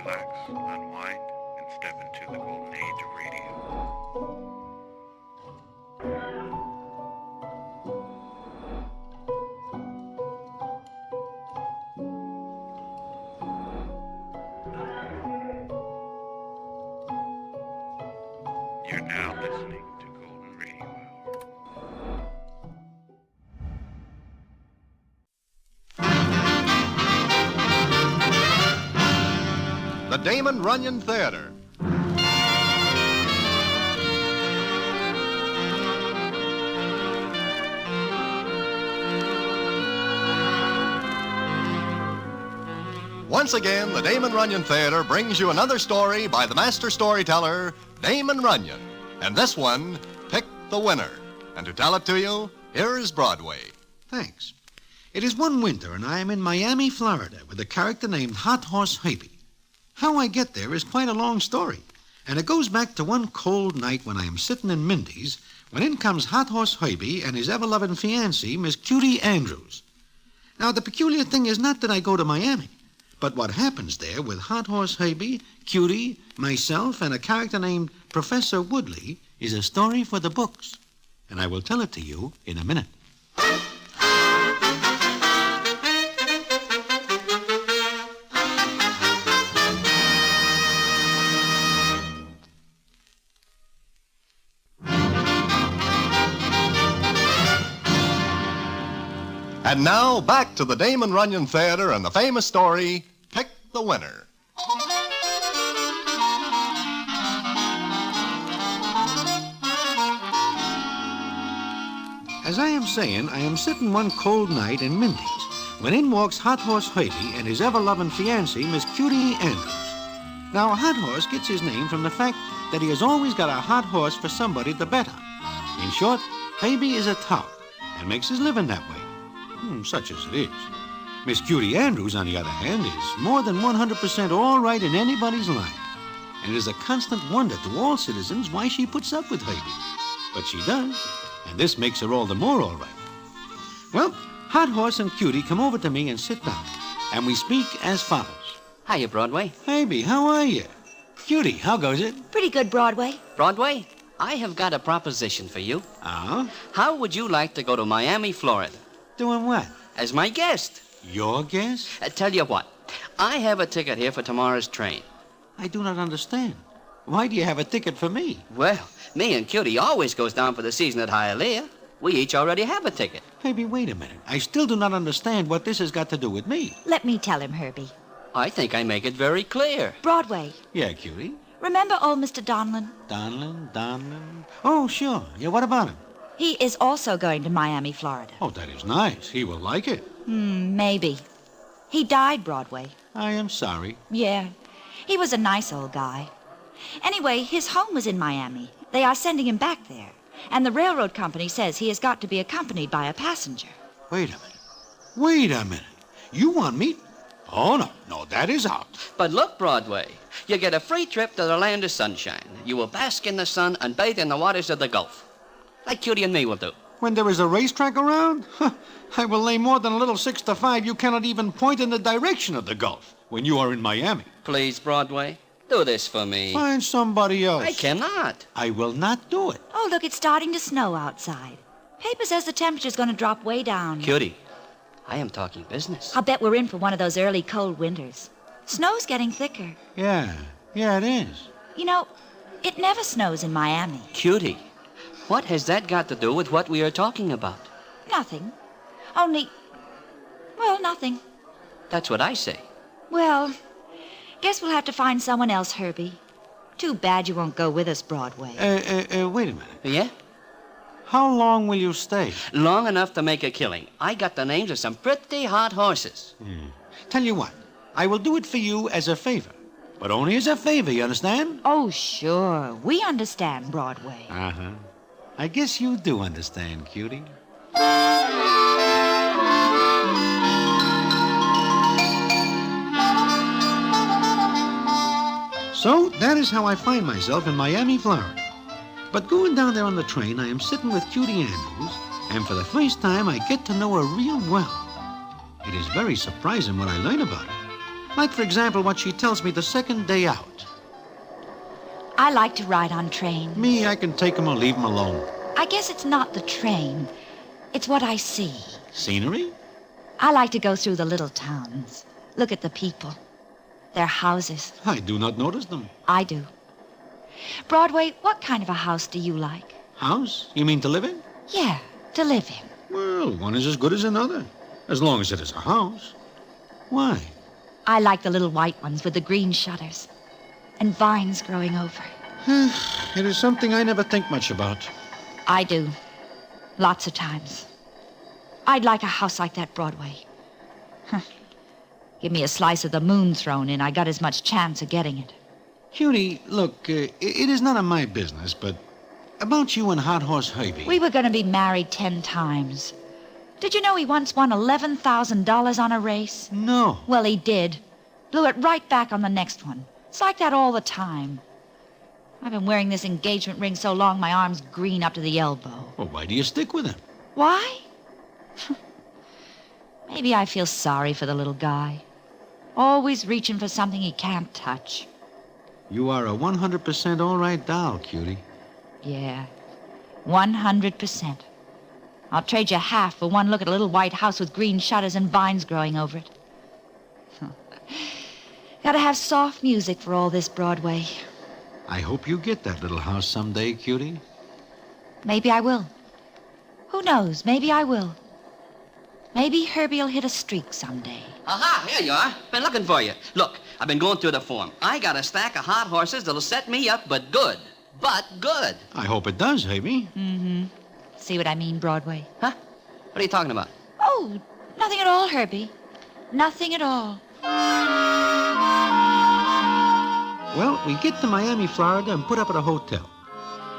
relax, unwind, and step into the golden age of radio. You're now listening to Golden Radio Hour. The Damon Runyon Theater. Once again, the Damon Runyon Theater brings you another story by the master storyteller, Damon Runyon. And this one, Pick the Winner. And to tell it to you, here is Broadway. Thanks. It is one winter, and I am in Miami, Florida, with a character named Hot Horse Hattie. How I get there is quite a long story, and it goes back to one cold night when I am sitting in Mindy's, when in comes Hot Horse Hattie and his ever-loving fiancée, Miss Cutie Andrews. Now, the peculiar thing is not that I go to Miami, but what happens there with Hot Horse Hattie, Cutie, myself, and a character named Professor Woodley is a story for the books, and I will tell it to you in a minute. And now, back to the Damon Runyon Theater and the famous story, Pick the Winner. As I am saying, I am sitting one cold night in Mindy's, when in walks Hot Horse Hattie and his ever-loving fiancée, Miss Cutie Andrews. Now, Hot Horse gets his name from the fact that he has always got a hot horse for somebody to bet on. In short, Hattie is a tout and makes his living that way. Such as it is. Miss Cutie Andrews, on the other hand, is more than 100% all right in anybody's line. And it is a constant wonder to all citizens why she puts up with Hattie. But she does, and this makes her all the more all right. Well, Hot Horse and Cutie come over to me and sit down, and we speak as follows. Hiya, Broadway. Hattie, how are you? Cutie, how goes it? Pretty good, Broadway. Broadway, I have got a proposition for you. Oh? How would you like to go to Miami, Florida? Doing what? As my guest. Your guest? Tell you what, I have a ticket here for tomorrow's train. I do not understand. Why do you have a ticket for me? Well, me and Cutie always goes down for the season at Hialeah. We each already have a ticket. Baby, wait a minute. I still do not understand what this has got to do with me. Let me tell him, Herbie. I think I make it very clear. Broadway. Yeah, Cutie? Remember old Mr. Donlin? Donlin? Oh, sure. Yeah, what about him? He is also going to Miami, Florida. Oh, that is nice. He will like it. Maybe. He died, Broadway. I am sorry. Yeah. He was a nice old guy. Anyway, his home was in Miami. They are sending him back there. And the railroad company says he has got to be accompanied by a passenger. Wait a minute. You want me? Oh, no, that is out. But look, Broadway, you get a free trip to the land of sunshine. You will bask in the sun and bathe in the waters of the Gulf. Like Cutie and me will do. When there is a racetrack around? I will lay more than a little 6 to 5. You cannot even point in the direction of the Gulf when you are in Miami. Please, Broadway, do this for me. Find somebody else. I cannot. I will not do it. Oh, look, it's starting to snow outside. Paper says the temperature's going to drop way down. Cutie, I am talking business. I'll bet we're in for one of those early cold winters. Snow's getting thicker. Yeah, it is. You know, it never snows in Miami. Cutie, what has that got to do with what we are talking about? Nothing. Nothing. That's what I say. Well, guess we'll have to find someone else, Herbie. Too bad you won't go with us, Broadway. Wait a minute. Yeah? How long will you stay? Long enough to make a killing. I got the names of some pretty hot horses. Tell you what, I will do it for you as a favor. But only as a favor, you understand? Oh, sure. We understand, Broadway. Uh-huh. I guess you do understand, Cutie. So, that is how I find myself in Miami, Florida. But going down there on the train, I am sitting with Cutie Andrews, and for the first time, I get to know her real well. It is very surprising what I learn about her. Like, for example, what she tells me the second day out. I like to ride on trains. Me, I can take 'em or leave 'em alone. I guess it's not the train. It's what I see. Scenery? I like to go through the little towns. Look at the people. Their houses. I do not notice them. I do. Broadway, what kind of a house do you like? House? You mean to live in? Yeah, to live in. Well, one is as good as another, as long as it is a house. Why? I like the little white ones with the green shutters and vines growing over. It is something I never think much about. I do. Lots of times. I'd like a house like that, Broadway. Give me a slice of the moon thrown in, I got as much chance of getting it. Cutie, look, it is none of my business, but about you and Hot Horse Herbie. We were going to be married 10 times. Did you know he once won $11,000 on a race? No. Well, he did. Blew it right back on the next one. It's like that all the time. I've been wearing this engagement ring so long my arm's green up to the elbow. Well, why do you stick with him? Why? Maybe I feel sorry for the little guy. Always reaching for something he can't touch. You are a 100% all right doll, Cutie. Yeah, 100%. I'll trade you half for one look at a little white house with green shutters and vines growing over it. Gotta have soft music for all this, Broadway. I hope you get that little house someday, Cutie. Maybe I will. Who knows? Maybe I will. Maybe Herbie'll hit a streak someday. Aha, here you are. Been looking for you. Look, I've been going through the form. I got a stack of hot horses that'll set me up, but good. But good. I hope it does, Herbie. Mm-hmm. See what I mean, Broadway? Huh? What are you talking about? Oh, nothing at all, Herbie. Nothing at all. Well, we get to Miami, Florida, and put up at a hotel.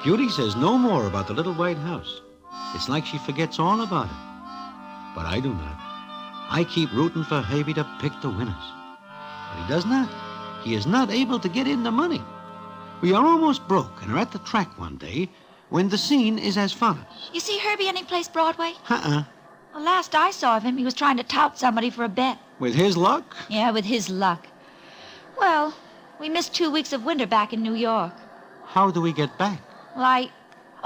Cutie says no more about the little white house. It's like she forgets all about it. But I do not. I keep rooting for Herbie to pick the winners. But he does not. He is not able to get in the money. We are almost broke and are at the track one day when the scene is as follows. You see Herbie anyplace, Broadway? Uh-uh. The last I saw of him, he was trying to tout somebody for a bet. With his luck? Yeah, with his luck. Well, we missed 2 weeks of winter back in New York. How do we get back? Well,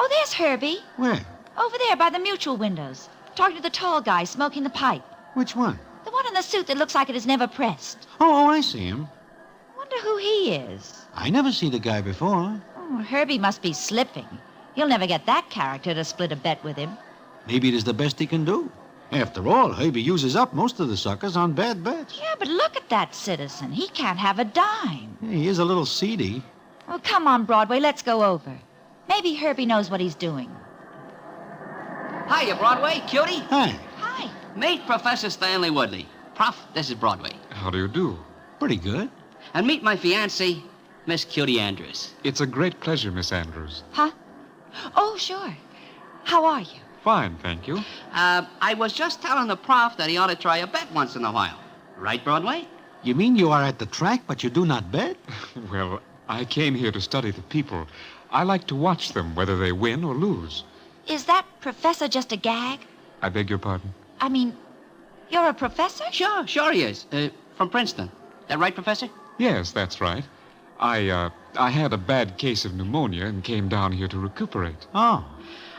Oh, there's Herbie. Where? Over there by the mutual windows. Talking to the tall guy smoking the pipe. Which one? The one in the suit that looks like it is never pressed. Oh, I see him. Wonder who he is. I never see the guy before. Oh, Herbie must be slipping. You'll never get that character to split a bet with him. Maybe it is the best he can do. After all, Herbie uses up most of the suckers on bad bets. Yeah, but look at that citizen. He can't have a dime. Yeah, he is a little seedy. Well, come on, Broadway. Let's go over. Maybe Herbie knows what he's doing. Hiya, Broadway. Cutie. Hi. Hi. Meet Professor Stanley Woodley. Prof, this is Broadway. How do you do? Pretty good. And meet my fiancée, Miss Cutie Andrews. It's a great pleasure, Miss Andrews. Huh? Oh, sure. How are you? Fine, thank you. I was just telling the prof that he ought to try a bet once in a while. Right, Broadway? You mean you are at the track, but you do not bet? Well, I came here to study the people. I like to watch them, whether they win or lose. Is that professor just a gag? I beg your pardon? I mean, you're a professor? Sure he is. From Princeton. That right, Professor? Yes, that's right. I had a bad case of pneumonia and came down here to recuperate. Oh.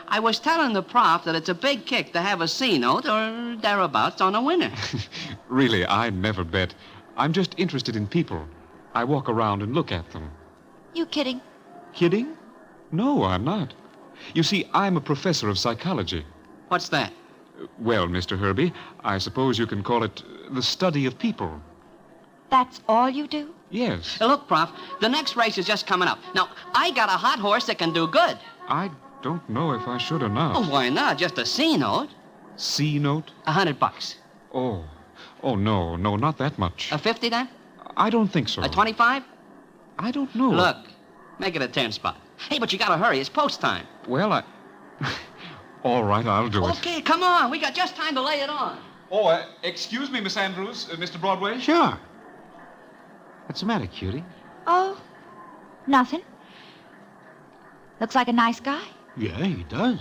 I was telling the prof that it's a big kick to have a C note or thereabouts on a winner. Really, I never bet. I'm just interested in people. I walk around and look at them. You kidding? Kidding? No, I'm not. You see, I'm a professor of psychology. What's that? Well, Mr. Herbie, I suppose you can call it the study of people. That's all you do? Yes. Look, Prof, the next race is just coming up. Now, I got a hot horse that can do good. I don't know if I should or not. Oh, why not? Just a C note. C note? $100. Oh, no, not that much. A 50 then? I don't think so. A 25? I don't know. Look, make it a 10 spot. Hey, but you gotta hurry. It's post time. Well, all right, I'll do it. Okay, come on. We got just time to lay it on. Oh, excuse me, Miss Andrews, Mr. Broadway. Sure. What's the matter, Cutie? Oh, nothing. Looks like a nice guy. Yeah, he does.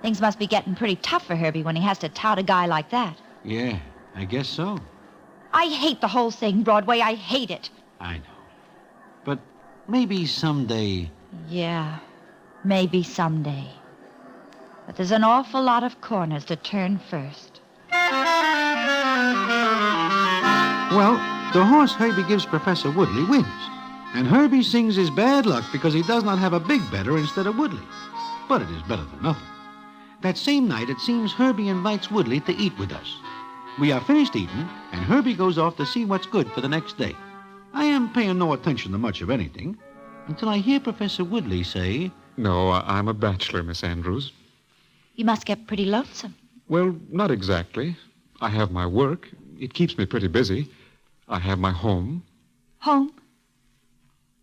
Things must be getting pretty tough for Herbie when he has to tout a guy like that. Yeah, I guess so. I hate the whole thing, Broadway. I hate it. I know. But maybe someday... Yeah, maybe someday. But there's an awful lot of corners to turn first. Well, the horse Herbie gives Professor Woodley wins. And Herbie sings his bad luck because he does not have a big bettor instead of Woodley. But it is better than nothing. That same night, it seems Herbie invites Woodley to eat with us. We are finished eating, and Herbie goes off to see what's good for the next day. I am paying no attention to much of anything until I hear Professor Woodley say... No, I'm a bachelor, Miss Andrews. You must get pretty lonesome. Well, not exactly. I have my work. It keeps me pretty busy. I have my home. Home?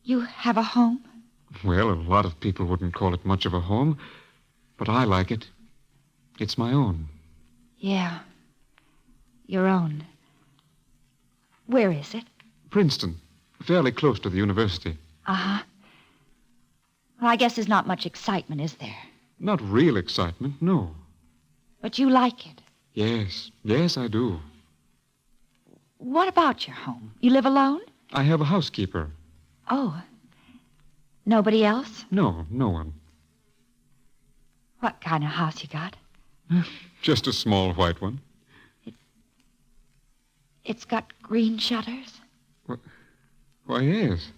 You have a home? Well, a lot of people wouldn't call it much of a home, but I like it. It's my own. Yeah. Your own. Where is it? Princeton, fairly close to the university. Uh-huh. Well, I guess there's not much excitement, is there? Not real excitement, no. But you like it. Yes, I do. What about your home? You live alone? I have a housekeeper. Oh. Nobody else? No one. What kind of house you got? Just a small white one. It's got green shutters? Why, yes.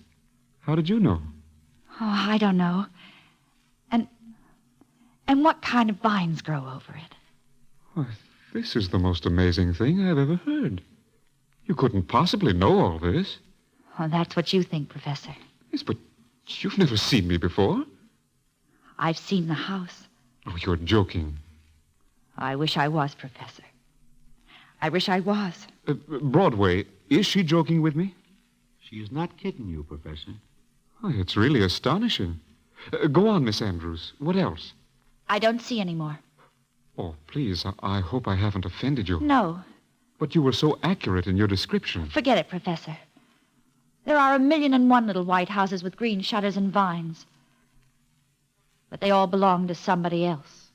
How did you know? Oh, I don't know. And what kind of vines grow over it? Why, this is the most amazing thing I've ever heard. You couldn't possibly know all this. Oh, that's what you think, Professor. Yes, but you've never seen me before. I've seen the house. Oh, you're joking. I wish I was, Professor. I wish I was. Broadway, is she joking with me? She is not kidding you, Professor. Oh, it's really astonishing. Go on, Miss Andrews. What else? I don't see any more. Oh, please, I hope I haven't offended you. No. But you were so accurate in your description. Forget it, Professor. There are 1,000,001 little white houses with green shutters and vines. But they all belong to somebody else.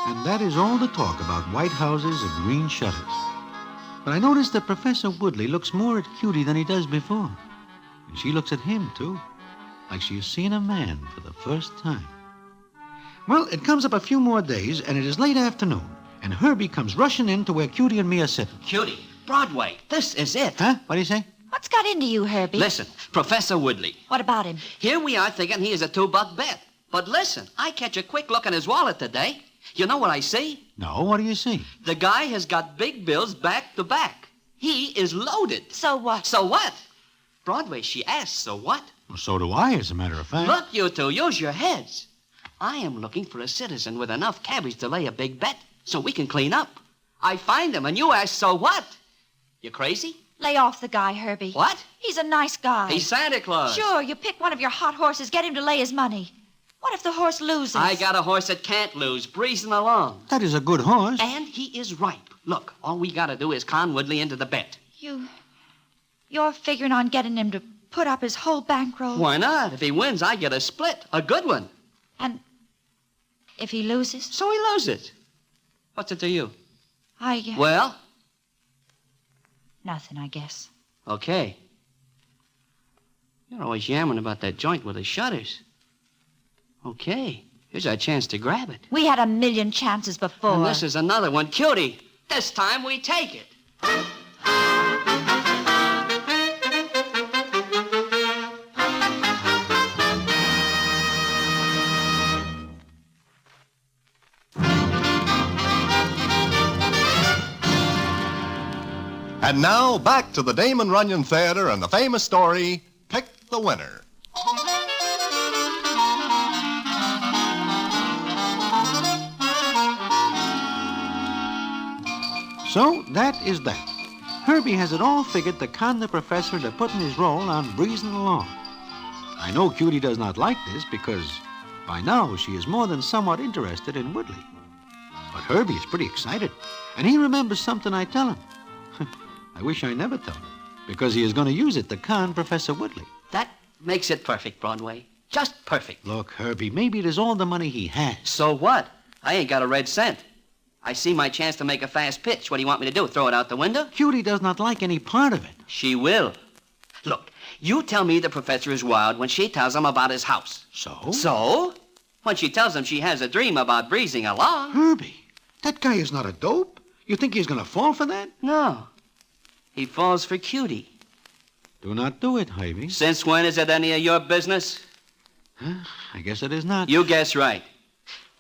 And that is all the talk about white houses and green shutters. But I noticed that Professor Woodley looks more at Cutie than he does before. And she looks at him, too, like she is seeing a man for the first time. Well, it comes up a few more days, and it is late afternoon, and Herbie comes rushing in to where Cutie and me are sitting. Cutie, Broadway, this is it. Huh? What do you say? What's got into you, Herbie? Listen, Professor Woodley. What about him? Here we are thinking he is a $2 bet. But listen, I catch a quick look in his wallet today. You know what I see? No, what do you see? The guy has got big bills back to back. He is loaded. So what? So what? Broadway, she asked, so what? Well, so do I, as a matter of fact. Look, you two, use your heads. I am looking for a citizen with enough cabbage to lay a big bet so we can clean up. I find him, and you ask, so what? You crazy? Lay off the guy, Herbie. What? He's a nice guy. He's Santa Claus. Sure, you pick one of your hot horses, get him to lay his money. What if the horse loses? I got a horse that can't lose, breezing along. That is a good horse. And he is ripe. Look, all we got to do is con Woodley into the bet. You're figuring on getting him to put up his whole bankroll? Why not? If he wins, I get a split, a good one. And if he loses? So he loses. What's it to you? Well? Nothing, I guess. Okay. You're always yammering about that joint with the shutters. Okay, here's our chance to grab it. We had 1,000,000 chances before. And this is another one. Cutie, this time we take it. And now, back to the Damon Runyon Theater and the famous story, Pick the Winner. So, that is that. Herbie has it all figured to con the professor into putting his role on breezing along. I know Cutie does not like this because by now she is more than somewhat interested in Woodley. But Herbie is pretty excited, and he remembers something I tell him. I wish I never told him, because he is going to use it to con Professor Woodley. That makes it perfect, Broadway. Just perfect. Look, Herbie, maybe it is all the money he has. So what? I ain't got a red cent. I see my chance to make a fast pitch. What do you want me to do, throw it out the window? Cutie does not like any part of it. She will. Look, you tell me the professor is wild when she tells him about his house. So? So? When she tells him she has a dream about breezing along. Herbie, that guy is not a dope. You think he's going to fall for that? No. He falls for Cutie. Do not do it, Herbie. Since when is it any of your business? Huh? I guess it is not. You guess right.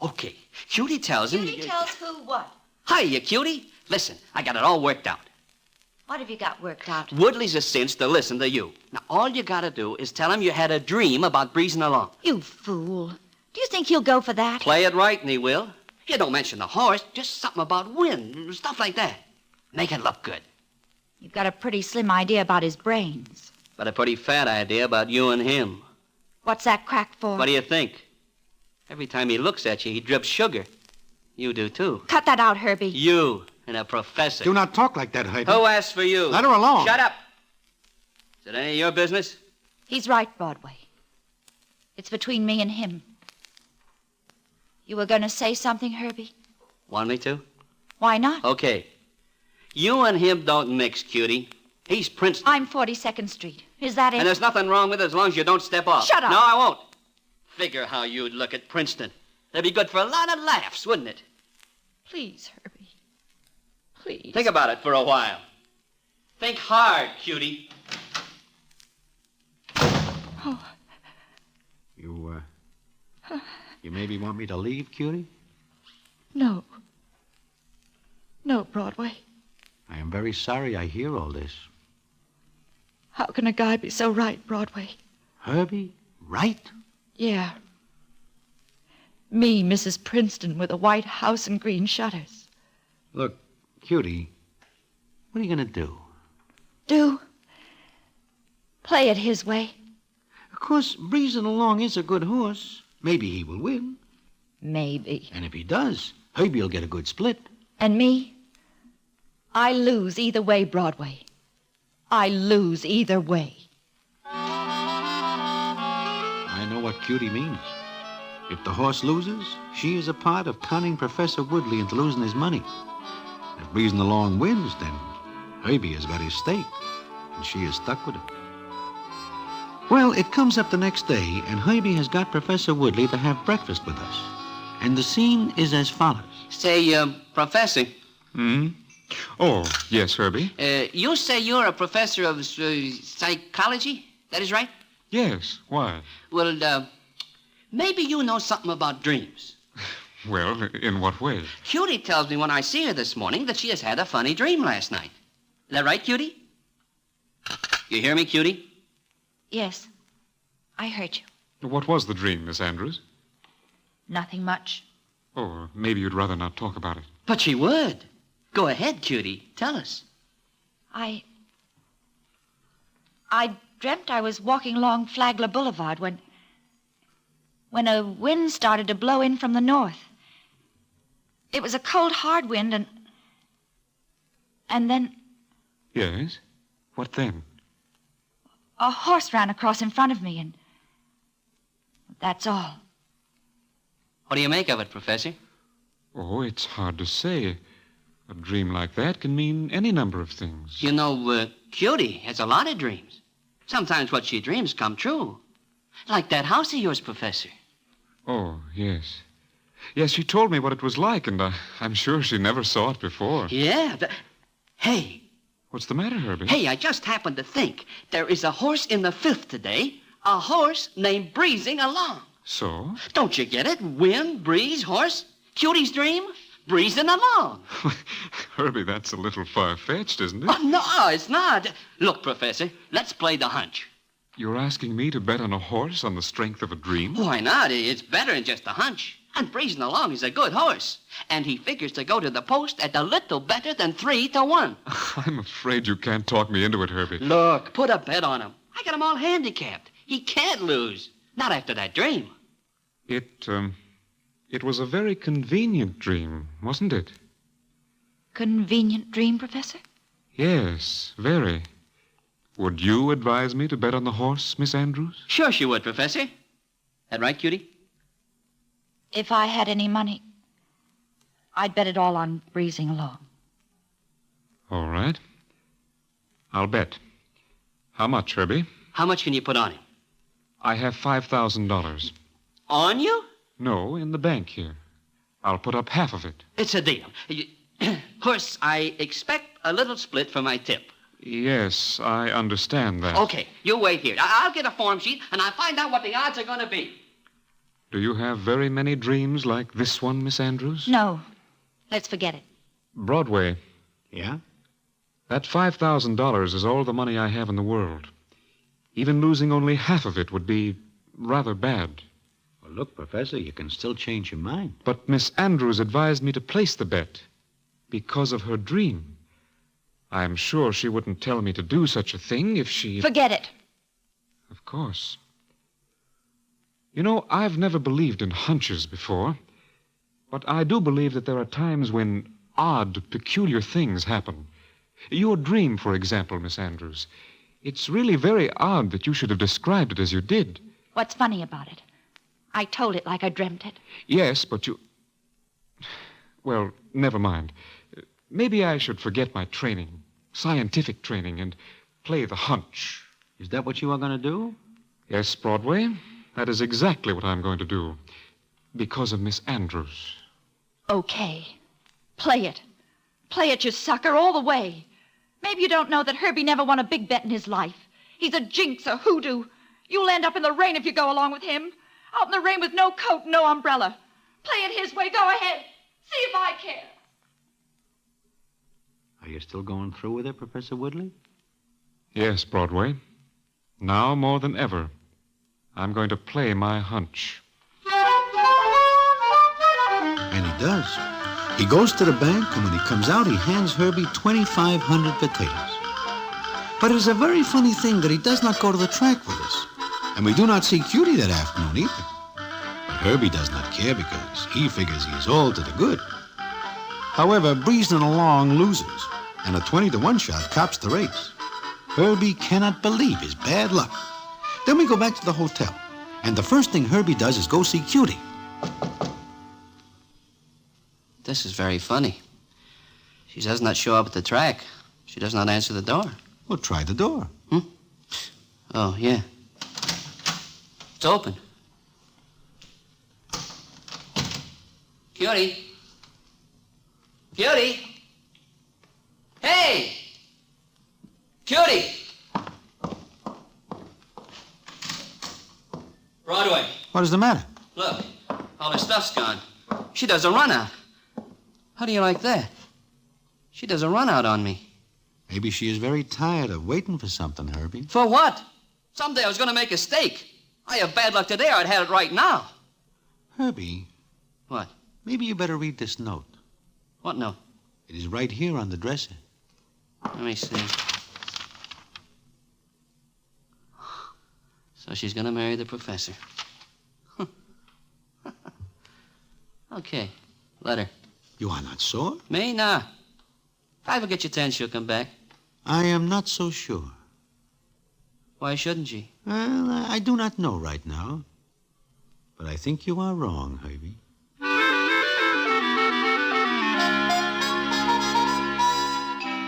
Okay. Cutie tells him... Cutie tells who what? Hiya, Cutie. Listen, I got it all worked out. What have you got worked out? Woodley's a cinch to listen to you. Now, all you gotta do is tell him you had a dream about breezing along. You fool. Do you think he'll go for that? Play it right, and he will. You don't mention the horse, just something about wind, stuff like that. Make it look good. You've got a pretty slim idea about his brains. But a pretty fat idea about you and him. What's that crack for? What do you think? Every time he looks at you, he drips sugar. You do, too. Cut that out, Herbie. You and a professor. Do not talk like that, Herbie. Who asked for you? Let her alone. Shut up. Is it any of your business? He's right, Broadway. It's between me and him. You were going to say something, Herbie? Want me to? Why not? Okay. You and him don't mix, Cutie. He's Princeton. I'm 42nd Street. Is that it? And there's nothing wrong with it as long as you don't step off. Shut up. No, I won't. Figure how you'd look at Princeton. That'd be good for a lot of laughs, wouldn't it? Please, Herbie. Please. Think about it for a while. Think hard, Cutie. Oh. You maybe want me to leave, Cutie? No. No, Broadway. I am very sorry I hear all this. How can a guy be so right, Broadway? Herbie, right? Yeah. Me, Mrs. Princeton, with a white house and green shutters. Look, Cutie, what are you going to do? Do? Play it his way. Of course, breezing along is a good horse. Maybe he will win. Maybe. And if he does, Herbie will get a good split. And me? I lose either way, Broadway. I lose either way. I know what Cutie means. If the horse loses, she is a part of conning Professor Woodley into losing his money. If breezing along wins, then Herbie has got his stake, and she is stuck with it. Well, it comes up the next day, and Herbie has got Professor Woodley to have breakfast with us. And the scene is as follows. Say, Professor. Hmm? Oh, yes, Herbie. You say you're a professor of psychology? That is right? Yes, why? Well, maybe you know something about dreams. Well, in what way? Cutie tells me when I see her this morning that she has had a funny dream last night. Is that right, Cutie? You hear me, Cutie? Yes. I heard you. What was the dream, Miss Andrews? Nothing much. Oh, maybe you'd rather not talk about it. But she would. Go ahead, Cutie. Tell us. I dreamt I was walking along Flagler Boulevard when a wind started to blow in from the north. It was a cold, hard wind, and then Yes? What then? a horse ran across in front of me, and that's all. What do you make of it, Professor? Oh, it's hard to say. A dream like that can mean any number of things. You know, Cutie has a lot of dreams. Sometimes what she dreams come true. Like that house of yours, Professor. Oh, yes. Yes, she told me what it was like, and I'm sure she never saw it before. Yeah. Hey. What's the matter, Herbie? Hey, I just happened to think. There is a horse in the fifth today. A horse named Breezing Along. So? Don't you get it? Wind, breeze, horse. Cutie's dream? Breezing along. Herbie, that's a little far-fetched, isn't it? Oh, no, it's not. Look, Professor, let's play the hunch. You're asking me to bet on a horse on the strength of a dream? Why not? It's better than just a hunch. And Breezing Along is a good horse. And he figures to go to the post at a little better than 3-1. I'm afraid you can't talk me into it, Herbie. Look, put a bet on him. I got him all handicapped. He can't lose. Not after that dream. It was a very convenient dream, wasn't it? Convenient dream, Professor? Yes, very. Would you advise me to bet on the horse, Miss Andrews? Sure she would, Professor. That right, Cutie? If I had any money, I'd bet it all on breezing along. All right. I'll bet. How much, Herbie? How much can you put on him? I have $5,000. On you? No, in the bank here. I'll put up half of it. It's a deal. Of course, I expect a little split for my tip. Yes, I understand that. Okay, you wait here. I'll get a form sheet, and I'll find out what the odds are going to be. Do you have very many dreams like this one, Miss Andrews? No. Let's forget it. Broadway, Yeah? that $5,000 is all the money I have in the world. Even losing only half of it would be rather bad. Well, look, Professor, you can still change your mind. But Miss Andrews advised me to place the bet because of her dream. I'm sure she wouldn't tell me to do such a thing if she... Forget it. Of course. You know, I've never believed in hunches before, but I do believe that there are times when odd, peculiar things happen. Your dream, for example, Miss Andrews. It's really very odd that you should have described it as you did. What's funny about it? I told it like I dreamt it. Yes, but you... Well, never mind. Maybe I should forget my training, scientific training, and play the hunch. Is that what you are going to do? Yes, Broadway, that is exactly what I'm going to do. Because of Miss Andrews. Okay. Play it. Play it, you sucker, all the way. Maybe you don't know that Herbie never won a big bet in his life. He's a jinx, a hoodoo. You'll end up in the rain if you go along with him. Out in the rain with no coat, no umbrella. Play it his way. Go ahead. See if I care. Are you still going through with it, Professor Woodley? Yes, Broadway. Now more than ever, I'm going to play my hunch. And he does. He goes to the bank, and when he comes out, he hands Herbie 2,500 potatoes. But it is a very funny thing that he does not go to the track with us. And we do not see Cutie that afternoon either. But Herbie does not care because he figures he is all to the good. However, breezing along loses, and a 20-to-1 shot cops the race. Herbie cannot believe his bad luck. Then we go back to the hotel, and the first thing Herbie does is go see Cutie. This is very funny. She does not show up at the track. She does not answer the door. Well, try the door. Oh, yeah. It's open. Cutie. Cutie. Hey! Cutie! Broadway, What is the matter? look. All her stuff's gone. She does a run out. How do you like that? She does a run out on me. Maybe she is very tired of waiting for something, Herbie. For what? Someday I was going to make a steak. I have bad luck today, or I'd have it right now. Herbie, What? maybe you better read this note. What note? It is right here on the dresser. Let me see. So she's going to marry the professor. Okay, letter. You are not sure? Me? Nah. If I ever get your 10, she'll come back. I am not so sure. Why shouldn't she? Well, I do not know right now. But I think you are wrong, Herbie.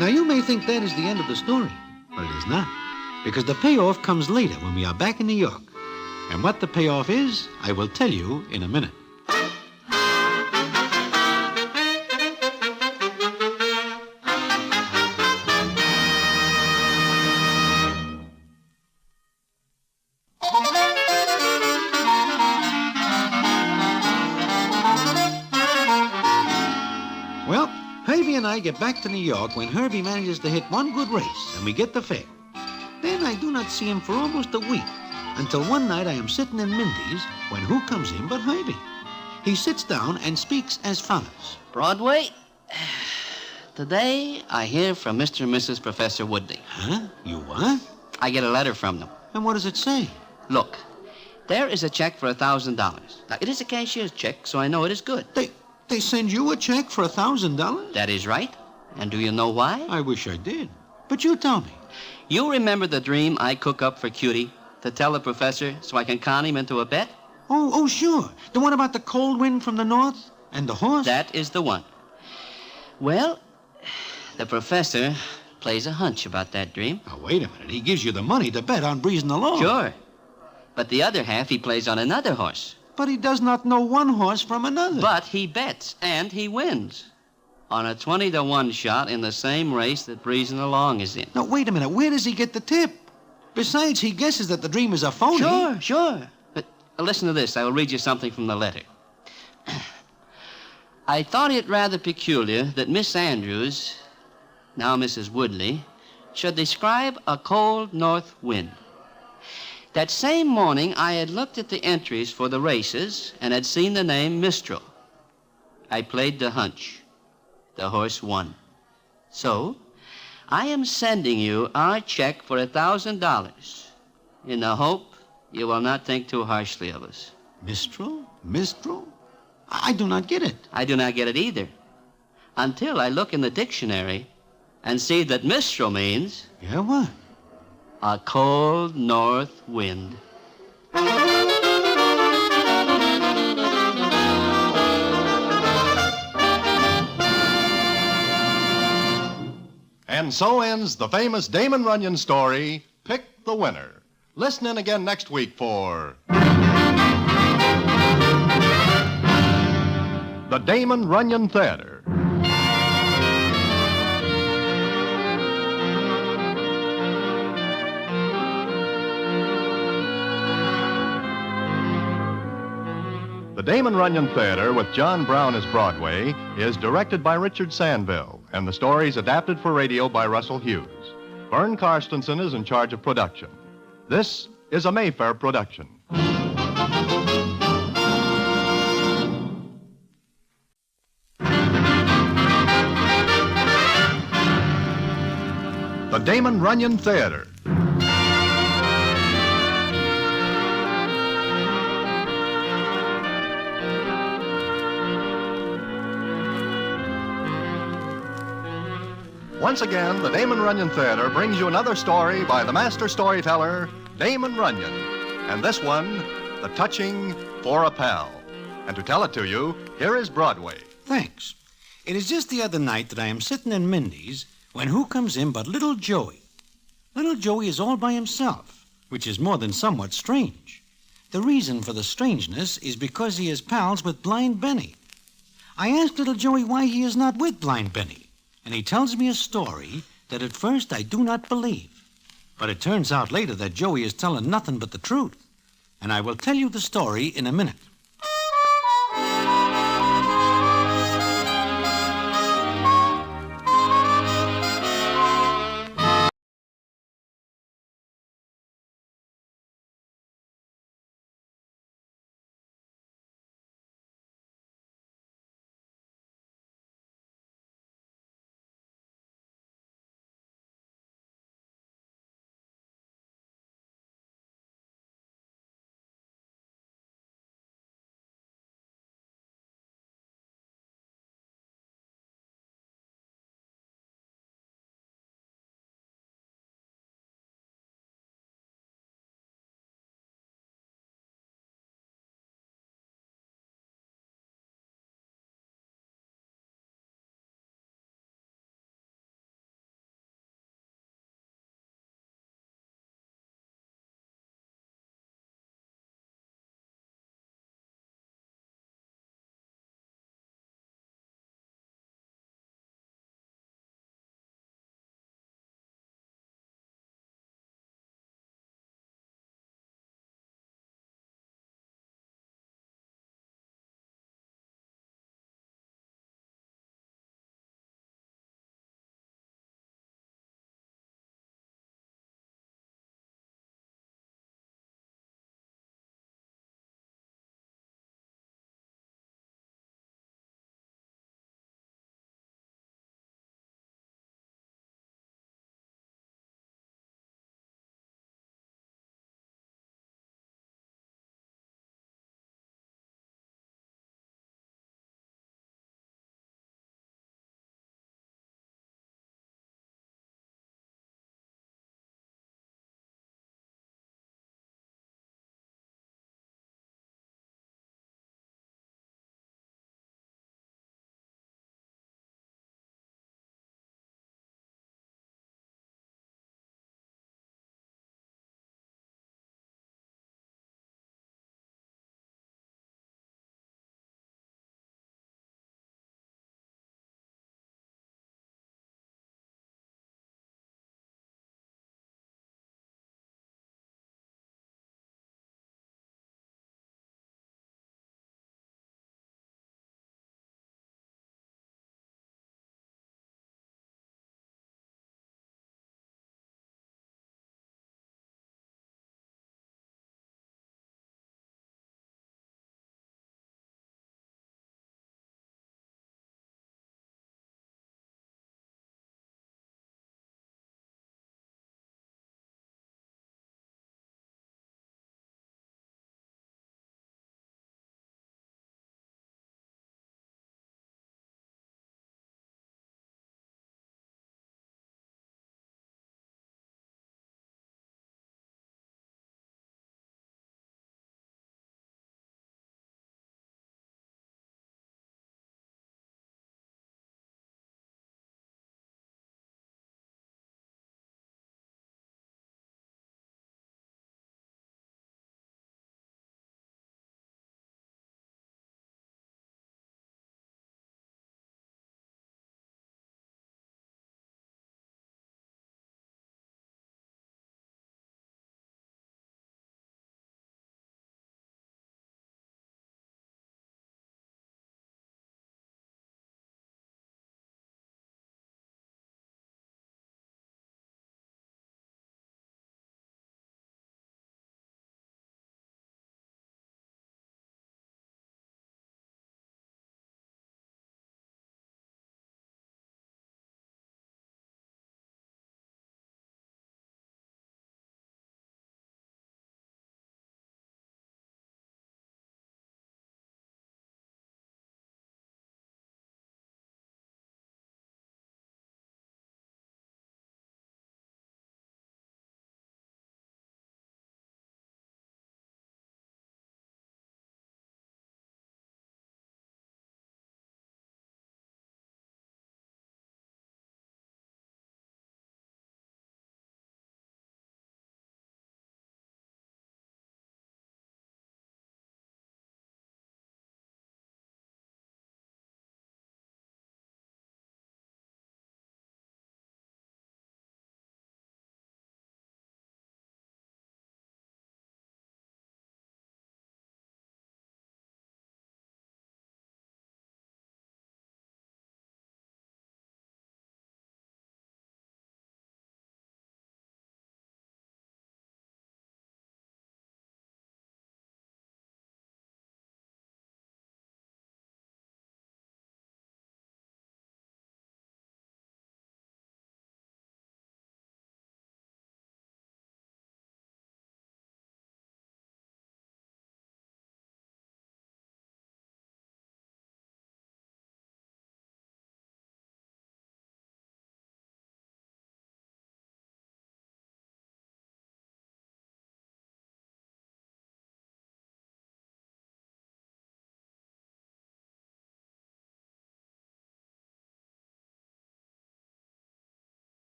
Now, you may think that is the end of the story, but it is not. Because the payoff comes later when we are back in New York. And what the payoff is, I will tell you in a minute. Well, Herbie and I get back to New York when Herbie manages to hit one good race and we get the fare. Then I do not see him for almost a week, until one night I am sitting in Mindy's when who comes in but Herbie? He sits down and speaks as follows. Broadway, today I hear from Mr. and Mrs. Professor Woodley. Huh? You what? I get a letter from them. And what does it say? Look, there is a check for $1,000. Now, it is a cashier's check, so I know it is good. They send you a check for $1,000? That is right. And do you know why? I wish I did. But you tell me. You remember the dream I cook up for Cutie to tell the professor so I can con him into a bet? Oh, sure. The one about the cold wind from the north and the horse? That is the one. Well, the professor plays a hunch about that dream. Now, wait a minute. He gives you the money to bet on breezing along. Sure. But the other half he plays on another horse. But he does not know one horse from another. But he bets, and he wins. On a 20-to-1 shot in the same race that breezing along is in. Now, wait a minute. Where does he get the tip? Besides, he guesses that the dream is a phony. Sure. But listen to this. I will read you something from the letter. I thought it rather peculiar that Miss Andrews, now Mrs. Woodley, should describe a cold north wind. That same morning, I had looked at the entries for the races and had seen the name Mistral. I played the hunch. The horse won. So, I am sending you our check for $1,000 in the hope you will not think too harshly of us. Mistral? I do not get it. I do not get it either. Until I look in the dictionary and see that Mistral means Yeah, what? a cold north wind. And so ends the famous Damon Runyon story, Pick the Winner. Listen in again next week for the Damon Runyon Theater. The Damon Runyon Theater, with John Brown as Broadway, is directed by Richard Sandville, and the story is adapted for radio by Russell Hughes. Vern Karstensen is in charge of production. This is a Mayfair production. The Damon Runyon Theater. Once again, the Damon Runyon Theater brings you another story by the master storyteller, Damon Runyon. And this one, The Touching for a Pal. And to tell it to you, here is Broadway. Thanks. It is just the other night that I am sitting in Mindy's when who comes in but little Joey. Little Joey is all by himself, which is more than somewhat strange. The reason for the strangeness is because he is pals with Blind Benny. I asked little Joey why he is not with Blind Benny. And he tells me a story that at first I do not believe. But it turns out later that Joey is telling nothing but the truth. And I will tell you the story in a minute.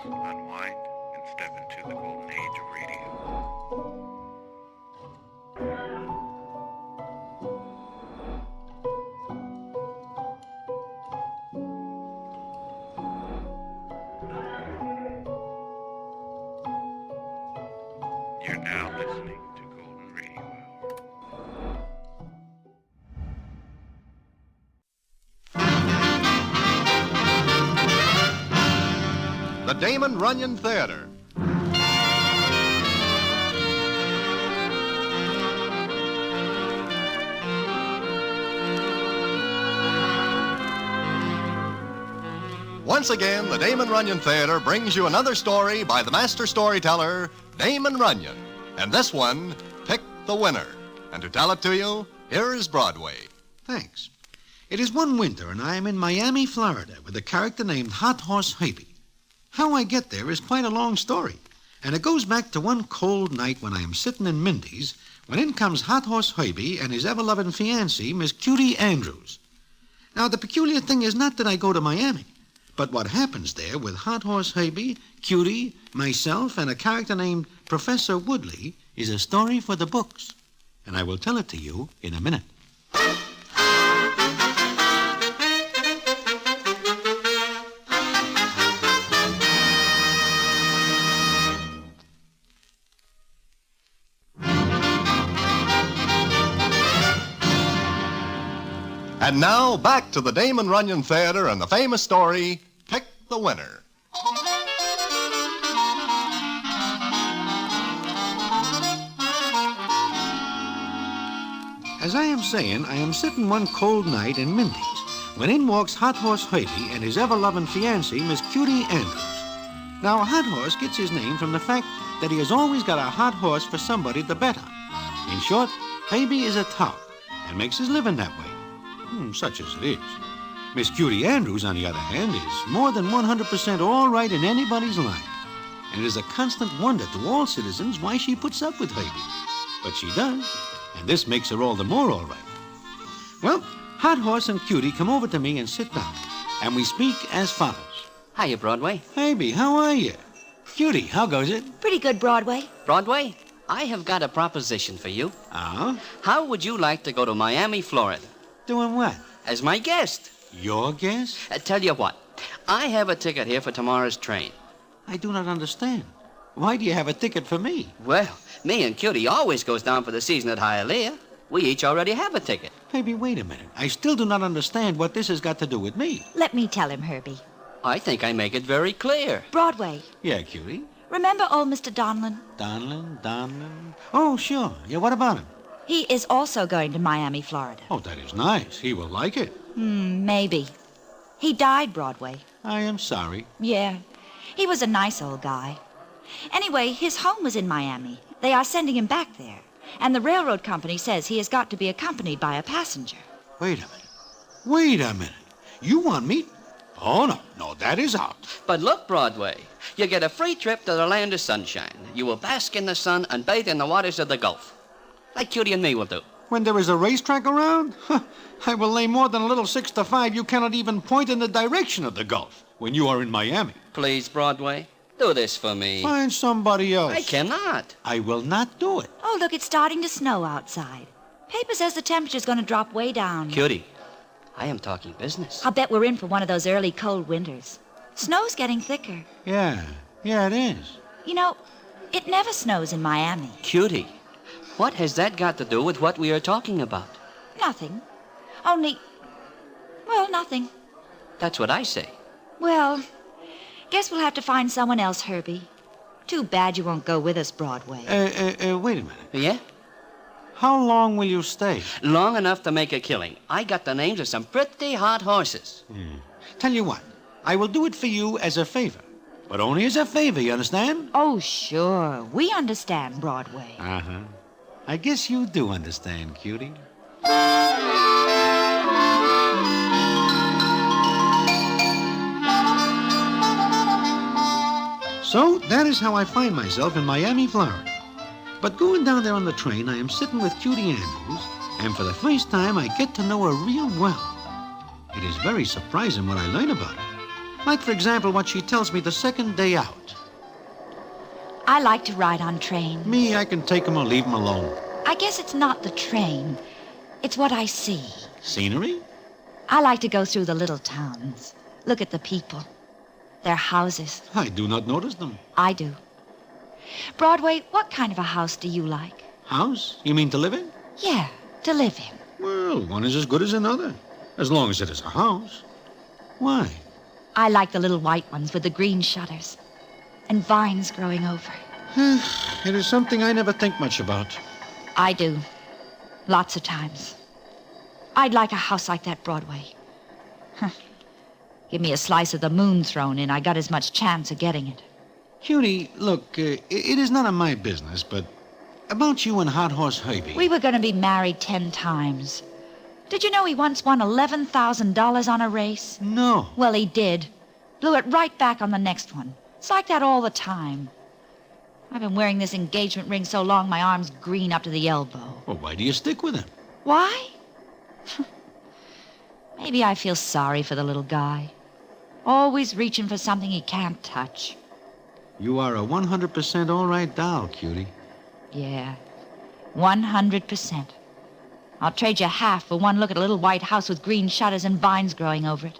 unwind, and step into the golden age of radio. You're now listening to Golden Radio Hour. The Damon Runyon Theater. Once again, the Damon Runyon Theater brings you another story by the master storyteller, Damon Runyon. And this one, Pick the Winner. And to tell it to you, here's Broadway. Thanks. It is one winter, and I am in Miami, Florida, with a character named Hot Horse Hattie. How I get there is quite a long story, and it goes back to one cold night when I am sitting in Mindy's, when in comes Hot Horse Hattie and his ever-loving fiancée, Miss Cutie Andrews. Now, the peculiar thing is not that I go to Miami, but what happens there with Hot Horse Hattie, Cutie, myself, and a character named Professor Woodley is a story for the books, and I will tell it to you in a minute. And now, back to the Damon Runyon Theater and the famous story, Pick the Winner. As I am saying, I am sitting one cold night in Mindy's, when in walks Hot Horse Hattie and his ever-loving fiancée, Miss Cutie Andrews. Now, Hot Horse gets his name from the fact that he has always got a hot horse for somebody to bet on. In short, Hattie is a tout and makes his living that way. Such as it is. Miss Cutie Andrews, on the other hand, is more than 100% all right in anybody's line. And it is a constant wonder to all citizens why she puts up with Hattie. But she does, and this makes her all the more all right. Well, Hot Horse and Cutie come over to me and sit down, and we speak as follows. Hiya, Broadway. Hattie, how are you? Cutie, how goes it? Pretty good, Broadway. Broadway, I have got a proposition for you. Oh? How would you like to go to Miami, Florida? Doing what? As my guest. Your guess? Tell you what, I have a ticket here for tomorrow's train. I do not understand. Why do you have a ticket for me? Well, me and Cutie always goes down for the season at Hialeah. We each already have a ticket. Maybe wait a minute. I still do not understand what this has got to do with me. Let me tell him, Herbie. I think I make it very clear. Broadway. Yeah, Cutie. Remember old Mr. Donlin? Donlin? Oh, sure. Yeah, what about him? He is also going to Miami, Florida. Oh, that is nice. He will like it. Maybe. He died, Broadway. I am sorry. Yeah. He was a nice old guy. Anyway, his home was in Miami. They are sending him back there. And the railroad company says he has got to be accompanied by a passenger. Wait a minute. You want me? Oh, no, that is out. But look, Broadway, you get a free trip to the land of sunshine. You will bask in the sun and bathe in the waters of the Gulf. Like Cutie and me will do. When there is a racetrack around? I will lay more than a little 6 to 5. You cannot even point in the direction of the Gulf when you are in Miami. Please, Broadway, do this for me. Find somebody else. I cannot. I will not do it. Oh, look, it's starting to snow outside. Paper says the temperature's going to drop way down. Cutie, I am talking business. I'll bet we're in for one of those early cold winters. Snow's getting thicker. Yeah, it is. You know, it never snows in Miami. Cutie, what has that got to do with what we are talking about? Nothing. Nothing. That's what I say. Well, guess we'll have to find someone else, Herbie. Too bad you won't go with us, Broadway. Wait a minute. Yeah? How long will you stay? Long enough to make a killing. I got the names of some pretty hot horses. Tell you what, I will do it for you as a favor. But only as a favor, you understand? Oh, sure. We understand, Broadway. Uh-huh. I guess you do understand, Cutie. So, that is how I find myself in Miami, Florida. But going down there on the train, I am sitting with Cutie Andrews, and for the first time, I get to know her real well. It is very surprising what I learn about her. Like, for example, what she tells me the second day out. I like to ride on trains. Me, I can take 'em or leave 'em alone. I guess it's not the train. It's what I see. Scenery? I like to go through the little towns. Look at the people. Their houses. I do not notice them. I do. Broadway, what kind of a house do you like? House? You mean to live in? Yeah, to live in. Well, one is as good as another, as long as it is a house. Why? I like the little white ones with the green shutters and vines growing over. It is something I never think much about. I do. Lots of times. I'd like a house like that, Broadway. Give me a slice of the moon thrown in, I got as much chance of getting it. Cutie, look, it is none of my business, but about you and Hot Horse Herbie. We were going to be married 10 times. Did you know he once won $11,000 on a race? No. Well, he did. Blew it right back on the next one. It's like that all the time. I've been wearing this engagement ring so long my arm's green up to the elbow. Well, why do you stick with him? Why? Maybe I feel sorry for the little guy. Always reaching for something he can't touch. You are a 100% all right doll, Cutie. Yeah, 100%. I'll trade you half for one look at a little white house with green shutters and vines growing over it.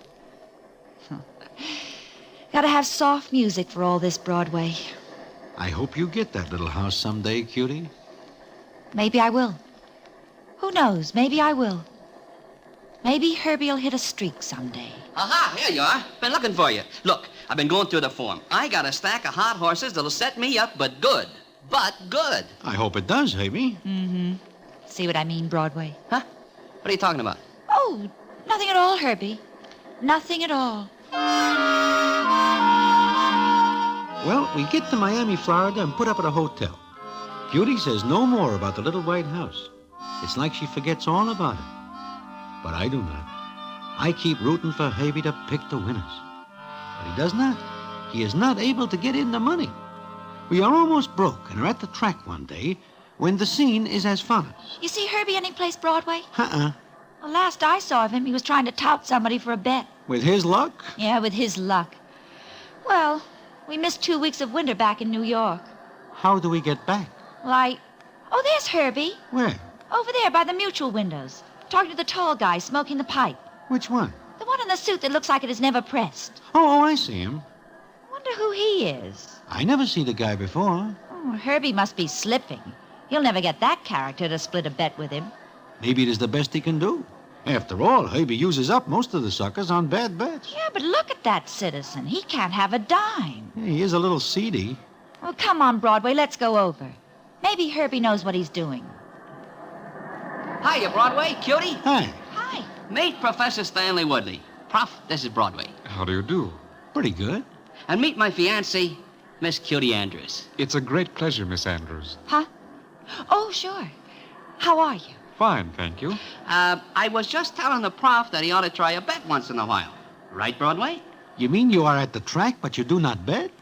Gotta have soft music for all this, Broadway. I hope you get that little house someday, Cutie. Maybe I will. Who knows? Maybe I will. Maybe Herbie'll hit a streak someday. Aha, here you are. Been looking for you. Look, I've been going through the form. I got a stack of hot horses that'll set me up, but good. But good. I hope it does, Herbie. Mm-hmm. See what I mean, Broadway? Huh? What are you talking about? Oh, nothing at all, Herbie. Nothing at all. Well, we get to Miami, Florida, and put up at a hotel. Cutie says no more about the little white house. It's like she forgets all about it. But I do not. I keep rooting for Herbie to pick the winners. But he does not. He is not able to get in the money. We are almost broke and are at the track one day when the scene is as follows. You see Herbie anyplace, Broadway? Uh-uh. Well, last I saw of him, he was trying to tout somebody for a bet. With his luck? Yeah, with his luck. Well, we missed 2 weeks of winter back in New York. How do we get back? Well, Oh, there's Herbie. Where? Over there by the mutual windows. Talking to the tall guy smoking the pipe. Which one? The one in the suit that looks like it is never pressed. Oh, I see him. Wonder who he is. I never see the guy before. Oh, Herbie must be slipping. He'll never get that character to split a bet with him. Maybe it is the best he can do. After all, Herbie uses up most of the suckers on bad bets. Yeah, but look at that citizen. He can't have a dime. He is a little seedy. Well, come on, Broadway. Let's go over. Maybe Herbie knows what he's doing. Hiya, Broadway. Cutie. Hi. Hi. Meet Professor Stanley Woodley. Prof, this is Broadway. How do you do? Pretty good. And meet my fiancée, Miss Cutie Andrews. It's a great pleasure, Miss Andrews. Huh? Oh, sure. How are you? Fine, thank you. I was just telling the prof that he ought to try a bet once in a while. Right, Broadway? You mean you are at the track, but you do not bet?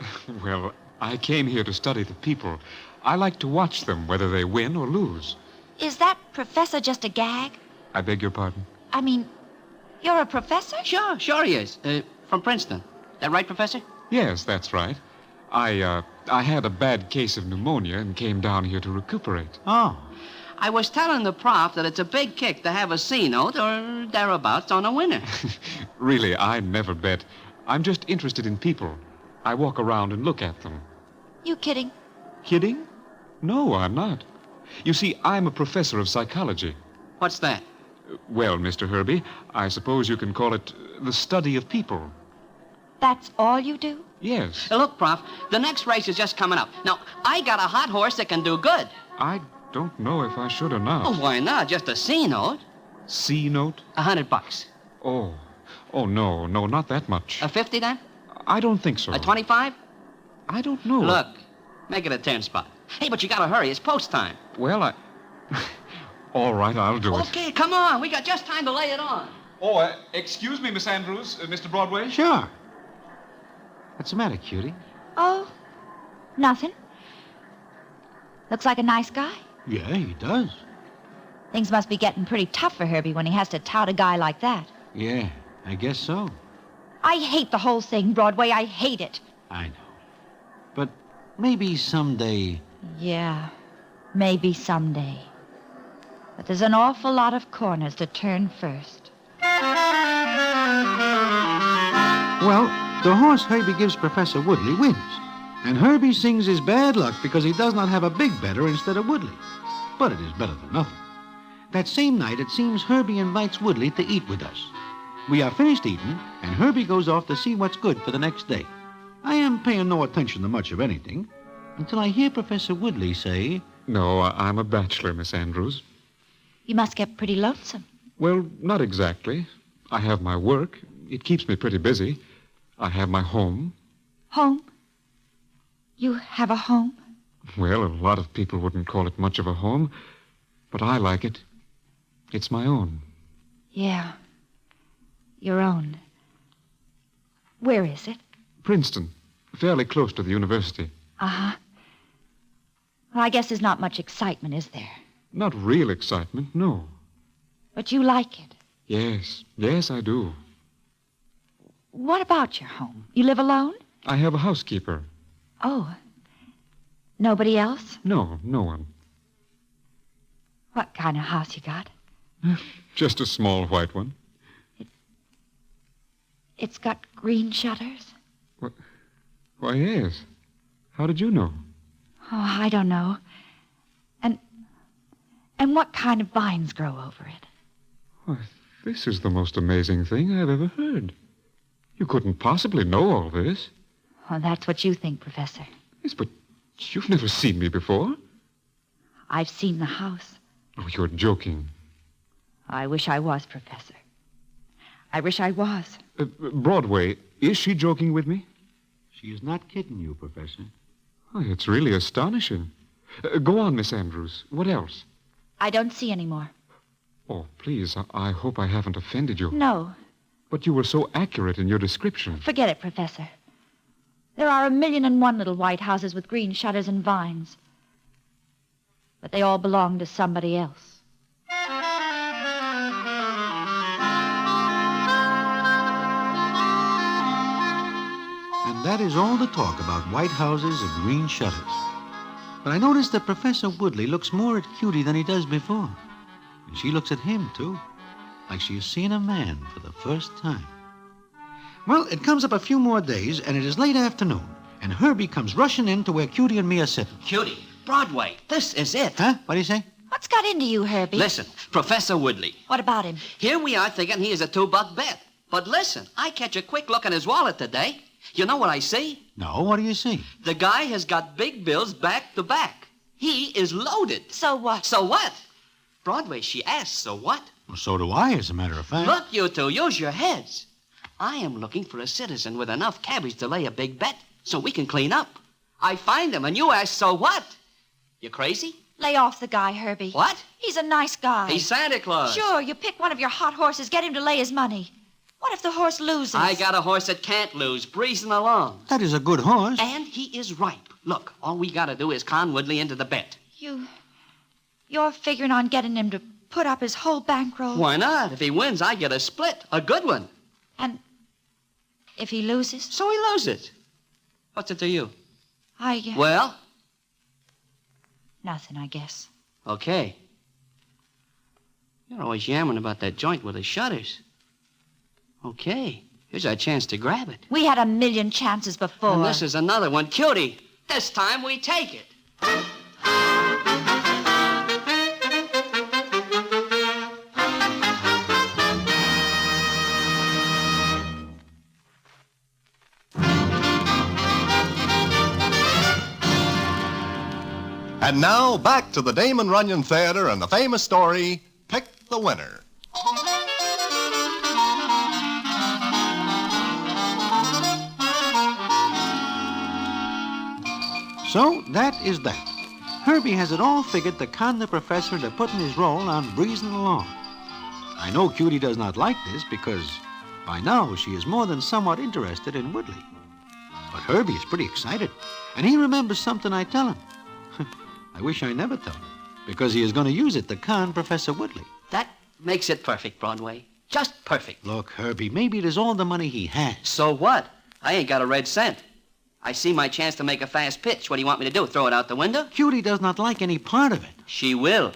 Well, I came here to study the people. I like to watch them, whether they win or lose. Is that professor just a gag? I beg your pardon? I mean, you're a professor? Sure he is. From Princeton. That right, Professor? Yes, that's right. I had a bad case of pneumonia and came down here to recuperate. Oh. I was telling the prof that it's a big kick to have a C note or thereabouts on a winner. Really, I never bet. I'm just interested in people. I walk around and look at them. You kidding? Kidding? No, I'm not. You see, I'm a professor of psychology. What's that? Well, Mr. Herbie, I suppose you can call it the study of people. That's all you do? Yes. Look, Prof, the next race is just coming up. Now, I got a hot horse that can do good. I don't know if I should or not. Oh, why not? Just a C note. C note? $100. Oh, no, not that much. A 50 then? I don't think so. A 25? I don't know. Look, make it a 10 spot. Hey, but you gotta hurry. It's post time. Well, All right, I'll do it. Okay, come on. We got just time to lay it on. Oh, excuse me, Miss Andrews, Mr. Broadway. Sure. What's the matter, Cutie? Oh, nothing. Looks like a nice guy. Yeah, he does. Things must be getting pretty tough for Herbie when he has to tout a guy like that. Yeah, I guess so. I hate the whole thing, Broadway. I hate it. I know. But maybe someday... Yeah, maybe someday. But there's an awful lot of corners to turn first. Well, the horse Herbie gives Professor Woodley wins. And Herbie sings his bad luck because he does not have a big better instead of Woodley. But it is better than nothing. That same night, it seems Herbie invites Woodley to eat with us. We are finished eating, and Herbie goes off to see what's good for the next day. I am paying no attention to much of anything until I hear Professor Woodley say... No, I'm a bachelor, Miss Andrews. You must get pretty lonesome. Well, not exactly. I have my work. It keeps me pretty busy. I have my home. Home? You have a home? Well, a lot of people wouldn't call it much of a home, but I like it. It's my own. Yeah. Your own. Where is it? Princeton, fairly close to the university. Uh-huh. Well, I guess there's not much excitement, is there? Not real excitement, no. But you like it. Yes, I do. What about your home? You live alone? I have a housekeeper. Oh. Nobody else? No one. What kind of house you got? Just a small white one. It's got green shutters? Why, yes. How did you know? Oh, I don't know. And what kind of vines grow over it? Why, this is the most amazing thing I've ever heard. You couldn't possibly know all this. Oh, that's what you think, Professor. Yes, but you've never seen me before. I've seen the house. Oh, you're joking. I wish I was, Professor. I wish I was. Broadway, is she joking with me? She is not kidding you, Professor. Oh, it's really astonishing. Go on, Miss Andrews. What else? I don't see any more. Oh, please, I hope I haven't offended you. No. But you were so accurate in your description. Forget it, Professor. There are 1,000,001 little white houses with green shutters and vines. But they all belong to somebody else. And that is all the talk about white houses and green shutters. But I noticed that Professor Woodley looks more at Cutie than he does before. And she looks at him, too, like she has seen a man for the first time. Well, it comes up a few more days, and it is late afternoon, and Herbie comes rushing in to where Cutie and me are sitting. Cutie, Broadway, this is it. Huh? What do you say? What's got into you, Herbie? Listen, Professor Woodley. What about him? Here we are thinking he is a $2 bet. But listen, I catch a quick look in his wallet today. You know what I see? No, what do you see? The guy has got big bills back to back. He is loaded. So what? So what? Broadway, she asked, so what? Well, so do I, as a matter of fact. Look, you two, use your heads. I am looking for a citizen with enough cabbage to lay a big bet so we can clean up. I find him, and you ask, so what? You crazy? Lay off the guy, Herbie. What? He's a nice guy. He's Santa Claus. Sure, you pick one of your hot horses, get him to lay his money. What if the horse loses? I got a horse that can't lose, breezing along. That is a good horse. And he is ripe. Look, all we got to do is con Woodley into the bet. You're figuring on getting him to put up his whole bankroll? Why not? If he wins, I get a split. A good one. And if he loses? So he loses. What's it to you? Well? Nothing, I guess. Okay. You're always yammering about that joint with the shutters. Okay. Here's our chance to grab it. We had 1,000,000 chances before. And this is another one. Cutie, this time we take it. And now, back to the Damon Runyon Theater and the famous story, Pick the Winner. So, that is that. Herbie has it all figured to con the professor into putting his role on breezing along. I know Cutie does not like this because by now she is more than somewhat interested in Woodley. But Herbie is pretty excited, and he remembers something I tell him. I wish I never told him, because he is going to use it to con Professor Woodley. That makes it perfect, Broadway. Just perfect. Look, Herbie, maybe it is all the money he has. So what? I ain't got a red cent. I see my chance to make a fast pitch. What do you want me to do, throw it out the window? Cutie does not like any part of it. She will.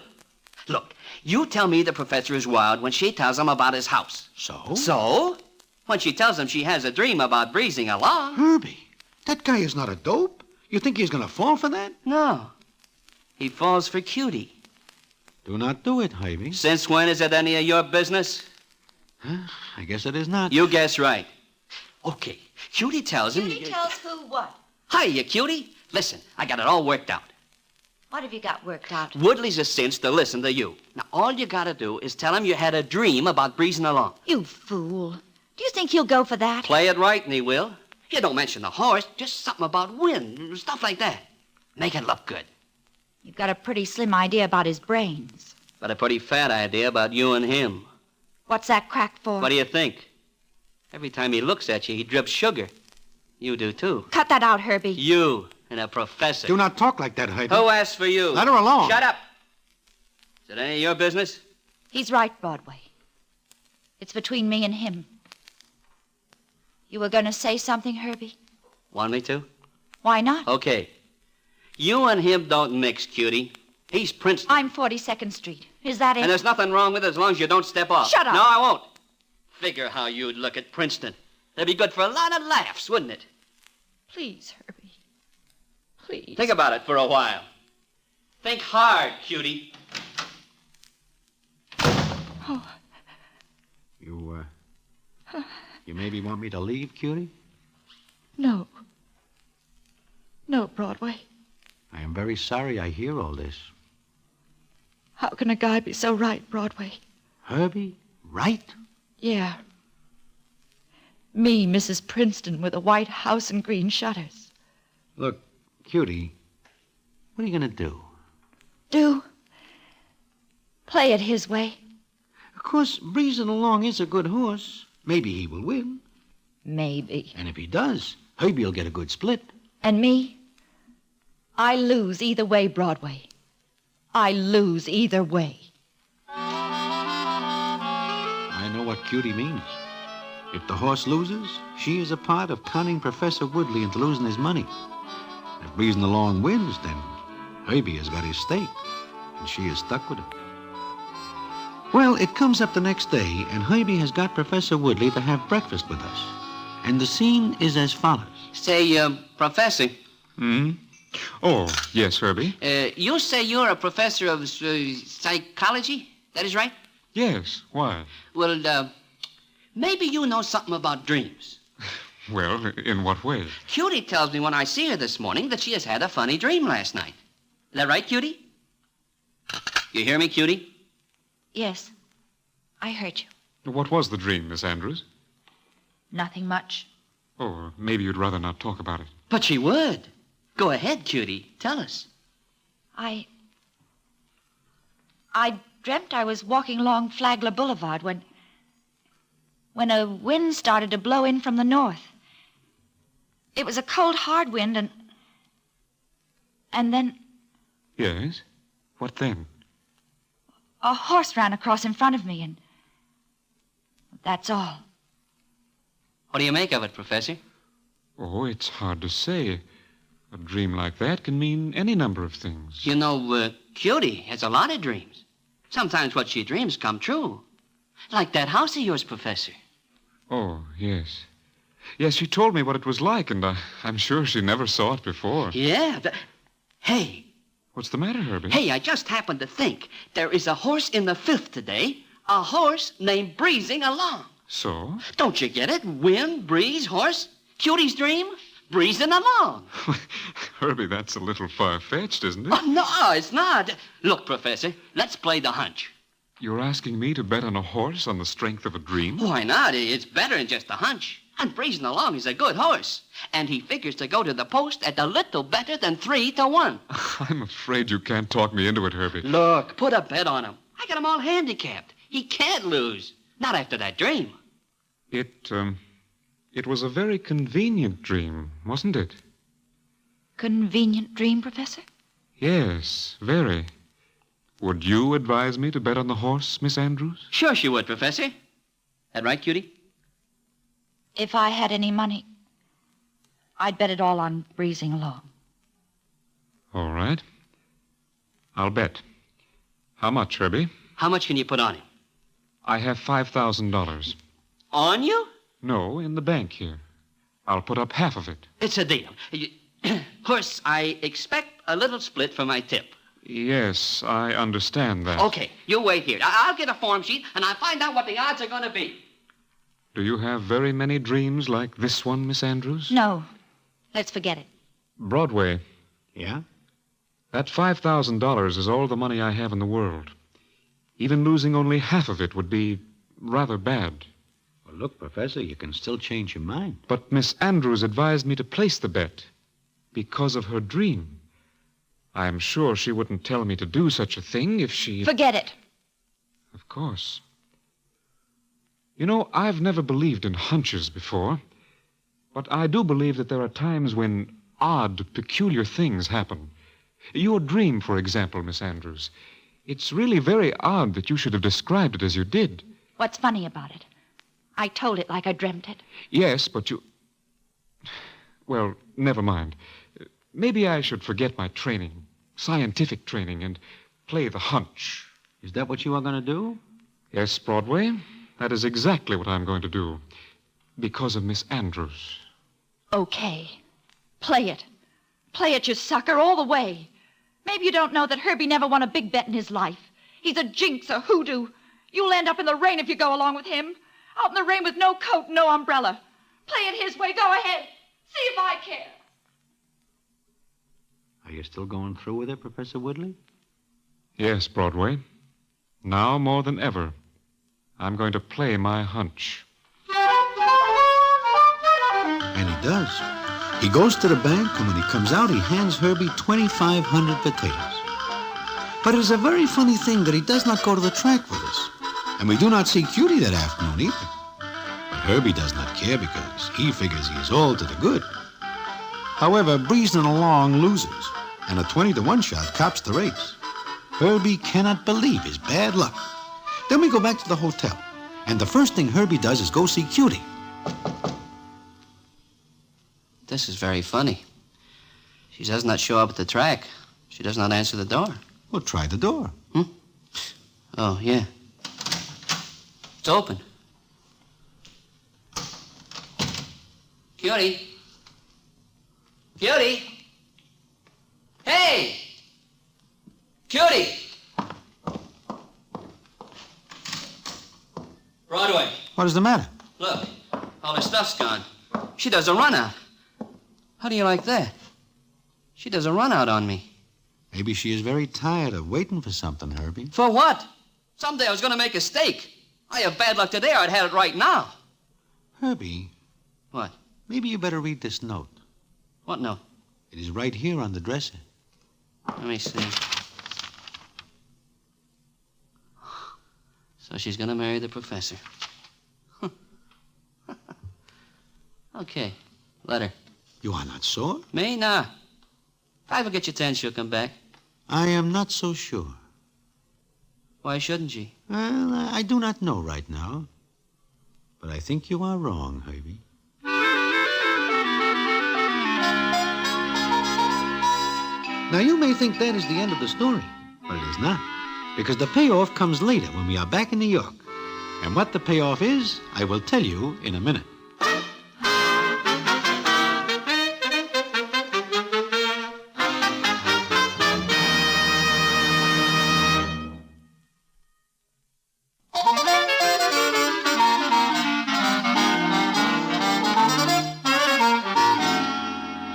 Look, you tell me the professor is wild when she tells him about his house. So? So? When she tells him she has a dream about breezing along. Herbie, that guy is not a dope. You think he's going to fall for that? No. He falls for Cutie. Do not do it, Herbie. Since when is it any of your business? I guess it is not. You guess right. Okay, Cutie tells him... Cutie tells who what? Hiya, Cutie. Listen, I got it all worked out. What have you got worked out? Woodley's a cinch to listen to you. Now, all you gotta do is tell him you had a dream about breezing along. You fool. Do you think he'll go for that? Play it right, and he will. You don't mention the horse, just something about wind, stuff like that. Make it look good. You've got a pretty slim idea about his brains. But a pretty fat idea about you and him. What's that cracked for? What do you think? Every time he looks at you, he drips sugar. You do, too. Cut that out, Herbie. You and a professor. Do not talk like that, Herbie. Who asked for you? Let her alone. Shut up. Is it any of your business? He's right, Broadway. It's between me and him. You were going to say something, Herbie? Want me to? Why not? Okay. You and him don't mix, Cutie. He's Princeton. I'm 42nd Street. Is that it? And there's nothing wrong with it as long as you don't step off. Shut up. No, I won't. Figure how you'd look at Princeton. That'd be good for a lot of laughs, wouldn't it? Please, Herbie. Please. Think about it for a while. Think hard, Cutie. Oh. You maybe want me to leave, Cutie? No. No, Broadway. I am very sorry I hear all this. How can a guy be so right, Broadway? Herbie, right? Yeah. Me, Mrs. Princeton, with a white house and green shutters. Look, Cutie, what are you going to do? Do? Play it his way. Of course, breezing along is a good horse. Maybe he will win. Maybe. And if he does, Herbie will get a good split. And me? I lose either way, Broadway. I lose either way. I know what Cutie means. If the horse loses, she is a part of conning Professor Woodley into losing his money. If breezing along wins, then Herbie has got his stake, and she is stuck with it. Well, it comes up the next day, and Herbie has got Professor Woodley to have breakfast with us. And the scene is as follows. Say, Professor. Hmm? Oh, yes, Herbie. You say you're a professor of psychology? That is right? Yes, why? Well, maybe you know something about dreams. Well, in what way? Cutie tells me when I see her this morning that she has had a funny dream last night. Is that right, Cutie? You hear me, Cutie? Yes. I heard you. What was the dream, Miss Andrews? Nothing much. Oh, maybe you'd rather not talk about it. But she would. Go ahead, Cutie. Tell us. I dreamt I was walking along Flagler Boulevard when a wind started to blow in from the north. It was a cold, hard wind, and then Yes? What then? a horse ran across in front of me, and that's all. What do you make of it, Professor? Oh, it's hard to say. A dream like that can mean any number of things. You know, Cutie has a lot of dreams. Sometimes what she dreams come true. Like that house of yours, Professor. Oh, yes. Yes, she told me what it was like, and I'm sure she never saw it before. Yeah. Hey. What's the matter, Herbie? Hey, I just happened to think there is a horse in the fifth today. A horse named Breezing Along. So? Don't you get it? Wind, breeze, horse. Cutie's dream? Breezing along. Herbie, that's a little far-fetched, isn't it? Oh, no, it's not. Look, Professor, let's play the hunch. You're asking me to bet on a horse on the strength of a dream? Why not? It's better than just a hunch. And Breezing Along is a good horse. And he figures to go to the post at a little better than 3-1. I'm afraid you can't talk me into it, Herbie. Look, put a bet on him. I got him all handicapped. He can't lose. Not after that dream. It was a very convenient dream, wasn't it? Convenient dream, Professor? Yes, very. Would you advise me to bet on the horse, Miss Andrews? Sure she would, Professor. That right, Cutie? If I had any money, I'd bet it all on breezing along. All right. I'll bet. How much, Herbie? How much can you put on him? I have $5,000. On you? No, in the bank here. I'll put up half of it. It's a deal. Of course, I expect a little split for my tip. Yes, I understand that. Okay, you wait here. I'll get a form sheet, and I'll find out what the odds are going to be. Do you have very many dreams like this one, Miss Andrews? No. Let's forget it. Broadway, Yeah? that $5,000 is all the money I have in the world. Even losing only half of it would be rather bad. Well, look, Professor, you can still change your mind. But Miss Andrews advised me to place the bet because of her dream. I'm sure she wouldn't tell me to do such a thing if she... Forget it. Of course. You know, I've never believed in hunches before, but I do believe that there are times when odd, peculiar things happen. Your dream, for example, Miss Andrews. It's really very odd that you should have described it as you did. What's funny about it? I told it like I dreamt it. Yes, but you... Well, never mind. Maybe I should forget my training, scientific training, and play the hunch. Is that what you are going to do? Yes, Broadway, that is exactly what I'm going to do. Because of Miss Andrews. Okay. Play it. Play it, you sucker, all the way. Maybe you don't know that Herbie never won a big bet in his life. He's a jinx, a hoodoo. You'll end up in the rain if you go along with him. Out in the rain with no coat and no umbrella. Play it his way. Go ahead. See if I care. Are you still going through with it, Professor Woodley? Yes, Broadway. Now more than ever, I'm going to play my hunch. And he does. He goes to the bank, and when he comes out, he hands Herbie 2,500 potatoes. But it is a very funny thing that he does not go to the track with us. And we do not see Cutie that afternoon either. But Herbie does not care because he figures he is all to the good. However, breezing along loses, and a 20-to-1 shot cops the race. Herbie cannot believe his bad luck. Then we go back to the hotel, and the first thing Herbie does is go see Cutie. This is very funny. She does not show up at the track. She does not answer the door. Well, try the door. Oh, yeah. It's open. Cutie. Cutie. Hey! Cutie! Broadway. What is the matter? Look, all her stuff's gone. She does a run out. How do you like that? She does a run out on me. Maybe she is very tired of waiting for something, Herbie. For what? Someday I was going to make a steak. I have bad luck today, or I'd had it right now. Herbie. What? Maybe you better read this note. What note? It is right here on the dresser. Let me see. So she's going to marry the professor. Okay, letter. You are not sure? Me? Nah. If I ever get your 10, she'll come back. I am not so sure. Why shouldn't she? Well, I do not know right now. But I think you are wrong, Herbie. Now, you may think that is the end of the story, but it is not. Because the payoff comes later when we are back in New York. And what the payoff is, I will tell you in a minute.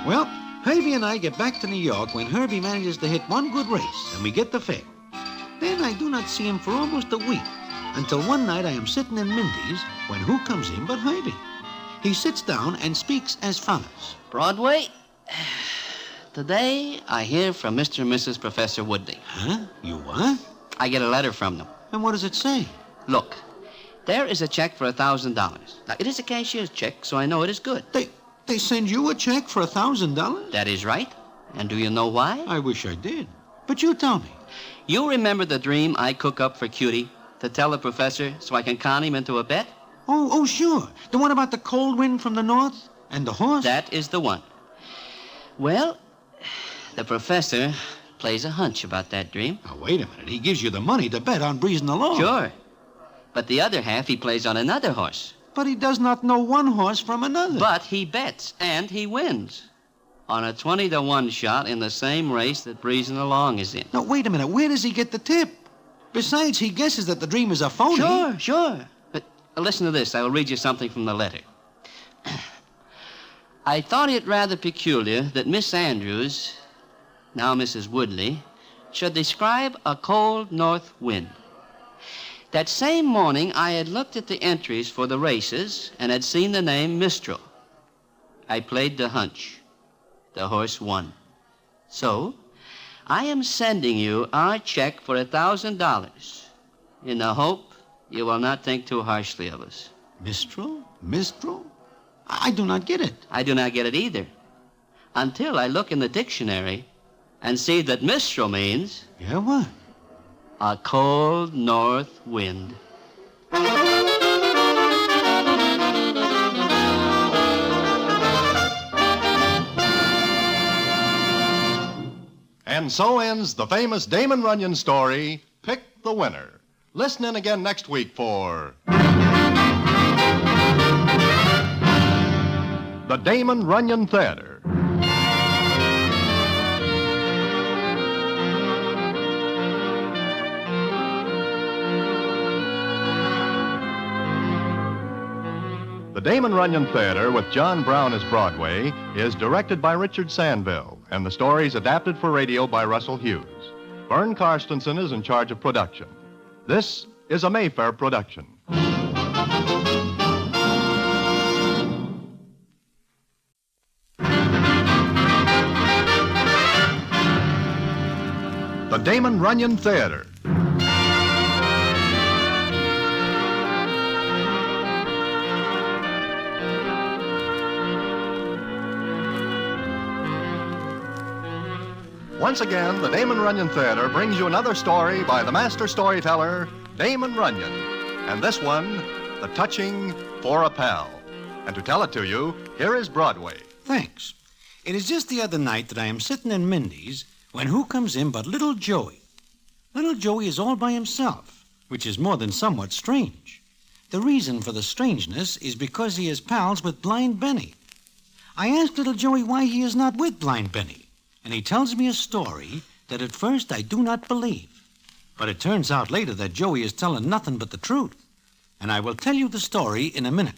Well, Herbie and I get back to New York when Herbie manages to hit one good race and we get the fare. Then I do not see him for almost a week, until one night I am sitting in Mindy's when who comes in but Herbie? He sits down and speaks as follows. Broadway, today I hear from Mr. and Mrs. Professor Woodley. Huh? You what? I get a letter from them. And what does it say? Look, there is a check for $1,000. Now, it is a cashier's check, so I know it is good. They send you a check for $1,000? That is right. And do you know why? I wish I did. But you tell me. You remember the dream I cook up for Cutie to tell the professor so I can con him into a bet? Oh, sure. The one about the cold wind from the north and the horse? That is the one. Well, the professor plays a hunch about that dream. Now, wait a minute. He gives you the money to bet on breezing along. Sure. But the other half he plays on another horse. But he does not know one horse from another. But he bets, and he wins. On a 20-to-1 shot in the same race that breezing along is in. Now, wait a minute. Where does he get the tip? Besides, he guesses that the dream is a phony. Sure. But listen to this. I will read you something from the letter. I thought it rather peculiar that Miss Andrews, now Mrs. Woodley, should describe a cold north wind. That same morning, I had looked at the entries for the races and had seen the name Mistral. I played the hunch. The horse won. So, I am sending you our check for $1,000 in the hope you will not think too harshly of us. Mistral? I do not get it. I do not get it either. Until I look in the dictionary and see that Mistral means Yeah, what? a cold north wind. And so ends the famous Damon Runyon story, Pick the Winner. Listen in again next week for the Damon Runyon Theater. The Damon Runyon Theater, with John Brown as Broadway, is directed by Richard Sandville, and the story is adapted for radio by Russell Hughes. Vern Karstensen is in charge of production. This is a Mayfair production. The Damon Runyon Theater. Once again, the Damon Runyon Theater brings you another story by the master storyteller, Damon Runyon. And this one, The Touching for a Pal. And to tell it to you, here is Broadway. Thanks. It is just the other night that I am sitting in Mindy's when who comes in but little Joey. Little Joey is all by himself, which is more than somewhat strange. The reason for the strangeness is because he is pals with Blind Benny. I asked little Joey why he is not with Blind Benny. And he tells me a story that at first I do not believe. But it turns out later that Joey is telling nothing but the truth. And I will tell you the story in a minute.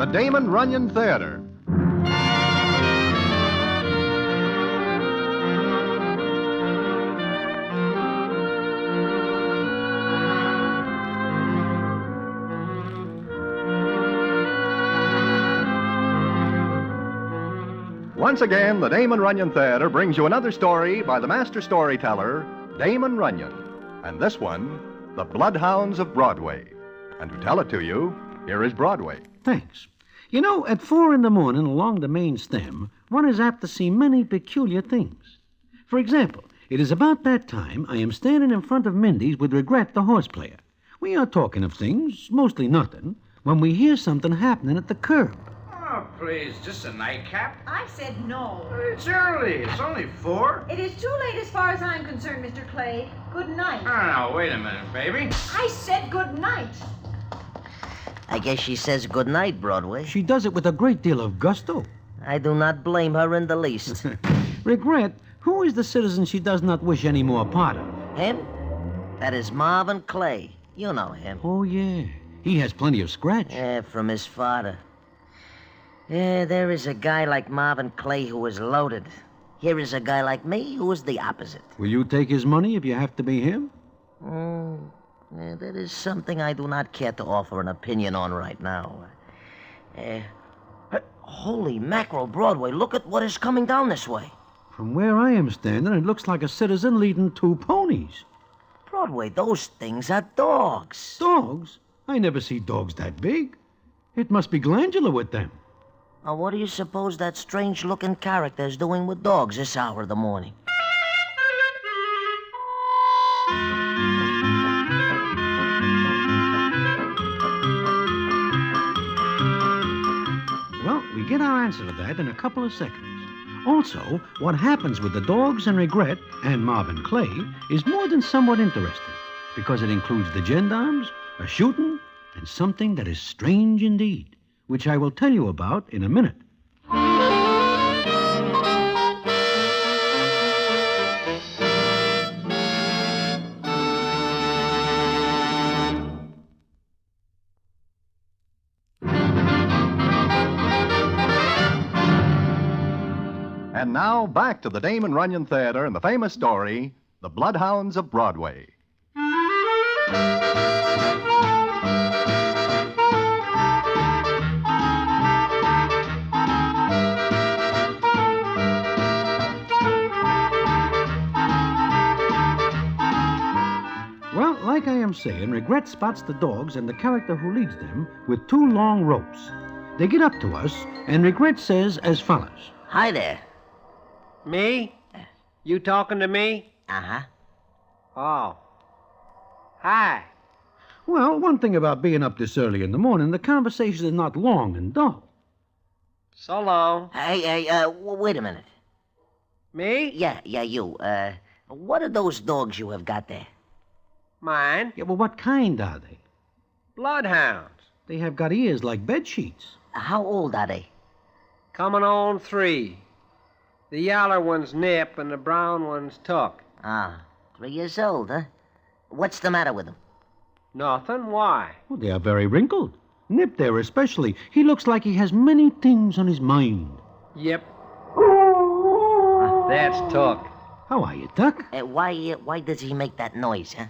the Damon Runyon Theater. Once again, the Damon Runyon Theater brings you another story by the master storyteller, Damon Runyon. And this one, The Bloodhounds of Broadway. And to tell it to you, here is Broadway. Thanks. You know, at 4 in the morning along the main stem, one is apt to see many peculiar things. For example, it is about that time I am standing in front of Mindy's with Regret, the horse player. We are talking of things, mostly nothing, when we hear something happening at the curb. Oh, please, just a nightcap? I said no. It's early. It's only 4. It is too late as far as I'm concerned, Mr. Clay. Good night. Oh, no, wait a minute, baby. I said good night. I guess she says good night, Broadway. She does it with a great deal of gusto. I do not blame her in the least. Regret, who is the citizen she does not wish any more part of? Him? That is Marvin Clay. You know him. Oh, yeah. He has plenty of scratch. From his father. Yeah, there is a guy like Marvin Clay who is loaded. Here is a guy like me who is the opposite. Will you take his money if you have to be him? That is something I do not care to offer an opinion on right now. Holy mackerel, Broadway, look at what is coming down this way. From where I am standing, it looks like a citizen leading 2 ponies. Broadway, those things are dogs. Dogs? I never see dogs that big. It must be glandular with them. Now, what do you suppose that strange-looking character is doing with dogs this hour of the morning? Well, we get our answer to that in a couple of seconds. Also, what happens with the dogs and Regret and Marvin Clay is more than somewhat interesting, because it includes the gendarmes, a shooting, and something that is strange indeed, which I will tell you about in a minute. And now, back to the Damon Runyon Theater and the famous story, The Bloodhounds of Broadway. Well, like I am saying, Regret spots the dogs and the character who leads them with 2 long ropes. They get up to us, and Regret says as follows. Hi there. Me? You talking to me? Uh-huh. Oh. Hi. Well, one thing about being up this early in the morning, the conversation is not long and dull. So long. Hey, wait a minute. Me? Yeah, you. What are those dogs you have got there? Mine? Yeah, well, what kind are they? Bloodhounds. They have got ears like bed sheets. How old are they? Coming on 3. The yaller one's Nip and the brown one's Tuck. 3 years old, huh? What's the matter with them? Nothing. Why? Oh, they are very wrinkled. Nip there especially. He looks like he has many things on his mind. Yep. That's Tuck. How are you, Duck? Why does he make that noise, huh?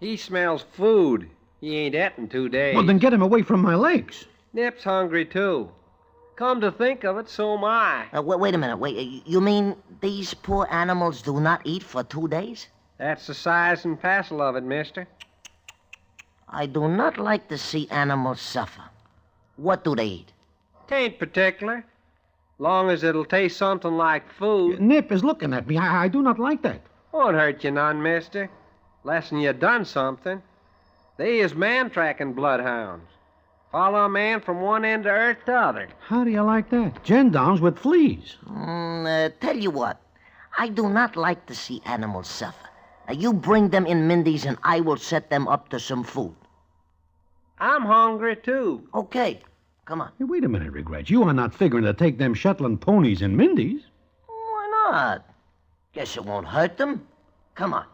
He smells food. He ain't et in 2 days. Well, then get him away from my legs. Nip's hungry, too. Come to think of it, so am I. Wait a minute. You mean these poor animals do not eat for 2 days? That's the size and passel of it, mister. I do not like to see animals suffer. What do they eat? Tain't particular. Long as it'll taste something like food. Nip is looking at me. I do not like that. Won't hurt you none, mister. Less'n you done something. They is man-tracking bloodhounds. Follow a man from one end of earth to other. How do you like that? Gendarmes with fleas. Tell you what. I do not like to see animals suffer. You bring them in Mindy's and I will set them up to some food. I'm hungry, too. Okay. Come on. Hey, wait a minute, Regret. You are not figuring to take them Shetland ponies in Mindy's. Why not? Guess it won't hurt them. Come on.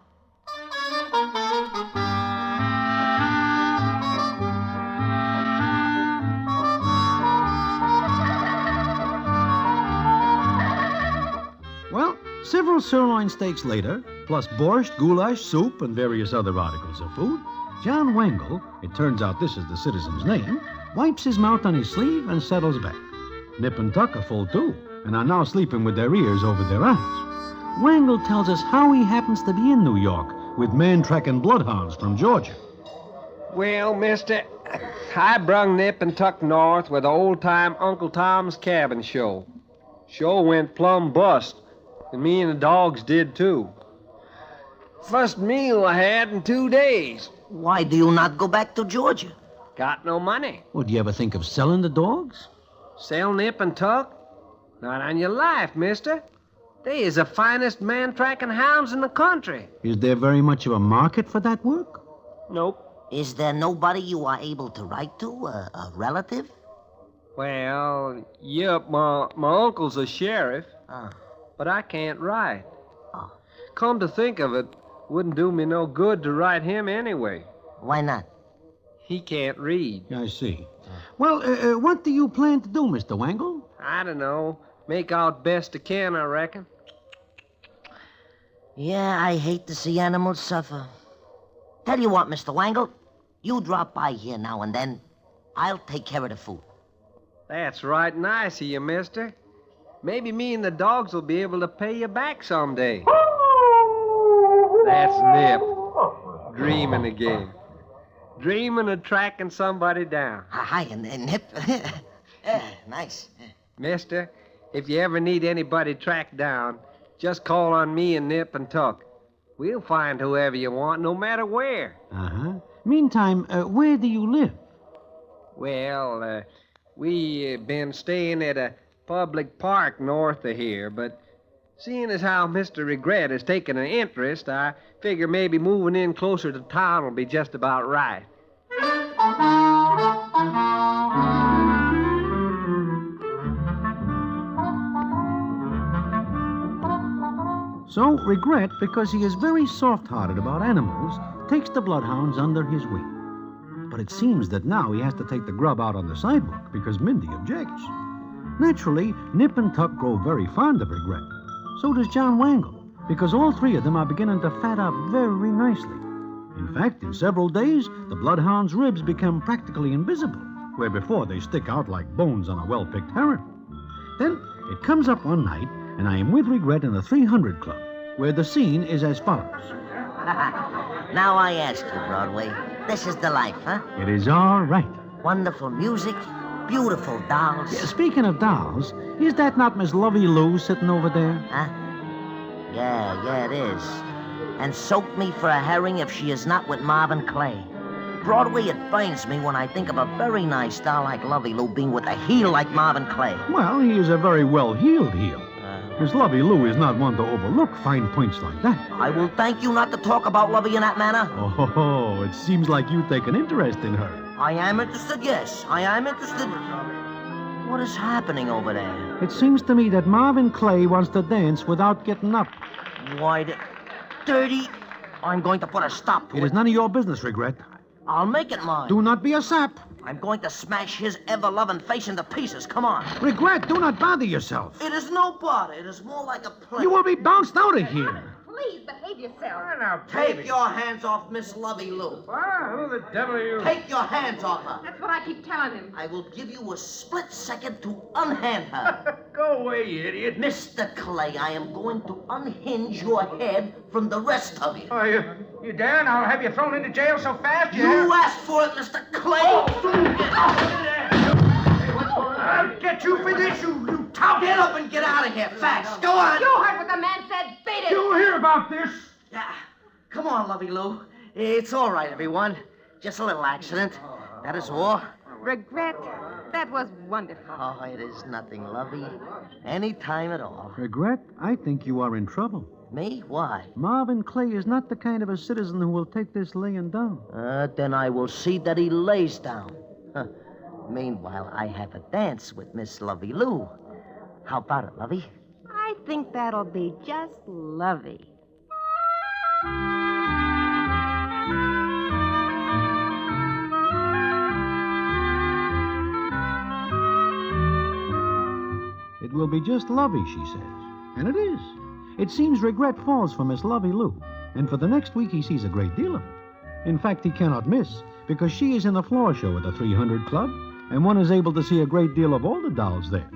Several sirloin steaks later, plus borscht, goulash, soup, and various other articles of food, John Wangle, it turns out this is the citizen's name, wipes his mouth on his sleeve and settles back. Nip and Tuck are full, too, and are now sleeping with their ears over their eyes. Wangle tells us how he happens to be in New York with man-tracking bloodhounds from Georgia. Well, mister, I brung Nip and Tuck north with the old-time Uncle Tom's Cabin show. Show went plumb bust, and me and the dogs did, too. First meal I had in 2 days. Why do you not go back to Georgia? Got no money. Well, do you ever think of selling the dogs? Sell Nip and Tuck? Not on your life, mister. They is the finest man-tracking hounds in the country. Is there very much of a market for that work? Nope. Is there nobody you are able to write to? A relative? Well, yep, my uncle's a sheriff, Oh. but I can't write. Oh. Come to think of it, wouldn't do me no good to write him anyway. Why not? He can't read. I see. Well, what do you plan to do, Mr. Wangle? I don't know. Make out best I can, I reckon. Yeah, I hate to see animals suffer. Tell you what, Mr. Wangle, you drop by here now and then. I'll take care of the food. That's right nice of you, mister. Maybe me and the dogs will be able to pay you back someday. That's Nip. Dreaming again. Dreaming of tracking somebody down. Hi, and Nip. Nice. Mister, if you ever need anybody tracked down, just call on me and Nip and Tuck. We'll find whoever you want, no matter where. Uh-huh. Meantime, where do you live? Well, we been staying at a public park north of here, but seeing as how Mr. Regret has taken an interest, I figure maybe moving in closer to town will be just about right. So, Regret, because he is very soft-hearted about animals, takes the bloodhounds under his wing. But it seems that now he has to take the grub out on the sidewalk because Mindy objects. Naturally, Nip and Tuck grow very fond of Regret. So does John Wangle, because all three of them are beginning to fat up very nicely. In fact, in several days, the bloodhound's ribs become practically invisible, where before they stick out like bones on a well-picked heron. Then it comes up one night, and I am with Regret in the 300 Club, where the scene is as follows. Now I ask you, Broadway, this is the life, huh? It is all right. Wonderful music, beautiful dolls. Yeah, speaking of dolls, is that not Miss Lovey Lou sitting over there? Huh? Yeah, it is. And soak me for a herring if she is not with Marvin Clay. Broadway, it burns me when I think of a very nice doll like Lovey Lou being with a heel like Marvin Clay. Well, he is a very well-heeled heel. Miss Lovey Lou is not one to overlook fine points like that. I will thank you not to talk about Lovey in that manner. Oh, it seems like you take an interest in her. I am interested, yes. I am interested. What is happening over there? It seems to me that Marvin Clay wants to dance without getting up. Why, dirty. I'm going to put a stop to It is none of your business, Regret. I'll make it mine. Do not be a sap. I'm going to smash his ever-loving face into pieces. Come on. Regret, do not bother yourself. It is no bother. It is more like a play. You will be bounced out of here. Please behave yourself. Now, Take your hands off Miss Lovey Lou. Who the devil are you? Take your hands off her. That's what I keep telling him. I will give you a split second to unhand her. Go away, you idiot. Mr. Clay, I am going to unhinge your head from the rest of you. Oh, you dare? And I'll have you thrown into jail so fast, You asked for it, Mr. Clay. I'll get you for this, you tout. Get up and get out of here, fast. Go on. You heard what the man said. Beat it. You hear about this? Yeah. Come on, Lovey Lou. It's all right, everyone. Just a little accident. That is all. Regret. That was wonderful. Oh, it is nothing, Lovey. Any time at all. Regret, I think you are in trouble. Me? Why? Marvin Clay is not the kind of a citizen who will take this laying down. Then I will see that he lays down. Huh. Meanwhile, I have a dance with Miss Lovey Lou. How about it, Lovey? I think that'll be just lovely. It will be just lovey, she says. And it is. it seems regret falls for Miss Lovey Lou, and for the next week he sees a great deal of her. In fact, he cannot miss, because she is in the floor show at the 300 Club, and one is able to see a great deal of all the dolls there.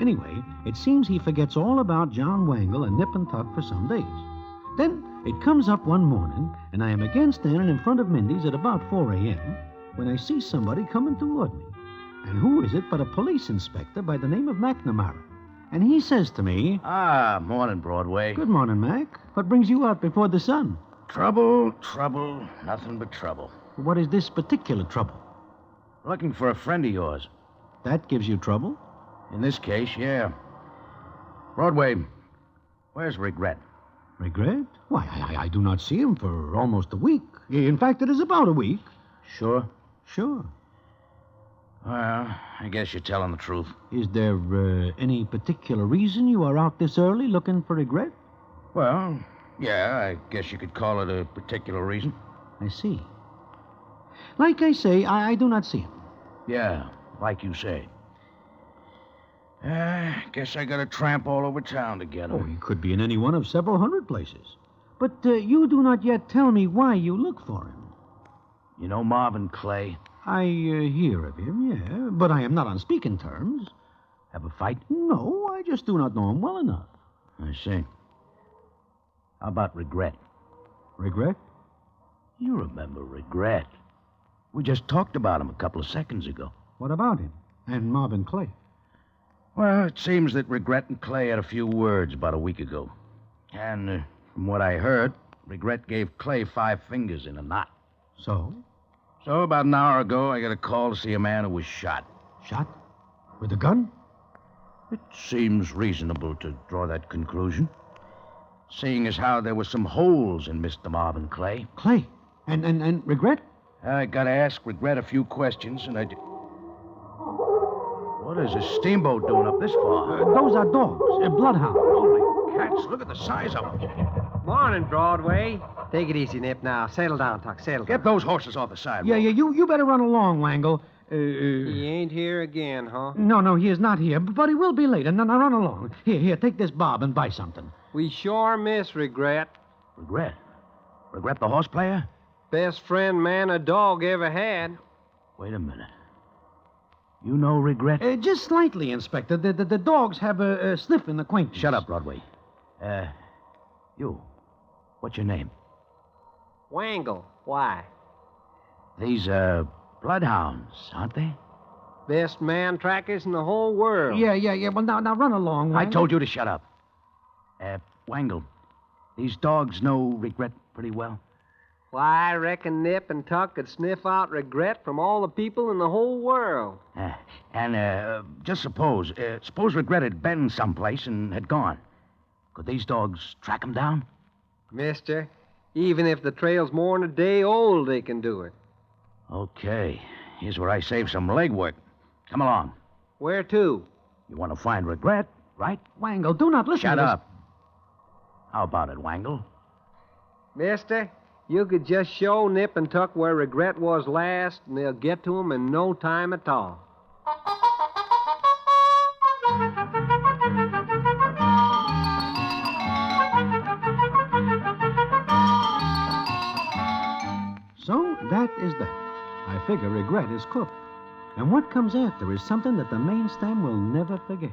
Anyway, it seems he forgets all about John Wangle and Nip and Tuck for some days. Then it comes up one morning, and I am again standing in front of Mindy's at about 4 a.m., when I see somebody coming toward me. And who is it but a police inspector by the name of McNamara? And he says to me... Ah, morning, Broadway. Good morning, Mac. What brings you out before the sun? Trouble, nothing but trouble. What is this particular trouble? Looking for a friend of yours. That gives you trouble? In this case, yeah. Broadway, where's Regret? Regret? Why, I do not see him for almost a week. In fact, it is about a week. Sure? Sure. Well, I guess you're telling the truth. Is there any particular reason you are out this early looking for Regret? Well, yeah, I guess you could call it a particular reason. I see. Like I say, I do not see him. Yeah, like you say. Guess I gotta tramp all over town to get him. Oh, he could be in any one of several hundred places. But you do not yet tell me why you look for him. You know Marvin Clay? I hear of him, yeah, but I am not on speaking terms. Have a fight? No, I just do not know him well enough. I see. How about Regret? Regret? You remember Regret. We just talked about him a couple of seconds ago. What about him? And Marvin Clay? Well, it seems that Regret and Clay had a few words about a week ago. And from what I heard, Regret gave Clay 5 fingers in a knot. So? So about an hour ago, I got a call to see a man who was shot. Shot? With a gun? It seems reasonable to draw that conclusion, seeing as how there were some holes in Mr. Marvin Clay. Clay? And Regret? I got to ask Regret a few questions, and What is a steamboat doing up this far? Those are dogs, bloodhounds. Holy cats, look at the size of them. Morning, Broadway. Take it easy, Nip, now. Settle down, Tuck, settle down. Get those horses off the sidewalk. Yeah, you better run along, Wangle. He ain't here again, huh? No, he is not here, but he will be late. And now run along. Here, take this bob and buy something. We sure miss Regret. Regret? Regret the horse player? Best friend man a dog ever had. Wait a minute. You know Regret? Just slightly, Inspector. The dogs have a sniffing acquaintance. Shut up, Broadway. You. What's your name? Wangle. Why? These are Bloodhounds, aren't they? Best man trackers in the whole world. Yeah. Well, now run along, Wangle. I told you to shut up. Wangle, these dogs know Regret pretty well. Why, I reckon Nip and Tuck could sniff out Regret from all the people in the whole world. Just suppose Regret had been someplace and had gone. Could these dogs track him down? Mister, even if the trail's more than a day old, they can do it. Okay. Here's where I save some legwork. Come along. Where to? You want to find Regret, right? Wangle, do not listen Shut to this. up. How about it, Wangle? Mister, you could just show Nip and Tuck where Regret was last, and they'll get to him in no time at all. So, that is that. I figure Regret is cooked. And what comes after is something that the main stem will never forget.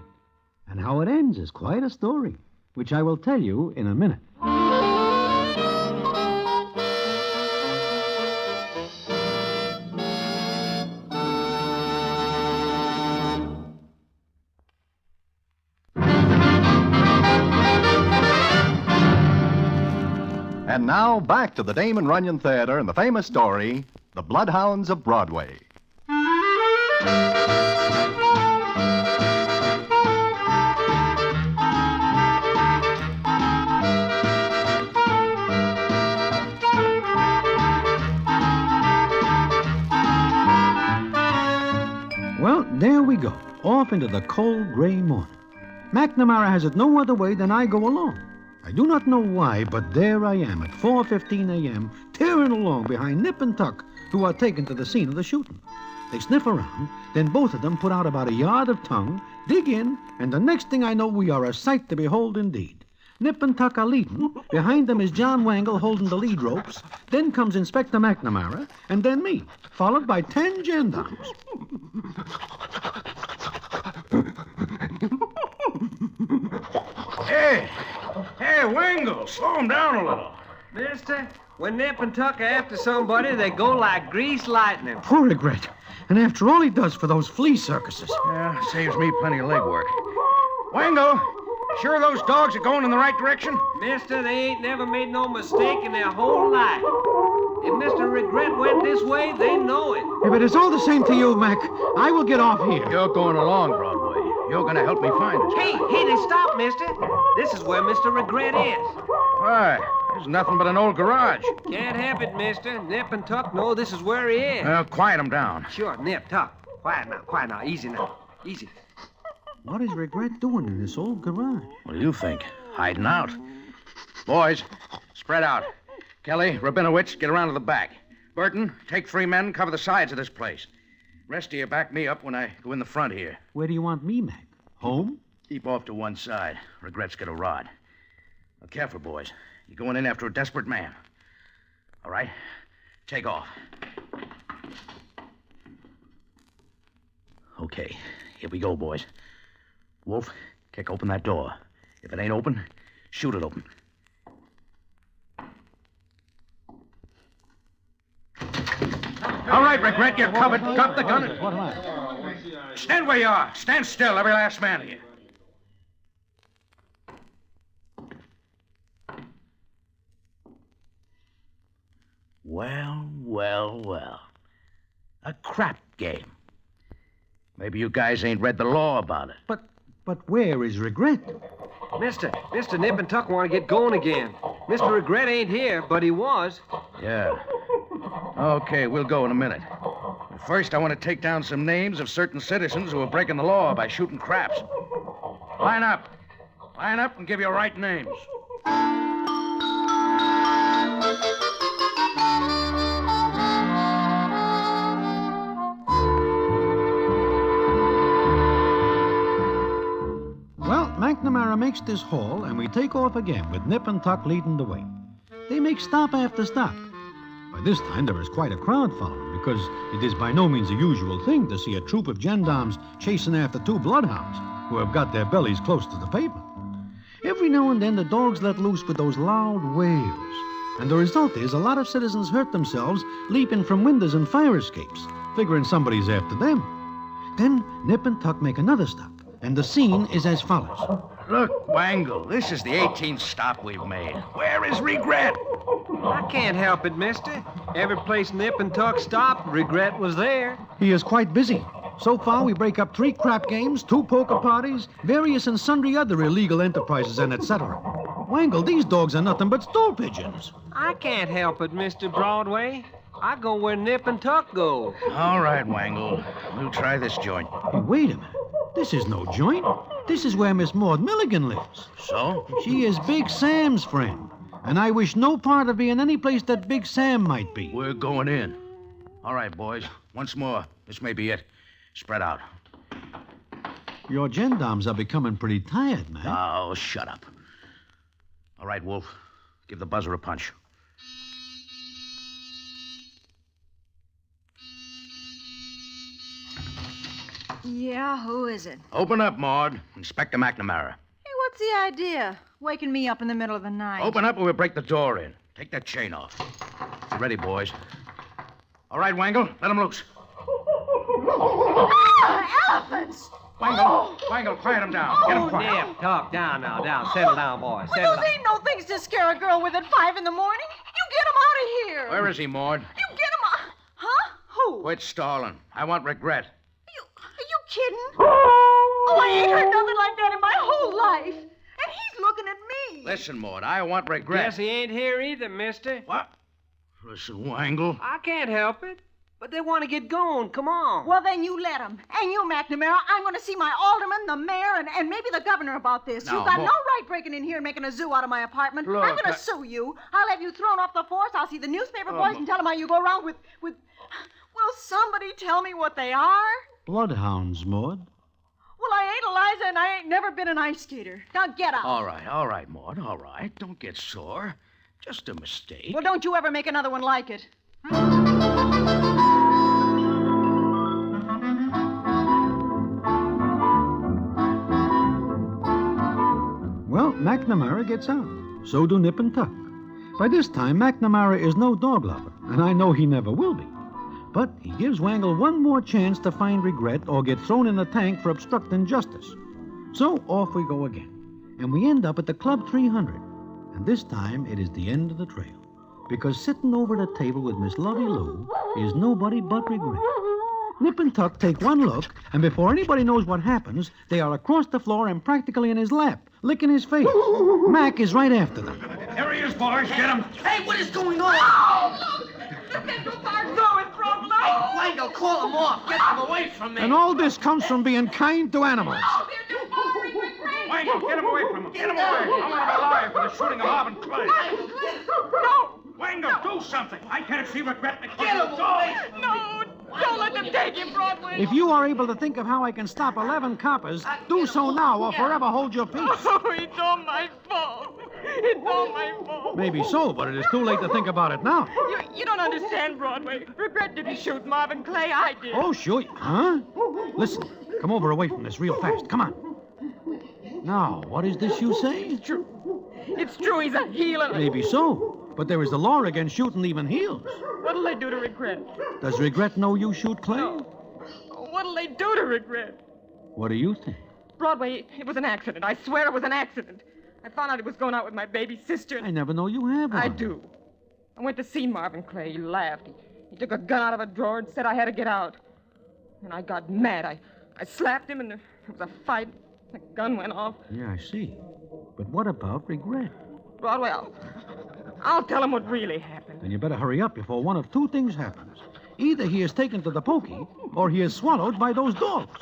And how it ends is quite a story, which I will tell you in a minute. And now, back to the Damon Runyon Theater and the famous story, The Bloodhounds of Broadway. Well, there we go, off into the cold gray morning. McNamara has it no other way than I go along. I do not know why, but there I am at 4:15 a.m., tearing along behind Nip and Tuck, who are taken to the scene of the shooting. They sniff around, then both of them put out about a yard of tongue, dig in, and the next thing I know, we are a sight to behold indeed. Nip and Tuck are leading. Behind them is John Wangle holding the lead ropes. Then comes Inspector McNamara, and then me, followed by 10 gendarmes. Hey, Wangle, slow him down a little. Mister, when Nip and Tuck are after somebody, they go like greased lightning. Poor Regret. And after all he does for those flea circuses. Yeah, saves me plenty of legwork. Wangle, sure those dogs are going in the right direction? Mister, they ain't never made no mistake in their whole life. If Mr. Regret went this way, they know it. If it is all the same to you, Mac, I will get off here. You're going along, Broadway. You're going to help me find it. Hey, they stop, mister. This is where Mr. Regret is. Why? There's nothing but an old garage. Can't help it, mister. Nip and Tuck know this is where he is. Quiet him down. Sure, Nip, Tuck. Quiet now. Easy now. Easy. What is Regret doing in this old garage? What do you think? Hiding out. Boys, spread out. Kelly, Rabinowitz, get around to the back. Burton, take 3 men, cover the sides of this place. Rest of you back me up when I go in the front here. Where do you want me, Mac? Home? Keep off to one side. Regret's got a rod. Now, careful, boys. You're going in after a desperate man. All right? Take off. Okay, here we go, boys. Wolf, kick open that door. If it ain't open, shoot it open. All right, Regret, you're covered. Drop the gun. What am I? Stand where you are. Stand still, every last man of you. Well. A crap game. Maybe you guys ain't read the law about it. But where is Regret? Mister, Nip and Tuck want to get going again. Mr. Regret ain't here, but he was. Yeah. Okay, we'll go in a minute. But first, I want to take down some names of certain citizens who are breaking the law by shooting craps. Line up. Line up and give your right names. McNamara makes this haul, and we take off again with Nip and Tuck leading the way. They make stop after stop. By this time, there is quite a crowd following, because it is by no means a usual thing to see a troop of gendarmes chasing after 2 bloodhounds who have got their bellies close to the pavement. Every now and then, the dogs let loose with those loud wails, and the result is a lot of citizens hurt themselves leaping from windows and fire escapes, figuring somebody's after them. Then Nip and Tuck make another stop, and the scene is as follows. Look, Wangle, this is the 18th stop we've made. Where is Regret? I can't help it, mister. Every place Nip and Tuck stopped, Regret was there. He is quite busy. So far, we break up 3 crap games, 2 poker parties, various and sundry other illegal enterprises, and etc. Wangle, these dogs are nothing but stool pigeons. I can't help it, Mr. Broadway. I go where Nip and Tuck go. All right, Wangle. We'll try this joint. Hey, wait a minute. This is no joint. This is where Miss Maud Milligan lives. So? She is Big Sam's friend, and I wish no part of being any place that Big Sam might be. We're going in. All right, boys. Once more. This may be it. Spread out. Your gendarmes are becoming pretty tired, man. Oh, shut up. All right, Wolf. Give the buzzer a punch. Yeah, who is it? Open up, Maud. Inspector McNamara. Hey, what's the idea? Waking me up in the middle of the night. Open up or we'll break the door in. Take that chain off. Ready, boys. All right, Wangle, let them loose. Elephants! Wangle, quiet them down. Get them quiet. Nip, Tuck, down now, down. Settle down, boy. Settle Those ain't no things to scare a girl with at 5 in the morning. You get him out of here. Where is he, Maud? You get him out. Huh? Who? Quit stalling. I want Regret. Are you kidding? Oh, I ain't heard nothing like that in my whole life. And he's looking at me. Listen, Maud, I want Regret. Guess he ain't here either, mister. What? Listen, Wangle. I can't help it. But they want to get going. Come on. Well, then you let him. And you, McNamara, I'm going to see my alderman, the mayor, and maybe the governor about this. No, You've got Maud. no right breaking in here and making a zoo out of my apartment. Look, I'm going to sue you. I'll have you thrown off the force. I'll see the newspaper boys and tell them how you go around with... Will somebody tell me what they are? Bloodhounds, Maud. Well, I ain't Eliza, and I ain't never been an ice skater. Now get out. All right, Maud, all right. Don't get sore. Just a mistake. Well, don't you ever make another one like it. Well, McNamara gets out. So do Nip and Tuck. By this time, McNamara is no dog lover, and I know he never will be. But he gives Wangle one more chance to find regret or get thrown in the tank for obstructing justice. So off we go again. And we end up at the Club 300. And this time it is the end of the trail. Because sitting over the table with Miss Lovey Lou is nobody but regret. Nip and Tuck take one look, and before anybody knows what happens, they are across the floor and practically in his lap, licking his face. Mac is right after them. Here he is, boys. Get him. Hey, what is going on? Wangle, call him off. Get him away from me. And all this comes from being kind to animals. Wangle, get him away from him. Get him away. I want him alive for the shooting of Marvin Clay. No! Wangle, do something. I can't see regret. Get him away. No, don't let them take him, Broadway. If you are able to think of how I can stop 11 coppers, do so now or forever hold your peace. Oh, it's all my fault. It's all my fault. Maybe so, but it is too late to think about it now. You don't understand, Broadway. Regret didn't shoot Marvin Clay. I did. Oh, sure. Huh? Listen, come over away from this real fast. Come on. Now, what is this you say? It's true. It's true. He's a heel. Maybe so, but there is the law against shooting even heels. What'll they do to Regret? Does Regret know you shoot Clay? No. What'll they do to Regret? What do you think? Broadway, it was an accident. I swear it was an accident. I found out he was going out with my baby sister. I never know you have one. I do. I went to see Marvin Clay. He laughed. He took a gun out of a drawer and said I had to get out. And I got mad. I slapped him, and there was a fight. The gun went off. Yeah, I see. But what about Regret? Broadway, I'll tell him what really happened. Then you better hurry up before one of two things happens. Either he is taken to the pokey, or he is swallowed by those dogs.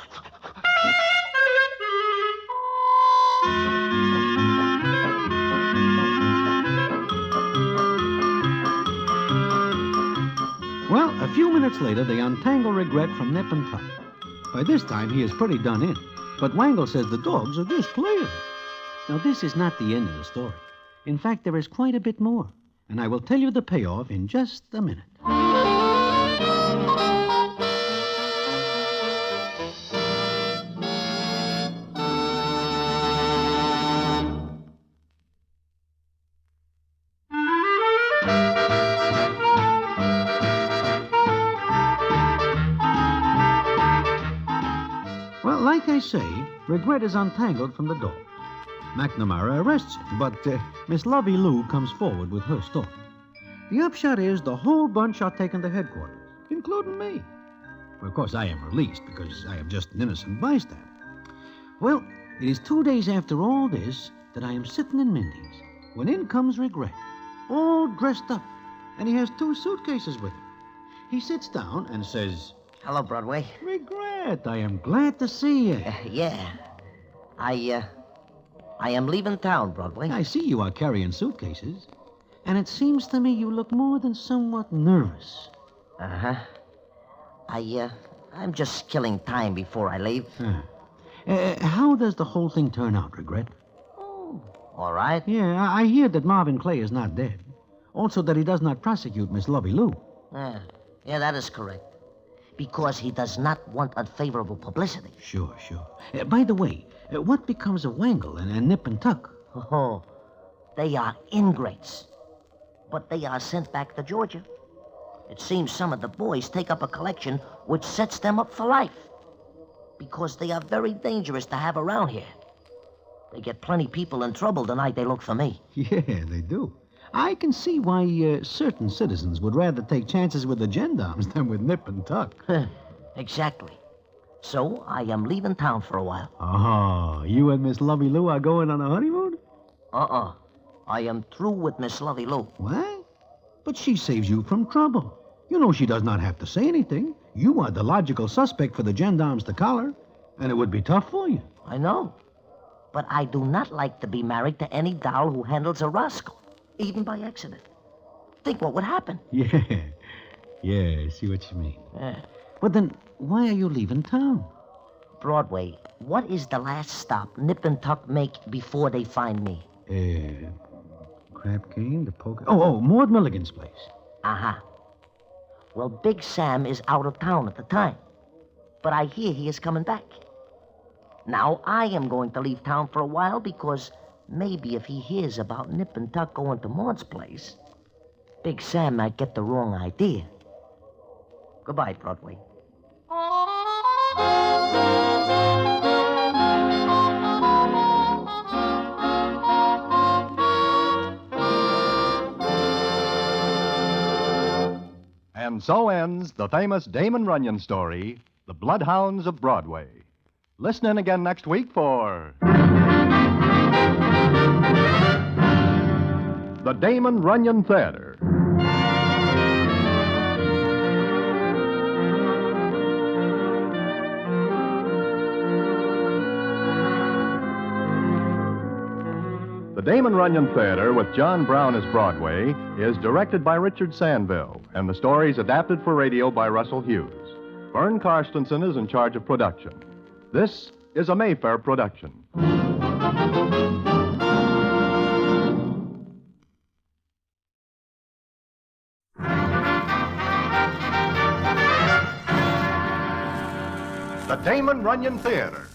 Well, a few minutes later, they untangle Regret from Nip and Tuck. By this time, he is pretty done in. But Wangle says the dogs are just playing. Now, this is not the end of the story. In fact, there is quite a bit more. And I will tell you the payoff in just a minute. Well, like I say, Regret is untangled from the dog. McNamara arrests him, but Miss Lovey Lou comes forward with her story. The upshot is the whole bunch are taken to headquarters, including me. Well, of course, I am released because I am just an innocent bystander. Well, it is 2 days after all this that I am sitting in Mindy's when in comes Regret, all dressed up, and he has 2 suitcases with him. He sits down and says, Hello, Broadway. Regret, I am glad to see you. Yeah. I am leaving town, Broadway. I see you are carrying suitcases. And it seems to me you look more than somewhat nervous. Uh-huh. I'm just killing time before I leave. How does the whole thing turn out, Regret? Oh, all right. Yeah, I hear that Marvin Clay is not dead. Also that he does not prosecute Miss Lovey Lou. Yeah, that is correct. Because he does not want unfavorable publicity. Sure. By the way, what becomes of Wangle and Nip and Tuck? Oh, they are ingrates. But they are sent back to Georgia. It seems some of the boys take up a collection which sets them up for life. Because they are very dangerous to have around here. They get plenty people in trouble the night they look for me. Yeah, they do. I can see why certain citizens would rather take chances with the gendarmes than with Nip and Tuck. Exactly. So I am leaving town for a while. Oh, you and Miss Lovey Lou are going on a honeymoon? I am through with Miss Lovey Lou. What? But she saves you from trouble. You know she does not have to say anything. You are the logical suspect for the gendarmes to collar, and it would be tough for you. I know. But I do not like to be married to any doll who handles a rascal, even by accident. Think what would happen. Yeah, I see what you mean. But then, why are you leaving town? Broadway, what is the last stop Nip and Tuck make before they find me? Crab Cane, the poker... Oh, Maud Milligan's place. Uh-huh. Well, Big Sam is out of town at the time. But I hear he is coming back. Now, I am going to leave town for a while because maybe if he hears about Nip and Tuck going to Maud's place, Big Sam might get the wrong idea. Goodbye, Broadway. And so ends the famous Damon Runyon story, The Bloodhounds of Broadway. Listen in again next week for the Damon Runyon Theater. The Damon Runyon Theater, with John Brown as Broadway, is directed by Richard Sandville, and the story is adapted for radio by Russell Hughes. Vern Karstensen is in charge of production. This is a Mayfair production. The Damon Runyon Theater.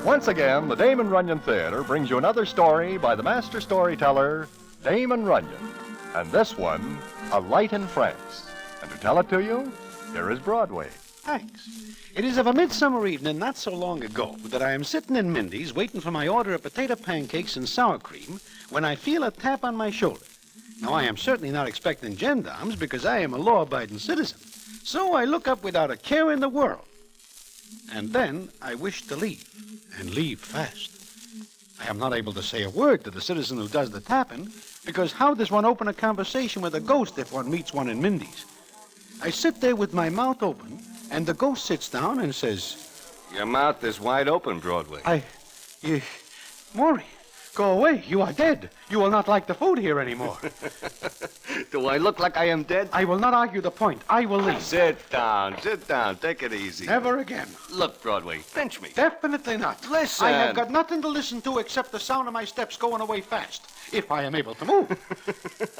Once again, the Damon Runyon Theater brings you another story by the master storyteller, Damon Runyon. And this one, A Light in France. And to tell it to you, here is Broadway. Thanks. It is of a midsummer evening not so long ago that I am sitting in Mindy's waiting for my order of potato pancakes and sour cream when I feel a tap on my shoulder. Now, I am certainly not expecting gendarmes because I am a law-abiding citizen. So I look up without a care in the world. And then I wish to leave, and leave fast. I am not able to say a word to the citizen who does the tapping, because how does one open a conversation with a ghost if one meets one in Mindy's? I sit there with my mouth open, and the ghost sits down and says, Your mouth is wide open, Broadway. Maury, go away. You are dead. You will not like the food here anymore. Do I look like I am dead? I will not argue the point. I will leave. Sit down. Take it easy. Never again. Look, Broadway, pinch me. Definitely not. Listen. I have got nothing to listen to except the sound of my steps going away fast, if I am able to move.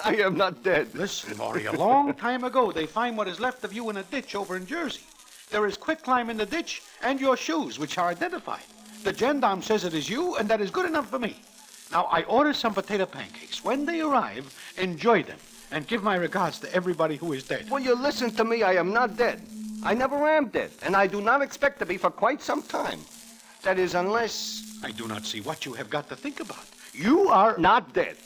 I am not dead. Listen, Maury, a long time ago, they find what is left of you in a ditch over in Jersey. There is quicklime in the ditch and your shoes, which are identified. The gendarme says it is you, and that is good enough for me. Now, I order some potato pancakes. When they arrive, enjoy them, and give my regards to everybody who is dead. Will you listen to me? I am not dead. I never am dead, and I do not expect to be for quite some time. That is, unless... I do not see what you have got to think about. You are... not dead.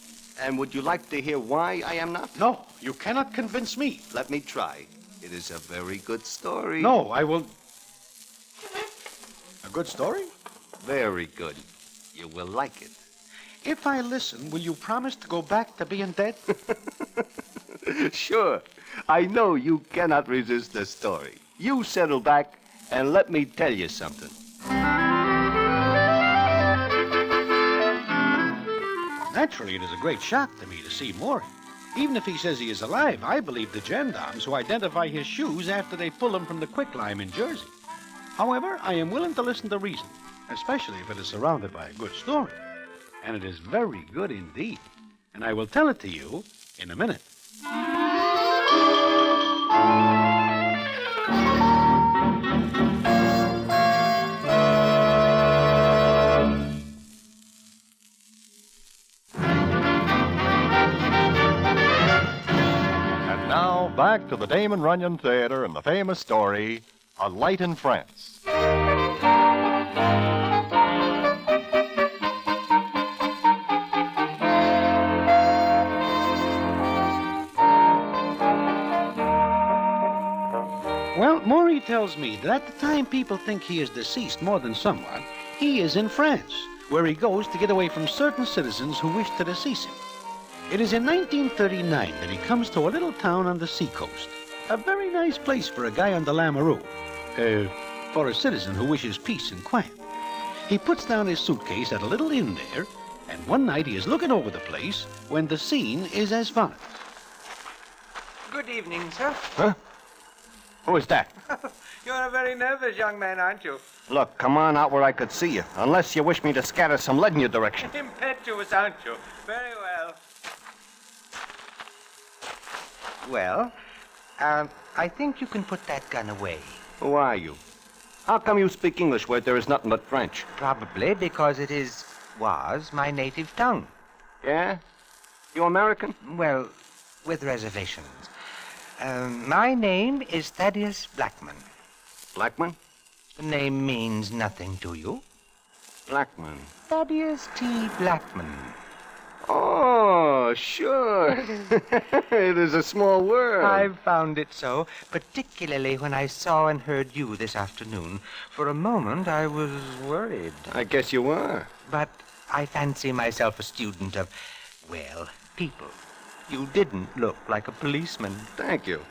And would you like to hear why I am not? No, you cannot convince me. Let me try. It is a very good story. No, I will... A good story? Very good. You will like it. If I listen, will you promise to go back to being dead? Sure. I know you cannot resist the story. You settle back and let me tell you something. Naturally, it is a great shock to me to see Maury. Even if he says he is alive, I believe the gendarmes who identify his shoes after they pull him from the quicklime in Jersey. However, I am willing to listen to reason, especially if it is surrounded by a good story. And it is very good indeed. And I will tell it to you in a minute. And now, back to the Damon Runyon Theater and the famous story, A Light in France. Well, Maury tells me that at the time people think he is deceased more than somewhat, he is in France, where he goes to get away from certain citizens who wish to decease him. It is in 1939 that he comes to a little town on the seacoast. A very nice place for a guy on the Lamoureux. For a citizen who wishes peace and quiet. He puts down his suitcase at a little inn there And one night he is looking over the place when the scene is as follows. Good evening, sir. Huh? Who is that? You're a very nervous young man, aren't you? Look, come on out where I could see you. Unless you wish me to scatter some lead in your direction. Impetuous, aren't you? Very well. Well, I think you can put that gun away. Who are you? How come you speak English where there is nothing but French? Probably because it was my native tongue. Yeah? You American? Well, with reservations. My name is Thaddeus Blackman. Blackman? The name means nothing to you. Blackman. Thaddeus T. Blackman. Oh, sure. It is a small world. I've found it so, particularly when I saw and heard you this afternoon. For a moment, I was worried. I guess you were. But I fancy myself a student of, well, people. You didn't look like a policeman. Thank you.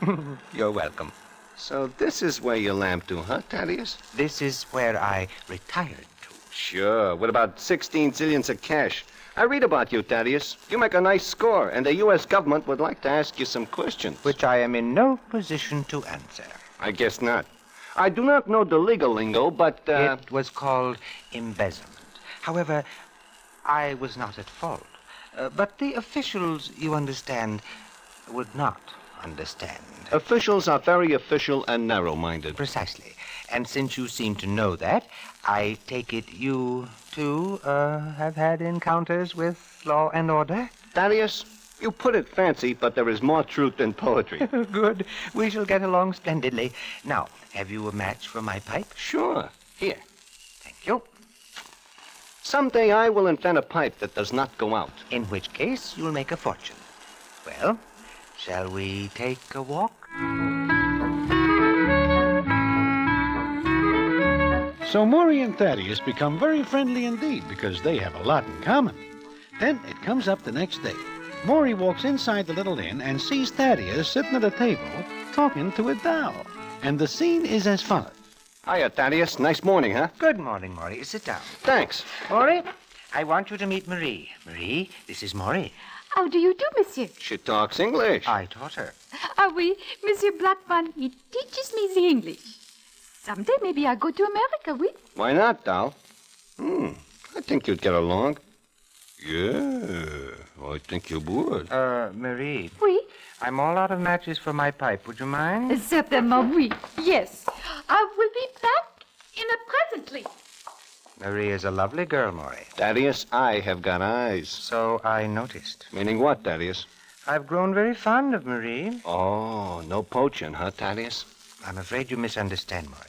You're welcome. So this is where you lamp to, huh, Thaddeus? This is where I retired to. Sure, with about 16 zillions of cash. I read about you, Thaddeus. You make a nice score, and the U.S. government would like to ask you some questions. Which I am in no position to answer. I guess not. I do not know the legal lingo, but, It was called embezzlement. However, I was not at fault. But the officials, you understand, would not understand. Officials are very official and narrow-minded. Precisely. And since you seem to know that, I take it you, too, have had encounters with law and order? Thaddeus, you put it fancy, but there is more truth in poetry. Good. We shall get along splendidly. Now, have you a match for my pipe? Sure. Here. Thank you. Someday I will invent a pipe that does not go out. In which case, you'll make a fortune. Well, shall we take a walk? So Maury and Thaddeus become very friendly indeed because they have a lot in common. Then it comes up the next day. Maury walks inside the little inn and sees Thaddeus sitting at a table talking to a doll. And the scene is as follows. Hiya, Thaddeus. Nice morning, huh? Good morning, Maury. Sit down. Thanks. Maury, I want you to meet Marie. Marie, this is Maury. How do you do, monsieur? She talks English. I taught her. Ah, oui, Monsieur Blackman, he teaches me the English. Someday maybe I go to America, oui? Why not, doll? I think you'd get along. Yeah, I think you would. Marie. Oui? I'm all out of matches for my pipe. Would you mind? Certainement, oui. Yes. I will be back in a presently. Marie is a lovely girl, Maury. Thaddeus, I have got eyes. So I noticed. Meaning what, Thaddeus? I've grown very fond of Marie. Oh, no poaching, huh, Thaddeus? I'm afraid you misunderstand, Maury.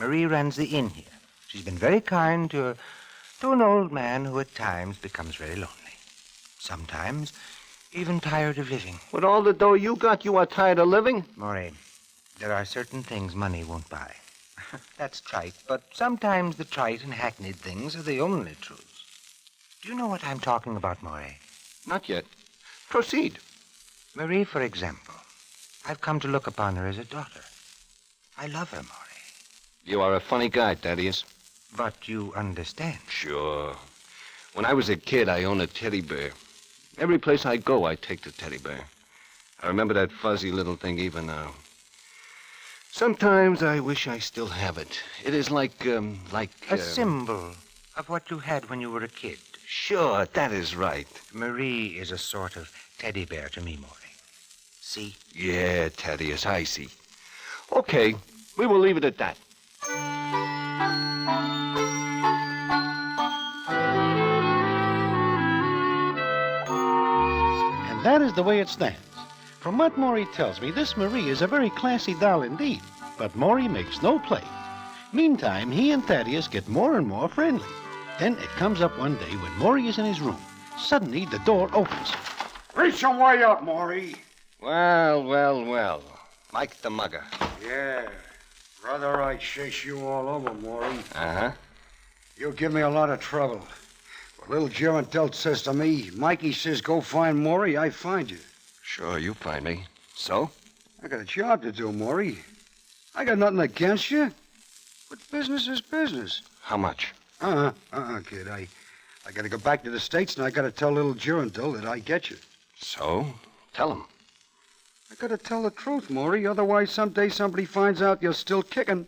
Marie runs the inn here. She's been very kind to an old man who at times becomes very lonely. Sometimes even tired of living. With all the dough you got, you are tired of living? Maury, there are certain things money won't buy. That's trite, but sometimes the trite and hackneyed things are the only truths. Do you know what I'm talking about, Maury? Not yet. Proceed. Marie, for example. I've come to look upon her as a daughter. I love her, Maury. You are a funny guy, Thaddeus. But you understand. Sure. When I was a kid, I owned a teddy bear. Every place I go, I take the teddy bear. I remember that fuzzy little thing even now. Sometimes I wish I still have it. It is like a symbol of what you had when you were a kid. Sure, that is right. Marie is a sort of teddy bear to me, Maury. See? Yeah, Thaddeus, I see. Okay, we will leave it at that. And that is the way it stands. From what Maury tells me, this Marie is a very classy doll indeed. But Maury makes no play. Meantime, he and Thaddeus get more and more friendly. Then it comes up one day when Maury is in his room. Suddenly, the door opens. Reach your way up, Maury. Well. Mike the mugger. Yeah. Brother, I chase you all over, Maury. Uh-huh. You give me a lot of trouble. What little Gerantelt says to me, Mikey says, go find Maury, I find you. Sure, you find me. So? I got a job to do, Maury. I got nothing against you. But business is business. How much? Kid. I I gotta go back to the States, and I gotta tell little Girandel that I get you. So? Tell him. I gotta tell the truth, Maury. Otherwise, someday somebody finds out you're still kicking.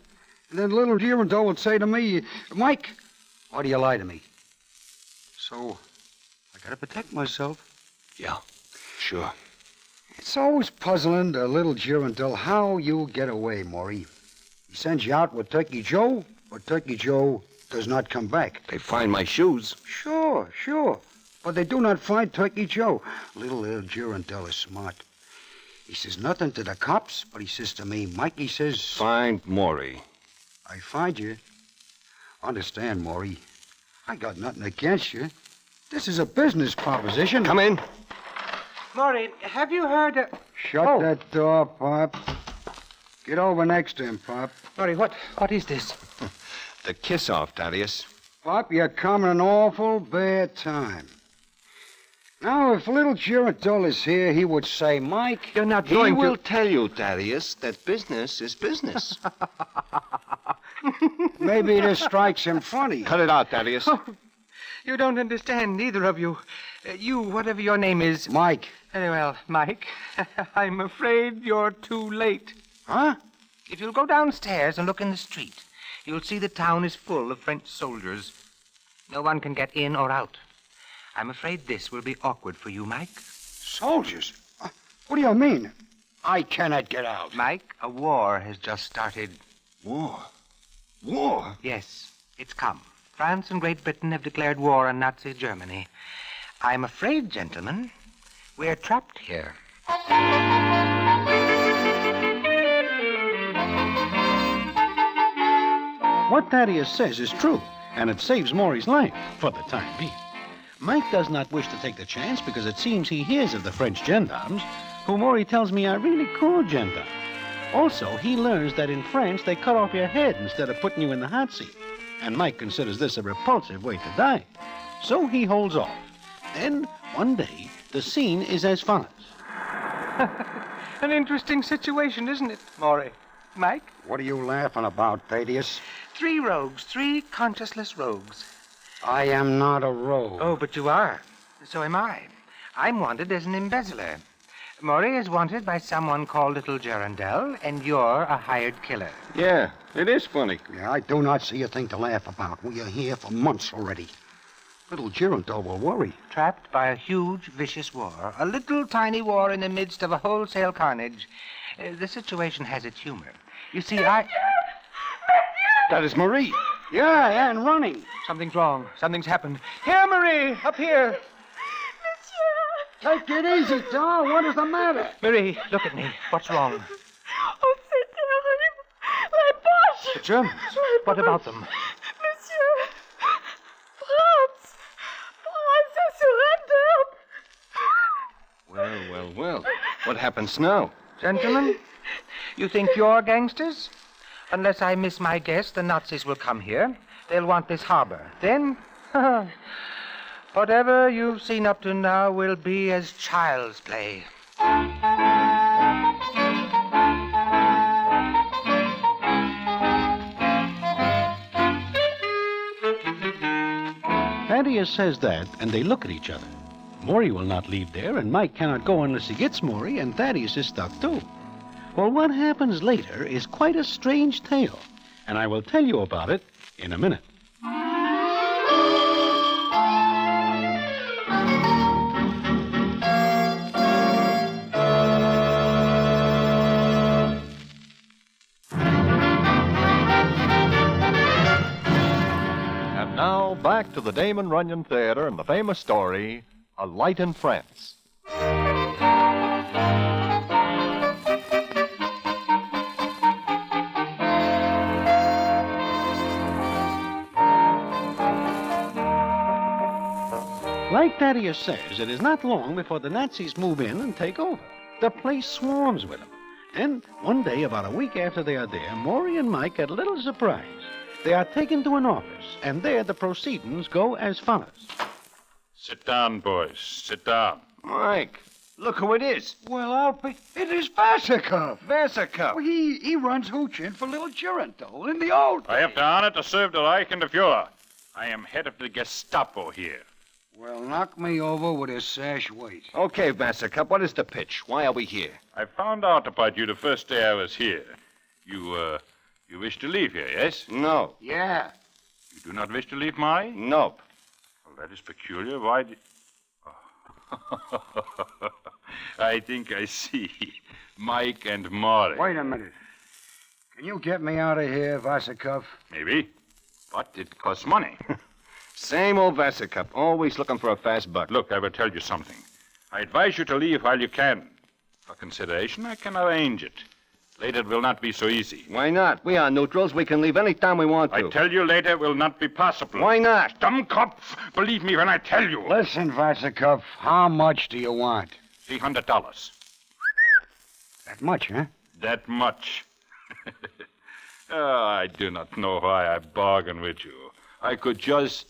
And then little Girandel will say to me, Mike, why do you lie to me? So, I gotta protect myself. Yeah, sure. It's always puzzling to little Girandel how you get away, Maury. He sends you out with Turkey Joe, or Turkey Joe does not come back. They find my shoes. Sure. But they do not find Turkey Joe. Little Girandel is smart. He says nothing to the cops, but he says to me, Mike, he says... Find Maury. I find you. Understand, Maury, I got nothing against you. This is a business proposition. Come in. Maury, have you heard... Shut that door, Pop. Get over next to him, Pop. Maury, what is this? The kiss-off, Thaddeus. Pop, you're coming an awful bad time. Now, if little Girandel is here, he would say, Mike... You're not He going will to... tell you, Thaddeus, that business is business. Maybe this strikes him funny. Cut it out, Thaddeus. Oh, you don't understand, neither of you. You, whatever your name is... Mike. Very well, Mike. I'm afraid you're too late. Huh? If you'll go downstairs and look in the street, you'll see the town is full of French soldiers. No one can get in or out. I'm afraid this will be awkward for you, Mike. Soldiers? What do you mean? I cannot get out. Mike, a war has just started. War? War? Yes, it's come. France and Great Britain have declared war on Nazi Germany. I'm afraid, gentlemen, we're trapped here. What Thaddeus says is true, and it saves Maury's life, for the time being. Mike does not wish to take the chance because it seems he hears of the French gendarmes, who Maury tells me are really cool gendarmes. Also, he learns that in France they cut off your head instead of putting you in the hot seat, and Mike considers this a repulsive way to die. So he holds off. Then, one day, the scene is as follows. An interesting situation, isn't it, Maury? Mike? What are you laughing about, Thaddeus? 3 rogues, 3 conscienceless rogues. I am not a rogue. Oh, but you are. So am I. I'm wanted as an embezzler. Maury is wanted by someone called Little Girandel, and you're a hired killer. Yeah, it is funny. Yeah, I do not see a thing to laugh about. We are here for months already. Little Girandel will worry. Trapped by a huge, vicious war. A little tiny war in the midst of a wholesale carnage. The situation has its humor. You see, That is Marie. Yeah, and running. Something's wrong. Something's happened. Here, Marie! Up here! Take it easy, Tom. What is the matter? Marie, look at me. What's wrong? Oh, c'est terrible. My Boche. The Germans. What about them? Monsieur. France. France has surrendered. Well. What happens now? Gentlemen, you think you're gangsters? Unless I miss my guess, the Nazis will come here. They'll want this harbor. Then, whatever you've seen up to now will be as child's play. Thaddeus says that, and they look at each other. Maury will not leave there, and Mike cannot go unless he gets Maury, and Thaddeus is stuck too. Well, what happens later is quite a strange tale, and I will tell you about it in a minute. And now, back to the Damon Runyon Theater and the famous story, A Light in France. Like Thaddeus says, it is not long before the Nazis move in and take over. The place swarms with them. And one day, about a week after they are there, Maury and Mike get a little surprise. They are taken to an office, and there the proceedings go as follows. Sit down, boys. Sit down. Mike, look who it is. Well, I'll be... It is Vassikov. Vassikov. Well, he runs Hoochin for little Girandel in the old I have the honor to serve the Reich and the Fuhrer. I am head of the Gestapo here. Well, knock me over with a sash weight. Okay, Vasicop, what is the pitch? Why are we here? I found out about you the first day I was here. You wish to leave here, yes? No. Yeah. You do not wish to leave Mari? Nope. Well, that is peculiar. Why did... Oh. I think I see. Mike and Mari. Wait a minute. Can you get me out of here, Vasicov? Maybe. But it costs money. Same old Vasicop, always looking for a fast buck. Look, I will tell you something. I advise you to leave while you can. For consideration, I can arrange it. Later, it will not be so easy. Why not? We are neutrals. We can leave any time we want to. I tell you later, it will not be possible. Why not? Dummkopf, believe me when I tell you. Listen, Vasicov, how much do you want? $300. That much, huh? That much. Oh, I do not know why I bargain with you. I could just...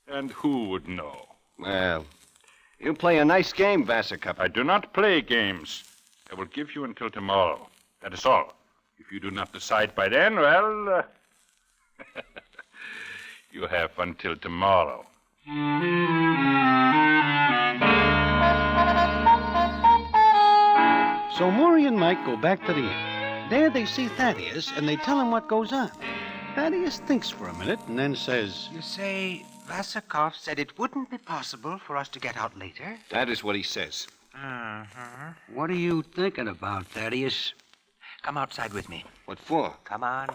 And who would know? Well, you play a nice game, Vasicop. I do not play games. I will give you until tomorrow. That is all. If you do not decide by then, well... you have until tomorrow. So Maury and Mike go back to the inn. There they see Thaddeus, and they tell him what goes on. Thaddeus thinks for a minute and then says... You say Vasicov said it wouldn't be possible for us to get out later? That is what he says. Uh-huh. What are you thinking about, Thaddeus? Come outside with me. What for? Come on.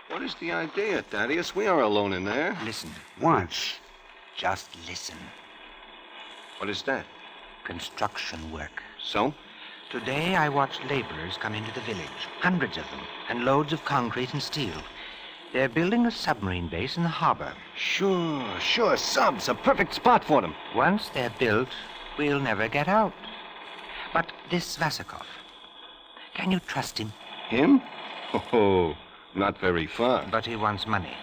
What is the idea, Thaddeus? We are alone in there. Listen. Once. Just listen. What is that? Construction work. So? Today I watched laborers come into the village. Hundreds of them. And loads of concrete and steel. They're building a submarine base in the harbor. Sure. Subs. A perfect spot for them. Once they're built, we'll never get out. But this Vasicov, can you trust him? Him? Oh, not very far. But he wants money.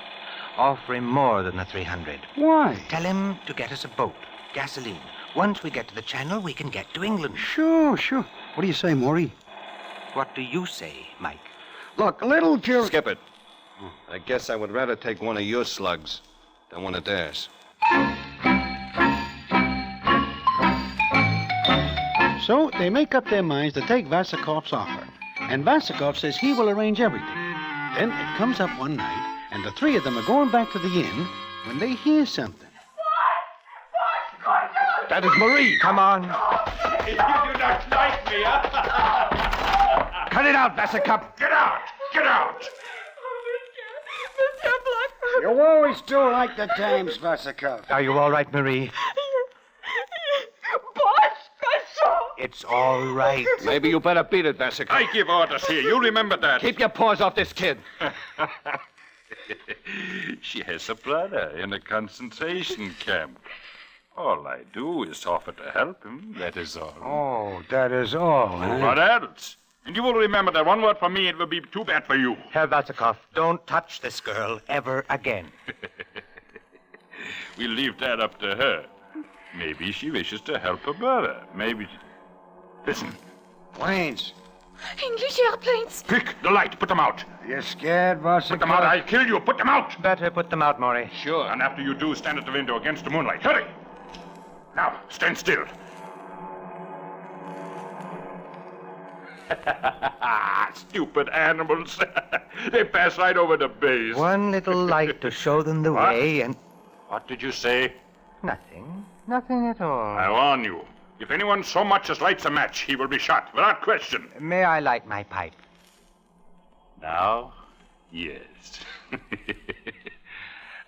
Offer him more than the 300. Why? Tell him to get us a boat, gasoline. Once we get to the channel, we can get to England. Sure. What do you say, Maury? What do you say, Mike? Look, little Jill... Skip it. I guess I would rather take one of your slugs than one of theirs. So they make up their minds to take Vasikov's offer. And Vasikov says he will arrange everything. Then it comes up one night, and the three of them are going back to the inn when they hear something. That is Marie. Come on. You do not like me, huh? Cut it out, Vasicop. Get out! Get out! Monsieur Blackburn. You always do like the dames, Vasicov. Are you all right, Marie? It's all right. Maybe you better beat it, Vasicop. I give orders here. You remember that. Keep your paws off this kid. She has a brother in a concentration camp. All I do is offer to help him. That is all. Oh, that is all, huh? What else? And you will remember that one word from me, it will be too bad for you. Herr Vasicov, don't touch this girl ever again. We'll leave that up to her. Maybe she wishes to help her brother. Maybe... Listen. Planes. English airplanes. Quick, the light. Put them out. You scared, Vasicov? Put them out. I'll kill you. Put them out. Better put them out, Maury. Sure. And after you do, stand at the window against the moonlight. Hurry. Now, stand still. Stupid animals. They pass right over the base. One little light to show them the way and... What did you say? Nothing. Nothing at all. I warn you. If anyone so much as lights a match, he will be shot, without question. May I light my pipe? Now, yes.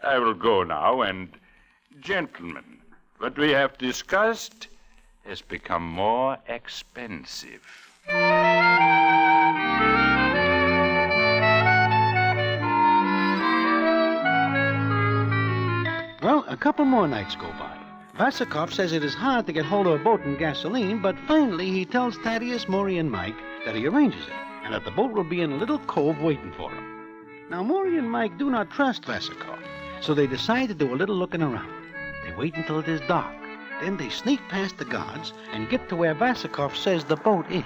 I will go now, and... Gentlemen, what we have discussed has become more expensive. Well, a couple more nights go by. Vasikov says it is hard to get hold of a boat and gasoline, but finally he tells Thaddeus, Maury, and Mike that he arranges it, and that the boat will be in a little cove waiting for him. Now, Maury and Mike do not trust Vasikov, so they decide to do a little looking around. They wait until it is dark. Then they sneak past the guards and get to where Vasikov says the boat is.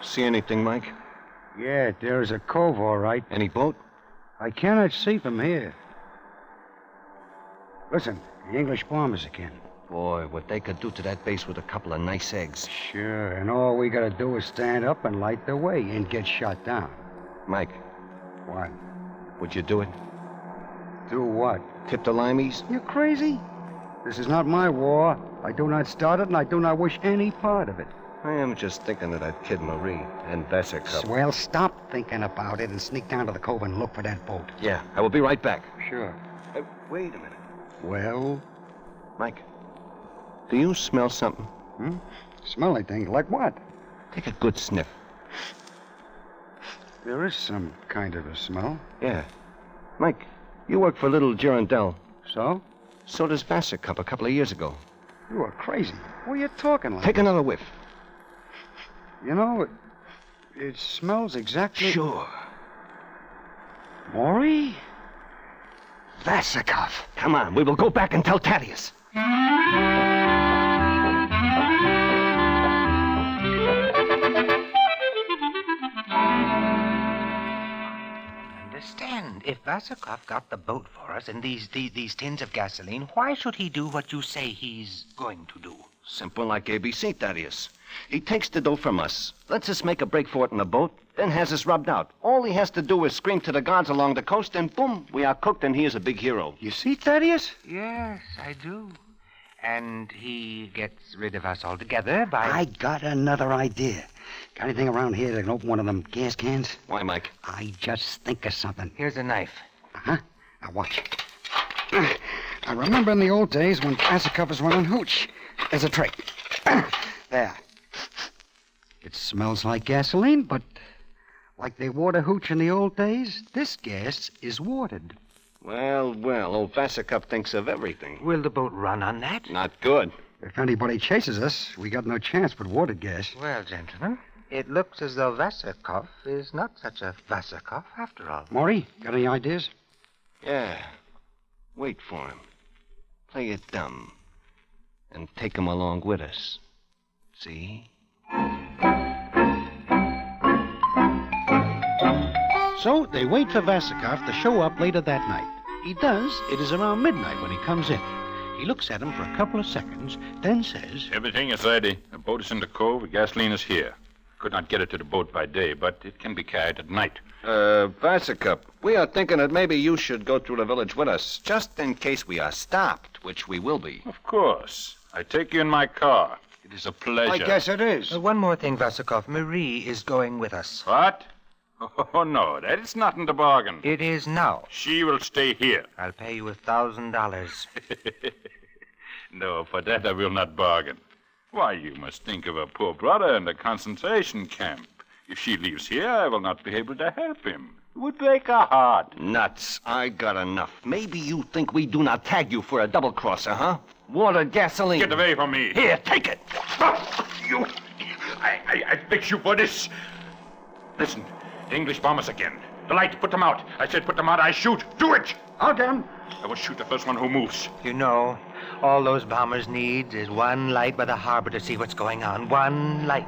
See anything, Mike? Yeah, there's a cove, all right. Any boat? I cannot see from here. Listen, the English bombers again. Boy, what they could do to that base with a couple of nice eggs. Sure, and all we gotta do is stand up and light the way and get shot down. Mike. What? Would you do it? Do what? Tip the limeys? You crazy? This is not my war. I do not start it, and I do not wish any part of it. I am just thinking of that kid Marie and Vassercup. Well, stop thinking about it and sneak down to the cove and look for that boat. Yeah, I will be right back. Sure. Wait a minute. Well? Mike, do you smell something? Smell anything? Like what? Take a good sniff. There is some kind of a smell. Yeah. Mike, you work for little Girondel. So? So does Vassercup a couple of years ago. You are crazy. What are you talking like? Take another whiff. You know, it smells exactly... Sure. Maury? Vassercup. Come on, we will go back and tell Thaddeus. Understand, if Vassercup got the boat for us and these tins of gasoline, why should he do what you say he's going to do? Simple like ABC, Thaddeus. He takes the dough from us, lets us make a break for it in the boat, then has us rubbed out. All he has to do is scream to the guards along the coast, and boom, we are cooked, and he is a big hero. You see, Thaddeus? Yes, I do. And he gets rid of us altogether by... I got another idea. Got anything around here that can open one of them gas cans? Why, Mike? I just think of something. Here's a knife. Uh-huh. Now watch. I remember in the old days when Vassercup was running hooch. There's a trick. There. It smells like gasoline, but like they water hooch in the old days, this gas is watered. Well, old Vassercup thinks of everything. Will the boat run on that? Not good. If anybody chases us, we got no chance but watered gas. Well, gentlemen, it looks as though Vassercup is not such a Vassercup after all. Maury, got any ideas? Yeah. Wait for him. Play it dumb. And take him along with us. See? So they wait for Vassercup to show up later that night. He does. It is around midnight when he comes in. He looks at him for a couple of seconds, then says... Everything is ready. The boat is in the cove. The gasoline is here. Could not get it to the boat by day, but it can be carried at night. Vassercup, we are thinking that maybe you should go through the village with us, just in case we are stopped, which we will be. Of course. I take you in my car. It is a pleasure. I guess it is. One more thing, Vassercup. Marie is going with us. What? Oh, no, that is not in the bargain. It is now. She will stay here. I'll pay you $1,000. No, for that I will not bargain. Why, you must think of a poor brother in the concentration camp. If she leaves here, I will not be able to help him. It would break her heart. Nuts. I got enough. Maybe you think we do not tag you for a double-crosser, huh? Water, gasoline. Get away from me. Here, take it. You. I fix you for this. Listen, the English bombers again. The light, put them out. I said put them out, I shoot. Do it. I'll get him. I will shoot the first one who moves. You know, all those bombers need is one light by the harbor to see what's going on. One light.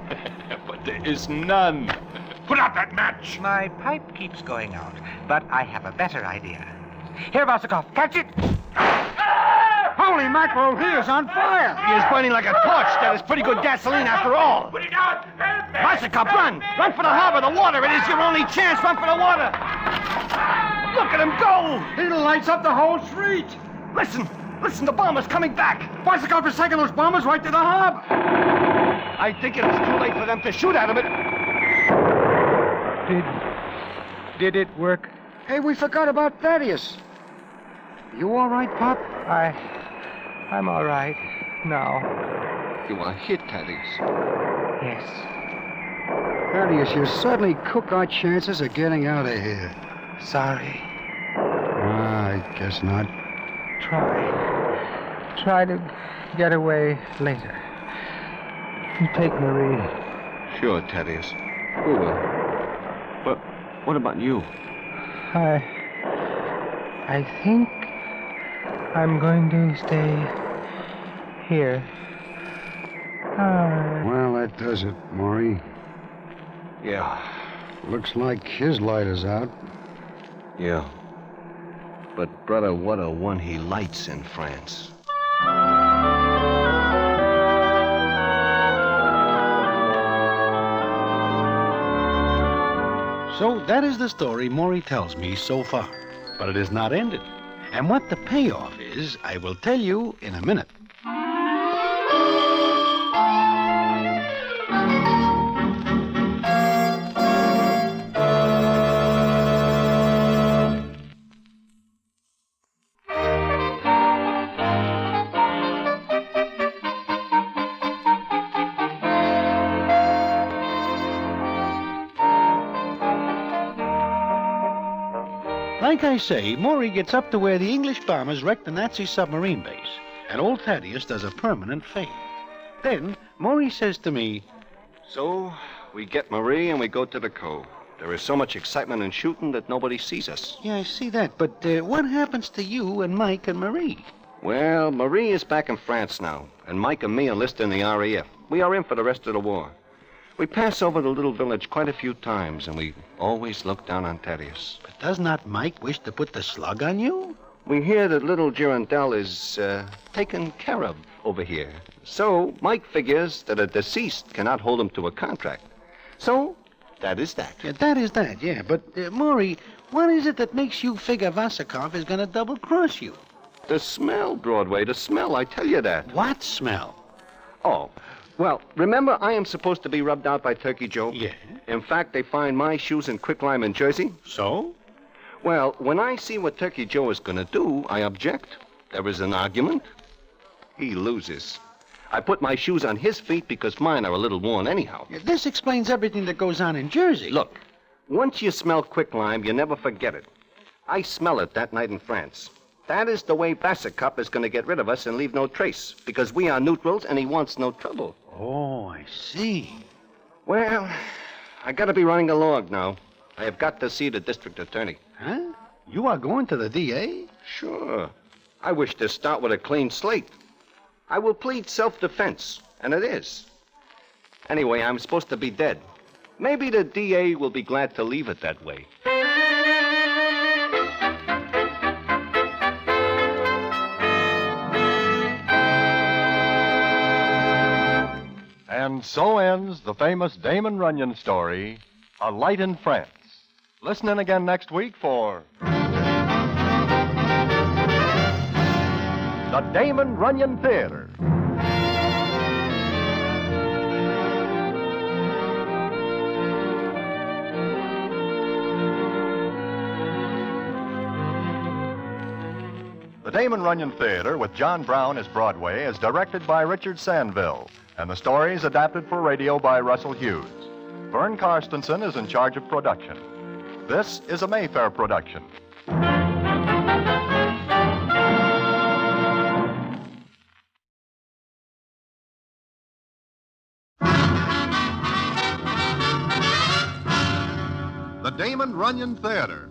But there is none. Put out that match. My pipe keeps going out, but I have a better idea. Here, Vassercup, catch it. Holy mackerel, he is on fire. He is burning like a torch. That is pretty good gasoline after all. Put it out. Help me. Vassercup, run. Run for the harbor, the water. It is your only chance. Run for the water. Look at him go. He lights up the whole street. Listen, the bomber's coming back. Vassercup is taking those bombers right to the harbor. I think it is too late for them to shoot at him. Did it work? Hey, we forgot about Thaddeus. You all right, Pop? I'm all right now. You are hit, Thaddeus. Yes. Thaddeus, you certainly cook our chances of getting out of here. Sorry. I guess not. Try to get away later. You take Marie. Sure, Thaddeus. We will. But what about you? I think I'm going to stay here. Well, that does it, Maury. Yeah. Looks like his light is out. Yeah. But, brother, what a one he lights in France. So that is the story Maury tells me so far. But it is not ended. And what the payoff is, I will tell you in a minute. Like I say, Maury gets up to where the English bombers wrecked the Nazi submarine base, and old Thaddeus does a permanent fade. Then Maury says to me, So, we get Marie and we go to the cove. There is so much excitement and shooting that nobody sees us. Yeah, I see that, but what happens to you and Mike and Marie? Well, Marie is back in France now, and Mike and me enlist in the RAF. We are in for the rest of the war. We pass over the little village quite a few times, and we always look down on Thaddeus. But does not Mike wish to put the slug on you? We hear that little Girondel is taken care of over here. So Mike figures that a deceased cannot hold him to a contract. So that is that. Yeah, that is that, yeah. But, Maury, what is it that makes you figure Vasakov is going to double-cross you? The smell, Broadway, the smell, I tell you that. What smell? Oh, well, remember I am supposed to be rubbed out by Turkey Joe? Yeah. In fact, they find my shoes in quicklime in Jersey. So? Well, when I see what Turkey Joe is going to do, I object. There is an argument. He loses. I put my shoes on his feet because mine are a little worn anyhow. Yeah, this explains everything that goes on in Jersey. Look, once you smell quicklime, you never forget it. I smell it that night in France. That is the way Vasakov is going to get rid of us and leave no trace, because we are neutrals and he wants no trouble. Oh, I see. Well, I got to be running along now. I have got to see the district attorney. Huh? You are going to the DA? Sure. I wish to start with a clean slate. I will plead self-defense, and it is. Anyway, I'm supposed to be dead. Maybe the DA will be glad to leave it that way. And so ends the famous Damon Runyon story, A Light in France. Listen in again next week for the Damon Runyon Theater. The Damon Runyon Theater with John Brown as Broadway is directed by Richard Sandville, and the story is adapted for radio by Russell Hughes. Vern Karstensen is in charge of production. This is a Mayfair production. The Damon Runyon Theater.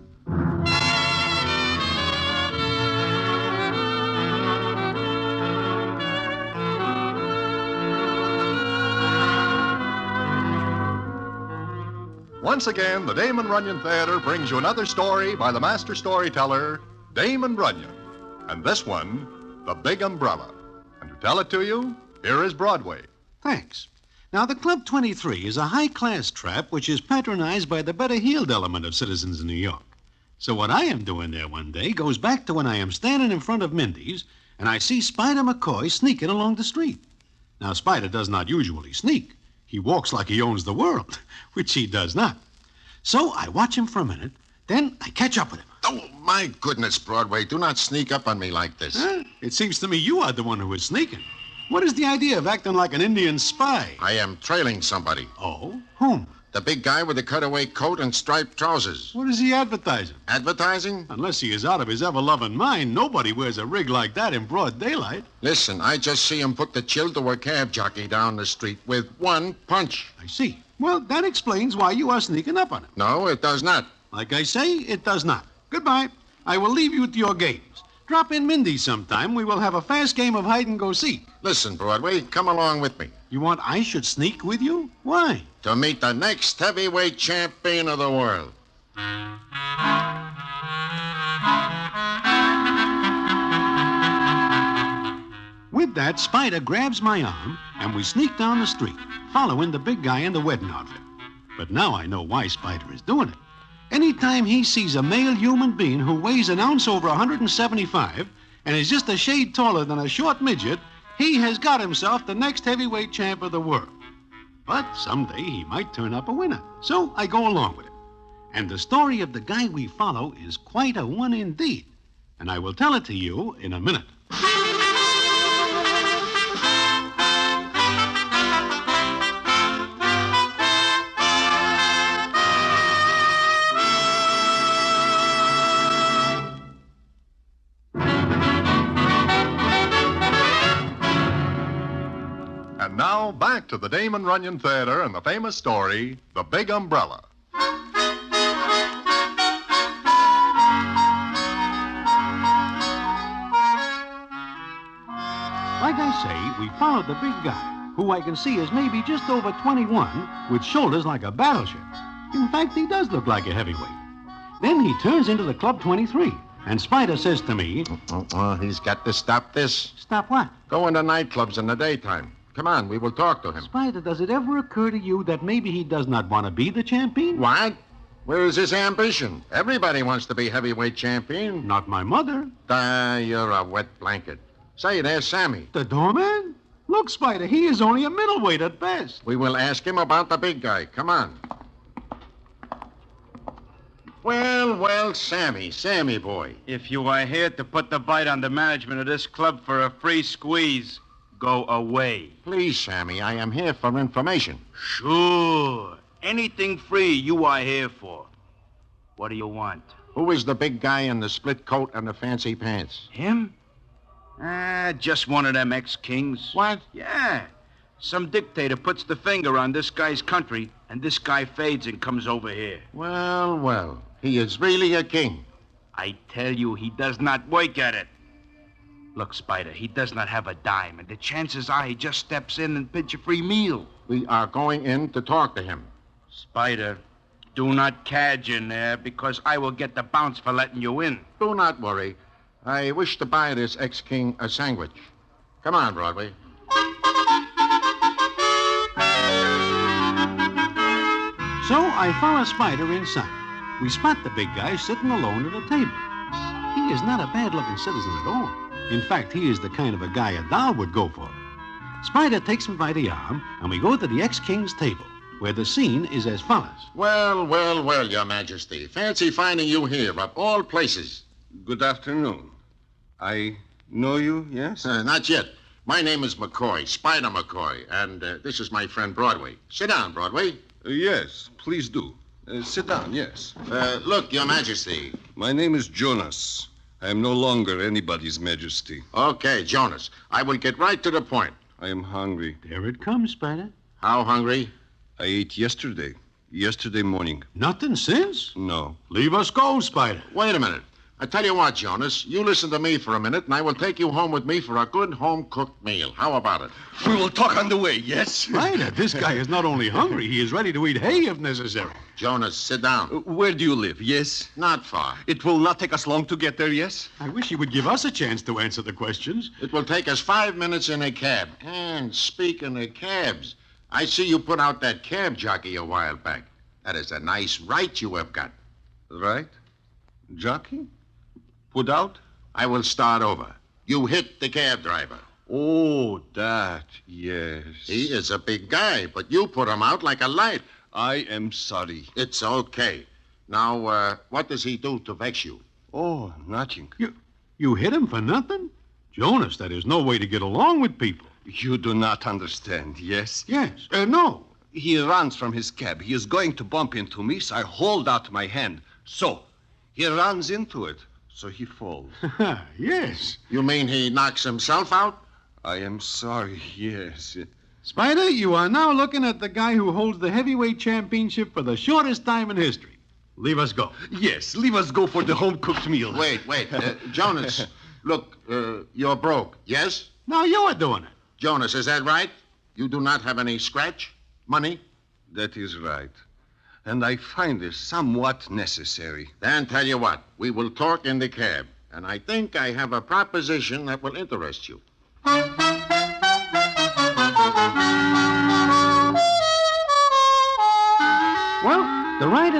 Once again, the Damon Runyon Theater brings you another story by the master storyteller, Damon Runyon. And this one, The Big Umbrella. And to tell it to you, here is Broadway. Thanks. Now, the Club 23 is a high-class trap which is patronized by the better-heeled element of citizens in New York. So what I am doing there one day goes back to when I am standing in front of Mindy's and I see Spider McCoy sneaking along the street. Now, Spider does not usually sneak. He walks like he owns the world, which he does not. So I watch him for a minute, then I catch up with him. Oh, my goodness, Broadway, do not sneak up on me like this. Huh? It seems to me you are the one who is sneaking. What is the idea of acting like an Indian spy? I am trailing somebody. Oh? Whom? The big guy with the cutaway coat and striped trousers. What is he advertising? Advertising? Unless he is out of his ever-loving mind, nobody wears a rig like that in broad daylight. Listen, I just see him put the chill to a cab jockey down the street with one punch. I see. Well, that explains why you are sneaking up on him. No, it does not. Like I say, it does not. Goodbye. I will leave you to your games. Drop in Mindy's sometime. We will have a fast game of hide-and-go-seek. Listen, Broadway, come along with me. You want I should sneak with you? Why? To meet the next heavyweight champion of the world. With that, Spider grabs my arm, and we sneak down the street, following the big guy in the wedding outfit. But now I know why Spider is doing it. Anytime he sees a male human being who weighs an ounce over 175 and is just a shade taller than a short midget, he has got himself the next heavyweight champ of the world. But someday he might turn up a winner, so I go along with it. And the story of the guy we follow is quite a one indeed, and I will tell it to you in a minute. And now, back to the Damon Runyon Theater and the famous story, The Big Umbrella. Like I say, we followed the big guy, who I can see is maybe just over 21, with shoulders like a battleship. In fact, he does look like a heavyweight. Then he turns into the Club 23, and Spider says to me... He's got to stop this. Stop what? Going to nightclubs in the daytime. Come on, we will talk to him. Spider, does it ever occur to you that maybe he does not want to be the champion? What? Where is his ambition? Everybody wants to be heavyweight champion. Not my mother. You're a wet blanket. Say, there's Sammy. The doorman? Look, Spider, he is only a middleweight at best. We will ask him about the big guy. Come on. Well, Sammy boy. If you are here to put the bite on the management of this club for a free squeeze, go away. Please, Sammy, I am here for information. Sure. Anything free you are here for. What do you want? Who is the big guy in the split coat and the fancy pants? Him? Just one of them ex-kings. What? Yeah. Some dictator puts the finger on this guy's country, and this guy fades and comes over here. Well, he is really a king. I tell you, he does not work at it. Look, Spider, he does not have a dime, and the chances are he just steps in and pinch a free meal. We are going in to talk to him. Spider, do not cadge in there, because I will get the bounce for letting you in. Do not worry. I wish to buy this ex-king a sandwich. Come on, Broadway. So I follow Spider inside. We spot the big guy sitting alone at a table. He is not a bad-looking citizen at all. In fact, he is the kind of a guy a doll would go for. Spider takes me by the arm, and we go to the ex-king's table, where the scene is as follows. Well, Your Majesty. Fancy finding you here, of all places. Good afternoon. I know you, yes? Not yet. My name is McCoy, Spider McCoy, and this is my friend Broadway. Sit down, Broadway. Yes, please do. Sit down, yes. Look, Your Majesty. My name is Jonas. I am no longer anybody's majesty. Okay, Jonas. I will get right to the point. I am hungry. There it comes, Spider. How hungry? I ate yesterday morning. Nothing since? No. Leave us go, Spider. Wait a minute. I tell you what, Jonas, you listen to me for a minute, and I will take you home with me for a good home-cooked meal. How about it? We will talk on the way, yes? Spider, this guy is not only hungry, he is ready to eat hay if necessary. Jonas, sit down. Where do you live, yes? Not far. It will not take us long to get there, yes? I wish he would give us a chance to answer the questions. It will take us 5 minutes in a cab. And speaking of cabs, I see you put out that cab jockey a while back. That is a nice right you have got. Right? Jockey? Put out? I will start over. You hit the cab driver. Oh, that, yes. He is a big guy, but you put him out like a light. I am sorry. It's okay. Now, what does he do to vex you? Oh, nothing. You hit him for nothing? Jonas, that is no way to get along with people. You do not understand, yes? Yes. No. He runs from his cab. He is going to bump into me, so I hold out my hand. So, he runs into it. So he falls. Yes. You mean he knocks himself out? I am sorry, yes. Spider, you are now looking at the guy who holds the heavyweight championship for the shortest time in history. Leave us go. Yes, leave us go for the home-cooked meal. Wait. Jonas, look, you're broke, yes? Now you are doing it. Jonas, is that right? You do not have any scratch? Money? That is right. And I find this somewhat necessary. Then tell you what, we will talk in the cab. And I think I have a proposition that will interest you.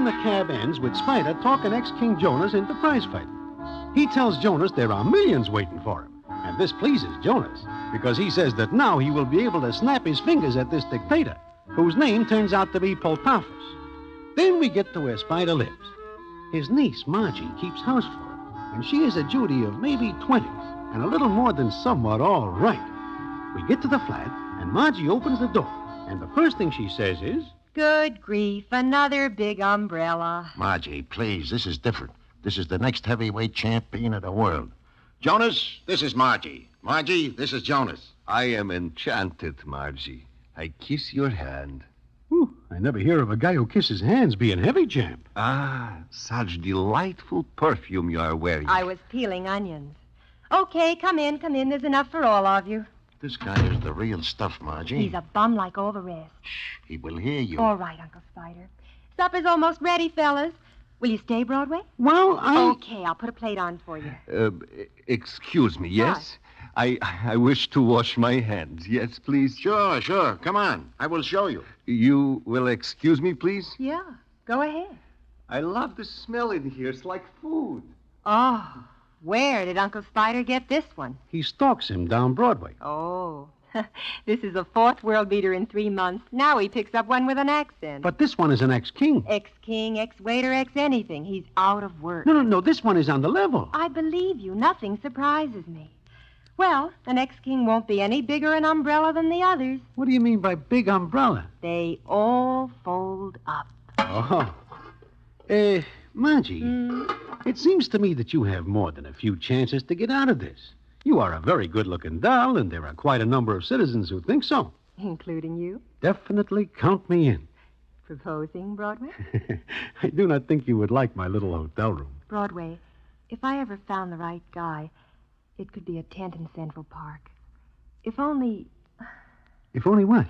in the cab ends with Spider talking ex-King Jonas into prize fighting. He tells Jonas there are millions waiting for him. And this pleases Jonas, because he says that now he will be able to snap his fingers at this dictator, whose name turns out to be Poltaphus. Then we get to where Spider lives. His niece, Margie, keeps house for him, and she is a Judy of maybe 20, and a little more than somewhat all right. We get to the flat, and Margie opens the door, and the first thing she says is, Good grief, another big umbrella. Margie, please, this is different. This is the next heavyweight champion of the world. Jonas, this is Margie. Margie, this is Jonas. I am enchanted, Margie. I kiss your hand. Ooh, I never hear of a guy who kisses hands being heavy, champ. Ah, such delightful perfume you are wearing. I was peeling onions. Okay, come in. There's enough for all of you. This guy is the real stuff, Margie. He's a bum like all the rest. He will hear you. All right, Uncle Spider. Supper's almost ready, fellas. Will you stay, Broadway? Well, Okay, I'll put a plate on for you. Excuse me, yes? I wish to wash my hands. Yes, please? Sure. Come on. I will show you. You will excuse me, please? Yeah, go ahead. I love the smell in here. It's like food. Oh, where did Uncle Spider get this one? He stalks him down Broadway. Oh, this is a fourth world beater in 3 months. Now he picks up one with an accent. But this one is an ex-king. Ex-king, ex-waiter, ex-anything. He's out of work. No, this one is on the level. I believe you. Nothing surprises me. Well, an ex-king won't be any bigger an umbrella than the others. What do you mean by big umbrella? They all fold up. Oh. Margie, it seems to me that you have more than a few chances to get out of this. You are a very good-looking doll, and there are quite a number of citizens who think so. Including you? Definitely count me in. Proposing, Broadway? I do not think you would like my little hotel room. Broadway, if I ever found the right guy, it could be a tent in Central Park. If only... If only what?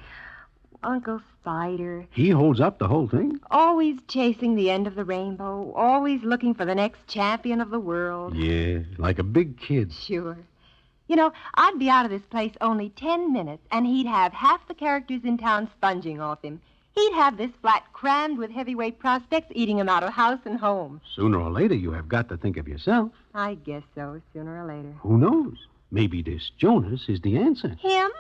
Uncle Spider. He holds up the whole thing? Always chasing the end of the rainbow, always looking for the next champion of the world. Yeah, like a big kid. Sure. You know, I'd be out of this place only 10 minutes, and he'd have half the characters in town sponging off him. He'd have this flat crammed with heavyweight prospects, eating him out of house and home. Sooner or later, you have got to think of yourself. I guess so, sooner or later. Who knows? Maybe this Jonas is the answer. Him?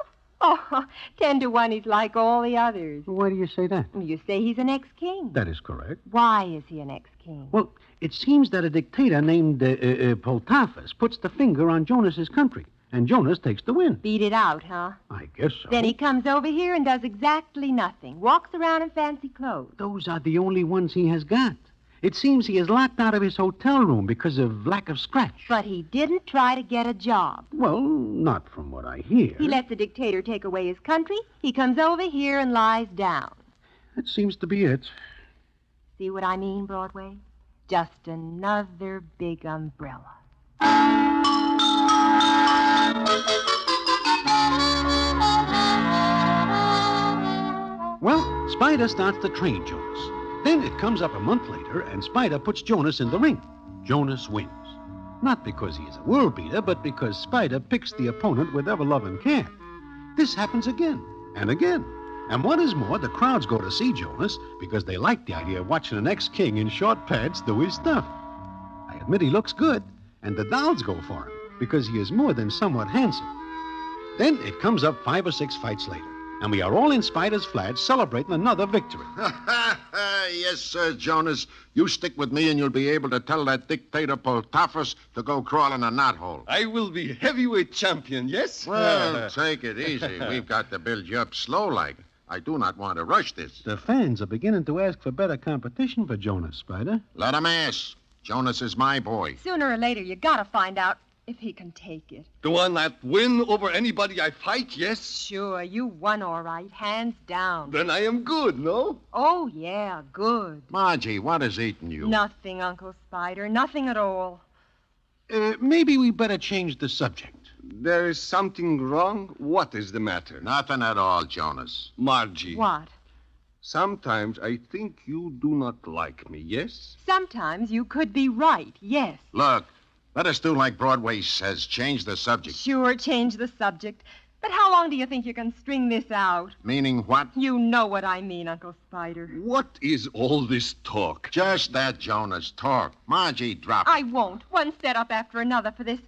Oh, 10 to 1, he's like all the others. Why do you say that? You say he's an ex-king. That is correct. Why is he an ex-king? Well, it seems that a dictator named Poltaphus puts the finger on Jonas's country, and Jonas takes the win. Beat it out, huh? I guess so. Then he comes over here and does exactly nothing. Walks around in fancy clothes. Those are the only ones he has got. It seems he is locked out of his hotel room because of lack of scratch. But he didn't try to get a job. Well, not from what I hear. He lets the dictator take away his country. He comes over here and lies down. That seems to be it. See what I mean, Broadway? Just another big umbrella. Well, Spider starts to train Jonas. Then it comes up a month later, and Spider puts Jonas in the ring. Jonas wins. Not because he is a world beater, but because Spider picks the opponent with ever-loving care. This happens again and again. And what is more, the crowds go to see Jonas because they like the idea of watching an ex-king in short pants do his stuff. I admit he looks good, and the dolls go for him because he is more than somewhat handsome. Then it comes up 5 or 6 fights later, and we are all in Spider's flat celebrating another victory. Yes, sir, Jonas. You stick with me and you'll be able to tell that dictator Poltaphus to go crawl in a knothole. I will be heavyweight champion, yes? Well, take it easy. We've got to build you up slow-like. I do not want to rush this. The fans are beginning to ask for better competition for Jonas, Spider. Let 'em ask. Jonas is my boy. Sooner or later, you gotta find out if he can take it. The one that win over anybody I fight, yes? Sure, you won all right, hands down. Then I am good, no? Oh, yeah, good. Margie, what is eating you? Nothing, Uncle Spider, nothing at all. Maybe we better change the subject. There is something wrong? What is the matter? Nothing at all, Jonas. Margie. What? Sometimes I think you do not like me, yes? Sometimes you could be right, yes. Look, let us do like Broadway says, change the subject. Sure, change the subject. But how long do you think you can string this out? Meaning what? You know what I mean, Uncle Spider. What is all this talk? Just that, Jonas, talk. Margie, drop it. I won't. One setup after another for this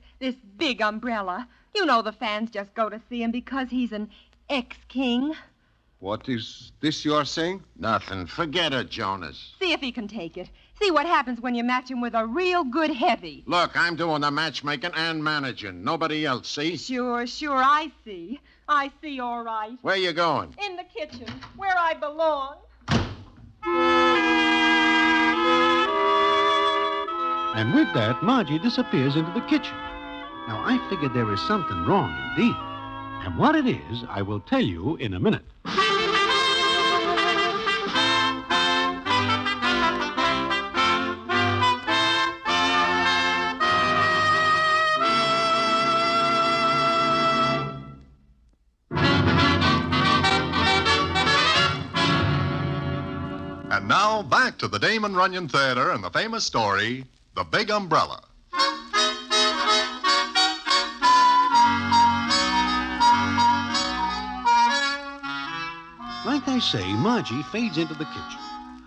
big umbrella. You know the fans just go to see him because he's an ex-king. What is this you are saying? Nothing. Forget it, Jonas. See if he can take it. See what happens when you match him with a real good heavy. Look, I'm doing the matchmaking and managing. Nobody else, see? Sure, I see. I see, all right. Where you going? In the kitchen, where I belong. And with that, Margie disappears into the kitchen. Now, I figured there is something wrong indeed. And what it is, I will tell you in a minute. And now, back to the Damon Runyon Theater and the famous story, The Big Umbrella. Like I say, Margie fades into the kitchen.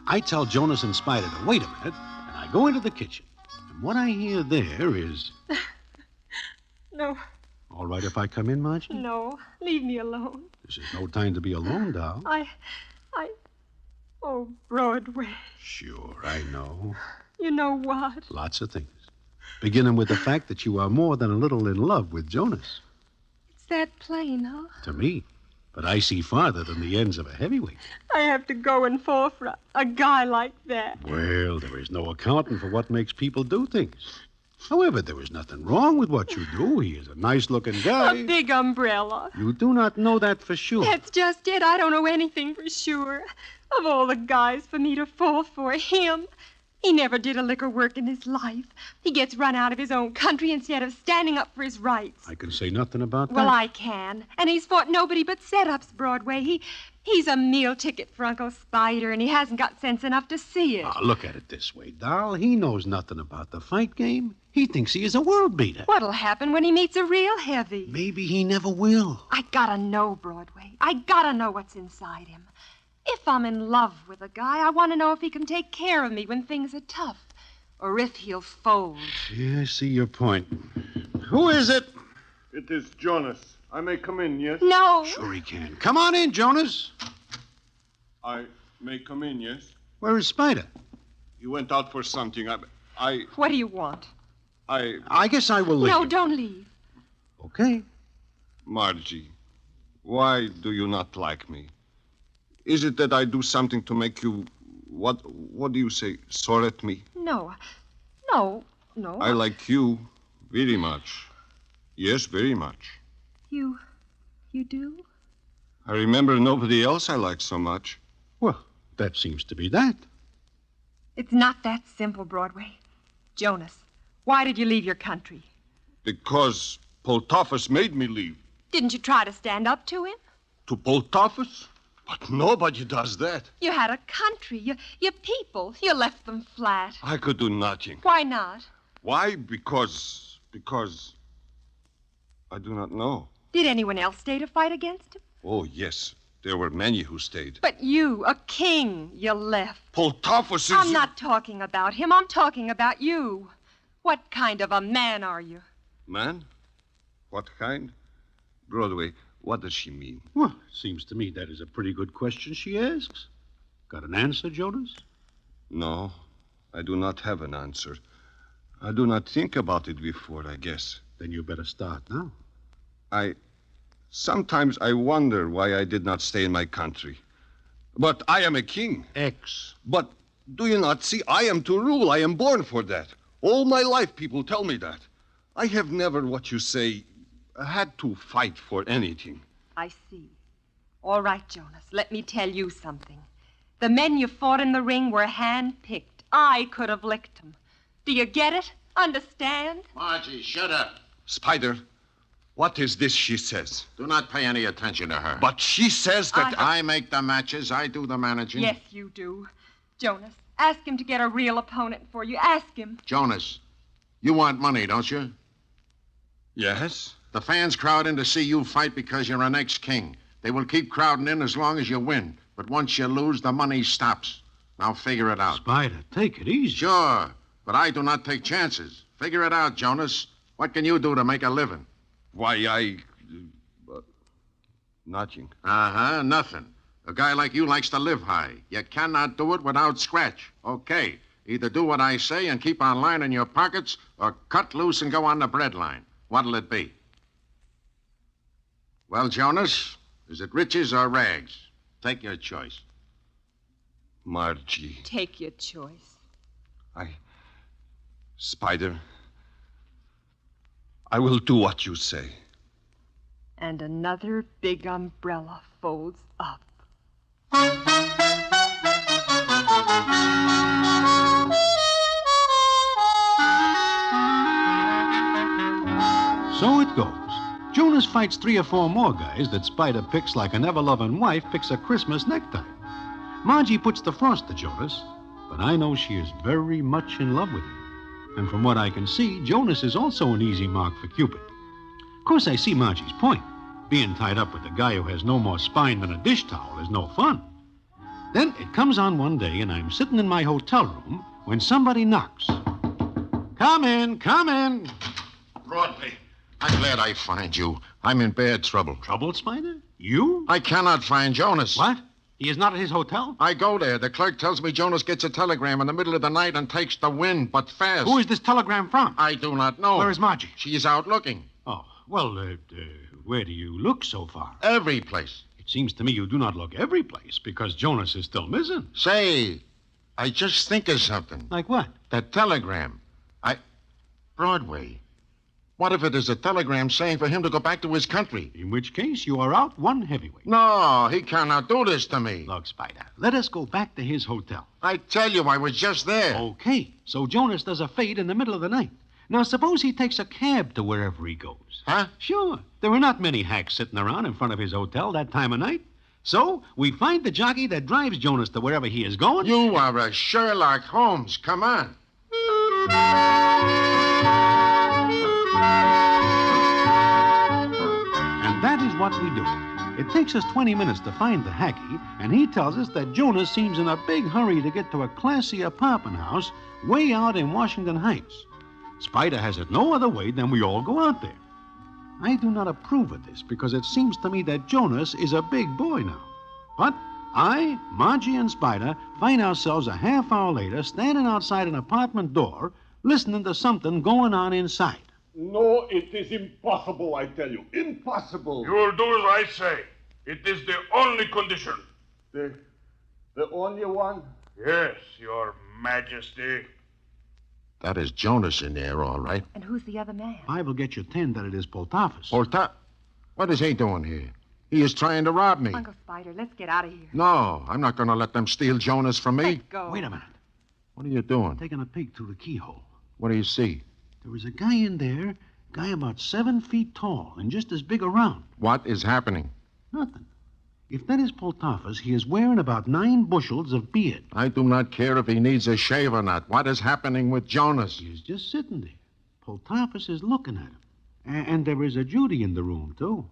I tell Jonas and Spider to wait a minute, and I go into the kitchen. And what I hear there is... No, All right if I come in, Margie? no. Leave me alone. This is no time to be alone, doll. Oh, Broadway. Sure, I know. You know what? Lots of things. Beginning with the fact that you are more than a little in love with Jonas. It's that plain, huh? To me. But I see farther than the ends of a heavyweight. I have to go and fall for a guy like that. Well, there is no accounting for what makes people do things. However, there is nothing wrong with what you do. He is a nice-looking guy. A big umbrella. You do not know that for sure. That's just it. I don't know anything for sure. Of all the guys for me to fall for, him. He never did a lick of work in his life. He gets run out of his own country instead of standing up for his rights. I can say nothing about that. Well, I can. And he's fought nobody but setups, Broadway. He's a meal ticket for Uncle Spider, and he hasn't got sense enough to see it. Look at it this way, doll. He knows nothing about the fight game. He thinks he is a world beater. What'll happen when he meets a real heavy? Maybe he never will. I gotta know, Broadway. I gotta know what's inside him. If I'm in love with a guy, I want to know if he can take care of me when things are tough, or if he'll fold. Yeah, I see your point. Who is it? It is Jonas. I may come in, yes? No. Sure he can. Come on in, Jonas. I may come in, yes? Where is Spider? He went out for something. I... What do you want? I guess I will leave. No, don't leave. Okay. Margie, why do you not like me? Is it that I do something to make you... What do you say? Sore at me? No. I like you very much. Yes, very much. You do? I remember nobody else I like so much. Well, that seems to be that. It's not that simple, Broadway. Jonas, why did you leave your country? Because Poltoffus made me leave. Didn't you try to stand up to him? To Poltoffus? But nobody does that. You had a country, your people. You left them flat. I could do nothing. Why not? Why? Because I do not know. Did anyone else stay to fight against him? Oh, yes. There were many who stayed. But you, a king, you left. Poltoffus is... I'm not talking about him. I'm talking about you. What kind of a man are you? Man? What kind? Broadway, what does she mean? Well, seems to me that is a pretty good question she asks. Got an answer, Jonas? No, I do not have an answer. I do not think about it before, I guess. Then you better start now. Sometimes I wonder why I did not stay in my country. But I am a king. But do you not see? I am to rule. I am born for that. All my life people tell me that. I have never, what you say, had to fight for anything. I see. All right, Jonas, let me tell you something. The men you fought in the ring were hand-picked. I could have licked them. Do you get it? Understand? Margie, shut up. Spider, what is this she says? Do not pay any attention to her. But she says that... I make the matches. I do the managing. Yes, you do. Jonas, ask him to get a real opponent for you. Ask him. Jonas, you want money, don't you? Yes. The fans crowd in to see you fight because you're an ex-king. They will keep crowding in as long as you win. But once you lose, the money stops. Now figure it out. Spider, take it easy. Sure, but I do not take chances. Figure it out, Jonas. What can you do to make a living? Why, nothing. Uh-huh, nothing. A guy like you likes to live high. You cannot do it without scratch. Okay, either do what I say and keep on lining your pockets, or cut loose and go on the breadline. What'll it be? Well, Jonas, is it riches or rags? Take your choice. Margie. Take your choice. Spider, I will do what you say. And another big umbrella folds up. So it goes. Jonas fights 3 or 4 more guys that Spider picks like an ever-loving wife picks a Christmas necktie. Margie puts the frost to Jonas, but I know she is very much in love with him. And from what I can see, Jonas is also an easy mark for Cupid. Of course, I see Margie's point. Being tied up with a guy who has no more spine than a dish towel is no fun. Then it comes on one day, and I'm sitting in my hotel room when somebody knocks. Come in, come in. Broadway, I'm glad I find you. I'm in bad trouble. Trouble, Spider? You? I cannot find Jonas. What? He is not at his hotel? I go there. The clerk tells me Jonas gets a telegram in the middle of the night and takes the wind, but fast. Who is this telegram from? I do not know. Where is Margie? She is out looking. Oh, well, where do you look so far? Every place. It seems to me you do not look every place because Jonas is still missing. Say, I just think of something. Like what? That telegram. Broadway. What if it is a telegram saying for him to go back to his country? In which case, you are out one heavyweight. No, he cannot do this to me. Look, Spider, let us go back to his hotel. I tell you, I was just there. Okay, so Jonas does a fade in the middle of the night. Now, suppose he takes a cab to wherever he goes. Huh? Sure. There are not many hacks sitting around in front of his hotel that time of night. So, we find the jockey that drives Jonas to wherever he is going. You are a Sherlock Holmes. Come on. And that is what we do. It takes us 20 minutes to find the hacky, and he tells us that Jonas seems in a big hurry to get to a classy apartment house way out in Washington Heights. Spider has it no other way than we all go out there. I do not approve of this because it seems to me that Jonas is a big boy now. But I, Margie, and Spider find ourselves a half hour later standing outside an apartment door listening to something going on inside. No, it is impossible, I tell you. Impossible. You will do as I say. It is the only condition. The only one? Yes, Your Majesty. That is Jonas in there, all right. And who's the other man? I will get you 10 that it is Poltafus. What is he doing here? He is trying to rob me. Uncle Spider, let's get out of here. No, I'm not going to let them steal Jonas from me. Let's go. Wait a minute. What are you doing? Taking a peek through the keyhole. What do you see? There is a guy in there, guy about 7 feet tall and just as big around. What is happening? Nothing. If that is Poltafus, he is wearing about 9 bushels of beard. I do not care if he needs a shave or not. What is happening with Jonas? He is just sitting there. Poltafus is looking at him. And there is a Judy in the room, too.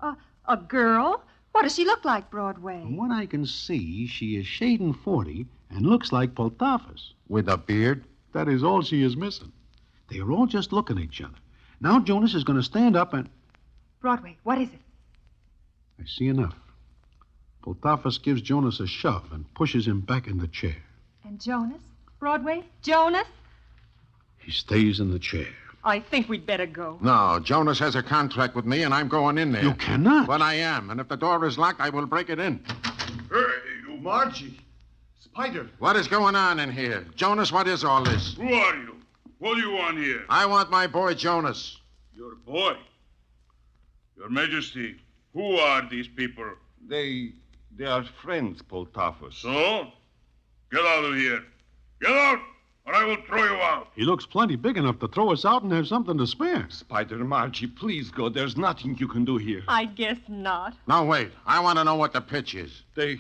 A girl? What does she look like, Broadway? From what I can see, she is shading 40 and looks like Poltafus. With a beard? That is all she is missing. They are all just looking at each other. Now Jonas is going to stand up and... Broadway, what is it? I see enough. Poltafus gives Jonas a shove and pushes him back in the chair. And Jonas? Broadway? Jonas? He stays in the chair. I think we'd better go. No, Jonas has a contract with me, and I'm going in there. You cannot. But I am, and if the door is locked, I will break it in. Hey, you Margie. Spider. What is going on in here? Jonas, what is all this? Who are you? What do you want here? I want my boy Jonas. Your boy? Your Majesty, who are these people? They are friends, Poltafus. So? Get out of here. Get out, or I will throw you out. He looks plenty big enough to throw us out and have something to spare. Spider, Margie, please go. There's nothing you can do here. I guess not. Now, wait. I want to know what the pitch is. They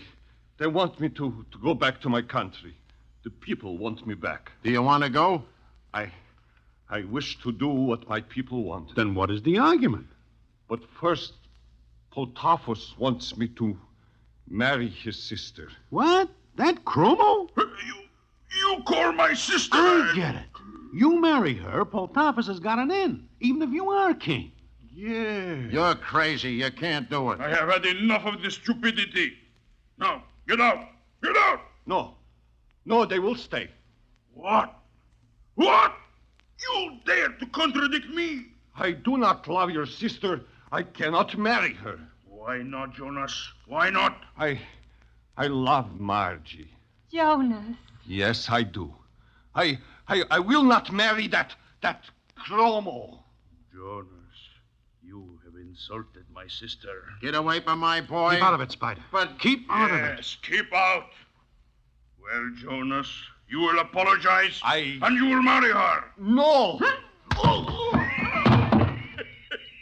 want me to go back to my country. The people want me back. Do you want to go? I wish to do what my people want. Then what is the argument? But first, Potafos wants me to marry his sister. What? That Chromo? You call my sister? I get it. You marry her, Potafos has got an in, even if you are king. Yeah. You're crazy. You can't do it. I have had enough of this stupidity. Now, get out. Get out. No, they will stay. What? What? You dare to contradict me? I do not love your sister. I cannot marry her. Why not, Jonas? Why not? I love Margie. Jonas. Yes, I do. I will not marry that Chromo. Jonas, you have insulted my sister. Get away from my boy. Keep out of it, Spider. But keep out of it. Yes, keep out. Well, Jonas, you will apologize. And you will marry her. No.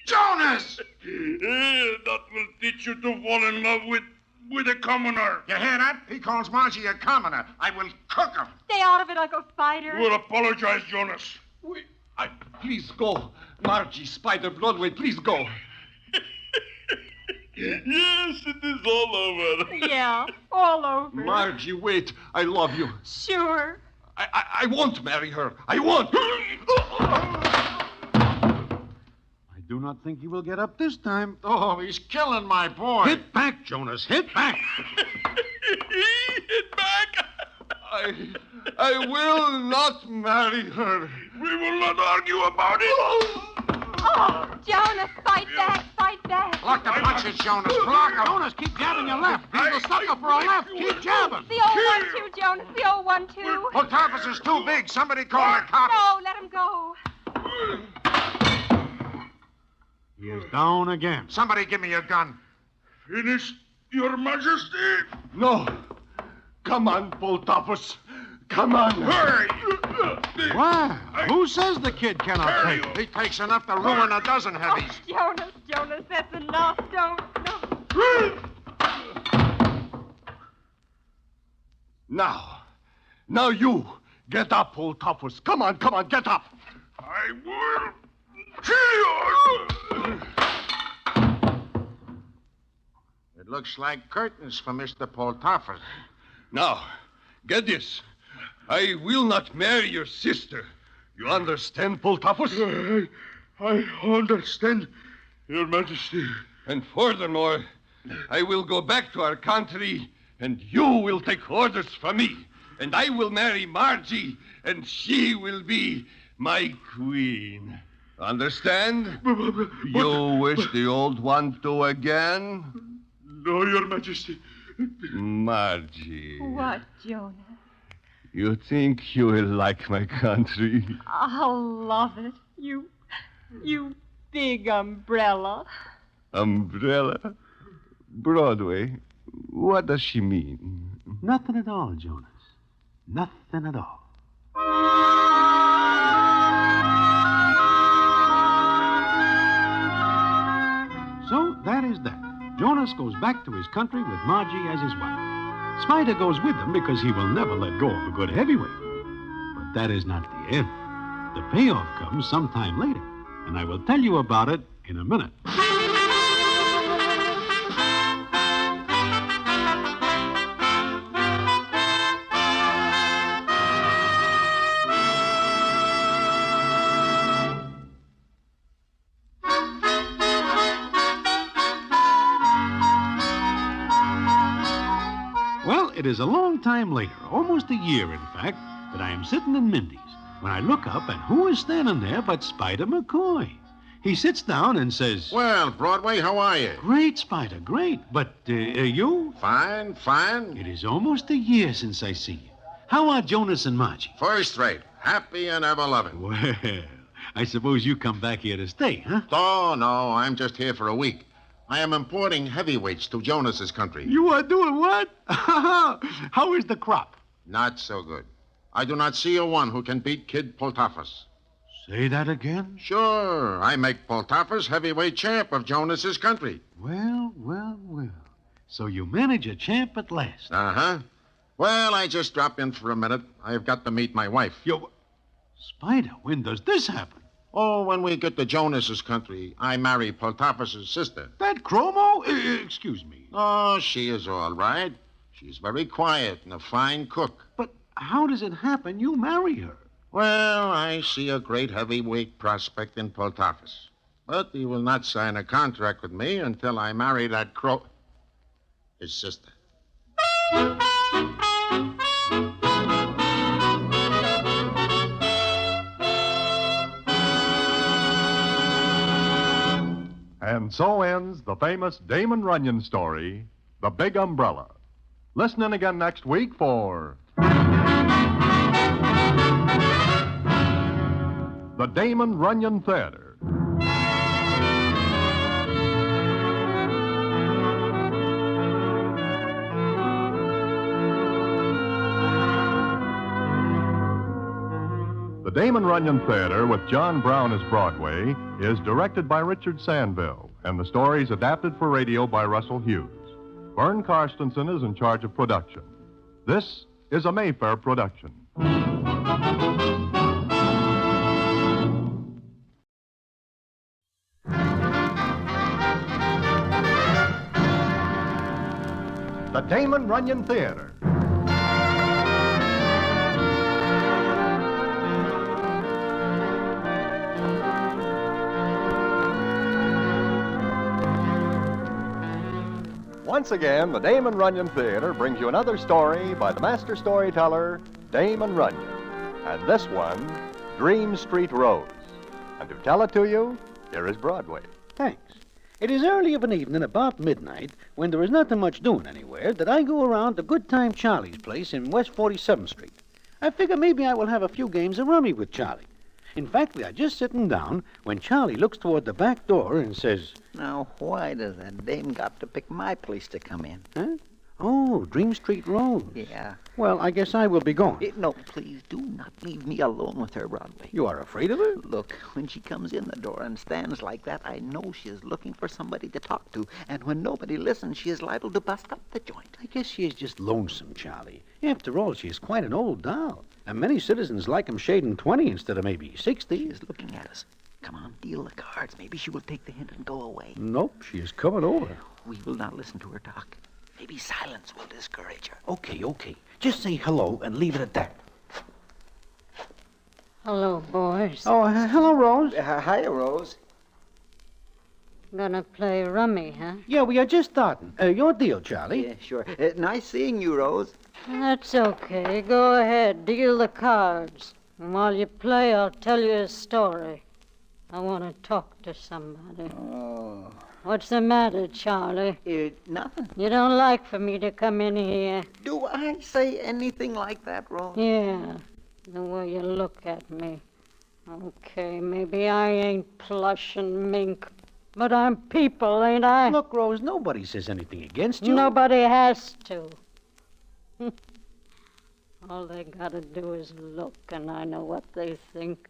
Jonas! That will teach you to fall in love with a commoner. You hear that? He calls Margie a commoner. I will cook him. Stay out of it, Uncle Spider. You will apologize, Jonas. Please go. Margie, Spider, Broadway, please go. Yes, it is all over. Yeah, all over. Margie, wait. I love you. Sure. I won't marry her. I won't. I do not think he will get up this time. Oh, he's killing my boy. Hit back, Jonas. Hit back. Hit back. I will not marry her. We will not argue about it. Oh, Jonas, fight back, fight back. Block the punches, Jonas. Block them. Jonas, keep jabbing your left. He's a sucker for a left. Keep jabbing. The old 1-2, Jonas, the old 1-2. Potafos is too big. Somebody call the cops. No, let him go. He is down again. Somebody give me a gun. Finished, Your Majesty. No. Come on, Potafos. Come on. Hurry. Why? Who says the kid cannot take? He takes enough to ruin a dozen heavies. Oh, Jonas, that's enough. Don't. Now you. Get up, Potafos. Come on, get up. I will kill you. It looks like curtains for Mr. Potafos. Now, get this. I will not marry your sister. You understand, Potafos? I understand, Your Majesty. And furthermore, I will go back to our country, and you will take orders from me. And I will marry Margie, and she will be my queen. Understand? You wish the old one to again? No, Your Majesty. Margie. What, Jonas? You think you will like my country? I'll love it. You big umbrella. Umbrella? Broadway? What does she mean? Nothing at all, Jonas. Nothing at all. So that is that. Jonas goes back to his country with Margie as his wife. Spider goes with him because he will never let go of a good heavyweight. But that is not the end. The payoff comes sometime later, and I will tell you about it in a minute. It is a long time later, almost a year, in fact, that I am sitting in Mindy's when I look up and who is standing there but Spider McCoy. He sits down and says, Well, Broadway, how are you? Great, Spider, great. But you? Fine. It is almost a year since I see you. How are Jonas and Margie? First rate. Happy and ever loving. Well, I suppose you come back here to stay, huh? Oh, no, I'm just here for a week. I am importing heavyweights to Jonas's country. You are doing what? How is the crop? Not so good. I do not see a one who can beat Kid Potafos. Say that again? Sure. I make Potafos heavyweight champ of Jonas's country. Well. So you manage a champ at last. Uh-huh. Well, I just dropped in for a minute. I have got to meet my wife. Spider, when does this happen? Oh, when we get to Jonas's country, I marry Poltafus' sister. That Chromo? Excuse me. Oh, she is all right. She's very quiet and a fine cook. But how does it happen you marry her? Well, I see a great heavyweight prospect in Poltafus. But he will not sign a contract with me until I marry that his sister. And so ends the famous Damon Runyon story, The Big Umbrella. Listen in again next week for the Damon Runyon Theater. The Damon Runyon Theater, with John Brown as Broadway, is directed by Richard Sandville, and the story is adapted for radio by Russell Hughes. Vern Karstensen is in charge of production. This is a Mayfair production. The Damon Runyon Theater. Once again, the Damon Runyon Theater brings you another story by the master storyteller, Damon Runyon. And this one, Dream Street Rose. And to tell it to you, here is Broadway. Thanks. It is early of an evening, about midnight, when there is nothing much doing anywhere, that I go around to Good Time Charlie's place in West 47th Street. I figure maybe I will have a few games of rummy with Charlie. In fact, we are just sitting down when Charlie looks toward the back door and says, "Now, why does that dame got to pick my place to come in?" "Huh? Oh, Dream Street Rose. Yeah. Well, I guess I will be going." No, please do not leave me alone with her, Broadway. You are afraid of her? Look, when she comes in the door and stands like that, I know she is looking for somebody to talk to. And when nobody listens, she is liable to bust up the joint. I guess she is just lonesome, Charlie. After all, she is quite an old doll. And many citizens like 'em shading 20 instead of maybe 60. She is looking at us. Come on, deal the cards. Maybe she will take the hint and go away. Nope, she is coming over. We will not listen to her talk. Maybe silence will discourage her. Okay. Just say hello and leave it at that. Hello, boys. Oh, hello, Rose. Hiya, Rose. Gonna play rummy, huh? Yeah, we are just starting. Your deal, Charlie. Yeah, sure. Nice seeing you, Rose. That's okay. Go ahead. Deal the cards. And while you play, I'll tell you a story. I want to talk to somebody. Oh. What's the matter, Charlie? Nothing. You don't like for me to come in here? Do I say anything like that, Rose? Yeah, the way you look at me. Okay, maybe I ain't plush and mink, but I'm people, ain't I? Look, Rose, nobody says anything against you. Nobody has to. All they gotta do is look, and I know what they think.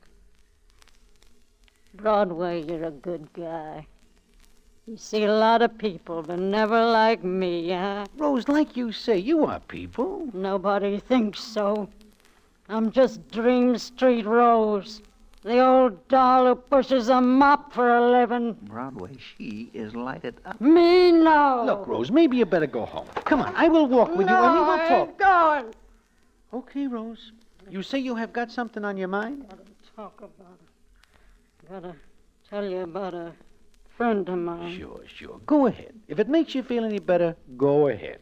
Broadway, you're a good guy. You see a lot of people, but never like me, huh? Rose, like you say, you are people. Nobody thinks so. I'm just Dream Street Rose, the old doll who pushes a mop for a living. Broadway, she is lighted up. Me, no. Look, Rose, maybe you better go home. Come on, I will walk with you and we will talk. I'm going. Okay, Rose. You say you have got something on your mind? Gotta talk about it. Gotta tell you about a friend of mine. Sure. Go ahead. If it makes you feel any better, go ahead.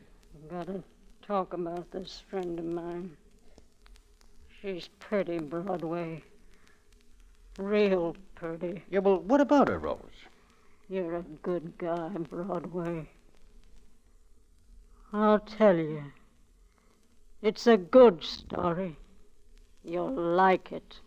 Gotta talk about this friend of mine. She's pretty, Broadway. Real pretty. Yeah, well, what about her, Rose? You're a good guy, Broadway. I'll tell you. It's a good story. You'll like it.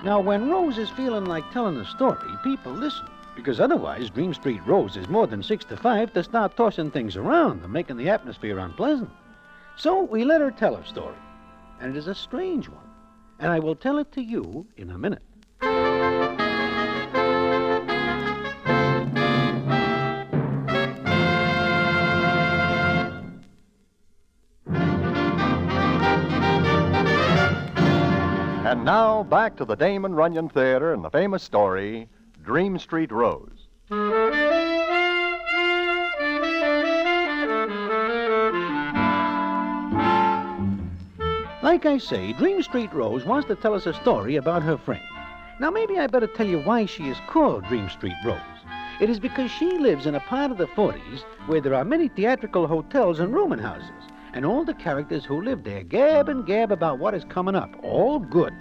Now, when Rose is feeling like telling a story, people listen. Because otherwise, Dream Street Rose is more than 6 to 5 to start tossing things around and making the atmosphere unpleasant. So we let her tell her story. And it is a strange one. And I will tell it to you in a minute. Now, back to the Damon Runyon Theater and the famous story, Dream Street Rose. Like I say, Dream Street Rose wants to tell us a story about her friend. Now, maybe I better tell you why she is called Dream Street Rose. It is because she lives in a part of the 40s where there are many theatrical hotels and rooming houses, and all the characters who live there gab and gab about what is coming up, all good.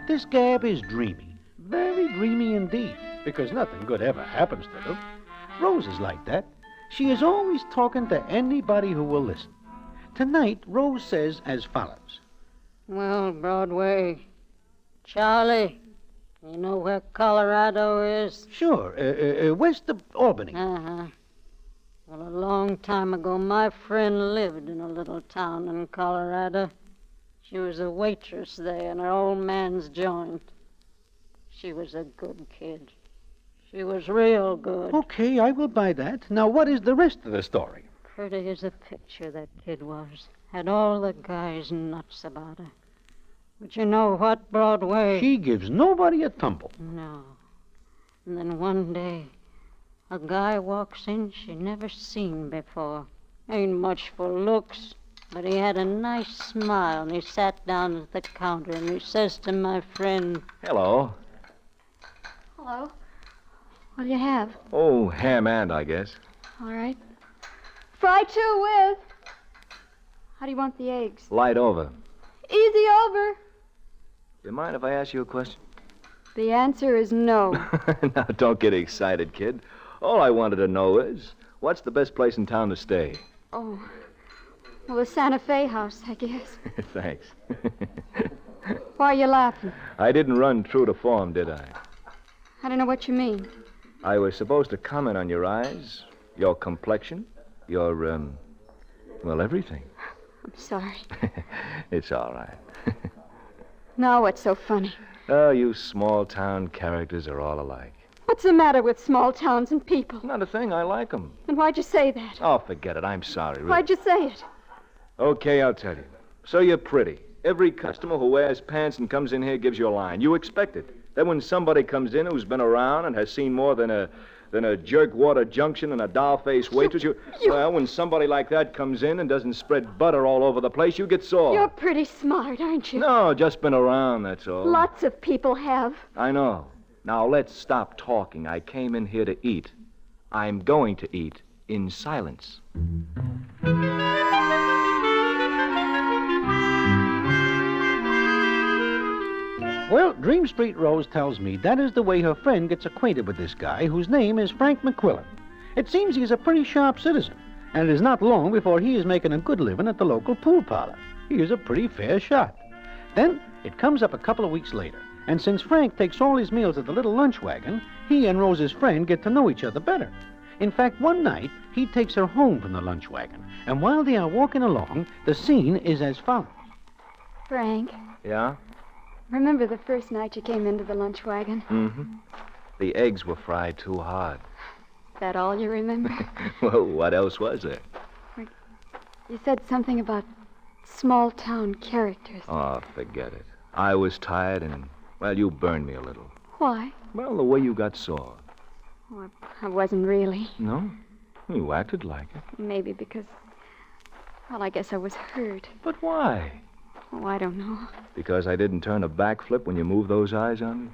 This gab is dreamy, very dreamy indeed, because nothing good ever happens to them. Rose is like that. She is always talking to anybody who will listen. Tonight, Rose says as follows. Well, Broadway, Charlie, you know where Colorado is? Sure, west of Albany. Uh-huh. Well, a long time ago, my friend lived in a little town in Colorado. She was a waitress there in her old man's joint. She was a good kid. She was real good. Okay, I will buy that. Now, what is the rest of the story? Pretty as a picture, that kid was. Had all the guys nuts about her. But you know what, Broadway? She gives nobody a tumble. No. And then one day, a guy walks in she never seen before. Ain't much for looks, but he had a nice smile, and he sat down at the counter, and he says to my friend, Hello. Hello. What do you have? Oh, ham and, I guess. All right. Fry 2 with. How do you want the eggs? Light over. Easy over. You mind if I ask you a question? The answer is no. Now, don't get excited, kid. All I wanted to know is, what's the best place in town to stay? Oh. Well, the Santa Fe house, I guess. Thanks. Why are you laughing? I didn't run true to form, did I? I don't know what you mean. I was supposed to comment on your eyes, your complexion, your, well, everything. I'm sorry. It's all right. Now what's so funny? Oh, you small-town characters are all alike. What's the matter with small towns and people? Not a thing. I like them. And why'd you say that? Oh, forget it. I'm sorry, really. Why'd you say it? Okay, I'll tell you. So you're pretty. Every customer who wears pants and comes in here gives you a line. You expect it. Then when somebody comes in who's been around and has seen more than a jerkwater junction and a doll-faced waitress, well, when somebody like that comes in and doesn't spread butter all over the place, you get sore. You're pretty smart, aren't you? No, just been around, that's all. Lots of people have. I know. Now, let's stop talking. I came in here to eat. I'm going to eat in silence. Well, Dream Street Rose tells me that is the way her friend gets acquainted with this guy whose name is Frank McQuillan. It seems he's a pretty sharp citizen, and it is not long before he is making a good living at the local pool parlor. He is a pretty fair shot. Then it comes up a couple of weeks later, and since Frank takes all his meals at the little lunch wagon, he and Rose's friend get to know each other better. In fact, one night, he takes her home from the lunch wagon, and while they are walking along, the scene is as follows. Frank, Yeah? remember the first night you came into the lunch wagon? Mm-hmm. The eggs were fried too hard. That all you remember? Well, what else was there? You said something about small-town characters. Oh, forget it. I was tired and, well, you burned me a little. Why? Well, the way you got sore. Oh, I wasn't really. No? You acted like it. Maybe because, well, I guess I was hurt. But why? Oh, I don't know. Because I didn't turn a backflip when you moved those eyes on me?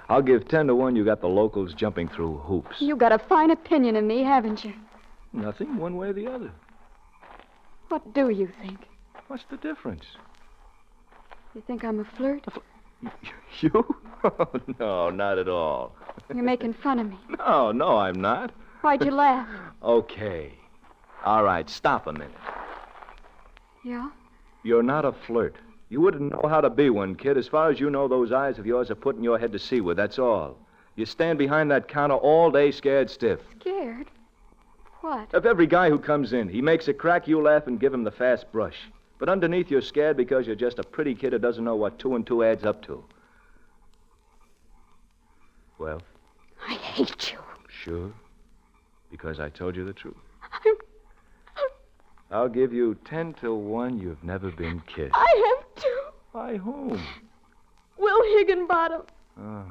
I'll give 10 to 1 you got the locals jumping through hoops. You got a fine opinion of me, haven't you? Nothing, one way or the other. What do you think? What's the difference? You think I'm a flirt? You? Oh, no, not at all. You're making fun of me. No, I'm not. Why'd you laugh? Okay. All right, stop a minute. Yeah? You're not a flirt. You wouldn't know how to be one, kid. As far as you know, those eyes of yours are putting your head to seaward, that's all. You stand behind that counter all day scared stiff. Scared? What? If every guy who comes in, he makes a crack, you laugh and give him the fast brush. But underneath, you're scared because you're just a pretty kid who doesn't know what 2 and 2 adds up to. Well? I hate you. Sure? Because I told you the truth. I'll give you 10 to 1 you've never been kissed. I have to. By whom? Will Higginbottom. Oh,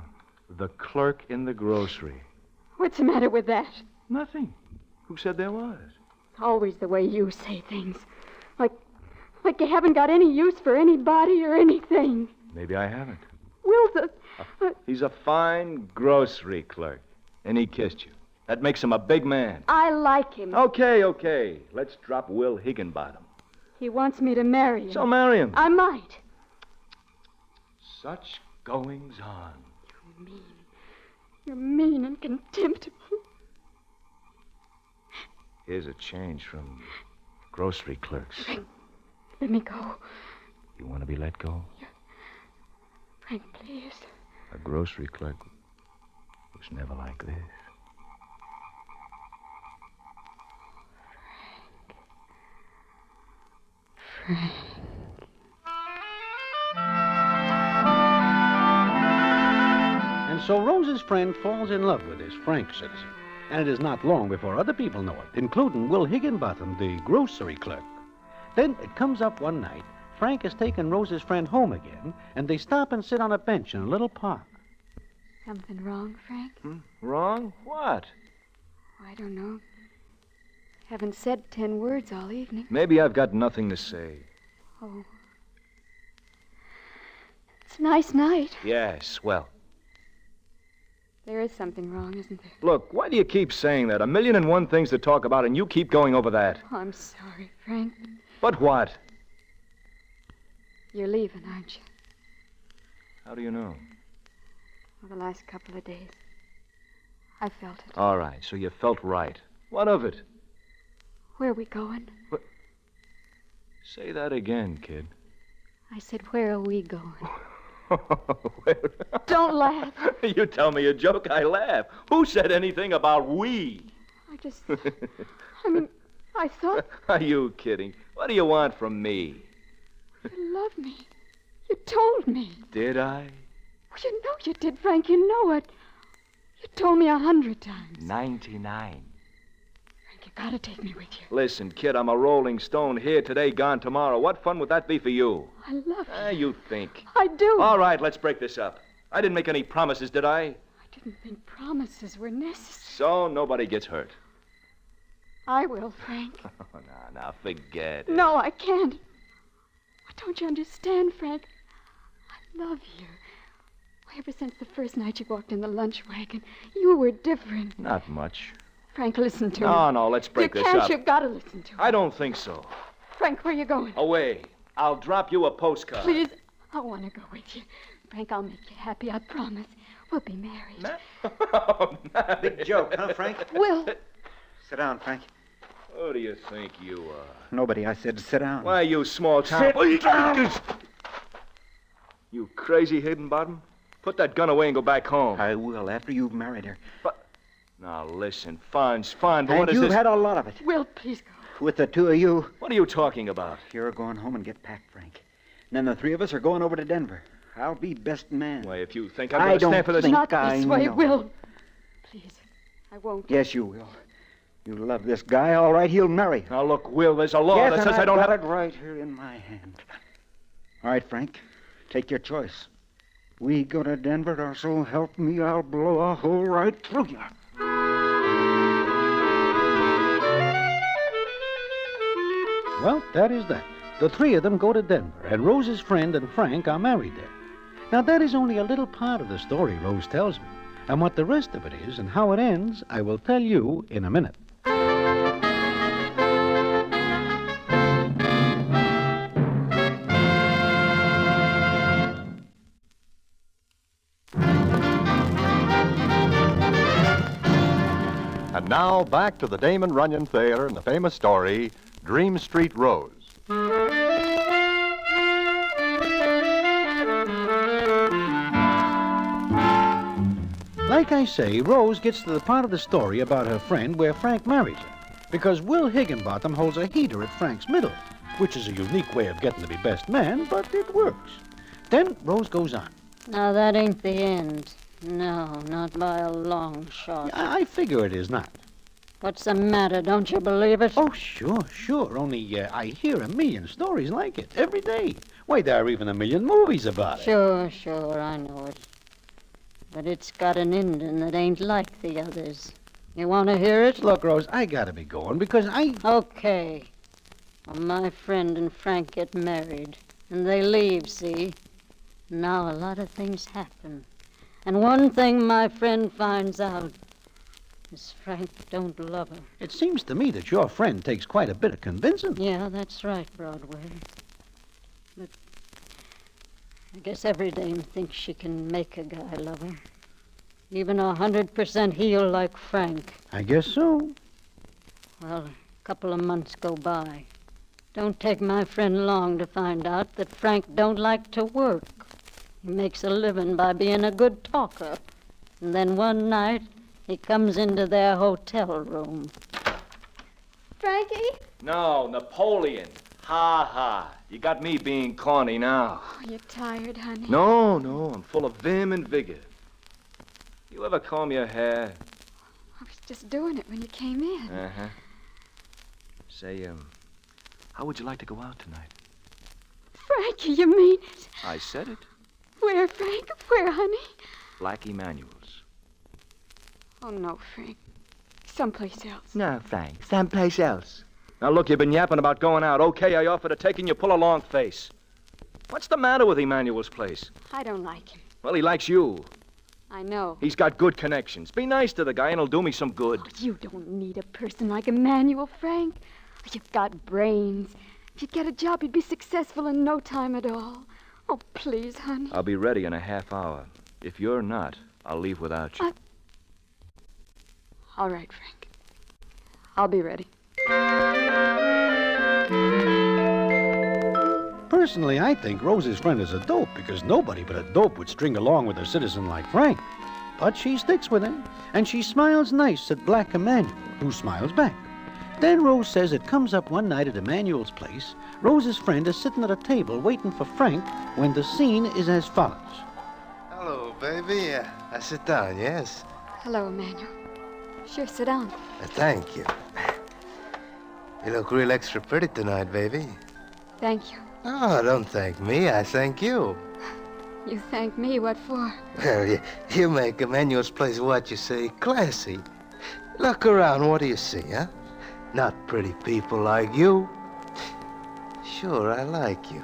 the clerk in the grocery. What's the matter with that? Nothing. Who said there was? It's always the way you say things. Like you haven't got any use for anybody or anything. Maybe I haven't. Will's He's a fine grocery clerk. And he kissed you. That makes him a big man. I like him. Okay. Let's drop Will Higginbottom. He wants me to marry him. So marry him. I might. Such goings on. You're mean and contemptible. Here's a change from grocery clerks. Frank, let me go. You want to be let go? Frank, please. A grocery clerk was never like this. Frank. And so Rose's friend falls in love with this Frank citizen. And it is not long before other people know it, including Will Higginbottom, the grocery clerk. Then it comes up one night. Frank has taken Rose's friend home again, and they stop and sit on a bench in a little park. Something wrong, Frank? Wrong? What? I don't know. Haven't said 10 words all evening. Maybe I've got nothing to say. Oh. It's a nice night. Yeah, swell. There is something wrong, isn't there? Look, why do you keep saying that? 1,000,001 things to talk about, and you keep going over that. Oh, I'm sorry, Frank. But what? You're leaving, aren't you? How do you know? Well, the last couple of days. I felt it. All right, so you felt right. What of it? Where are we going? What? Say that again, kid. I said, where are we going? Don't laugh. You tell me a joke, I laugh. Who said anything about we? I thought... Are you kidding? What do you want from me? You love me. You told me. Did I? Well, you know you did, Frank. You know it. You told me 100 times. 99. Frank, you gotta take me with you. Listen, kid, I'm a rolling stone here today, gone tomorrow. What fun would that be for you? I love you. You think. I do. All right, let's break this up. I didn't make any promises, did I? I didn't think promises were necessary. So nobody gets hurt. I will, Frank. Oh, now, forget it. No, I can't. Don't you understand, Frank? I love you. Ever since the first night you walked in the lunch wagon, you were different. Not much. Frank, listen to me. No, let's break this up. You've got to listen to me. I don't think so. Frank, where are you going? Away. I'll drop you a postcard. Please, I want to go with you. Frank, I'll make you happy, I promise. We'll be married. Big joke, huh, Frank? Will. Sit down, Frank. Who do you think you are? Nobody. I said sit down. Why, you small town... Sit down! You crazy Higginbottom? Put that gun away and go back home. I will, after you've married her. But... Now, listen, fine's fine, but and what is you've this... had a lot of it. Will, please go. With the two of you. What are you talking about? You're going home and get packed, Frank. And then the three of us are going over to Denver. I'll be best man. Why, if you think I'm going to stand for this... Not I this way, know. Will. Please, I won't. Yes, you will. You love this guy, all right, he'll marry. Now, look, Will, there's a law yes, that and says I don't got have... it right here in my hand. All right, Frank, take your choice. We go to Denver, or so help me, I'll blow a hole right through you. Well, that is that. The three of them go to Denver, and Rose's friend and Frank are married there. Now, that is only a little part of the story Rose tells me. And what the rest of it is and how it ends, I will tell you in a minute. And now, back to the Damon Runyon Theater and the famous story, Dream Street Rose. Like I say, Rose gets to the part of the story about her friend where Frank marries her, because Will Higginbottom holds a heater at Frank's middle, which is a unique way of getting to be best man, but it works. Then Rose goes on. Now, that ain't the end. No, not by a long shot. I figure it is not. What's the matter? Don't you believe it? Oh, sure. Only I hear a million stories like it every day. Why, there are even a million movies about it. Sure, I know it. But it's got an ending that ain't like the others. You want to hear it? Look, Rose, I gotta be going because Okay. Well, my friend and Frank get married, and they leave, see? Now a lot of things happen. And one thing my friend finds out is Frank don't love her. It seems to me that your friend takes quite a bit of convincing. Yeah, that's right, Broadway. But I guess every dame thinks she can make a guy love her. Even 100% heel like Frank. I guess so. Well, a couple of months go by. Don't take my friend long to find out that Frank don't like to work. He makes a living by being a good talker. And then one night, he comes into their hotel room. Frankie? No, Napoleon. Ha ha. You got me being corny now. Oh, you're tired, honey. No, I'm full of vim and vigor. You ever comb your hair? I was just doing it when you came in. Uh-huh. Say, how would you like to go out tonight? Frankie, you mean it? I said it. Where, Frank? Where, honey? Black Emanuel's. Oh, no, Frank. Someplace else. No, Frank. Someplace else. Now, look, you've been yapping about going out. Okay, I offer to take, and you pull a long face. What's the matter with Emanuel's place? I don't like him. Well, he likes you. I know. He's got good connections. Be nice to the guy, and it'll do me some good. Oh, you don't need a person like Emmanuel, Frank. You've got brains. If you'd get a job, you'd be successful in no time at all. Oh, please, honey. I'll be ready in a half hour. If you're not, I'll leave without you. All right, Frank. I'll be ready. Personally, I think Rose's friend is a dope because nobody but a dope would string along with a citizen like Frank. But she sticks with him, and she smiles nice at Black Emmanuel, who smiles back. Then Rose says it comes up one night at Emmanuel's place. Rose's friend is sitting at a table waiting for Frank when the scene is as follows. Hello, baby. I sit down, yes? Hello, Emmanuel. Sure, sit down. Thank you. You look real extra pretty tonight, baby. Thank you. Oh, don't thank me. I thank you. You thank me? What for? Well, you make Emmanuel's place, what you say, classy. Look around. What do you see, huh? Not pretty people like you. Sure, I like you.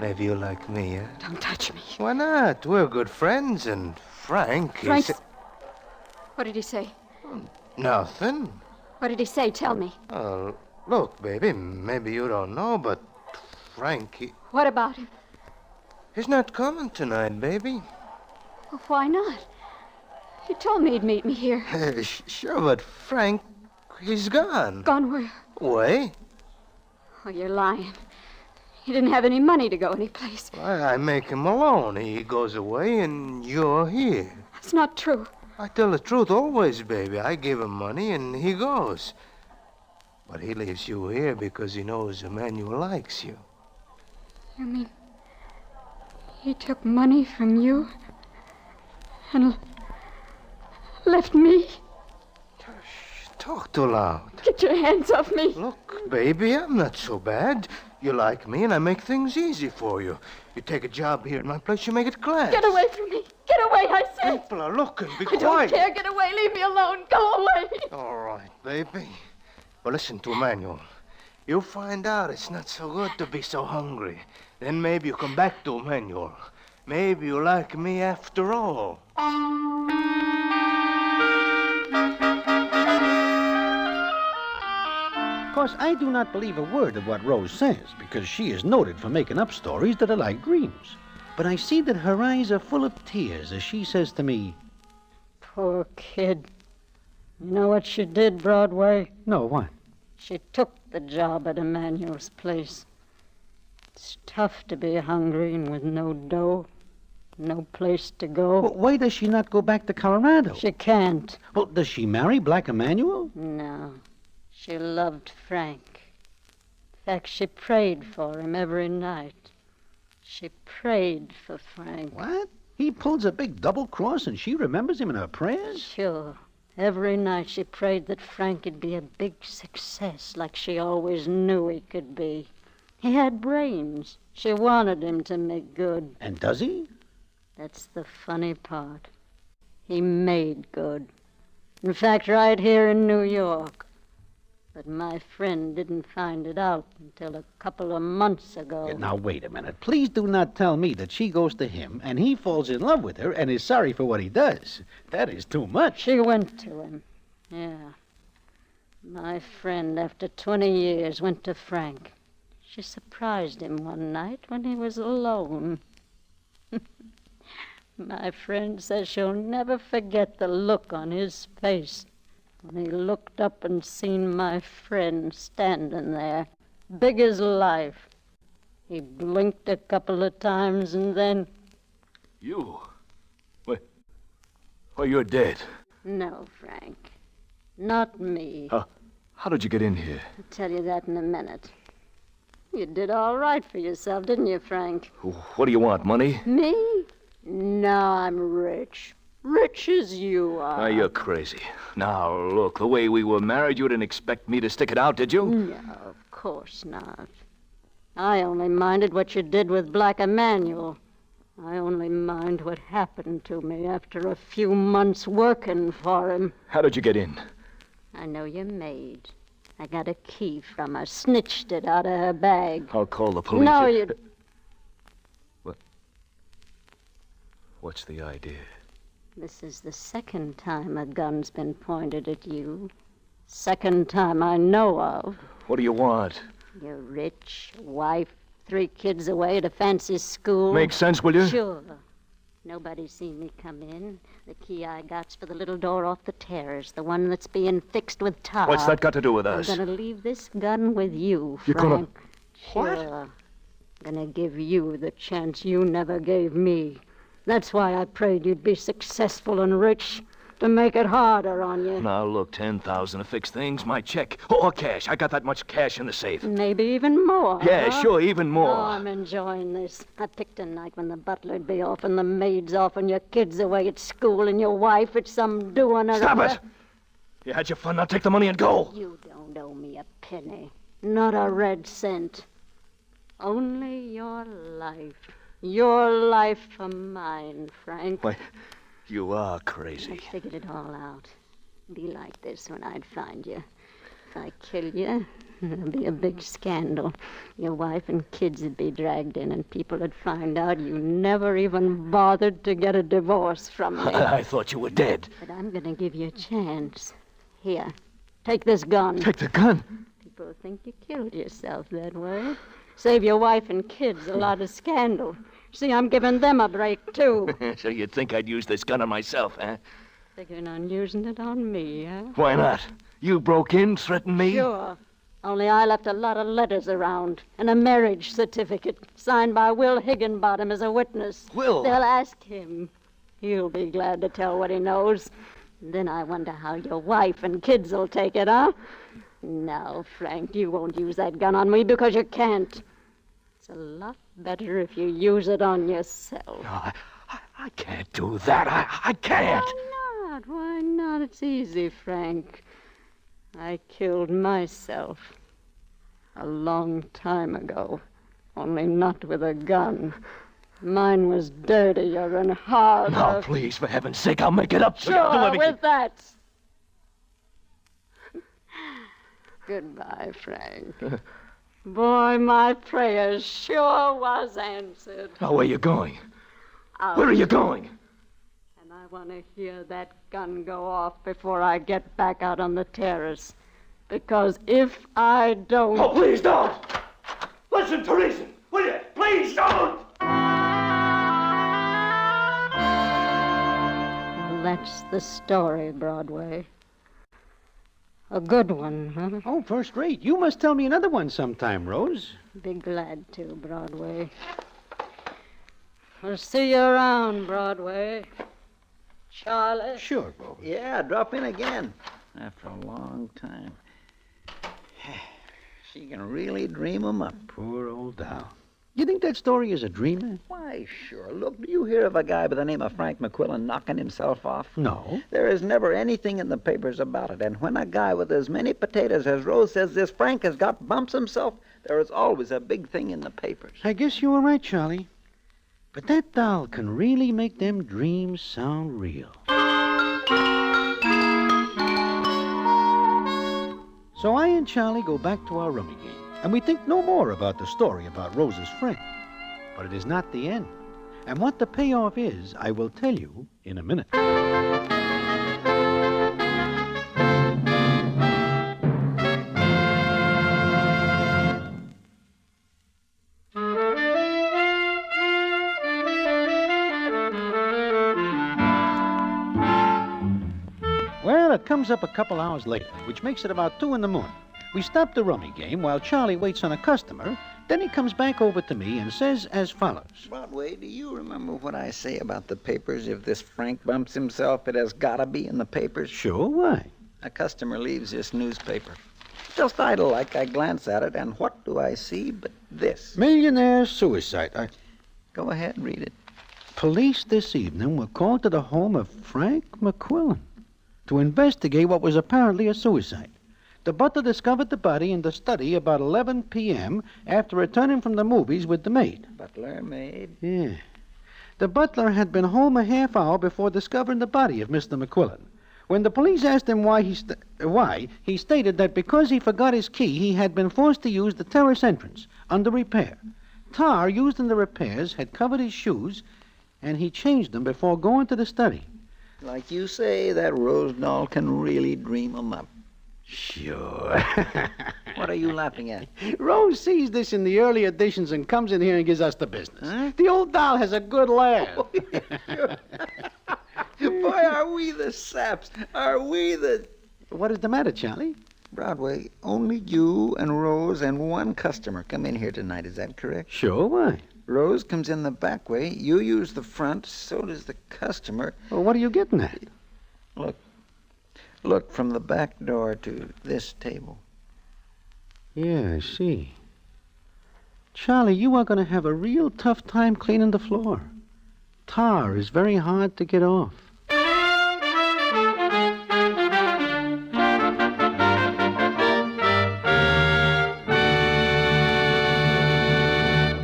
Maybe you like me, huh? Don't touch me. Why not? We're good friends, and Frank... What did he say? Nothing. What did he say? Tell me. Oh, look, baby, maybe you don't know, but Frank, What about him? he's not coming tonight, baby. Well, why not? He told me he'd meet me here. Sure, but Frank, he's gone. Gone where? Away? Oh, you're lying. He didn't have any money to go anyplace. I make him alone. He goes away, and you're here. That's not true. I tell the truth always, baby. I give him money, and he goes. But he leaves you here because he knows Emmanuel likes you. You mean he took money from you and left me? Talk too loud. Get your hands off me. Look, baby, I'm not so bad. You like me, and I make things easy for you. You take a job here in my place, you make it class. Get away from me. Get away, I said. People are looking. Be I quiet. don't care. Get away. Leave me alone. Go away. All right, baby. Well, listen to Emmanuel. You'll find out it's not so good to be so hungry. Then maybe you come back to Emmanuel. Maybe you like me after all. Of course, I do not believe a word of what Rose says, because she is noted for making up stories that are like dreams. But I see that her eyes are full of tears as she says to me, Poor kid. You know what she did, Broadway? No, what? She took the job at Emmanuel's place. It's tough to be hungry and with no dough, no place to go. Well, why does she not go back to Colorado? She can't. Well, does she marry Black Emmanuel? No. She loved Frank. In fact, she prayed for him every night. She prayed for Frank. What? He pulls a big double cross and she remembers him in her prayers? Sure. Every night she prayed that Frank would be a big success like she always knew he could be. He had brains. She wanted him to make good. And does he? That's the funny part. He made good. In fact, right here in New York. But my friend didn't find it out until a couple of months ago. Yeah, now, wait a minute. Please do not tell me that she goes to him and he falls in love with her and is sorry for what he does. That is too much. She went to him. Yeah. My friend, after 20 years, went to Frank. She surprised him one night when he was alone. My friend says she'll never forget the look on his face when he looked up and seen my friend standing there, big as life. He blinked a couple of times and then... You? Wait. Well, you're dead. No, Frank. Not me. How did you get in here? I'll tell you that in a minute. You did all right for yourself, didn't you, Frank? What do you want, money? Me? No, I'm rich. Rich as you are. Now, you're crazy. Now, look, the way we were married, you didn't expect me to stick it out, did you? No, of course not. I only minded what you did with Black Emmanuel. I only mind what happened to me after a few months working for him. How did you get in? I know your maid. I got a key from her, snitched it out of her bag. I'll call the police. No, you... What? What's the idea? This is the second time a gun's been pointed at you. Second time I know of. What do you want? You're rich, wife, 3 kids away at a fancy school. Make sense, will you? Sure. Nobody's seen me come in. The key I got's for the little door off the terrace, the one that's being fixed with tar. What's that got to do with us? I'm gonna leave this gun with you, You're Frank. gonna... Sure. I'm gonna give you the chance you never gave me. That's why I prayed you'd be successful and rich, to make it harder on you. Now, look, 10,000 to fix things, my check. Or cash. I got that much cash in the safe. Maybe even more. Yeah, huh? sure, even more. Oh, I'm enjoying this. I picked a night when the butler'd be off and the maid's off and your kids away at school and your wife at some doing or Stop other. it! You had your fun, now take the money and go. You don't owe me a penny. Not a red cent. Only your life. Your life for mine, Frank. Why, you are crazy. I figured it all out. Be like this when I'd find you. If I kill you, there'd be a big scandal. Your wife and kids would be dragged in, and people would find out you never even bothered to get a divorce from me. I thought you were dead. But I'm going to give you a chance. Here, take this gun. Take the gun? People think you killed yourself that way. Save your wife and kids a lot of scandal. See, I'm giving them a break, too. So you'd think I'd use this gun on myself, huh? Figuring on using it on me, huh? Why not? You broke in, threatened me? Sure. Only I left a lot of letters around and a marriage certificate signed by Will Higginbottom as a witness. Will? They'll ask him. He'll be glad to tell what he knows. Then I wonder how your wife and kids will take it, huh? No, Frank, you won't use that gun on me because you can't. It's a lot better if you use it on yourself. No, I can't do that. I can't. Why not? Why not? It's easy, Frank. I killed myself a long time ago, only not with a gun. Mine was dirtier and harder. No, please, for heaven's sake, I'll make it up to you. I'll do Sure, everything. with that. Goodbye, Frank. Boy, my prayers sure was answered. Now, where are you going? Out. Where are you going? And I want to hear that gun go off before I get back out on the terrace. Because if I don't... Oh, please don't! Listen to reason, will you? Please don't! Well, that's the story, Broadway. A good one, huh? Oh, first rate. You must tell me another one sometime, Rose. Be glad to, Broadway. We'll see you around, Broadway. Charlie? Sure, Rose. Yeah, drop in again. After a long time. She can really dream 'em up. Poor old Dow. You think that story is a dreamer? Why, sure. Look, do you hear of a guy by the name of Frank McQuillan knocking himself off? No. There is never anything in the papers about it. And when a guy with as many potatoes as Rose says this Frank has got bumps himself, there is always a big thing in the papers. I guess you were right, Charlie. But that doll can really make them dreams sound real. So I and Charlie go back to our rummy game, and we think no more about the story about Rose's friend. But it is not the end. And what the payoff is, I will tell you in a minute. Well, it comes up a couple hours later, which makes it about 2 in the morning. We stop the rummy game while Charlie waits on a customer. Then he comes back over to me and says as follows. Broadway, do you remember what I say about the papers? If this Frank bumps himself, it has got to be in the papers. Sure, why? A customer leaves this newspaper. Just idle like, I glance at it, and what do I see but this? Millionaire suicide. Go ahead, read it. Police this evening were called to the home of Frank McQuillan to investigate what was apparently a suicide. The butler discovered the body in the study about 11 p.m. after returning from the movies with the maid. Butler, maid? Yeah. The butler had been home a half hour before discovering the body of Mr. McQuillan. When the police asked him why, he stated that because he forgot his key, he had been forced to use the terrace entrance under repair. Tar used in the repairs had covered his shoes, and he changed them before going to the study. Like you say, that Rose doll can really dream 'em up. Sure. What are you laughing at? Rose sees this in the early editions and comes in here and gives us the business. Huh? The old doll has a good laugh. Boy, are we the saps. Are we the... What is the matter, Charlie? Broadway, only you and Rose and one customer come in here tonight. Is that correct? Sure, why? Rose comes in the back way. You use the front. So does the customer. Well, what are you getting at? Look from the back door to this table. Yeah, I see. Charlie, you are going to have a real tough time cleaning the floor. Tar is very hard to get off.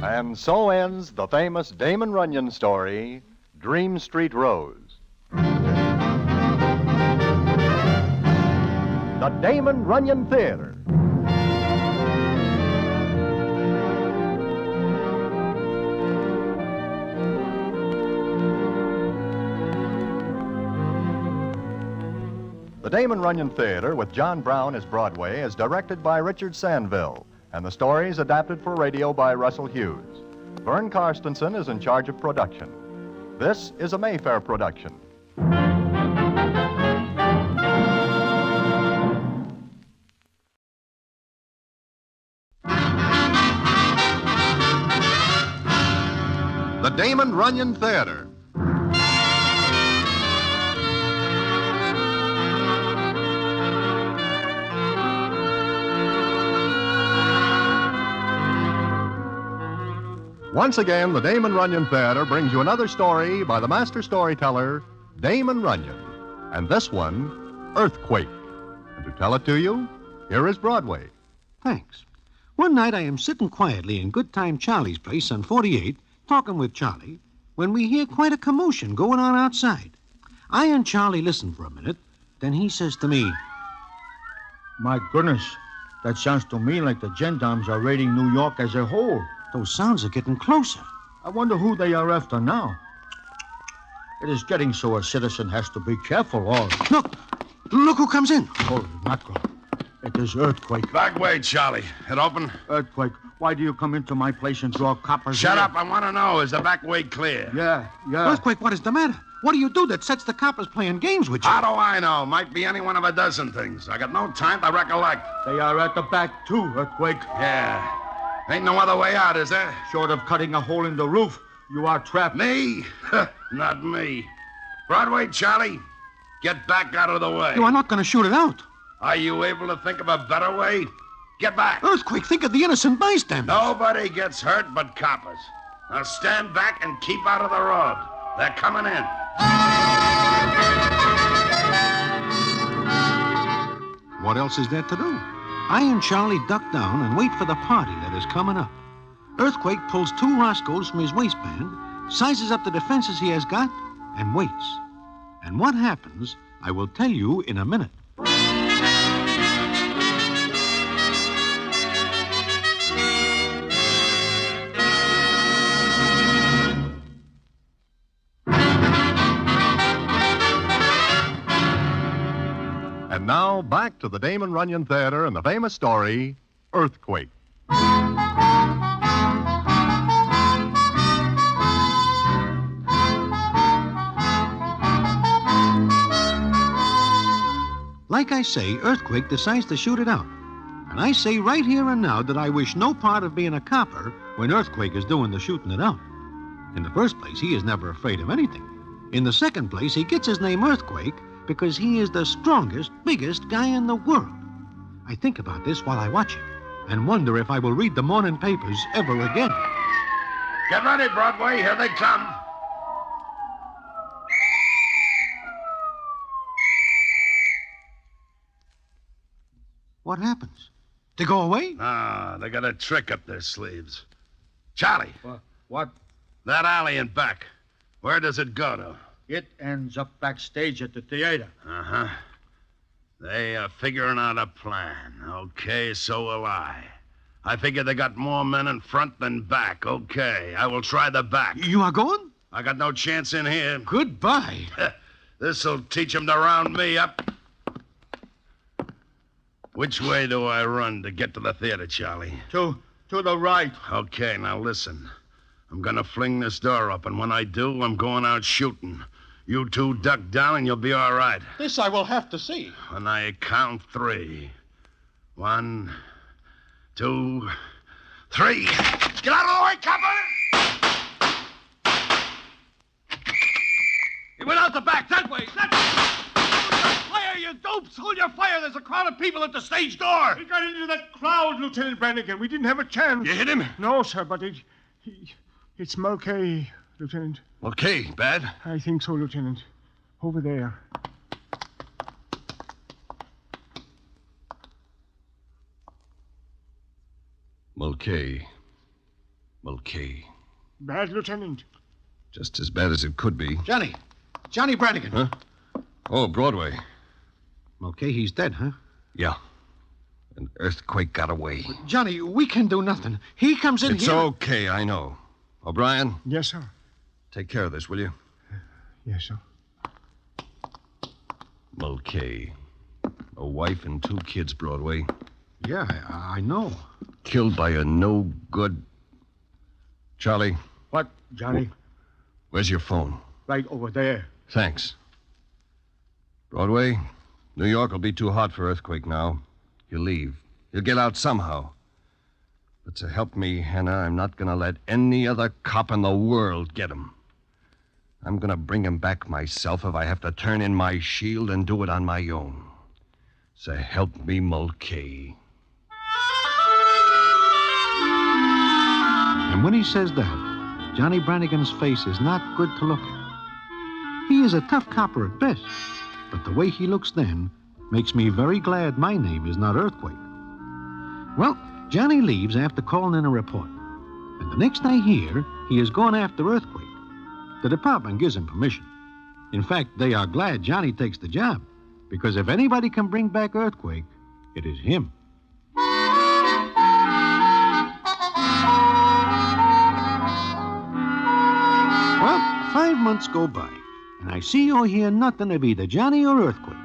And so ends the famous Damon Runyon story, Dream Street Rose. The Damon Runyon Theater. The Damon Runyon Theater with John Brown as Broadway is directed by Richard Sandville, and the story is adapted for radio by Russell Hughes. Vern Karstensen is in charge of production. This is a Mayfair production. The Damon Runyon Theater. Once again, the Damon Runyon Theater brings you another story by the master storyteller, Damon Runyon. And this one, Earthquake. And to tell it to you, here is Broadway. Thanks. One night I am sitting quietly in Good Time Charlie's place on 48, talking with Charlie, when we hear quite a commotion going on outside. I and Charlie listen for a minute, then he says to me, My goodness, that sounds to me like the gendarmes are raiding New York as a whole. Those sounds are getting closer. I wonder who they are after now. It is getting so a citizen has to be careful or... Look who comes in. Holy mackerel. It is Earthquake. Back way, Charlie. It open? Earthquake, why do you come into my place and draw coppers? Shut up. I want to know, is the back way clear? Yeah. Earthquake, what is the matter? What do you do that sets the coppers playing games with you? How do I know? Might be any one of a dozen things. I got no time to recollect. They are at the back, too, Earthquake. Yeah. Ain't no other way out, is there? Short of cutting a hole in the roof, you are trapped. Me? Not me. Broadway, Charlie, get back out of the way. You are not going to shoot it out. Are you able to think of a better way? Get back. Earthquake, think of the innocent bystanders. Nobody gets hurt but coppers. Now stand back and keep out of the road. They're coming in. What else is there to do? I and Charlie duck down and wait for the party that is coming up. Earthquake pulls 2 Roscoes from his waistband, sizes up the defenses he has got, and waits. And what happens, I will tell you in a minute. And now, back to the Damon Runyon Theater and the famous story, Earthquake. Like I say, Earthquake decides to shoot it out. And I say right here and now that I wish no part of being a copper when Earthquake is doing the shooting it out. In the first place, he is never afraid of anything. In the second place, he gets his name Earthquake because he is the strongest, biggest guy in the world. I think about this while I watch him and wonder if I will read the morning papers ever again. Get ready, Broadway. Here they come. What happens? They go away? Ah, they got a trick up their sleeves. Charlie. What? That alley in back. Where does it go to? It ends up backstage at the theater. Uh-huh. They are figuring out a plan. Okay, so will I. I figure they got more men in front than back. Okay, I will try the back. You are going? I got no chance in here. Goodbye. This'll teach them to round me up. Which way do I run to get to the theater, Charlie? To the right. Okay, now listen. I'm gonna fling this door open. When I do, I'm going out shooting. You 2 duck down and you'll be all right. This I will have to see. When I count 3. 1, 2, 3. Get out of the way, copper! He went out the back, that way. That way. Fire, you dopes! Hold your fire. There's a crowd of people at the stage door. He got into that crowd, Lieutenant Brannigan. We didn't have a chance. You hit him? No, sir, but it's Mulcahy, Lieutenant. Okay, bad? I think so, Lieutenant. Over there. Mulcahy. Bad, Lieutenant. Just as bad as it could be. Johnny Brannigan. Huh? Oh, Broadway. Mulcahy's dead, huh? Yeah. An earthquake got away. Johnny, we can do nothing. He comes in It's here. okay, I know. O'Brien? Yes, sir. Take care of this, will you? Yes, sir. Mulcahy. A wife and 2 kids, Broadway. Yeah, I know. Killed by a no-good... Charlie? What, Johnny? Where's your phone? Right over there. Thanks. Broadway, New York will be too hot for Earthquake now. He'll leave. He'll get out somehow. But so help me, Hannah, I'm not going to let any other cop in the world get him. I'm going to bring him back myself if I have to turn in my shield and do it on my own. So help me, Mulcahy. And when he says that, Johnny Brannigan's face is not good to look at. He is a tough copper at best, but the way he looks then makes me very glad my name is not Earthquake. Well, Johnny leaves after calling in a report, and the next I hear, he is going after Earthquake. The department gives him permission. In fact, they are glad Johnny takes the job, because if anybody can bring back Earthquake, it is him. Well, 5 months go by, and I see or hear nothing of either Johnny or Earthquake.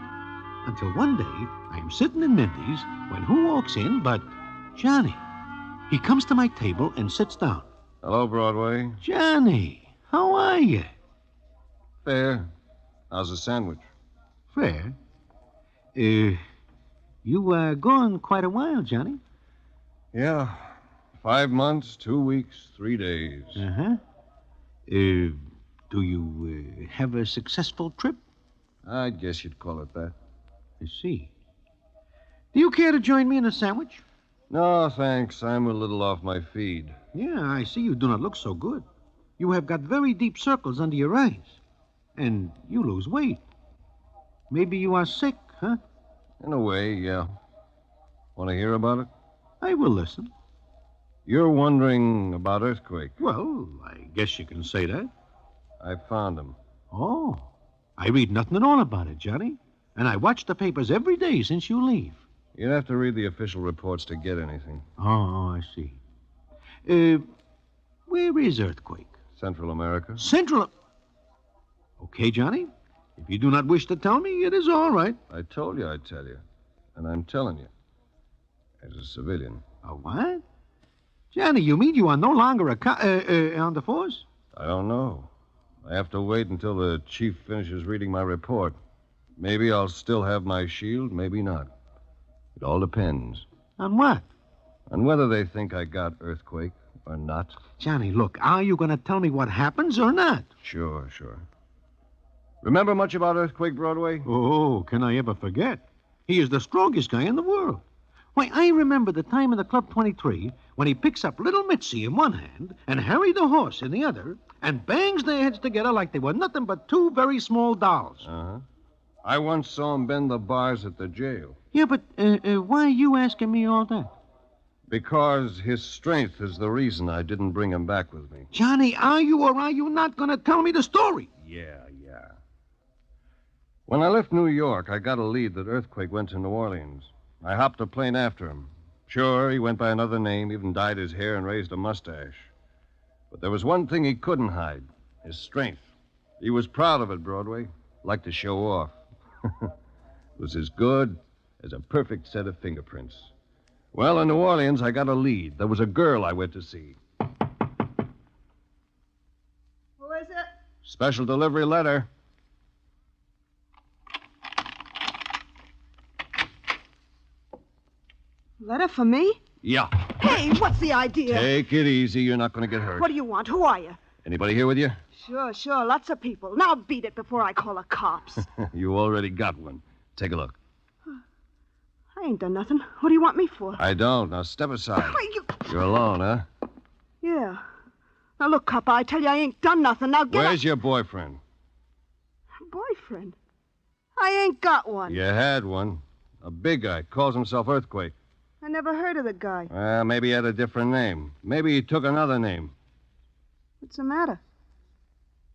Until one day, I am sitting in Mindy's when who walks in but Johnny. He comes to my table and sits down. Hello, Broadway. Johnny, how are you? Fair. How's the sandwich? Fair. You are gone quite a while, Johnny. Yeah. 5 months, 2 weeks, 3 days. Uh-huh. Do you have a successful trip? I guess you'd call it that. I see. Do you care to join me in a sandwich? No, thanks. I'm a little off my feed. Yeah, I see you do not look so good. You have got very deep circles under your eyes. And you lose weight. Maybe you are sick, huh? In a way, yeah. Want to hear about it? I will listen. You're wondering about Earthquake. Well, I guess you can say that. I found him. Oh, I read nothing at all about it, Johnny. And I watch the papers every day since you leave. You'd have to read the official reports to get anything. Oh, I see. Where is Earthquake? Central America. Okay, Johnny. If you do not wish to tell me, it is all right. I told you I'd tell you. And I'm telling you. As a civilian. A what? Johnny, you mean you are no longer on the force? I don't know. I have to wait until the chief finishes reading my report. Maybe I'll still have my shield, maybe not. It all depends. On what? On whether they think I got Earthquake or not. Johnny, look, are you going to tell me what happens or not? Sure. Remember much about Earthquake, Broadway? Oh, can I ever forget? He is the strongest guy in the world. Why, I remember the time in the Club 23 when he picks up little Mitzi in one hand and Harry the horse in the other and bangs their heads together like they were nothing but two very small dolls. Uh-huh. I once saw him bend the bars at the jail. Yeah, but why are you asking me all that? Because his strength is the reason I didn't bring him back with me. Johnny, are you or are you not going to tell me the story? Yeah. When I left New York, I got a lead that Earthquake went to New Orleans. I hopped a plane after him. Sure, he went by another name, even dyed his hair and raised a mustache. But there was one thing he couldn't hide, his strength. He was proud of it, Broadway. Liked to show off. It was as good as a perfect set of fingerprints. Well, in New Orleans, I got a lead. There was a girl I went to see. Who is it? Special delivery letter. Letter for me? Yeah. Hey, what's the idea? Take it easy. You're not going to get hurt. What do you want? Who are you? Anybody here with you? Sure. Lots of people. Now beat it before I call the cops. You already got one. Take a look. I ain't done nothing. What do you want me for? I don't. Now step aside. You're alone, huh? Yeah. Now look, cop, I tell you I ain't done nothing. Now get Where's your boyfriend? Boyfriend? I ain't got one. You had one. A big guy. Calls himself Earthquake. I never heard of the guy. Well, maybe he had a different name. Maybe he took another name. What's the matter?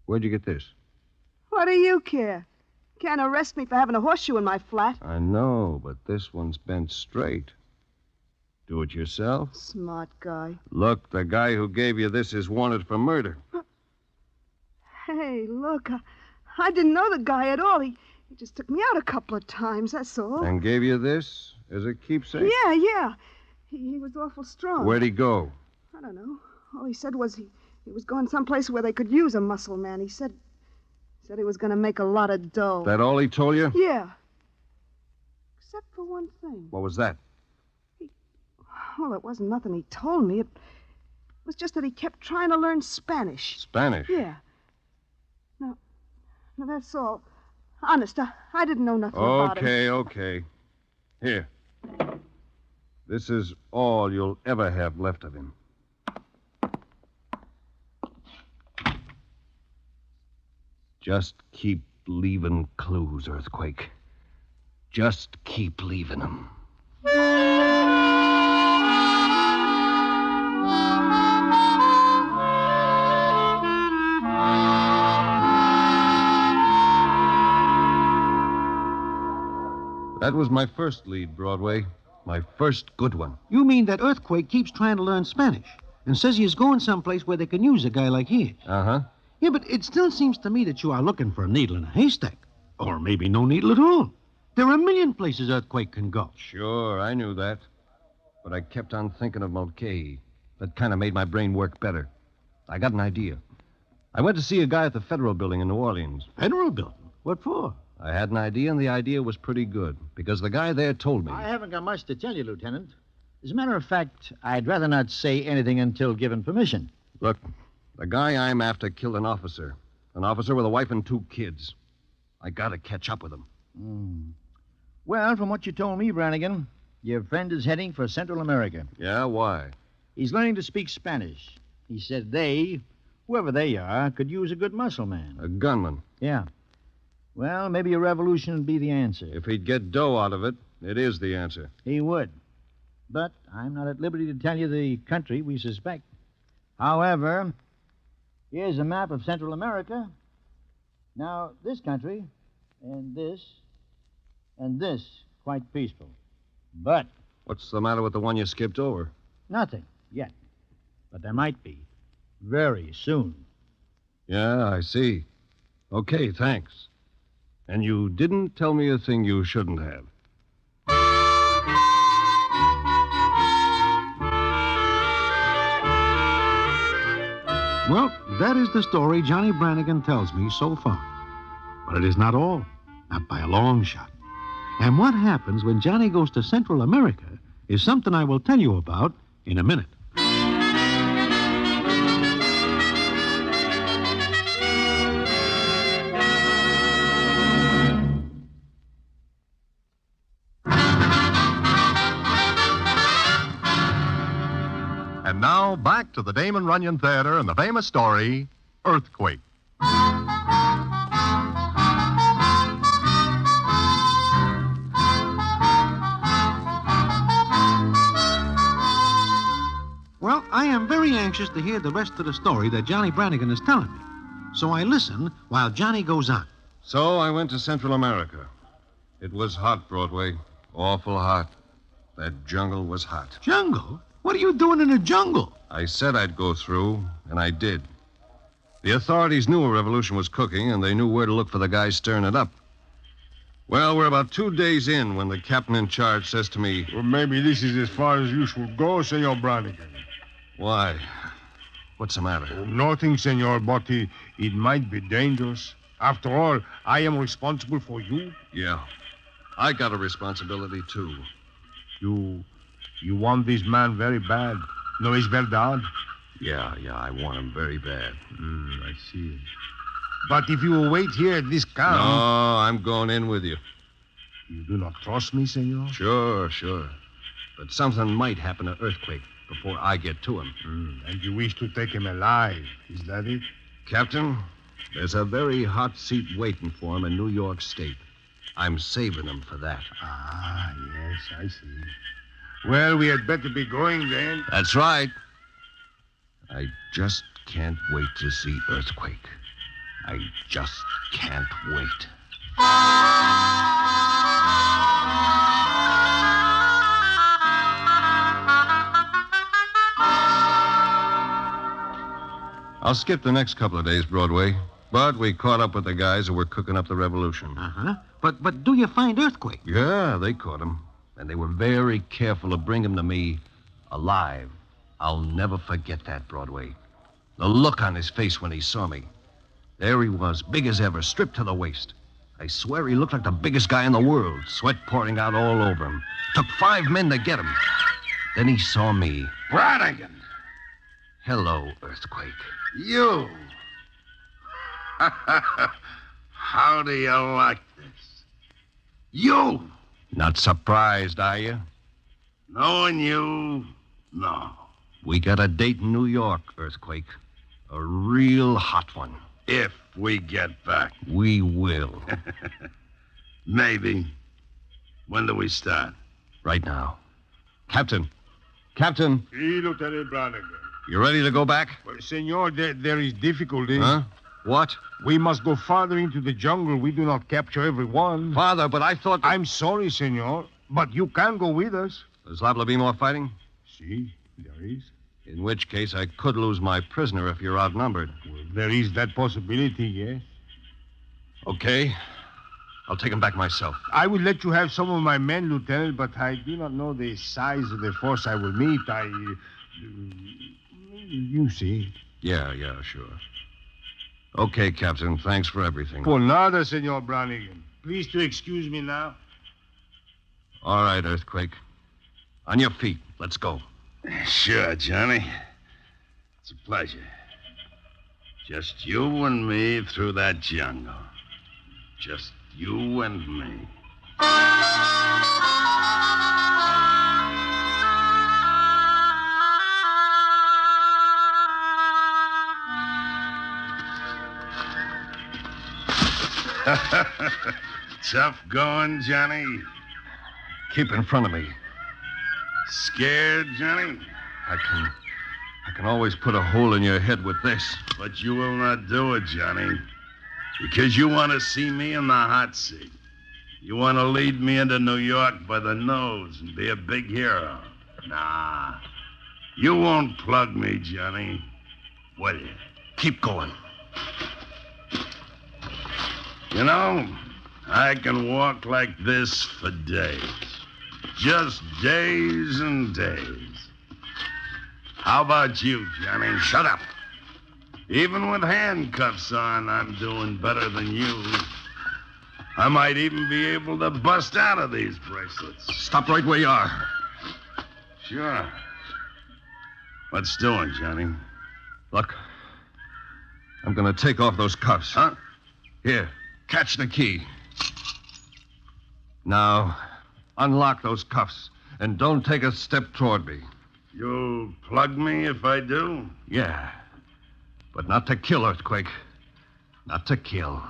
Where'd you get this? What do you care? Can't arrest me for having a horseshoe in my flat. I know, but this one's bent straight. Do it yourself? Smart guy. Look, the guy who gave you this is wanted for murder. Hey, look, I didn't know the guy at all. He just took me out a couple of times, that's all. And gave you this as a keepsake? Yeah. He was awful strong. Where'd he go? I don't know. All he said was he was going someplace where they could use a muscle man. He said he was going to make a lot of dough. That all he told you? Yeah. Except for one thing. What was that? Well, it wasn't nothing he told me. It was just that he kept trying to learn Spanish. Spanish? Yeah. No, that's all. Honest, I didn't know nothing about it. Okay. Here. This is all you'll ever have left of him. Just keep leaving clues, Earthquake. Just keep leaving them. That was my first lead, Broadway. My first good one. You mean that Earthquake keeps trying to learn Spanish and says he is going someplace where they can use a guy like he is? Uh-huh. Yeah, but it still seems to me that you are looking for a needle in a haystack. Or maybe no needle at all. There are a million places Earthquake can go. Sure, I knew that. But I kept on thinking of Mulcahy. That kind of made my brain work better. I got an idea. I went to see a guy at the Federal Building in New Orleans. Federal Building? What for? I had an idea, and the idea was pretty good, because the guy there told me. I haven't got much to tell you, Lieutenant. As a matter of fact, I'd rather not say anything until given permission. Look, the guy I'm after killed an officer with a wife and 2 kids. I gotta catch up with him. Well, from what you told me, Brannigan, Your friend is heading for Central America. Yeah, why? He's learning to speak Spanish. He said they, whoever they are, could use a good muscle man. A gunman. Yeah. Well, maybe a revolution would be the answer. If he'd get dough out of it, it is the answer. He would. But I'm not at liberty to tell you the country we suspect. However, here's a map of Central America. Now, this country, and this, quite peaceful. But What's the matter with the one you skipped over? nothing yet. But there might be. Very soon. Yeah, I see. Okay, thanks. And you didn't tell me a thing you shouldn't have. Well, that is the story Johnny Brannigan tells me so far. But it is not all, not by a long shot. And what happens when Johnny goes to Central America is something I will tell you about in a minute. And now, back to the Damon Runyon Theater and the famous story, Earthquake. Well, I am very anxious to hear the rest of the story that Johnny Brannigan is telling me. So I listen while Johnny goes on. So I went to Central America. It was hot, Broadway. Awful hot. That jungle was hot. Jungle? What are you doing in the jungle? I said I'd go through, and I did. The authorities knew a revolution was cooking, and they knew where to look for the guys stirring it up. Well, we're about 2 days in when the captain in charge says to me, Well, maybe this is as far as you should go, Senor Brannigan. Why? What's the matter? Oh, nothing, Senor, but it might be dangerous. After all, I am responsible for you. Yeah. I got a responsibility, too. You want this man very bad. No es verdad? Yeah, I want him very bad. I see. But if you will wait here at this camp... No, I'm going in with you. You do not trust me, senor? Sure. But something might happen to Earthquake before I get to him. And you wish to take him alive, is that it? Captain, there's a very hot seat waiting for him in New York State. I'm saving him for that. Ah, yes, I see. Well, we had better be going then. That's right. I just can't wait to see Earthquake. I just can't wait. I'll skip the next couple of days, Broadway. But we caught up with the guys who were cooking up the revolution. Uh-huh. But do you find Earthquake? Yeah, they caught him. And they were very careful to bring him to me alive. I'll never forget that, Broadway. The look on his face when he saw me. There he was, big as ever, stripped to the waist. I swear he looked like the biggest guy in the world, sweat pouring out all over him. Took 5 men to get him. Then he saw me. Brannigan! Hello, Earthquake. You! How do you like this? You! Not surprised, are you? Knowing you, no. We got a date in New York, Earthquake. A real hot one. If we get back. We will. Maybe. When do we start? Right now. Captain. Captain. Si, Lieutenant Brannigan. You ready to go back? Well, senor, there is difficulty. Huh? What? We must go farther into the jungle. We do not capture everyone. Father, but I thought... I'm sorry, senor, but you can go with us. There's liable to be more fighting? Si, there is. In which case, I could lose my prisoner if you're outnumbered. Well, there is that possibility, yes. Okay. I'll take him back myself. I will let you have some of my men, Lieutenant, but I do not know the size of the force I will meet. You see. Yeah, sure. Okay, Captain. Thanks for everything. Por nada, Senor Brannigan. Please to excuse me now. All right, Earthquake. On your feet. Let's go. Sure, Johnny. It's a pleasure. Just you and me through that jungle. Just you and me. Tough going, Johnny? Keep in front of me. Scared, Johnny? I can always put a hole in your head with this. But you will not do it, Johnny. Because you want to see me in the hot seat. You want to lead me into New York by the nose and be a big hero. Nah. You won't plug me, Johnny. Will you? Keep going. You know, I can walk like this for days. Just days and days. How about you, Johnny? Shut up. Even with handcuffs on, I'm doing better than you. I might even be able to bust out of these bracelets. Stop right where you are. Sure. What's doing, Johnny? Look, I'm going to take off those cuffs. Huh? Here, catch the key. Now, unlock those cuffs and don't take a step toward me. You'll plug me if I do? Yeah, but not to kill, Earthquake. Not to kill.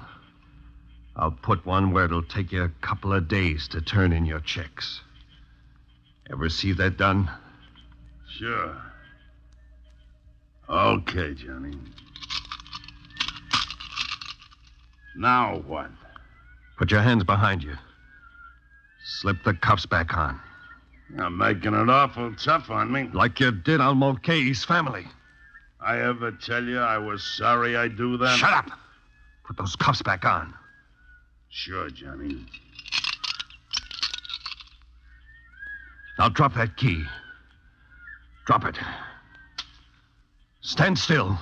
I'll put one where it'll take you a couple of days to turn in your checks. Ever see that done? Sure. Okay, Johnny. Now what? Put your hands behind you. Slip the cuffs back on. You're making it awful tough on me. Like you did on Mulcahy's family. I ever tell you I was sorry I do that? Shut up! Put those cuffs back on. Sure, Johnny. Now drop that key. Drop it. Stand still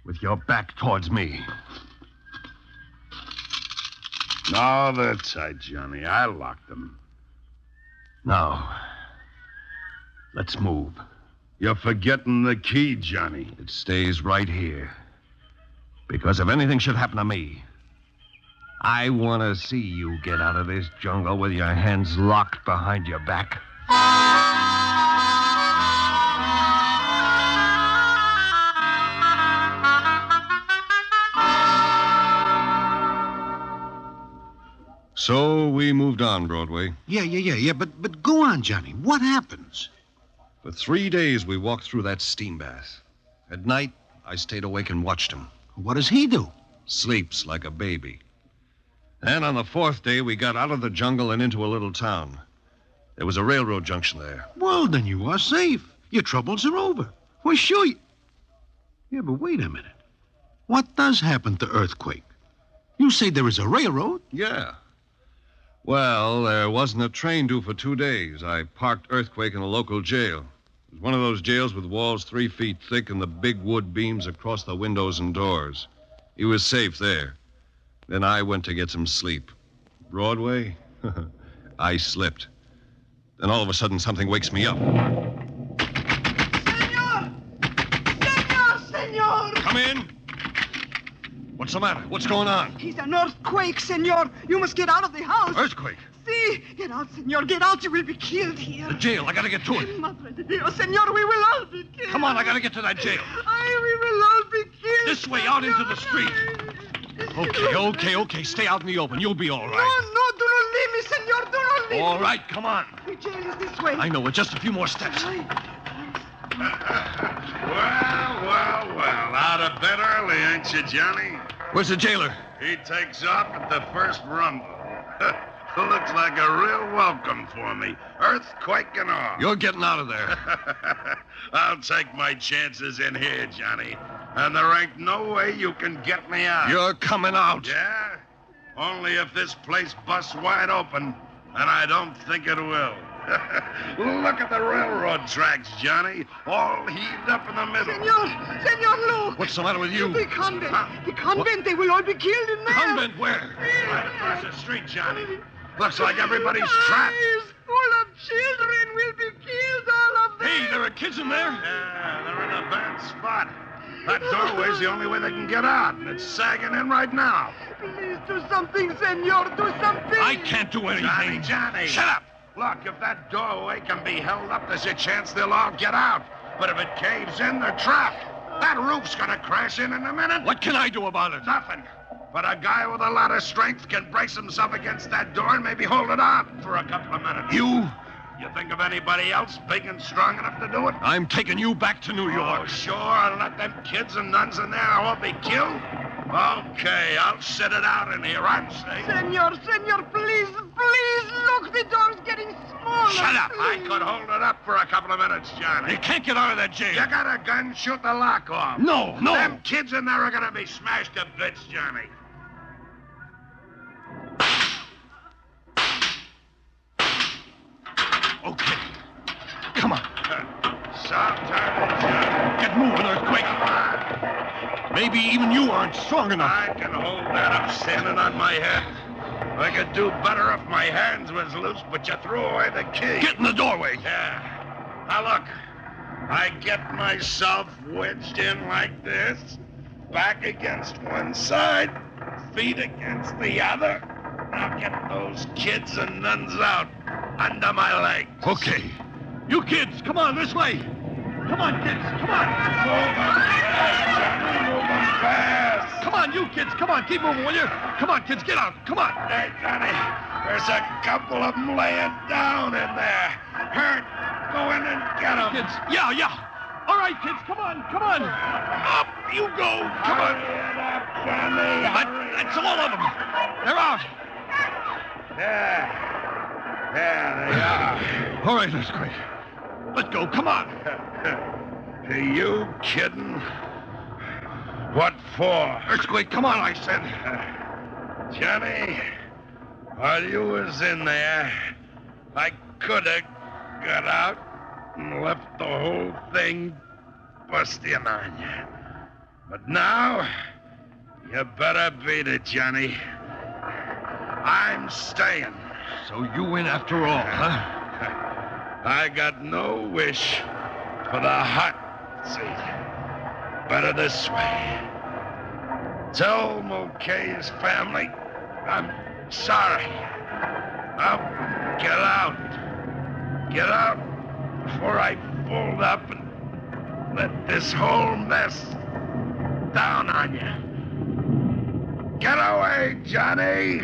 with your back towards me. No, they're tight, Johnny. I locked them. Now, let's move. You're forgetting the key, Johnny. It stays right here. Because if anything should happen to me, I want to see you get out of this jungle with your hands locked behind your back. So we moved on, Broadway. Yeah. But go on, Johnny. What happens? For 3 days, we walked through that steam bath. At night, I stayed awake and watched him. What does he do? Sleeps like a baby. And on the 4th day, we got out of the jungle and into a little town. There was a railroad junction there. Well, then you are safe. Your troubles are over. Well, sure. Yeah, but wait a minute. What does happen to Earthquake? You say there is a railroad? Yeah. Well, there wasn't a train due for 2 days. I parked Earthquake in a local jail. It was one of those jails with walls 3 feet thick and the big wood beams across the windows and doors. He was safe there. Then I went to get some sleep. Broadway? I slipped. Then all of a sudden, something wakes me up. Senor! Come in. What's the matter? What's going on? He's an earthquake, senor. You must get out of the house. Earthquake? See? Get out, senor. Get out. You will be killed here. The jail. I gotta get to it. Madre de Dios, senor, we will all be killed. Come on, I gotta get to that jail. We will all be killed. This way, out into the street. Okay. Stay out in the open. You'll be all right. No, do not leave me, senor. Do not leave me. All right, come on. The jail is this way. I know it. Just a few more steps. Well. Out of bed early, ain't you, Johnny? Where's the jailer? He takes off at the first rumble. Looks like a real welcome for me. Earthquake and all. You're getting out of there. I'll take my chances in here, Johnny. And there ain't no way you can get me out. You're coming out. Yeah? Only if this place busts wide open, and I don't think it will. Look at the railroad tracks, Johnny. All heaved up in the middle. Senor, look. What's the matter with you? The convent. The convent. They will all be killed in there. Convent where? Right across the street, Johnny. Looks like everybody's trapped. Full of children will be killed, all of them. Hey, there are kids in there? Yeah, they're in a bad spot. That doorway's the only way they can get out, and it's sagging in right now. Please do something, senor. Do something. I can't do anything. Johnny. Shut up. Look, if that doorway can be held up, there's a chance they'll all get out. But if it caves in, they're trapped. That roof's gonna crash in a minute. What can I do about it? Nothing. But a guy with a lot of strength can brace himself against that door and maybe hold it on for a couple of minutes. You think of anybody else big and strong enough to do it? I'm taking you back to New York. Oh, sure, and let them kids and nuns in there all be killed? Okay, I'll sit it out in here, I'm saying. Senor, please, look, the door's getting smaller. Shut up. I please. could hold it up for a couple of minutes, Johnny. You can't get out of that jail. You got a gun, shoot the lock off. No. Them kids in there are gonna be smashed to bits, Johnny. Okay. Come on. Soft-hearted, Johnny. Get moving, Earthquake. Come on. Maybe even you aren't strong enough. I can hold that up standing on my head. I could do better if my hands was loose, but you threw away the key. Get in the doorway. Yeah. Now look, I get myself wedged in like this, back against one side, feet against the other. Now get those kids and nuns out under my legs. Okay. You kids, come on, this way. Come on, kids, come on. Move on fast, Johnny, move on fast. Come on, you kids, come on, keep moving, will you? Come on, kids, get out, come on. Hey, Johnny, there's a couple of them laying down in there. Hurt. Go in and get them. Kids, yeah. All right, kids, come on. Up you go, come on. Hurry it up, Johnny. That's all of them. They're out. Yeah, they are. All right, Earthquake. Let's go, come on. Are you kidding? What for? Earthquake, come on, I said. Johnny, while you was in there, I could have got out and left the whole thing busting on you. But now, you better beat it, Johnny. I'm staying. So you win after all, huh? I got no wish for the hot seat. Better this way. Tell Mulcahy's family I'm sorry. Now, get out. Get out before I fold up and let this whole mess down on you. Get away, Johnny.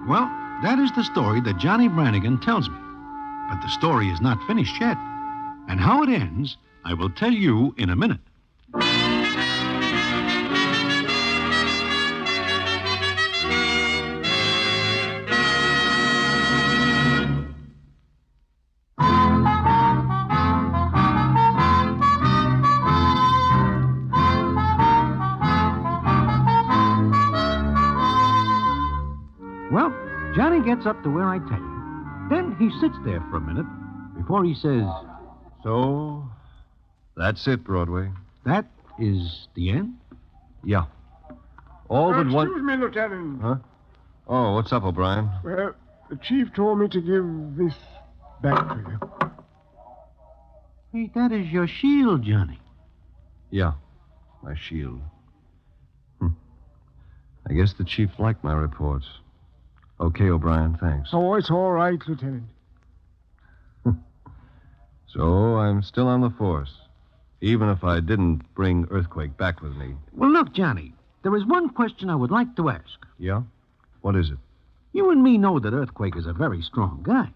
Well, that is the story that Johnny Brannigan tells me. But the story is not finished yet. And how it ends, I will tell you in a minute. Well, Johnny gets up to where I tell you. Then he sits there for a minute before he says, So, that's it, Broadway. that is the end? Yeah. All but one... Excuse me, Lieutenant. Huh? Oh, what's up, O'Brien? Well, the chief told me to give this back to you. Hey, that is your shield, Johnny. Yeah, my shield. I guess the chief liked my reports. Okay, O'Brien, thanks. Oh, it's all right, Lieutenant. So I'm still on the force, even if I didn't bring Earthquake back with me. Well, look, Johnny, there is one question I would like to ask. Yeah? What is it? You and me know that Earthquake is a very strong guy.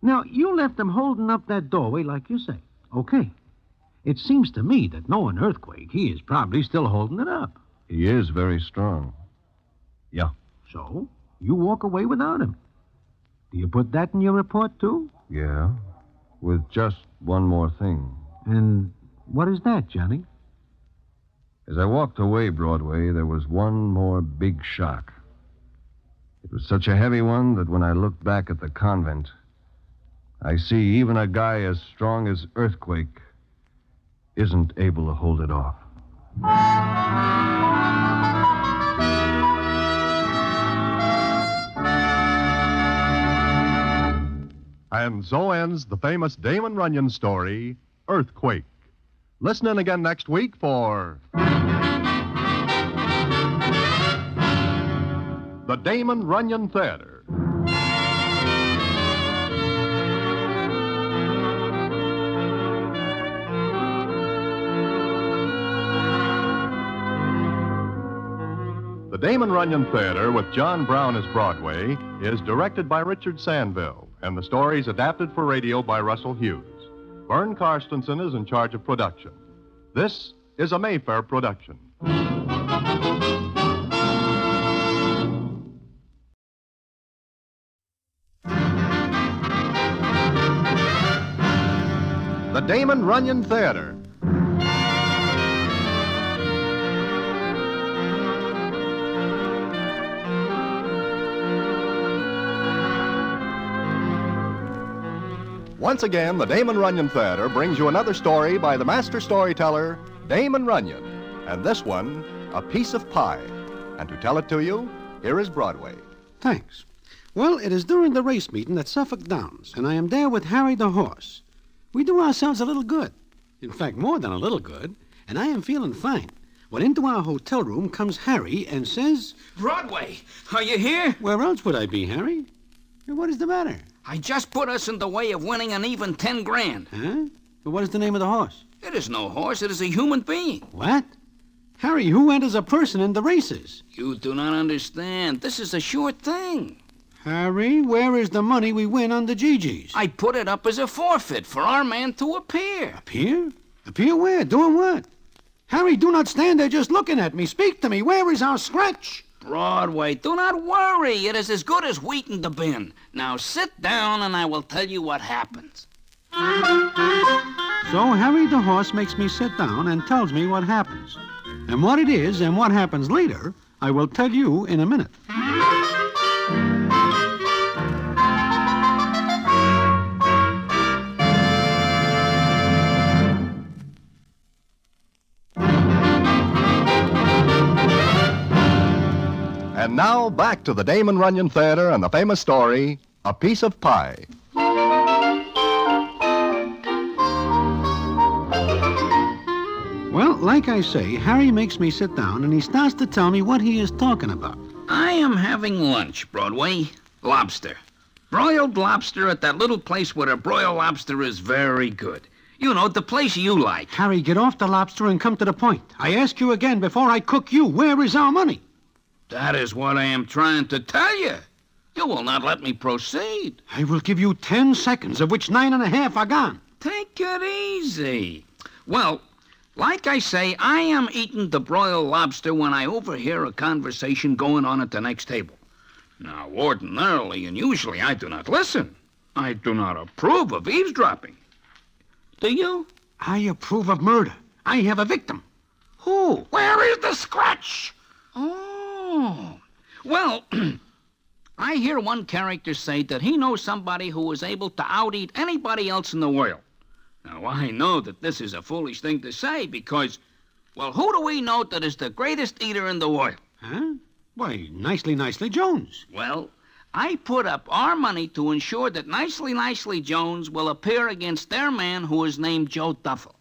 Now, you left him holding up that doorway like you say. Okay. It seems to me that knowing Earthquake, he is probably still holding it up. He is very strong. Yeah. So, you walk away without him. Do you put that in your report, too? Yeah. With just one more thing. And what is that, Johnny? As I walked away, Broadway, there was one more big shock. It was such a heavy one that when I looked back at the convent, I see even a guy as strong as Earthquake isn't able to hold it off. And so ends the famous Damon Runyon story, Earthquake. Listen in again next week for the Damon Runyon Theater. The Damon Runyon Theater with John Brown as Broadway is directed by Richard Sandville, and the stories adapted for radio by Russell Hughes. Vern Karstensen is in charge of production. This is a Mayfair production. The Damon Runyon Theater. Once again, the Damon Runyon Theater brings you another story by the master storyteller, Damon Runyon. And this one, A Piece of Pie. And to tell it to you, here is Broadway. Thanks. Well, it is during the race meeting at Suffolk Downs, and I am there with Harry the horse. We do ourselves a little good. In fact, more than a little good, and I am feeling fine. When into our hotel room comes Harry and says... Broadway, are you here? Where else would I be, Harry? What is the matter? I just put us in the way of winning an even 10 grand. Huh? Well, what is the name of the horse? It is no horse, it is a human being. What? Harry, who enters a person in the races? You do not understand. This is a sure thing. Harry, where is the money we win on the GGs? I put it up as a forfeit for our man to appear. Appear? Appear where? Doing what? Harry, do not stand there just looking at me. Speak to me. Where is our scratch? Broadway, do not worry. It is as good as wheat in the bin. Now sit down and I will tell you what happens. So Harry the horse makes me sit down and tells me what happens. And what it is and what happens later, I will tell you in a minute. And now, back to the Damon Runyon Theater and the famous story, A Piece of Pie. Well, like I say, Harry makes me sit down and he starts to tell me what he is talking about. I am having lunch, Broadway. Lobster. Broiled lobster at that little place where the broiled lobster is very good. You know, the place you like. Harry, get off the lobster and come to the point. I ask you again before I cook you, where is our money? That is what I am trying to tell you. You will not let me proceed. I will give you 10 seconds, of which 9.5 are gone. Take it easy. Well, like I say, I am eating the broiled lobster when I overhear a conversation going on at the next table. Now, ordinarily and usually I do not listen. I do not approve of eavesdropping. Do you? I approve of murder. I have a victim. Who? Where is the scratch? Oh. Well, I hear one character say that he knows somebody who is able to out-eat anybody else in the world. Now, I know that this is a foolish thing to say because, well, who do we know that is the greatest eater in the world? Huh? Why, Nicely Jones. Well, I put up our money to ensure that Nicely Jones will appear against their man who is named Joe Duffel.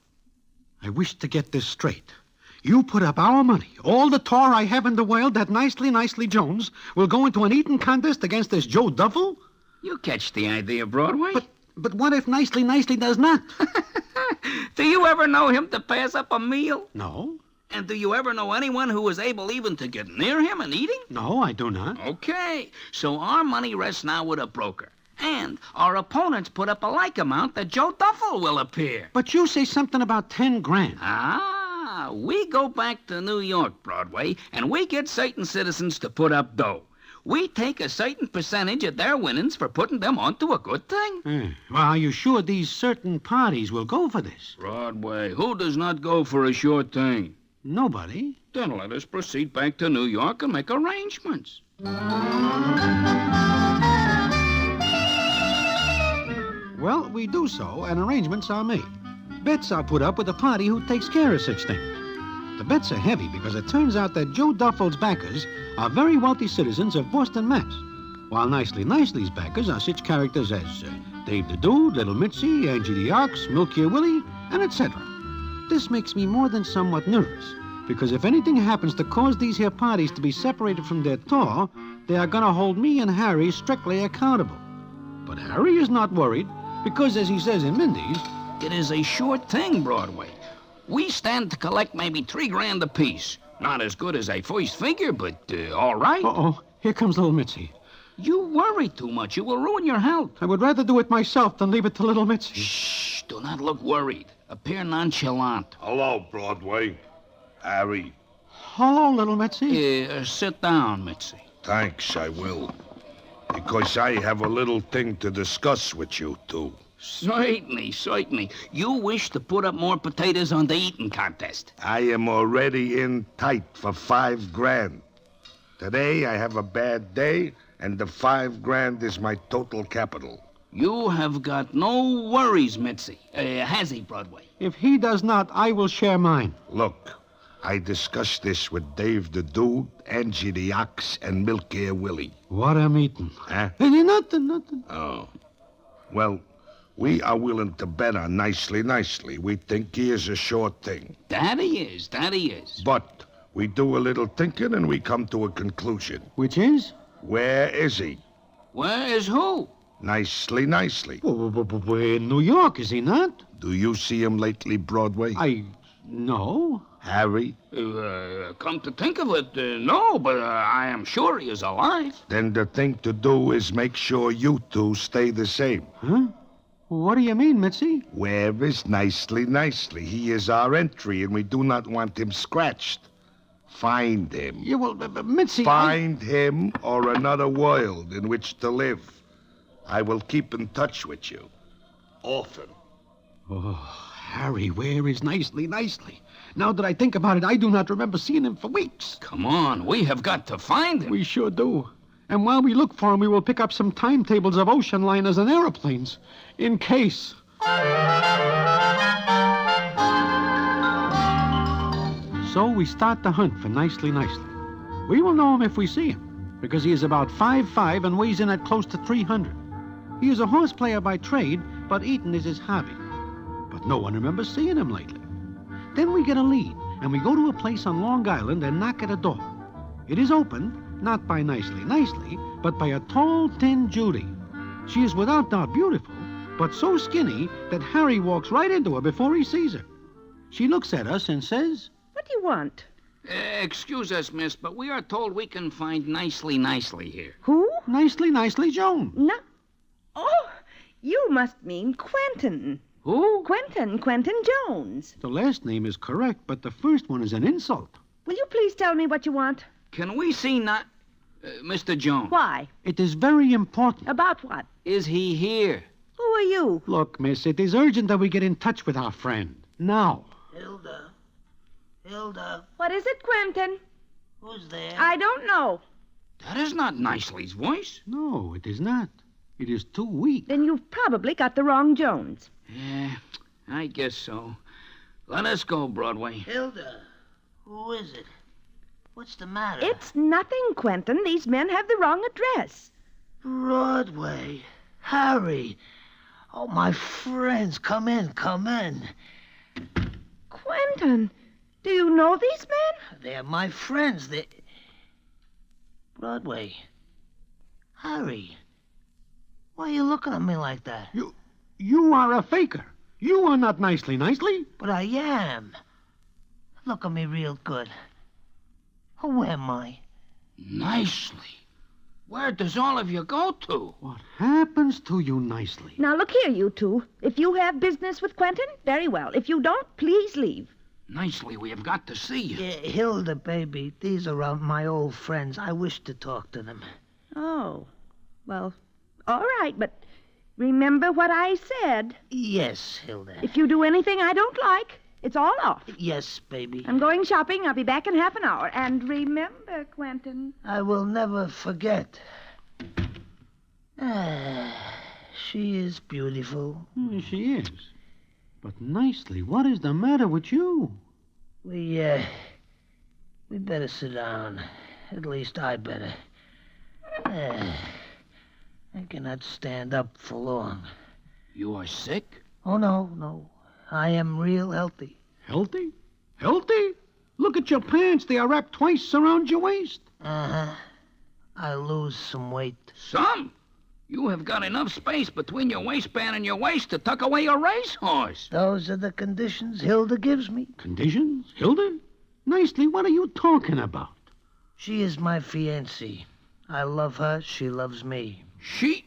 I wish to get this straight. You put up our money, all the tar I have in the world, that Nicely Jones will go into an eating contest against this Joe Duffel? You catch the idea, Broadway. But what if Nicely does not? Do you ever know him to pass up a meal? No. And do you ever know anyone who is able even to get near him in eating? No, I do not. Okay, so our money rests now with a broker. And our opponents put up a like amount that Joe Duffel will appear. But you say something about 10 grand. We go back to New York, Broadway, and we get certain citizens to put up dough. We take a certain percentage of their winnings for putting them onto a good thing. Well, are you sure these certain parties will go for this? Broadway, who does not go for a sure thing? Nobody. Then let us proceed back to New York and make arrangements. Well, we do so, and arrangements are made. Bets are put up with a party who takes care of such things. The bets are heavy because it turns out that Joe Duffel's backers are very wealthy citizens of Boston, Mass., while Nicely's backers are such characters as Dave the Dude, Little Mitzi, Angie the Ox, Milky Willie, and etc. This makes me more than somewhat nervous, because if anything happens to cause these here parties to be separated from their tour, they are going to hold me and Harry strictly accountable. But Harry is not worried, because as he says in Mindy's, it is a sure thing, Broadway. We stand to collect maybe 3 grand apiece. Not as good as I first figured, but all right. Uh-oh. Here comes little Mitzi. You worry too much. You will ruin your health. I would rather do it myself than leave it to little Mitzi. Shh, do not look worried. Appear nonchalant. Hello, Broadway. Harry. Hello, little Mitzi. Sit down, Mitzi. Thanks, I will. Because I have a little thing to discuss with you two. Certainly, certainly. You wish to put up more potatoes on the eating contest. I am already in tight for $5,000. Today I have a bad day, and the $5,000 is my total capital. You have got no worries, Mitzi. Has he, Broadway? If he does not, I will share mine. Look, I discussed this with Dave the Dude, Angie the Ox, and Milk Ear Willie. What I'm eating. Huh? Nothing. Oh. Well, we are willing to bet on Nicely. We think he is a sure thing. That he is. But we do a little thinking and we come to a conclusion. Which is? Where is he? Where is who? Nicely. In New York, is he not? Do you see him lately, Broadway? No. Harry? Come to think of it, no, but I am sure he is alive. Then the thing to do is make sure you two stay the same. Huh? What do you mean, Mitzi? Where is Nicely? He is our entry, and we do not want him scratched. Find him. Yeah, well, Mitzi... Find him or another world in which to live. I will keep in touch with you. Often. Oh, Harry, where is Nicely? Now that I think about it, I do not remember seeing him for weeks. Come on, we have got to find him. We sure do. And while we look for him, we will pick up some timetables of ocean liners and aeroplanes. In case. So we start the hunt for Nicely. We will know him if we see him, because he is about 5'5" and weighs in at close to 300. He is a horse player by trade, but eating is his hobby. But no one remembers seeing him lately. Then we get a lead, and we go to a place on Long Island and knock at a door. It is opened, not by Nicely, but by a tall, thin Judy. She is without doubt beautiful, but so skinny that Harry walks right into her before he sees her. She looks at us and says, "What do you want?" Excuse us, miss, but we are told we can find Nicely here. Who? Nicely Jones. No. Oh, you must mean Quentin. Who? Quentin Jones. The last name is correct, but the first one is an insult. Will you please tell me what you want? Can we see Mr. Jones? Why? It is very important. About what? Is he here? Who are you? Look, miss, it is urgent that we get in touch with our friend. Now. Hilda. What is it, Quentin? Who's there? I don't know. That is not Nicely's voice. No, it is not. It is too weak. Then you've probably got the wrong Jones. Yeah, I guess so. Let us go, Broadway. Hilda, who is it? What's the matter? It's nothing, Quentin. These men have the wrong address. Broadway. Harry. Oh, my friends, come in. Quentin, do you know these men? They're my friends. Broadway. Harry. Why are you looking at me like that? You are a faker. You are not Nicely. But I am. Look at me real good. Who am I? Nicely? Where does all of you go to? What happens to you, Nicely? Now, look here, you two. If you have business with Quentin, very well. If you don't, please leave. Nicely, we have got to see you. Hilda, baby, these are my old friends. I wish to talk to them. Oh, well, all right, but remember what I said. Yes, Hilda. If you do anything I don't like, it's all off. Yes, baby. I'm going shopping. I'll be back in half an hour. And remember, Quentin. I will never forget. She is beautiful. She is. But Nicely, what is the matter with you? We better sit down. At least I better. I cannot stand up for long. You are sick? Oh, no. I am real healthy. Healthy? Look at your pants. They are wrapped twice around your waist. Uh-huh. I lose some weight. Some? You have got enough space between your waistband and your waist to tuck away a racehorse. Those are the conditions Hilda gives me. Conditions? Hilda? Nicely, what are you talking about? She is my fiancée. I love her. She loves me. She?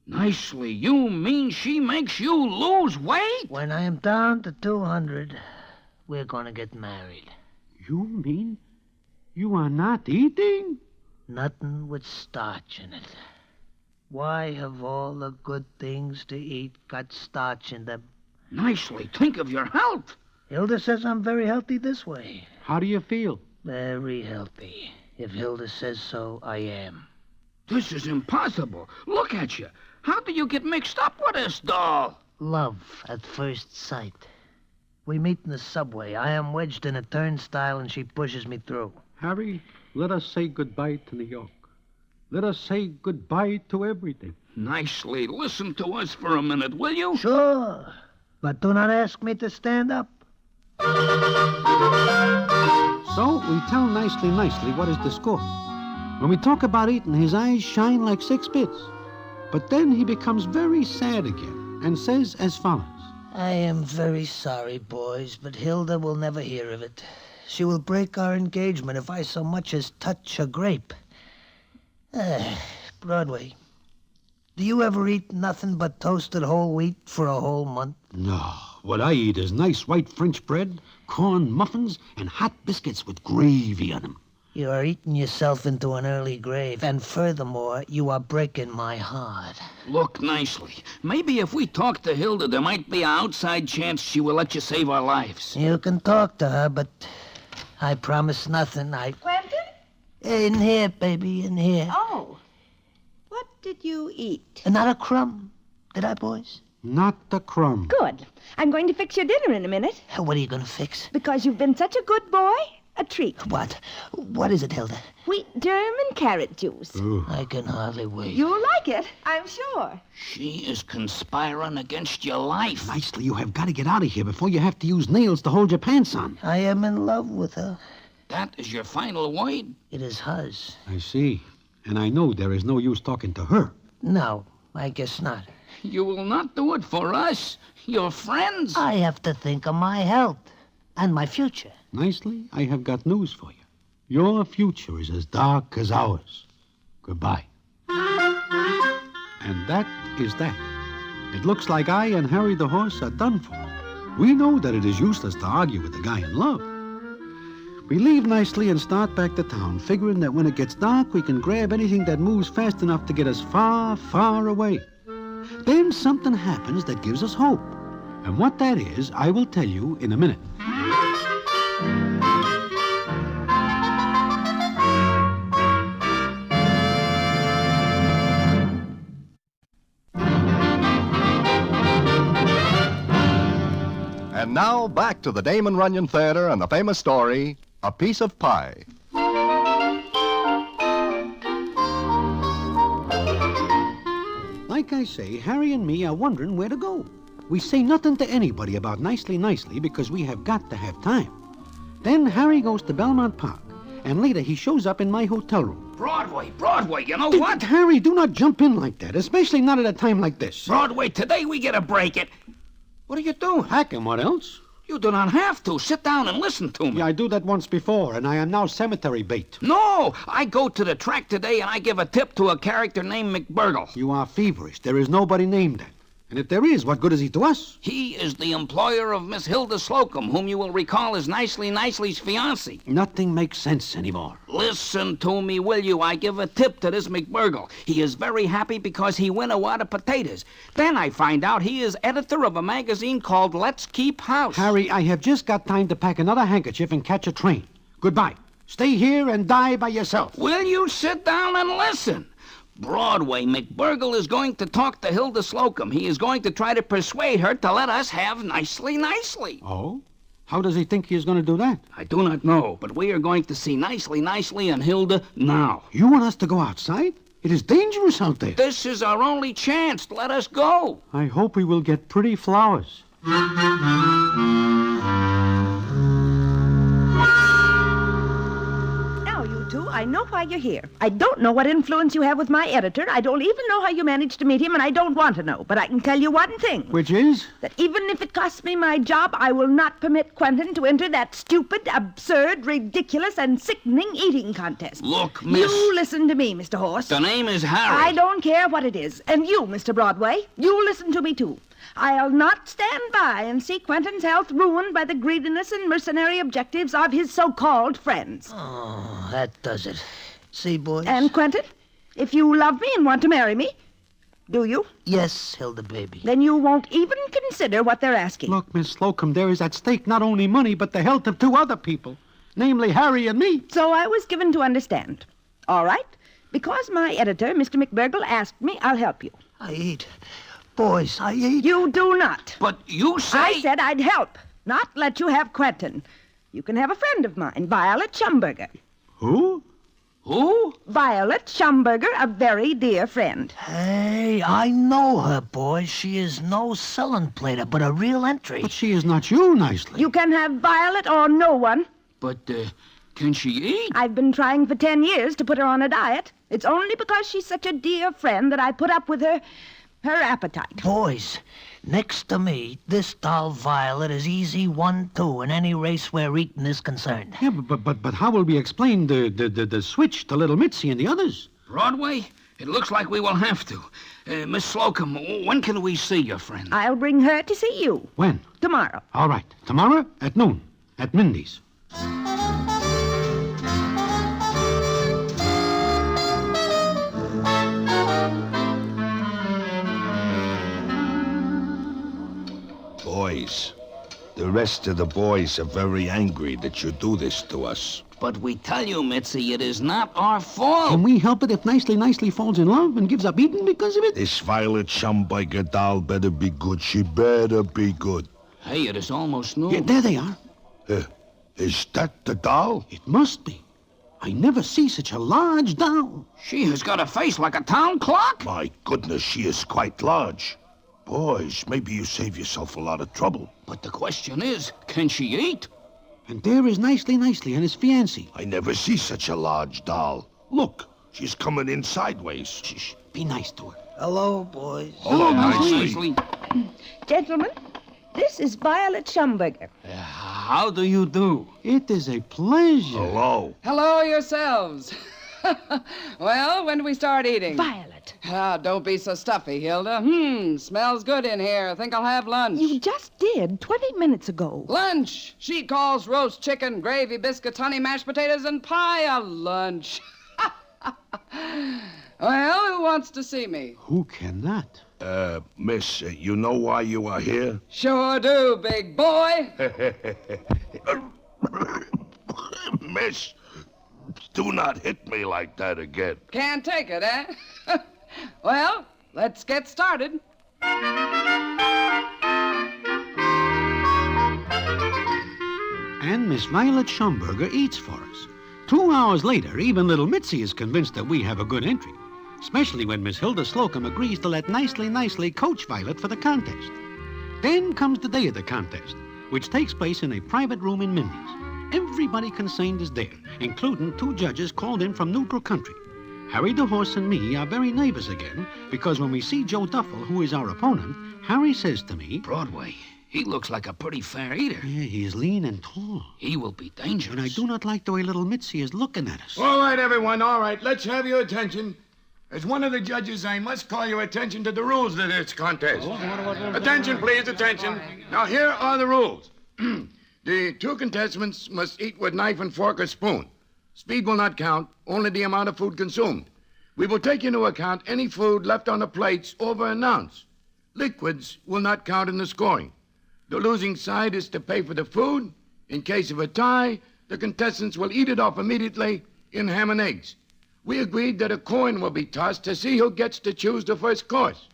Nicely, you mean she makes you lose weight? When I am down to 200, we're going to get married. You mean you are not eating? Nothing with starch in it. Why have all the good things to eat got starch in them? Nicely, think of your health. Hilda says I'm very healthy this way. How do you feel? Very healthy. If Hilda says so, I am. This is impossible. Look at you. How do you get mixed up with this doll? Love at first sight. We meet in the subway. I am wedged in a turnstile and she pushes me through. Harry, let us say goodbye to New York. Let us say goodbye to everything. Nicely, listen to us for a minute, will you? Sure. But do not ask me to stand up. So we tell Nicely what is the score. When we talk about eating, his eyes shine like 6 bits. But then he becomes very sad again and says as follows. I am very sorry, boys, but Hilda will never hear of it. She will break our engagement if I so much as touch a grape. Broadway, do you ever eat nothing but toasted whole wheat for a whole month? No, what I eat is nice white French bread, corn muffins, and hot biscuits with gravy on them. You are eating yourself into an early grave, and furthermore, you are breaking my heart. Look, Nicely, maybe if we talk to Hilda, there might be an outside chance she will let you save our lives. You can talk to her, but I promise nothing. Quentin? In here, baby, in here. Oh. What did you eat? Not a crumb. Did I, boys? Not a crumb. Good. I'm going to fix your dinner in a minute. What are you going to fix? Because you've been such a good boy, a treat. What? What is it, Hilda? Wheat germ and carrot juice. Ooh. I can hardly wait. You'll like it, I'm sure. She is conspiring against your life. Nicely, you have got to get out of here before you have to use nails to hold your pants on. I am in love with her. That is your final word? It is hers. I see. And I know there is no use talking to her. No, I guess not. You will not do it for us, your friends. I have to think of my health and my future. Nicely, I have got news for you. Your future is as dark as ours. Goodbye. And that is that. It looks like I and Harry the horse are done for. We know that it is useless to argue with the guy in love. We leave Nicely and start back to town, figuring that when it gets dark, we can grab anything that moves fast enough to get us far, far away. Then something happens that gives us hope. And what that is, I will tell you in a minute. And now, back to the Damon Runyon Theater and the famous story, A Piece of Pie. Like I say, Harry and me are wondering where to go. We say nothing to anybody about Nicely because we have got to have time. Then Harry goes to Belmont Park, and later he shows up in my hotel room. Broadway, you know what? Harry, do not jump in like that, especially not at a time like this. Broadway, today we get a break it. What are you doing? Hacking, what else? You do not have to. Sit down and listen to me. Yeah, I do that once before, and I am now cemetery bait. No, I go to the track today and I give a tip to a character named McBurgle. You are feverish. There is nobody named that. And if there is, what good is he to us? He is the employer of Miss Hilda Slocum, whom you will recall as Nicely's fiancée. Nothing makes sense anymore. Listen to me, will you? I give a tip to this McBurgle. He is very happy because he win a wad of potatoes. Then I find out he is editor of a magazine called Let's Keep House. Harry, I have just got time to pack another handkerchief and catch a train. Goodbye. Stay here and die by yourself. Will you sit down and listen? Broadway, McBurgle is going to talk to Hilda Slocum. He is going to try to persuade her to let us have Nicely. Oh? How does he think he is going to do that? I do not know, but we are going to see Nicely and Hilda now. You want us to go outside? It is dangerous out there. This is our only chance. Let us go. I hope we will get pretty flowers. Now, you two, I know why you're here. I don't know what influence you have with my editor. I don't even know how you managed to meet him, and I don't want to know. But I can tell you one thing. Which is? That even if it costs me my job, I will not permit Quentin to enter that stupid, absurd, ridiculous, and sickening eating contest. Look, miss... You listen to me, Mr. Horse. The name is Harry. I don't care what it is. And you, Mr. Broadway, you listen to me, too. I'll not stand by and see Quentin's health ruined by the greediness and mercenary objectives of his so-called friends. Oh, that does it. See, boys? And, Quentin, if you love me and want to marry me, do you? Yes, Hilda, baby. Then you won't even consider what they're asking. Look, Miss Slocum, there is at stake not only money, but the health of 2 other people, namely Harry and me. So I was given to understand. All right. Because my editor, Mr. McBurgle, asked me, I'll help you. I eat. Boys, I eat. You do not. But you say... I said I'd help, not let you have Quentin. You can have a friend of mine, Violet Schumberger. Who? Who? Violet Schumberger, a very dear friend. Hey, I know her, boys. She is no selling plater, but a real entry. But she is not you, nicely. You can have Violet or no one. But, can she eat? I've been trying for 10 years to put her on a diet. It's only because she's such a dear friend that I put up with her appetite. Boys, next to me, this doll Violet is easy 1-2 in any race where eating is concerned. Yeah, but how will we explain the switch to little Mitzi and the others? Broadway? It looks like we will have to. Miss Slocum, when can we see your friend? I'll bring her to see you. When? Tomorrow. All right. Tomorrow at noon at Mindy's. Boys, the rest of the boys are very angry that you do this to us. But we tell you, Mitzi, it is not our fault. Can we help it if Nicely falls in love and gives up eating because of it? This Violet Schumberger doll better be good. She better be good. Hey, it is almost noon. Yeah, there they are. Is that the doll? It must be. I never see such a large doll. She has got a face like a town clock. My goodness, she is quite large. Boys, maybe you save yourself a lot of trouble. But the question is, can she eat? And there is Nicely and his fiancée. I never see such a large doll. Look, she's coming in sideways. Shh, be nice to her. Hello, boys. Hello, Nicely. Gentlemen, this is Violet Schumberger. How do you do? It is a pleasure. Hello. Hello yourselves. Well, when do we start eating? Violet. Don't be so stuffy, Hilda. Smells good in here. I think I'll have lunch. You just did 20 minutes ago. Lunch. She calls roast chicken, gravy, biscuits, honey, mashed potatoes, and pie a lunch. Well, who wants to see me? Who cannot? Miss, you know why you are here? Sure do, big boy. Miss, do not hit me like that again. Can't take it, eh? Well, let's get started. And Miss Violet Schumberger eats for us. 2 hours later, even little Mitzi is convinced that we have a good entry, especially when Miss Hilda Slocum agrees to let Nicely coach Violet for the contest. Then comes the day of the contest, which takes place in a private room in Mindy's. Everybody concerned is there, including 2 judges called in from neutral country. Harry the Horse and me are very nervous again, because when we see Joe Duffel, who is our opponent, Harry says to me, Broadway, he looks like a pretty fair eater. Yeah, he is lean and tall. He will be dangerous. And I do not like the way little Mitzi is looking at us. All right, everyone, all right. Let's have your attention. As one of the judges, I must call your attention to the rules of this contest. Attention, please, attention. Now, here are the rules. The 2 contestants must eat with knife and fork or spoon. Speed will not count, only the amount of food consumed. We will take into account any food left on the plates over an ounce. Liquids will not count in the scoring. The losing side is to pay for the food. In case of a tie, the contestants will eat it off immediately in ham and eggs. We agreed that a coin will be tossed to see who gets to choose the first course.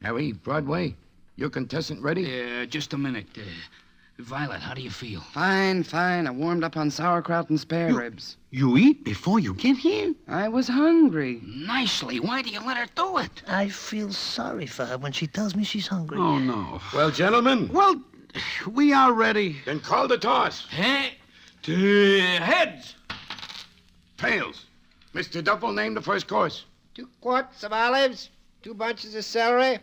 Harry, Broadway, your contestant ready? Just a minute. Violet, how do you feel? Fine. I warmed up on sauerkraut and spare ribs. You eat before you get here? I was hungry. Nicely. Why do you let her do it? I feel sorry for her when she tells me she's hungry. Oh, no. Well, gentlemen. Well, we are ready. Then call the toss. Heads. Tails. Mr. Duffel, name the first course. 2 quarts of olives, 2 bunches of celery,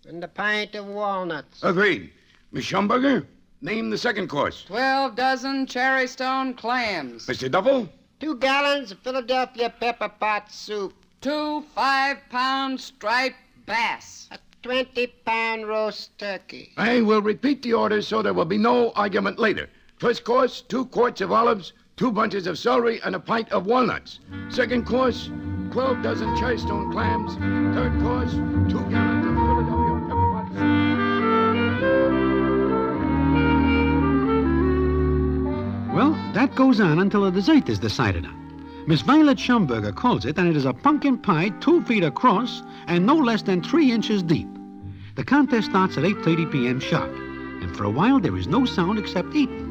and a pint of walnuts. Agreed. Miss Schumberger, name the second course. 12 dozen cherry stone clams. Mr. Duffel? 2 gallons of Philadelphia pepper pot soup. 2 5-pound striped bass. A 20-pound roast turkey. I will repeat the order so there will be no argument later. First course, 2 quarts of olives, 2 bunches of celery, and a pint of walnuts. Second course, 12 dozen cherry stone clams. Third course, 2 gallons of Philadelphia pepper pot soup. Well, that goes on until the dessert is decided on. Miss Violet Schumberger calls it, and it is a pumpkin pie 2 feet across and no less than 3 inches deep. The contest starts at 8:30 p.m. sharp, and for a while there is no sound except eating.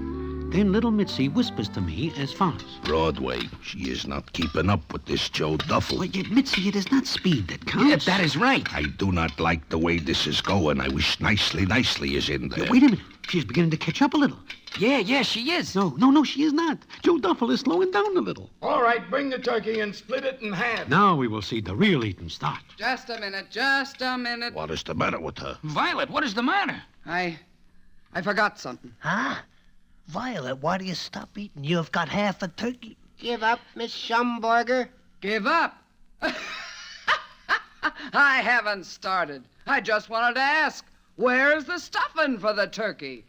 Then little Mitzi whispers to me as follows. Broadway, she is not keeping up with this Joe Duffel. Well, yet, Mitzi, it is not speed that counts. Yeah, that is right. I do not like the way this is going. I wish Nicely is in there. Wait a minute. She's beginning to catch up a little. Yeah, she is. No, she is not. Joe Duffel is slowing down a little. All right, bring the turkey and split it in half. Now we will see the real eating start. Just a minute. What is the matter with her? Violet, what is the matter? I forgot something. Huh? Violet, why do you stop eating? You have got half a turkey. Give up, Miss Schumberger. Give up? I haven't started. I just wanted to ask, where's the stuffing for the turkey?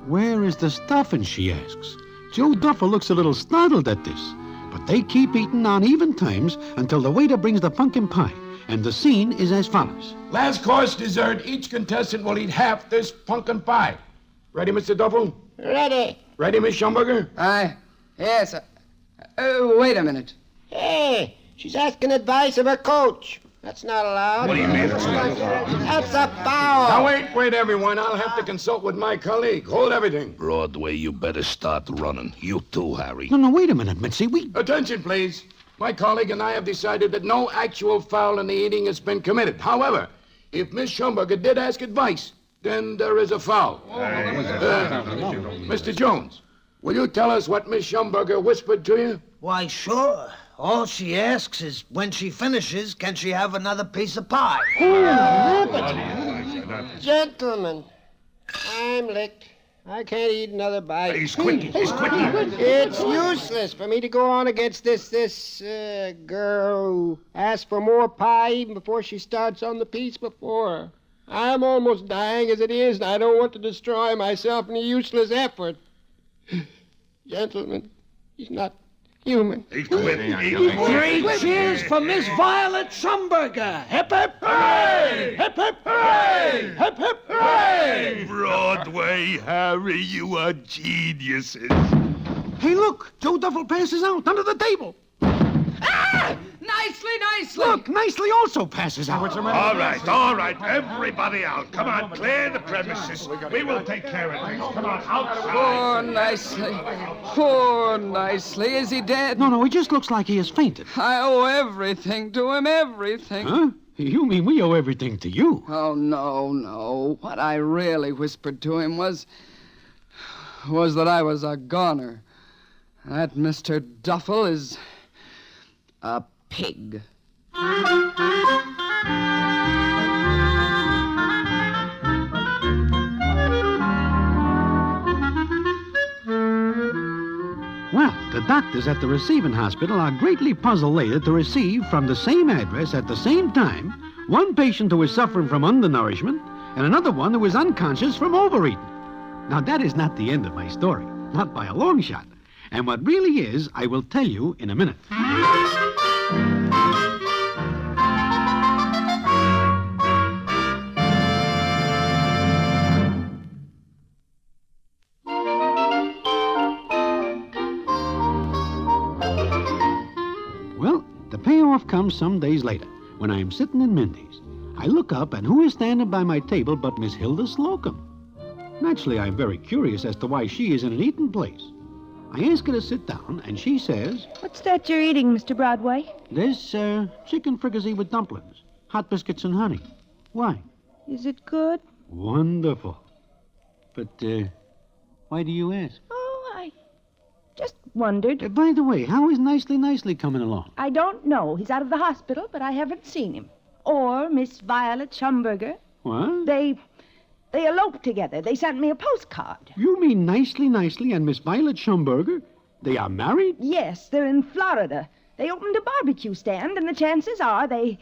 Where is the stuffing, she asks. Joe Duffel looks a little startled at this, but they keep eating on even times until the waiter brings the pumpkin pie, and the scene is as follows. Last course dessert, each contestant will eat half this pumpkin pie. Ready, Mr. Duffel? Ready. Ready, Miss Schumberger? Yes. Wait a minute. Hey, she's asking advice of her coach. That's not allowed. What do you mean? That's a foul. Now, wait, everyone. I'll have to consult with my colleague. Hold everything. Broadway, you better start running. You too, Harry. No, wait a minute, Mitzi. Attention, please. My colleague and I have decided that no actual foul in the eating has been committed. However, if Miss Schumberger did ask advice, then there is a foul. Mr. Jones, will you tell us what Miss Schumberger whispered to you? Why, sure. All she asks is, when she finishes, can she have another piece of pie? Gentlemen, I'm licked. I can't eat another bite. He's quickie. It's useless for me to go on against this girl who asked for more pie even before she starts on the piece before her. I'm almost dying as it is, and I don't want to destroy myself in a useless effort. Gentlemen, he's not human. He's quitting. Great cheers for Miss Violet Schumberger. Hip, hip, hooray! Hip, hip, hooray! Hip, hip, hooray! Broadway, Harry, you are geniuses. Hey, look! Joe Duffel passes out under the table. Ah! Nicely. Look, Nicely also passes out. All right. Everybody out. Come on, clear the premises. We will take care of things. Come on, outside. Poor Nicely. Is he dead? No, he just looks like he has fainted. I owe everything to him, everything. Huh? You mean we owe everything to you? Oh, no. What I really whispered to him was that I was a goner. That Mr. Duffel is a pig. Well, the doctors at the receiving hospital are greatly puzzled later to receive from the same address at the same time one patient who is suffering from undernourishment and another one who is unconscious from overeating. Now, that is not the end of my story, not by a long shot. And what really is, I will tell you in a minute. Well, the payoff comes some days later, when I am sitting in Mindy's. I look up, and who is standing by my table but Miss Hilda Slocum? Naturally, I'm very curious as to why she is in an eating place. I ask her to sit down, and she says... What's that you're eating, Mr. Broadway? This, chicken fricassee with dumplings, hot biscuits and honey. Why? Is it good? Wonderful. But, why do you ask? Oh, I just wondered. By the way, how is Nicely coming along? I don't know. He's out of the hospital, but I haven't seen him. Or Miss Violet Schumberger. What? They eloped together. They sent me a postcard. You mean Nicely and Miss Violet Schumberger? They are married? Yes, they're in Florida. They opened a barbecue stand, and the chances are they're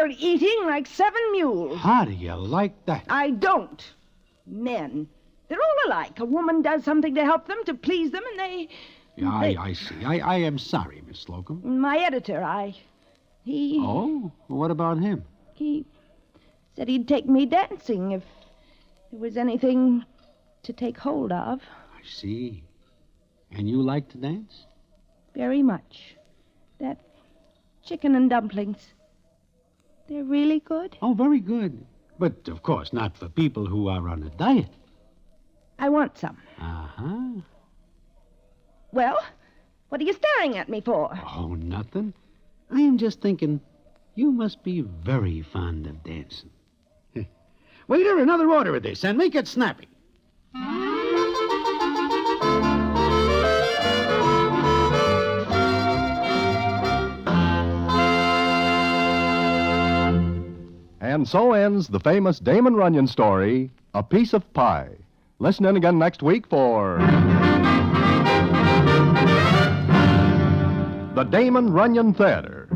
eating like 7 mules. How do you like that? I don't. Men. They're all alike. A woman does something to help them, to please them, and they... Yeah, I see. I am sorry, Miss Slocum. My editor, he... Oh? What about him? He said he'd take me dancing if there was anything to take hold of. I see. And you like to dance? Very much. That chicken and dumplings. They're really good. Oh, very good. But, of course, not for people who are on a diet. I want some. Uh-huh. Well, what are you staring at me for? Oh, nothing. I am just thinking, you must be very fond of dancing. Waiter, another order of this, and make it snappy. And so ends the famous Damon Runyon story, A Piece of Pie. Listen in again next week for the Damon Runyon Theater.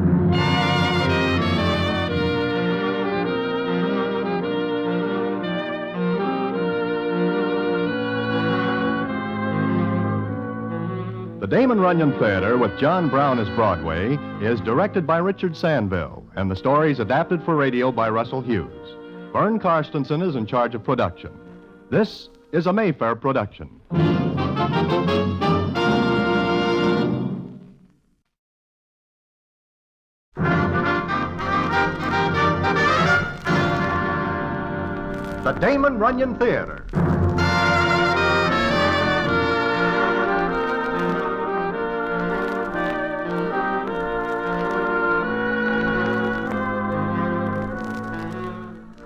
The Damon Runyon Theater, with John Brown as Broadway, is directed by Richard Sanville, and the story is adapted for radio by Russell Hughes. Vern Karstensen is in charge of production. This is a Mayfair production. The Damon Runyon Theater.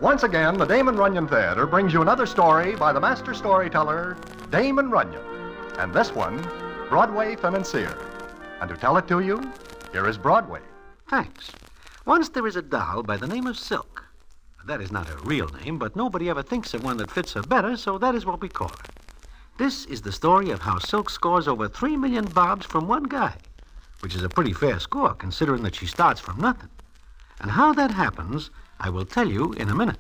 Once again, the Damon Runyon Theater brings you another story by the master storyteller, Damon Runyon. And this one, Broadway Financier. And to tell it to you, here is Broadway. Thanks. Once there is a doll by the name of Silk. That is not her real name, but nobody ever thinks of one that fits her better, so that is what we call her. This is the story of how Silk scores over 3 million bobs from one guy, which is a pretty fair score, considering that she starts from nothing. And how that happens, I will tell you in a minute.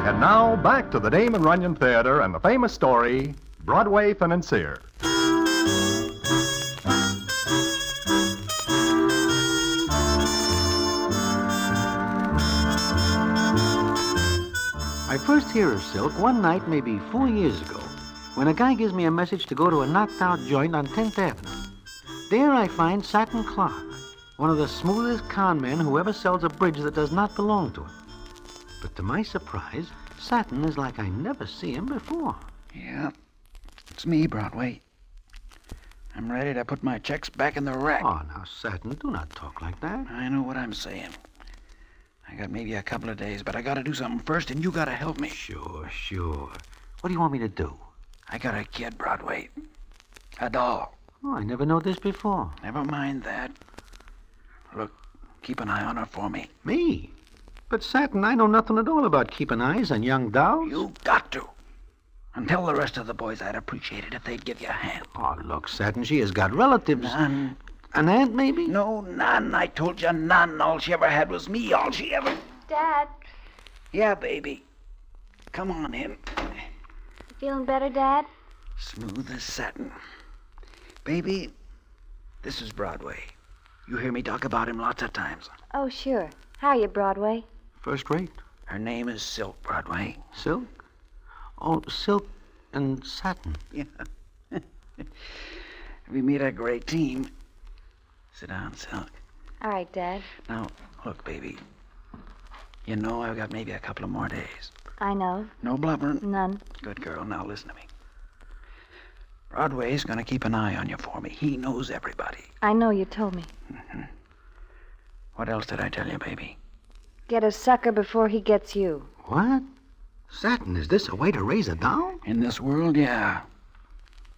And now, back to the Damon Runyon Theater and the famous story, Broadway Financier. I first hear of Silk one night maybe 4 years ago when a guy gives me a message to go to a knocked-out joint on 10th Avenue. There I find Satin Clark, one of the smoothest con men who ever sells a bridge that does not belong to him. But to my surprise, Satin is like I never see him before. Yeah, it's me, Broadway. I'm ready to put my checks back in the rack. Oh, now, Satin, do not talk like that. I know what I'm saying. I got maybe a couple of days, but I gotta do something first, and you gotta help me. Sure. What do you want me to do? I got a kid, Broadway. A doll. Oh, I never know this before. Never mind that. Look, keep an eye on her for me. Me? But, Satin, I know nothing at all about keeping eyes on young dolls. You got to. And tell the rest of the boys I'd appreciate it if they'd give you a hand. Oh, look, Satin, she has got relatives. None. An aunt, maybe? No, none. I told you none. All she ever had was me. All she ever... Dad, Yeah, baby. Come on in. you feeling better, Dad? Smooth as satin. Baby, this is Broadway. You hear me talk about him lots of times. Oh, sure. How are you, Broadway? First rate. Her name is Silk, Broadway. Silk? Oh, Silk and Satin. Yeah. We made a great team. Sit down, Silk. All right, Dad. Now, look, baby. You know I've got maybe a couple of more days. I know. No blubbering. None. Good girl. Now listen to me. Broadway's gonna keep an eye on you for me. He knows everybody. I know you told me. What else did I tell you, baby? Get a sucker before he gets you. What? Satin, is this a way to raise a doll? In this world, yeah.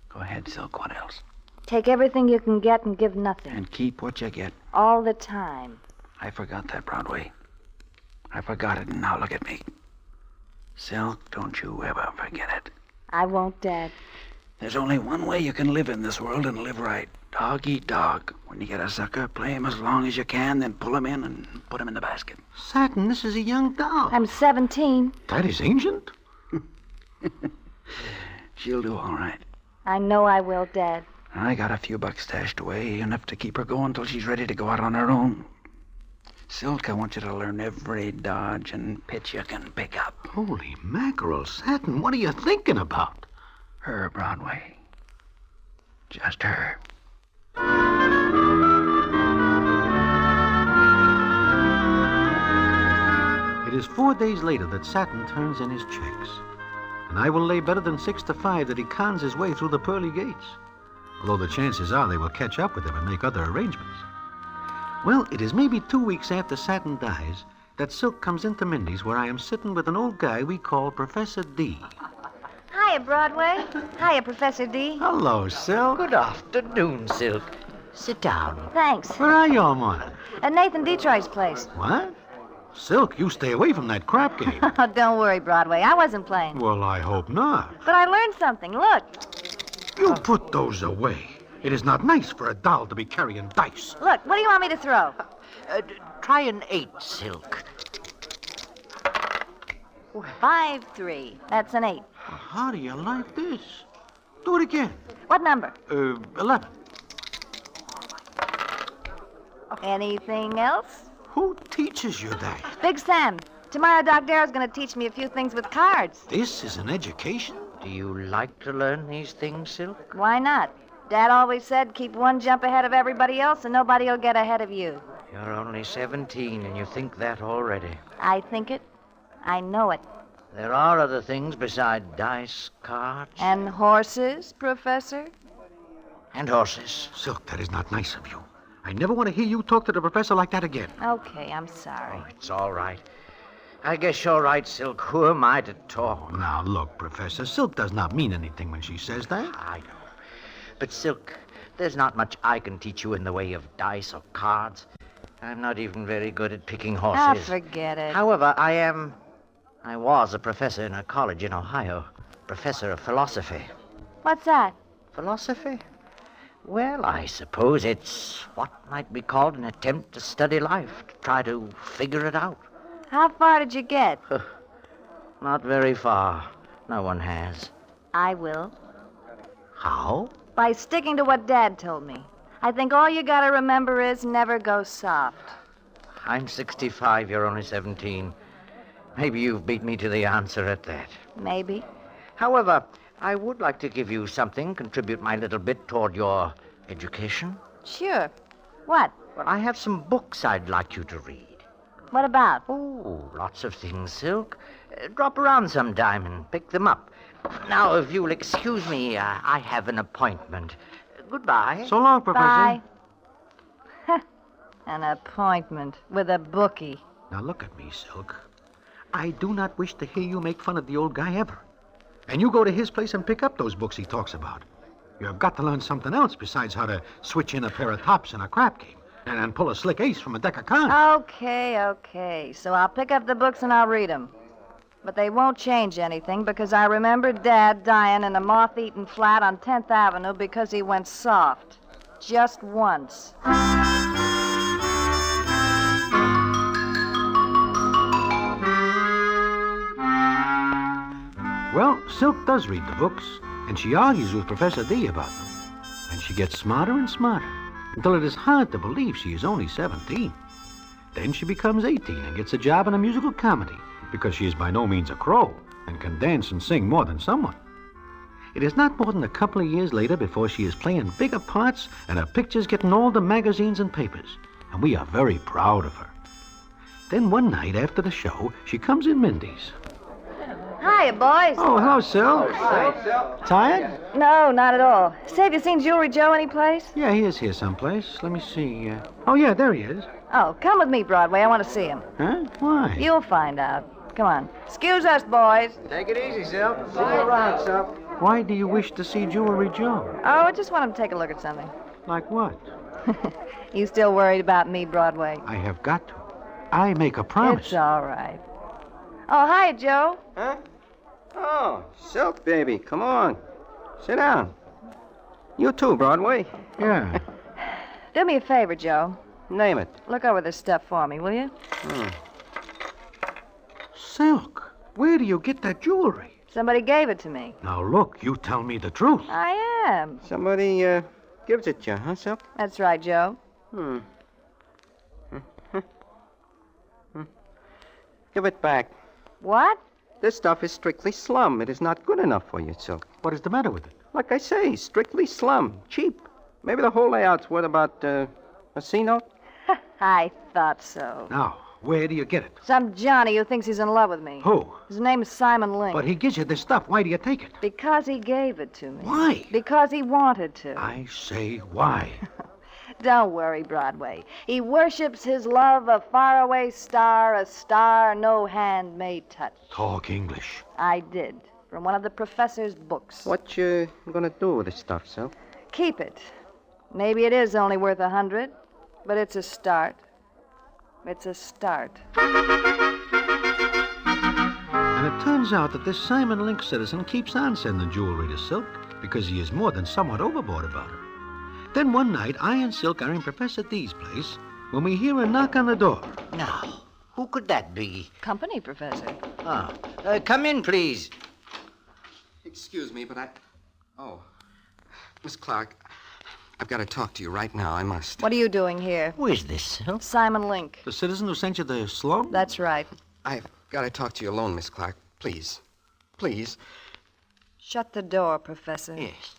Go ahead, Silk. What else? Take everything you can get and give nothing. And keep what you get. All the time. I forgot that, Broadway. I forgot it, and now look at me. Silk, don't you ever forget it. I won't, Dad. There's only one way you can live in this world and live right. Dog eat dog. When you get a sucker, play him as long as you can, then pull him in and put him in the basket. Satin, this is a young doll. I'm 17. That is ancient. She'll do all right. I know I will, Dad. I got a few bucks stashed away, enough to keep her going till she's ready to go out on her own. Silk, I want you to learn every dodge and pitch you can pick up. Holy mackerel, Satin, what are you thinking about? Her, Broadway. Just her. It is 4 days later that Satin turns in his checks. And I will lay better than 6 to 5 that he cons his way through the pearly gates. Although the chances are they will catch up with him and make other arrangements. Well, it is maybe 2 weeks after Satin dies that Silk comes into Mindy's, where I am sitting with an old guy we call Professor D. Hiya, Broadway. Hiya, Professor D. Hello, Silk. Good afternoon, Silk. Sit down. Thanks. Where are you, Almona? At Nathan Detroit's place. What? Silk, you stay away from that crap game. Oh, don't worry, Broadway. I wasn't playing. Well, I hope not. But I learned something. Look. You put those away. It is not nice for a doll to be carrying dice. Look, what do you want me to throw? Try an 8, Silk. 5-3. That's an 8. How do you like this? Do it again. What number? 11. Anything else? Who teaches you that? Big Sam. Tomorrow, Doc Darrow's going to teach me a few things with cards. This is an education? Do you like to learn these things, Silk? Why not? Dad always said keep one jump ahead of everybody else and nobody will get ahead of you. You're only 17 and you think that already. I think it. I know it. There are other things beside dice, cards. And horses, Professor? And horses. Silk, that is not nice of you. I never want to hear you talk to the professor like that again. Okay, I'm sorry. Oh, it's all right. I guess you're right, Silk. Who am I to talk? Now, look, Professor, Silk does not mean anything when she says that. I know. But, Silk, there's not much I can teach you in the way of dice or cards. I'm not even very good at picking horses. Ah, forget it. However, I was a professor in a college in Ohio. Professor of philosophy. What's that? Philosophy? Well, I suppose it's what might be called an attempt to study life, to try to figure it out. How far did you get? Not very far. No one has. I will. How? By sticking to what Dad told me. I think all you gotta remember is never go soft. I'm 65, you're only 17. Maybe you've beat me to the answer at that. Maybe. However, I would like to give you something, contribute my little bit toward your education. Sure. What? Well, I have some books I'd like you to read. What about? Oh, lots of things, Silk. Drop around sometime and pick them up. Now, if you'll excuse me, I have an appointment. Goodbye. So long, Professor. Bye. An appointment with a bookie. Now, look at me, Silk. I do not wish to hear you make fun of the old guy ever. And you go to his place and pick up those books he talks about. You have got to learn something else besides how to switch in a pair of tops in a crap game and pull a slick ace from a deck of cards. Okay. So I'll pick up the books and I'll read them. But they won't change anything because I remember Dad dying in a moth-eaten flat on 10th Avenue because he went soft. Just once. Well, Silk does read the books, and she argues with Professor D about them. And she gets smarter and smarter, until it is hard to believe she is only 17. Then she becomes 18 and gets a job in a musical comedy, because she is by no means a crow, and can dance and sing more than someone. It is not more than a couple of years later before she is playing bigger parts, and her pictures get in all the magazines and papers, and we are very proud of her. Then one night after the show, she comes in Mindy's. Hiya, boys. Oh, hello, Sil. Tired? No, not at all. Say, have you seen Jewelry Joe anyplace? Yeah, he is here someplace. Let me see. Oh, yeah, there he is. Oh, come with me, Broadway. I want to see him. Huh? Why? You'll find out. Come on. Excuse us, boys. Take it easy, Sil. See you around, Sil. Why do you wish to see Jewelry Joe? Oh, I just want him to take a look at something. Like what? You still worried about me, Broadway? I have got to. I make a promise. It's all right. Oh, hiya, Joe. Huh? Oh, Silk, baby. Come on. Sit down. You too, Broadway. Yeah. Do me a favor, Joe. Name it. Look over this stuff for me, will you? Silk, where do you get that jewelry? Somebody gave it to me. Now, look, you tell me the truth. I am. Somebody, gives it you, huh, Silk? That's right, Joe. Give it back. What? This stuff is strictly slum. It is not good enough for you, Silk. What is the matter with it? Like I say, strictly slum. Cheap. Maybe the whole layout's worth about, a C-note? I thought so. Now, where do you get it? Some Johnny who thinks he's in love with me. Who? His name is Simon Link. But he gives you this stuff. Why do you take it? Because he gave it to me. Why? Because he wanted to. I say why. Don't worry, Broadway. He worships his love, a faraway star, a star no hand may touch. Talk English. I did, from one of the professor's books. What you gonna do with this stuff, Silk? Keep it. Maybe it is only worth 100, but it's a start. It's a start. And it turns out that this Simon Link citizen keeps on sending jewelry to Silk because he is more than somewhat overboard about her. Then one night, I and Silk are in Professor D's place when we hear a knock on the door. Now, who could that be? Company, Professor. Ah, come in, please. Excuse me, but Oh, Miss Clark, I've got to talk to you right now. I must. What are you doing here? Who is this, Silk? Simon Link. The citizen who sent you the sloan? That's right. I've got to talk to you alone, Miss Clark. Please. Please. Shut the door, Professor. Yes.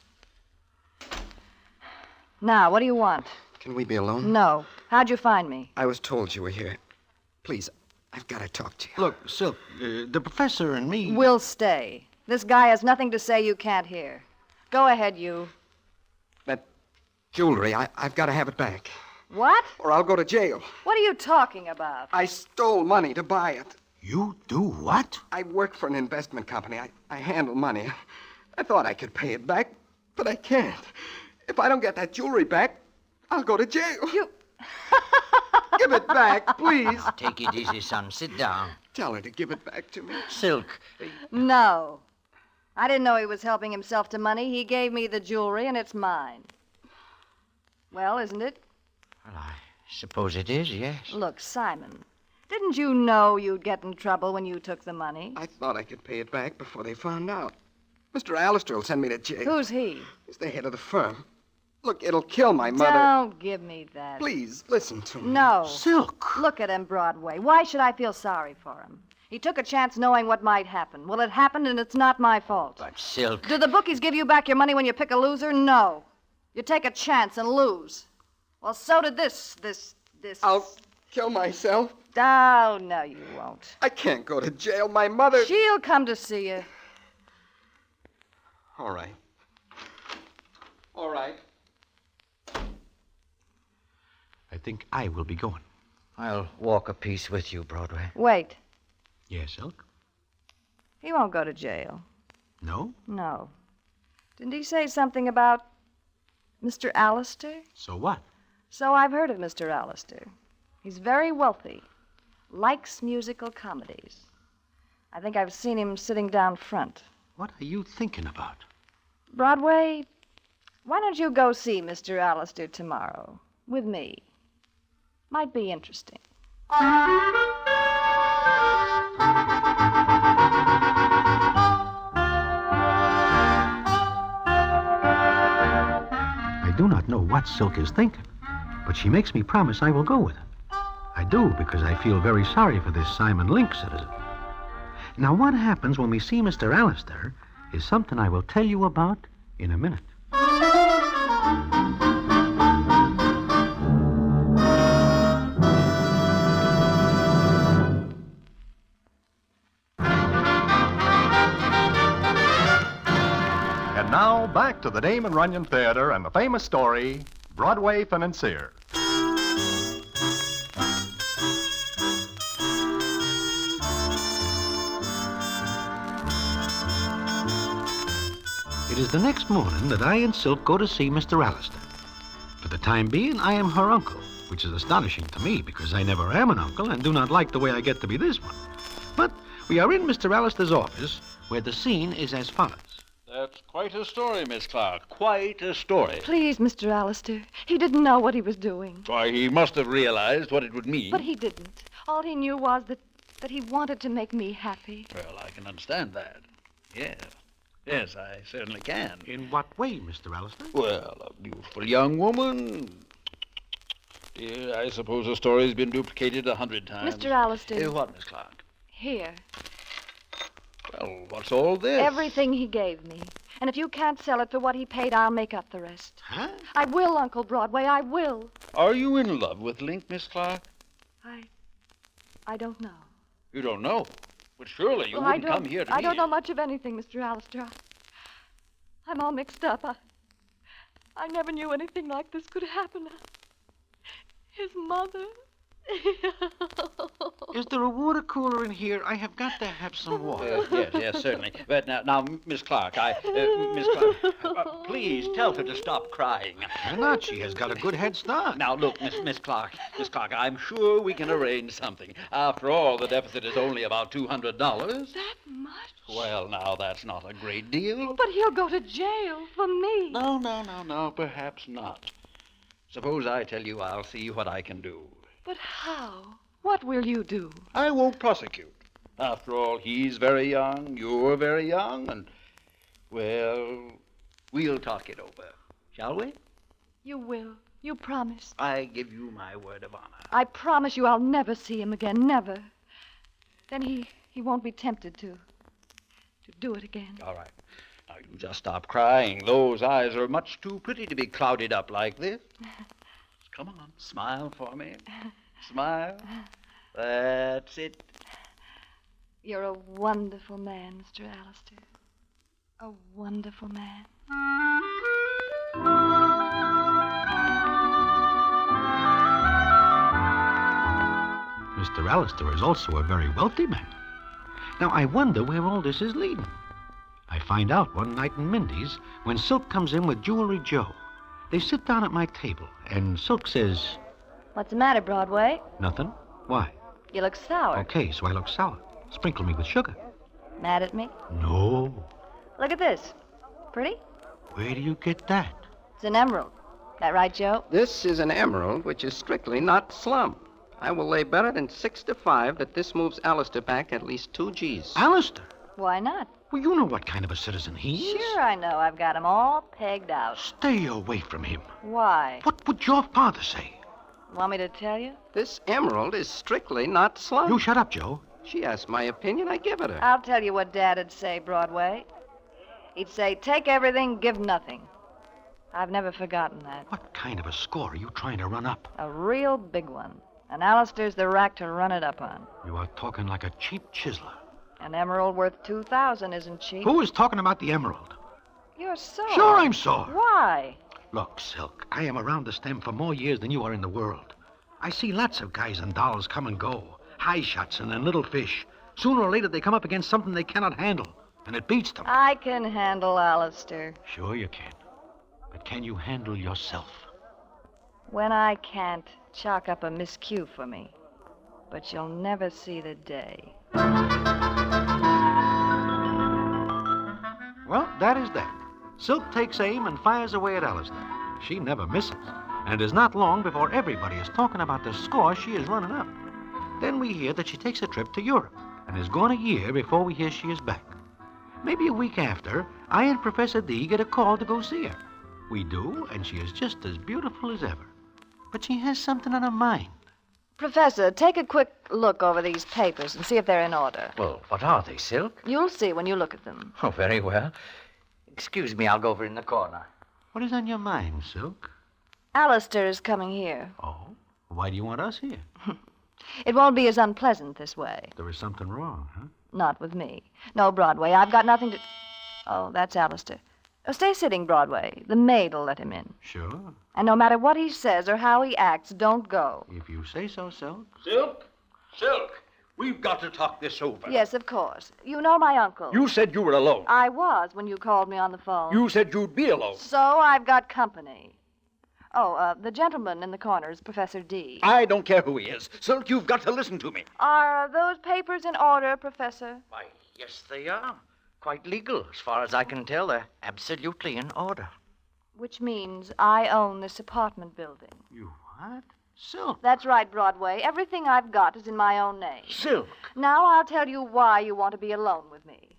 Now, what do you want? Can we be alone? No. How'd you find me? I was told you were here. Please, I've got to talk to you. Look, Silk, the professor and me... We'll stay. This guy has nothing to say you can't hear. Go ahead, you. That jewelry, I've got to have it back. What? Or I'll go to jail. What are you talking about? I stole money to buy it. You do what? I work for an investment company. I handle money. I thought I could pay it back, but I can't. If I don't get that jewelry back, I'll go to jail. You... Give it back, please. Take it easy, son. Sit down. Tell her to give it back to me. Silk. No. I didn't know he was helping himself to money. He gave me the jewelry, and it's mine. Well, isn't it? Well, I suppose it is, yes. Look, Simon, didn't you know you'd get in trouble when you took the money? I thought I could pay it back before they found out. Mr. Allister will send me to jail. Who's he? He's the head of the firm. Look, it'll kill my mother. Don't give me that. Please, listen to me. No. Silk. Look at him, Broadway. Why should I feel sorry for him? He took a chance knowing what might happen. Well, it happened, and it's not my fault. But, Silk... Do the bookies give you back your money when you pick a loser? No. You take a chance and lose. Well, so did this. I'll kill myself. Oh, no, you won't. I can't go to jail. My mother... She'll come to see you. All right. All right. I think I will be going. I'll walk a piece with you, Broadway. Wait. Yes, Silk? He won't go to jail. No? No. Didn't he say something about Mr. Allister? So what? So I've heard of Mr. Allister. He's very wealthy. Likes musical comedies. I think I've seen him sitting down front. What are you thinking about? Broadway, why don't you go see Mr. Allister tomorrow with me? Might be interesting. I do not know what Silk is thinking, but she makes me promise I will go with her. I do because I feel very sorry for this Simon Link citizen. Now, what happens when we see Mr. Allister is something I will tell you about in a minute. And now, back to the Damon Runyon Theater and the famous story, Broadway Financier. It is the next morning that I and Silk go to see Mr. Alistair. For the time being, I am her uncle, which is astonishing to me because I never am an uncle and do not like the way I get to be this one. But we are in Mr. Alistair's office, where the scene is as follows. That's quite a story, Miss Clark. Quite a story. Please, Mr. Alistair. He didn't know what he was doing. Why, he must have realized what it would mean. But he didn't. All he knew was that he wanted to make me happy. Well, I can understand that. Yes. Yes, I certainly can. In what way, Mr. Alistair? Well, a beautiful young woman. Dear, I suppose the story's been duplicated 100 times. Mr. Alistair. What, Miss Clark? Here. Well, what's all this? Everything he gave me. And if you can't sell it for what he paid, I'll make up the rest. Huh? I will, Uncle Broadway, I will. Are you in love with Link, Miss Clark? I don't know. You don't know? But surely you Well, wouldn't come here to me. I don't know much of anything, Mr. Alistair. I'm all mixed up. I never knew anything like this could happen. His mother. Is there a water cooler in here? I have got to have some water. Yes, certainly. But now, Miss Clark, Miss Clark, please tell her to stop crying. Cannot. She has got a good head start. Now, look, Miss Clark, I'm sure we can arrange something. After all, the deficit is only about $200. That much? Well, now, that's not a great deal. But he'll go to jail for me. No, perhaps not. Suppose I tell you I'll see what I can do. But how? What will you do? I won't prosecute. After all, he's very young, you're very young, and, well, we'll talk it over, shall we? You will. You promise. I give you my word of honor. I promise you I'll never see him again, never. Then he won't be tempted to do it again. All right. Now, you just stop crying. Those eyes are much too pretty to be clouded up like this. Come on, smile for me. Smile. That's it. You're a wonderful man, Mr. Alistair. A wonderful man. Mr. Alistair is also a very wealthy man. Now, I wonder where all this is leading. I find out one night in Mindy's when Silk comes in with Jewelry Joe. They sit down at my table, and Silk says... What's the matter, Broadway? Nothing. Why? You look sour. Okay, so I look sour. Sprinkle me with sugar. Mad at me? No. Look at this. Pretty? Where do you get that? It's an emerald. That right, Joe? This is an emerald, which is strictly not slum. I will lay better than 6 to 5 that this moves Alistair back at least 2 G's. Alistair? Why not? Well, you know what kind of a citizen he is. Sure I know. I've got 'em all pegged out. Stay away from him. Why? What would your father say? Want me to tell you? This emerald is strictly not slum. You shut up, Joe. She asked my opinion. I give it her. I'll tell you what Dad'd say, Broadway. He'd say, take everything, give nothing. I've never forgotten that. What kind of a score are you trying to run up? A real big one. And Alistair's the rack to run it up on. You are talking like a cheap chiseler. An emerald worth $2,000 isn't cheap. Who is talking about the emerald? You're sore. Sure I'm sore. Why? Look, Silk, I am around the stem for more years than you are in the world. I see lots of guys and dolls come and go. High shots and then little fish. Sooner or later they come up against something they cannot handle, and it beats them. I can handle Alistair. Sure you can. But can you handle yourself? When I can't, chalk up a miscue for me. But you'll never see the day. Well, that is that. Silk takes aim and fires away at Alistair. She never misses. And it is not long before everybody is talking about the score she is running up. Then we hear that she takes a trip to Europe and is gone a year before we hear she is back. Maybe a week after, I and Professor D get a call to go see her. We do, and she is just as beautiful as ever. But she has something on her mind. Professor, take a quick look over these papers and see if they're in order. Well, what are they, Silk? You'll see when you look at them. Oh, very well. Excuse me, I'll go over in the corner. What is on your mind, Silk? Alistair is coming here. Oh? Why do you want us here? It won't be as unpleasant this way. There is something wrong, huh? Not with me. No, Broadway, I've got nothing to... Oh, that's Alistair. Oh, stay sitting, Broadway. The maid'll let him in. Sure. And no matter what he says or how he acts, don't go. If you say so, Silk. Silk, we've got to talk this over. Yes, of course. You know my uncle. You said you were alone. I was when you called me on the phone. You said you'd be alone. So I've got company. Oh, the gentleman in the corner is Professor D. I don't care who he is. Silk, you've got to listen to me. Are those papers in order, Professor? Why, yes, they are. Quite legal. As far as I can tell, they're absolutely in order. Which means I own this apartment building. You what? Silk. That's right, Broadway. Everything I've got is in my own name. Silk. Now I'll tell you why you want to be alone with me.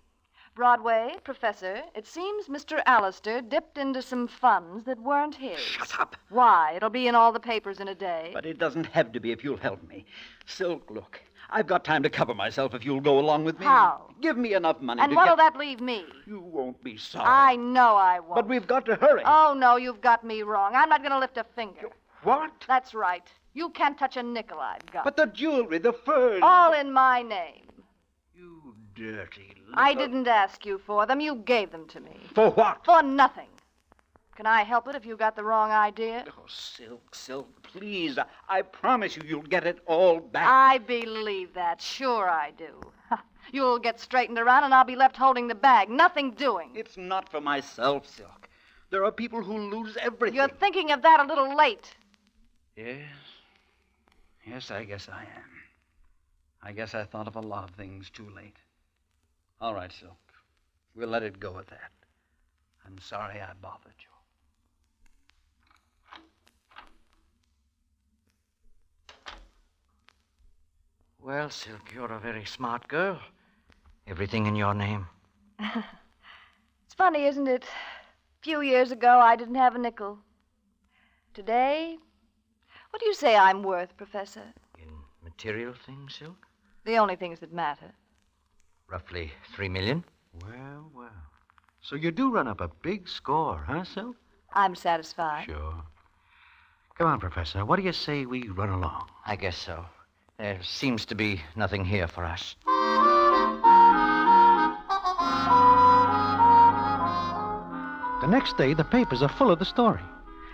Broadway, Professor, it seems Mr. Allister dipped into some funds that weren't his. Shut up. Why? It'll be in all the papers in a day. But it doesn't have to be if you'll help me. Silk, look, I've got time to cover myself if you'll go along with me. How? Give me enough money And to what'll get... that leave me? You won't be sorry. I know I won't. But we've got to hurry. Oh, no, you've got me wrong. I'm not going to lift a finger. What? That's right. You can't touch a nickel I've got. But the jewelry, the furs... All in my name. You dirty little... I didn't ask you for them. You gave them to me. For what? For nothing. Can I help it if you got the wrong idea? Oh, Silk, please. I promise you you'll get it all back. I believe that. Sure I do. You'll get straightened around and I'll be left holding the bag. Nothing doing. It's not for myself, Silk. There are people who lose everything. You're thinking of that a little late. Yes. Yes, I guess I am. I guess I thought of a lot of things too late. All right, Silk. We'll let it go at that. I'm sorry I bothered you. Well, Silk, you're a very smart girl. Everything in your name. It's funny, isn't it? A few years ago, I didn't have a nickel. Today, what do you say I'm worth, Professor? Material things, Silk? The only things that matter. Roughly 3 million. Well, well. So you do run up a big score, huh, Silk? I'm satisfied. Sure. Come on, Professor. What do you say we run along? I guess so. There seems to be nothing here for us. The next day, the papers are full of the story.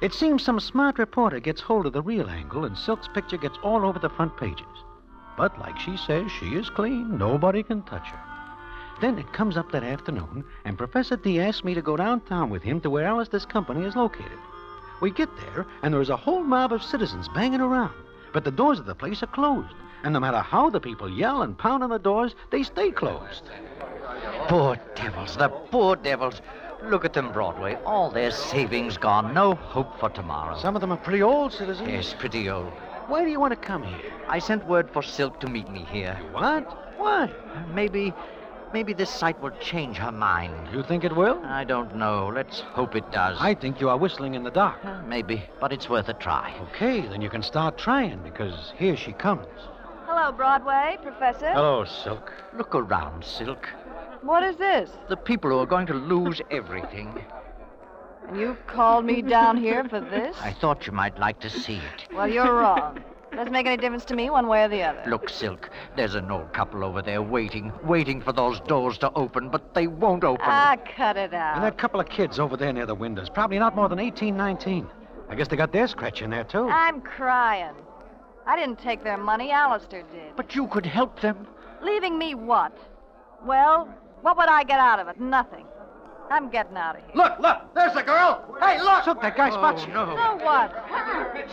It seems some smart reporter gets hold of the real angle, and Silk's picture gets all over the front pages. But like she says, she is clean. Nobody can touch her. Then it comes up that afternoon, and Professor D asks me to go downtown with him to where Allister's company is located. We get there, and there is a whole mob of citizens banging around. But the doors of the place are closed. And no matter how the people yell and pound on the doors, they stay closed. Poor devils, the poor devils. Look at them, Broadway. All their savings gone. No hope for tomorrow. Some of them are pretty old citizens. Yes, pretty old. Why do you want to come here? I sent word for Silk to meet me here. What? Why? Maybe this sight will change her mind. You think it will? I don't know. Let's hope it does. I think you are whistling in the dark. Maybe, but it's worth a try. Okay, then you can start trying, because here she comes. Hello, Broadway, Professor. Hello, Silk. Look around, Silk. What is this? The people who are going to lose everything. And you called me down here for this? I thought you might like to see it. Well, you're wrong. Doesn't make any difference to me one way or the other. Look, Silk, there's an old couple over there waiting for those doors to open, but they won't open. Ah, cut it out. And that couple of kids over there near the windows, probably not more than 18, 19. I guess they got their scratch in there, too. I'm crying. I didn't take their money. Allister did. But you could help them. Leaving me what? Well, what would I get out of it? Nothing. I'm getting out of here. Look, there's the girl. Hey, look. Look, that guy spots you. No. So what?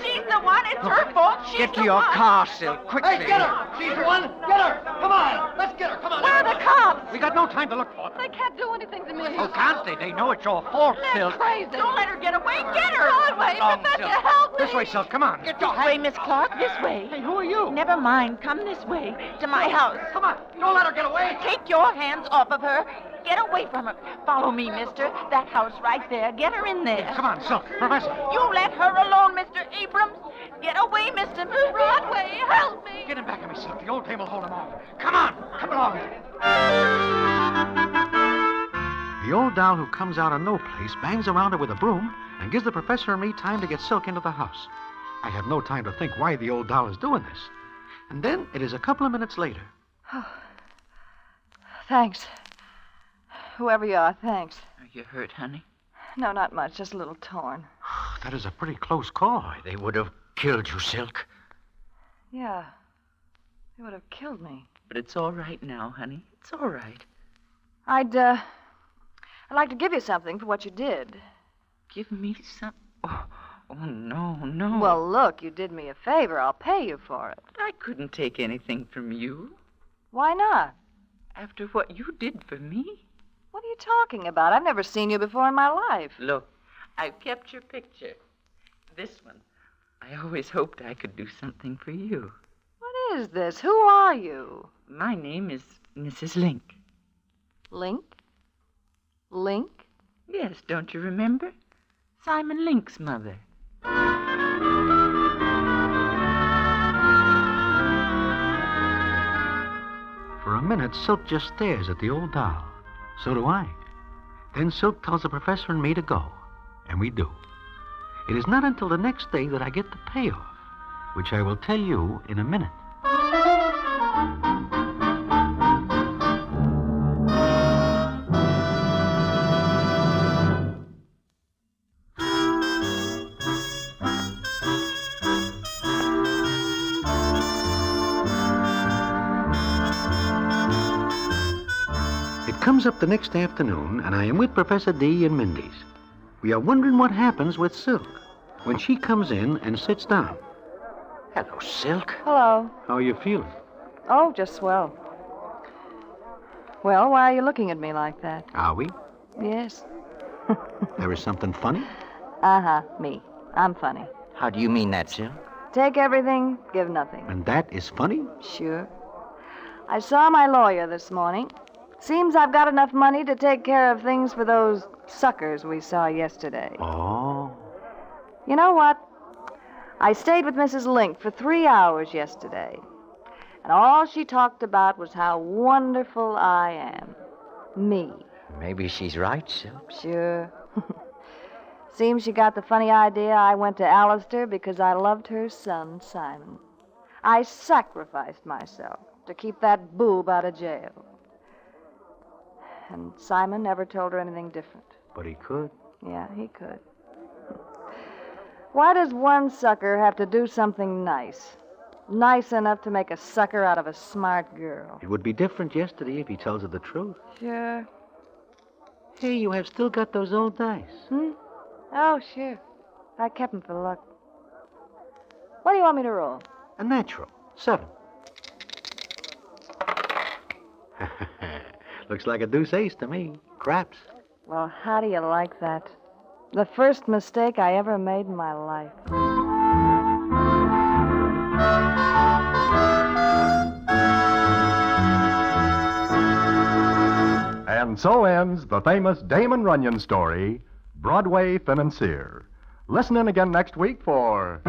She's the one. It's her fault. She's Get to the your one. car, Silk, quickly. Hey, get her. She's the one. Get her. Come on. Let's get her. Come on. Where are the cops? We got no time to look for them. They can't do anything to me. Oh, can't they? They know it's your fault, Silk. Crazy. Don't let her get away. Get her. Broadway, Wrong, Professor, Silk. help me. This way, Silk. Come on. Get This way, Miss Clark. This way. Hey, who are you? Never mind. Come this way. To my house. Come on. Don't let her get away. Take your hands off of her. Get away from her. Follow me, mister. That house right there. Get her in there. Come on, Silk. Professor. You let her alone, Mr. Abrams. Get away, Mr. Broadway, help me. Get him back of me, Silk. The old dame will hold him off. Come on. Come along. The old doll who comes out of no place bangs around her with a broom and gives the professor and me time to get Silk into the house. I have no time to think why the old doll is doing this. And then it is a couple of minutes later. Thanks. Whoever you are, thanks. Are you hurt, honey? No, not much. Just a little torn. That is a pretty close call. They would have killed you, Silk. Yeah. They would have killed me. But it's all right now, honey. It's all right. I'd like to give you something for what you did. Give me some... Oh, no. Well, look, you did me a favor. I'll pay you for it. But I couldn't take anything from you. Why not? After what you did for me. What are you talking about? I've never seen you before in my life. Look, I've kept your picture. This one. I always hoped I could do something for you. What is this? Who are you? My name is Mrs. Link. Link? Link? Yes, don't you remember? Simon Link's mother. For a minute, Silk just stares at the old doll. So do I. Then Silk tells the professor and me to go. And we do. It is not until the next day that I get the payoff, which I will tell you in a minute. It comes up the next afternoon, and I am with Professor D and Mindy's. We are wondering what happens with Silk when she comes in and sits down. Hello, Silk. Hello. How are you feeling? Oh, just swell. Well, why are you looking at me like that? Are we? Yes. There is something funny? Uh-huh, me. I'm funny. How do you mean that, Silk? Take everything, give nothing. And that is funny? Sure. I saw my lawyer this morning. Seems I've got enough money to take care of things for those suckers we saw yesterday. Oh. You know what? I stayed with Mrs. Link for 3 hours yesterday. And all she talked about was how wonderful I am. Me. Maybe she's right, Silk. Sure. Seems she got the funny idea I went to Alistair because I loved her son, Simon. I sacrificed myself to keep that boob out of jail. And Simon never told her anything different. But he could. Yeah, he could. Why does one sucker have to do something nice? Nice enough to make a sucker out of a smart girl. It would be different yesterday if he tells her the truth. Sure. Hey, you have still got those old dice. Oh, sure. I kept them for luck. What do you want me to roll? A natural. 7. Looks like a deuce ace to me. Craps. Well, how do you like that? The first mistake I ever made in my life. And so ends the famous Damon Runyon story, Broadway Financier. Listen in again next week for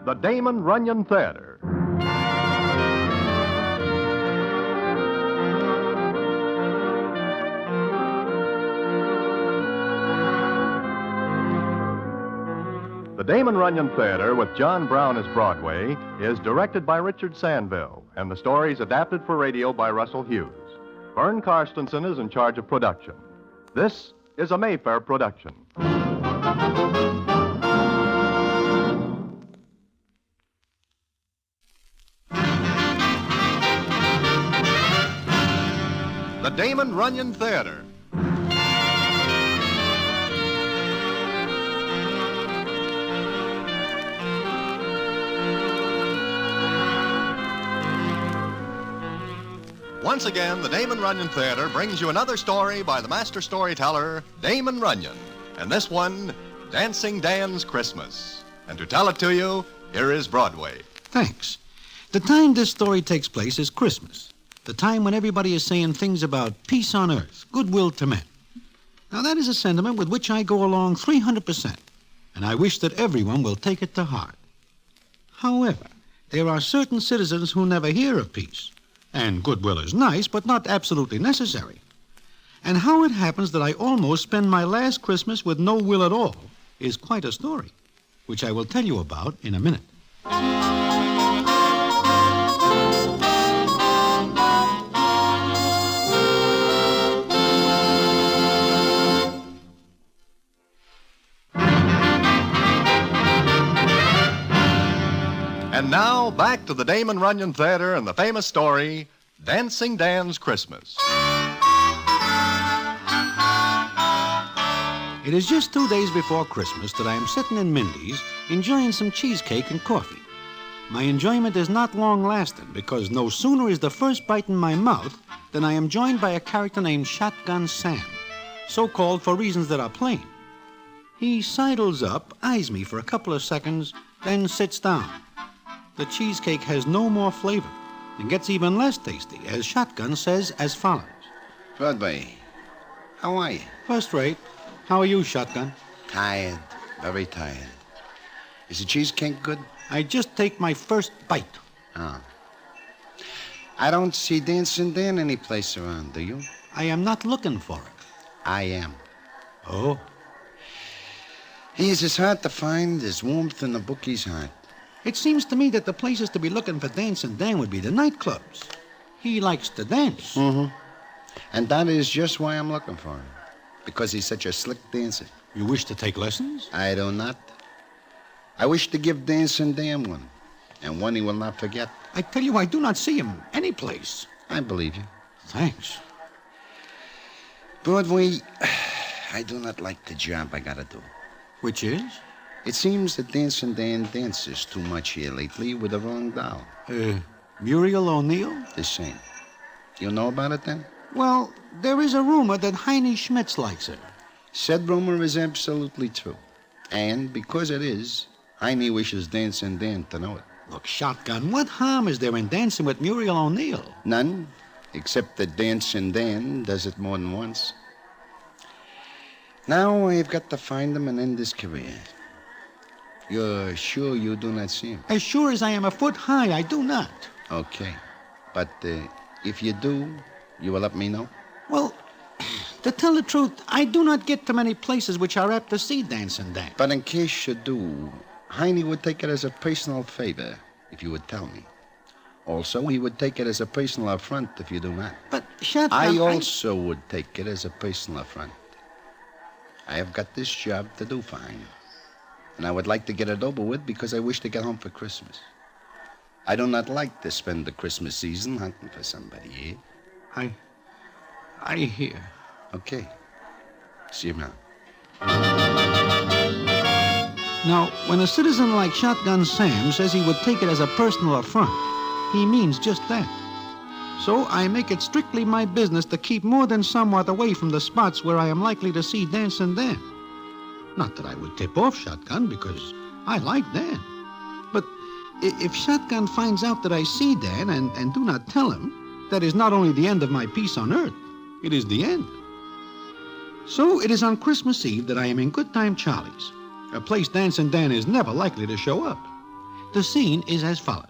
the Damon Runyon Theater. The Damon Runyon Theater, with John Brown as Broadway, is directed by Richard Sandville, and the story is adapted for radio by Russell Hughes. Vern Karstensen is in charge of production. This is a Mayfair production. The Damon Runyon Theater. Once again, the Damon Runyon Theater brings you another story by the master storyteller, Damon Runyon. And this one, Dancing Dan's Christmas. And to tell it to you, here is Broadway. Thanks. The time this story takes place is Christmas. The time when everybody is saying things about peace on earth, goodwill to men. Now, that is a sentiment with which I go along 300%. And I wish that everyone will take it to heart. However, there are certain citizens who never hear of peace. And goodwill is nice, but not absolutely necessary. And how it happens that I almost spend my last Christmas with no will at all is quite a story, which I will tell you about in a minute. now, back to the Damon Runyon Theater and the famous story, Dancing Dan's Christmas. It is just 2 days before Christmas that I am sitting in Mindy's enjoying some cheesecake and coffee. My enjoyment is not long-lasting because no sooner is the first bite in my mouth than I am joined by a character named Shotgun Sam, so called for reasons that are plain. He sidles up, eyes me for a couple of seconds, then sits down. The cheesecake has no more flavor and gets even less tasty, as Shotgun says as follows. Broadway, how are you? First rate. How are you, Shotgun? Tired, very tired. Is the cheesecake good? I just take my first bite. Oh. I don't see Dancing Dan any place around, do you? I am not looking for it. I am. Oh? He is as hard to find as warmth in the bookie's heart. It seems to me that the places to be looking for Dancing Dan would be the nightclubs. He likes to dance. Mm-hmm. And that is just why I'm looking for him. Because he's such a slick dancer. You wish to take lessons? I do not. I wish to give Dancing Dan one, and one he will not forget. I tell you, I do not see him any place. I believe you. Thanks. Broadway, I do not like the job I gotta do. Which is? It seems that Dancing Dan dances too much here lately with the wrong doll. Muriel O'Neill? The same. You know about it then? Well, there is a rumor that Heine Schmitz likes her. Said rumor is absolutely true. And because it is, Heine wishes Dancing Dan to know it. Look, Shotgun, what harm is there in dancing with Muriel O'Neill? None, except that Dancing Dan does it more than once. Now I've got to find him and end his career. You're sure you do not see him? As sure as I am a foot high, I do not. Okay. But if you do, you will let me know? Well, to tell the truth, I do not get to many places which are apt to see Dancing Dan. But in case you do, Heine would take it as a personal favor if you would tell me. Also, he would take it as a personal affront if you do not. But, Shotgun, I also would take it as a personal affront. I have got this job to do for Heine. And I would like to get it over with because I wish to get home for Christmas. I do not like to spend the Christmas season hunting for somebody, eh? I hear. Okay. See you now. Now, when a citizen like Shotgun Sam says he would take it as a personal affront, he means just that. So I make it strictly my business to keep more than somewhat away from the spots where I am likely to see Dancing Dan. Not that I would tip off Shotgun, because I like Dan. But if Shotgun finds out that I see Dan and do not tell him, that is not only the end of my peace on earth, it is the end. So it is on Christmas Eve that I am in Good Time Charlie's, a place Dancing Dan is never likely to show up. The scene is as follows.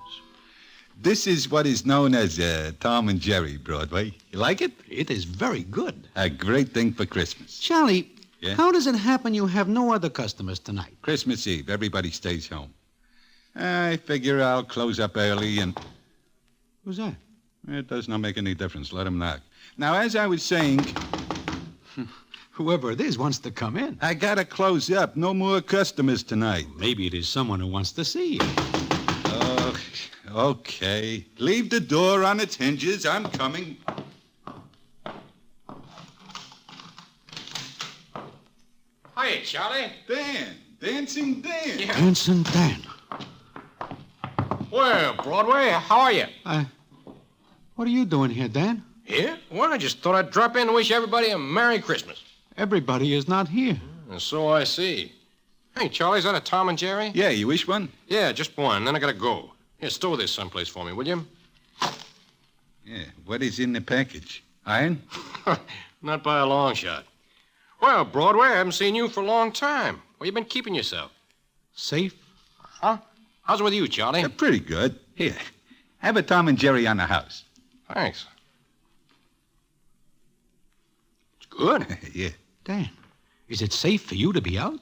This is what is known as Tom and Jerry, Broadway. You like it? It is very good. A great thing for Christmas. Charlie, yeah? How does it happen you have no other customers tonight? Christmas Eve. Everybody stays home. I figure I'll close up early and... Who's that? It does not make any difference. Let him knock. Now, as I was saying... Whoever it is wants to come in. I gotta close up. No more customers tonight. Maybe it is someone who wants to see you. Oh, okay. Leave the door on its hinges. I'm coming. Hiya, Charlie. Dan. Dancing Dan. Yeah. Dancing Dan. Well, Broadway, how are you? What are you doing here, Dan? Here? Well, I just thought I'd drop in and wish everybody a Merry Christmas. Everybody is not here. And so I see. Hey, Charlie, is that a Tom and Jerry? Yeah, you wish one? Yeah, just one. Then I gotta go. Here, store this someplace for me, will you? Yeah, what is in the package? Iron? Not by a long shot. Well, Broadway, I haven't seen you for a long time. Where you been keeping yourself? Safe. Huh? How's it with you, Charlie? Pretty good. Here, have a Tom and Jerry on the house. Thanks. It's good. Yeah. Dan, is it safe for you to be out?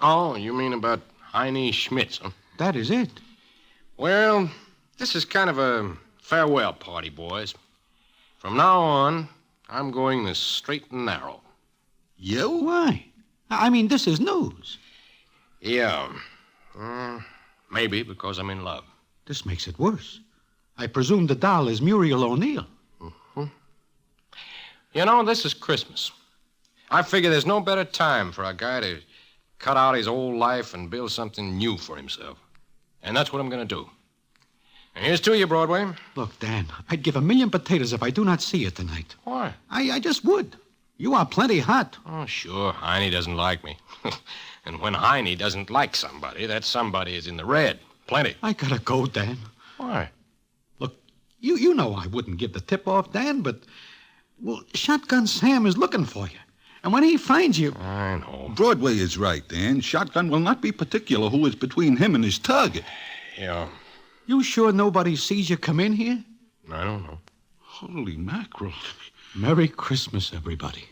Oh, you mean about Heine Schmitz, huh? That is it. Well, this is kind of a farewell party, boys. From now on, I'm going the straight and narrow. You? Why? I mean, this is news. Yeah. Maybe because I'm in love. This makes it worse. I presume the doll is Muriel O'Neill. You know, this is Christmas. I figure there's no better time for a guy to cut out his old life and build something new for himself. And that's what I'm going to do. And here's to you, Broadway. Look, Dan, I'd give 1,000,000 potatoes if I do not see you tonight. Why? I just would. You are plenty hot. Oh, sure. Heine doesn't like me. And when Heine doesn't like somebody, that somebody is in the red. Plenty. I gotta go, Dan. Why? Look, you know I wouldn't give the tip off, Dan, but, well, Shotgun Sam is looking for you. And when he finds you... I know. Broadway is right, Dan. Shotgun will not be particular who is between him and his target. Yeah. You sure nobody sees you come in here? I don't know. Holy mackerel. Merry Christmas, everybody.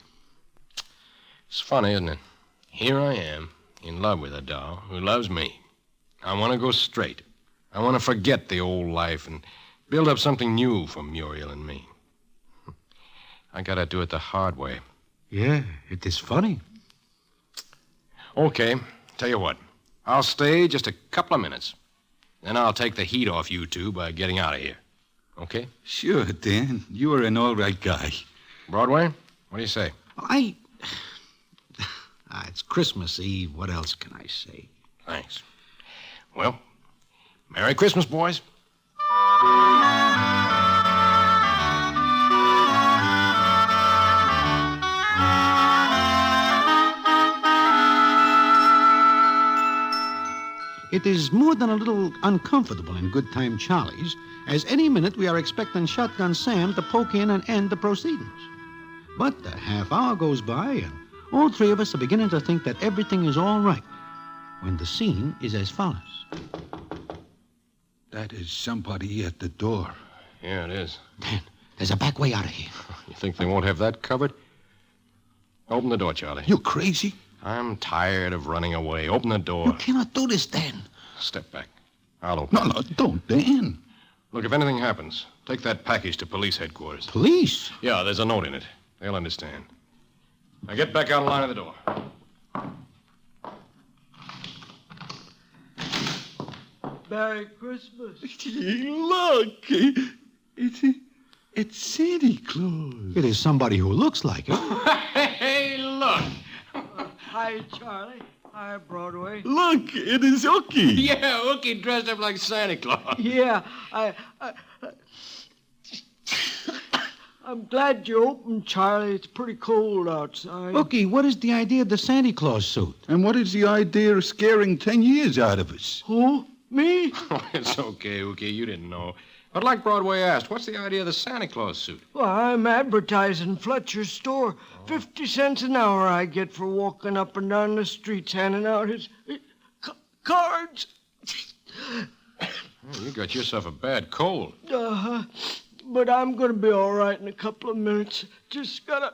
It's funny, isn't it? Here I am, in love with a doll who loves me. I want to go straight. I want to forget the old life and build up something new for Muriel and me. I gotta do it the hard way. Yeah, it is funny. Okay, tell you what. I'll stay just a couple of minutes. Then I'll take the heat off you two by getting out of here. Okay? Sure, Dan. You are an all right guy. Broadway, what do you say? It's Christmas Eve. What else can I say? Thanks. Well, Merry Christmas, boys. It is more than a little uncomfortable in Good Time Charlie's, as any minute we are expecting Shotgun Sam to poke in and end the proceedings. But a half hour goes by, and all three of us are beginning to think that everything is all right, when the scene is as follows. That is somebody at the door. Yeah, it is. Dan, there's a back way out of here. You think they won't have that covered? Open the door, Charlie. You crazy? I'm tired of running away. Open the door. You cannot do this, Dan. Step back. I'll open it. No, don't, Dan. Look, if anything happens, take that package to police headquarters. Police? Yeah, there's a note in it. They'll understand. Now get back out of line at the door. Merry Christmas. Look, it's Santa Claus. It is somebody who looks like it. Hey, look. Hi, Charlie. Hi, Broadway. Look, it is Ookie. Yeah, Ookie dressed up like Santa Claus. Yeah, I'm glad you opened, Charlie. It's pretty cold outside. Ookie, what is the idea of the Santa Claus suit? And what is the idea of scaring 10 years out of us? Who? Me? It's okay, Ookie. You didn't know. But like Broadway asked, what's the idea of the Santa Claus suit? Well, I'm advertising Fletcher's store. 50 cents an hour I get for walking up and down the streets handing out his cards. You got yourself a bad cold. But I'm going to be all right in a couple of minutes. Just gotta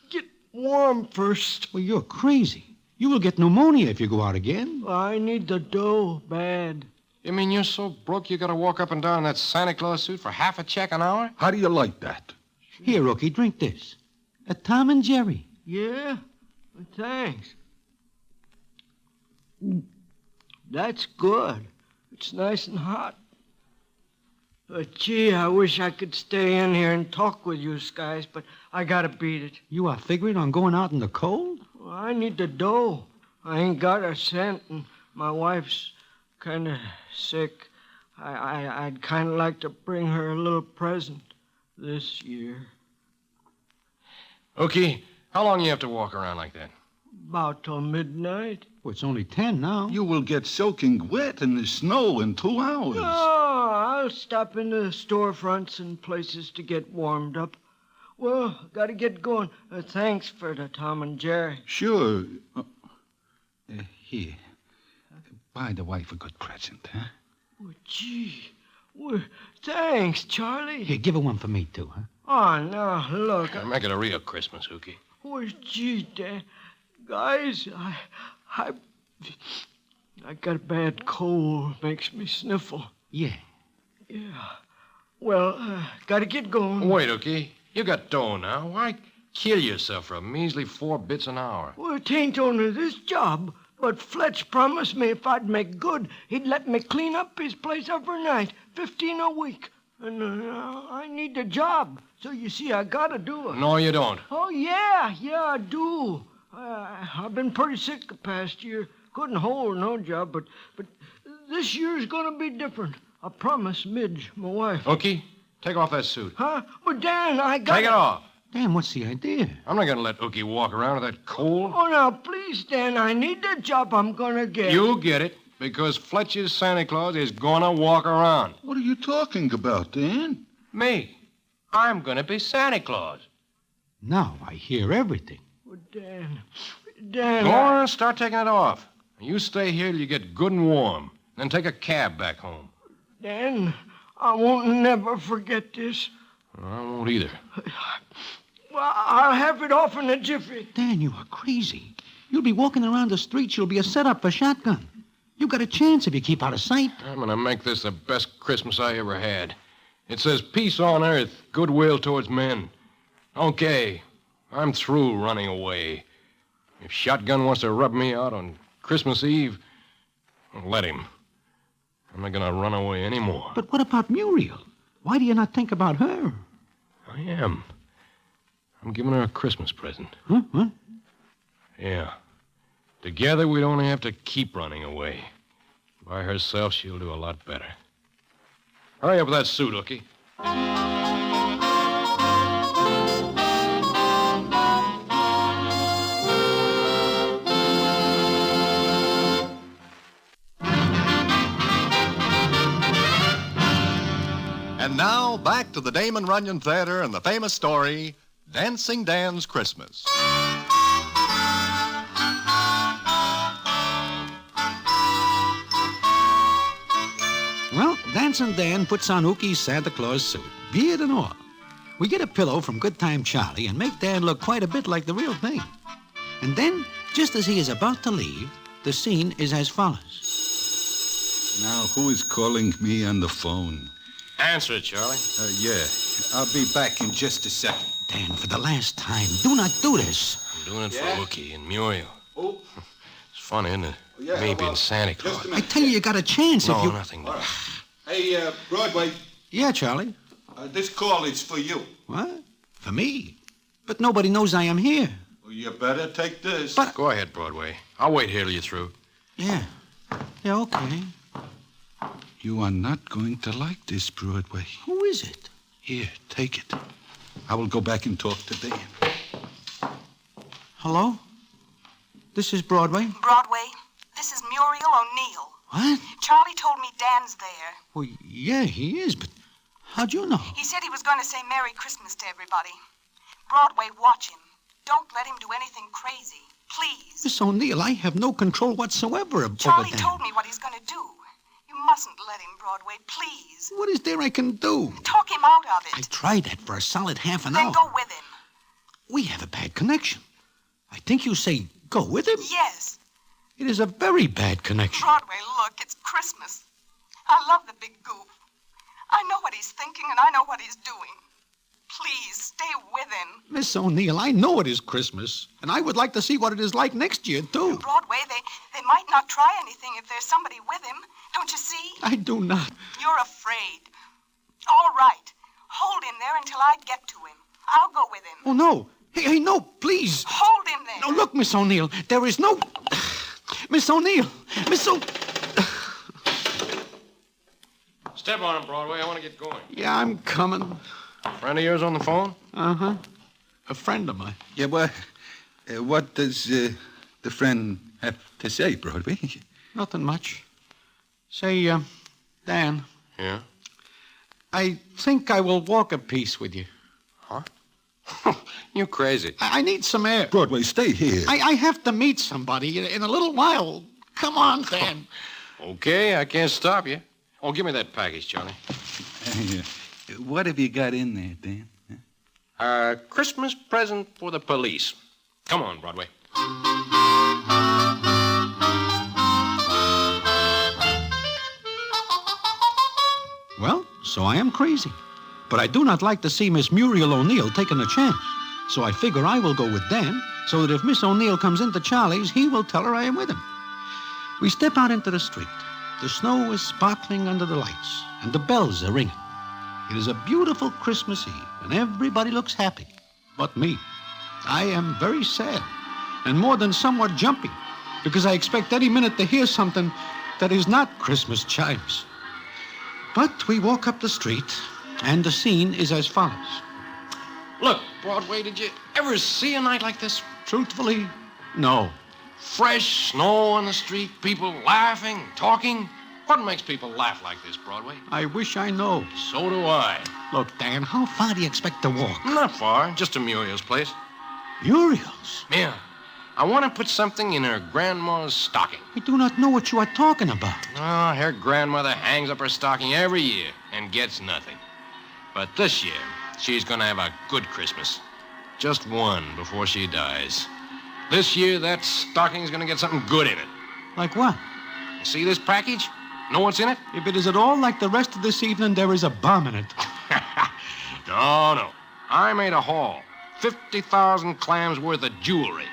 get warm first. Well, you're crazy. You will get pneumonia if you go out again. I need the dough bad. You mean you're so broke you gotta walk up and down in that Santa Claus suit for half a check an hour? How do you like that? Here, Rookie, drink this. A Tom and Jerry. Yeah? Thanks. That's good. It's nice and hot. But gee, I wish I could stay in here and talk with you guys, but I gotta beat it. You are figuring on going out in the cold? Well, I need the dough. I ain't got a cent, and my wife's kind of sick. I'd kind of like to bring her a little present this year. Ookie, how long you have to walk around like that? About till midnight. Well, it's only 10 now. You will get soaking wet in the snow in 2 hours. No, I'll stop in the storefronts and places to get warmed up. Well, gotta get going. Thanks for the Tom and Jerry. Sure. Here. Buy the wife a good present, huh? Well, gee. Well, thanks, Charlie. Here, give her one for me, too, huh? Oh, no, look. Make it a real Christmas, Ookie. Oh, gee, Dan. Guys, I got a bad cold. Makes me sniffle. Yeah. Yeah. Well, gotta get going. Wait, Ookie. You got dough now. Why kill yourself for a measly 4 bits an hour? Well, it ain't only this job. But Fletch promised me if I'd make good, he'd let me clean up his place every night, 15 a week. And I need a job, so you see, I gotta do it. No, you don't. Oh, yeah, I do. I've been pretty sick the past year. Couldn't hold no job, but this year's gonna be different. I promise Midge, my wife. Ookie, take off that suit. Huh? But Dan, I got Take it off. Dan, what's the idea? I'm not going to let Ookie walk around with that cold. Oh, now, please, Dan, I need the job I'm gonna get. You get it, because Fletcher's Santa Claus is going to walk around. What are you talking about, Dan? Me. I'm going to be Santa Claus. Now I hear everything. Oh, Dan. Go on, start taking it off. You stay here till you get good and warm. Then take a cab back home. Dan, I won't never forget this. I won't either. Well, I'll have it off in a jiffy. Dan, you are crazy. You'll be walking around the streets. You'll be a setup for shotgun. You got a chance if you keep out of sight. I'm going to make this the best Christmas I ever had. It says peace on earth, goodwill towards men. Okay, I'm through running away. If Shotgun wants to rub me out on Christmas Eve, let him. I'm not going to run away anymore. But what about Muriel? Why do you not think about her? I am. I'm giving her a Christmas present. Huh? What? Yeah. Together, we'd only have to keep running away. By herself, she'll do a lot better. Hurry up with that suit, Ookie. And now, back to the Damon Runyon Theater and the famous story, Dancing Dan's Christmas. Well, Dancing Dan puts on Ookie's Santa Claus suit, beard and all. We get a pillow from Good Time Charlie and make Dan look quite a bit like the real thing. And then, just as he is about to leave, the scene is as follows. Now, who is calling me on the phone? Answer it, Charlie. Yeah. I'll be back in just a second. Dan, for the last time, do not do this. I'm doing it for Ookie and Muriel. Oh. It's funny, isn't it? Yeah, Me being Santa Claus. I tell you got a chance if you... No, nothing. Right. Hey, Broadway, Yeah, Charlie. this call is for you. What? For me? But nobody knows I am here. Well, you better take this. But... Go ahead, Broadway. I'll wait here till you're through. Yeah. Yeah, okay. You are not going to like this, Broadway. Who is it? Here, take it. I will go back and talk to Dan. Hello? This is Broadway? Broadway, this is Muriel O'Neill. What? Charlie told me Dan's there. Well, yeah, he is, but how'd you know? He said he was going to say Merry Christmas to everybody. Broadway, watch him. Don't let him do anything crazy. Please. Miss O'Neill, I have no control whatsoever over Charlie Dan. told me what he's going to do. You mustn't let him, Broadway, please. What is there I can do? Talk him out of it. I tried that for a solid half an Then hour. go with him. We have a bad connection. I think you say go with him? Yes. It is a very bad connection. Broadway, look, it's Christmas. I love the big goof. I know what he's thinking and I know what he's doing. Please, stay with him. Miss O'Neill, I know it is Christmas, and I would like to see what it is like next year, too. Broadway, they might not try anything if there's somebody with him. Don't you see? I do not. You're afraid. All right. Hold him there until I get to him. I'll go with him. Oh, no. Hey, no, please. Hold him there. No, look, Miss O'Neill, there is no... Miss O'Neill, Miss O... Step on him, Broadway. I want to get going. Yeah, I'm coming. Friend of yours on the phone? Uh-huh. A friend of mine. Yeah, well, what does the friend have to say, Broadway? Nothing much. Say, Dan. Yeah? I think I will walk a piece with you. Huh? You crazy. I need some air. Broadway, stay here. I have to meet somebody in a little while. Come on, Dan. Okay, I can't stop you. Oh, give me that package, Johnny. What have you got in there, Dan? A Christmas present for the police. Come on, Broadway. Well, so I am crazy. But I do not like to see Miss Muriel O'Neill taking a chance. So I figure I will go with Dan, so that if Miss O'Neill comes into Charlie's, he will tell her I am with him. We step out into the street. The snow is sparkling under the lights, and the bells are ringing. It is a beautiful Christmas Eve, and everybody looks happy. But me, I am very sad, and more than somewhat jumpy, because I expect any minute to hear something that is not Christmas chimes. But we walk up the street, and the scene is as follows. Look, Broadway, did you ever see a night like this? Truthfully, no. Fresh snow on the street, people laughing, talking. What makes people laugh like this, Broadway? I wish I know. So do I. Look, Dan, how far do you expect to walk? Not far, just to Muriel's place. Muriel's? Yeah. I want to put something in her grandma's stocking. I do not know what you are talking about. Oh, her grandmother hangs up her stocking every year and gets nothing. But this year, she's going to have a good Christmas. Just one before she dies. This year, that stocking's going to get something good in it. Like what? You see this package? Know what's in it? If it is at all like the rest of this evening, there is a bomb in it. No. I made a haul. 50,000 clams worth of jewelry.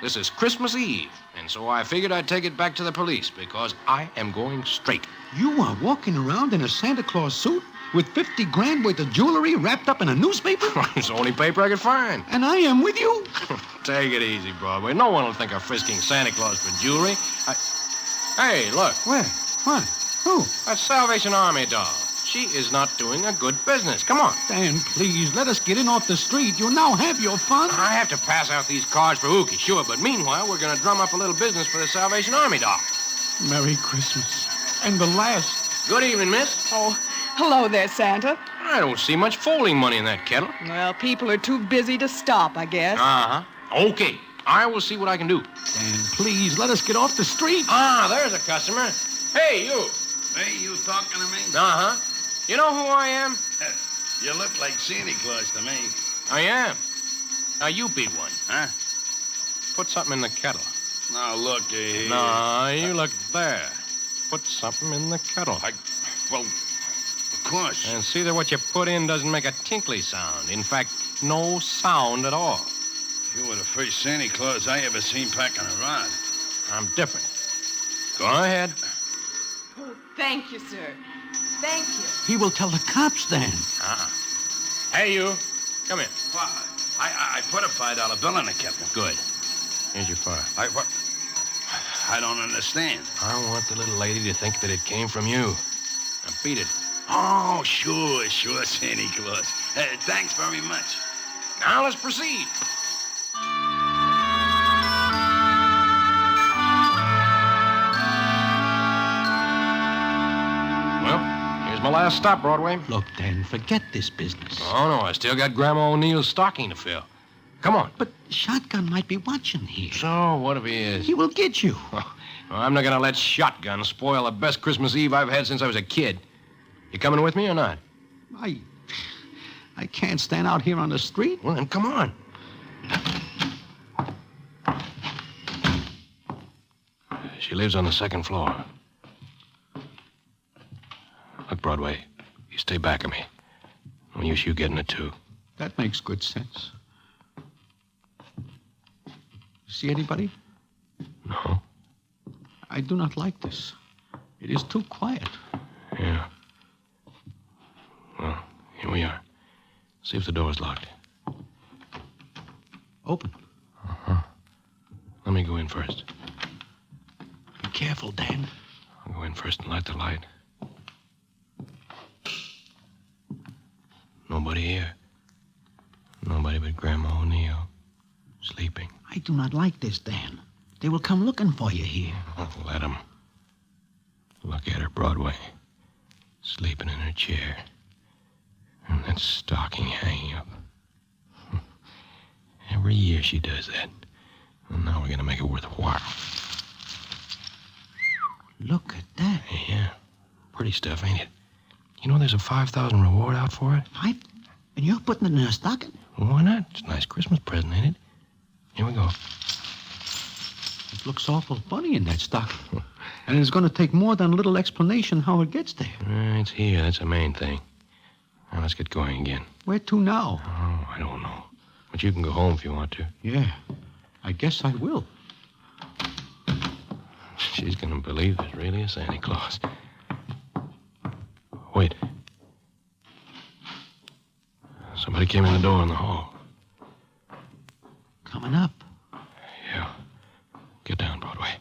This is Christmas Eve, and so I figured I'd take it back to the police because I am going straight. You are walking around in a Santa Claus suit with 50 grand worth of jewelry wrapped up in a newspaper? It's the only paper I could find. And I am with you? Take it easy, Broadway. No one will think of frisking Santa Claus for jewelry. Hey, look. Where? What? Who? A Salvation Army doll. She is not doing a good business. Come on. Dan, please, let us get in off the street. You now have your fun. I have to pass out these cards for Ookie, sure, but meanwhile, we're going to drum up a little business for the Salvation Army doll. Merry Christmas. And the last. Good evening, miss. Oh, hello there, Santa. I don't see much folding money in that kettle. Well, people are too busy to stop, I guess. Uh-huh. Okay. I will see what I can do. Dan, please, let us get off the street. Ah, there's a customer. Hey, you. Hey, you talking to me? Uh-huh. You know who I am? You look like Santa Claus to me. I am. Now, you be one. Huh? Put something in the kettle. Now, look, No, you look there. Put something in the kettle. Well, of course. And see that what you put in doesn't make a tinkly sound. In fact, no sound at all. You were the first Santa Claus I ever seen packing a rod. I'm different. Go ahead. Oh, thank you, sir. Thank you. He will tell the cops then. Hey, you. Come here. Well, I put a $5 bill in the kettle. Good. Here's your fire. What? I don't understand. I want the little lady to think that it came from you. Now, beat it. Oh, sure, Santa Claus. Thanks very much. Now, let's proceed. My last stop, Broadway. Look, Dan, forget this business. Oh, no, I still got Grandma O'Neill's stocking to fill. Come on. But Shotgun might be watching here. So, what if he is? He will get you. Well, I'm not going to let Shotgun spoil the best Christmas Eve I've had since I was a kid. You coming with me or not? I can't stand out here on the street. Well, then come on. She lives on the second floor. Look, Broadway, you stay back of me. No use you getting it, too. That makes good sense. See anybody? No. I do not like this. It is too quiet. Yeah. Well, here we are. See if the door's locked. Open. Uh-huh. Let me go in first. Be careful, Dan. I'll go in first and light the light. Nobody here. Nobody but Grandma O'Neill. Sleeping. I do not like this, Dan. They will come looking for you here. Oh, let them. Look at her, Broadway. Sleeping in her chair. And that stocking hanging up. Every year she does that. And now we're going to make it worthwhile. Look at that. Yeah. Pretty stuff, ain't it? You know there's a 5,000 reward out for it? And you're putting it in a stocking? Well, why not? It's a nice Christmas present, ain't it? Here we go. It looks awful funny in that stocking. And it's going to take more than a little explanation how it gets there. It's here. That's the main thing. Now, let's get going again. Where to now? Oh, I don't know. But you can go home if you want to. Yeah, I guess I will. she's going to believe there's really a Santa Claus. Wait. Somebody came in the door in the hall. Coming up. Yeah. Get down, Broadway.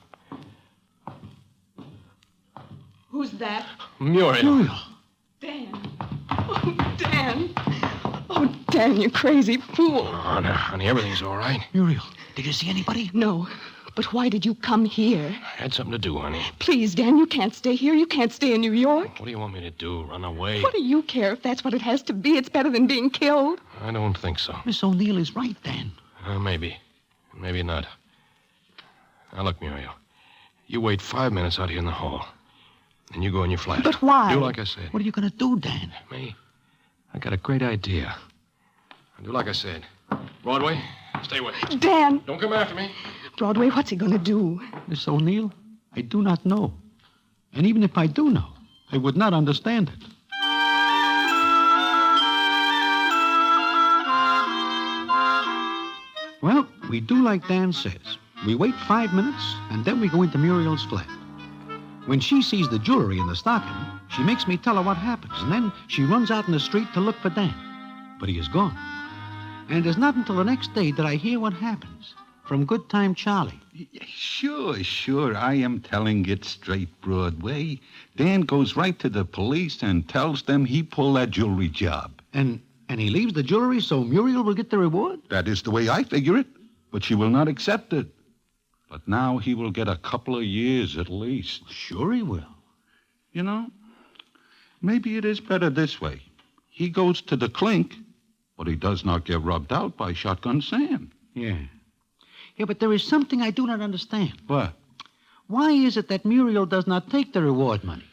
Who's that? Muriel. Dan. Oh, Dan. Oh, Dan, you crazy fool. Oh, now, honey, everything's all right. Muriel, did you see anybody? No. But why did you come here? I had something to do, honey. Please, Dan, you can't stay here. You can't stay in New York. What do you want me to do? Run away? What do you care if that's what it has to be? It's better than being killed. I don't think so. Miss O'Neill is right, Dan. Maybe. Maybe not. Now, look, Muriel. You wait 5 minutes out here in the hall. Then you go in your flat. But why? Do like I said. What are you going to do, Dan? Me? I got a great idea. I'll do like I said. Broadway, stay away. Dan! Don't come after me. Broadway, what's he going to do? Miss O'Neill, I do not know. And even if I do know, I would not understand it. Well, we do like Dan says. We wait 5 minutes, and then we go into Muriel's flat. When she sees the jewelry in the stocking, she makes me tell her what happens, and then she runs out in the street to look for Dan. But he is gone. And it is not until the next day that I hear what happens from Good Time Charlie. Sure. I am telling it straight, Broadway. Dan goes right to the police and tells them he pulled that jewelry job. And he leaves the jewelry so Muriel will get the reward? That is the way I figure it. But she will not accept it. But now he will get a couple of years at least. Sure he will. You know, maybe it is better this way. He goes to the clink, but he does not get rubbed out by Shotgun Sam. Yeah. Yeah, but there is something I do not understand. What? Why is it that Muriel does not take the reward money?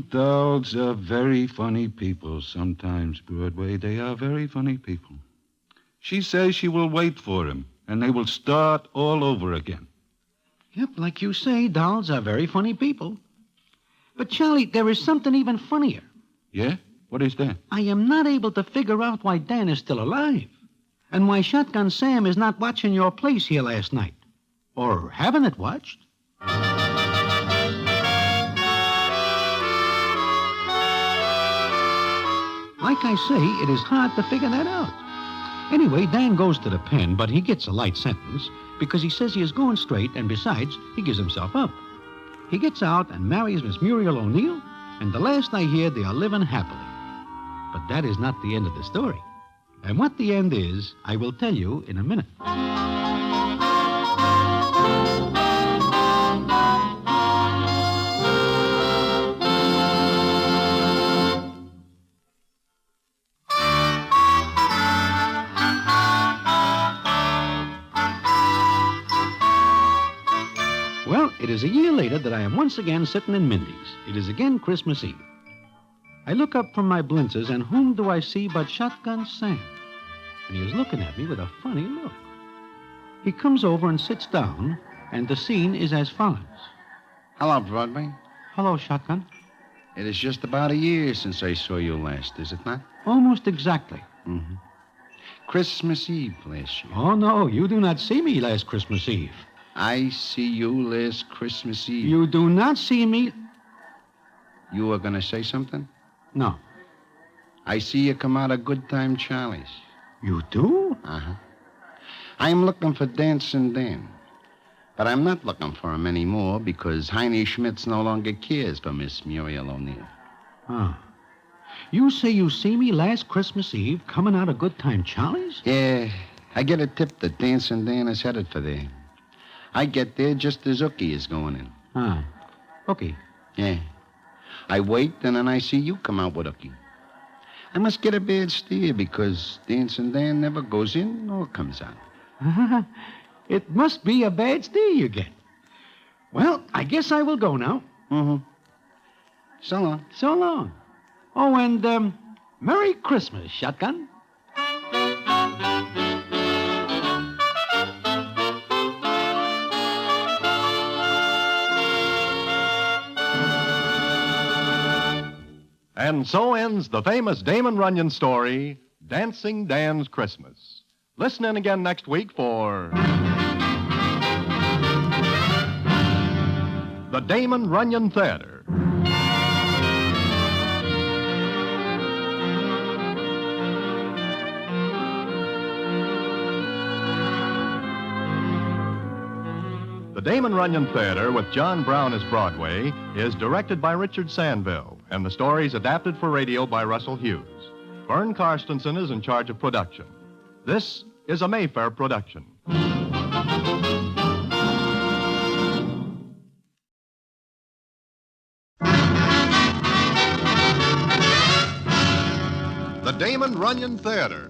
Dolls are very funny people sometimes, Broadway. They are very funny people. She says she will wait for him, and they will start all over again. Yep, like you say, dolls are very funny people. But, Charlie, there is something even funnier. Yeah? What is that? I am not able to figure out why Dan is still alive. And why Shotgun Sam is not watching your place here last night. Or having it watched. Like I say, it is hard to figure that out. Anyway, Dan goes to the pen, but he gets a light sentence because he says he is going straight, and besides, he gives himself up. He gets out and marries Miss Muriel O'Neill, and the last I hear, they are living happily. But that is not the end of the story. And what the end is, I will tell you in a minute. Well, it is a year later that I am once again sitting in Mindy's. It is again Christmas Eve. I look up from my blinzers, and whom do I see but Shotgun Sam? And he is looking at me with a funny look. He comes over and sits down, and the scene is as follows. Hello, Broadway. Hello, Shotgun. It is just about a year since I saw you last, is it not? Almost exactly. Mm-hmm. Christmas Eve last year. Oh, no, you do not see me last Christmas Eve. I see you last Christmas Eve. You do not see me... You were going to say something? No. I see you come out of Good Time Charlie's. You do? Uh-huh. I'm looking for Dancing Dan. But I'm not looking for him anymore because Heine Schmitz no longer cares for Miss Muriel O'Neill. Oh. You say you see me last Christmas Eve coming out of Good Time Charlie's? Yeah. I get a tip that Dancing Dan is headed for there. I get there just as Ookie is going in. Ah. Ookie? Yeah. I wait, and then I see you come out with Ookie. I must get a bad steer because Dancing Dan never goes in nor comes out. It must be a bad steer you get. Well, I guess I will go now. Mm-hmm. So long. So long. Oh, and, Merry Christmas, Shotgun. And so ends the famous Damon Runyon story, Dancing Dan's Christmas. Listen in again next week for... the Damon Runyon Theater. The Damon Runyon Theater with John Brown as Broadway is directed by Richard Sanville, and the stories adapted for radio by Russell Hughes. Vern Karstensen is in charge of production. This is a Mayfair production. The Damon Runyon Theater.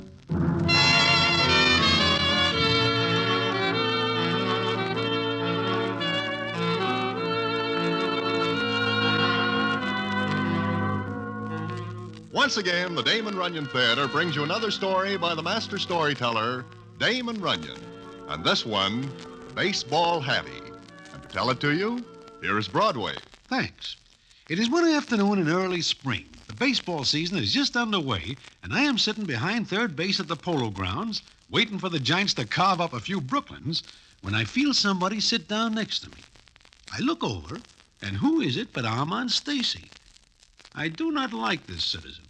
Once again, the Damon Runyon Theater brings you another story by the master storyteller, Damon Runyon. And this one, Baseball Hattie. And to tell it to you, here is Broadway. Thanks. It is one afternoon in early spring. The baseball season is just underway, and I am sitting behind third base at the Polo Grounds, waiting for the Giants to carve up a few Brooklyns, when I feel somebody sit down next to me. I look over, and who is it but Armand Stacy? I do not like this citizen,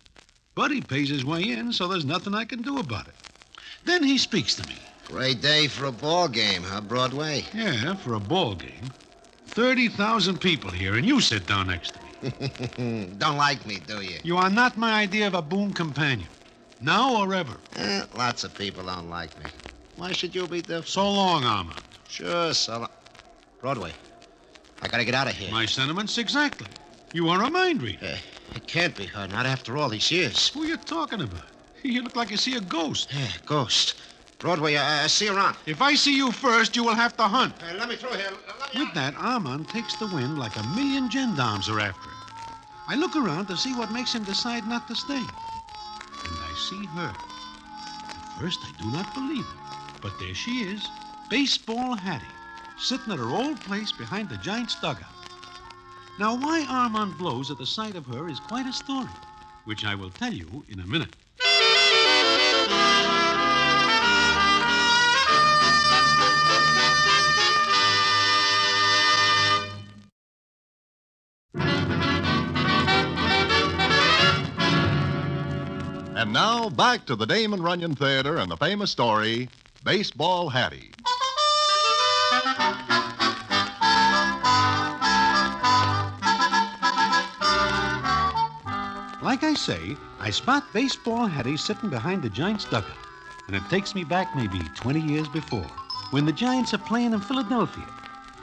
but he pays his way in, so there's nothing I can do about it. Then he speaks to me. Great day for a ball game, huh, Broadway? Yeah, for a ball game. 30,000 people here, and you sit down next to me. Don't like me, do you? You are not my idea of a boon companion. Now or ever. Lots of people don't like me. Why should you be different? So long, Armand. Sure, so long. Broadway, I gotta get out of here. My sentiments exactly. You are a mind reader. It can't be her, not after all these years. Who are you talking about? You look like you see a ghost. Yeah, ghost. Broadway, see you around. If I see you first, you will have to hunt. Let me through here. With that, Armand takes the wind like a million gendarmes are after him. I look around to see what makes him decide not to stay. And I see her. At first, I do not believe it. But there she is, Baseball Hattie, sitting at her old place behind the Giants' dugout. Now, why Armand blows at the sight of her is quite a story, which I will tell you in a minute. And now, back to the Damon Runyon Theater and the famous story, Baseball Hattie. Like I say, I spot Baseball Hattie sitting behind the Giants' dugout, and it takes me back maybe 20 years before, when the Giants are playing in Philadelphia.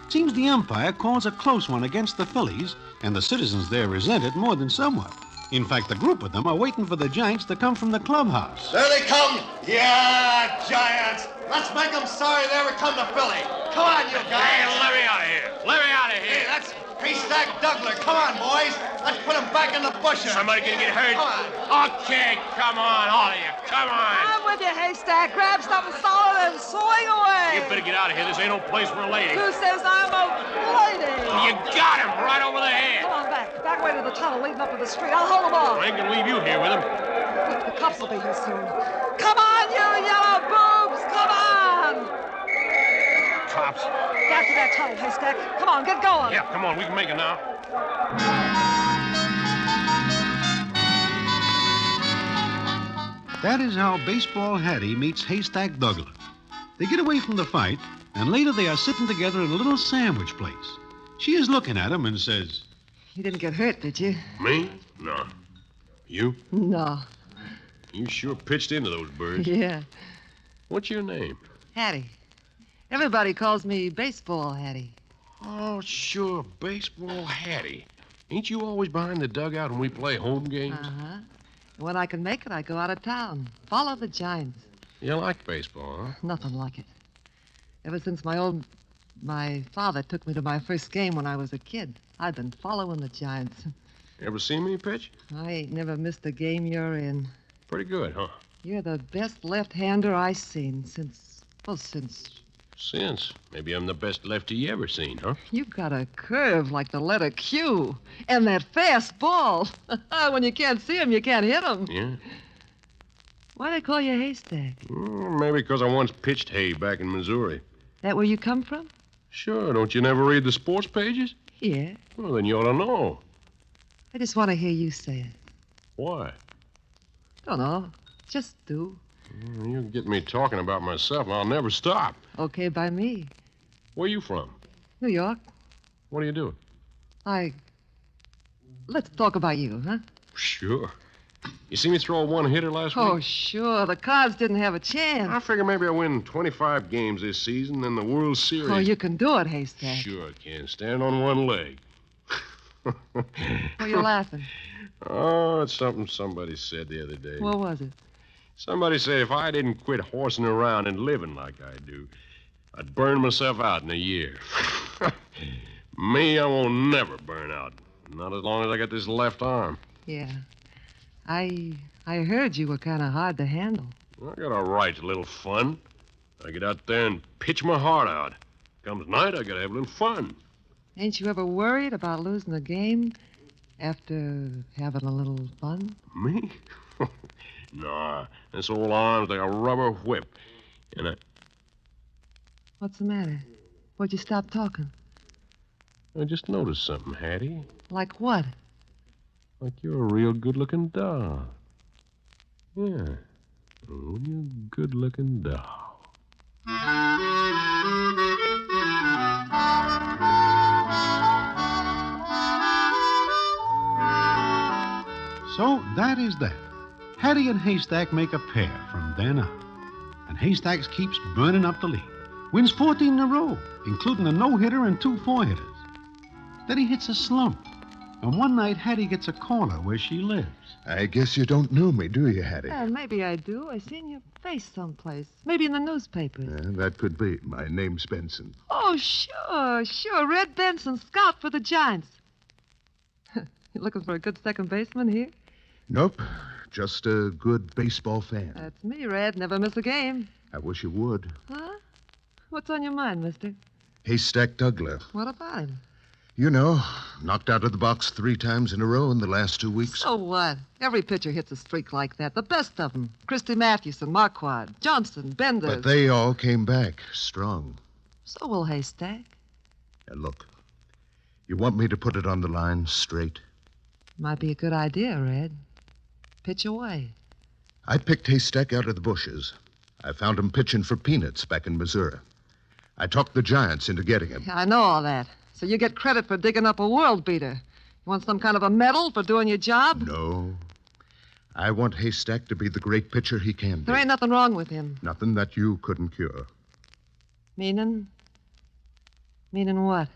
Seems the umpire calls a close one against the Phillies, and the citizens there resent it more than somewhat. In fact, a group of them are waiting for the Giants to come from the clubhouse. There they come! Yeah, Giants! Let's make them sorry they ever come to Philly. Come on, you guys! Hey, let me out of here! Let me out of here! Hey, that's Haystack Butler. Come on, boys. Let's put him back in the bushes. Somebody gonna get hurt? Come on. Okay, come on, all of you. Come on. I'm with you, Haystack. Grab something solid and swing away. You better get out of here. This ain't no place for a lady. Who says I'm a lady? You got him right over the head. Come on back. Back away to the tunnel leading up to the street. I'll hold them off. I ain't gonna leave you here with him. The cops will be here soon. Come on, you yellow boobs. Come on. Cops. Back to that tunnel, Haystack. Come on, get going. Yeah, come on. We can make it now. That is how Baseball Hattie meets Haystack Butler. They get away from the fight, and later they are sitting together in a little sandwich place. She is looking at him and says, You didn't get hurt, did you? Me? No. You? No. You sure pitched into those birds. Yeah. What's your name? Hattie. Everybody calls me Baseball Hattie. Oh, sure. Baseball Hattie. Ain't you always behind the dugout when we play home games? Uh-huh. When I can make it, I go out of town. Follow the Giants. You like baseball, huh? Nothing like it. Ever since my father took me to my first game when I was a kid, I've been following the Giants. Ever seen me pitch? I ain't never missed a game you're in. Pretty good, huh? You're the best left-hander I seen since... Since. Maybe I'm the best lefty you ever seen, huh? You got a curve like the letter Q. And that fast ball. When you can't see him, you can't hit him. Yeah? Why they call you Haystack? Maybe because I once pitched hay back in Missouri. That where you come from? Sure. Don't you never read the sports pages? Yeah. Well, then you ought to know. I just want to hear you say it. Why? Don't know. Just do. You get me talking about myself, and I'll never stop. Okay by me. Where you from? New York. What are you doing? Let's talk about you, huh? Sure. You see me throw a one-hitter last week? Oh, sure. The Cards didn't have a chance. I figure maybe I win 25 games this season, then the World Series. Oh, you can do it, Haystack. Sure I can. Stand on one leg. Why are you laughing? Oh, it's something somebody said the other day. What was it? Somebody said if I didn't quit horsing around and living like I do, I'd burn myself out in a year. Me, I won't never burn out. Not as long as I got this left arm. Yeah. I heard you were kind of hard to handle. I got a right to a little fun. I get out there and pitch my heart out. Comes night, I gotta have a little fun. Ain't you ever worried about losing a game after having a little fun? Me? Nah, this old arm's like a rubber whip. And What's the matter? Why'd you stop talking? I just noticed something, Hattie. Like what? Like you're a real good-looking doll. Yeah, a real good-looking doll. So that is that. Hattie and Haystack make a pair from then on. And Haystack keeps burning up the lead. Wins 14 in a row, including a no-hitter and 2 4-hitters. Then he hits a slump. And one night, Hattie gets a corner where she lives. I guess you don't know me, do you, Hattie? Maybe I do. I seen your face someplace. Maybe in the newspapers. That could be. My name's Benson. Oh, sure. Red Benson, scout for the Giants. You looking for a good second baseman here? Nope. Just a good baseball fan. That's me, Red. Never miss a game. I wish you would. Huh? What's on your mind, mister? Haystack Douglas. What about him? You know, knocked out of the box 3 times in a row in the last 2 weeks. So what? Every pitcher hits a streak like that. The best of them. Christy Mathewson, Marquardt, Johnson, Bender. But they all came back strong. So will Haystack. Now, look, you want me to put it on the line straight? Might be a good idea, Red. Pitch away. I picked Haystack out of the bushes. I found him pitching for peanuts back in Missouri. I talked the Giants into getting him. I know all that. So you get credit for digging up a world beater. You want some kind of a medal for doing your job? No. I want Haystack to be the great pitcher he can be. There ain't nothing wrong with him. Nothing that you couldn't cure. Meaning? Meaning what?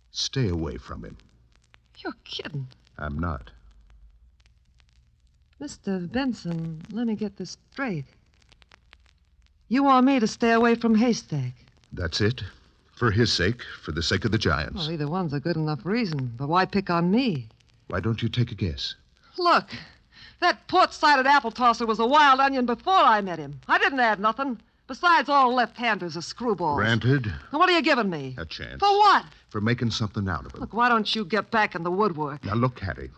Stay away from him. You're kidding. I'm not. Mr. Benson, let me get this straight. You want me to stay away from Haystack? That's it. For his sake, for the sake of the Giants. Well, either one's a good enough reason. But why pick on me? Why don't you take a guess? Look, that port-sided apple tosser was a wild onion before I met him. I didn't add nothing. Besides, all left-handers are screwballs. Granted. Now, what are you giving me? A chance. For what? For making something out of him. Look, why don't you get back in the woodwork? Now, look, Hattie.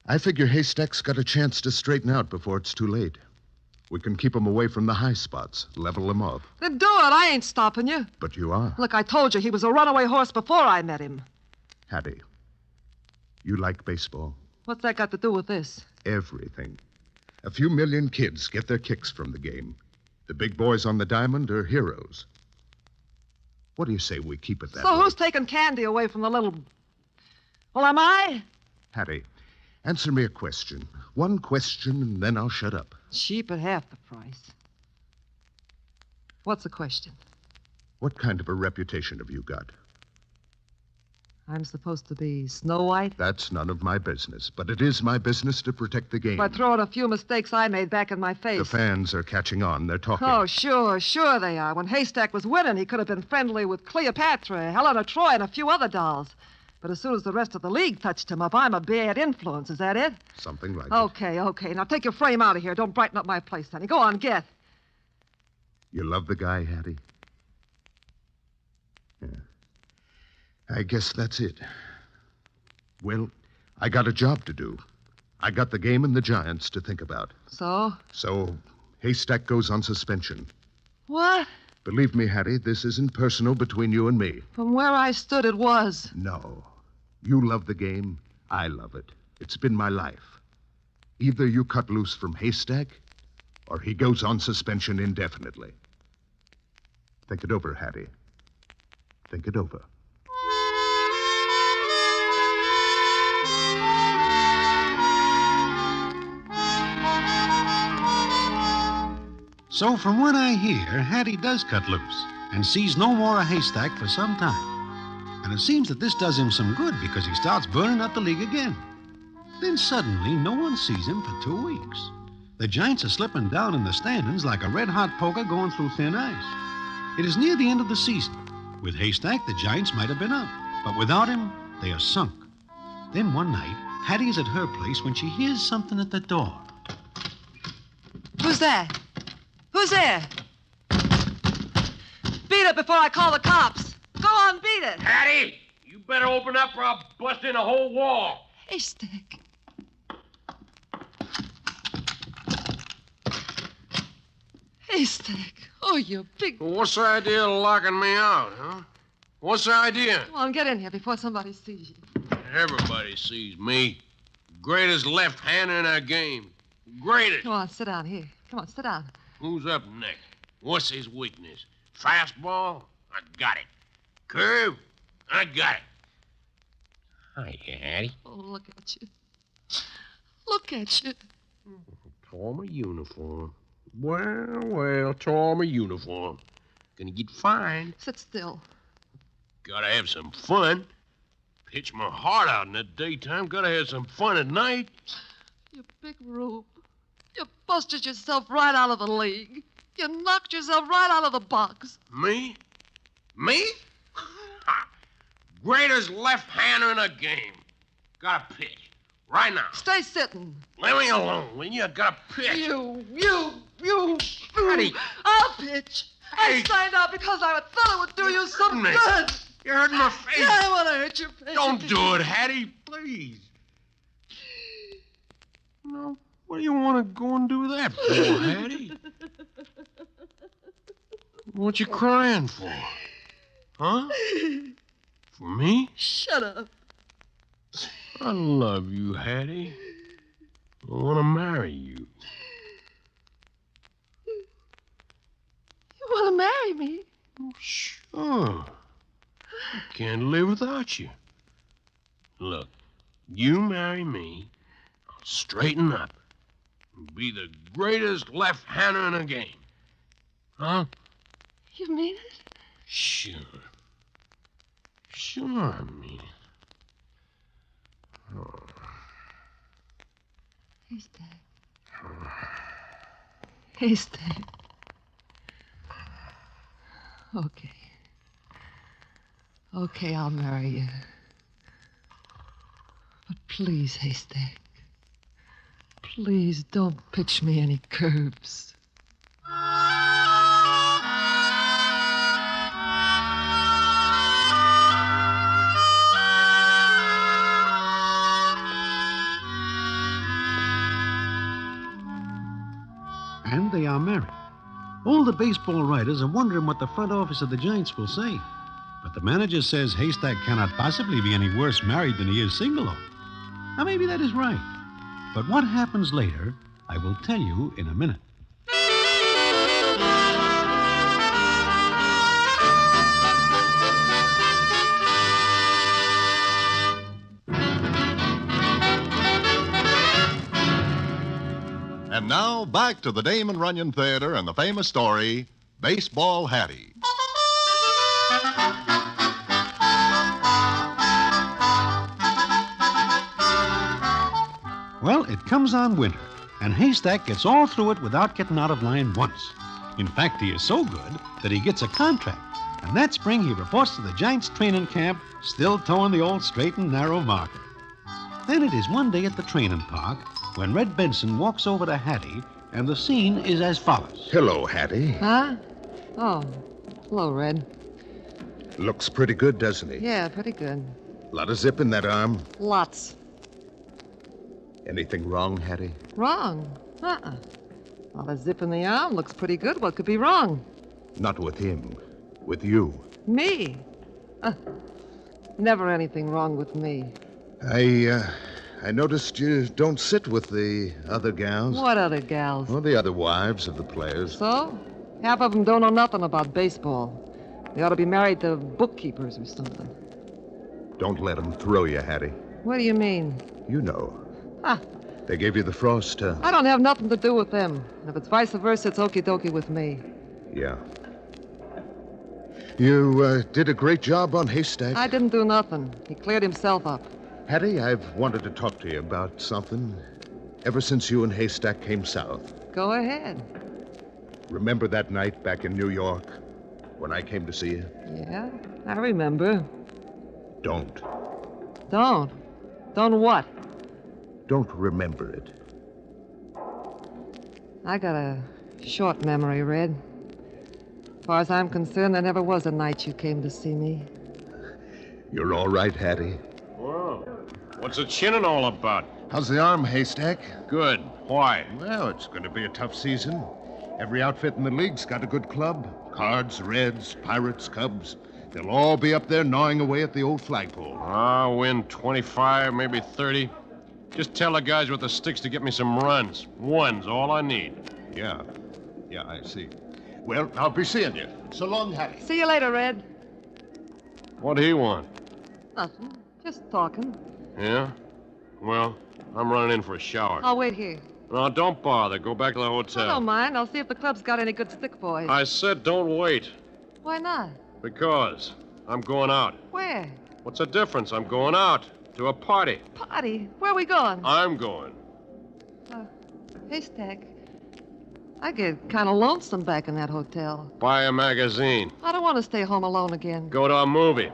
I figure Haystack's got a chance to straighten out before it's too late. We can keep him away from the high spots, level him up. Then do it. I ain't stopping you. But you are. Look, I told you he was a runaway horse before I met him. Hattie, you like baseball? What's that got to do with this? Everything. A few million kids get their kicks from the game. The big boys on the diamond are heroes. What do you say we keep it that way? So who's taking candy away from the little... Well, am I? Hattie, answer me a question. One question, and then I'll shut up. Cheap at half the price. What's the question? What kind of a reputation have you got? I'm supposed to be Snow White? That's none of my business, but it is my business to protect the game. By throwing a few mistakes I made back in my face. The fans are catching on. They're talking. Oh, sure they are. When Haystack was winning, he could have been friendly with Cleopatra, Helena Troy, and a few other dolls. But as soon as the rest of the league touched him up, I'm a bad influence. Is that it? Something like Okay. Now take your frame out of here. Don't brighten up my place, honey. Go on, get. You love the guy, Hattie? Yeah. I guess that's it. Well, I got a job to do. I got the game and the Giants to think about. So? So, Haystack goes on suspension. What? Believe me, Hattie, this isn't personal between you and me. From where I stood, it was. No. You love the game. I love it. It's been my life. Either you cut loose from Haystack, or he goes on suspension indefinitely. Think it over, Hattie. Think it over. So, from what I hear, Hattie does cut loose and sees no more of Haystack for some time. And it seems that this does him some good because he starts burning up the league again. Then suddenly, no one sees him for 2 weeks. The Giants are slipping down in the standings like a red-hot poker going through thin ice. It is near the end of the season. With Haystack, the Giants might have been up, but without him, they are sunk. Then one night, Hattie is at her place when she hears something at the door. Who's that? Who's there? Beat it before I call the cops. Go on, beat it. Hattie, you better open up or I'll bust in a whole wall. Haystack. Haystack. Oh, you big... Well, what's the idea of locking me out, huh? What's the idea? Come on, get in here before somebody sees you. Everybody sees me. Greatest left-hander in our game. Greatest. Come on, sit down here. Come on, sit down. Who's up next? What's his weakness? Fastball? I got it. Curve? I got it. Hiya, Hattie. Oh, look at you. Look at you. Tore my uniform. Well, tore my uniform. Gonna get fined. Sit still. Gotta have some fun. Pitch my heart out in the daytime. Gotta have some fun at night. You big rube. You busted yourself right out of the league. You knocked yourself right out of the box. Me? Me? Greatest left-hander in the game. Gotta pitch. Right now. Stay sitting. Let me alone, will you? Gotta pitch. You. Hattie. I'll pitch. I signed out because I thought it would do you some good. You hurt my face. Yeah, I want to hurt your face. Don't do it, Hattie, please. No, what do you want to go and do that for, Hattie? What you crying for? Huh? For me? Shut up. I love you, Hattie. I want to marry you. You want to marry me? Sure. I can't live without you. Look, you marry me, I'll straighten up and be the greatest left-hander in the game. Huh? You mean it? Sure. Sure, I mean it. Oh. Haystack. Haystack. Okay. Okay, I'll marry you. But please, Haystack, please don't pitch me any curves. And they are married. All the baseball writers are wondering what the front office of the Giants will say. But the manager says Haystack cannot possibly be any worse married than he is single. Now, maybe that is right. But what happens later, I will tell you in a minute. And now, back to the Damon Runyon Theater and the famous story, Baseball Hattie. Well, it comes on winter, and Haystack gets all through it without getting out of line once. In fact, he is so good that he gets a contract. And that spring, he reports to the Giants training camp, still towing the old straight and narrow marker. Then it is one day at the training park when Red Benson walks over to Hattie, and the scene is as follows. Hello, Hattie. Huh? Oh, hello, Red. Looks pretty good, doesn't he? Yeah, pretty good. Lot of zip in that arm. Lots. Anything wrong, Hattie? Wrong? Lot of zip in the arm. Looks pretty good. What could be wrong? Not with him. With you. Me? Never anything wrong with me. I noticed you don't sit with the other gals. What other gals? Well, the other wives of the players. So? Half of them don't know nothing about baseball. They ought to be married to bookkeepers or something. Don't let them throw you, Hattie. What do you mean? You know. Ah, They gave you the frost, huh? I don't have nothing to do with them. If it's vice versa, it's okie dokie with me. Yeah. You did a great job on Haystack. I didn't do nothing. He cleared himself up. Hattie, I've wanted to talk to you about something ever since you and Haystack came south. Go ahead. Remember that night back in New York when I came to see you? Yeah, I remember. Don't. Don't? Don't what? Don't remember it. I got a short memory, Red. As far as I'm concerned, there never was a night you came to see me. You're all right, Hattie. Well, what's the chinning all about? How's the arm, Haystack? Good. Why? Well, it's going to be a tough season. Every outfit in the league's got a good club. Cards, Reds, Pirates, Cubs. They'll all be up there gnawing away at the old flagpole. I'll win 25, maybe 30. Just tell the guys with the sticks to get me some runs. One's all I need. Yeah, I see. Well, I'll be seeing you. So long, Hattie. See you later, Red. What do he want? Nothing. Just talking. Yeah? Well, I'm running in for a shower. I'll wait here. No, don't bother. Go back to the hotel. I don't mind. I'll see if the club's got any good stick boys. I said don't wait. Why not? Because I'm going out. Where? What's the difference? I'm going out to a party. Party? Where are we going? I'm going. Haystack. I get kind of lonesome back in that hotel. Buy a magazine. I don't want to stay home alone again. Go to a movie.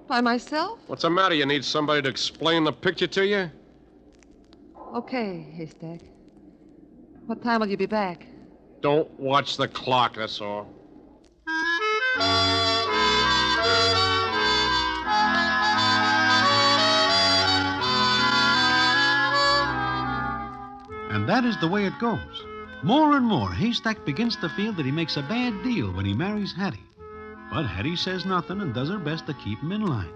By myself? What's the matter? You need somebody to explain the picture to you? Okay, Haystack. What time will you be back? Don't watch the clock, that's all. And that is the way it goes. More and more, Haystack begins to feel that he makes a bad deal when he marries Hattie. But Hattie says nothing and does her best to keep him in line.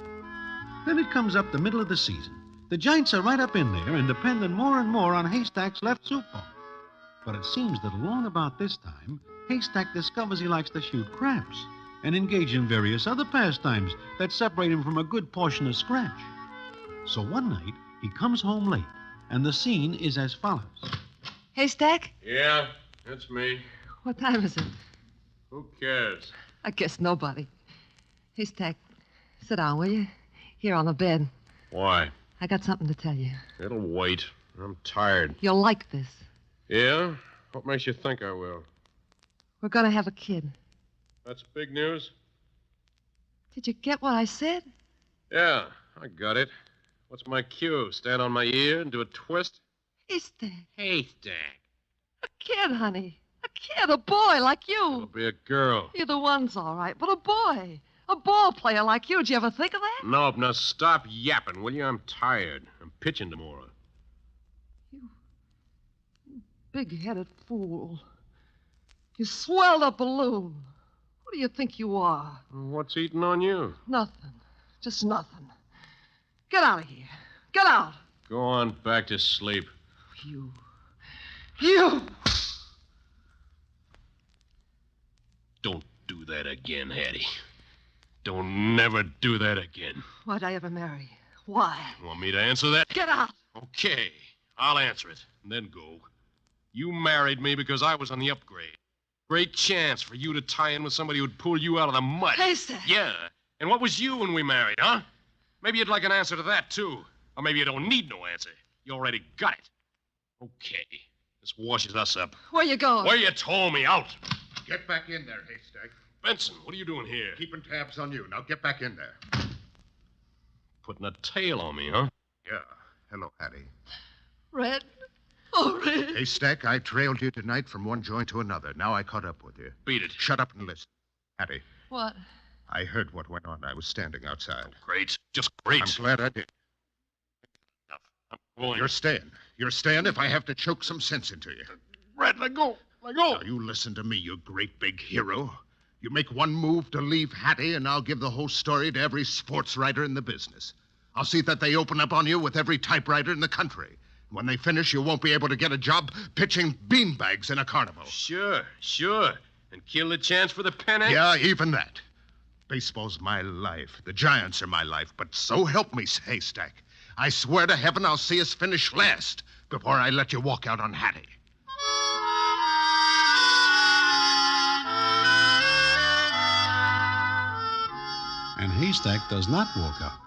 Then it comes up the middle of the season. The Giants are right up in there and depending more and more on Haystack's left soup ball. But it seems that along about this time, Haystack discovers he likes to shoot craps and engage in various other pastimes that separate him from a good portion of scratch. So one night, he comes home late, and the scene is as follows. Haystack? Yeah, it's me. What time is it? Who cares? I guess nobody. Haystack, sit down, will you? Here on the bed. Why? I got something to tell you. It'll wait. I'm tired. You'll like this. Yeah? What makes you think I will? We're going to have a kid. That's big news? Did you get what I said? Yeah, I got it. What's my cue? Stand on my ear and do a twist? Haystack. Haystack. A kid, honey. A kid, a boy like you. It'll be a girl. Either one's all right, but a boy. A ball player like you. Did you ever think of that? Nope, now stop yapping, will you? I'm tired. I'm pitching tomorrow. Big-headed fool. You swelled a balloon. Who do you think you are? What's eating on you? Nothing. Just nothing. Get out of here. Get out. Go on back to sleep. You. Don't do that again, Hattie. Don't never do that again. Why'd I ever marry? Why? Want me to answer that? Get out. Okay, I'll answer it, and then go. You married me because I was on the upgrade. Great chance for you to tie in with somebody who'd pull you out of the mud. Haystack. Yeah. And what was you when we married, huh? Maybe you'd like an answer to that, too. Or maybe you don't need no answer. You already got it. Okay. This washes us up. Where you going? Where you told me, out. Get back in there, Haystack. Benson, what are you doing here? Keeping tabs on you. Now get back in there. Putting a tail on me, huh? Yeah. Hello, Hattie. Red. Oh, Red. Haystack, I trailed you tonight from one joint to another. Now I caught up with you. Beat it. Shut up and listen. Hattie. What? I heard what went on. I was standing outside. Oh, great. Just great. I'm glad I did. I'm going. You're staying. You're staying if I have to choke some sense into you. Red, let go. Let go. Now, you listen to me, you great big hero. You make one move to leave Hattie, and I'll give the whole story to every sports writer in the business. I'll see that they open up on you with every typewriter in the country. When they finish, you won't be able to get a job pitching beanbags in a carnival. Sure. And kill the chance for the pennant? Yeah, even that. Baseball's my life. The Giants are my life. But so help me, Haystack. I swear to heaven I'll see us finish last before I let you walk out on Hattie. And Haystack does not walk out.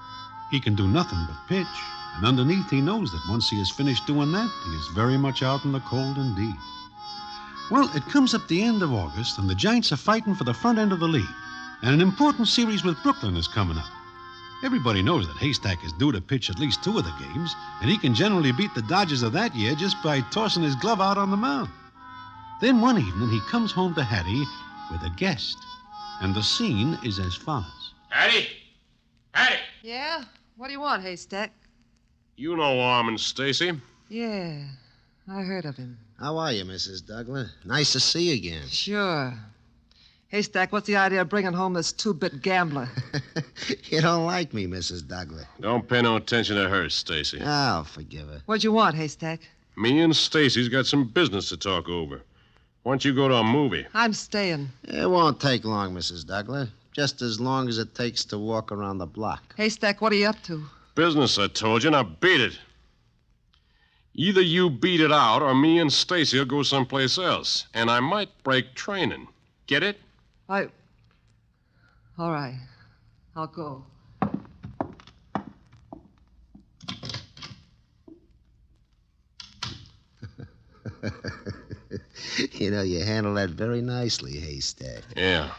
He can do nothing but pitch, and underneath he knows that once he is finished doing that, he is very much out in the cold indeed. Well, it comes up the end of August, and the Giants are fighting for the front end of the league, and an important series with Brooklyn is coming up. Everybody knows that Haystack is due to pitch at least 2 of the games, and he can generally beat the Dodgers of that year just by tossing his glove out on the mound. Then one evening he comes home to Hattie with a guest, and the scene is as follows. Hattie! Yeah? What do you want, Haystack? You know Armand Stacy. Yeah, I heard of him. How are you, Mrs. Douglas? Nice to see you again. Sure. Haystack, what's the idea of bringing home this 2-bit gambler? You don't like me, Mrs. Douglas. Don't pay no attention to her, Stacy. I'll forgive her. What'd you want, Haystack? Me and Stacy's got some business to talk over. Why don't you go to a movie? I'm staying. It won't take long, Mrs. Douglas. Just as long as it takes to walk around the block. Haystack, what are you up to? Business, I told you. Now beat it. Either you beat it out or me and Stacy will go someplace else. And I might break training. Get it? All right. I'll go. You know, you handle that very nicely, Haystack. Yeah.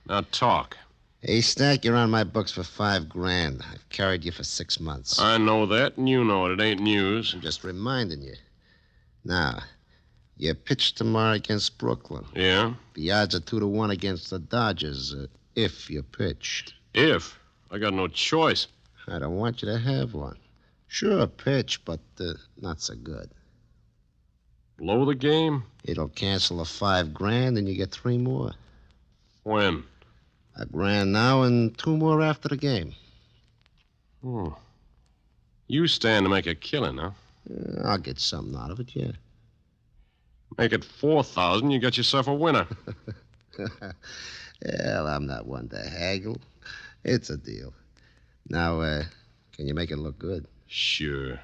Now talk. Haystack, you're on my books for $5,000. I've carried you for 6 months. I know that, and you know it. It ain't news. I'm just reminding you. Now, you pitch tomorrow against Brooklyn. Yeah? The odds are 2-1 against the Dodgers, if you pitch. If? I got no choice. I don't want you to have one. Sure, pitch, but not so good. Blow the game? It'll cancel the $5,000, and you get 3 more. When? $1,000 now and 2 more after the game. Oh. You stand to make a killing, huh? I'll get something out of it, yeah. Make it 4,000, you got yourself a winner. Well, I'm not one to haggle. It's a deal. Now, can you make it look good? Sure. A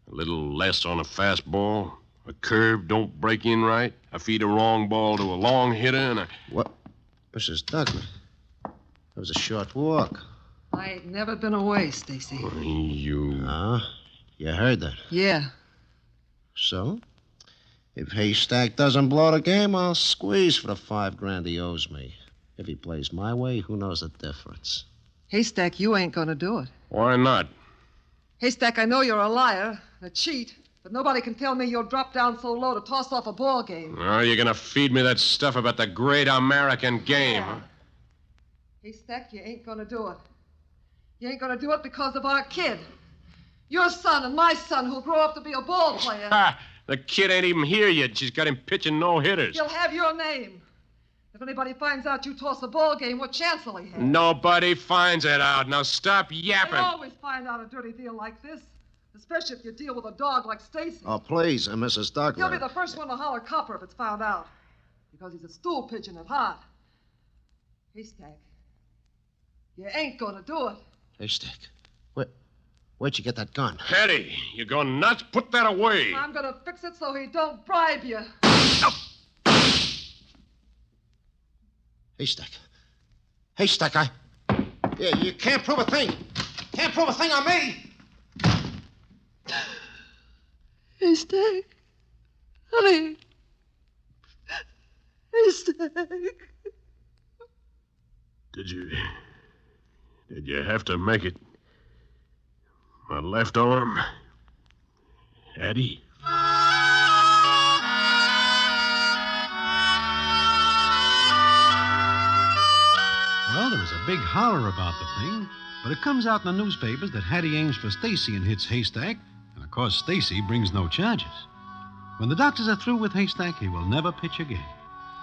little less on a fastball. A curve don't break in right. I feed a wrong ball to a long hitter and a... What? Mrs. Douglas, that was a short walk. I ain't never been away, Stacy. You... You heard that? Yeah. So? If Haystack doesn't blow the game, I'll squeeze for the $5,000 he owes me. If he plays my way, who knows the difference? Haystack, you ain't gonna do it. Why not? Haystack, I know you're a liar, a cheat, but nobody can tell me you'll drop down so low to toss off a ball game. Oh, you're gonna feed me that stuff about the great American game, huh? Haystack, you ain't gonna do it. You ain't gonna do it because of our kid. Your son and my son who'll grow up to be a ball player. Ha! The kid ain't even here yet. She's got him pitching no-hitters. He'll have your name. If anybody finds out you toss a ball game, what chance will he have? Nobody finds it out. Now stop yapping. They always find out a dirty deal like this, especially if you deal with a dog like Stacy. Oh, please, Mrs. Douglas. He'll be the first one to holler copper if it's found out, because he's a stool pigeon at heart. Haystack, you ain't gonna do it. Haystack, where'd you get that gun? Hattie, you go nuts? Put that away. I'm gonna fix it so he don't bribe you. Haystack, Yeah, you can't prove a thing. Can't prove a thing on me. Haystack. Honey. Haystack. Did you have to make it? My left arm? Hattie? Well, there was a big holler about the thing, but it comes out in the newspapers that Hattie aims for Stacy and hits Haystack, and of course Stacy brings no charges. When the doctors are through with Haystack, he will never pitch again.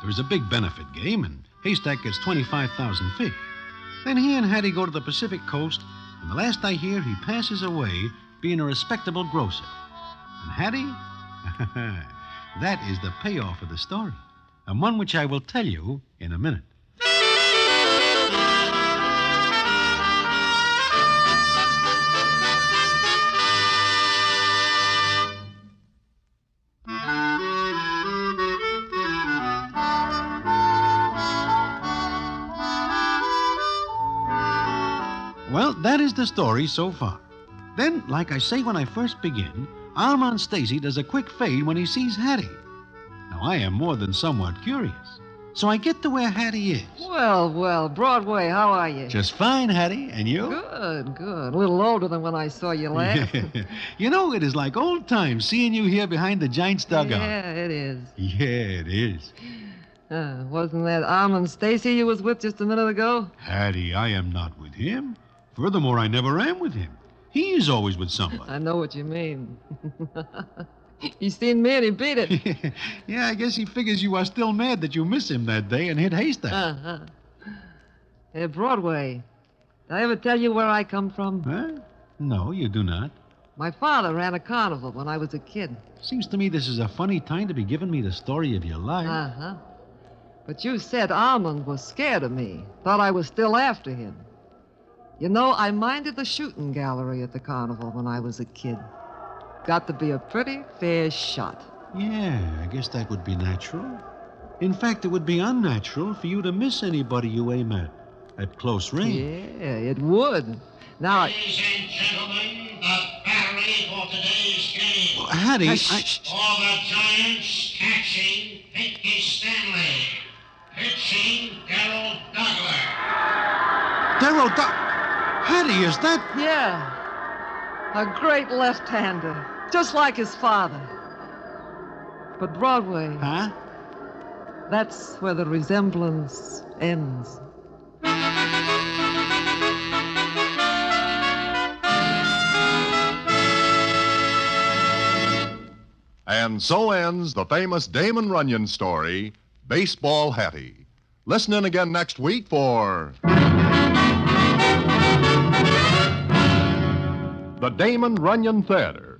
There is a big benefit game, and Haystack gets 25,000 fish. Then he and Hattie go to the Pacific coast, and the last I hear, he passes away being a respectable grocer. And Hattie? That is the payoff of the story, and one which I will tell you in a minute. Well, that is the story so far. Then, like I say when I first begin, Almond Stacy does a quick fade when he sees Hattie. Now, I am more than somewhat curious, so I get to where Hattie is. Well, Broadway, how are you? Just fine, Hattie. And you? Good. A little older than when I saw you last. You know, it is like old times seeing you here behind the Giant's dugout. Yeah, it is. Yeah, it is. Wasn't that Almond Stacy you was with just a minute ago? Hattie, I am not with him. Furthermore, I never am with him. He is always with somebody. I know what you mean. He seen me and he beat it. Yeah, I guess he figures you are still mad that you miss him that day and hit Haystack. Hey, Broadway, did I ever tell you where I come from? Huh? No, you do not. My father ran a carnival when I was a kid. Seems to me this is a funny time to be giving me the story of your life. But you said Almond was scared of me, thought I was still after him. You know, I minded the shooting gallery at the carnival when I was a kid. Got to be a pretty fair shot. Yeah, I guess that would be natural. In fact, it would be unnatural for you to miss anybody you aim at close range. Yeah, it would. Now, Ladies and gentlemen, the battery for today's game. Well, Hattie, For the Giants, catching Pinky Stanley. Pitching Darryl Douglas. Hattie, is that... Yeah. A great left-hander. Just like his father. But Broadway... Huh? That's where the resemblance ends. And so ends the famous Damon Runyon story, Baseball Hattie. Listen in again next week for... The Damon Runyon Theater.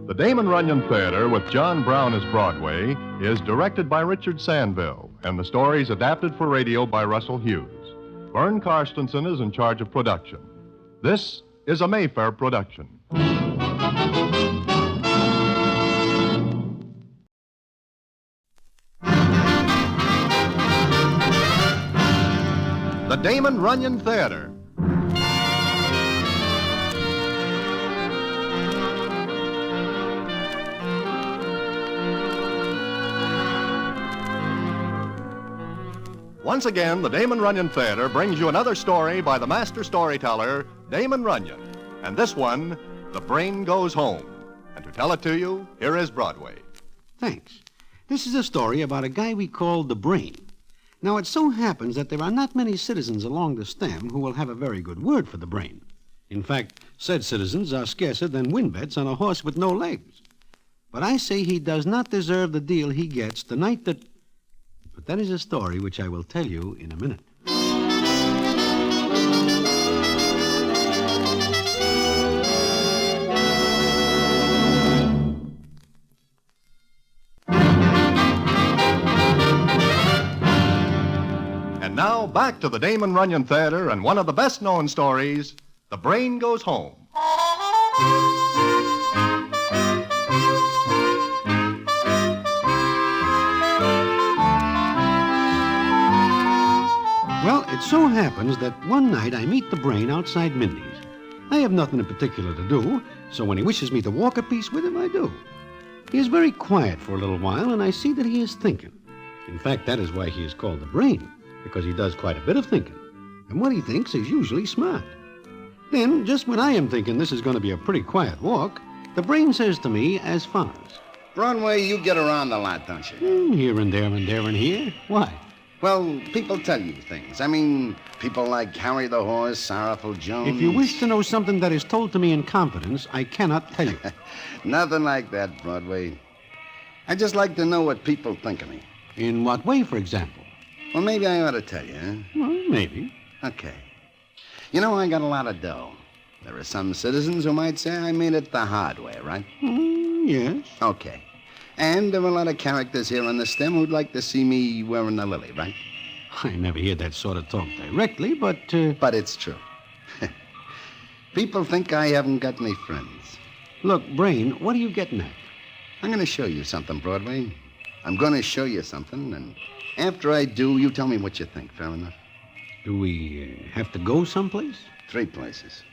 The Damon Runyon Theater, with John Brown as Broadway, is directed by Richard Sandville, and the stories adapted for radio by Russell Hughes. Vern Karstensen is in charge of production. This is a Mayfair production. The Damon Runyon Theater. Once again, the Damon Runyon Theater brings you another story by the master storyteller, Damon Runyon. And this one, The Brain Goes Home. And to tell it to you, here is Broadway. Thanks. This is a story about a guy we call the Brain. Now, it so happens that there are not many citizens along the stem who will have a very good word for the Brain. In fact, said citizens are scarcer than win bets on a horse with no legs. But I say he does not deserve the deal he gets the night that... But that is a story which I will tell you in a minute. And now, back to the Damon Runyon Theater and one of the best-known stories, The Brain Goes Home. Well, it so happens that one night I meet the Brain outside Mindy's. I have nothing in particular to do, so when he wishes me to walk a piece with him, I do. He is very quiet for a little while, and I see that he is thinking. In fact, that is why he is called the Brain, because he does quite a bit of thinking. And what he thinks is usually smart. Then, just when I am thinking this is going to be a pretty quiet walk, the Brain says to me as follows. Broadway, you get around a lot, don't you? Here and there and there and here. Why? Well, people tell you things. I mean, people like Harry the Horse, Sorrowful Jones. If you wish to know something that is told to me in confidence, I cannot tell you. Nothing like that, Broadway. I just like to know what people think of me. In what way, for example? Well, maybe I ought to tell you, huh? Well, maybe. Okay. You know, I got a lot of dough. There are some citizens who might say I made it the hard way, right? Yes. Okay. And there are a lot of characters here on the stem who'd like to see me wearing the lily, right? I never hear that sort of talk directly, but... But it's true. People think I haven't got any friends. Look, Brain, what are you getting at? I'm going to show you something, Broadway. I'm going to show you something, and after I do, you tell me what you think, fair enough? Do we have to go someplace? 3 places.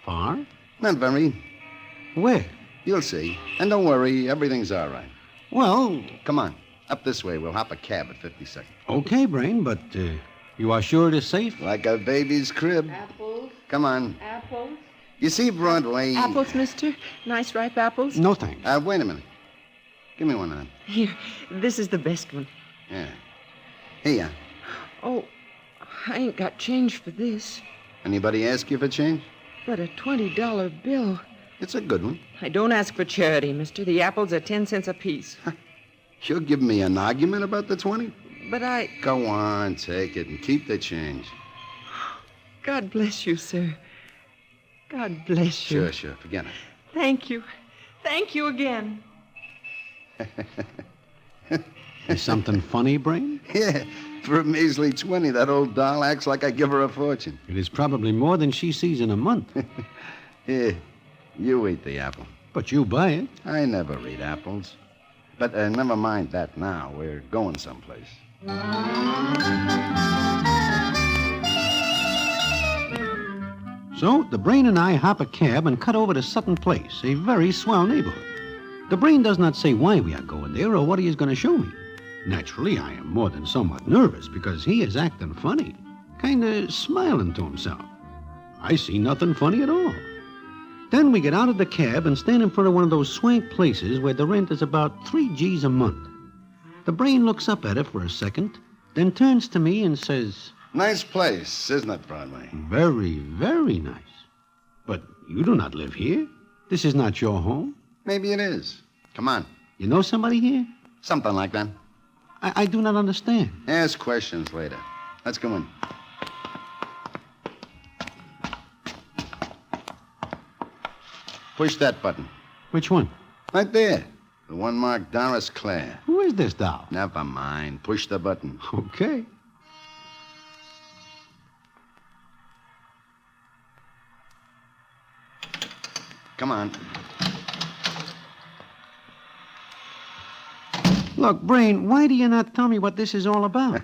Far? Not very. Where? You'll see. And don't worry, everything's all right. Well... Come on. Up this way. We'll hop a cab at 52nd. Okay, Brain, but you are sure it is safe? Like a baby's crib. Apples? Come on. Apples? You see, Broadway... Apples, mister? Nice ripe apples? No, thanks. Wait a minute. Give me one of them. Here, this is the best one. Yeah. Here. Oh, I ain't got change for this. Anybody ask you for change? But a $20 bill. It's a good one. I don't ask for charity, mister. The apples are 10 cents apiece. You're giving me an argument about the 20? But I... Go on, take it and keep the change. God bless you, sir. God bless you. Sure. Forget it. Thank you. Thank you again. Is something funny, Brain? Yeah. For a measly 20, that old doll acts like I give her a fortune. It is probably more than she sees in a month. Here, you eat the apple. But you buy it. I never eat apples. But never mind that now. We're going someplace. So, the Brain and I hop a cab and cut over to Sutton Place, a very swell neighborhood. The Brain does not say why we are going there or what he is going to show me. Naturally, I am more than somewhat nervous because he is acting funny, kind of smiling to himself. I see nothing funny at all. Then we get out of the cab and stand in front of one of those swank places where the rent is about 3 G's a month. The Brain looks up at it for a second, then turns to me and says... Nice place, isn't it, Broadway? Very, very nice. But you do not live here. This is not your home. Maybe it is. Come on. You know somebody here? Something like that. I do not understand. Ask questions later. Let's go in. Push that button. Which one? Right there. The one marked Doris Clare. Who is this doll? Never mind. Push the button. Okay. Come on. Look, Brain, why do you not tell me what this is all about?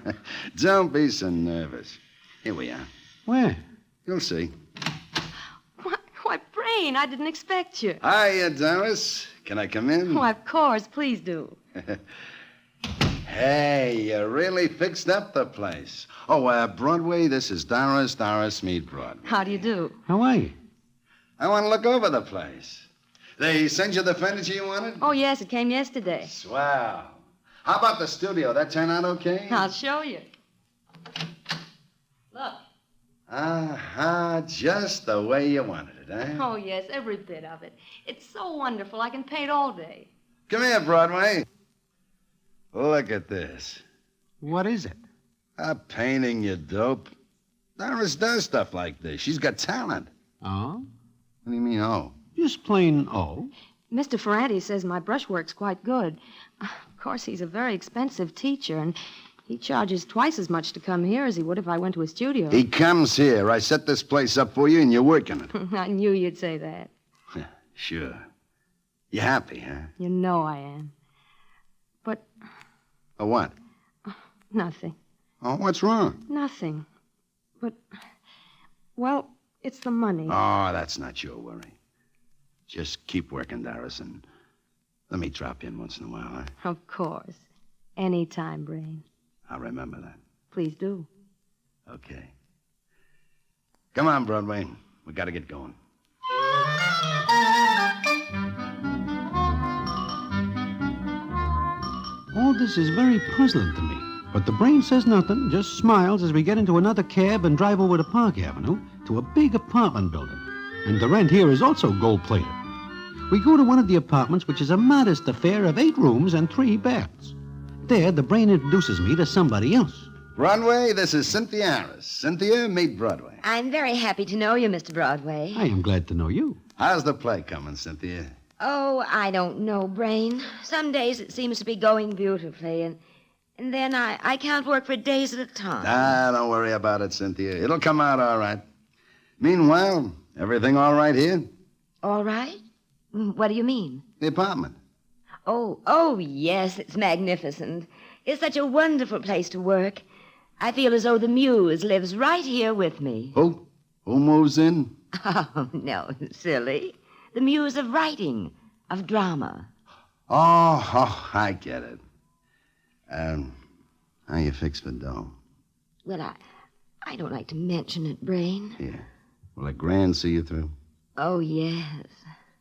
Don't be so nervous. Here we are. Where? You'll see. Why, Brain, I didn't expect you. Hiya, Doris. Can I come in? Why, of course. Please do. Hey, you really fixed up the place. Oh, Broadway, this is Doris. Doris, meet Broadway. How do you do? How are you? I want to look over the place. They sent you the furniture you wanted? Oh, yes, it came yesterday. Swell. How about the studio? That turn out okay? I'll show you. Look. Just the way you wanted it, eh? Oh, yes, every bit of it. It's so wonderful. I can paint all day. Come here, Broadway. Look at this. What is it? A painting, you dope. Doris does stuff like this. She's got talent. Oh? What do you mean, oh? Just plain oh. Mr. Ferranti says my brushwork's quite good. Of course, he's a very expensive teacher, and he charges twice as much to come here as he would if I went to a studio. He comes here. I set this place up for you, and you're working it. I knew you'd say that. Sure. You happy, huh? You know I am. But... Oh, what? Nothing. Oh, what's wrong? Nothing. But... Well, it's the money. Oh, that's not your worry. Just keep working, Doris, and let me drop in once in a while, huh? Of course. Anytime, Brain. I'll remember that. Please do. Okay. Come on, Broadway. We got to get going. All this is very puzzling to me. But the brain says nothing, just smiles as we get into another cab and drive over to Park Avenue to a big apartment building. And the rent here is also gold-plated. We go to one of the apartments, which is a modest affair of 8 rooms and 3 baths. There, the brain introduces me to somebody else. Broadway, this is Cynthia Harris. Cynthia, meet Broadway. I'm very happy to know you, Mr. Broadway. I am glad to know you. How's the play coming, Cynthia? Oh, I don't know, Brain. Some days it seems to be going beautifully, and then I can't work for days at a time. Don't worry about it, Cynthia. It'll come out all right. Meanwhile, everything all right here? All right? What do you mean? The apartment. Oh, yes, it's magnificent. It's such a wonderful place to work. I feel as though the muse lives right here with me. Who? Who moves in? Oh, no, silly. The muse of writing, of drama. Oh, I get it. How you fix for dough? Well, I don't like to mention it, Brain. Yeah. Will a grand see you through? Oh, yes.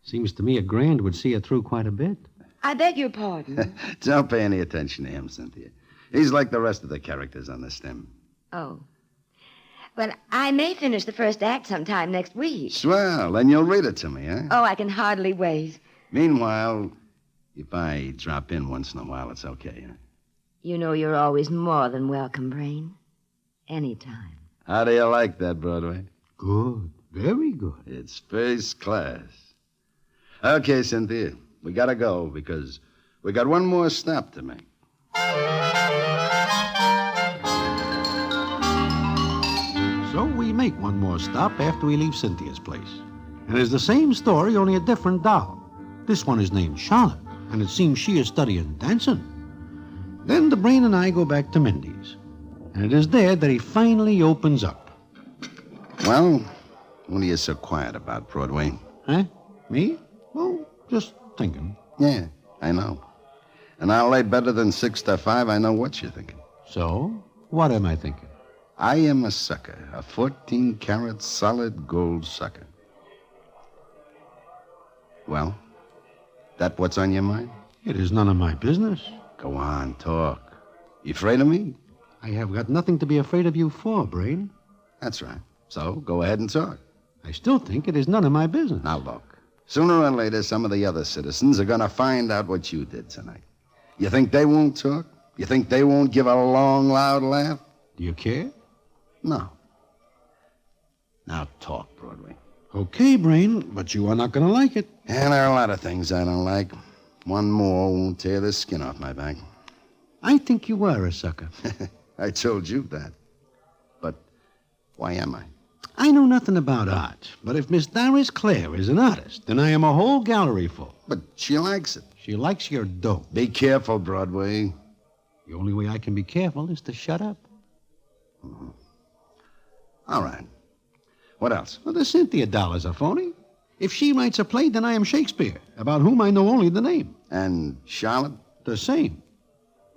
Seems to me a grand would see her through quite a bit. I beg your pardon. Don't pay any attention to him, Cynthia. He's like the rest of the characters on the stem. Oh. Well, I may finish the first act sometime next week. Swell. Then you'll read it to me, eh? Oh, I can hardly wait. Meanwhile, if I drop in once in a while, it's okay, huh? You know you're always more than welcome, Brain. Anytime. How do you like that, Broadway? Good. Very good. It's first class. Okay, Cynthia, we gotta go because we got one more stop to make. So we make one more stop after we leave Cynthia's place. And it's the same story, only a different doll. This one is named Charlotte, and it seems she is studying dancing. Then the Brain and I go back to Mindy's. And it is there that he finally opens up. Well, what are you so quiet about, Broadway? Huh? Me? Well, just thinking. Yeah, I know. And I'll lay better than 6 to 5. I know what you're thinking. So, what am I thinking? I am a sucker, a 14-carat solid gold sucker. Well, that what's on your mind? It is none of my business. Go on, talk. You afraid of me? I have got nothing to be afraid of you for, Brain. That's right. So, go ahead and talk. I still think it is none of my business. Now, look. Sooner or later, some of the other citizens are going to find out what you did tonight. You think they won't talk? You think they won't give a long, loud laugh? Do you care? No. Now talk, Broadway. Okay, Brain, but you are not going to like it. And there are a lot of things I don't like. One more won't tear the skin off my back. I think you are a sucker. I told you that. But why am I? I know nothing about art, but if Miss Doris Clare is an artist, then I am a whole gallery full. But she likes it. She likes your dough. Be careful, Broadway. The only way I can be careful is to shut up. Mm-hmm. All right. What else? Well, the Cynthia doll is a phony. If she writes a play, then I am Shakespeare, about whom I know only the name. And Charlotte? The same.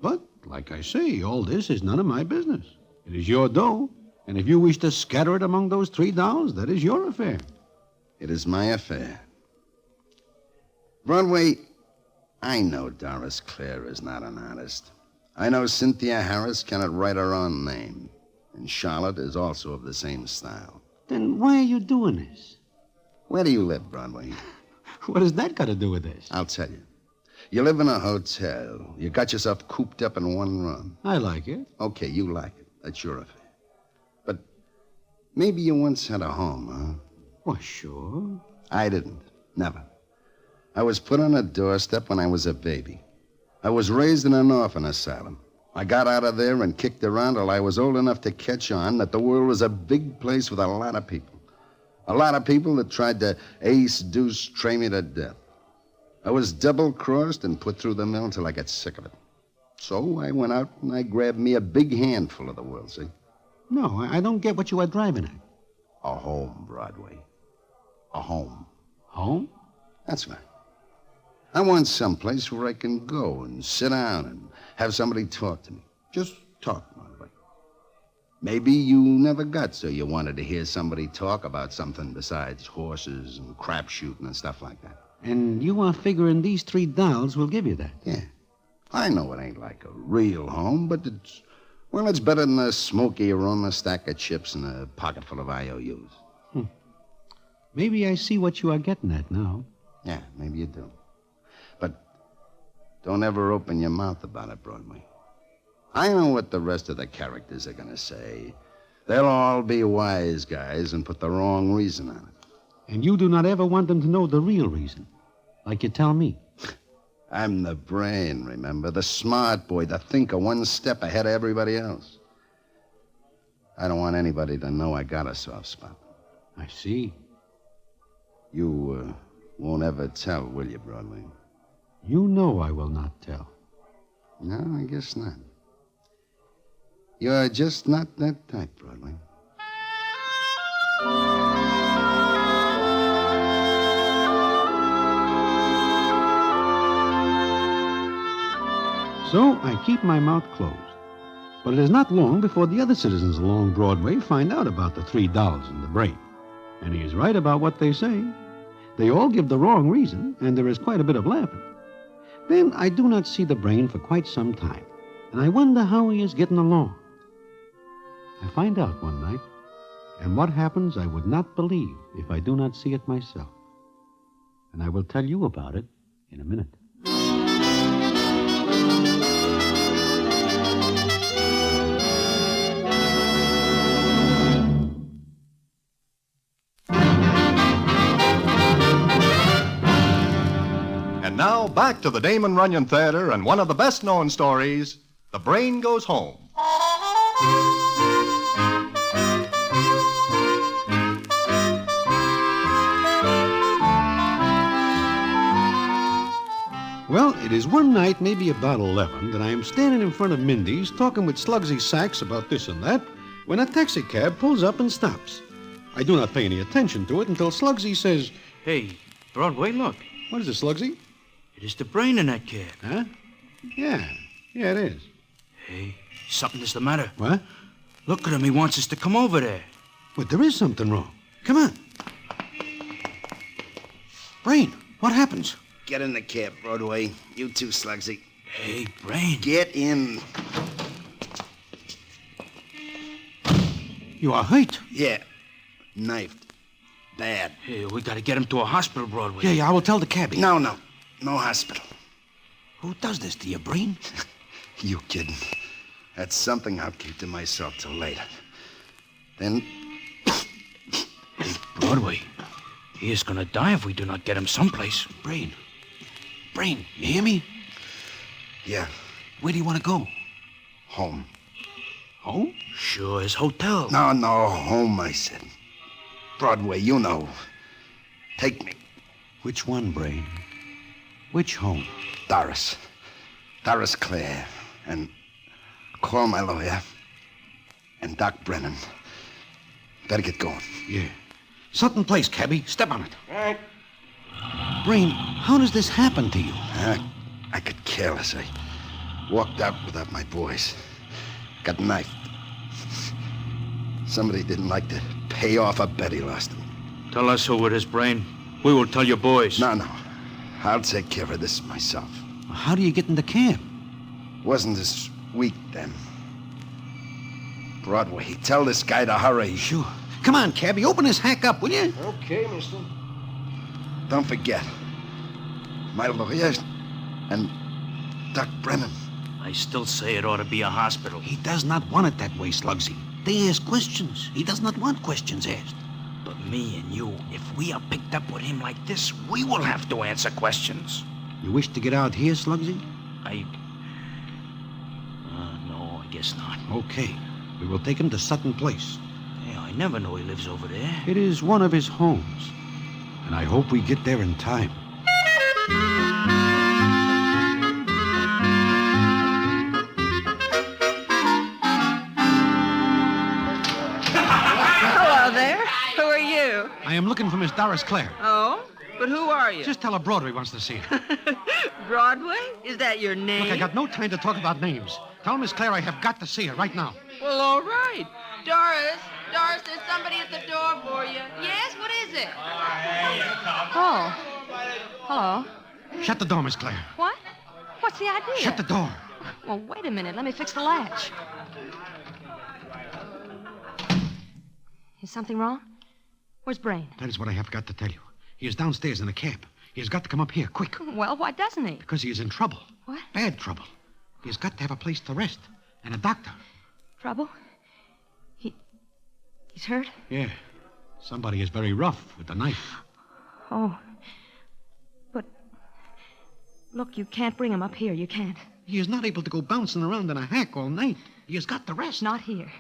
But, like I say, all this is none of my business. It is your dough, and if you wish to scatter it among those 3 dolls, that is your affair. It is my affair. Broadway, I know Doris Clare is not an artist. I know Cynthia Harris cannot write her own name. And Charlotte is also of the same style. Then why are you doing this? Where do you live, Broadway? What has that got to do with this? I'll tell you. You live in a hotel. You got yourself cooped up in one room. I like it. Okay, you like it. That's your affair. But maybe you once had a home, huh? Well, sure. I didn't. Never. I was put on a doorstep when I was a baby. I was raised in an orphan asylum. I got out of there and kicked around till I was old enough to catch on that the world was a big place with a lot of people. A lot of people that tried to ace, deuce, train me to death. I was double-crossed and put through the mill until I got sick of it. So I went out and I grabbed me a big handful of the world, see? No, I don't get what you are driving at. A home, Broadway. A home. Home? That's right. I want someplace where I can go and sit down and have somebody talk to me. Just talk, Broadway. Maybe you never got so you wanted to hear somebody talk about something besides horses and crapshooting and stuff like that. And you are figuring these 3 dolls will give you that? Yeah. I know it ain't like a real home, but it's Well, it's better than a smoky aroma stack of chips and a pocket full of IOUs. Maybe I see what you are getting at now. Yeah, maybe you do. But don't ever open your mouth about it, Broadway. I know what the rest of the characters are going to say. They'll all be wise guys and put the wrong reason on it. And you do not ever want them to know the real reason, like you tell me. I'm the brain, remember? The smart boy, the thinker, one step ahead of everybody else. I don't want anybody to know I got a soft spot. I see. You won't ever tell, will you, Broadway? You know I will not tell. No, I guess not. You're just not that type, Broadway. So I keep my mouth closed. But it is not long before the other citizens along Broadway find out about the $3 in the brain. And he is right about what they say. They all give the wrong reason, and there is quite a bit of laughing. Then I do not see the brain for quite some time, and I wonder how he is getting along. I find out one night, and what happens I would not believe if I do not see it myself. And I will tell you about it in a minute. And now, back to the Damon Runyon Theater and one of the best-known stories, The Brain Goes Home. Well, it is one night, maybe about 11, that I am standing in front of Mindy's talking with Slugsy Sachs about this and that, when a taxicab pulls up and stops. I do not pay any attention to it until Slugsy says, Hey, Broadway, look. What is it, Slugsy? It is the brain in that cab. Huh? Yeah, it is. Hey, something is the matter. What? Look at him. He wants us to come over there. But there is something wrong. Come on. Brain, what happens? Get in the cab, Broadway. You too, Slugsy. Hey, Brain. Get in. You are hurt. Yeah. Knifed. Bad. Hey, we gotta get him to a hospital, Broadway. Yeah, I will tell the cabbie. No. No hospital. Who does this to you, Brain? You kidding. That's something I'll keep to myself till later. Then... Hey, Broadway. He is gonna die if we do not get him someplace. Brain, you hear me? Yeah. Where do you want to go? Home. Home? Sure, his hotel. No, home, I said. Broadway, you know. Take me. Which one, Brain? Which home? Doris Clare. And call my lawyer. And Doc Brennan. Better get going. Yeah. Sutton Place, cabby. Step on it. All right. Brain, how does this happen to you? I got careless. I walked out without my boys. Got knifed. Somebody didn't like to pay off a bet he lost him. Tell us who it is, Brain. We will tell your boys. No. I'll take care of this myself. How do you get in the cab? Wasn't this weak then. Broadway, tell this guy to hurry. Sure. Come on, cabby, open his hack up, will you? Okay, mister. Don't forget, my lawyer and Doc Brennan. I still say it ought to be a hospital. He does not want it that way, Slugsy. They ask questions. He does not want questions asked. But me and you, if we are picked up with him like this, we will have to answer questions. You wish to get out here, Slugsy? No, I guess not. Okay. We will take him to Sutton Place. Yeah, I never know he lives over there. It is one of his homes. And I hope we get there in time. Hello there. Who are you? I am looking for Miss Doris Clare. Oh? But who are you? Just tell her Broadway wants to see her. Broadway? Is that your name? Look, I got no time to talk about names. Tell Miss Clare I have got to see her right now. Well, all right. Doris, there's somebody at the door for you. Yes, what is it? Oh. Hello. Shut the door, Miss Clare. What? What's the idea? Shut the door. Well, wait a minute. Let me fix the latch. Is something wrong? Where's Brain? That is what I have got to tell you. He is downstairs in a cab. He has got to come up here, quick. Well, why doesn't he? Because he is in trouble. What? Bad trouble. He has got to have a place to rest. And a doctor. Trouble? He's hurt? Yeah. Somebody is very rough with the knife. Oh. But, look, you can't bring him up here. You can't. He is not able to go bouncing around in a hack all night. He has got to rest. Not here.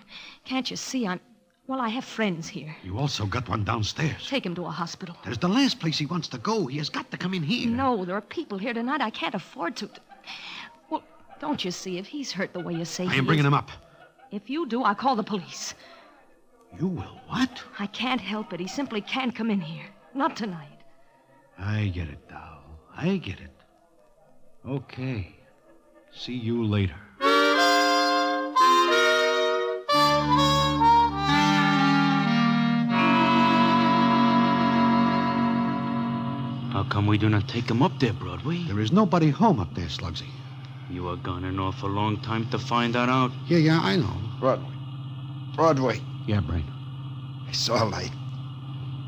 Can't you see Well, I have friends here. You also got one downstairs. Take him to a hospital. That is the last place he wants to go. He has got to come in here. No, there are people here tonight. I can't afford to. Well, don't you see? If he's hurt the way you say I am bringing him up. If you do, I'll call the police. You will what? I can't help it. He simply can't come in here. Not tonight. I get it, doll. I get it. Okay. See you later. How come we do not take him up there, Broadway? There is nobody home up there, Slugsy. You are gone an awful long time to find that out. Yeah, I know. Broadway. Yeah, Brain. I saw a light.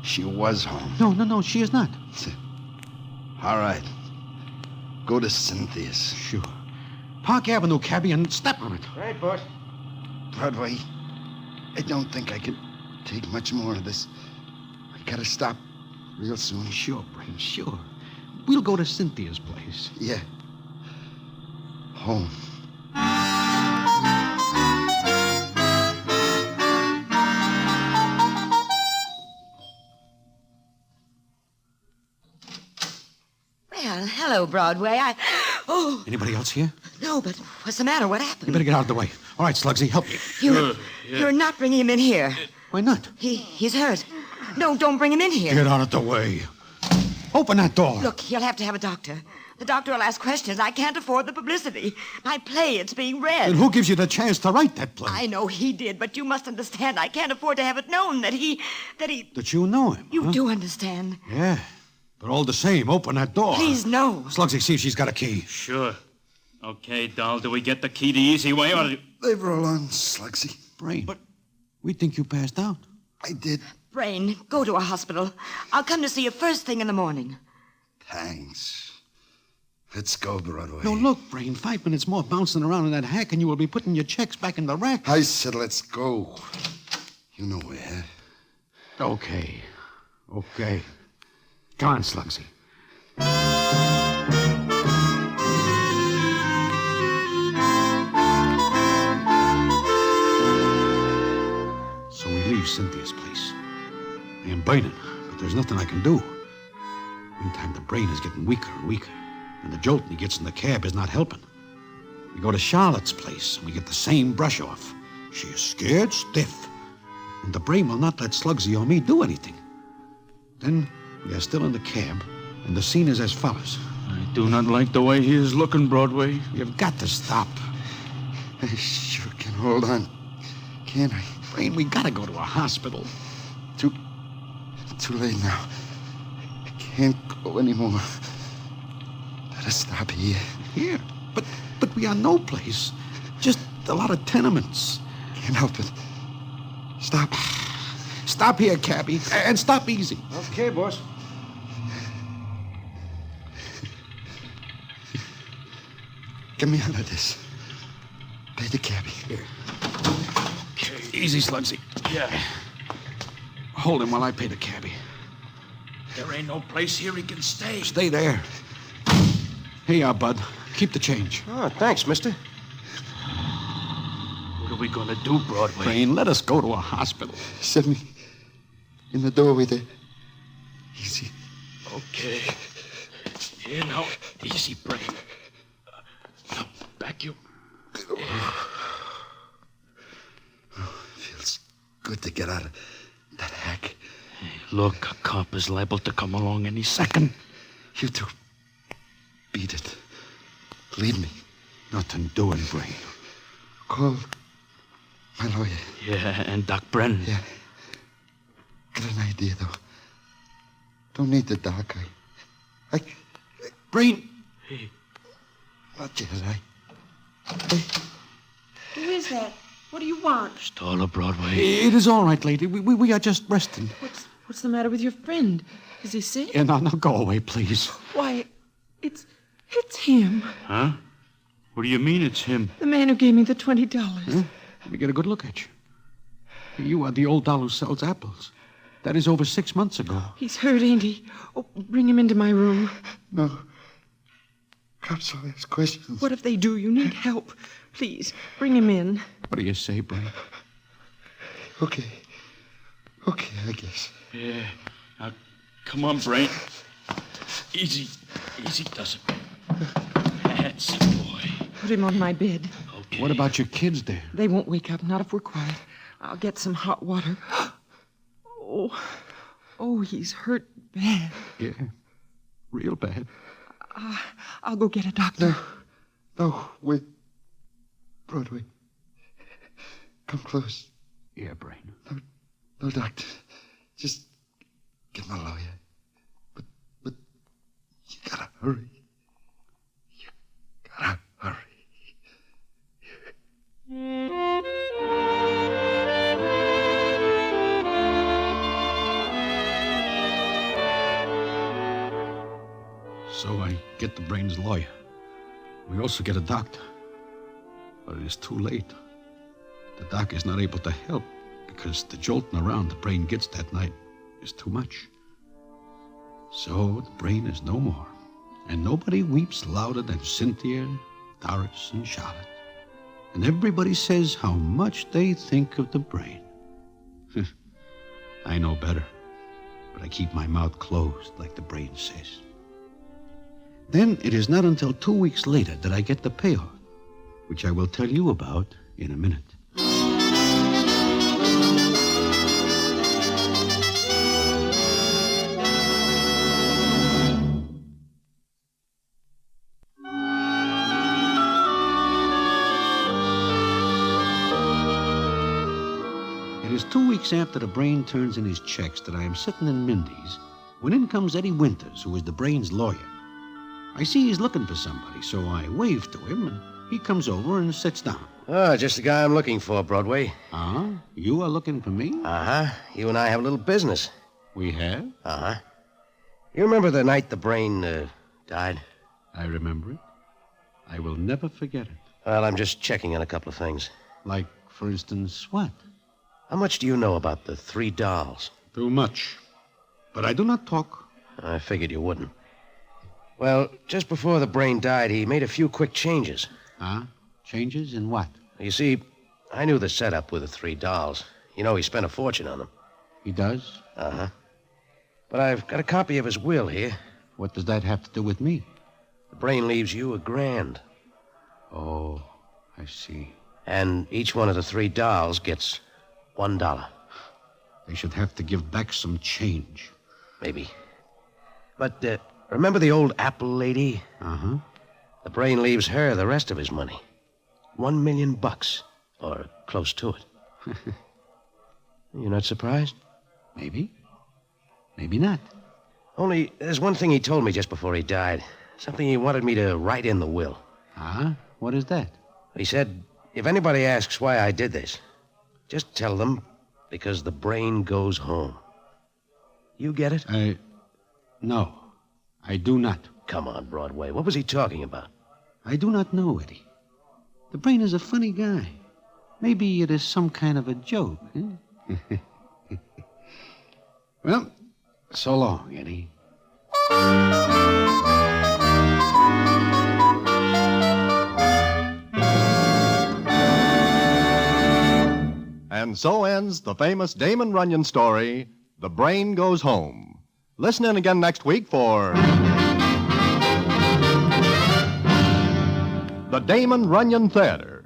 She was home. No, she is not. All right. Go to Cynthia's. Sure. Park Avenue, cabby, and step on it. Right, boss. Broadway, I don't think I can take much more of this. I gotta stop real soon. Sure, Brain, sure. We'll go to Cynthia's place. Yeah. Home. Well, hello, Broadway. Oh. Anybody else here? No, but what's the matter? What happened? You better get out of the way. All right, Slugsy, help me. You're not bringing him in here. Why not? He's hurt. No, don't bring him in here. Get out of the way. Open that door. Look, he'll have to have a doctor. The doctor will ask questions. I can't afford the publicity. My play, it's being read. And who gives you the chance to write that play? I know he did, but you must understand. I can't afford to have it known that he... That you know him, You huh? do understand. Yeah. But all the same, open that door. Please, no. Slugsy, see if she's got a key. Sure. Okay, doll, do we get the key the easy way or... Leave her alone, Slugsy. Brain. But we think you passed out. I did. Brain, go to a hospital. I'll come to see you first thing in the morning. Thanks. Let's go, Broadway. No, look, Brain, 5 minutes more bouncing around in that hack and you will be putting your checks back in the rack. I said let's go. You know where. Okay. Come on, Slugsy. So we leave Cynthia's place. I am burning, but there's nothing I can do. Meantime, the brain is getting weaker and weaker, and the jolting he gets in the cab is not helping. We go to Charlotte's place, and we get the same brush off. She is scared stiff, and the brain will not let Slugsy or me do anything. Then we are still in the cab, and the scene is as follows. I do not like the way he is looking, Broadway. You've got to stop. I sure can hold on. Can't I? Brain, we gotta go to a hospital. Too late now. I can't go anymore. Better stop here. Here? But we are no place. Just a lot of tenements. Can't help it. Stop. Stop here, cabby, and stop easy. Okay, boss. Get me out of this. Pay the cabby. Here. Okay, easy, Slugsy. Yeah. Hold him while I pay the cabby. There ain't no place here he can stay. Stay there. Here you are, Bud. Keep the change. Oh, thanks, mister. What are we gonna do, Broadway? Brain, let us go to a hospital. Set me in the doorway there. Easy. Okay. Here now. Easy, Brain. Now, back you. Feels good to get out of that hack. Hey, look, a cop is liable to come along any second. You two. Beat it. Leave me. Nothing doing, Brain. Call my lawyer. Yeah, and Doc Brennan. Yeah. Got an idea, though. Don't need the doc. I Brain. Hey. Not yet, Who is that? What do you want? Stall of Broadway. It is all right, lady. We are just resting. What's the matter with your friend? Is he sick? Yeah, now go away, please. Why, it's him. Huh? What do you mean it's him? The man who gave me the $20. Let me get a good look at you. You are the old doll who sells apples. That is over 6 months ago. He's hurt, ain't he? Oh, bring him into my room. No. Cops will ask questions. What if they do? You need help. Please, bring him in. What do you say, Brain? Okay. Okay, I guess. Yeah. Now, come on, Brain. Easy. Easy does it. That's it, boy. Put him on my bed. Okay. What about your kids there? They won't wake up, not if we're quiet. I'll get some hot water. Oh, he's hurt bad. Yeah, real bad. I'll go get a doctor. No, wait. Broadway. Come close. Yeah, Brain. No, doctor. Just get my lawyer. But you gotta hurry. You gotta hurry. So I get the Brain's lawyer. We also get a doctor. But it is too late. The doc is not able to help because the jolting around the Brain gets that night is too much. So the Brain is no more. And nobody weeps louder than Cynthia, Doris, and Charlotte. And everybody says how much they think of the Brain. I know better, but I keep my mouth closed like the Brain says. Then it is not until 2 weeks later that I get the payoff, which I will tell you about in a minute. It is 2 weeks after the Brain turns in his checks that I am sitting in Mindy's when in comes Eddie Winters, who is the Brain's lawyer. I see he's looking for somebody, so I wave to him, and he comes over and sits down. Just the guy I'm looking for, Broadway. You are looking for me? You and I have a little business. We have? You remember the night the Brain died? I remember it. I will never forget it. Well, I'm just checking on a couple of things. Like, for instance, what? How much do you know about the 3 dolls? Too much. But I do not talk. I figured you wouldn't. Well, just before the Brain died, he made a few quick changes. Changes in what? You see, I knew the setup with the 3 dolls. You know, he spent a fortune on them. He does? But I've got a copy of his will here. What does that have to do with me? The Brain leaves you $1,000. Oh, I see. And each one of the 3 dolls gets $1. They should have to give back some change. Maybe. But, remember the old apple lady? The Brain leaves her the rest of his money. $1 million, or close to it. You're not surprised? Maybe. Maybe not. Only, there's one thing he told me just before he died. Something he wanted me to write in the will. What is that? He said, if anybody asks why I did this, just tell them because the Brain goes home. You get it? No, I do not. Come on, Broadway. What was he talking about? I do not know, Eddie. The Brain is a funny guy. Maybe it is some kind of a joke. Well, so long, Eddie. And so ends the famous Damon Runyon story, The Brain Goes Home. Listen in again next week for the Damon Runyon Theater.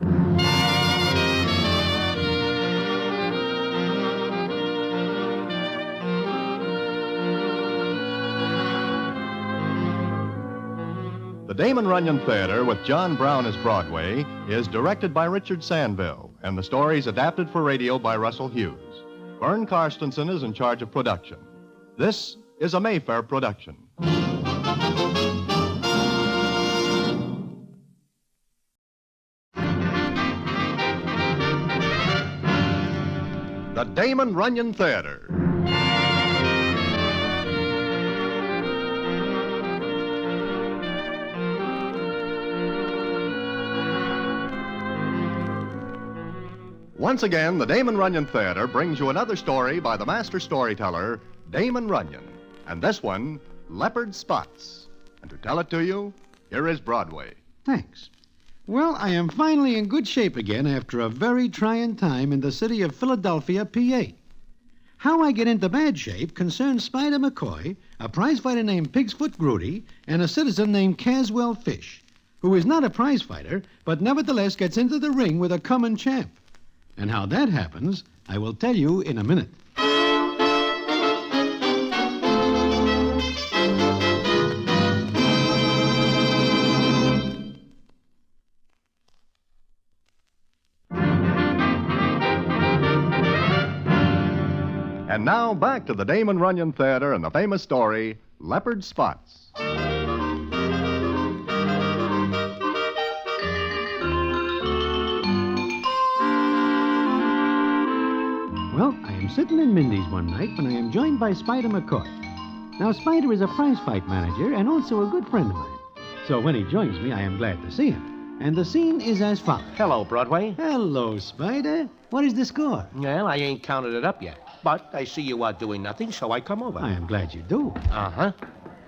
The Damon Runyon Theater with John Brown as Broadway is directed by Richard Sandville, and the story is adapted for radio by Russell Hughes. Vern Karstensen is in charge of production. This is a Mayfair production. Damon Runyon Theater. Once again, the Damon Runyon Theater brings you another story by the master storyteller, Damon Runyon. And this one, Leopard Spots. And to tell it to you, here is Broadway. Thanks. Well, I am finally in good shape again after a very trying time in the city of Philadelphia, PA. How I get into bad shape concerns Spider McCoy, a prizefighter named Pigsfoot Grudy, and a citizen named Caswell Fish, who is not a prizefighter, but nevertheless gets into the ring with a common champ. And how that happens, I will tell you in a minute. And now back to the Damon Runyon Theater and the famous story, Leopard Spots. Well, I am sitting in Mindy's one night when I am joined by Spider McCoy. Now, Spider is a prize fight manager and also a good friend of mine. So when he joins me, I am glad to see him. And the scene is as follows. Hello, Broadway. Hello, Spider. What is the score? Well, I ain't counted it up yet. But I see you are doing nothing, so I come over. I am glad you do. Uh-huh.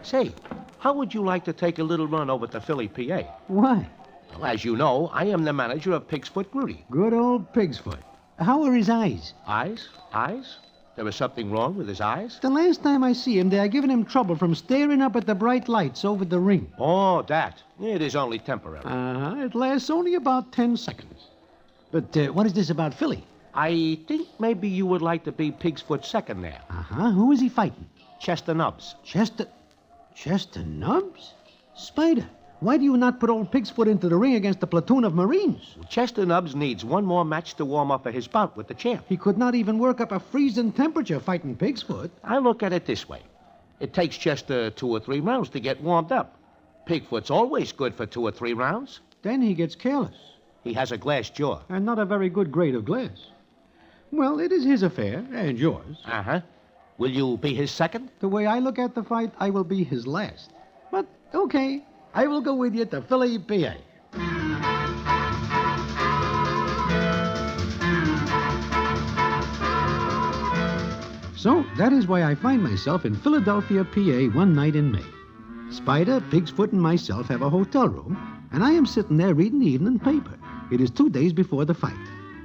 Say, how would you like to take a little run over to Philly, PA? Why? Well, as you know, I am the manager of Pigsfoot Grudy. Good old Pigsfoot. How are his eyes? Eyes? Eyes? There was something wrong with his eyes? The last time I see him, they are giving him trouble from staring up at the bright lights over the ring. Oh, that. It is only temporary. Uh-huh. It lasts only about 10 seconds. But what is this about Philly? I think maybe you would like to be Pigsfoot's second there. Uh-huh. Who is he fighting? Chester Nubbs. Chester Nubbs? Spider, why do you not put old Pigsfoot into the ring against a platoon of Marines? Chester Nubbs needs one more match to warm up for his bout with the champ. He could not even work up a freezing temperature fighting Pigsfoot. I look at it this way. It takes Chester 2 or 3 rounds to get warmed up. Pigfoot's always good for 2 or 3 rounds. Then he gets careless. He has a glass jaw. And not a very good grade of glass. Well, it is his affair, and yours. Uh-huh. Will you be his second? The way I look at the fight, I will be his last. But, okay, I will go with you to Philly, PA. So, that is why I find myself in Philadelphia, PA, one night in May. Spider, Pigsfoot, and myself have a hotel room, and I am sitting there reading the evening paper. It is 2 days before the fight.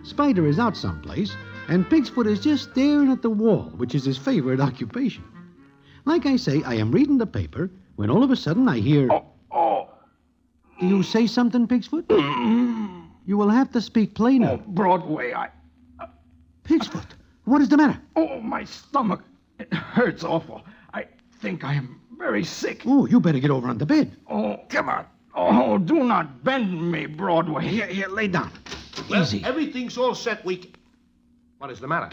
Spider is out someplace, and Pigsfoot is just staring at the wall, which is his favorite occupation. Like I say, I am reading the paper, when all of a sudden I hear... Oh. Do you say something, Pigsfoot? You will have to speak plainer. Broadway, Pigsfoot, what is the matter? Oh, my stomach. It hurts awful. I think I am very sick. Oh, you better get over on the bed. Oh, come on. Oh, do not bend me, Broadway. Here, lay down. Well, Easy. Everything's all set. What is the matter?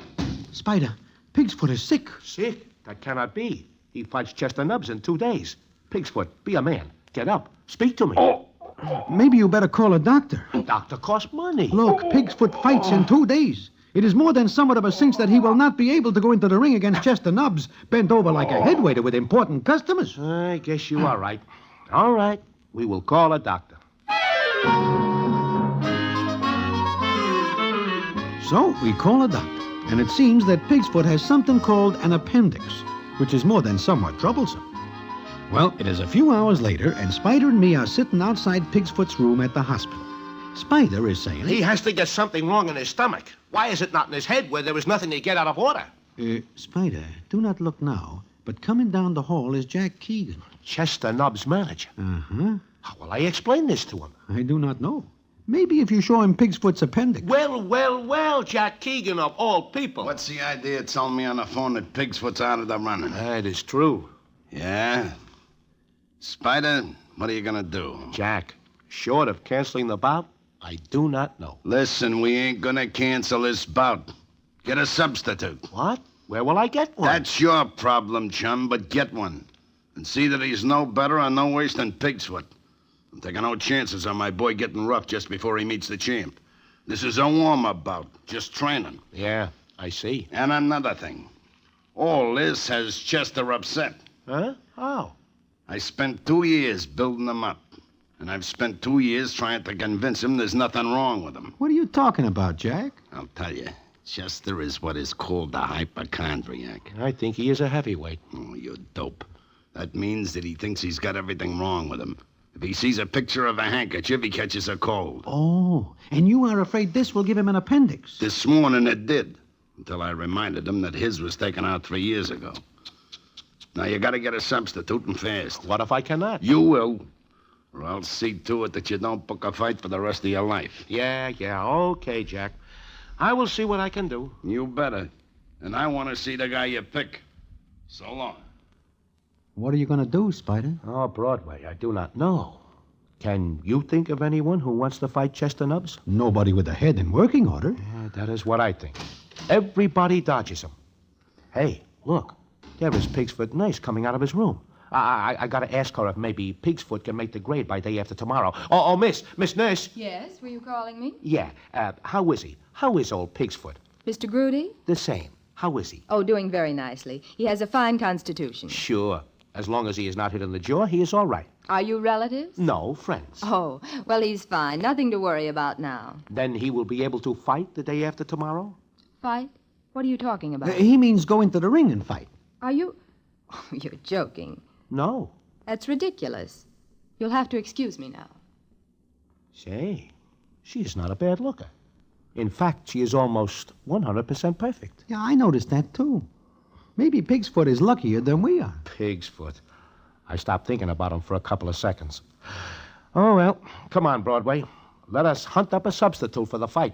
Spider, Pigsfoot is sick. Sick? That cannot be. He fights Chester Nubbs in 2 days. Pigsfoot, be a man. Get up. Speak to me. Oh. Maybe you better call a doctor. Doctor costs money. Look, Pigsfoot fights in 2 days. It is more than somewhat of a cinch that he will not be able to go into the ring against Chester Nubbs, bent over like a headwaiter with important customers. I guess you are right. All right. We will call a doctor. So we call a doctor, and it seems that Pigsfoot has something called an appendix, which is more than somewhat troublesome. Well, it is a few hours later, and Spider and me are sitting outside Pigsfoot's room at the hospital. Spider is saying... He has to get something wrong in his stomach. Why is it not in his head where there is nothing to get out of order? Spider, do not look now, but coming down the hall is Jack Keegan. Chester Nubbs' manager. Uh-huh. How will I explain this to him? I do not know. Maybe if you show him Pigsfoot's appendix. Well, Jack Keegan of all people. What's the idea of telling me on the phone that Pigsfoot's out of the running? That is true. Yeah? Spider, what are you gonna do? Jack, short of canceling the bout, I do not know. Listen, we ain't gonna cancel this bout. Get a substitute. What? Where will I get one? That's your problem, chum, but get one. And see that he's no better or no worse than Pigsfoot. I'm taking no chances on my boy getting rough just before he meets the champ. This is a warm-up bout, just training. Yeah, I see. And another thing. All this has Chester upset. Huh? How? I spent 2 years building him up. And I've spent 2 years trying to convince him there's nothing wrong with him. What are you talking about, Jack? I'll tell you. Chester is what is called a hypochondriac. I think he is a heavyweight. Oh, you dope. That means that he thinks he's got everything wrong with him. If he sees a picture of a handkerchief, he catches a cold. Oh, and you are afraid this will give him an appendix. This morning it did, until I reminded him that his was taken out 3 years ago. Now, you gotta get a substitute and fast. What if I cannot? You will. Or I'll see to it that you don't book a fight for the rest of your life. Yeah, okay, Jack. I will see what I can do. You better. And I want to see the guy you pick. So long. What are you going to do, Spider? Oh, Broadway, I do not know. Can you think of anyone who wants to fight Chester Nubbs? Nobody with a head in working order. Yeah, that is what I think. Everybody dodges him. Hey, look. There is Pigsfoot Nurse coming out of his room. I got to ask her if maybe Pigsfoot can make the grade by day after tomorrow. Oh, Miss Nurse. Yes, were you calling me? Yeah, how is he? How is old Pigsfoot? Mr. Grudy? The same. How is he? Oh, doing very nicely. He has a fine constitution. Sure. As long as he is not hit in the jaw, he is all right. Are you relatives? No, friends. Oh, well, he's fine. Nothing to worry about now. Then he will be able to fight the day after tomorrow? Fight? What are you talking about? He means go into the ring and fight. Are you... Oh, you're joking. No. That's ridiculous. You'll have to excuse me now. Say, she is not a bad looker. In fact, she is almost 100% perfect. Yeah, I noticed that, too. Maybe Pigsfoot is luckier than we are. Pigsfoot. I stopped thinking about him for a couple of seconds. Oh, well, come on, Broadway. Let us hunt up a substitute for the fight.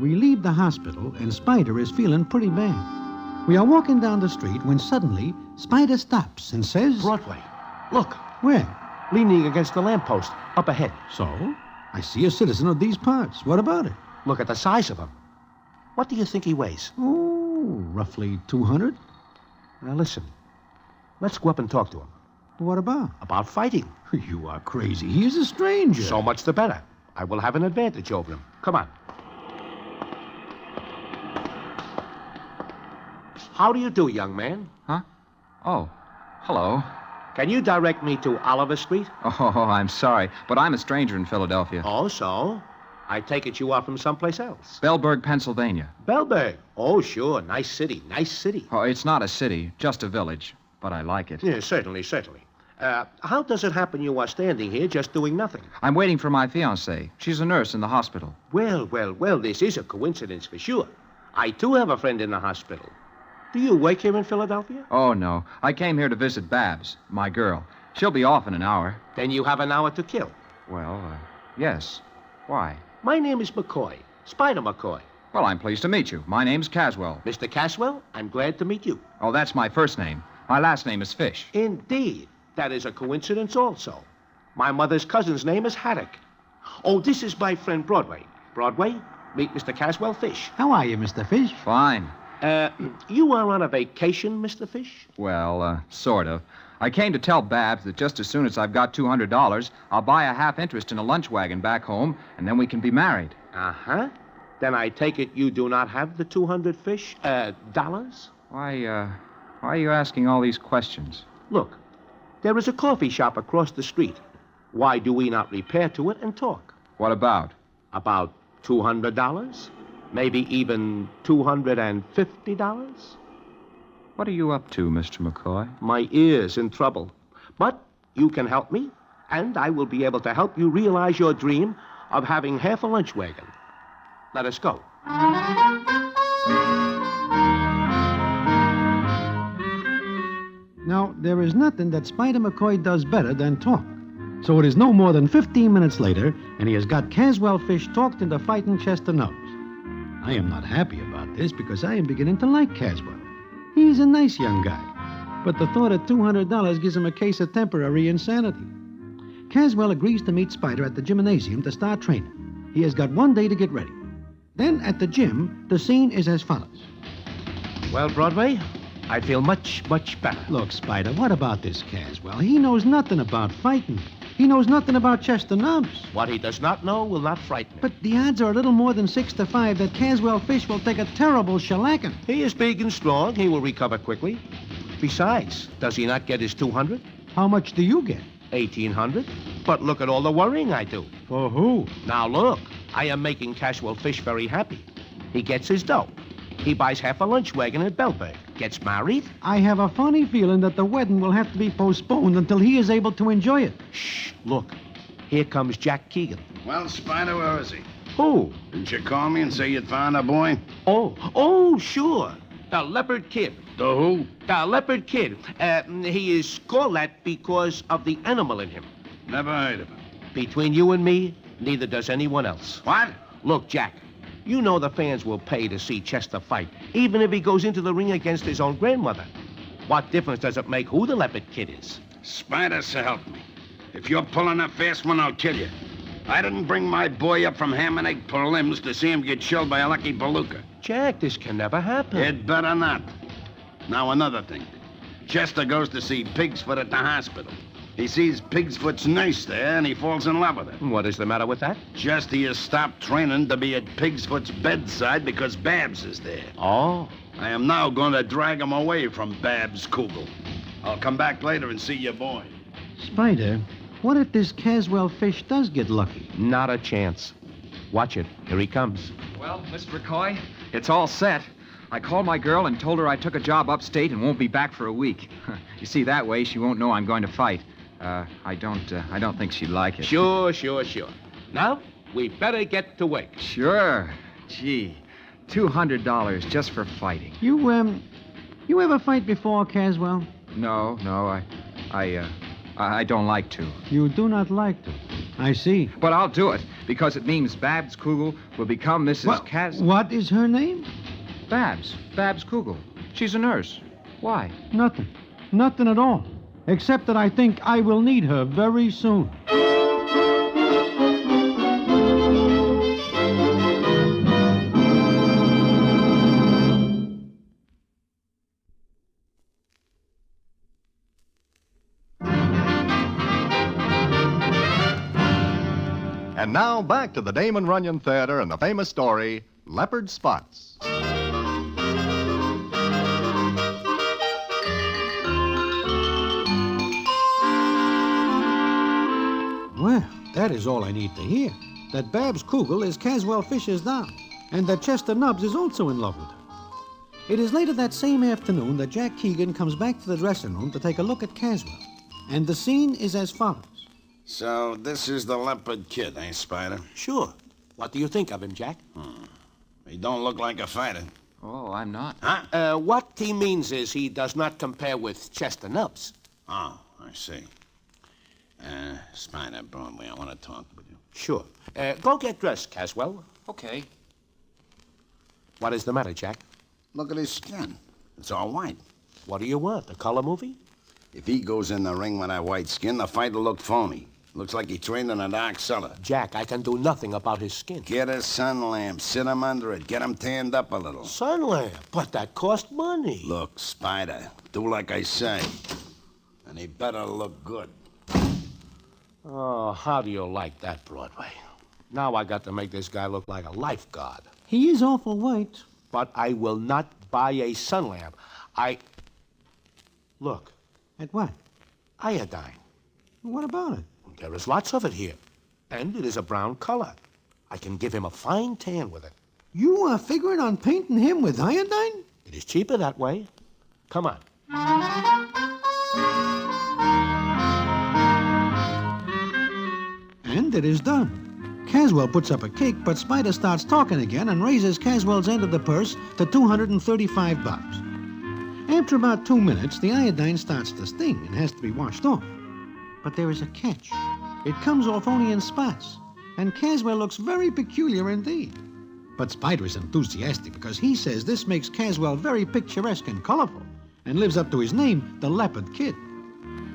We leave the hospital, and Spider is feeling pretty bad. We are walking down the street when suddenly Spider stops and says... Broadway, look. Where? Leaning against the lamppost, up ahead. So? I see a citizen of these parts. What about it? Look at the size of him. What do you think he weighs? Oh, roughly 200. Now, listen. Let's go up and talk to him. What about? About fighting. You are crazy. He is a stranger. So much the better. I will have an advantage over him. Come on. How do you do, young man? Huh? Oh, hello. Can you direct me to Oliver Street? Oh, I'm sorry, but I'm a stranger in Philadelphia. Oh, so? I take it you are from someplace else. Bellburg, Pennsylvania. Bellburg? Oh, sure. Nice city. Nice city. Oh, it's not a city, just a village, but I like it. Yeah, certainly. How does it happen you are standing here just doing nothing? I'm waiting for my fiancée. She's a nurse in the hospital. Well, this is a coincidence for sure. I, too, have a friend in the hospital. Do you work here in Philadelphia? Oh, no. I came here to visit Babs, my girl. She'll be off in an hour. Then you have an hour to kill. Well, yes. Why? My name is McCoy, Spider McCoy. Well, I'm pleased to meet you. My name's Caswell. Mr. Caswell, I'm glad to meet you. Oh, that's my first name. My last name is Fish. Indeed. That is a coincidence also. My mother's cousin's name is Hattie. Oh, this is my friend Broadway. Broadway, meet Mr. Caswell Fish. How are you, Mr. Fish? Fine. You are on a vacation, Mr. Fish? Well, sort of. I came to tell Babs that just as soon as I've got $200, I'll buy a half interest in a lunch wagon back home, and then we can be married. Uh-huh. Then I take it you do not have the 200 fish, dollars? Why are you asking all these questions? Look, there is a coffee shop across the street. Why do we not repair to it and talk? What about? About $200? Maybe even $250? What are you up to, Mr. McCoy? My ear's in trouble. But you can help me, and I will be able to help you realize your dream of having half a lunch wagon. Let us go. Now, there is nothing that Spider McCoy does better than talk. So it is no more than 15 minutes later, and he has got Caswell Fish talked into fighting Chester Nubbs. I am not happy about this because I am beginning to like Caswell. He's a nice young guy, but the thought of $200 gives him a case of temporary insanity. Caswell agrees to meet Spider at the gymnasium to start training. He has got 1 day to get ready. Then at the gym, the scene is as follows. Well, Broadway, I feel much, much better. Look, Spider, what about this Caswell? He knows nothing about fighting. He knows nothing about Chester Nubs. What he does not know will not frighten him. But the odds are a little more than 6-5 that Caswell Fish will take a terrible shellacking. He is big and strong. He will recover quickly. Besides, does he not get his 200? How much do you get? 1,800. But look at all the worrying I do. For who? Now look, I am making Caswell Fish very happy. He gets his dough. He buys half a lunch wagon at Bellberg. Gets married. I have a funny feeling that the wedding will have to be postponed until he is able to enjoy it. Shh, look. Here comes Jack Keegan. Well, Spider, where is he? Who? Didn't you call me and say you'd found a boy? Oh, sure. The Leopard Kid. The who? The Leopard Kid. He is called that because of the animal in him. Never heard of him. Between you and me, neither does anyone else. What? Look, Jack, you know the fans will pay to see Chester fight, even if he goes into the ring against his own grandmother. What difference does it make who the Leopard Kid is? Spider, so help me. If you're pulling a fast one, I'll kill you. I didn't bring my boy up from ham and egg prelims to see him get shelled by a lucky palooka. Jack, this can never happen. It better not. Now, another thing. Chester goes to see Pigsfoot at the hospital. He sees Pigsfoot's nurse there, and he falls in love with her. What is the matter with that? Just he has stopped training to be at Pigsfoot's bedside because Babs is there. Oh. I am now going to drag him away from Babs Kugel. I'll come back later and see your boy. Spider, what if this Caswell Fish does get lucky? Not a chance. Watch it. Here he comes. Well, Miss McCoy, it's all set. I called my girl and told her I took a job upstate and won't be back for a week. You see, that way she won't know I'm going to fight. I don't think she'd like it. Sure. Now, we better get to work. Sure. Gee, $200 just for fighting. You ever fight before, Caswell? No, I don't like to. You do not like to. I see. But I'll do it, because it means Babs Kugel will become Mrs. Cas... What is her name? Babs Kugel. She's a nurse. Why? Nothing at all. Except that I think I will need her very soon. And now back to the Damon Runyon Theater and the famous story, Leopard Spots. Well, that is all I need to hear. That Babs Kugel is Caswell Fish's doll, and that Chester Nubs is also in love with her. It is later that same afternoon that Jack Keegan comes back to the dressing room to take a look at Caswell. And the scene is as follows. So this is the Leopard Kid, eh, Spider? Sure. What do you think of him, Jack? He don't look like a fighter. Oh, I'm not. Huh? What he means is he does not compare with Chester Nubs. Oh, I see. Spider, Broadway, I want to talk with you. Sure. Go get dressed, Caswell. Okay. What is the matter, Jack? Look at his skin. It's all white. What do you want, a color movie? If he goes in the ring with that white skin, the fight will look phony. Looks like he trained in a dark cellar. Jack, I can do nothing about his skin. Get a sun lamp, sit him under it, get him tanned up a little. Sun lamp? But that costs money. Look, Spider, do like I say. And he better look good. Oh, how do you like that, Broadway? Now I got to make this guy look like a lifeguard. He is awful white. But I will not buy a sun lamp. Look. At what? Iodine. What about it? There is lots of it here. And it is a brown color. I can give him a fine tan with it. You are figuring on painting him with iodine? It is cheaper that way. Come on. And it is done. Caswell puts up a kick, but Spider starts talking again and raises Caswell's end of the purse to $235. After about 2 minutes, the iodine starts to sting and has to be washed off. But there is a catch. It comes off only in spots, and Caswell looks very peculiar indeed. But Spider is enthusiastic because he says this makes Caswell very picturesque and colorful and lives up to his name, the Leopard Kid.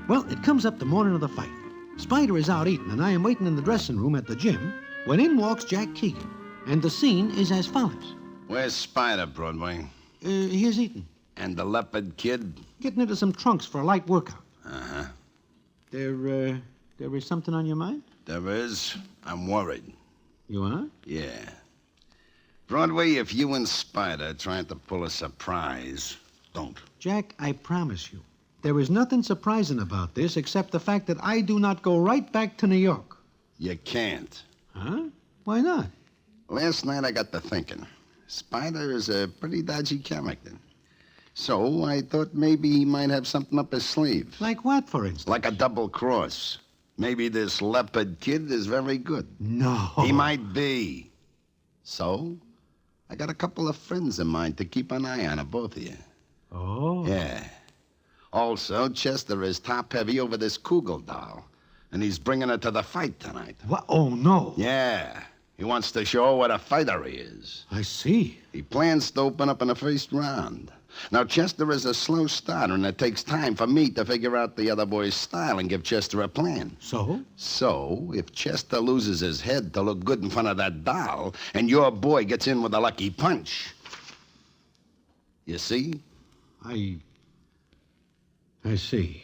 Well, it comes up the morning of the fight. Spider is out eating, and I am waiting in the dressing room at the gym when in walks Jack Keegan, and the scene is as follows. Where's Spider, Broadway? He's eating. And the Leopard Kid? Getting into some trunks for a light workout. Uh-huh. They're There is something on your mind? There is. I'm worried. You are? Yeah. Broadway, if you and Spider are trying to pull a surprise, don't. Jack, I promise you, there is nothing surprising about this except the fact that I do not go right back to New York. You can't. Huh? Why not? Last night I got to thinking. Spider is a pretty dodgy character. So I thought maybe he might have something up his sleeve. Like what, for instance? Like a double cross. Maybe this Leopard kid is very good. No. He might be. So, I got a couple of friends of mine to keep an eye on both of you. Oh. Yeah. Also, Chester is top-heavy over this Kugel doll, and he's bringing her to the fight tonight. What? Oh, no. Yeah. He wants to show what a fighter he is. I see. He plans to open up in the first round. Now, Chester is a slow starter, and it takes time for me to figure out the other boy's style and give Chester a plan. So? So, if Chester loses his head to look good in front of that doll, and your boy gets in with a lucky punch, you see? I see.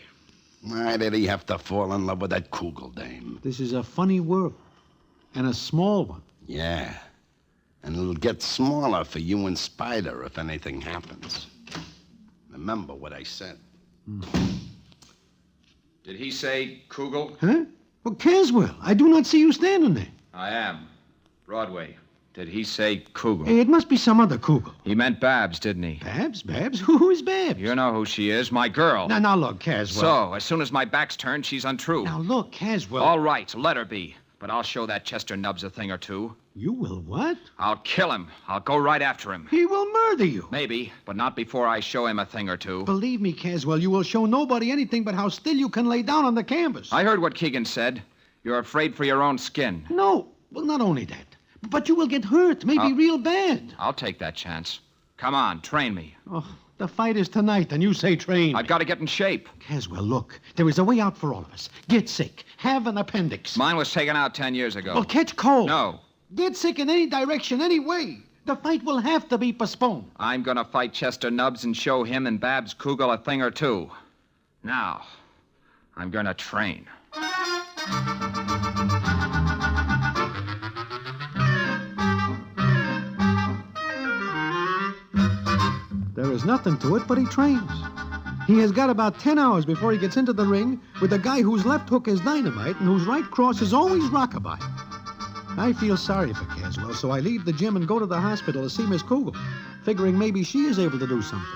Why did he have to fall in love with that Kugel dame? This is a funny world. And a small one. Yeah. And it'll get smaller for you and Spider if anything happens. Remember what I said. Did he say Kugel? Huh? Well, Caswell, I do not see you standing there. I am. Broadway. Did he say Kugel? Hey, it must be some other Kugel. He meant Babs, didn't he? Babs? Babs? Who is Babs? You know who she is, my girl. Now, look, Caswell. So, as soon as my back's turned, she's untrue. Now, look, Caswell. All right, let her be. But I'll show that Chester Nubbs a thing or two. You will what? I'll kill him. I'll go right after him. He will murder you. Maybe, but not before I show him a thing or two. Believe me, Caswell, you will show nobody anything but how still you can lay down on the canvas. I heard what Keegan said. You're afraid for your own skin. No. Well, not only that, but you will get hurt, maybe real bad. I'll take that chance. Come on, train me. Oh, the fight is tonight, and you say train. I've got to get in shape. Caswell, look, there is a way out for all of us. Get sick. Have an appendix. Mine was taken out 10 years ago. Well, catch cold. No. Get sick in any direction, any way. The fight will have to be postponed. I'm going to fight Chester Nubbs and show him and Babs Kugel a thing or two. Now, I'm going to train. There is nothing to it, but he trains. He has got about 10 hours before he gets into the ring with a guy whose left hook is dynamite and whose right cross is always rockabye. I feel sorry for Caswell, so I leave the gym and go to the hospital to see Miss Kugel, figuring maybe she is able to do something.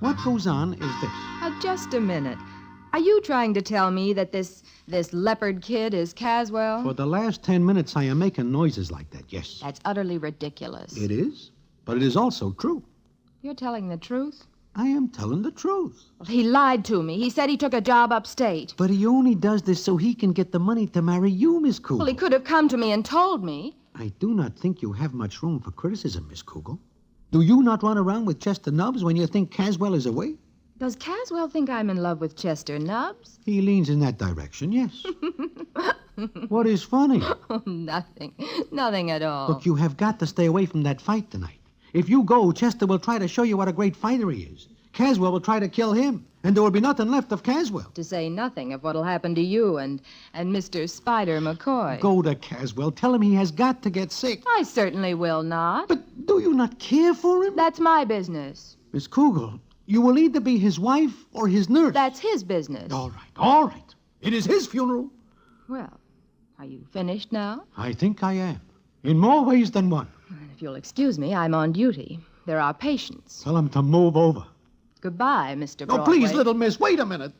What goes on is this. Just a minute. Are you trying to tell me that this Leopard kid is Caswell? For the last 10 minutes, I am making noises like that, yes. That's utterly ridiculous. It is, but it is also true. You're telling the truth? I am telling the truth. Well, he lied to me. He said he took a job upstate. But he only does this so he can get the money to marry you, Miss Kugel. Well, he could have come to me and told me. I do not think you have much room for criticism, Miss Kugel. Do you not run around with Chester Nubbs when you think Caswell is away? Does Caswell think I'm in love with Chester Nubbs? He leans in that direction, yes. What is funny? Oh, nothing. Nothing at all. Look, you have got to stay away from that fight tonight. If you go, Chester will try to show you what a great fighter he is. Caswell will try to kill him, and there will be nothing left of Caswell. To say nothing of what'll happen to you and Mr. Spider McCoy. Go to Caswell. Tell him he has got to get sick. I certainly will not. But do you not care for him? That's my business. Miss Kugel, you will either be his wife or his nurse. That's his business. All right, all right. It is his funeral. Well, are you finished now? I think I am. In more ways than one. If you'll excuse me, I'm on duty. There are patients. Tell him to move over. Goodbye, Mr. Broadway. Oh, please, little miss, wait a minute.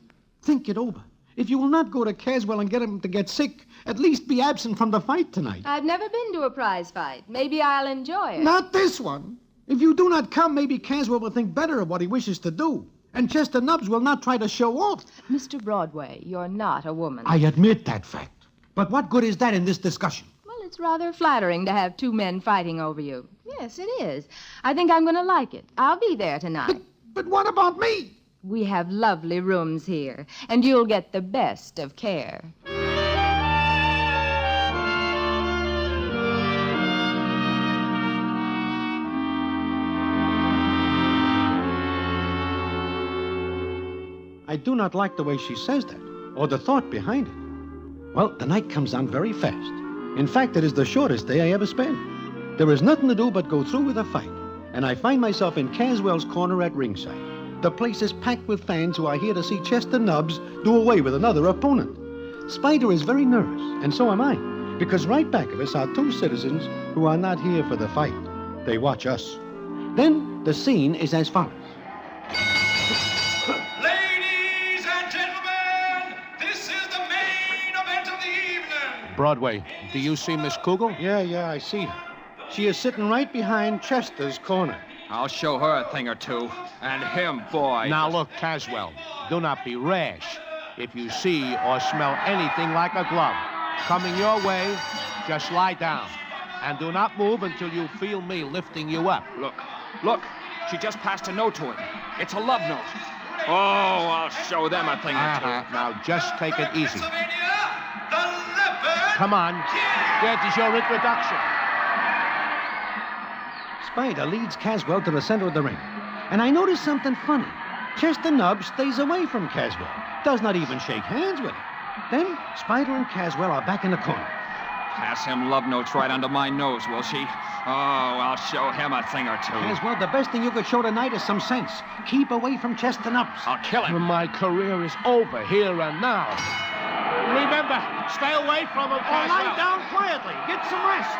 Think it over. If you will not go to Caswell and get him to get sick, at least be absent from the fight tonight. I've never been to a prize fight. Maybe I'll enjoy it. Not this one. If you do not come, maybe Caswell will think better of what he wishes to do. And Chester Nubbs will not try to show off. Mr. Broadway, you're not a woman. I admit that fact. But what good is that in this discussion? Well, it's rather flattering to have two men fighting over you. Yes, it is. I think I'm going to like it. I'll be there tonight. But what about me? We have lovely rooms here, and you'll get the best of care. I do not like the way she says that, or the thought behind it. Well, the night comes on very fast. In fact, it is the shortest day I ever spent. There is nothing to do but go through with a fight. And I find myself in Caswell's corner at ringside. The place is packed with fans who are here to see Chester Nubbs do away with another opponent. Spider is very nervous, and so am I, because right back of us are two citizens who are not here for the fight. They watch us. Then the scene is as follows. Ladies and gentlemen, this is the main event of the evening. Broadway, do you see Miss Kugel? Yeah, I see her. She is sitting right behind Chester's corner. I'll show her a thing or two. And him, boy. Now look, Caswell, do not be rash. If you see or smell anything like a glove coming your way, just lie down. And do not move until you feel me lifting you up. Look, she just passed a note to him. It's a love note. Oh, I'll show them a thing or two. Now just take it easy. Come on, that is your introduction. Spider leads Caswell to the center of the ring. And I notice something funny. Chester Nubbs stays away from Caswell. Does not even shake hands with him. Then Spider and Caswell are back in the corner. Pass him love notes right under my nose, will she? Oh, I'll show him a thing or two. Caswell, the best thing you could show tonight is some sense. Keep away from Chester Nubbs. I'll kill him. My career is over here and now. Remember, stay away from him, Caswell. Lie down quietly. Get some rest.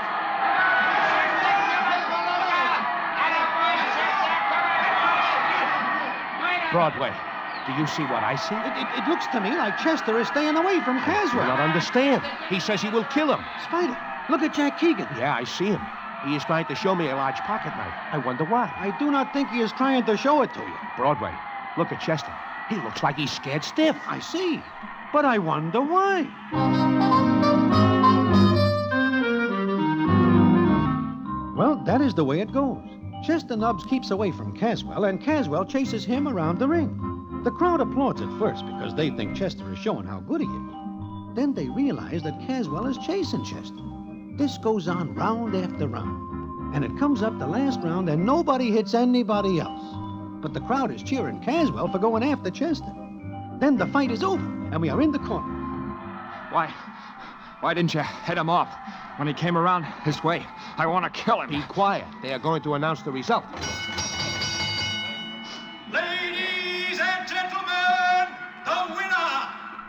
Broadway, do you see what I see? It looks to me like Chester is staying away from Caswell. I do not understand. He says he will kill him. Spider, look at Jack Keegan. Yeah, I see him. He is trying to show me a large pocket knife. I wonder why. I do not think he is trying to show it to you. Broadway, look at Chester. He looks like he's scared stiff. I see. But I wonder why. Well, that is the way it goes. Chester Nubbs keeps away from Caswell, and Caswell chases him around the ring. The crowd applauds at first because they think Chester is showing how good he is. Then they realize that Caswell is chasing Chester. This goes on round after round, and it comes up the last round, and nobody hits anybody else. But the crowd is cheering Caswell for going after Chester. Then the fight is over, and we are in the corner. Why didn't you head him off when he came around this way? I want to kill him. Be quiet. They are going to announce the result. Ladies and gentlemen, the winner,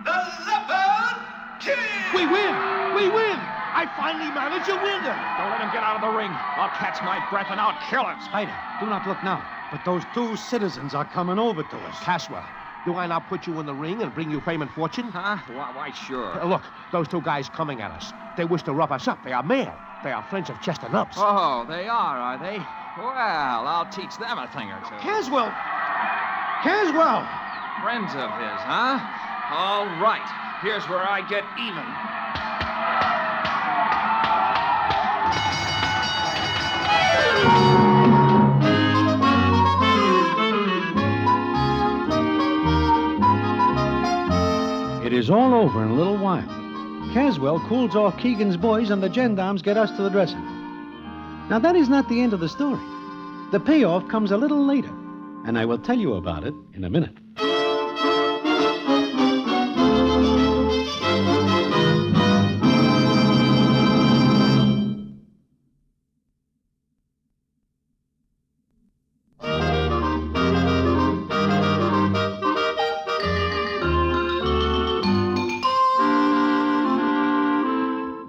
the Leopard King! We win! We win! I finally managed to win them. Don't let him get out of the ring. I'll catch my breath and I'll kill him. Spider, do not look now. But those two citizens are coming over to us. Caswell, do I now put you in the ring and bring you fame and fortune? Huh? Why, sure. Look, those two guys coming at us. They wish to rough us up. They are male. They are friends of Chester Nubbs. Oh, they are they? Well, I'll teach them a thing or two. Caswell! Caswell! Friends of his, huh? All right. Here's where I get even. It is all over in a little while. Caswell cools off Keegan's boys, and the gendarmes get us to the dressing room. Now, that is not the end of the story. The payoff comes a little later, and I will tell you about it in a minute.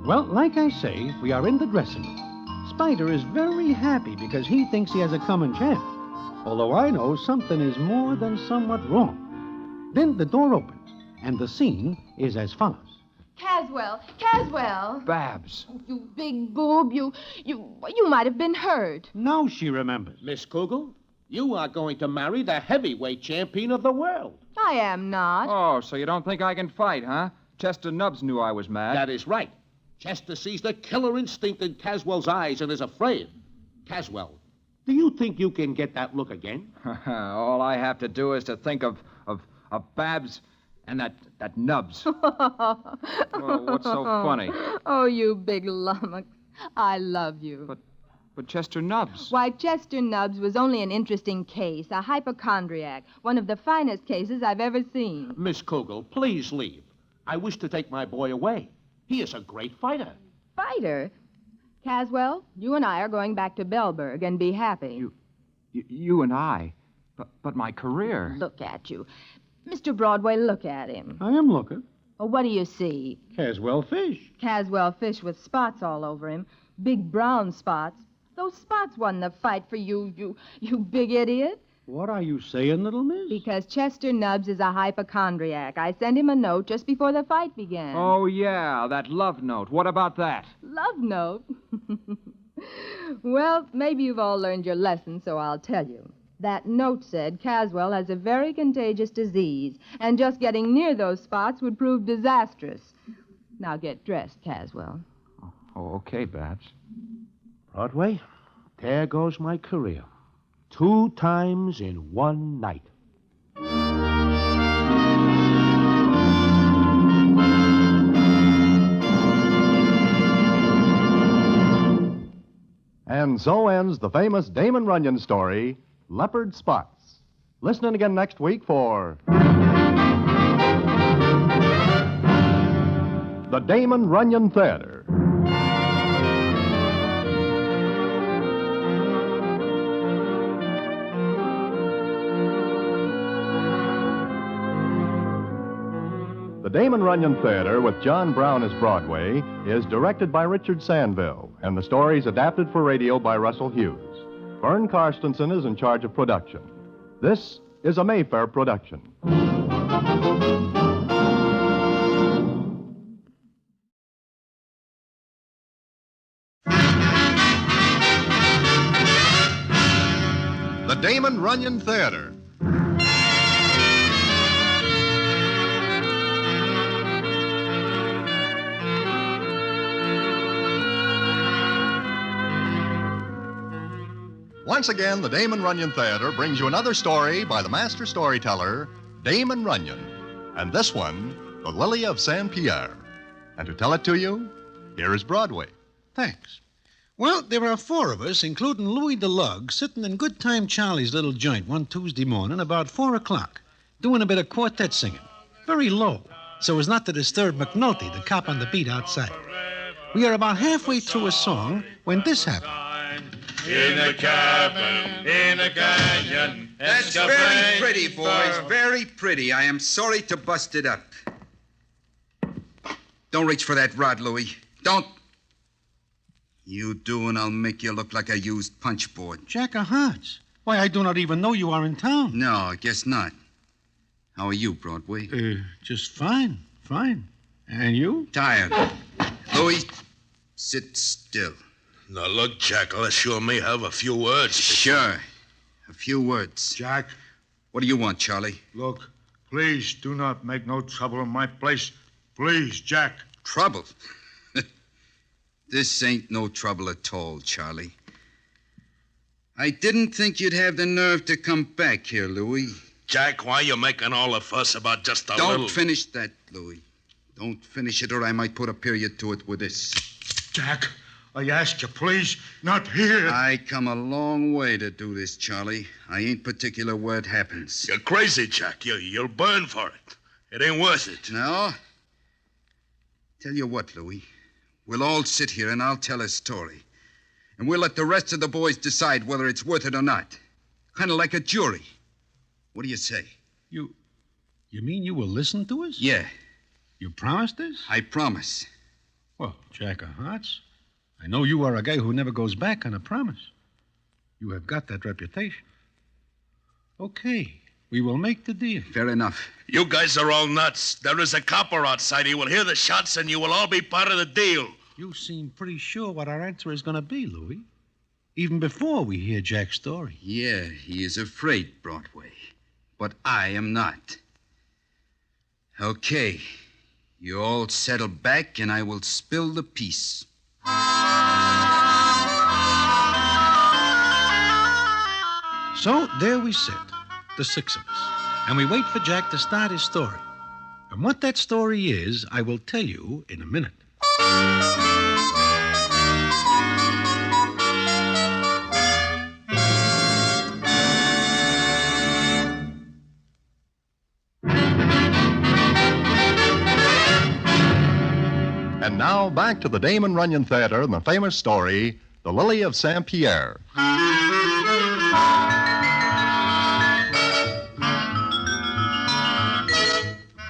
Well, like I say, we are in the dressing room. Spider is very happy because he thinks he has a coming chance. Although I know something is more than somewhat wrong. Then the door opens, and the scene is as follows. Caswell. Babs. You big boob. You might have been hurt. Now she remembers. Miss Kugel, you are going to marry the heavyweight champion of the world. I am not. Oh, so you don't think I can fight, huh? Chester Nubbs knew I was mad. That is right. Chester sees the killer instinct in Caswell's eyes and is afraid. Caswell, do you think you can get that look again? All I have to do is to think of Babs and that Nubbs. Oh, what's so funny? Oh, you big lummox. I love you. But Chester Nubbs. Why, Chester Nubbs was only an interesting case, a hypochondriac, one of the finest cases I've ever seen. Miss Kugel, please leave. I wish to take my boy away. He is a great fighter. Fighter? Caswell, you and I are going back to Bellburg and be happy. You and I? But my career... Look at you. Mr. Broadway, look at him. I am looking. Oh, what do you see? Caswell fish. Caswell fish with spots all over him. Big brown spots. Those spots won the fight for you big idiot. What are you saying, little miss? Because Chester Nubbs is a hypochondriac. I sent him a note just before the fight began. Oh, yeah, that love note. What about that? Love note? Well, maybe you've all learned your lesson, so I'll tell you. That note said Caswell has a very contagious disease, and just getting near those spots would prove disastrous. Now get dressed, Caswell. Oh, okay, Babs. Broadway, there goes my career. 2 times in one night. And so ends the famous Damon Runyon story, Leopard Spots. Listen in again next week for the Damon Runyon Theater. The Damon Runyon Theater, with John Brown as Broadway, is directed by Richard Sandville, and the story is adapted for radio by Russell Hughes. Vern Karstensen is in charge of production. This is a Mayfair production. The Damon Runyon Theater. Once again, the Damon Runyon Theater brings you another story by the master storyteller, Damon Runyon. And this one, The Lily of St. Pierre. And to tell it to you, here is Broadway. Thanks. Well, there are 4 of us, including Louis the Lug, sitting in Good Time Charlie's little joint one Tuesday morning about 4 o'clock, doing a bit of quartet singing, very low, so as not to disturb McNulty, the cop on the beat outside. We are about halfway through a song when this happened. In a cabin, in a canyon. That's very pretty, boys. Very pretty. I am sorry to bust it up. Don't reach for that rod, Louis. Don't. You do, and I'll make you look like a used punch board. Jack of Hearts. Why, I do not even know you are in town. No, I guess not. How are you, Broadway? Just fine. And you? Tired. Louis, sit still. Now, look, Jack, let's you and me have a few words. Sure. A few words. Jack. What do you want, Charlie? Look, please do not make no trouble in my place. Please, Jack. Trouble? This ain't no trouble at all, Charlie. I didn't think you'd have the nerve to come back here, Louis. Jack, why you making all the fuss about just a little... Don't finish that, Louis. Don't finish it, or I might put a period to it with this. Jack, I ask you, please, not here. I come a long way to do this, Charlie. I ain't particular where it happens. You're crazy, Jack. You'll burn for it. It ain't worth it. No? Tell you what, Louis. We'll all sit here and I'll tell a story. And we'll let the rest of the boys decide whether it's worth it or not. Kind of like a jury. What do you say? You mean you will listen to us? Yeah. You promise this? I promise. Well, Jack of Hearts, I know you are a guy who never goes back on a promise. You have got that reputation. Okay, we will make the deal. Fair enough. You guys are all nuts. There is a copper outside. He will hear the shots and you will all be part of the deal. You seem pretty sure what our answer is going to be, Louis. Even before we hear Jack's story. Yeah, he is afraid, Broadway. But I am not. Okay. You all settle back and I will spill the piece. So there we sit, the 6 of us, and we wait for Jack to start his story. And what that story is, I will tell you in a minute. And now back to the Damon Runyon Theater and the famous story, The Lily of St. Pierre.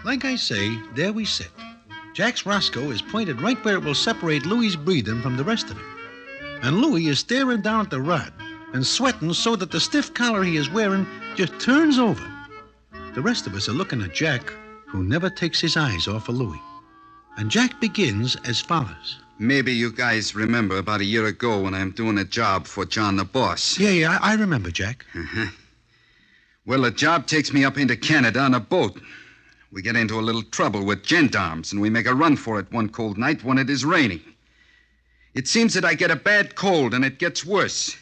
Like I say, there we sit. Jack's Roscoe is pointed right where it will separate Louis's breathing from the rest of him. And Louis is staring down at the rod and sweating so that the stiff collar he is wearing just turns over. The rest of us are looking at Jack, who never takes his eyes off of Louis. And Jack begins as follows. Maybe you guys remember about a year ago when I'm doing a job for John the boss. Yeah, I remember, Jack. Uh-huh. Well, the job takes me up into Canada on a boat. We get into a little trouble with gendarmes, and we make a run for it one cold night when it is raining. It seems that I get a bad cold, and it gets worse.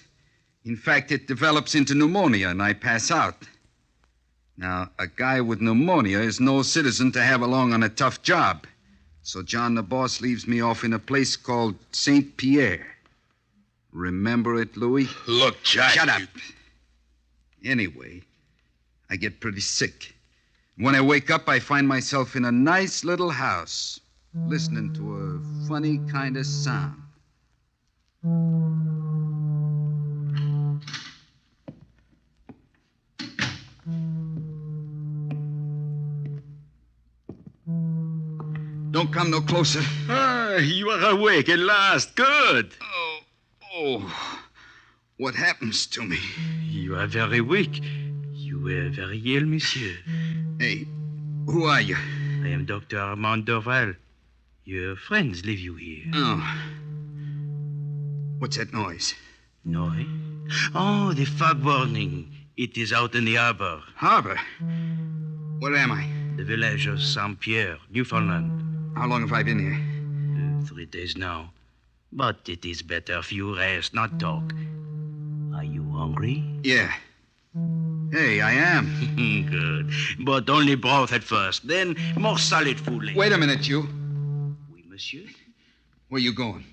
In fact, it develops into pneumonia, and I pass out. Now, a guy with pneumonia is no citizen to have along on a tough job. So John the boss leaves me off in a place called St. Pierre. Remember it, Louis? Look, Jack. Shut up. Anyway, I get pretty sick. When I wake up, I find myself in a nice little house, listening to a funny kind of sound. Don't come no closer. Ah, you are awake at last. Good. Oh. What happens to me? You are very weak. You were very ill, monsieur. Hey, who are you? I am Dr. Armand Dorval. Your friends leave you here. Oh. What's that noise? Noise? Oh, the fog warning. It is out in the harbor. Harbor? Where am I? The village of St. Pierre, Newfoundland. How long have I been here? 3 days now. But it is better if you rest, not talk. Are you hungry? Yeah. Hey, I am. Good. But only broth at first, then more solid food later. Wait a minute, you. Oui, monsieur? Where you going?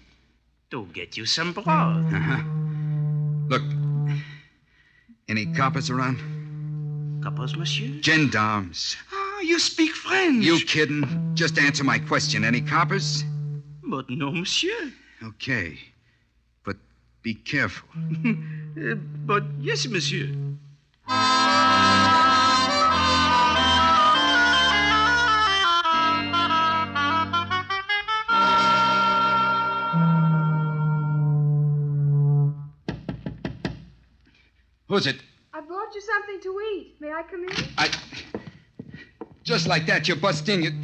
To get you some broth. Uh-huh. Look, any coppers around? Coppers, monsieur? Gendarmes. Ah, you speak French. You kidding? Just answer my question. Any coppers? But no, monsieur. Okay. But be careful. But yes, monsieur. Who's it? I brought you something to eat. May I come in? Just like that, you bust in.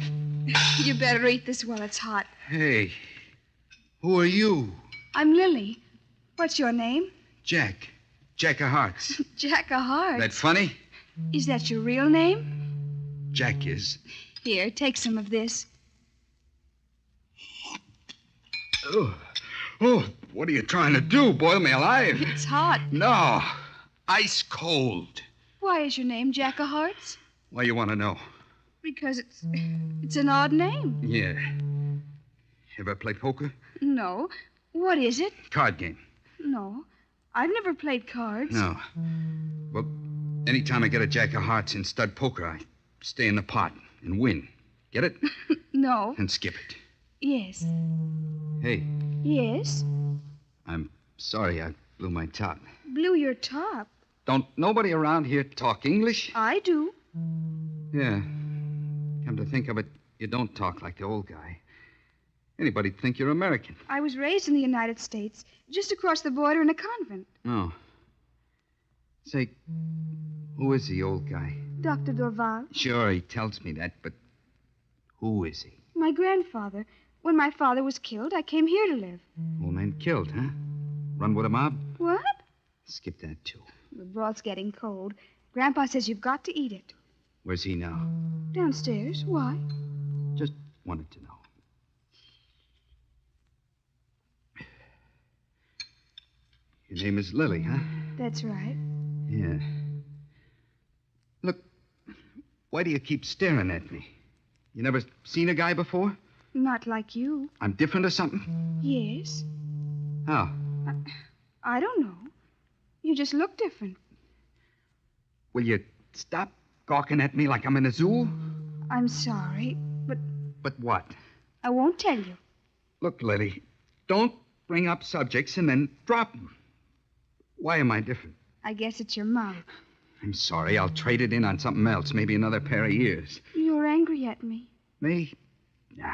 You better eat this while it's hot. Hey, who are you? I'm Lily. What's your name? Jack. Jack of Hearts. Jack of Hearts. That funny? Is that your real name? Jack is. Here, take some of this. Oh, what are you trying to do? Boil me alive? It's hot. No. Ice cold. Why is your name Jack of Hearts? Why you want to know? Because it's an odd name. Yeah. Ever play poker? No. What is it? Card game. No. I've never played cards. No. Well, anytime I get a Jack of Hearts in stud poker, I stay in the pot and win. Get it? No. And skip it. Yes. Hey. Yes? I'm sorry I blew my top. Blew your top? Don't nobody around here talk English? I do. Yeah. Come to think of it, you don't talk like the old guy. Anybody'd think you're American. I was raised in the United States, just across the border in a convent. Oh. Say, who is the old guy? Dr. Dorval. Sure, he tells me that, but who is he? My grandfather. When my father was killed, I came here to live. Old man killed, huh? Run with a mob? What? Skip that, too. The broth's getting cold. Grandpa says you've got to eat it. Where's he now? Downstairs. Why? Just wanted to know. Your name is Lily, huh? That's right. Yeah. Look, why do you keep staring at me? You never seen a guy before? Not like you. I'm different or something? Yes. How? I don't know. You just look different. Will you stop gawking at me like I'm in a zoo? I'm sorry, but... But what? I won't tell you. Look, Lily, don't bring up subjects and then drop them. Why am I different? I guess it's your mouth. I'm sorry. I'll trade it in on something else, maybe another pair of ears. You're angry at me. Me? Nah.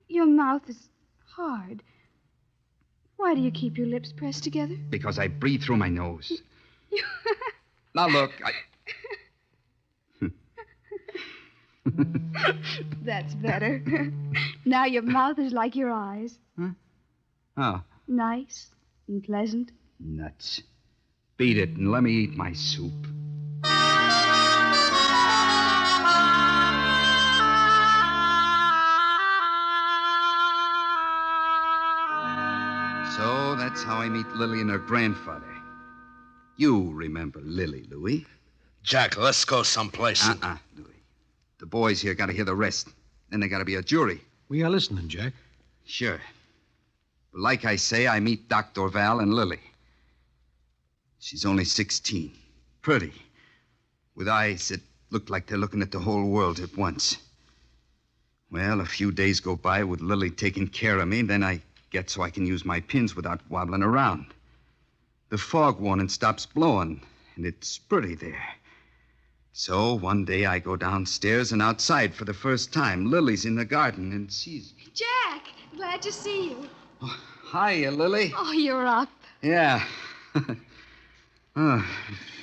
Your mouth is hard. Why do you keep your lips pressed together? Because I breathe through my nose. Now, look, That's better. Now your mouth is like your eyes. Oh, Nice and pleasant. nuts. Beat it and let me eat my soup. So that's how I meet Lily and her grandfather. You remember Lily, Louis. Jack, let's go someplace. Louis. The boys here got to hear the rest. Then they got to be a jury. We are listening, Jack. Sure. But like I say, I meet Dr. Val and Lily. She's only 16. Pretty. With eyes that look like they're looking at the whole world at once. Well, a few days go by with Lily taking care of me, then I get so I can use my pins without wobbling around. The fog warning stops blowing, and it's pretty there. So one day I go downstairs, and outside for the first time, Lily's in the garden and sees me. Jack, glad to see you. Hiya, Lily. Oh, you're up. Yeah. I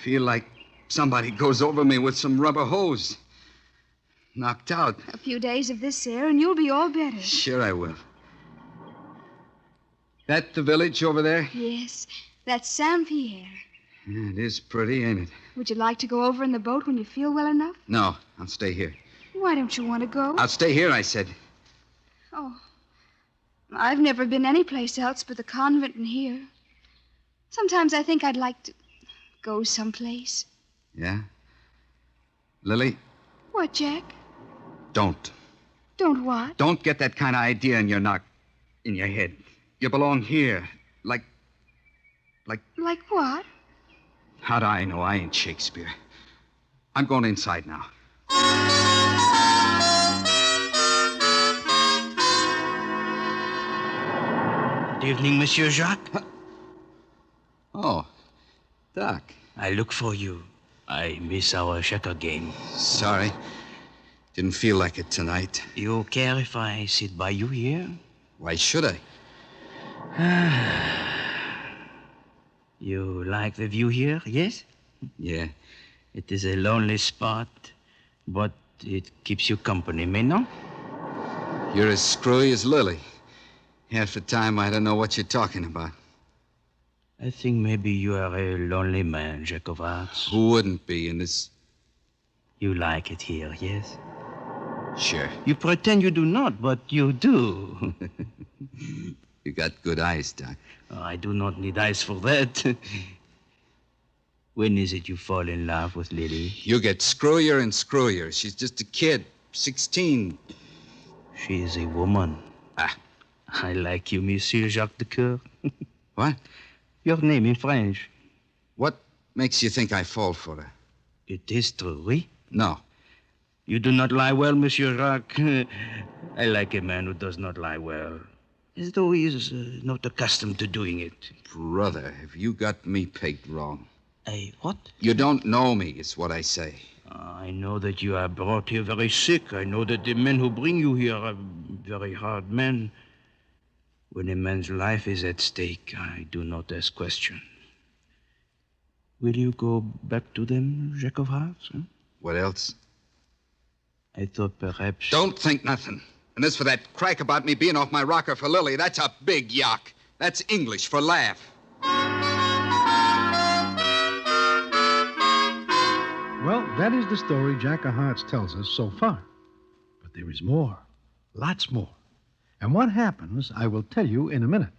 feel like somebody goes over me with some rubber hose. Knocked out. A few days of this air, and you'll be all better. Sure I will. That the village over there? Yes, that's Saint Pierre. Yeah, it is pretty, ain't it? Would you like to go over in the boat when you feel well enough? No, I'll stay here. Why don't you want to go? I'll stay here, I said. Oh, I've never been anyplace else but the convent and here. Sometimes I think I'd like to go someplace. Yeah? Lily, What, Jack? don't. Don't what? Don't get that kind of idea in your head. You belong here. Like, Like what? how do I know? I ain't Shakespeare. I'm going inside now. Good evening, Monsieur Jacques. Oh, Doc. I look for you. I miss our checker game. Sorry. Didn't feel like it tonight. You care if I sit by you here? Why should I? You like the view here, yes? Yeah. It is a lonely spot, but it keeps you company, mais non? You're as screwy as Lily. Half the time I don't know what you're talking about. I think maybe you are a lonely man, Jack of Hearts. Who wouldn't be in this? You like it here, yes? Sure. You pretend you do not, but you do. You got good eyes, Doc. Oh, I do not need eyes for that. When is it you fall in love with Lily? You get screwier and screwier. She's just a kid, 16. She is a woman. I like you, Monsieur Jacques de Coeur. What? Your name in French. What makes you think I fall for her? It is true, oui? No. You do not lie well, Monsieur Jacques. I like a man who does not lie well. As though he is not accustomed to doing it. Brother, have you got me pegged wrong? What? You don't know me, is what I say. I know that you are brought here very sick. I know that the men who bring you here are very hard men. When a man's life is at stake, I do not ask questions. Will you go back to them, Jack of Hearts? Huh? What else? I thought perhaps... Don't think nothing. And as for that crack about me being off my rocker for Lily, that's a big yuck. That's English for laugh. Well, that is the story Jack of Hearts tells us so far. But there is more. Lots more. And what happens, I will tell you in a minute.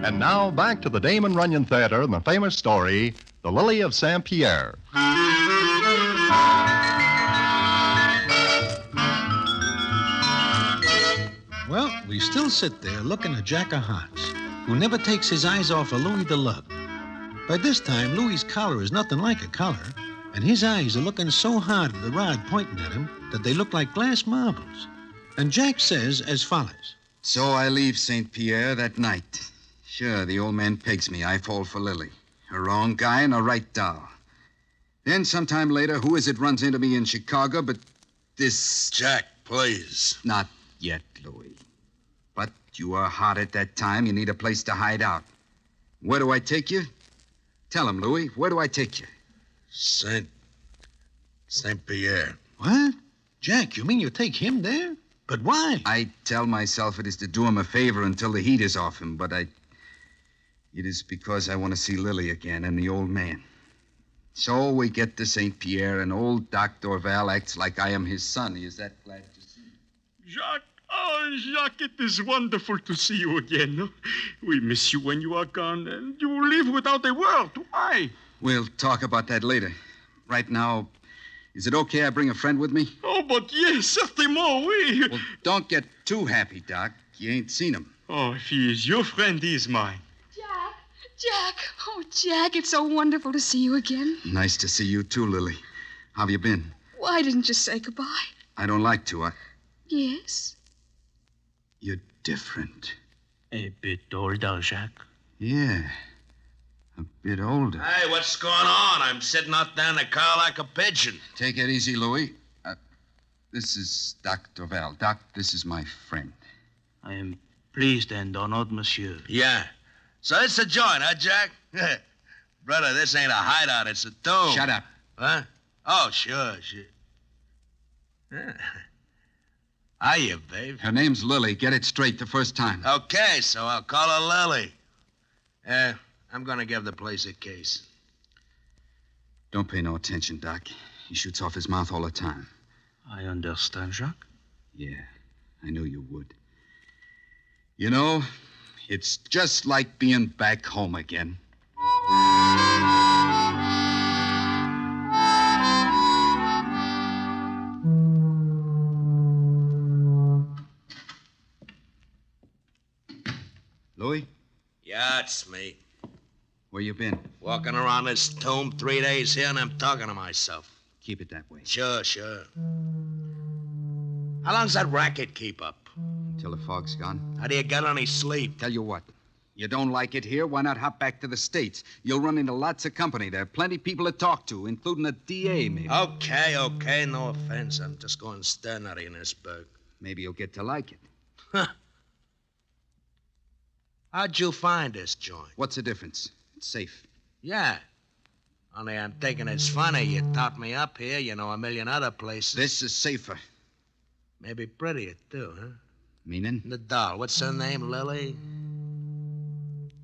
And now back to the Damon Runyon Theater and the famous story, The Lily of Saint Pierre. Well, we still sit there looking at Jack of Hearts, who never takes his eyes off of Louis the Lug. By this time, Louis's collar is nothing like a collar, and his eyes are looking so hard at the rod pointing at him that they look like glass marbles. And Jack says as follows. So I leave St. Pierre that night. Sure, the old man pegs me. I fall for Lily. A wrong guy and a right doll. Then sometime later, who is it runs into me in Chicago but this... Jack, please. Not yet, Louis. But you are hot at that time. You need a place to hide out. Where do I take you? Tell him, Louis. Where do I take you? St. Pierre. What? Jack, you mean you take him there? But why? I tell myself it is to do him a favor until the heat is off him, but it is because I want to see Lily again and the old man. So we get to St. Pierre, and old Doc Dorval acts like I am his son. He is that glad to see me. Jacques, Jacques, it is wonderful to see you again. We miss you when you are gone, and you leave without a word. Why? We'll talk about that later. Right now, is it okay I bring a friend with me? Oh, but yes, certainement, oui. Well, don't get too happy, Doc. You ain't seen him. Oh, if he is your friend, he is mine. Jack. Oh, Jack, it's so wonderful to see you again. Nice to see you, too, Lily. How have you been? Why didn't you say goodbye? I don't like to. Yes? You're different. A bit older, Jacques. Yeah. A bit older. Hey, what's going on? I'm sitting out there in the car like a pigeon. Take it easy, Louis. This is Doc Dorval. Doc, this is my friend. I am pleased and honored, monsieur. Yeah. So it's a joint, huh, Jack? Brother, this ain't a hideout, it's a tomb. Shut up. Huh? Oh, sure. Hiya, babe. Her name's Lily. Get it straight the first time. Okay, so I'll call her Lily. I'm gonna give the place a case. Don't pay no attention, Doc. He shoots off his mouth all the time. I understand, Jacques. Yeah, I knew you would. You know, it's just like being back home again. Louis? Yeah, it's me. Where you been? Walking around this tomb 3 days here, and I'm talking to myself. Keep it that way. Sure. How long's that racket keep up? Till the fog's gone. How do you get any sleep? Tell you what. You don't like it here, why not hop back to the States? You'll run into lots of company. There are plenty of people to talk to, including the DA, maybe. Okay, no offense. I'm just going sternary in this burg. Maybe you'll get to like it. Huh. How'd you find this joint? What's the difference? It's safe. Yeah. Only I'm thinking it's funny. You taught me up here, you know, a million other places. This is safer. Maybe prettier, too, huh? Meaning? The doll. What's her name, Lily?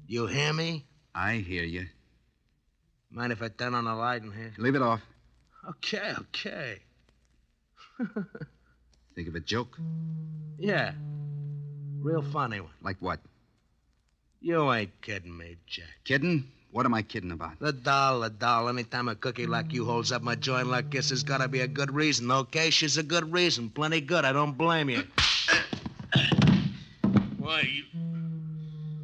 You hear me? I hear you. Mind if I turn on the light in here? Leave it off. Okay. Think of a joke? Yeah. Real funny one. Like what? You ain't kidding me, Jack. Kidding? What am I kidding about? The doll. Anytime a cookie like you holds up my joint like this, there's gotta be a good reason, okay? She's a good reason. Plenty good. I don't blame you. Why, you...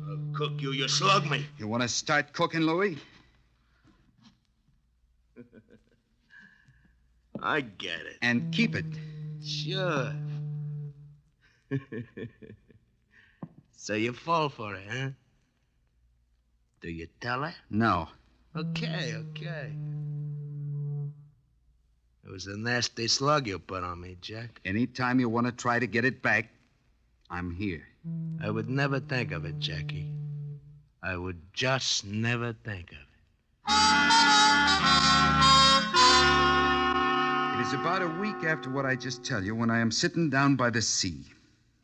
I'll cook you. You slug me. You want to start cooking, Louis? I get it. And keep it. Sure. So you fall for it, huh? Do you tell her? No. Okay. It was a nasty slug you put on me, Jack. Anytime you want to try to get it back, I'm here. I would never think of it, Jackie. I would just never think of it. It is about a week after what I just tell you when I am sitting down by the sea.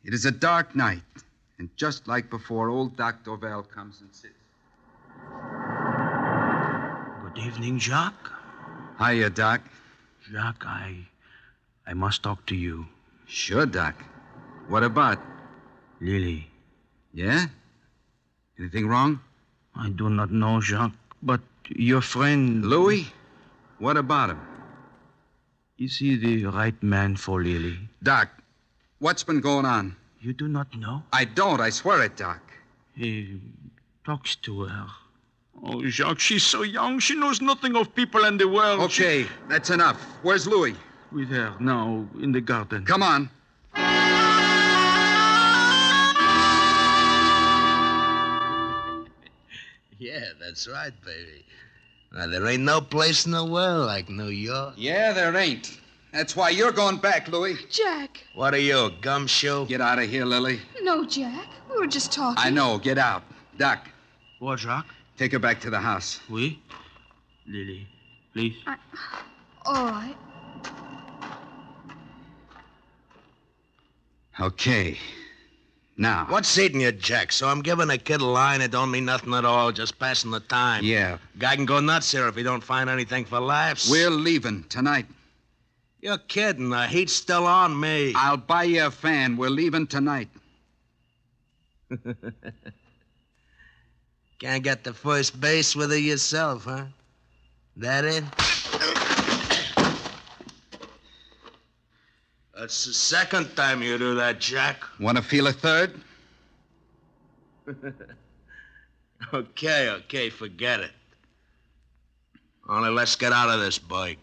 It is a dark night, and just like before, old Doc Dorval comes and sits. Good evening, Jacques. Hiya, Doc. Jacques, I must talk to you. Sure, Doc. What about? Lily. Yeah? Anything wrong? I do not know, Jacques, but your friend... Louis? What about him? Is he the right man for Lily? Doc, what's been going on? You do not know? I don't. I swear it, Doc. He talks to her. Oh, Jacques, she's so young. She knows nothing of people and the world. Okay, that's enough. Where's Louis? With her now in the garden. Come on. Yeah, that's right, baby. Now, there ain't no place in the world like New York. Yeah, there ain't. That's why you're going back, Louis. Jack. What are you, a gumshoe? Get out of here, Lily. No, Jack. We were just talking. I know. Get out. Doc. What, Jacques? Take her back to the house. Oui? Lily, please. All right. Okay. Now. What's eating you, Jack? So I'm giving a kid a line that don't mean nothing at all, just passing the time. Yeah. Guy can go nuts here if he don't find anything for laughs. We're leaving tonight. You're kidding. The heat's still on me. I'll buy you a fan. We're leaving tonight. Can't get to first base with her yourself, huh? That it? That's the second time you do that, Jack. Want to feel a third? Okay, forget it. Only let's get out of this, boy.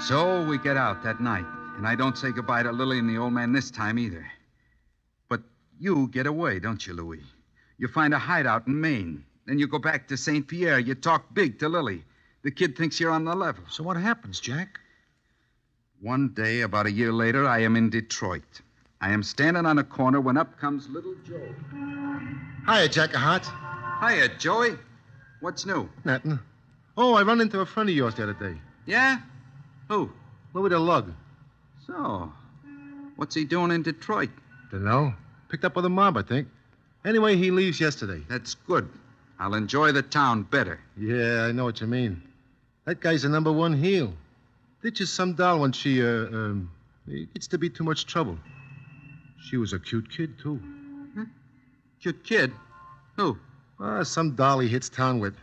So we get out that night, and I don't say goodbye to Lily and the old man this time either. But you get away, don't you, Louis? You find a hideout in Maine. Then you go back to St. Pierre. You talk big to Lily. The kid thinks you're on the level. So what happens, Jack? One day, about a year later, I am in Detroit. I am standing on a corner when up comes little Joe. Hiya, Jack of Hearts. Hiya, Joey. What's new? Nothing. Oh, I run into a friend of yours the other day. Yeah? Who? Louis the Lug. So, what's he doing in Detroit? Dunno. Picked up with a mob, I think. Anyway, he leaves yesterday. That's good. I'll enjoy the town better. Yeah, I know what you mean. That guy's the number one heel. Ditches some doll when she, gets to be too much trouble. She was a cute kid, too. Huh? Cute kid? Who? Some doll he hits town with.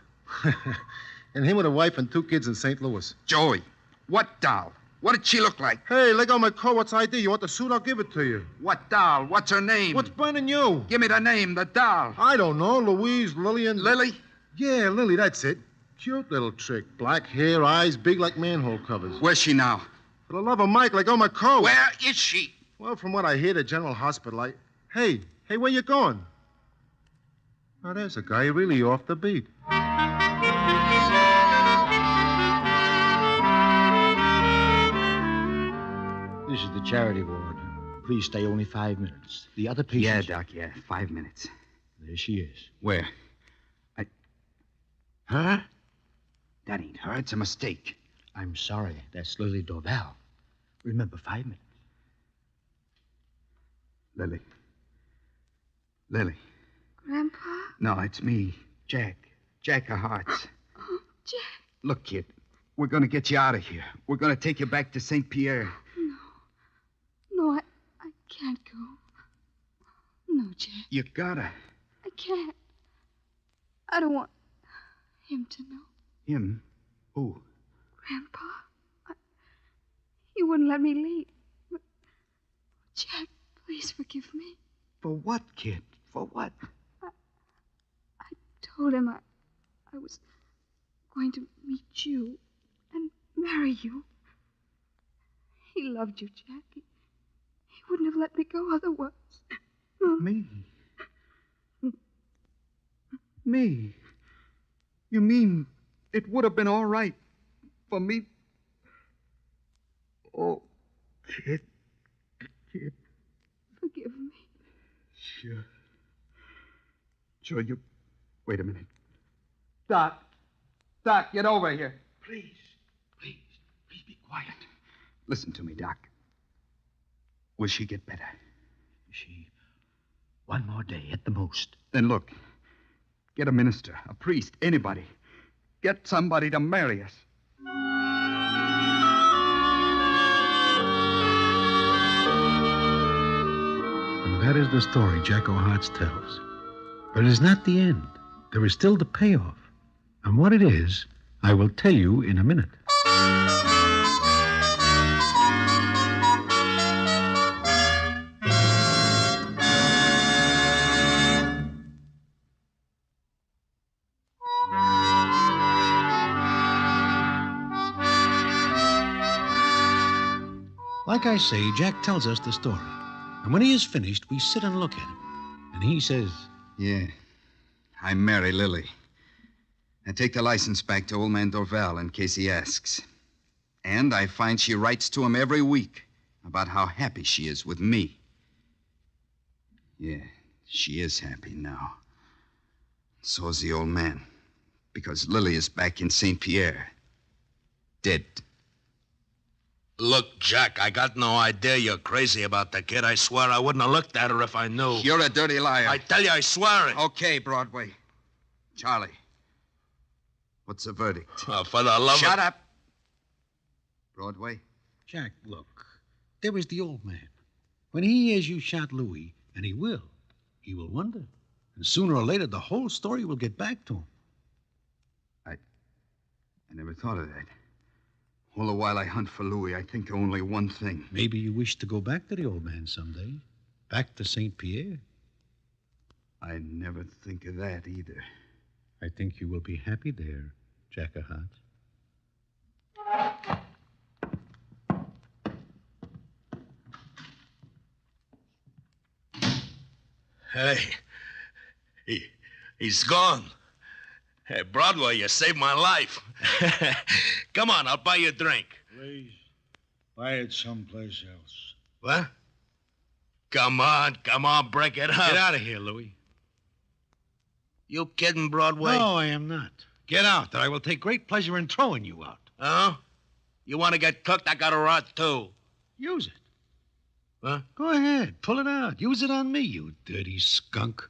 And him with a wife and 2 kids in St. Louis. Joey, what doll? What did she look like? Hey, let go of my coat. What's ID? You want the suit? I'll give it to you. What doll? What's her name? What's burning you? Give me the name, the doll. I don't know. Louise, Lillian. Lily? Yeah, Lily, that's it. Cute little trick. Black hair, eyes big like manhole covers. Where's she now? For the love of Mike, let go of my coat. Where is she? Well, from what I hear, the General Hospital, Hey, where you going? Oh, there's a guy really off the beat. This is the charity ward. Please stay only 5 minutes. The other patients... Yeah, Doc, 5 minutes. There she is. Where? Her? That ain't her. It's a mistake. I'm sorry. That's Lily Dorval. Remember, 5 minutes. Lily. Lily. Grandpa? No, it's me, Jack. Jack of Hearts. Oh, Jack. Look, kid, we're going to get you out of here. We're going to take you back to St. Pierre. No, I can't go. No, Jack. You gotta. I can't. I don't want him to know. Him? Who? Grandpa. He wouldn't let me leave. But, Jack, please forgive me. For what, kid? For what? I told him I was going to meet you and marry you. He loved you, Jack. He wouldn't have let me go otherwise. Me? Me? You mean it would have been all right for me? Oh, kid. Forgive me. Sure, you... Wait a minute. Doc, get over here. Please be quiet. Listen to me, Doc. Will she get better? She... 1 more day at the most. Then look. Get a minister, a priest, anybody. Get somebody to marry us. And that is the story Jack O'Harts tells. But it is not the end. There is still the payoff. And what it is, I will tell you in a minute. Like I say, Jack tells us the story. And when he is finished, we sit and look at him. And he says, Yeah, I marry Lily. I take the license back to old man Dorval in case he asks. And I find she writes to him every week about how happy she is with me. Yeah, she is happy now. So is the old man. Because Lily is back in St. Pierre. Dead. Look, Jack, I got no idea you're crazy about the kid. I swear I wouldn't have looked at her if I knew. You're a dirty liar. I tell you, I swear it. Okay, Broadway. Charlie, what's the verdict? For the love Shut up. Broadway? Jack, look, there was the old man. When he hears you shot Louis, and he will wonder. And sooner or later, the whole story will get back to him. I never thought of that. All the while I hunt for Louis, I think of only one thing. Maybe you wish to go back to the old man someday. Back to St. Pierre. I never think of that either. I think you will be happy there, Jack-a-Heart. Hey, he's gone. Hey, Broadway, you saved my life. Come on, I'll buy you a drink. Please, buy it someplace else. What? Come on, break it up. Get out of here, Louis. You kidding, Broadway? No, I am not. Get out, or I will take great pleasure in throwing you out. Huh? You want to get cooked? I got a rod, too. Use it. Huh? Go ahead, pull it out. Use it on me, you dirty skunk.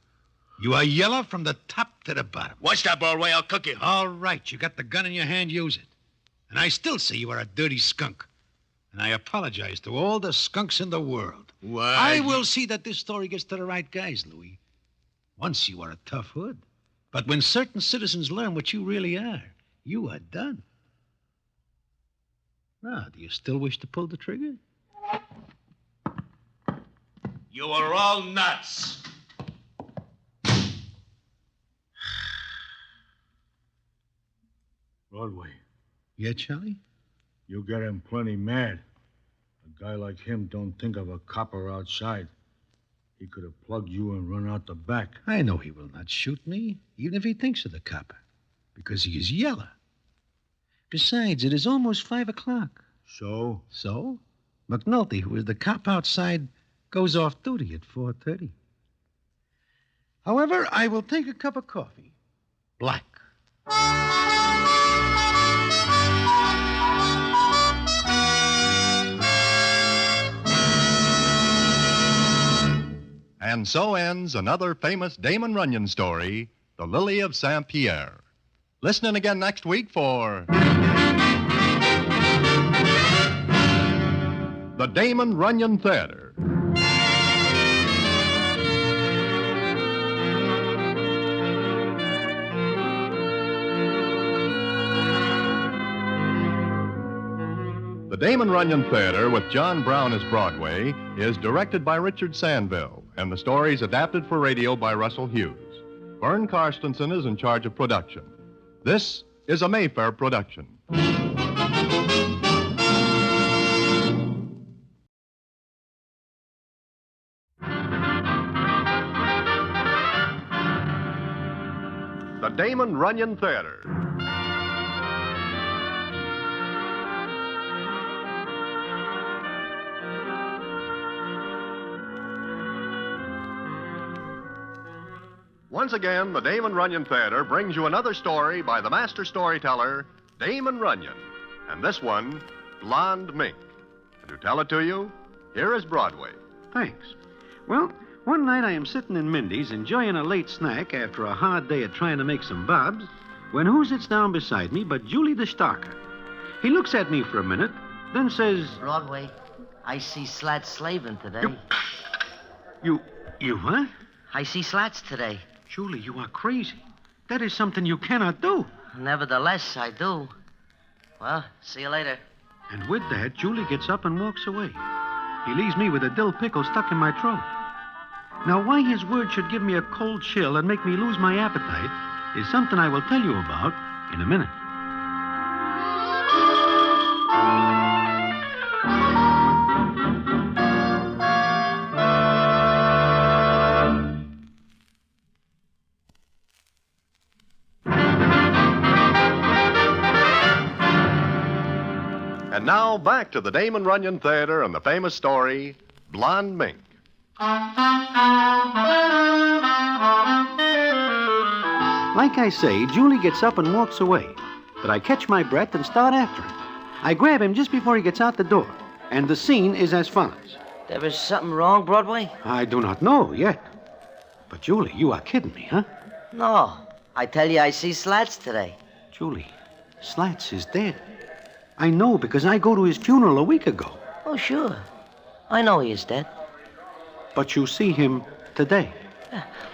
You are yellow from the top to the bottom. Watch that, Broadway. I'll cook you. All right, you got the gun in your hand, use it. And I still say you are a dirty skunk. And I apologize to all the skunks in the world. Why? I will see that this story gets to the right guys, Louis. Once you were a tough hood. But when certain citizens learn what you really are, you are done. Now, do you still wish to pull the trigger? You are all nuts. Broadway, Yeah, Charlie? you get him plenty mad. A guy like him don't think of a copper outside. He could have plugged you and run out the back. I know he will not shoot me, even if he thinks of the copper, because he is yellow. Besides, it is almost 5 o'clock. So? So? McNulty, who is the cop outside, goes off duty at 4:30. However, I will take a cup of coffee. Black. And so ends another famous Damon Runyon story, The Lily of St. Pierre. Listen in again next week for The Damon Runyon Theater. The Damon Runyon Theater, with John Brown as Broadway, is directed by Richard Sandville, and the stories adapted for radio by Russell Hughes. Vern Karstensen is in charge of production. This is a Mayfair production. The Damon Runyon Theater. Once again, the Damon Runyon Theater brings you another story by the master storyteller, Damon Runyon. And this one, Blonde Mink. And to tell it to you, here is Broadway. Thanks. Well, one night I am sitting in Mindy's enjoying a late snack after a hard day of trying to make some bobs, when who sits down beside me but Julie the Stalker. He looks at me for a minute, then says... Broadway, I see slats slaving today. You what? I see slats today. Julie, you are crazy. That is something you cannot do. Nevertheless, I do. Well, see you later. And with that, Julie gets up and walks away. He leaves me with a dill pickle stuck in my throat. Now, why his words should give me a cold chill and make me lose my appetite is something I will tell you about in a minute. And now back to the Damon Runyon Theater and the famous story, Blonde Mink. Like I say, Julie gets up and walks away. But I catch my breath and start after him. I grab him just before he gets out the door. And the scene is as follows. There is something wrong, Broadway? I do not know yet. But, Julie, you are kidding me, huh? No. I tell you, I see Slats today. Julie, Slats is dead. I know because I go to his funeral a week ago. Oh, sure. I know he is dead. But you see him today.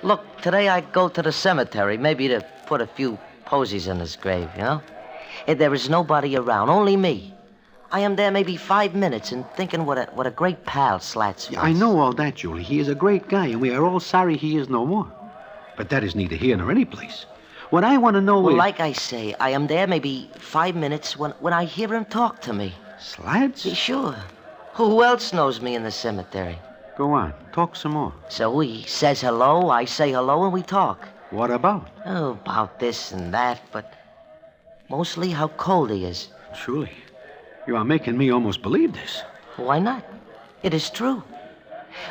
Look, today I go to the cemetery, maybe to put a few posies in his grave, you know? There is nobody around, only me. I am there maybe 5 minutes and thinking what a great pal Slats was. I know all that, Julie. He is a great guy, and we are all sorry he is no more. But that is neither here nor any place. What I want to know is... Like I say, I am there maybe 5 minutes when I hear him talk to me. Slats? Yeah, sure. Who else knows me in the cemetery? Go on. Talk some more. So he says hello, I say hello, and we talk. What about? Oh, about this and that, but mostly how cold he is. Julie, you are making me almost believe this. Why not? It is true.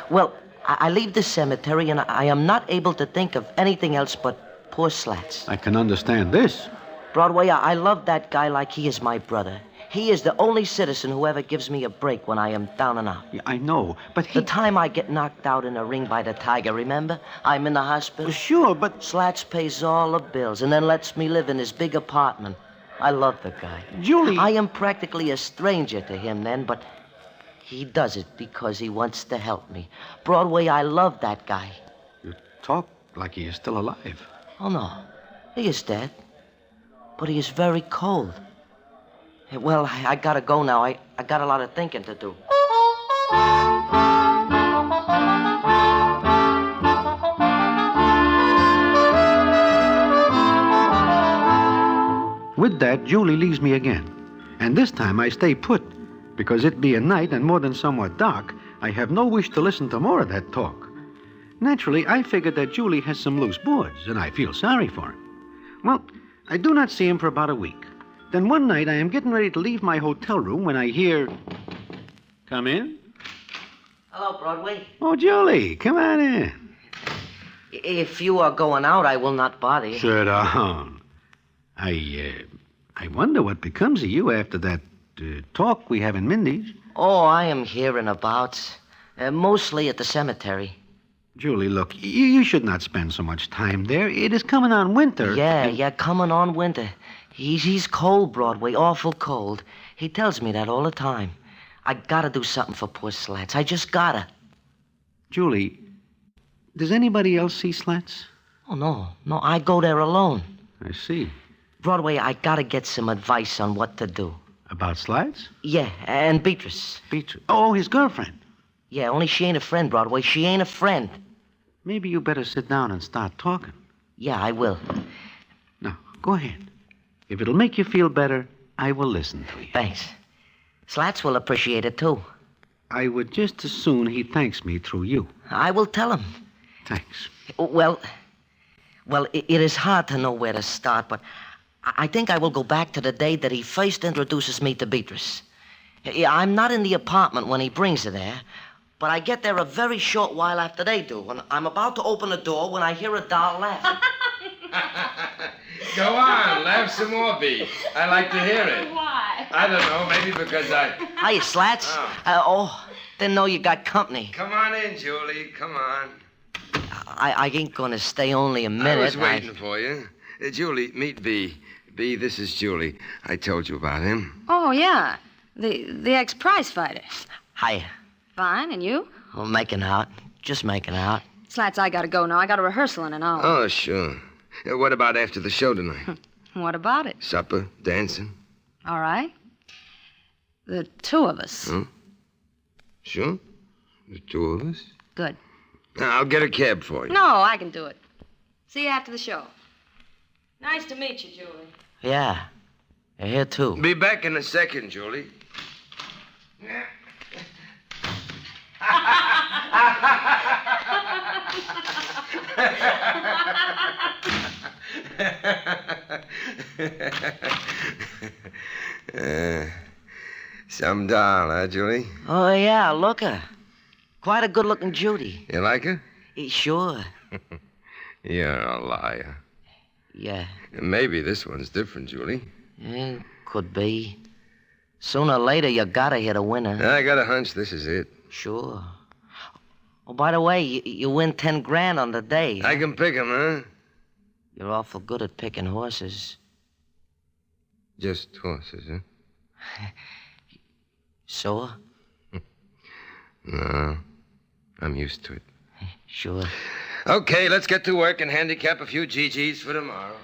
Well, I leave the cemetery, and I am not able to think of anything else but poor Slats. I can understand this. Broadway, I love that guy like he is my brother. He is the only citizen who ever gives me a break when I am down and out. Yeah, I know, but The time I get knocked out in a ring by the tiger, remember? I'm in the hospital. Sure, but... Slats pays all the bills and then lets me live in his big apartment. I love the guy. Julie... I am practically a stranger to him then, but he does it because he wants to help me. Broadway, I love that guy. You talk like he is still alive. Oh, no. He is dead. But he is very cold. Well, I gotta go now. I got a lot of thinking to do. With that, Julie leaves me again. And this time I stay put, because it being night and more than somewhat dark, I have no wish to listen to more of that talk. Naturally, I figured that Julie has some loose boards, and I feel sorry for him. Well, I do not see him for about a week. Then one night I am getting ready to leave my hotel room when I hear... Come in? Hello, Broadway. Oh, Julie, come on in. If you are going out, I will not bother you. Sit down. I wonder what becomes of you after that talk we have in Mindy's. Oh, I am hearing about. Mostly at the cemetery. Julie, look, you should not spend so much time there. It is coming on winter. Yeah, coming on winter. He's cold, Broadway, awful cold. He tells me that all the time. I gotta do something for poor Slats. I just gotta. Julie, does anybody else see Slats? Oh, no, I go there alone. I see. Broadway, I gotta get some advice on what to do. About Slats? Yeah, and Beatrice. Beatrice? Oh, his girlfriend. Yeah, only she ain't a friend, Broadway. She ain't a friend. Maybe you better sit down and start talking. Yeah, I will. Now, go ahead. If it'll make you feel better, I will listen to you. Thanks. Slats will appreciate it, too. I would just as soon he thanks me through you. I will tell him. Thanks. Well, it is hard to know where to start, but I think I will go back to the day that he first introduces me to Beatrice. I'm not in the apartment when he brings her there, but I get there a very short while after they do, and I'm about to open the door when I hear a doll laugh. Go on, laugh some more, B. I like to hear it. Why? I don't know, maybe because I... Hiya, Slats. Didn't know you got company. Come on in, Julie, come on. I ain't gonna stay only a minute. I was waiting for you. Julie, meet B. B, this is Julie. I told you about him. Oh, yeah. The ex-prize fighter. Hiya. Fine, and you? Oh, making out. Just making out. Slats, I gotta go now. I got a rehearsal in an hour. Oh, sure. What about after the show tonight? What about it? Supper, dancing. All right. The two of us. Huh? Sure. The two of us. Good. I'll get a cab for you. No, I can do it. See you after the show. Nice to meet you, Julie. Yeah. You're here, too. Be back in a second, Julie. Some doll, huh, Julie? Oh, yeah, look her. Quite a good-looking Judy. You like her? Sure. You're a liar. Yeah. Maybe this one's different, Julie. Yeah, could be. Sooner or later, you gotta hit a winner. I got a hunch this is it. Sure. Oh, by the way, you win 10 grand on the day. I can pick 'em, huh? You're awful good at picking horses. Just horses, huh? Sure? No, I'm used to it. Sure. Okay, let's get to work and handicap a few GGs for tomorrow.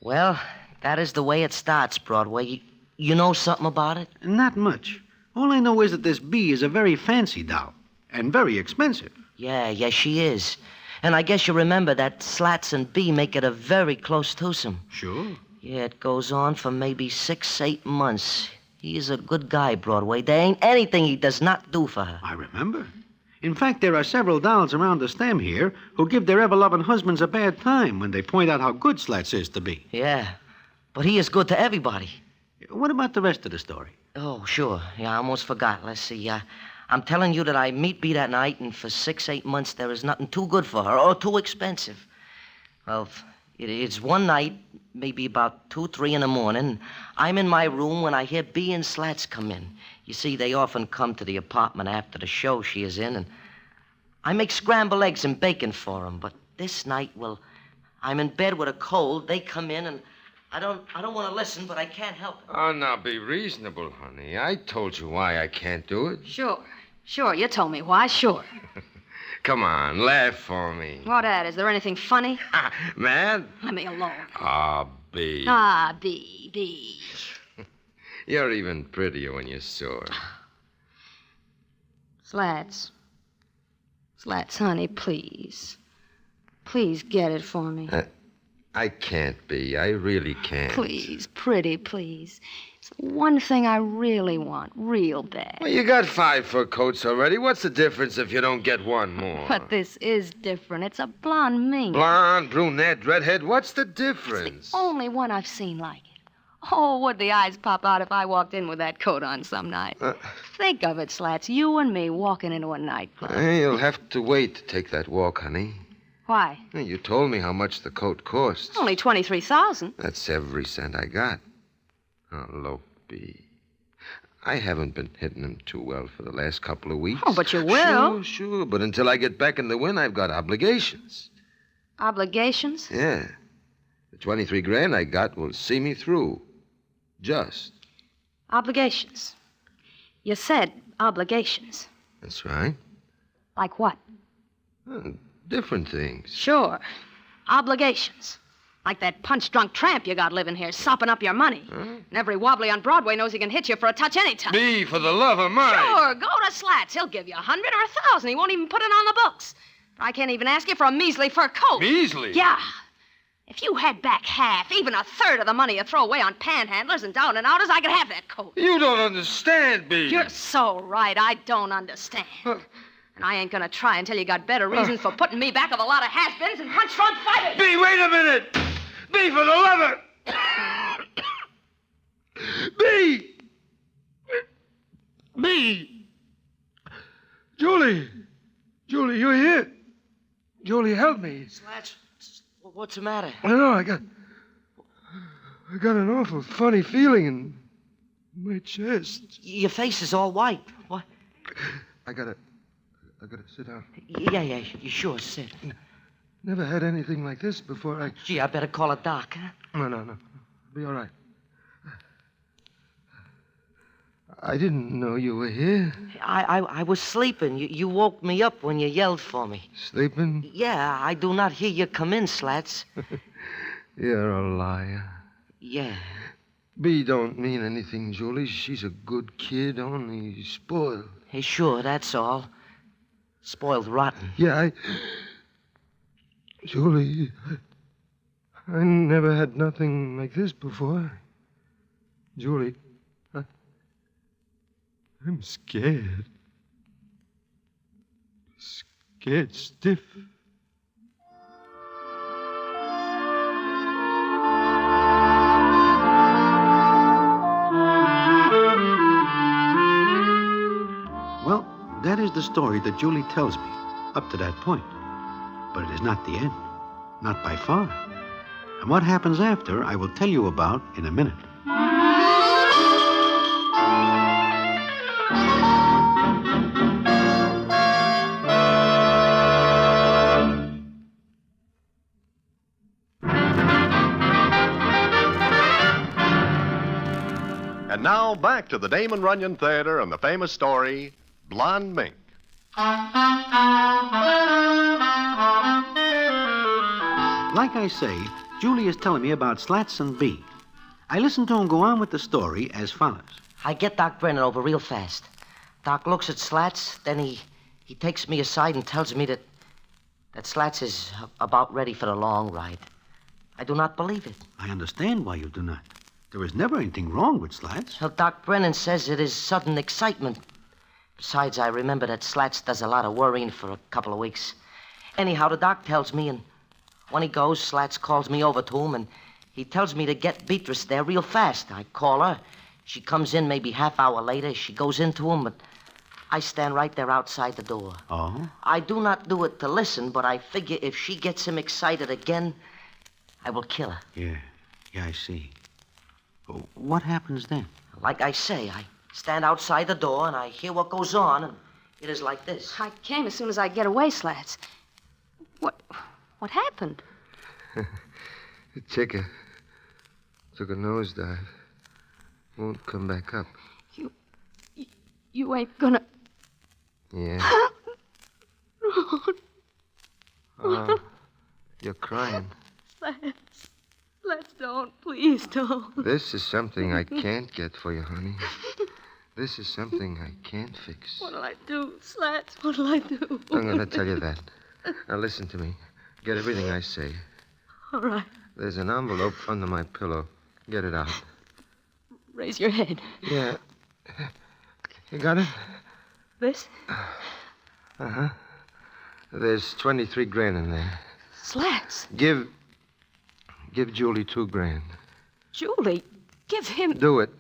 Well, that is the way it starts, Broadway. You know something about it? Not much. All I know is that this bee is a very fancy doll and very expensive. Yeah, she is. And I guess you remember that Slats and B make it a very close twosome. Sure. Yeah, it goes on for maybe 6-8 months. He is a good guy, Broadway. There ain't anything he does not do for her. I remember. In fact, there are several dolls around the stem here who give their ever-loving husbands a bad time when they point out how good Slats is to be. Yeah, but he is good to everybody. What about the rest of the story? Oh, sure. Yeah, I almost forgot. Let's see. I'm telling you that I meet B that night, and for 6-8 months there is nothing too good for her or too expensive. Well, it's one night, maybe about 2-3 in the morning. I'm in my room when I hear B and Slats come in. You see, they often come to the apartment after the show she is in, and I make scrambled eggs and bacon for them. But this night, well, I'm in bed with a cold. They come in, and I don't want to listen, but I can't help it. Oh, now be reasonable, honey. I told you why I can't do it. Sure, you told me why, sure. Come on, laugh for me. What at? Is there anything funny? Mad? Let me alone. B. B. You're even prettier when you're sore. Slats, honey, please. Please get it for me. I can't be. I really can't. Please, pretty, please. It's the one thing I really want, real bad. Well, you got 5 fur coats already. What's the difference if you don't get one more? But this is different. It's a blonde mink. Blonde, brunette, redhead. What's the difference? It's the only one I've seen like it. Oh, would the eyes pop out if I walked in with that coat on some night. Think of it, Slats. You and me walking into a nightclub. You'll have to wait to take that walk, honey. Why? You told me how much the coat costs. Only $23,000. That's every cent I got. Oh, look, B. I haven't been hitting him too well for the last couple of weeks. Oh, but you will. Sure. But until I get back in the win, I've got obligations. Obligations? Yeah. The 23 grand I got will see me through. Just. Obligations. You said obligations. That's right. Like what? Different things. Sure. Obligations. Like that punch-drunk tramp you got living here, sopping up your money. And every wobbly on Broadway knows he can hit you for a touch anytime. B, for the love of Mike. Sure, go to Slats. He'll give you 100 or 1,000. He won't even put it on the books. I can't even ask you for a measly fur coat. Measly? Yeah. If you had back half, even a third of the money you throw away on panhandlers and down and outers, I could have that coat. You don't understand, B. You're so right. I don't understand. And I ain't gonna try until you got better reasons for putting me back of a lot of has-beens and punch-drunk fighters. B, wait a minute. B, for the love of... B! B! Julie, you're here. Julie, help me. Slats, what's the matter? I know, I got an awful funny feeling in my chest. Your face is all white. What? I gotta sit down. Yeah, you sure sit. Never had anything like this before. Gee, I better call a doc, huh? No. Be all right. I didn't know you were here. I was sleeping. You woke me up when you yelled for me. Sleeping? Yeah, I do not hear you come in, Slats. You're a liar. Yeah. B don't mean anything, Julie. She's a good kid, only spoiled. Hey, sure, that's all. Spoiled rotten. Yeah, Julie, I never had nothing like this before. Julie, I'm scared. Scared stiff. Well, that is the story that Julie tells me, up to that point. But it is not the end. Not by far. And what happens after, I will tell you about in a minute. And now back to the Damon Runyon Theater and the famous story, Blonde Mink. Like I say, Julie is telling me about Slats and B. I listen to him go on with the story as follows. I get Doc Brennan over real fast. Doc looks at Slats, then he takes me aside and tells me that Slats is about ready for the long ride. I do not believe it. I understand why you do not. There is never anything wrong with Slats. Well, Doc Brennan says it is sudden excitement. Besides, I remember that Slats does a lot of worrying for a couple of weeks. Anyhow, the doc tells me, and when he goes, Slats calls me over to him, and he tells me to get Beatrice there real fast. I call her. She comes in maybe half hour later. She goes into him, but I stand right there outside the door. Oh? I do not do it to listen, but I figure if she gets him excited again, I will kill her. Yeah, I see. What happens then? Like I say, I stand outside the door and I hear what goes on, and it is like this. I came as soon as I get away, Slats. What happened? The chicken took a nosedive. Won't come back up. You ain't gonna... Yeah. You're crying. Slats, don't. Please don't. This is something I can't get for you, honey. This is something I can't fix. What'll I do, Slats? What'll I do? I'm going to tell you that. Now listen to me. Get everything I say. All right. There's an envelope under my pillow. Get it out. Raise your head. Yeah. You got it? This? Uh-huh. There's 23 grand in there. Slats. Give Julie $2,000. Julie, give him... Do it.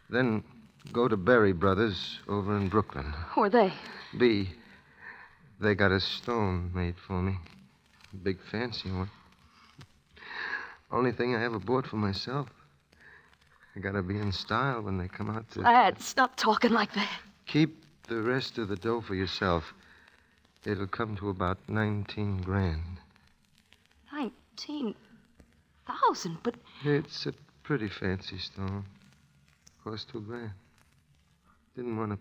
Then go to Berry Brothers over in Brooklyn. Who are they? B. They got a stone made for me. A big fancy one. Only thing I ever bought for myself. I gotta be in style when they come out to... Slats, stop talking like that. Keep the rest of the dough for yourself. It'll come to about 19 grand. 19,000, but... It's a pretty fancy stone. Cost $2,000. Didn't want to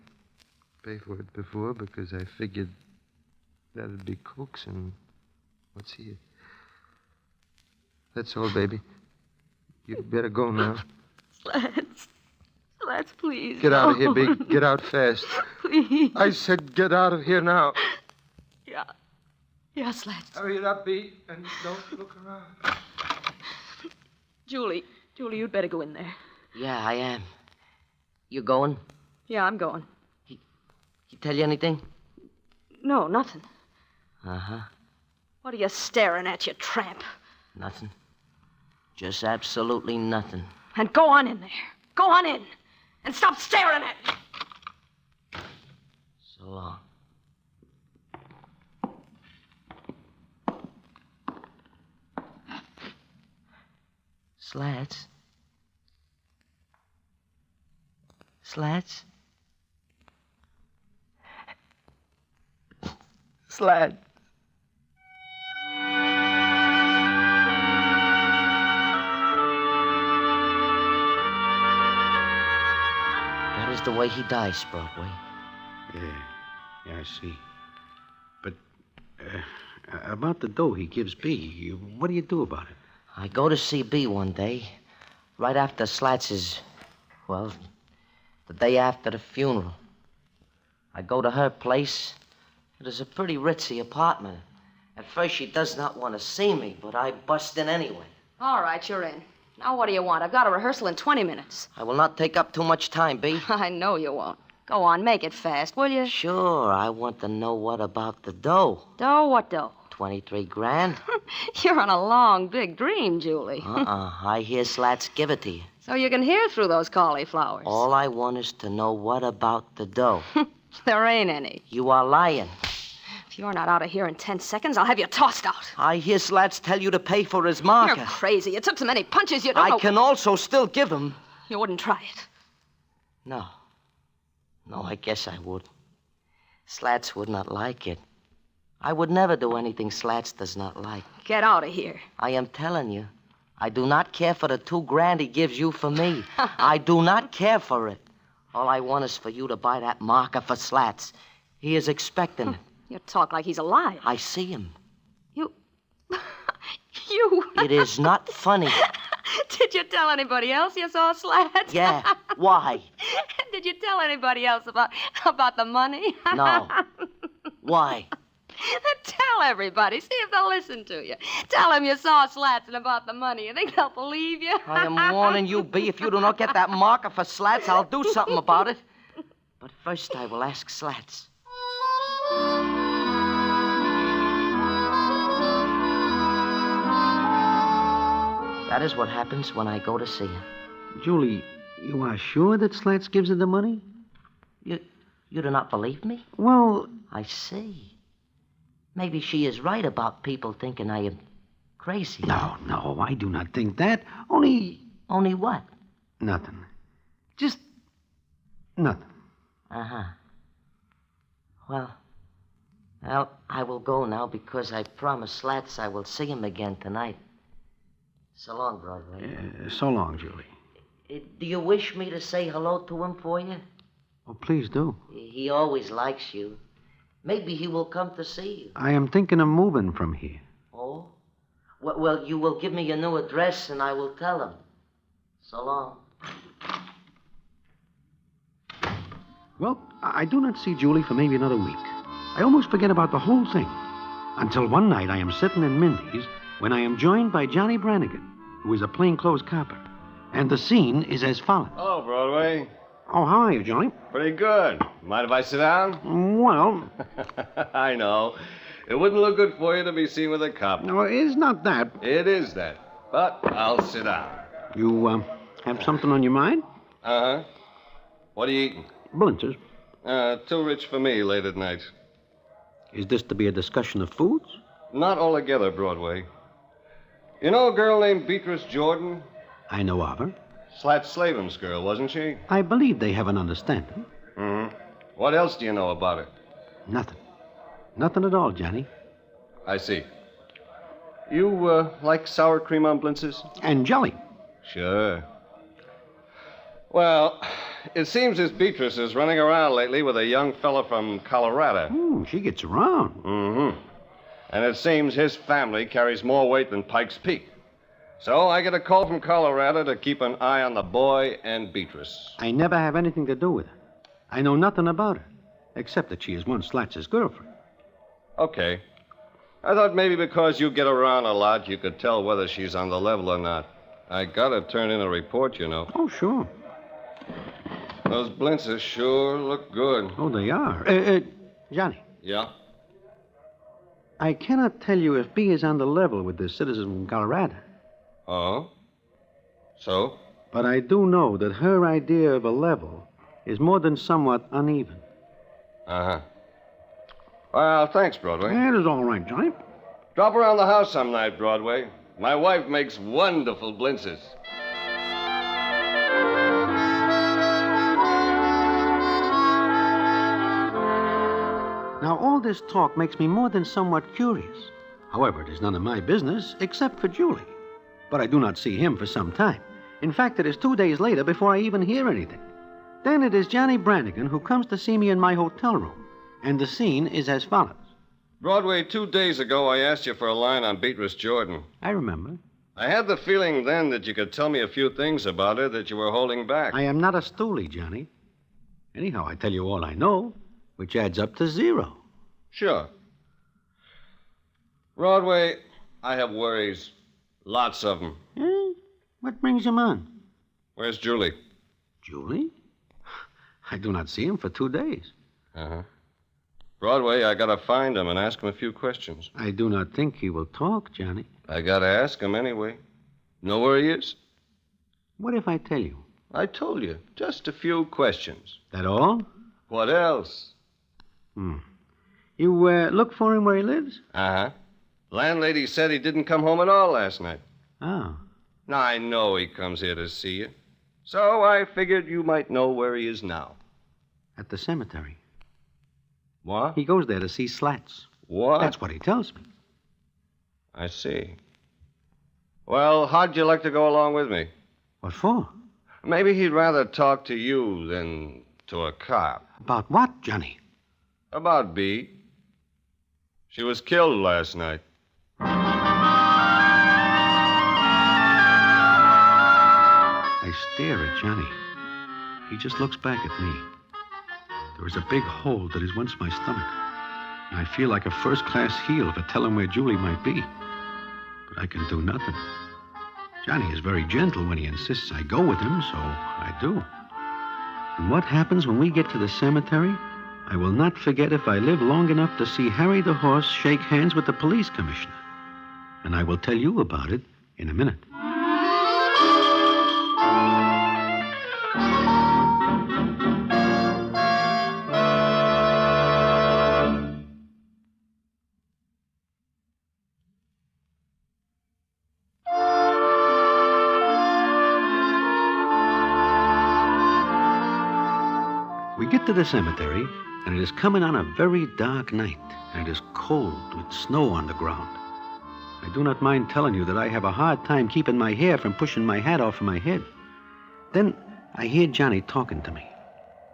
pay for it before because I figured that'd be crooks and what's here. That's all, baby. You'd better go now. Slats, please. Get out of here, Big. Get out fast. Please. I said get out of here now. Yeah, Slats. Hurry it up, B, and don't look around. Julie, you'd better go in there. Yeah, I am. You going? Yeah, I'm going. He tell you anything? No, nothing. Uh-huh. What are you staring at, you tramp? Nothing. Just absolutely nothing. And go on in there. Go on in. And stop staring at me. So long. Slats? Slats? Slats. That is the way he dies, Broadway. Yeah, I see. But about the dough he gives B, what do you do about it? I go to see B one day. Right after Slats's, well, the day after the funeral. I go to her place. It is a pretty ritzy apartment. At first, she does not want to see me, but I bust in anyway. All right, you're in. Now, what do you want? I've got a rehearsal in 20 minutes. I will not take up too much time, B. I know you won't. Go on, make it fast, will you? Sure, I want to know what about the dough. Dough? What dough? 23 grand. You're on a long, big dream, Julie. I hear Slats give it to you. So you can hear through those cauliflowers. All I want is to know what about the dough. There ain't any. You are lying. If you're not out of here in 10 seconds, I'll have you tossed out. I hear Slats tell you to pay for his marker. You're crazy. You took so many punches you don't I know. can also still give him. You wouldn't try it. No, I guess I would. Slats would not like it. I would never do anything Slats does not like. Get out of here. I am telling you, I do not care for the 2 grand he gives you for me. I do not care for it. All I want is for you to buy that marker for Slats. He is expecting it. You talk like he's alive. I see him. You... It is not funny. Did you tell anybody else you saw Slats? Yeah. Why? Did you tell anybody else about the money? No. Why? Tell everybody. See if they'll listen to you. Tell them you saw Slats and about the money. You think they'll believe you? I am warning you, B. If you do not get that marker for Slats, I'll do something about it. But first, I will ask Slats. That is what happens when I go to see her. Julie, you are sure that Slats gives her the money? You do not believe me? Well... I see. Maybe she is right about people thinking I am crazy. No, I do not think that. Only what? Nothing. Just nothing. Uh-huh. Well, I will go now because I promised Slats I will see him again tonight. So long, Broadway. So long, Julie. Do you wish me to say hello to him for you? Oh, please do. He always likes you. Maybe he will come to see you. I am thinking of moving from here. Oh? Well, you will give me your new address and I will tell him. So long. Well, I do not see Julie for maybe another week. I almost forget about the whole thing. Until one night I am sitting in Mindy's when I am joined by Johnny Brannigan, who is a plainclothes copper. And the scene is as follows. Hello, Broadway. Oh, how are you, Johnny? Pretty good. Mind if I sit down? Well... I know. It wouldn't look good for you to be seen with a cop. No, it's not that. It is that. But I'll sit down. You, have something on your mind? Uh-huh. What are you eating? Blintzes. Too rich for me late at night. Is this to be a discussion of foods? Not altogether, Broadway. You know a girl named Beatrice Jordan? I know of her. Slat Slavin's girl, wasn't she? I believe they have an understanding. Mm-hmm. What else do you know about her? Nothing. Nothing at all, Johnny. I see. You, like sour cream on blintzes? And jelly. Sure. Well, it seems this Beatrice is running around lately with a young fella from Colorado. She gets around. Mm-hmm. And it seems his family carries more weight than Pike's Peak. So I get a call from Colorado to keep an eye on the boy and Beatrice. I never have anything to do with her. I know nothing about her, except that she is one Slats's girlfriend. Okay. I thought maybe because you get around a lot, you could tell whether she's on the level or not. I gotta turn in a report, you know. Oh, sure. Those blintzes sure look good. Oh, they are. Johnny. Yeah? I cannot tell you if B is on the level with this citizen from Colorado. Oh? So? But I do know that her idea of a level is more than somewhat uneven. Uh-huh. Well, thanks, Broadway. That is all right, Johnny. Drop around the house some night, Broadway. My wife makes wonderful blintzes. Now, all this talk makes me more than somewhat curious. However, it is none of my business, except for Julie. But I do not see him for some time. In fact, it is 2 days later before I even hear anything. Then it is Johnny Brannigan who comes to see me in my hotel room. And the scene is as follows. Broadway, 2 days ago, I asked you for a line on Beatrice Jordan. I remember. I had the feeling then that you could tell me a few things about her that you were holding back. I am not a stoolie, Johnny. Anyhow, I tell you all I know, which adds up to 0. Sure. Broadway, I have worries. Lots of them. What brings him on? Where's Julie? Julie? I do not see him for 2 days. Uh-huh. Broadway, I gotta find him and ask him a few questions. I do not think he will talk, Johnny. I gotta ask him anyway. Know where he is? What if I tell you? I told you. Just a few questions. That all? What else? You look for him where he lives? Uh-huh. Landlady said he didn't come home at all last night. Oh. Now, I know he comes here to see you. So I figured you might know where he is now. At the cemetery. What? He goes there to see Slats. What? That's what he tells me. I see. Well, how'd you like to go along with me? What for? Maybe he'd rather talk to you than to a cop. About what, Johnny? About Bee. She was killed last night. I stare at Johnny. He just looks back at me. There is a big hole that is once my stomach. And I feel like a first-class heel for telling where Julie might be. But I can do nothing. Johnny is very gentle when he insists I go with him, so I do. And what happens when we get to the cemetery, I will not forget if I live long enough to see Harry the horse shake hands with the police commissioner. And I will tell you about it in a minute. We get to the cemetery, and it is coming on a very dark night, and it is cold with snow on the ground. I do not mind telling you that I have a hard time keeping my hair from pushing my hat off of my head. Then I hear Johnny talking to me.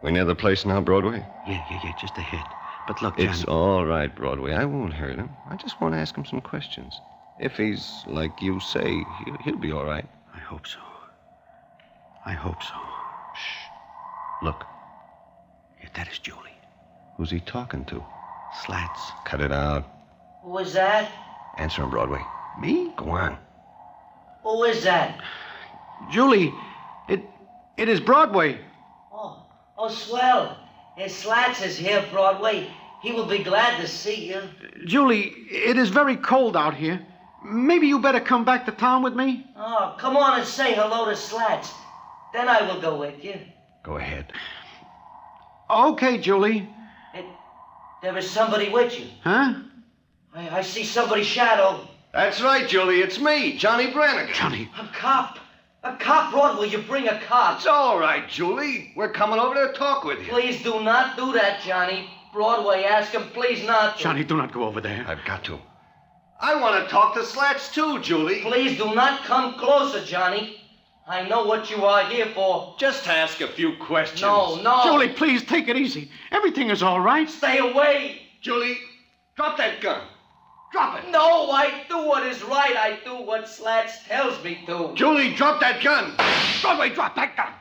We near the place now, Broadway? Yeah, just ahead. But look, Johnny... It's all right, Broadway. I won't hurt him. I just want to ask him some questions. If he's like you say, he'll be all right. I hope so. I hope so. Shh. Look. Yeah, that is Julie. Who's he talking to? Slats. Cut it out. Who is that? Answer him, Broadway. Me? Go on. Who is that? Julie, it is Broadway. Oh, swell. His Slats is here, Broadway. He will be glad to see you. Julie, it is very cold out here. Maybe you better come back to town with me? Oh, come on and say hello to Slats. Then I will go with you. Go ahead. Okay, Julie. There is somebody with you. Huh? I see somebody's shadow. That's right, Julie. It's me, Johnny Brannigan. Johnny. A cop. A cop, Broadway. You bring a cop. It's all right, Julie. We're coming over to talk with you. Please do not do that, Johnny. Broadway, ask him please not to. Johnny, do not go over there. I've got to. I want to talk to Slats, too, Julie. Please do not come closer, Johnny. I know what you are here for. Just ask a few questions. No. Julie, please take it easy. Everything is all right. Stay away. Julie, drop that gun. Drop it. No, I do what is right. I do what Slats tells me to. Julie, drop that gun. Broadway, drop that gun.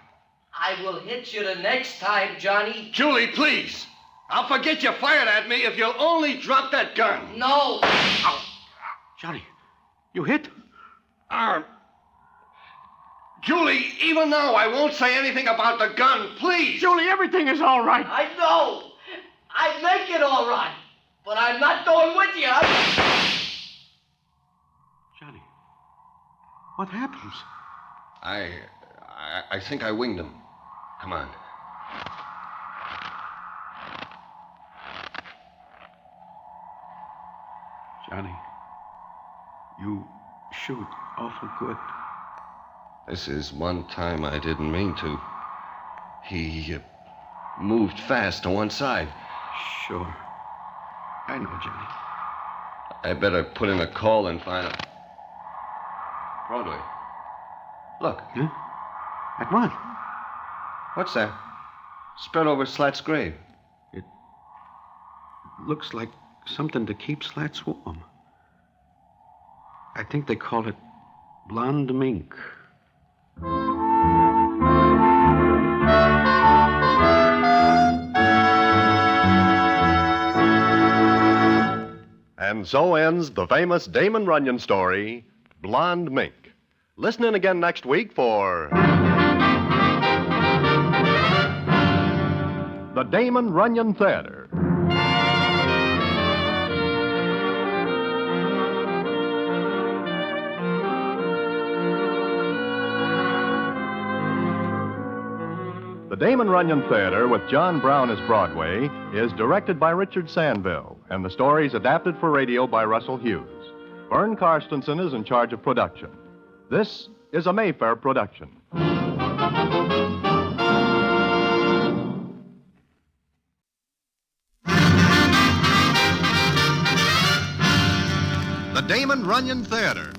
I will hit you the next time, Johnny. Julie, please. I'll forget you fired at me if you'll only drop that gun. No. Ow. Johnny, you hit? Julie, even now I won't say anything about the gun, please. Julie, everything is all right. I know. I make it all right. But I'm not going with you. Johnny, what happens? I think I winged him. Come on. Johnny, you shoot awful good. This is one time I didn't mean to. He moved fast to one side. Sure. I know, Johnny. I better put in a call and find out. Broadway. Look. Huh? At what? What's that? Spread over Slat's grave. It looks like something to keep Slats warm. I think they call it Blonde Mink. And so ends the famous Damon Runyon story, Blonde Mink. Listen in again next week for the Damon Runyon Theater. The Damon Runyon Theater, with John Brown as Broadway, is directed by Richard Sandville, and the story is adapted for radio by Russell Hughes. Vern Karstensen is in charge of production. This is a Mayfair production. The Damon Runyon Theater.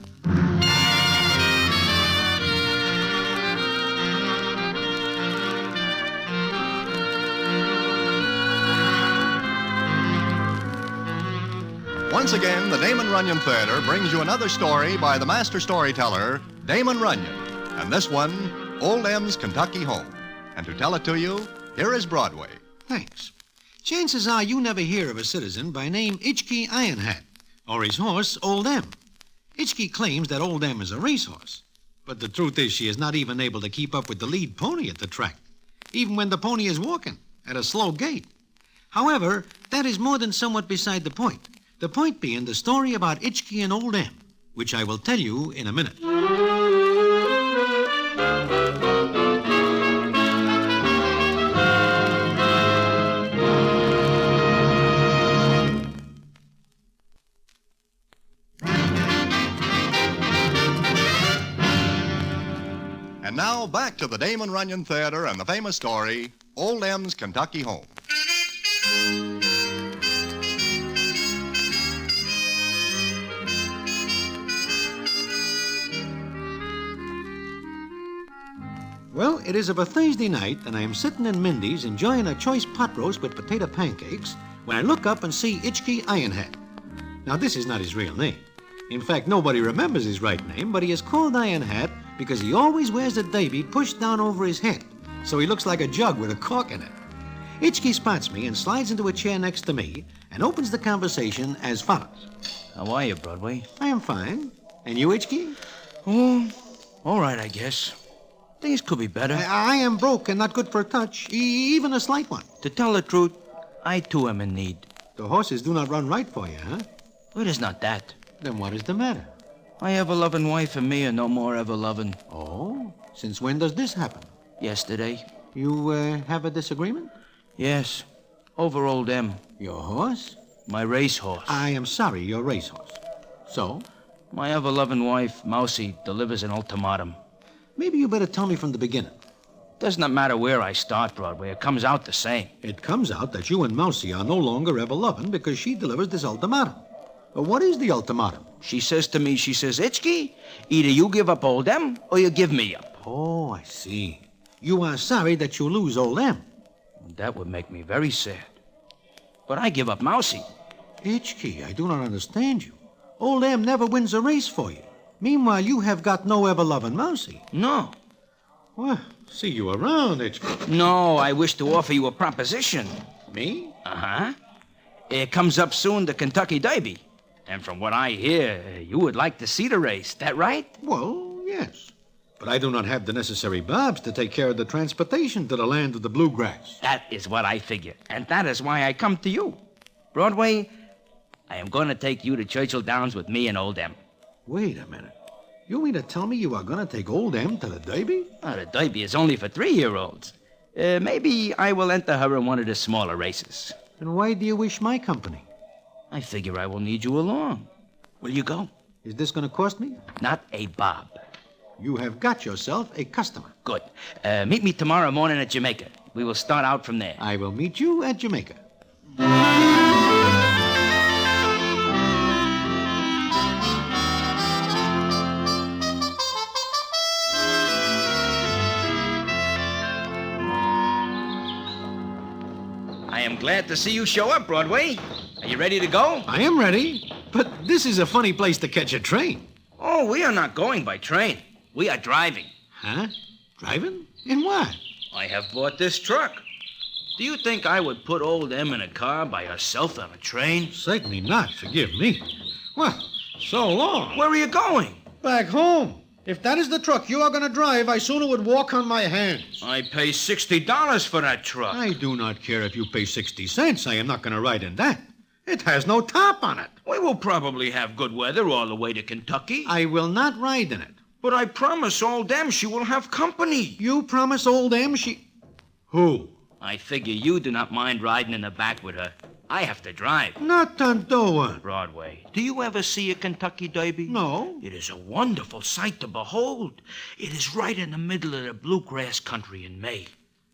Once again, the Damon Runyon Theater brings you another story by the master storyteller, Damon Runyon. And this one, Old M's Kentucky Home. And to tell it to you, here is Broadway. Thanks. Chances are you never hear of a citizen by name Itchkey Ironhat, or his horse, Old M. Itchkey claims that Old M is a racehorse, but the truth is she is not even able to keep up with the lead pony at the track, even when the pony is walking at a slow gait. However, that is more than somewhat beside the point. The point being the story about Itchkey and Old M, which I will tell you in a minute. And now back to the Damon Runyon Theater and the famous story, Old M's Kentucky Home. Well, it is of a Thursday night, and I am sitting in Mindy's enjoying a choice pot roast with potato pancakes when I look up and see Itchkey Ironhat. Now, this is not his real name. In fact, nobody remembers his right name, but he is called Ironhat because he always wears a derby pushed down over his head, so he looks like a jug with a cork in it. Itchkey spots me and slides into a chair next to me and opens the conversation as follows. How are you, Broadway? I am fine. And you, Itchkey? Oh, all right, I guess. Things could be better. I am broke and not good for a touch, even a slight one. To tell the truth, I too am in need. The horses do not run right for you, huh? It is not that. Then what is the matter? I have a loving wife and me and no more ever loving. Oh? Since when does this happen? Yesterday. You have a disagreement? Yes. Over Old M. Your horse? My racehorse. I am sorry, your racehorse. So? My ever-loving wife, Mousie, delivers an ultimatum. Maybe you better tell me from the beginning. Does not matter where I start, Broadway. It comes out the same. It comes out that you and Mousie are no longer ever loving because she delivers this ultimatum. But what is the ultimatum? She says to me, Itchkey, either you give up Old M or you give me up. Oh, I see. You are sorry that you lose Old M. That would make me very sad. But I give up Mousie. Itchkey, I do not understand you. Old M never wins a race for you. Meanwhile, you have got no ever-loving Mousie. No. Well, see you around, Itchkey. No, I wish to offer you a proposition. Me? Uh-huh. It comes up soon, the Kentucky Derby. And from what I hear, you would like to see the race. That right? Well, yes. But I do not have the necessary bobs to take care of the transportation to the land of the bluegrass. That is what I figure. And that is why I come to you. Broadway, I am going to take you to Churchill Downs with me and Old M. Wait a minute. You mean to tell me you are going to take Old M to the Derby? The Derby is only for 3-year-olds. Maybe I will enter her in one of the smaller races. And why do you wish my company? I figure I will need you along. Will you go? Is this going to cost me? Not a bob. You have got yourself a customer. Good. Meet me tomorrow morning at Jamaica. We will start out from there. I will meet you at Jamaica. I am glad to see you show up, Broadway. Are you ready to go? I am ready, but this is a funny place to catch a train. Oh, we are not going by train. We are driving. Huh? Driving? In what? I have bought this truck. Do you think I would put old Em in a car by herself on a train? Certainly not, forgive me. Well, so long. Where are you going? Back home. If that is the truck you are going to drive, I sooner would walk on my hands. I pay $60 for that truck. I do not care if you pay 60 cents. I am not going to ride in that. It has no top on it. We will probably have good weather all the way to Kentucky. I will not ride in it. But I promise old Em she will have company. You promise old Em she... Who? I figure you do not mind riding in the back with her. I have to drive. Not Tantoa. Broadway. Do you ever see a Kentucky Derby? No. It is a wonderful sight to behold. It is right in the middle of the bluegrass country in May.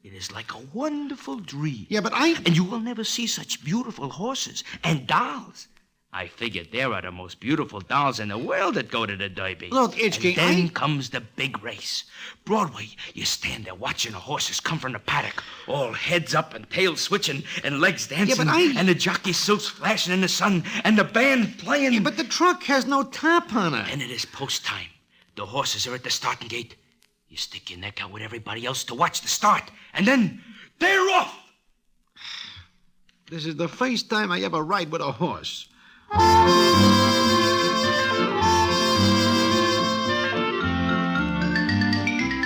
It is like a wonderful dream. Yeah, but And you will never see such beautiful horses and dolls. I figured there are the most beautiful dolls in the world that go to the Derby. Look, Itchky, and then comes the big race. Broadway, you stand there watching the horses come from the paddock, all heads up and tails switching and legs dancing. Yeah, but And the jockey suits flashing in the sun and the band playing. Yeah, but the truck has no top on it. And it is post time. The horses are at the starting gate. You stick your neck out with everybody else to watch the start. And then they're off. This is the first time I ever ride with a horse.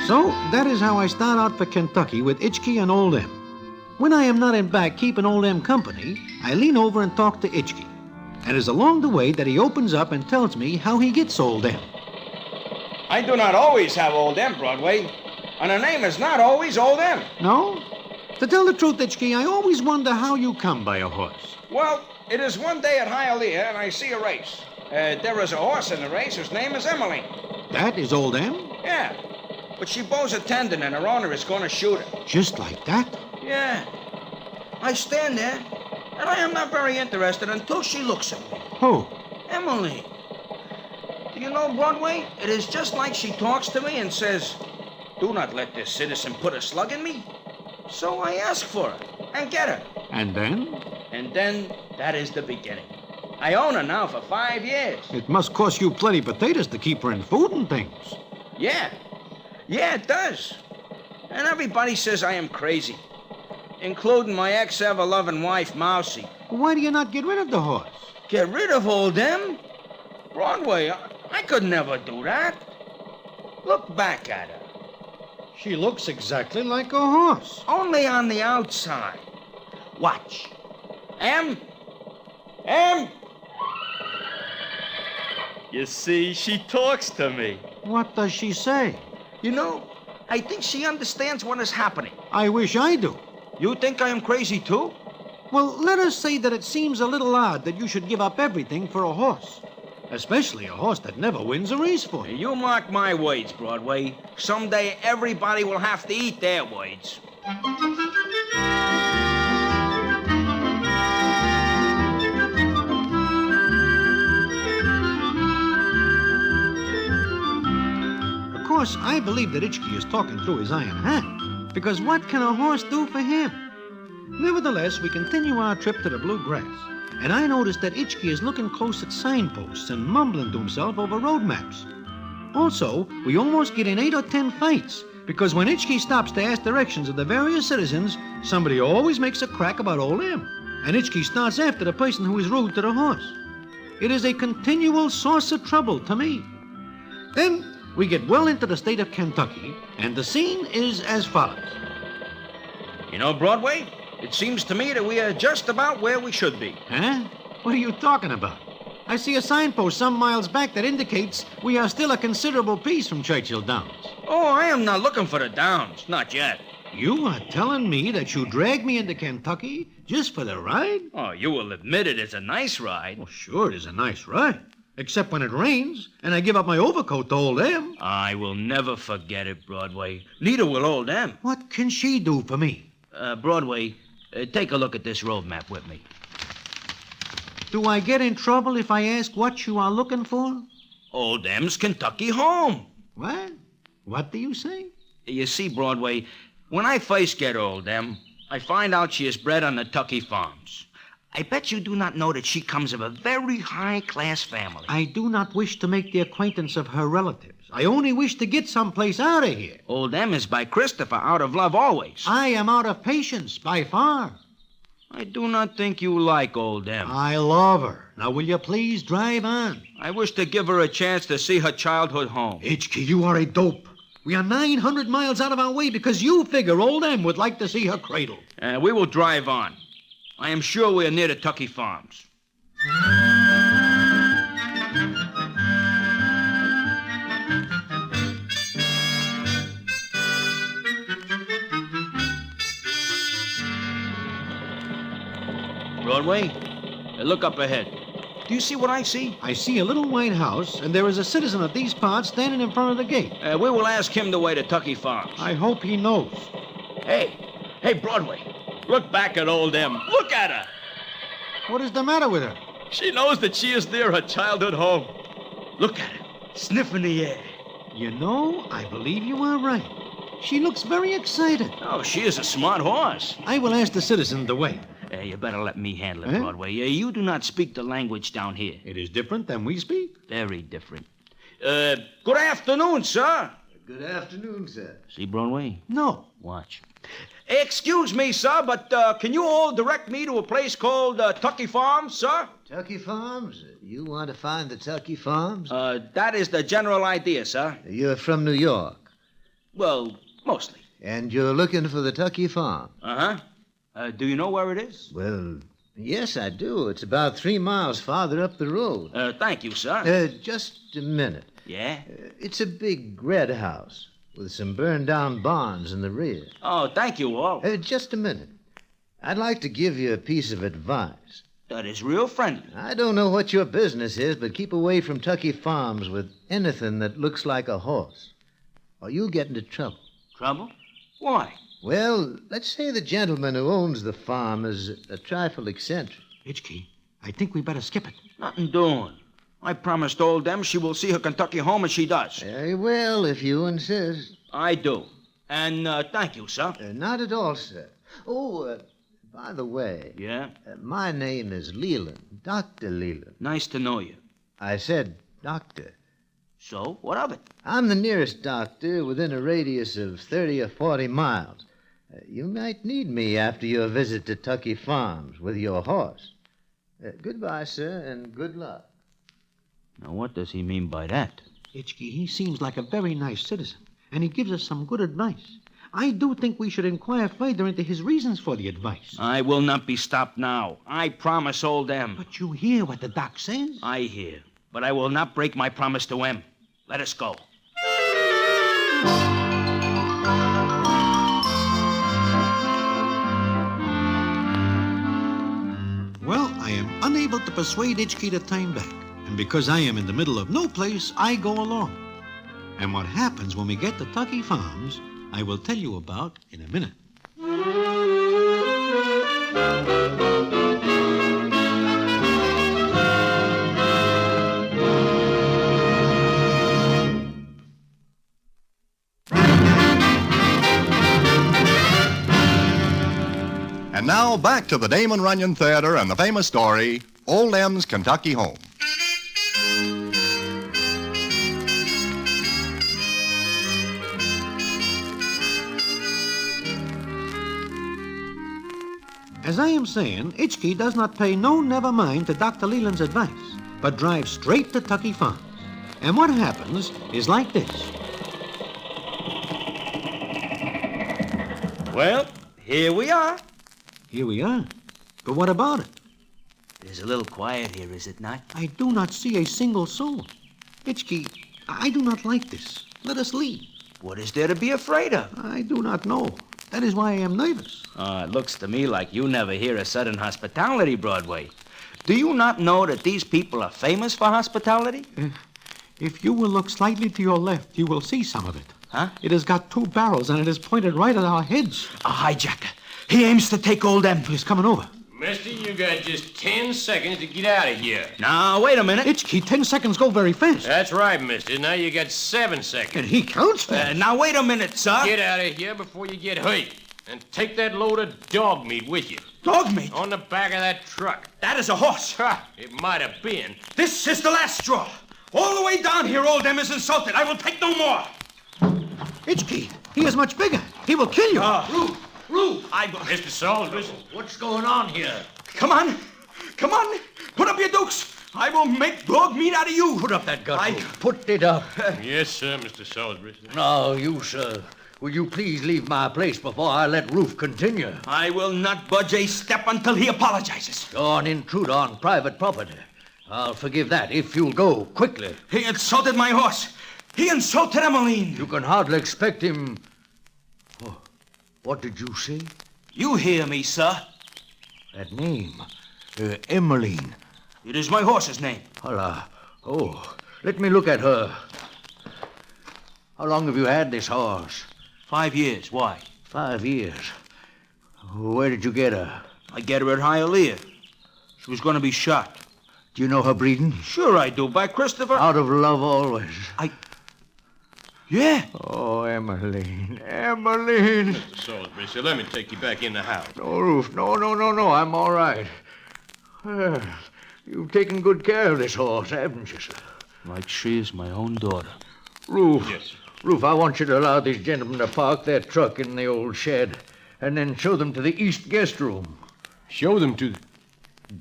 So, that is how I start out for Kentucky with Itchky and Old Em. When I am not in back keeping Old Em company, I lean over and talk to Itchky. And it is along the way that he opens up and tells me how he gets Old Em. I do not always have Old Em, Broadway. And her name is not always Old Em. No? To tell the truth, Itchky, I always wonder how you come by a horse. Well, it is one day at Hialeah, and I see a race. There is a horse in the race whose name is Emily. That is Old Em? Yeah. But she bows a tendon, and her owner is going to shoot her. Just like that? Yeah. I stand there, and I am not very interested until she looks at me. Who? Emily. Do you know, Broadway? It is just like she talks to me and says, "Do not let this citizen put a slug in me." So I ask for her and get her. And then? And then that is the beginning. I own her now for 5 years. It must cost you plenty potatoes to keep her in food and things. Yeah. Yeah, it does. And everybody says I am crazy, including my ex-ever-loving wife, Mousy. Why do you not get rid of the horse? Get rid of Old Em? Broadway, I could never do that. Look back at her. She looks exactly like a horse. Only on the outside. Watch. Em? You see, she talks to me. What does she say? You know, I think she understands what is happening. I wish I do. You think I am crazy too? Well, let us say that it seems a little odd that you should give up everything for a horse. Especially a horse that never wins a race for you. You mark my words, Broadway. Someday everybody will have to eat their words. Of course, I believe that Itchky is talking through his iron hat. Because what can a horse do for him? Nevertheless, we continue our trip to the bluegrass. And I noticed that Itchky is looking close at signposts and mumbling to himself over road maps. Also, we almost get in 8 or 10 fights, because when Itchky stops to ask directions of the various citizens, somebody always makes a crack about Old Em, and Itchky starts after the person who is rude to the horse. It is a continual source of trouble to me. Then we get well into the state of Kentucky, and the scene is as follows. You know, Broadway, it seems to me that we are just about where we should be. Huh? What are you talking about? I see a signpost some miles back that indicates we are still a considerable piece from Churchill Downs. Oh, I am not looking for the Downs. Not yet. You are telling me that you dragged me into Kentucky just for the ride? Oh, you will admit it is a nice ride. Oh, sure, it is a nice ride. Except when it rains, and I give up my overcoat to Old Em. I will never forget it, Broadway. Neither will Old Em. What can she do for me? Broadway, take a look at this road map with me. Do I get in trouble if I ask what you are looking for? Old Em's Kentucky home. What? What do you say? You see, Broadway, when I first get Old Em, I find out she is bred on the Tucky farms. I bet you do not know that she comes of a very high-class family. I do not wish to make the acquaintance of her relatives. I only wish to get someplace out of here. Old M is by Christopher, out of love always. I am out of patience, by far. I do not think you like old M. I love her. Now, will you please drive on? I wish to give her a chance to see her childhood home. Hitchkey, you are a dope. We are 900 miles out of our way because you figure old M would like to see her cradle. We will drive on. I am sure we are near the Tucky Farms. Broadway, look up ahead. Do you see what I see? I see a little white house, and there is a citizen of these parts standing in front of the gate. We will ask him the way to Tucky Farms. I hope he knows. Hey, Broadway, look back at old M. Look at her. What is the matter with her? She knows that she is near her childhood home. Look at her, sniffing the air. You know, I believe you are right. She looks very excited. Oh, she is a smart horse. I will ask the citizen the way. You better let me handle it, Broadway. You do not speak the language down here. It is different than we speak? Very different. Good afternoon, sir. Good afternoon, sir. See Broadway? No. Watch. Excuse me, sir, but can you all direct me to a place called Tucky Farms, sir? Tucky Farms? You want to find the Tucky Farms? That is the general idea, sir. You're from New York. Well, mostly. And you're looking for the Tucky Farm? Uh-huh. Do you know where it is? Well, yes, I do. It's about 3 miles farther up the road. Thank you, sir. Just a minute. Yeah? It's a big red house with some burned-down barns in the rear. Oh, thank you all. Just a minute. I'd like to give you a piece of advice. That is real friendly. I don't know what your business is, but keep away from Tucky Farms with anything that looks like a horse, or you'll get into trouble. Trouble? Why? Well, let's say the gentleman who owns the farm is a trifle eccentric. Hitchkey, I think we better skip it. Nothing doing. I promised old M she will see her Kentucky home, and she does. Very well, if you insist. I do. And thank you, sir. Not at all, sir. Oh, by the way. Yeah? My name is Leland, Dr. Leland. Nice to know you. I said doctor. So, what of it? I'm the nearest doctor within a radius of 30 or 40 miles. You might need me after your visit to Tucky Farms with your horse. Goodbye, sir, and good luck. Now, what does he mean by that? Hitchkey, he seems like a very nice citizen, and he gives us some good advice. I do think we should inquire further into his reasons for the advice. I will not be stopped now. I promise old M. But you hear what the doc says? I hear, but I will not break my promise to M. Let us go. Well, I am unable to persuade Hitchkey to turn back. And because I am in the middle of no place, I go along. And what happens when we get to Tucky Farms, I will tell you about in a minute. And now back to the Damon Runyon Theater and the famous story, Old M's Kentucky Home. As I am saying, Hitchkey does not pay no never mind to Dr. Leland's advice, but drives straight to Tucky Farms. And what happens is like this. Well, here we are. Here we are. But what about it? It is a little quiet here, is it not? I do not see a single soul. Hitchkey, I do not like this. Let us leave. What is there to be afraid of? I do not know. That is why I am nervous. It looks to me like you never hear of Southern hospitality, Broadway. Do you not know that these people are famous for hospitality? If you will look slightly to your left, you will see some of it. Huh? It has got 2 barrels, and it is pointed right at our heads. A hijacker. He aims to take old M. He's coming over. Mister, you got just 10 seconds to get out of here. Now, wait a minute. Hitchkey, 10 seconds go very fast. That's right, mister. Now you got 7 seconds. And he counts fast. Now, wait a minute, sir. Get out of here before you get hurt. And take that load of dog meat with you. Dog meat? On the back of that truck. That is a horse. It might have been. This is the last straw. All the way down here, old Em is insulted. I will take no more. Itchkey, he is much bigger. He will kill you. Roof, Mr. Salisbury. What's going on here? Come on. Put up your dukes. I will make dog meat out of you. Put up that gun. Put it up. Yes, sir, Mr. Salisbury. No, you, sir. Will you please leave my place before I let Roof continue? I will not budge a step until he apologizes. You're an intruder on private property. I'll forgive that if you'll go quickly. He insulted my horse. He insulted Emmeline. You can hardly expect him... Oh, what did you say? You hear me, sir. That name, Emmeline. It is my horse's name. Hola. Oh, let me look at her. How long have you had this horse? 5 years. Why? 5 years. Where did you get her? I get her at Hialeah. She was going to be shot. Do you know her breeding? Sure I do. By Christopher. Out of love always. Yeah. Oh, Emmeline. Emmeline. Mr. Salisbury, sir, let me take you back in the house. No, Roof. No. I'm all right. You've taken good care of this horse, haven't you, sir? Like she is my own daughter. Roof. Yes, sir. Roof, I want you to allow these gentlemen to park their truck in the old shed and then show them to the east guest room. Show them to the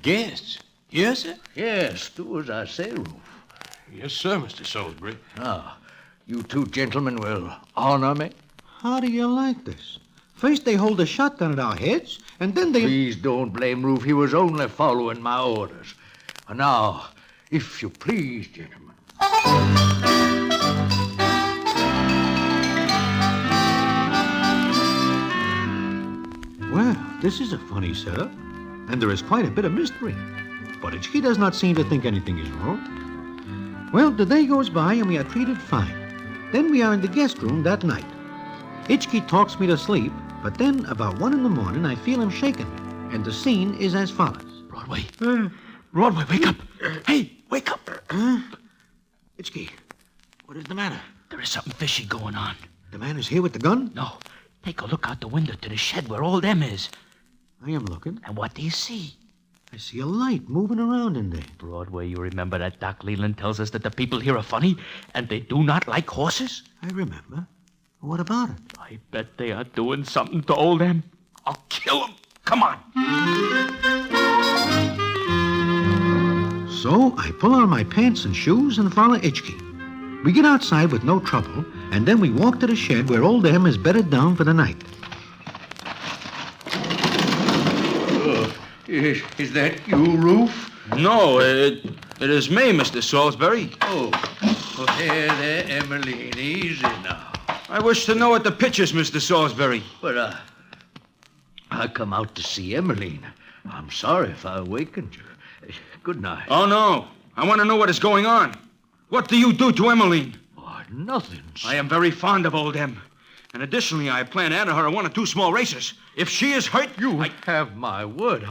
guests? Yes, sir? Yes, do as I say, Roof. Yes, sir, Mr. Salisbury. Now, you two gentlemen will honor me. How do you like this? First they hold a shotgun at our heads, and then they... Please don't blame Roof. He was only following my orders. And now, if you please, gentlemen. Well, this is a funny setup, and there is quite a bit of mystery. But Itchkey does not seem to think anything is wrong. Well, the day goes by, and we are treated fine. Then we are in the guest room that night. Itchkey talks me to sleep, but then about 1 a.m, I feel him shaking me, and the scene is as follows. Broadway. Broadway, wake up. Hey, wake up. Itchkey, what is the matter? There is something fishy going on. The man is here with the gun? No. Take a look out the window to the shed where old Em is. I am looking. And what do you see? I see a light moving around in there. Broadway, you remember that Doc Leland tells us that the people here are funny and they do not like horses? I remember. What about it? I bet they are doing something to old Em. I'll kill them. Come on. So I pull on my pants and shoes and follow Itchkey. We get outside with no trouble, and then we walk to the shed where old Em is bedded down for the night. Is that you, Roof? No, it is me, Mr. Salisbury. Oh, there, Emmeline. Easy now. I wish to know what the pitch is, Mr. Salisbury. But, I come out to see Emmeline. I'm sorry if I awakened you. Good night. Oh, no. I want to know what is going on. What do you do to Emmeline? Oh, nothing. I am very fond of old Em. And additionally, I plan to enter her 1 or 2 small races. If she is hurt, you have my word.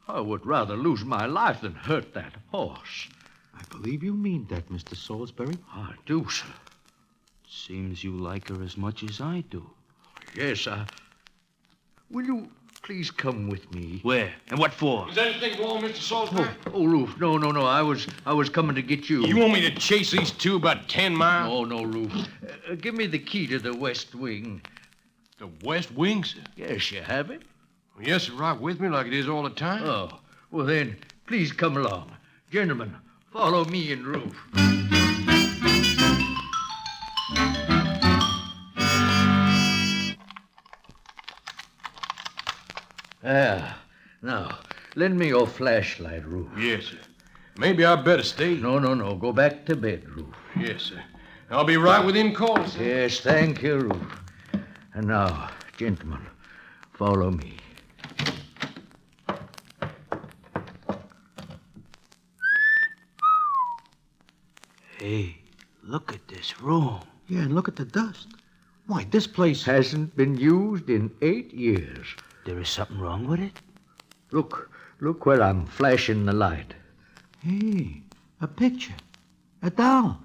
I would rather lose my life than hurt that horse. I believe you mean that, Mr. Salisbury. I do, sir. Seems you like her as much as I do. Yes, will you please come with me? Where? And what for? Is anything wrong, Mr. Salisbury? Oh, Roof. No. I was coming to get you. You want me to chase these two about 10 miles? No, Roof. Give me the key to the west wing. The west wing, sir? Yes, you have it. Yes, sir, right with me like it is all the time. Oh, well then, please come along. Gentlemen, follow me and Roof. Now, lend me your flashlight, Roof. Yes, sir. Maybe I better stay. No. Go back to bed, Roof. Yes, sir. I'll be right within call, sir. Yes, thank you, Roof. And now, gentlemen, follow me. Hey, look at this room. Yeah, and look at the dust. Why, this place hasn't been used in 8 years. There is something wrong with it? Look where I'm flashing the light. Hey, a picture. A doll.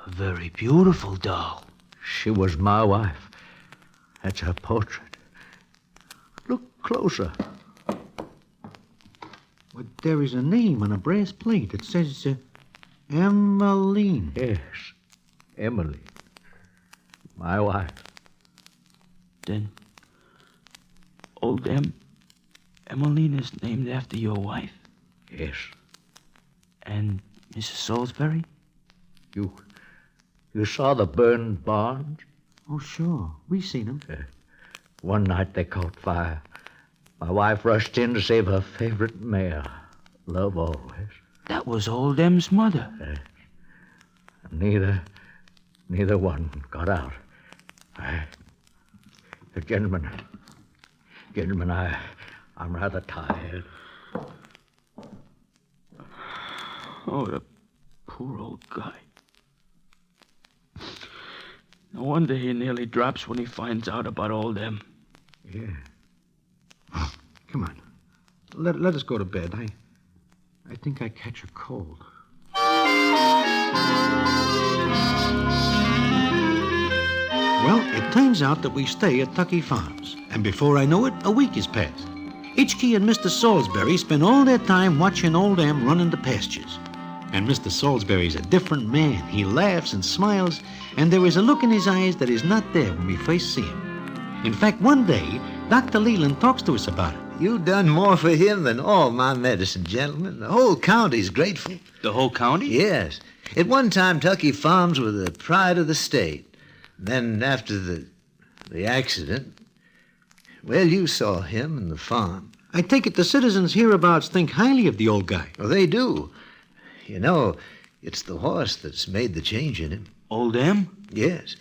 A very beautiful doll. She was my wife. That's her portrait. Look closer. But there is a name on a brass plate. It says, Emmeline. Yes, Emily. My wife. Then, old Emmeline is named after your wife? Yes. And Mrs. Salisbury? You saw the burned barns? Oh, sure. We seen them. One night they caught fire. My wife rushed in to save her favorite mare, Love Always. That was old Em's mother. Neither one got out. Gentlemen, I'm rather tired. Oh, the poor old guy. No wonder he nearly drops when he finds out about old Em. Yeah. Come on. Let us go to bed. I think I catch a cold. Well, it turns out that we stay at Tucky Farms. And before I know it, a week has passed. Hitchkey and Mr. Salisbury spend all their time watching old Em run in the pastures. And Mr. Salisbury's a different man. He laughs and smiles, and there is a look in his eyes that is not there when we first see him. In fact, one day, Dr. Leland talks to us about it. You done more for him than all my medicine, gentlemen. The whole county's grateful. The whole county? Yes. At one time, Tucky Farms were the pride of the state. Then, after the accident, well, you saw him and the farm. I take it the citizens hereabouts think highly of the old guy. Well, they do. You know, it's the horse that's made the change in him. Old Em? Yes.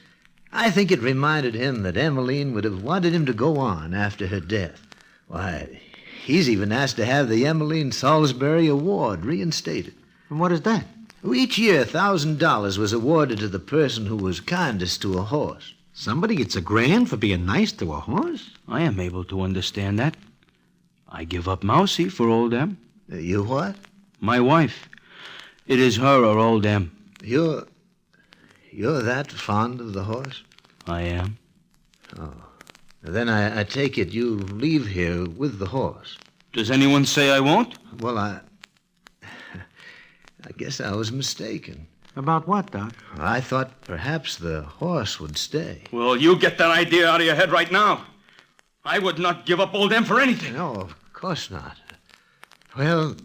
I think it reminded him that Emmeline would have wanted him to go on after her death. Why, he's even asked to have the Emmeline Salisbury Award reinstated. And what is that? Well, each year, $1,000 was awarded to the person who was kindest to a horse. Somebody gets $1,000 for being nice to a horse? I am able to understand that. I give up Mousie for old Em. You what? My wife. It is her or old Em. You're that fond of the horse? I am. Oh. Then I take it you leave here with the horse. Does anyone say I won't? Well, I guess I was mistaken. About what, Doc? I thought perhaps the horse would stay. Well, you get that idea out of your head right now. I would not give up old Em for anything. No, of course not. Well,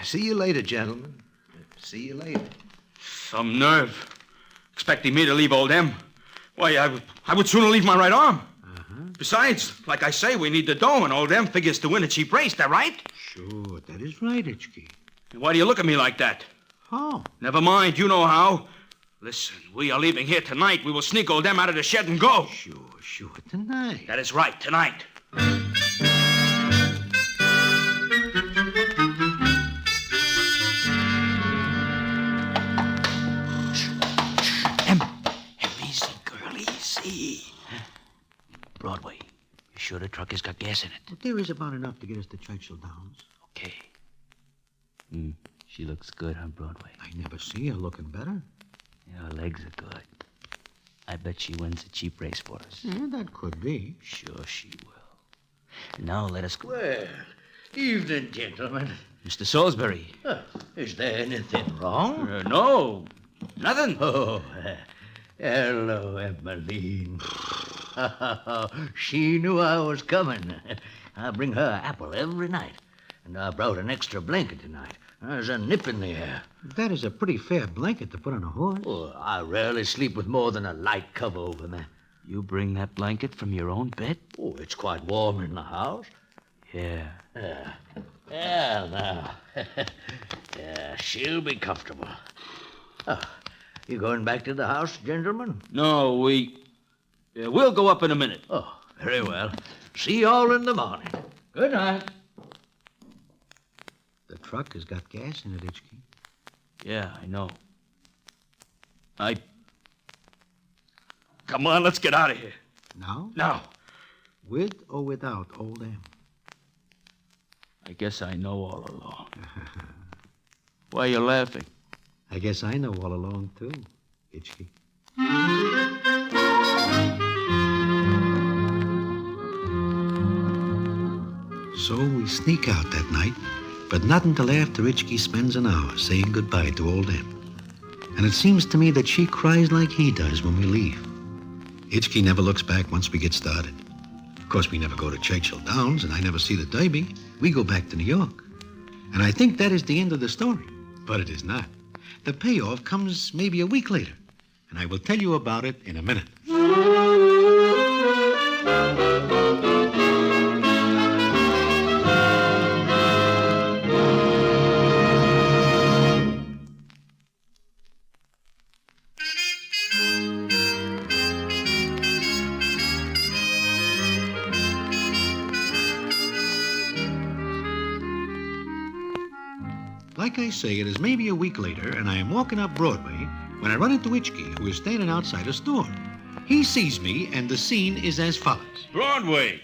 see you later, gentlemen. See you later. Some nerve. Expecting me to leave old Em. Why, I would sooner leave my right arm. Besides, like I say, we need the dough, and old Em figures to win a cheap race. That right? Sure, that is right, Hitchkey. Why do you look at me like that? How? Never mind, you know how. Listen, we are leaving here tonight. We will sneak old Em out of the shed and go. Sure, tonight. That is right, tonight. Easy, girl, easy. Broadway, you sure the truck has got gas in it? But there is about enough to get us to Churchill Downs. Okay. She looks good on Broadway. I never see her looking better. Yeah, her legs are good. I bet she wins a cheap race for us. Yeah, that could be. Sure she will. Now let us go. Well, evening, gentlemen. Mr. Salisbury. Is there anything wrong? No, nothing. Oh, hello, Emmeline. She knew I was coming. I bring her apple every night. And I brought an extra blanket tonight. There's a nip in the air. That is a pretty fair blanket to put on a horse. Oh, I rarely sleep with more than a light cover over me. You bring that blanket from your own bed? Oh, it's quite warm in the house. Yeah. Yeah, now. Yeah, she'll be comfortable. Oh, you going back to the house, gentlemen? No, we'll go up in a minute. Oh, very well. See you all in the morning. Good night. The truck has got gas in it, Hitchkey. Yeah, I know. Come on, let's get out of here. Now? Now. With or without old Em? I guess I know all along. Why are you laughing? I guess I know all along, too, Hitchkey. So we sneak out that night, but not until after Itchkey spends an hour saying goodbye to old Em. And it seems to me that she cries like he does when we leave. Itchkey never looks back once we get started. Of course, we never go to Churchill Downs, and I never see the Derby. We go back to New York. And I think that is the end of the story. But it is not. The payoff comes maybe a week later, and I will tell you about it in a minute. Like I say, it is maybe a week later, and I am walking up Broadway when I run into Itchkey, who is standing outside a store. He sees me, and the scene is as follows. Broadway.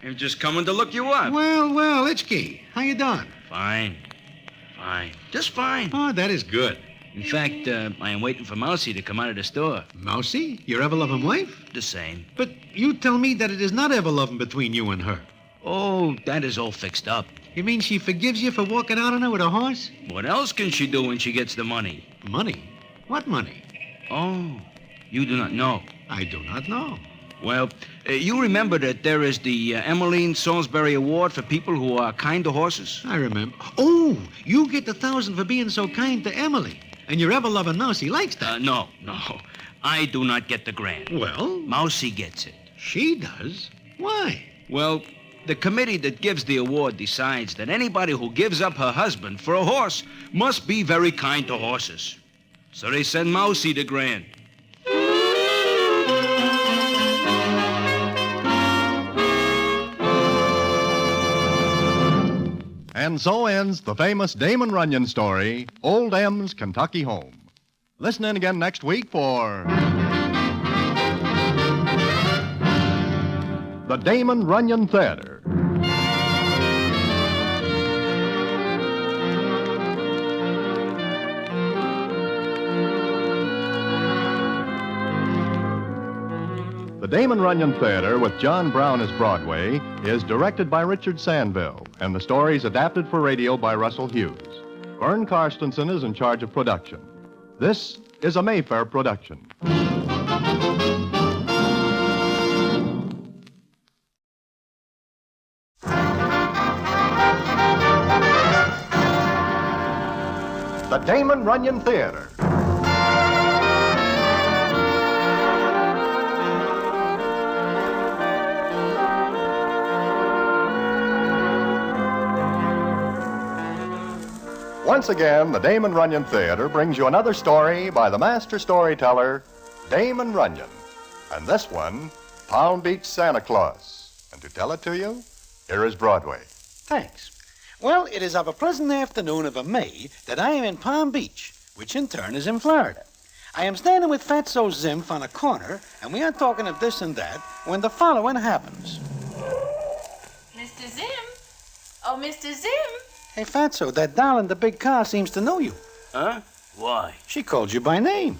I'm just coming to look you up. Well, Itchkey, how you doing? Fine. Just fine. Oh, that is good. In fact, I am waiting for Mousy to come out of the store. Mousy? Your ever-loving wife? The same. But you tell me that it is not ever-loving between you and her. Oh, that is all fixed up. You mean she forgives you for walking out on her with a horse? What else can she do when she gets the money? Money? What money? Oh, you do not know. I do not know. Well, you remember that there is the Emmeline Salisbury Award for people who are kind to horses? I remember. Oh, you get the 1,000 for being so kind to Emily. And your ever-loving Mousy likes that. No. I do not get the grant. Well? Mousy gets it. She does? Why? Well, the committee that gives the award decides that anybody who gives up her husband for a horse must be very kind to horses. So they send Mousy the grant. And so ends the famous Damon Runyon story, Old Em's Kentucky Home. Listen in again next week for the Damon Runyon Theater. The Damon Runyon Theater, with John Brown as Broadway, is directed by Richard Sandville, and the story is adapted for radio by Russell Hughes. Vern Karstensen is in charge of production. This is a Mayfair production. The Damon Runyon Theater. Once again, the Damon Runyon Theater brings you another story by the master storyteller, Damon Runyon. And this one, Palm Beach Santa Claus. And to tell it to you, here is Broadway. Thanks. Well, it is of a pleasant afternoon of a May that I am in Palm Beach, which in turn is in Florida. I am standing with Fatso Zimph on a corner, and we are talking of this and that, when the following happens. Mr. Zimph? Oh, Mr. Zimph? Hey, Fatso, that doll in the big car seems to know you. Huh? Why? She called you by name.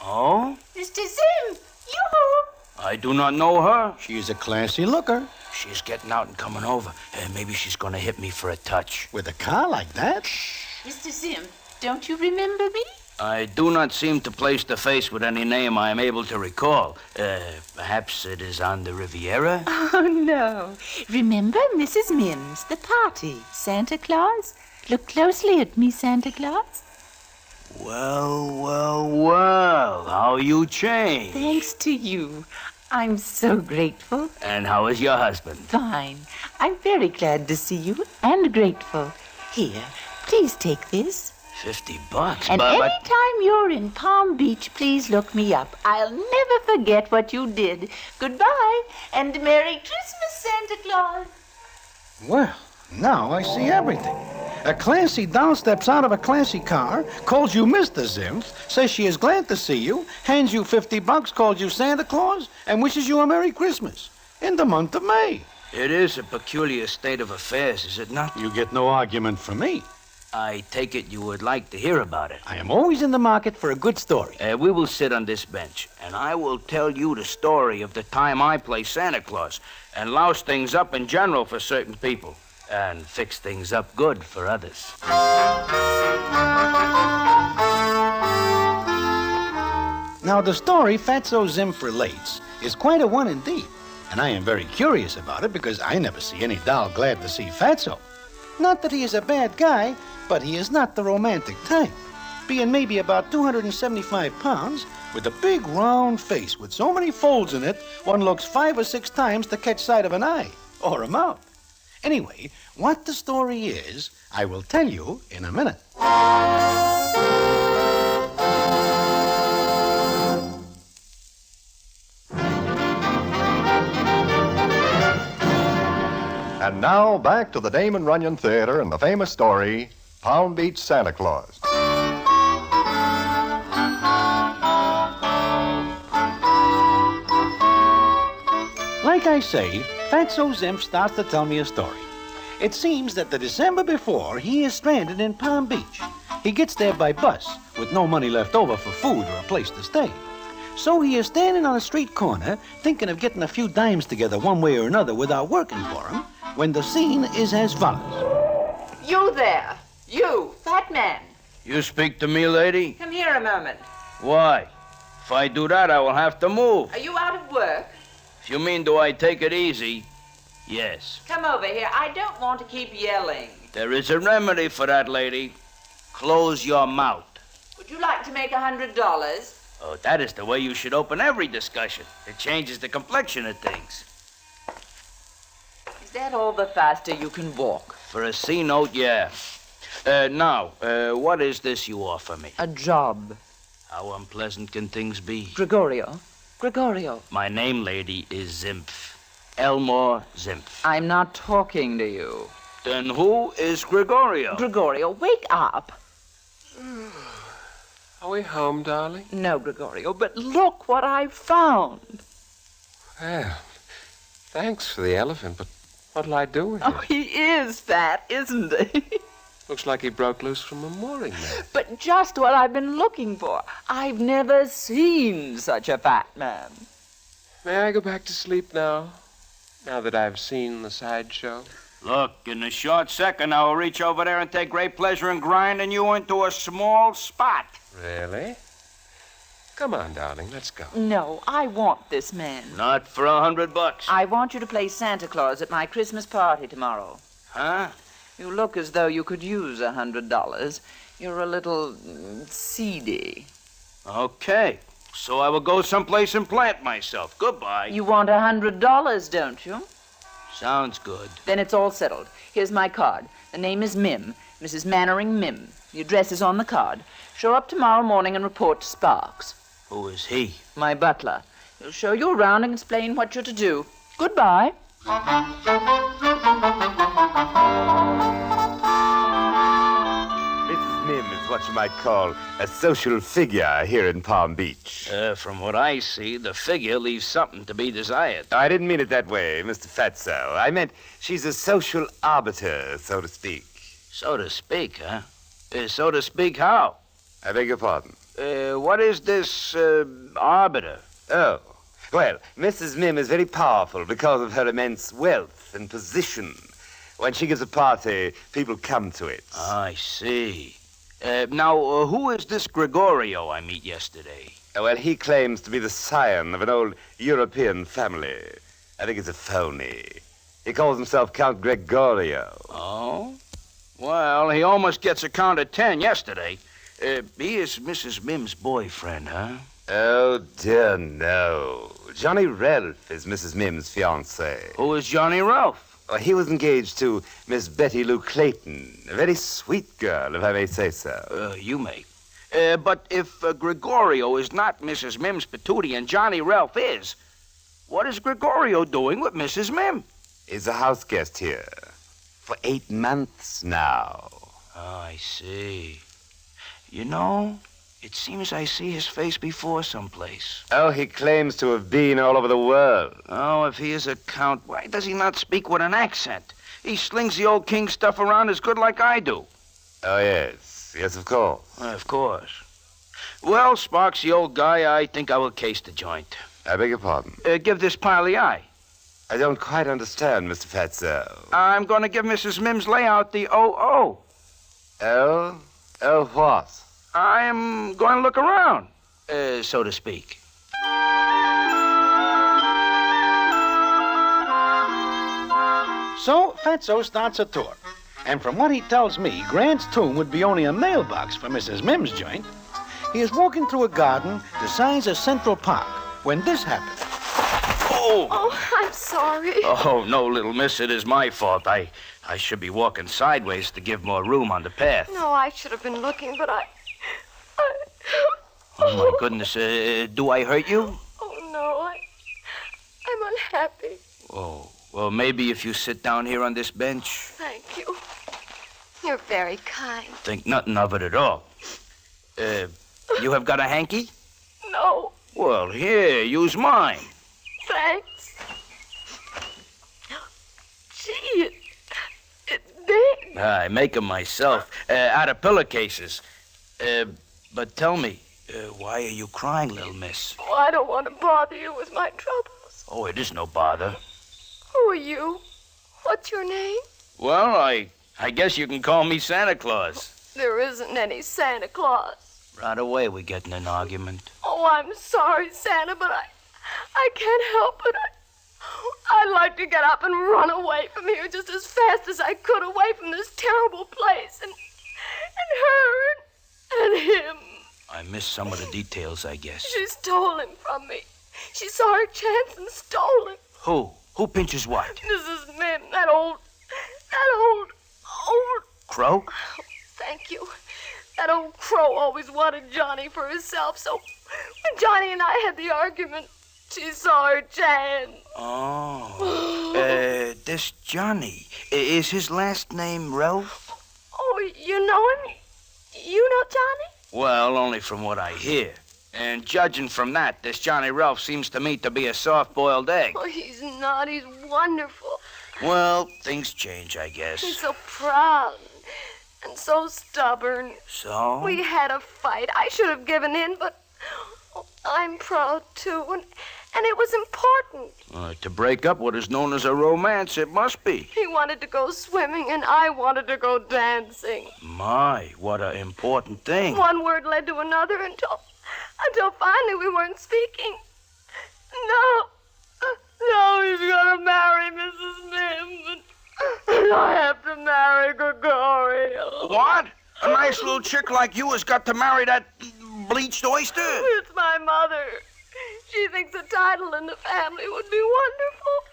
Oh? Mr. Zimph! Yoo-hoo! I do not know her. She's a classy looker. She's getting out and coming over. Maybe she's going to hit me for a touch. With a car like that? Mr. Zimph, don't you remember me? I do not seem to place the face with any name I am able to recall. Perhaps it is on the Riviera? Oh, no. Remember Mrs. Mims, the party, Santa Claus? Look closely at me, Santa Claus. Well, how you changed. Thanks to you. I'm so grateful. And how is your husband? Fine. I'm very glad to see you and grateful. Here, please take this. $50, And but... anytime you're in Palm Beach, please look me up. I'll never forget what you did. Goodbye, and Merry Christmas, Santa Claus. Well, now I see everything. A classy doll steps out of a classy car, calls you Mr. Zimph, says she is glad to see you, hands you $50, calls you Santa Claus, and wishes you a Merry Christmas in the month of May. It is a peculiar state of affairs, is it not? You get no argument from me. I take it you would like to hear about it. I am always in the market for a good story. We will sit on this bench, and I will tell you the story of the time I play Santa Claus and louse things up in general for certain people. and fix things up good for others. Now, the story Fatso Zimph relates is quite a one indeed, and I am very curious about it because I never see any doll glad to see Fatso. Not that he is a bad guy, but he is not the romantic type, being maybe about 275 pounds, with a big round face with so many folds in it, one looks 5 or 6 times to catch sight of an eye or a mouth. Anyway, what the story is, I will tell you in a minute. And now, back to the Damon Runyon Theater and the famous story, Palm Beach Santa Claus. Like I say, Fatso Zimph starts to tell me a story. It seems that the December before, he is stranded in Palm Beach. He gets there by bus, with no money left over for food or a place to stay. So he is standing on a street corner, thinking of getting a few dimes together one way or another without working for him, when the scene is as follows. You there. You, fat man. You speak to me, lady? Come here a moment. Why? If I do that, I will have to move. Are you out of work? If you mean do I take it easy, yes. Come over here. I don't want to keep yelling. There is a remedy for that, lady. Close your mouth. Would you like to make $100? Oh, that is the way you should open every discussion. It changes the complexion of things. Is that all the faster you can walk? For a C note, yeah. Now, what is this you offer me? A job. How unpleasant can things be? Gregorio. Gregorio. My name, lady, is Zimph. Elmore Zimph. I'm not talking to you. Then who is Gregorio? Gregorio, wake up. Are we home, darling? No, Gregorio, but look what I found. Well, thanks for the elephant, but what'll I do with it? Oh, he is fat, isn't he? Looks like he broke loose from a mooring net. But just what I've been looking for. I've never seen such a fat man. May I go back to sleep now that I've seen the sideshow? Look, in a short second, I will reach over there and take great pleasure in grinding you into a small spot. Really? Come on, darling, let's go. No, I want this man. Not for $100. I want you to play Santa Claus at my Christmas party tomorrow. Huh? You look as though you could use $100. You're a little seedy. Okay. So I will go someplace and plant myself. Goodbye. You want $100, don't you? Sounds good. Then it's all settled. Here's my card. The name is Mim, Mrs. Mannering Mim. The address is on the card. Show up tomorrow morning and report to Sparks. Who is he? My butler. He'll show you around and explain what you're to do. Goodbye. Mrs. Mim is what you might call a social figure here in Palm Beach. From what I see, the figure leaves something to be desired. I didn't mean it that way, Mr. Fatso. I meant she's a social arbiter, so to speak. So to speak, huh? So to speak, how? I beg your pardon? What is this, arbiter? Oh, well, Mrs. Mim is very powerful because of her immense wealth and position. When she gives a party, people come to it. I see. Now, who is this Gregorio I meet yesterday? Well, he claims to be the scion of an old European family. I think it's a phony. He calls himself Count Gregorio. Oh? Well, he almost gets a count of 10 yesterday. He is Mrs. Mim's boyfriend, huh? Oh, dear, no. Johnny Ralph is Mrs. Mim's fiancé. Who is Johnny Ralph? Well, he was engaged to Miss Betty Lou Clayton, a very sweet girl, if I may say so. You may. But if Gregorio is not Mrs. Mim's patootie and Johnny Ralph is, what is Gregorio doing with Mrs. Mim? He's a house guest here for 8 months now. Oh, I see. You know, it seems I see his face before someplace. Oh, he claims to have been all over the world. Oh, if he is a count, why does he not speak with an accent? He slings the old king stuff around as good like I do. Oh, yes. Yes, of course. Of course. Well, Sparks, the old guy, I think I will case the joint. I beg your pardon? Give this pile the eye. I don't quite understand, Mr. Fatso. I'm going to give Mrs. Mims layout the OO. L what? I'm going to look around, so to speak. So Fatso starts a tour. And from what he tells me, Grant's tomb would be only a mailbox for Mrs. Mims' joint. He is walking through a garden the size of Central Park when this happens. Oh, I'm sorry. Oh, no, little miss, it is my fault. I should be walking sideways to give more room on the path. No, I should have been looking, but I... Oh, my goodness, do I hurt you? Oh, no, I'm unhappy. Oh, well, maybe if you sit down here on this bench. Thank you. You're very kind. Think nothing of it at all. You have got a hanky? No, Well, here, use mine. thanks. Gee, it's big. I make 'em myself, out of pillowcases. But tell me, why are you crying, little miss? Oh, I don't want to bother you with my troubles. Oh, it is no bother. Who are you? What's your name? Well, I guess you can call me Santa Claus. There isn't any Santa Claus. Right away, we get in an argument. Oh, I'm sorry, Santa, but I can't help it. I'd like to get up and run away from here just as fast as I could, away from this terrible place, and her, and him. I missed some of the details, I guess. She stole him from me. She saw her chance and stole him. Who? Who pinches what? Mrs. Mim, that old... Crow? Thank you. That old crow always wanted Johnny for herself, so when Johnny and I had the argument, she saw her chance. Oh. This Johnny, is his last name Ralph? Oh, you know him? You know Johnny? Well, only from what I hear. And judging from that, this Johnny Ralph seems to me to be a soft-boiled egg. Oh, he's not. He's wonderful. Well, things change, I guess. He's so proud and so stubborn. So? We had a fight. I should have given in, but I'm proud, too, and it was important. To break up what is known as a romance, it must be. He wanted to go swimming, and I wanted to go dancing. My, what an important thing. One word led to another until finally we weren't speaking. No, he's gonna marry Mrs. Mims, and I have to marry Gregorio. What? A nice little chick like you has got to marry that bleached oyster? It's my mother. She thinks a title in the family would be wonderful.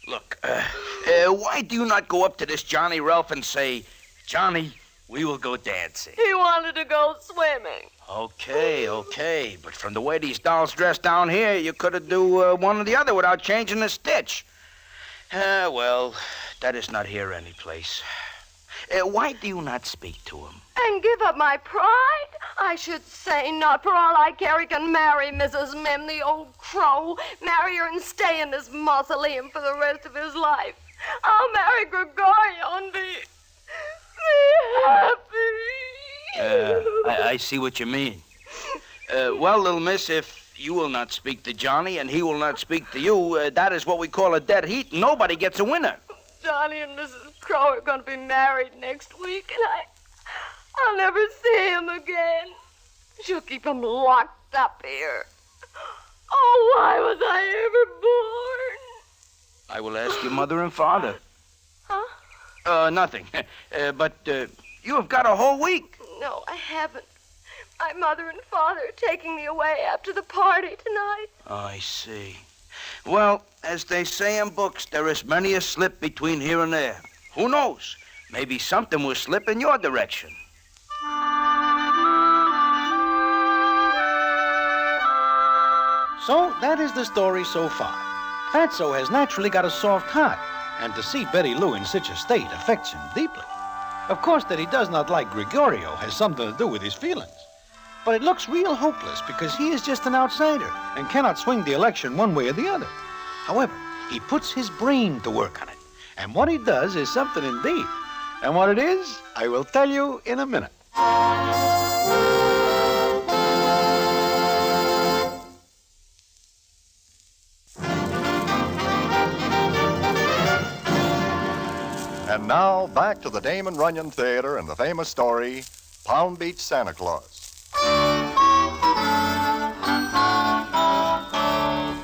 Look, why do you not go up to this Johnny Ralph and say, Johnny, we will go dancing? He wanted to go swimming. Okay. But from the way these dolls dress down here, you could have do one or the other without changing a stitch. Well, that is not here any place. Why do you not speak to him? And give up my pride? I should say not. For all I care, he can marry Mrs. Mim, the old crow. Marry her and stay in this mausoleum for the rest of his life. I'll marry Gregorio and be happy. I see what you mean. Well, little miss, if you will not speak to Johnny and he will not speak to you, that is what we call a dead heat. Nobody gets a winner. Johnny and Mrs. Crow are going to be married next week, and I'll never see him again. She'll keep him locked up here. Oh, why was I ever born? I will ask your mother and father. Huh? Nothing. But you have got a whole week. No, I haven't. My mother and father are taking me away after the party tonight. I see. Well, as they say in books, there is many a slip between here and there. Who knows? Maybe something will slip in your direction. So that is the story so far. Fatso has naturally got a soft heart, and to see Betty Lou in such a state affects him deeply. Of course, that he does not like Gregorio has something to do with his feelings. But it looks real hopeless because he is just an outsider and cannot swing the election one way or the other. However, he puts his brain to work on it, and what he does is something indeed. And what it is, I will tell you in a minute. And now, back to the Damon Runyon Theater and the famous story, Palm Beach Santa Claus.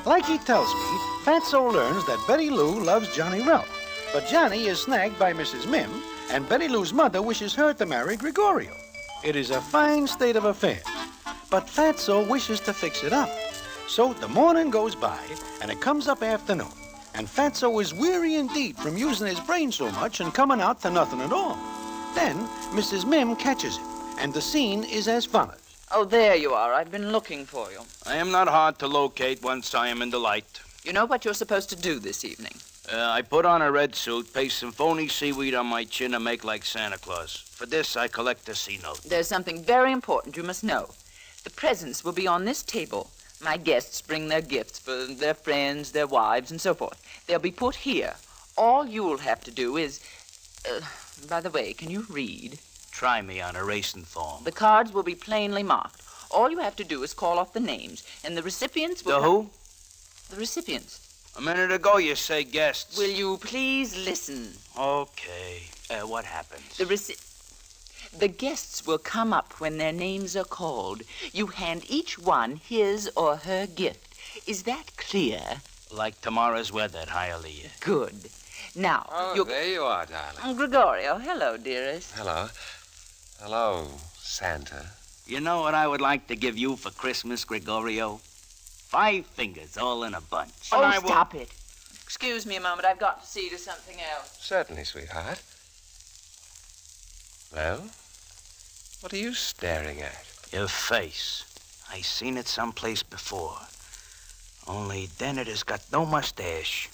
Like he tells me, Fatso learns that Betty Lou loves Johnny Ralph. But Johnny is snagged by Mrs. Mim, and Betty Lou's mother wishes her to marry Gregorio. It is a fine state of affairs. But Fatso wishes to fix it up. So the morning goes by, and it comes up afternoon. And Fatso is weary indeed from using his brain so much and coming out to nothing at all. Then Mrs. Mim catches him, and the scene is as follows. Oh, there you are. I've been looking for you. I am not hard to locate once I am in the light. You know what you're supposed to do this evening? I put on a red suit, paste some phony seaweed on my chin, and make like Santa Claus. For this, I collect a C-note. There's something very important you must know. The presents will be on this table. My guests bring their gifts for their friends, their wives, and so forth. They'll be put here. All you'll have to do is... by the way, can you read? Try me on a racing form. The cards will be plainly marked. All you have to do is call off the names, and the recipients will... The who? The recipients. A minute ago, you say guests. Will you please listen? Okay. What happens? The guests will come up when their names are called. You hand each one his or her gift. Is that clear? Like tomorrow's weather at Hialeah. Good. Now, there you are, darling. Gregorio, hello, dearest. Hello. Hello, Santa. You know what I would like to give you for Christmas, Gregorio? 5 fingers all in a bunch. Oh, stop it. Excuse me a moment. I've got to see to something else. Certainly, sweetheart. Well, what are you staring at? Your face. I seen it someplace before. Only then it has got no mustache.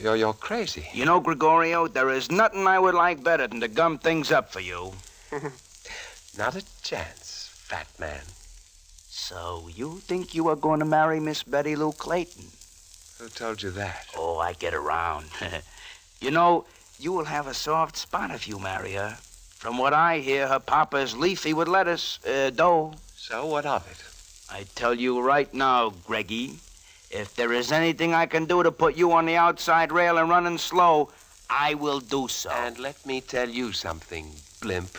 You're crazy. You know, Gregorio, there is nothing I would like better than to gum things up for you. Not a chance, fat man. So you think you are going to marry Miss Betty Lou Clayton? Who told you that? Oh, I get around. You know, you will have a soft spot if you marry her. From what I hear, her papa is leafy with lettuce, dough. So what of it? I tell you right now, Greggy, if there is anything I can do to put you on the outside rail and running slow, I will do so. And let me tell you something, blimp.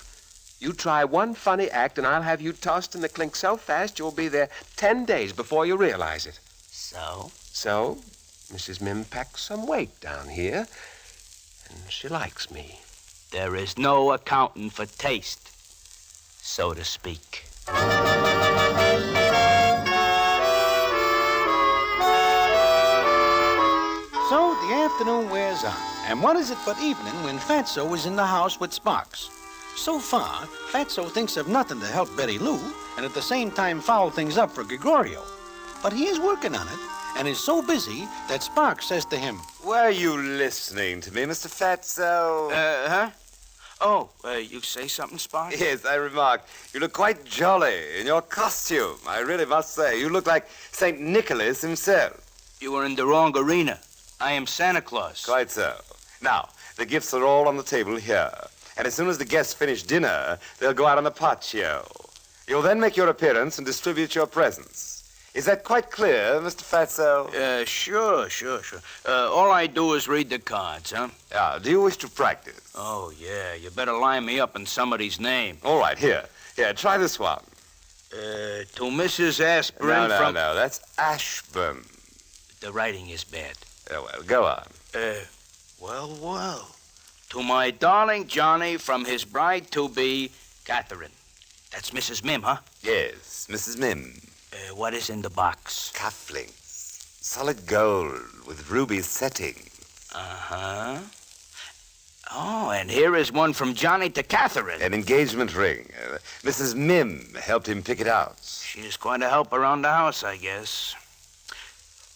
You try one funny act and I'll have you tossed in the clink so fast you'll be there 10 days before you realize it. So? So, Mrs. Mim packs some weight down here, and she likes me. There is no accounting for taste, so to speak. So the afternoon wears on, and what is it but evening when Fatso is in the house with Sparks? So far, Fatso thinks of nothing to help Betty Lou, and at the same time foul things up for Gregorio. But he is working on it, and is so busy that Sparks says to him, Were you listening to me, Mr. Fatso? Huh? Oh, you say something, Sparks? Yes, I remarked. You look quite jolly in your costume. I really must say, you look like St. Nicholas himself. You are in the wrong arena. I am Santa Claus. Quite so. Now, the gifts are all on the table here. And as soon as the guests finish dinner, they'll go out on the patio. You'll then make your appearance and distribute your presents. Is that quite clear, Mr. Fatso? Sure. All I do is read the cards, huh? Yeah, do you wish to practice? Oh, yeah. You better line me up in somebody's name. All right, here, try this one. To Mrs. Aspirin from... No, that's Ashburn. The writing is bad. Well, go on. Well. To my darling Johnny from his bride-to-be, Catherine. That's Mrs. Mim, huh? Yes, Mrs. Mim. What is in the box? Cufflinks. Solid gold with ruby setting. Uh-huh. Oh, and here is one from Johnny to Catherine. An engagement ring. Mrs. Mim helped him pick it out. She's going to help around the house, I guess.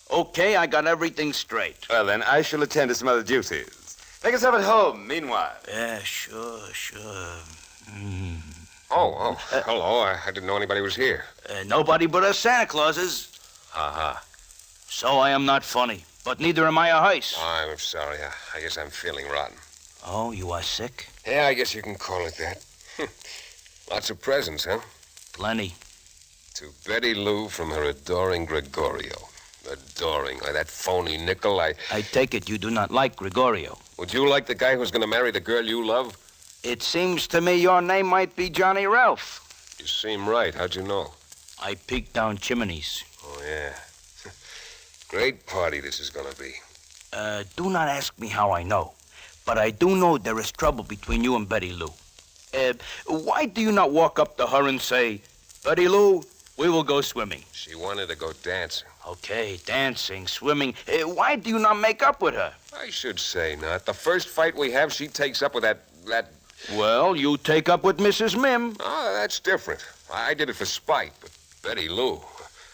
Okay, I got everything straight. Well, then, I shall attend to some other duties. Make yourself at home, meanwhile. Yeah, sure. Oh, hello. I didn't know anybody was here. Nobody but us Santa Clauses. So I am not funny, but neither am I a heist. I'm sorry. I guess I'm feeling rotten. Oh, you are sick? Yeah, I guess you can call it that. Lots of presents, huh? Plenty. To Betty Lou from her adoring Gregorio. Adoring. Like that phony nickel, I take it you do not like Gregorio. Would you like the guy who's going to marry the girl you love? It seems to me your name might be Johnny Ralph. You seem right. How'd you know? I peeked down chimneys. Oh, yeah. Great party this is going to be. Do not ask me how I know, but I do know there is trouble between you and Betty Lou. Why do you not walk up to her and say, Betty Lou, we will go swimming? She wanted to go dancing. Okay, dancing, swimming. Why do you not make up with her? I should say not. The first fight we have, she takes up with that... Well, you take up with Mrs. Mim. Oh, that's different. I did it for spite, but Betty Lou...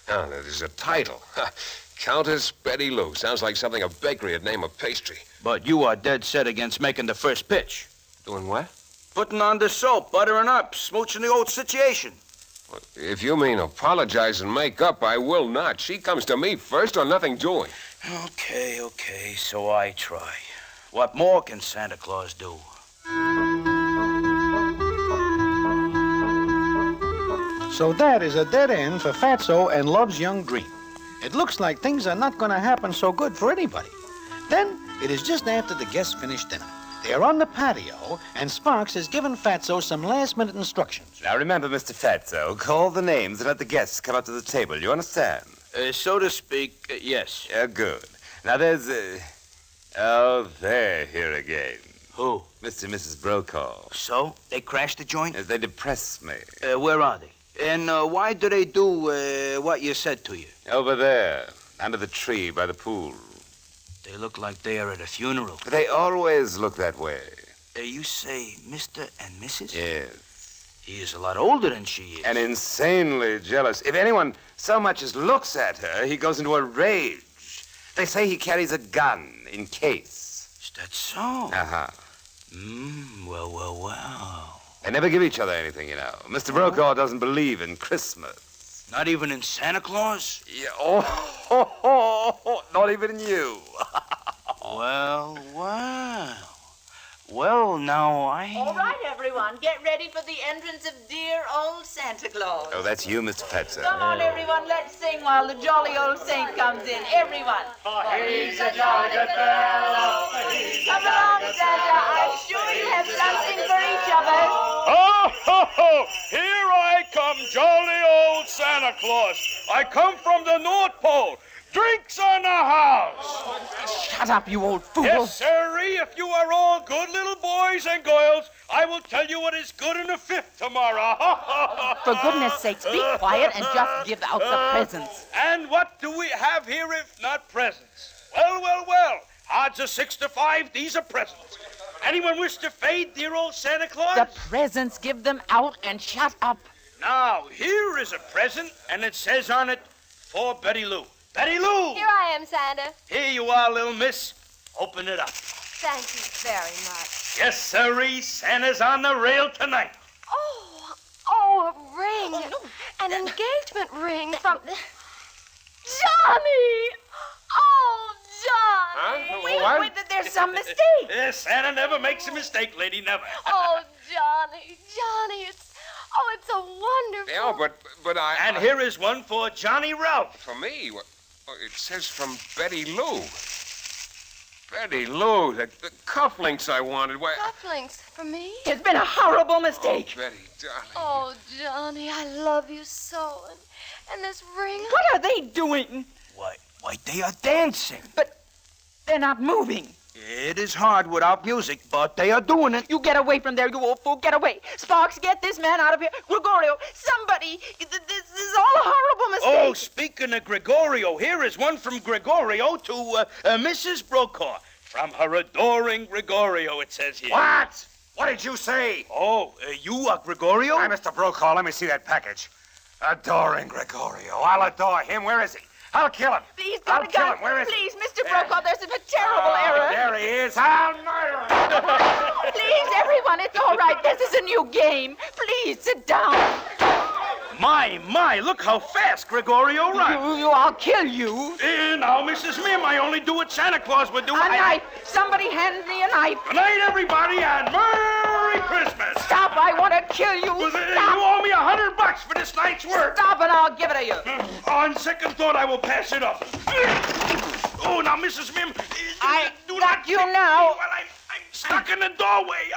Now, that is a title. Countess Betty Lou. Sounds like something a bakery would name a pastry. But you are dead set against making the first pitch. Doing what? Putting on the soap, buttering up, smooching the old situation. Well, if you mean apologize and make up, I will not. She comes to me first or nothing doing. Okay, so I try. What more can Santa Claus do? So that is a dead end for Fatso and Love's young dream. It looks like things are not going to happen so good for anybody. Then it is just after the guests finish dinner. They are on the patio, and Sparks has given Fatso some last-minute instructions. Now remember, Mr. Fatso, call the names and let the guests come up to the table. You understand? So to speak, yes. Good. Now there's... Oh, they're here again. Who? Mr. and Mrs. Brokaw. So? They crashed the joint? They depress me. Where are they? And why do they do what you said to you? Over there, under the tree by the pool. They look like they are at a funeral. They always look that way. You say Mr. and Mrs.? Yes. He is a lot older than she is. And insanely jealous. If anyone so much as looks at her, he goes into a rage. They say he carries a gun in case. Is that so? Uh-huh. Well. They never give each other anything, you know. Mr. Brokaw doesn't believe in Christmas. Not even in Santa Claus? Yeah, not even in you. Well, now I... All right, everyone, get ready for the entrance of dear old Santa Claus. Oh, that's you, Mr. Fatso. Come on, everyone, let's sing while the jolly old saint comes in. Everyone. He's a jolly good fellow. Come along, Santa. I'm sure you have something for each of us. Oh, here I come, jolly old Santa Claus. I come from the North Pole. Drinks on the house. Shut up, you old fool. Yes, sirree. If you are all good little boys and girls, I will tell you what is good in the fifth tomorrow. For goodness sakes, be quiet and just give out the presents. And what do we have here if not presents? Well. Odds are 6 to 5. These are presents. Anyone wish to fade dear old Santa Claus? The presents, give them out and shut up. Now, here is a present, and it says on it, for Betty Lou. Betty Lou! Here I am, Santa. Here you are, little miss. Open it up. Thank you very much. Yes, sirree. Santa's on the rail tonight. Oh, a ring. An engagement ring from... Johnny! Oh, Johnny! Huh? Wait, there's some mistake. Yes, Santa never makes a mistake, lady, never. Oh, Johnny, it's a wonderful... Yeah, but I... And here is one for Johnny Ralph. For me? It says from Betty Lou. Betty Lou, the cufflinks I wanted. Why... Cufflinks for me? It's been a horrible mistake. Oh, Betty, darling. Oh, Johnny, I love you so. And this ring... What are they doing? Why, they are dancing. But they're not moving. It is hard without music, but they are doing it. You get away from there, you old fool. Get away. Sparks, get this man out of here. Gregorio, somebody. This is all a horrible mistake. Oh, speaking of Gregorio, here is one from Gregorio to Mrs. Brokaw. From her adoring Gregorio, it says here. What? What did you say? Oh, you are Gregorio? Hi, Mr. Brokaw. Let me see that package. Adoring Gregorio. I'll adore him. Where is he? I'll kill him. Please, I'll kill him. Where is he? Please, Mr. Brokaw, there's a terrible error. There he is. I'll murder him. Please, everyone, it's all right. This is a new game. Please, sit down. My, look how fast Gregorio runs. I'll kill you. Now, Mrs. Mim, I only do what Santa Claus would do. A knife. Somebody hand me a knife. Good night, everybody, and Merry Christmas. Stop, I want to kill you. Well, Stop. you owe me $100 for this night's work. Stop and I'll give it to you. On second thought, I will pass it up. Oh, now, Mrs. Mim, I got you now. Well, I'm stuck in the doorway.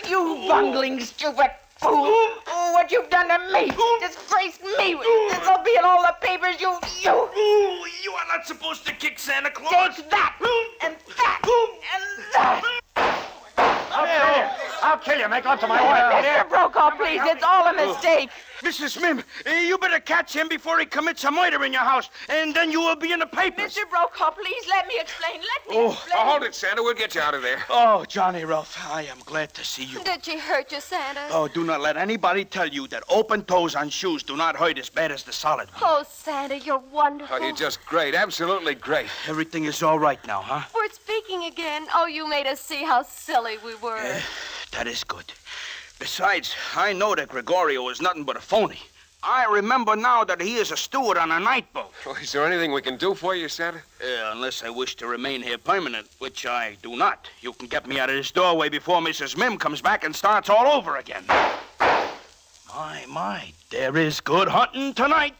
You bungling, stupid fool. Oh, what you've done to me. Disgraced me. This'll be in all the papers. You are not supposed to kick Santa Claus. Take that and that and that. I'll kill you. Make love to my wife. Mr. Brokaw, please. It's all a mistake. Mrs. Mim, you better catch him before he commits a murder in your house, and then you will be in the papers. Mr. Brokaw, please let me explain. Let me explain. Hold it, Santa. We'll get you out of there. Oh, Johnny Ralph, I am glad to see you. Did she hurt you, Santa? Oh, do not let anybody tell you that open toes on shoes do not hurt as bad as the solid one. Oh, Santa, you're wonderful. Oh, you're just great. Absolutely great. Everything is all right now, huh? We're speaking again. Oh, you made us see how silly we were. That is good. Besides, I know that Gregorio is nothing but a phony. I remember now that he is a steward on a night boat. Oh, is there anything we can do for you, Santa? Unless I wish to remain here permanent, which I do not. You can get me out of this doorway before Mrs. Mim comes back and starts all over again. My, there is good hunting tonight.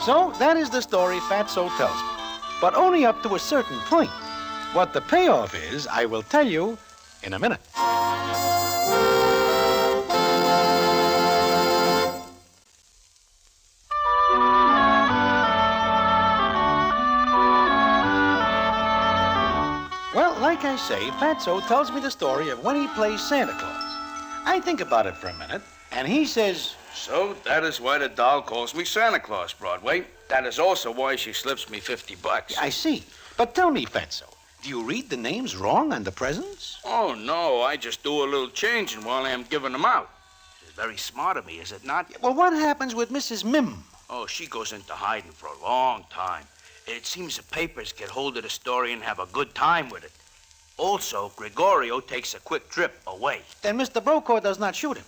So that is the story Fatso tells me, but only up to a certain point. What the payoff is, I will tell you in a minute. Well, like I say, Fatso tells me the story of when he plays Santa Claus. I think about it for a minute, and he says... So that is why the doll calls me Santa Claus, Broadway. That is also why she slips me $50. I see. But tell me, Fatso, do you read the names wrong on the presents? Oh, no, I just do a little changing while I'm giving them out. It's very smart of me, is it not? Well, what happens with Mrs. Mim? Oh, she goes into hiding for a long time. It seems the papers get hold of the story and have a good time with it. Also, Gregorio takes a quick trip away. Then Mr. Brokaw does not shoot him.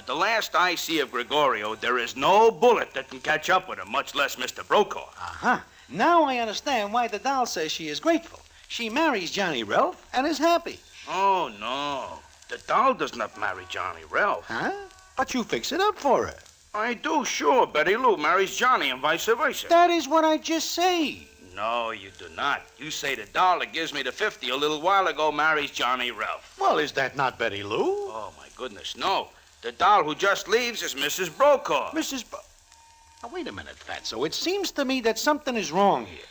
The last I see of Gregorio, there is no bullet that can catch up with him, much less Mr. Brokaw. Uh-huh. Now I understand why the doll says she is grateful. She marries Johnny Ralph and is happy. Oh, no. The doll does not marry Johnny Ralph. Huh? But you fix it up for her. I do, sure. Betty Lou marries Johnny and vice versa. That is what I just say. No, you do not. You say the doll that gives me the 50 a little while ago marries Johnny Ralph. Well, is that not Betty Lou? Oh, my goodness, no. The doll who just leaves is Mrs. Brokaw. Now, wait a minute, Fatso. It seems to me that something is wrong here.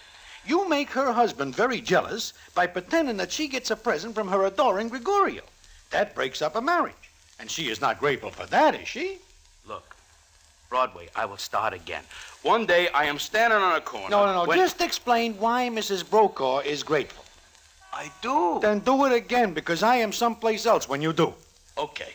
You make her husband very jealous by pretending that she gets a present from her adoring Gregorio. That breaks up a marriage. And she is not grateful for that, is she? Look, Broadway, I will start again. One day I am standing on a corner. No. Just explain why Mrs. Brokaw is grateful. I do. Then do it again, because I am someplace else when you do. Okay.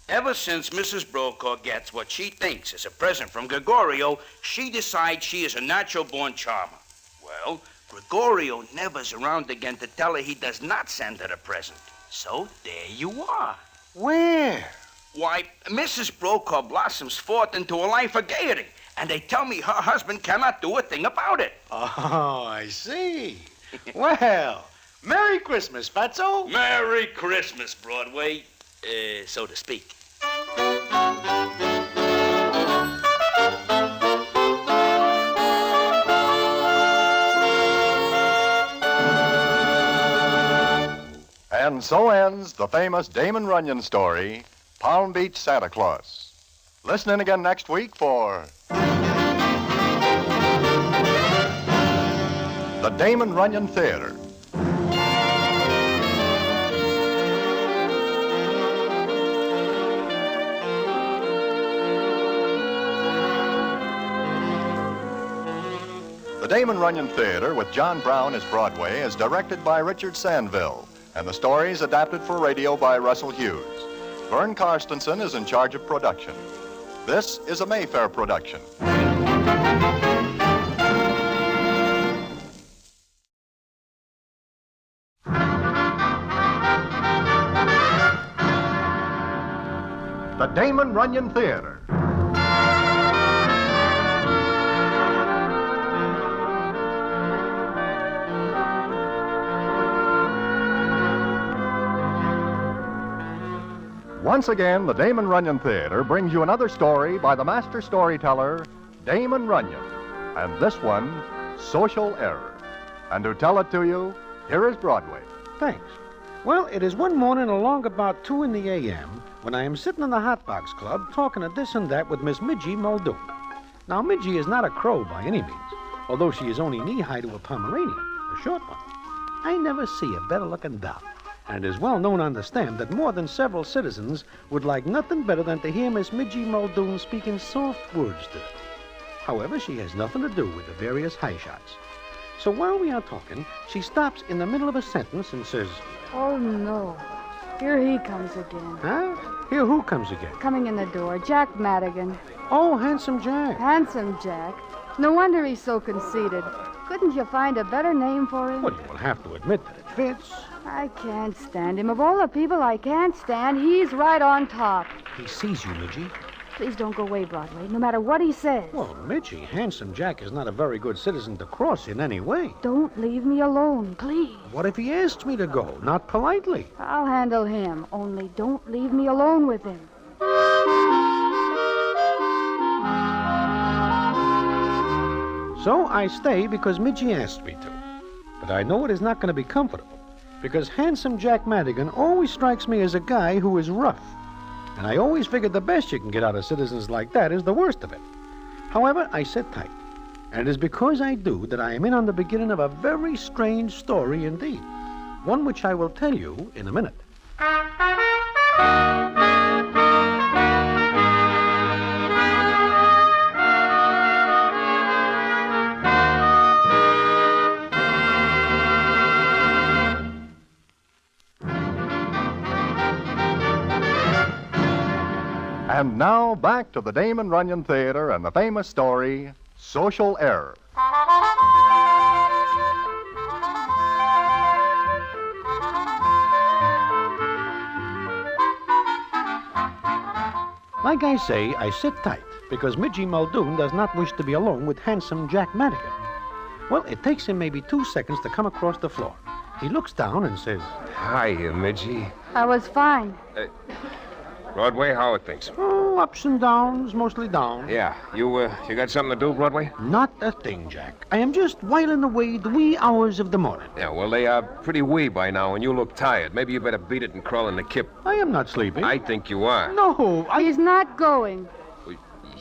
Ever since Mrs. Brokaw gets what she thinks is a present from Gregorio, she decides she is a natural-born charmer. Well, Gregorio never's around again to tell her he does not send her a present. So there you are. Where? Why, Mrs. Brokaw blossoms forth into a life of gaiety, and they tell me her husband cannot do a thing about it. Oh, I see. Well, Merry Christmas, Fatso. Merry Christmas, Broadway, so to speak. And so ends the famous Damon Runyon story, Palm Beach Santa Claus. Listen in again next week for the Damon Runyon Theater. The Damon Runyon Theater with John Brown as Broadway is directed by Richard Sandville, and the story is adapted for radio by Russell Hughes. Vern Karstensen is in charge of production. This is a Mayfair production. the Damon Runyon Theater. Once again, the Damon Runyon Theater brings you another story by the master storyteller, Damon Runyon. And this one, Social Error. And to tell it to you, here is Broadway. Thanks. Well, it is one morning along about 2 in the a.m. when I am sitting in the Hot Box Club talking of this and that with Miss Midgie Muldoon. Now, Midgie is not a crow by any means, although she is only knee-high to a Pomeranian, a short one. I never see a better-looking doll. And it is well known on the stand that more than several citizens would like nothing better than to hear Miss Midgie Muldoon speaking soft words to them. However, she has nothing to do with the various high shots. So while we are talking, she stops in the middle of a sentence and says, "Oh, no. Here he comes again." "Huh? Here who comes again?" "Coming in the door. Jack Madigan." "Oh, Handsome Jack." "Handsome Jack. No wonder he's so conceited. Couldn't you find a better name for him?" "Well, you will have to admit that it fits." "I can't stand him. Of all the people I can't stand, he's right on top." "He sees you, Midgie." "Please don't go away, Broadway, no matter what he says." "Well, Midgie, Handsome Jack is not a very good citizen to cross in any way." "Don't leave me alone, please." "What if he asks me to go? Not politely." "I'll handle him. Only don't leave me alone with him." So I stay because Midgie asked me to. But I know it is not going to be comfortable, because Handsome Jack Madigan always strikes me as a guy who is rough. And I always figured the best you can get out of citizens like that is the worst of it. However, I sit tight. And it is because I do that I am in on the beginning of a very strange story indeed. One which I will tell you in a minute. And now, back to the Damon Runyon Theater and the famous story, Social Error. Like I say, I sit tight because Midgie Muldoon does not wish to be alone with Handsome Jack Madigan. Well, it takes him maybe 2 seconds to come across the floor. He looks down and says, "Hiya, Midgie." "I was fine." Broadway, how are things? "Oh, ups and downs, mostly down." Yeah, you got something to do, Broadway? "Not a thing, Jack. I am just whiling away the wee hours of the morning." Yeah, well, they are pretty wee by now, and you look tired. Maybe you better beat it and crawl in the kip. "I am not sleeping." I think you are. "No, He's not going.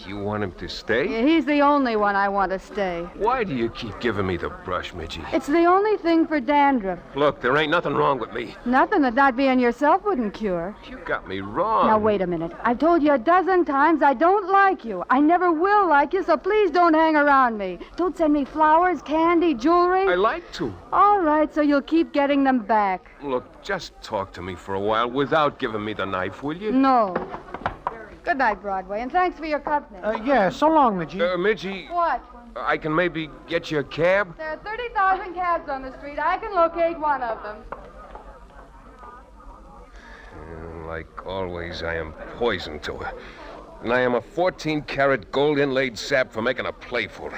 You want him to stay? Yeah, he's the only one I want to stay. Why do you keep giving me the brush, Midgie? It's the only thing for dandruff. Look, there ain't nothing wrong with me. Nothing that not being yourself wouldn't cure. You got me wrong. Now, wait a minute. I've told you a dozen times I don't like you. I never will like you, so please don't hang around me. Don't send me flowers, candy, jewelry. I like to. All right, so you'll keep getting them back. Look, just talk to me for a while without giving me the knife, will you? No. Good night, Broadway, and thanks for your company. Yeah, so long, Midgie. Midgie, What? I can maybe get you a cab? There are 30,000 cabs on the street. I can locate one of them. Like always, I am poison to her. And I am a 14-karat gold inlaid sap for making a playful.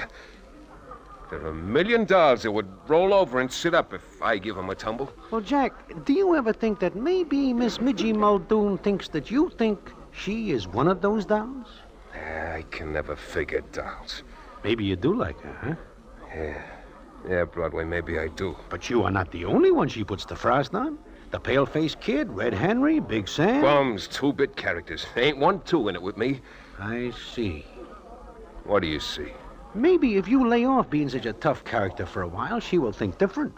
There are $1 million that would roll over and sit up if I give him a tumble. Well, Jack, do you ever think that maybe Miss Midgie Muldoon thinks that you think she is one of those dolls? I can never figure dolls. Maybe you do like her, huh? Yeah, Broadway, maybe I do. But you are not the only one she puts the frost on. The pale-faced kid, Red Henry, Big Sam. Bums, 2-bit characters. Ain't 1 2 in it with me. I see. What do you see? Maybe if you lay off being such a tough character for a while, she will think different.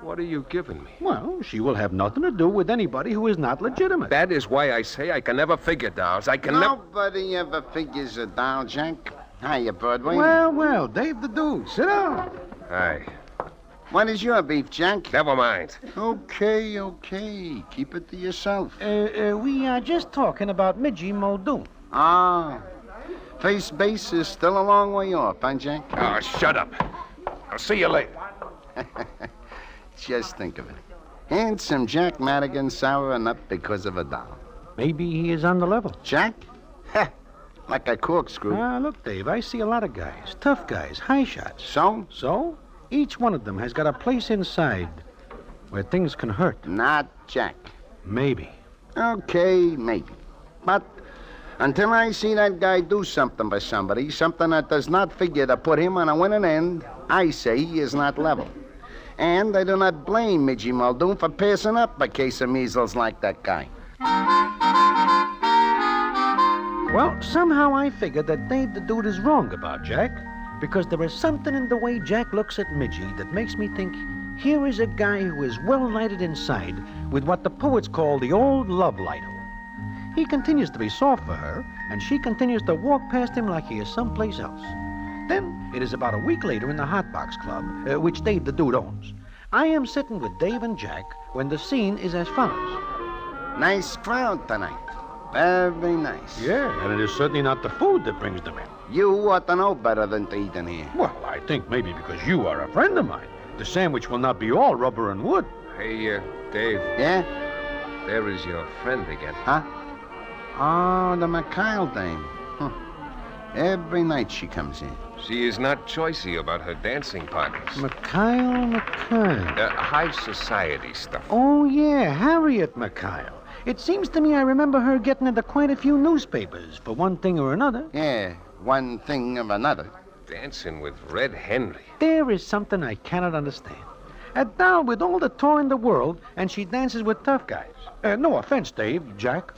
What are you giving me? Well, she will have nothing to do with anybody who is not legitimate. That is why I say I can never figure dolls. I can never... Nobody ever figures a doll, Jack. Hiya, Broadway. Well, Dave the Dude, sit down. Hi. What is your beef, Jack? Never mind. Okay. Keep it to yourself. We are just talking about Midgie Muldoon. Ah. First base is still a long way off, huh, Jack? Oh, shut up. I'll see you later. Just think of it. Handsome Jack Madigan souring up because of a doll. Maybe he is on the level. Jack? Heh, like a corkscrew. Look, Dave, I see a lot of guys. Tough guys, high shots. So? So? Each one of them has got a place inside where things can hurt. Not Jack. Maybe. Okay, maybe. But until I see that guy do something for somebody, something that does not figure to put him on a winning end, I say he is not level. And I do not blame Midgie Muldoon for passing up a case of measles like that guy. Well, somehow I figured that Dave the Dude is wrong about Jack, because there is something in the way Jack looks at Midgie that makes me think here is a guy who is well lighted inside with what the poets call the old love lighter. He continues to be soft for her, and she continues to walk past him like he is someplace else. Then, it is about a week later in the Hot Box Club, which Dave the Dude owns. I am sitting with Dave and Jack when the scene is as follows. Nice crowd tonight. Very nice. Yeah, and it is certainly not the food that brings them in. You ought to know better than to eat in here. Well, I think maybe because you are a friend of mine. The sandwich will not be all rubber and wood. Hey, Dave. Yeah? There is your friend again. Huh? Oh, the Mikhail dame. Every night she comes in. She is not choicy about her dancing partners. Mikhail. High society stuff. Oh, yeah, Harriet Mikhail. It seems to me I remember her getting into quite a few newspapers for one thing or another. Yeah, one thing of another. Dancing with Red Henry. There is something I cannot understand. A doll with all the toy in the world, and she dances with tough guys. No offense, Dave, Jack.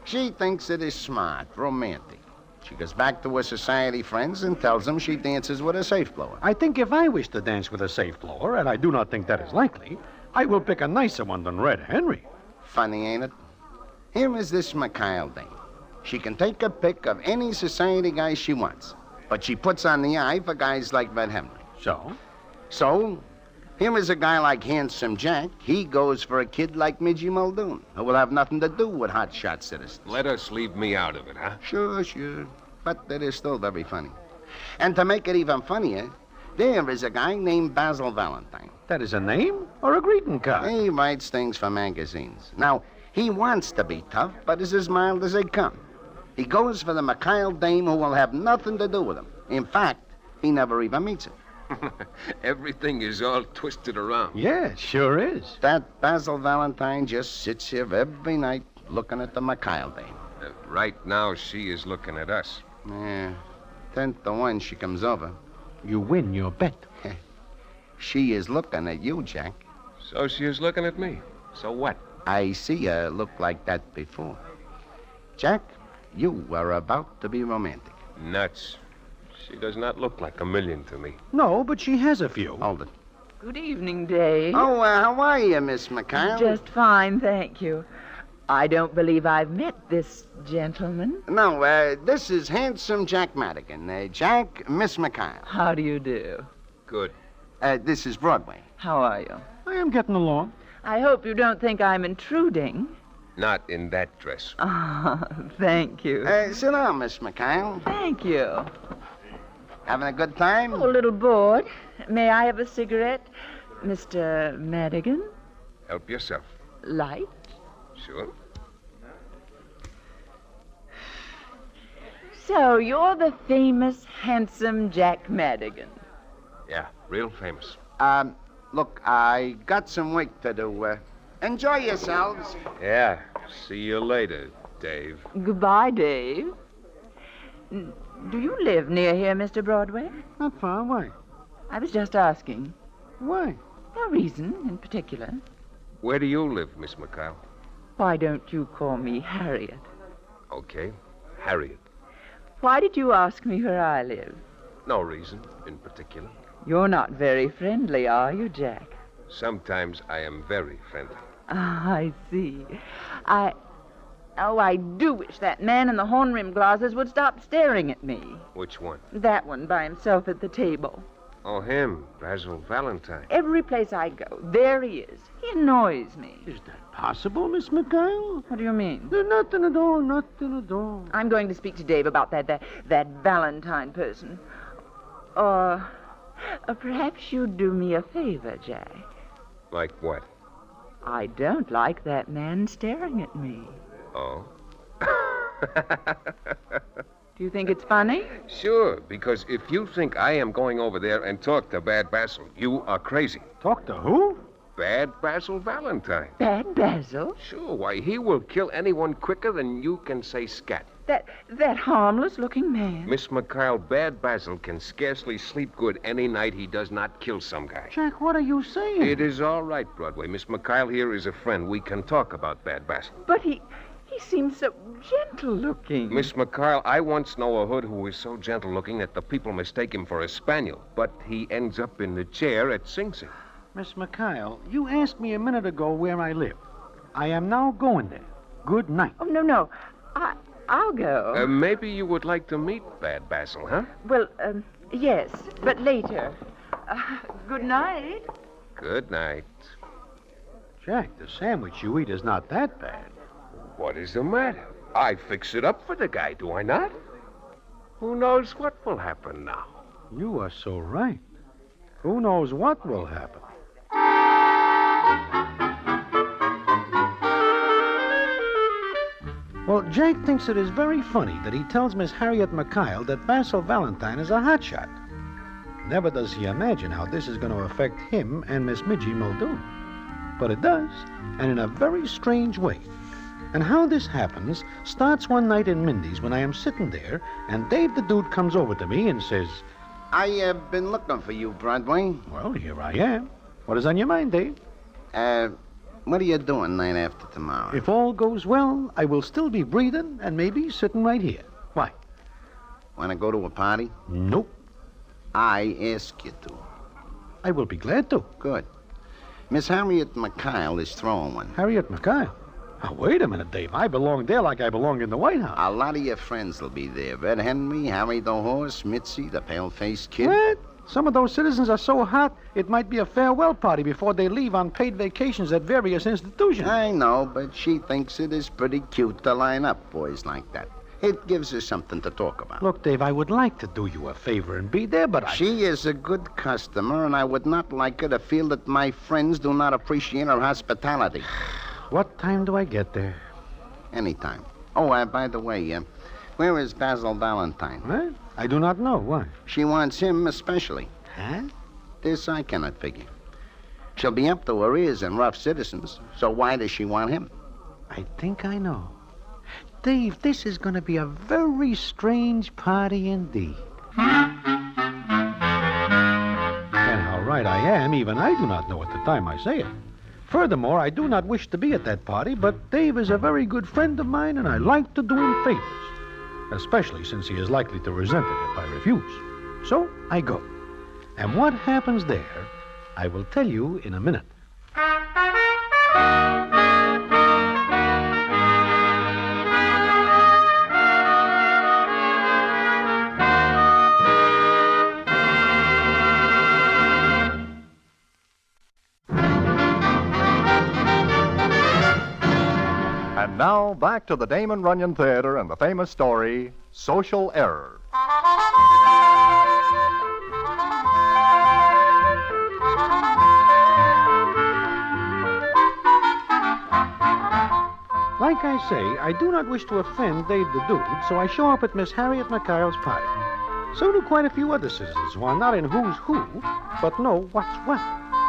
She thinks it is smart, romantic. She goes back to her society friends and tells them she dances with a safe blower. I think if I wish to dance with a safe blower, and I do not think that is likely, I will pick a nicer one than Red Henry. Funny, ain't it? Here is this Mikhail dame. She can take a pick of any society guy she wants, but she puts on the eye for guys like Red Henry. So, here is a guy like Handsome Jack. He goes for a kid like Midgie Muldoon, who will have nothing to do with hotshot citizens. Let us leave me out of it, huh? Sure. But it is still very funny. And to make it even funnier, there is a guy named Basil Valentine. That is a name or a greeting card? He writes things for magazines. Now, he wants to be tough, but is as mild as they come. He goes for the Mikhail dame who will have nothing to do with him. In fact, he never even meets her. Everything is all twisted around. Yeah, it sure is. That Basil Valentine just sits here every night looking at the Mikhail dame. Right now, she is looking at us. Yeah, 10-1 she comes over. You win your bet. She is looking at you, Jack. So she is looking at me. So what? I see her look like that before. Jack, you are about to be romantic. Nuts. She does not look like a million to me. No, but she has a few. Hold it. Good evening, Dave. Oh, how are you, Miss Mikhail? Just fine, thank you. I don't believe I've met this gentleman. No, this is Handsome Jack Madigan. Jack, Miss Mikhail. How do you do? Good. This is Broadway. How are you? I am getting along. I hope you don't think I'm intruding. Not in that dress. Thank you. Sit down, Miss Mikhail. Thank you. Having a good time? Oh, a little bored. May I have a cigarette, Mr. Madigan? Help yourself. Light? Sure. So, you're the famous, handsome Jack Madigan. Yeah, real famous. Look, I got some work to do. Enjoy yourselves. Yeah. See you later, Dave. Goodbye, Dave. Do you live near here, Mr. Broadway? Not far. Why? I was just asking. Why? No reason in particular. Where do you live, Miss Mikhail? Why don't you call me Harriet? Okay, Harriet. Why did you ask me where I live? No reason in particular. You're not very friendly, are you, Jack? Sometimes I am very friendly. I see. I do wish that man in the horn-rimmed glasses would stop staring at me. Which one? That one by himself at the table. Oh, him, Basil Valentine. Every place I go, there he is. He annoys me. Is that possible, Miss Mikhail? What do you mean? Nothing at all, nothing at all. I'm going to speak to Dave about that Valentine person. Or perhaps you'd do me a favor, Jack. Like what? I don't like that man staring at me. Oh? Do you think it's funny? Sure, because if you think I am going over there and talk to Bad Basil, you are crazy. Talk to who? Bad Basil Valentine. Bad Basil? Sure, why, he will kill anyone quicker than you can say scat. That harmless-looking man. Miss McKyle, Bad Basil can scarcely sleep good any night he does not kill some guy. Jack, what are you saying? It is all right, Broadway. Miss McKyle here is a friend. We can talk about Bad Basil. But he seems so gentle-looking. Miss McKyle, I once know a hood who is so gentle-looking that the people mistake him for a spaniel, but he ends up in the chair at Sing Sing. Miss McKyle, you asked me a minute ago where I live. I am now going there. Good night. Oh, no. I'll go. Maybe you would like to meet Bad Basil, huh? Well, yes, but later. Good night. Good night. Jack, the sandwich you eat is not that bad. What is the matter? I fix it up for the guy, do I not? Who knows what will happen now? You are so right. Who knows what will happen? Well, Jack thinks it is very funny that he tells Miss Harriet McKyle that Basil Valentine is a hotshot. Never does he imagine how this is going to affect him and Miss Midgie Muldoon. But it does, and in a very strange way. And how this happens starts one night in Mindy's when I am sitting there, and Dave the Dude comes over to me and says, I have been looking for you, Broadway. Well, here I am. What is on your mind, Dave? What are you doing night after tomorrow? If all goes well, I will still be breathing and maybe sitting right here. Why? Want to go to a party? Nope. I ask you to. I will be glad to. Good. Miss Harriet McKyle is throwing one. Harriet McKyle? Now, wait a minute, Dave. I belong there like I belong in the White House. A lot of your friends will be there. Red Henry, Harry the Horse, Mitzi, the pale-faced kid. What? Some of those citizens are so hot, it might be a farewell party before they leave on paid vacations at various institutions. I know, but she thinks it is pretty cute to line up boys like that. It gives her something to talk about. Look, Dave, I would like to do you a favor and be there, but She is a good customer, and I would not like her to feel that my friends do not appreciate her hospitality. What time do I get there? Anytime. Oh, by the way, where is Basil Valentine? What? I do not know. Why? She wants him especially. Huh? This I cannot figure. She'll be up to her ears in rough citizens, so why does she want him? I think I know. Dave, this is going to be a very strange party indeed. And how right I am, even I do not know at the time I say it. Furthermore, I do not wish to be at that party, but Dave is a very good friend of mine, and I like to do him favors, especially since he is likely to resent it if I refuse. So I go. And what happens there, I will tell you in a minute. And now, back to the Damon Runyon Theater and the famous story, Social Error. Like I say, I do not wish to offend Dave the Dude, so I show up at Miss Harriet McKyle's party. So do quite a few other citizens who are not in who's who, but know what's what,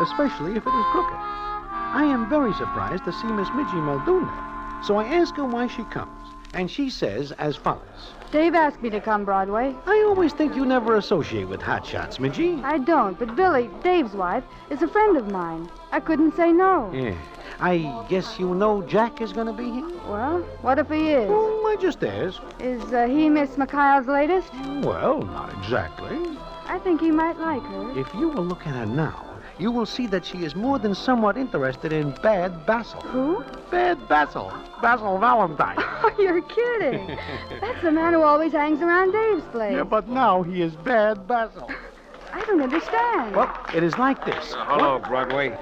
especially if it is crooked. I am very surprised to see Miss Midgie Muldoon there, so I ask her why she comes, and she says as follows. Dave asked me to come, Broadway. I always think you never associate with hotshots, Midgie. I don't, but Billy, Dave's wife, is a friend of mine. I couldn't say no. Yeah. I guess you know Jack is going to be here? Well, what if he is? Oh, I just asked. Is he Miss McKyle's latest? Well, not exactly. I think he might like her. If you will look at her now, you will see that she is more than somewhat interested in Bad Basil. Who? Bad Basil. Basil Valentine. Oh, you're kidding. That's the man who always hangs around Dave's place. Yeah, but now he is Bad Basil. I don't understand. Well, it is like this. Hello, Broadway.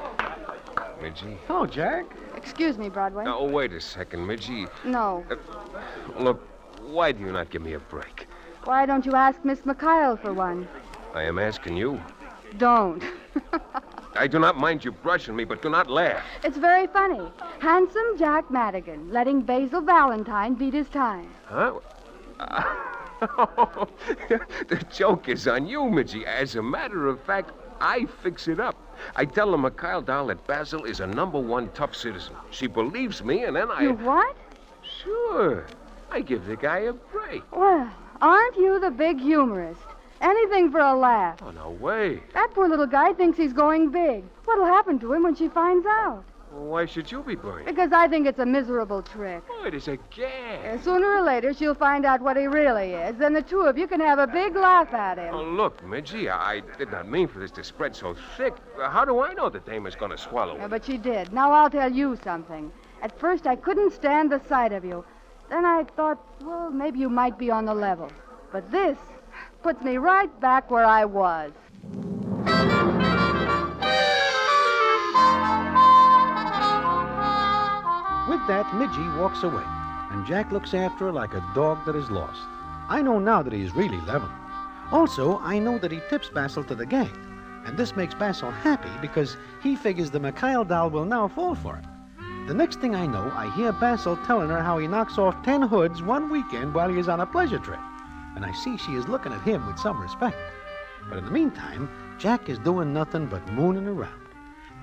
Midgie. Hello, Jack. Excuse me, Broadway. Oh, wait a second, Midgie. No. Look, why do you not give me a break? Why don't you ask Miss McKyle for one? I am asking you. Don't. I do not mind you brushing me, but do not laugh. It's very funny. Handsome Jack Madigan letting Basil Valentine beat his time. Huh? The joke is on you, Midgie. As a matter of fact, I fix it up. I tell the Mikhail doll that Basil is a #1 tough citizen. She believes me, and then I... You what? Sure. I give the guy a break. Well, aren't you the big humorist? Anything for a laugh. Oh, no way. That poor little guy thinks he's going big. What'll happen to him when she finds out? Well, why should you be burned? Because I think it's a miserable trick. Oh, it is a gag. Sooner or later, she'll find out what he really is. Then the two of you can have a big laugh at him. Oh, look, Midgie, I did not mean for this to spread so thick. How do I know that Damon's going to swallow it? But she did. Now I'll tell you something. At first, I couldn't stand the sight of you. Then I thought, well, maybe you might be on the level. But this puts me right back where I was. With that, Midgie walks away, and Jack looks after her like a dog that is lost. I know now that he's really 11. Also, I know that he tips Basil to the gang, and this makes Basil happy because he figures the Mikhail doll will now fall for him. The next thing I know, I hear Basil telling her how he knocks off 10 hoods one weekend while he is on a pleasure trip, and I see she is looking at him with some respect. But in the meantime, Jack is doing nothing but mooning around.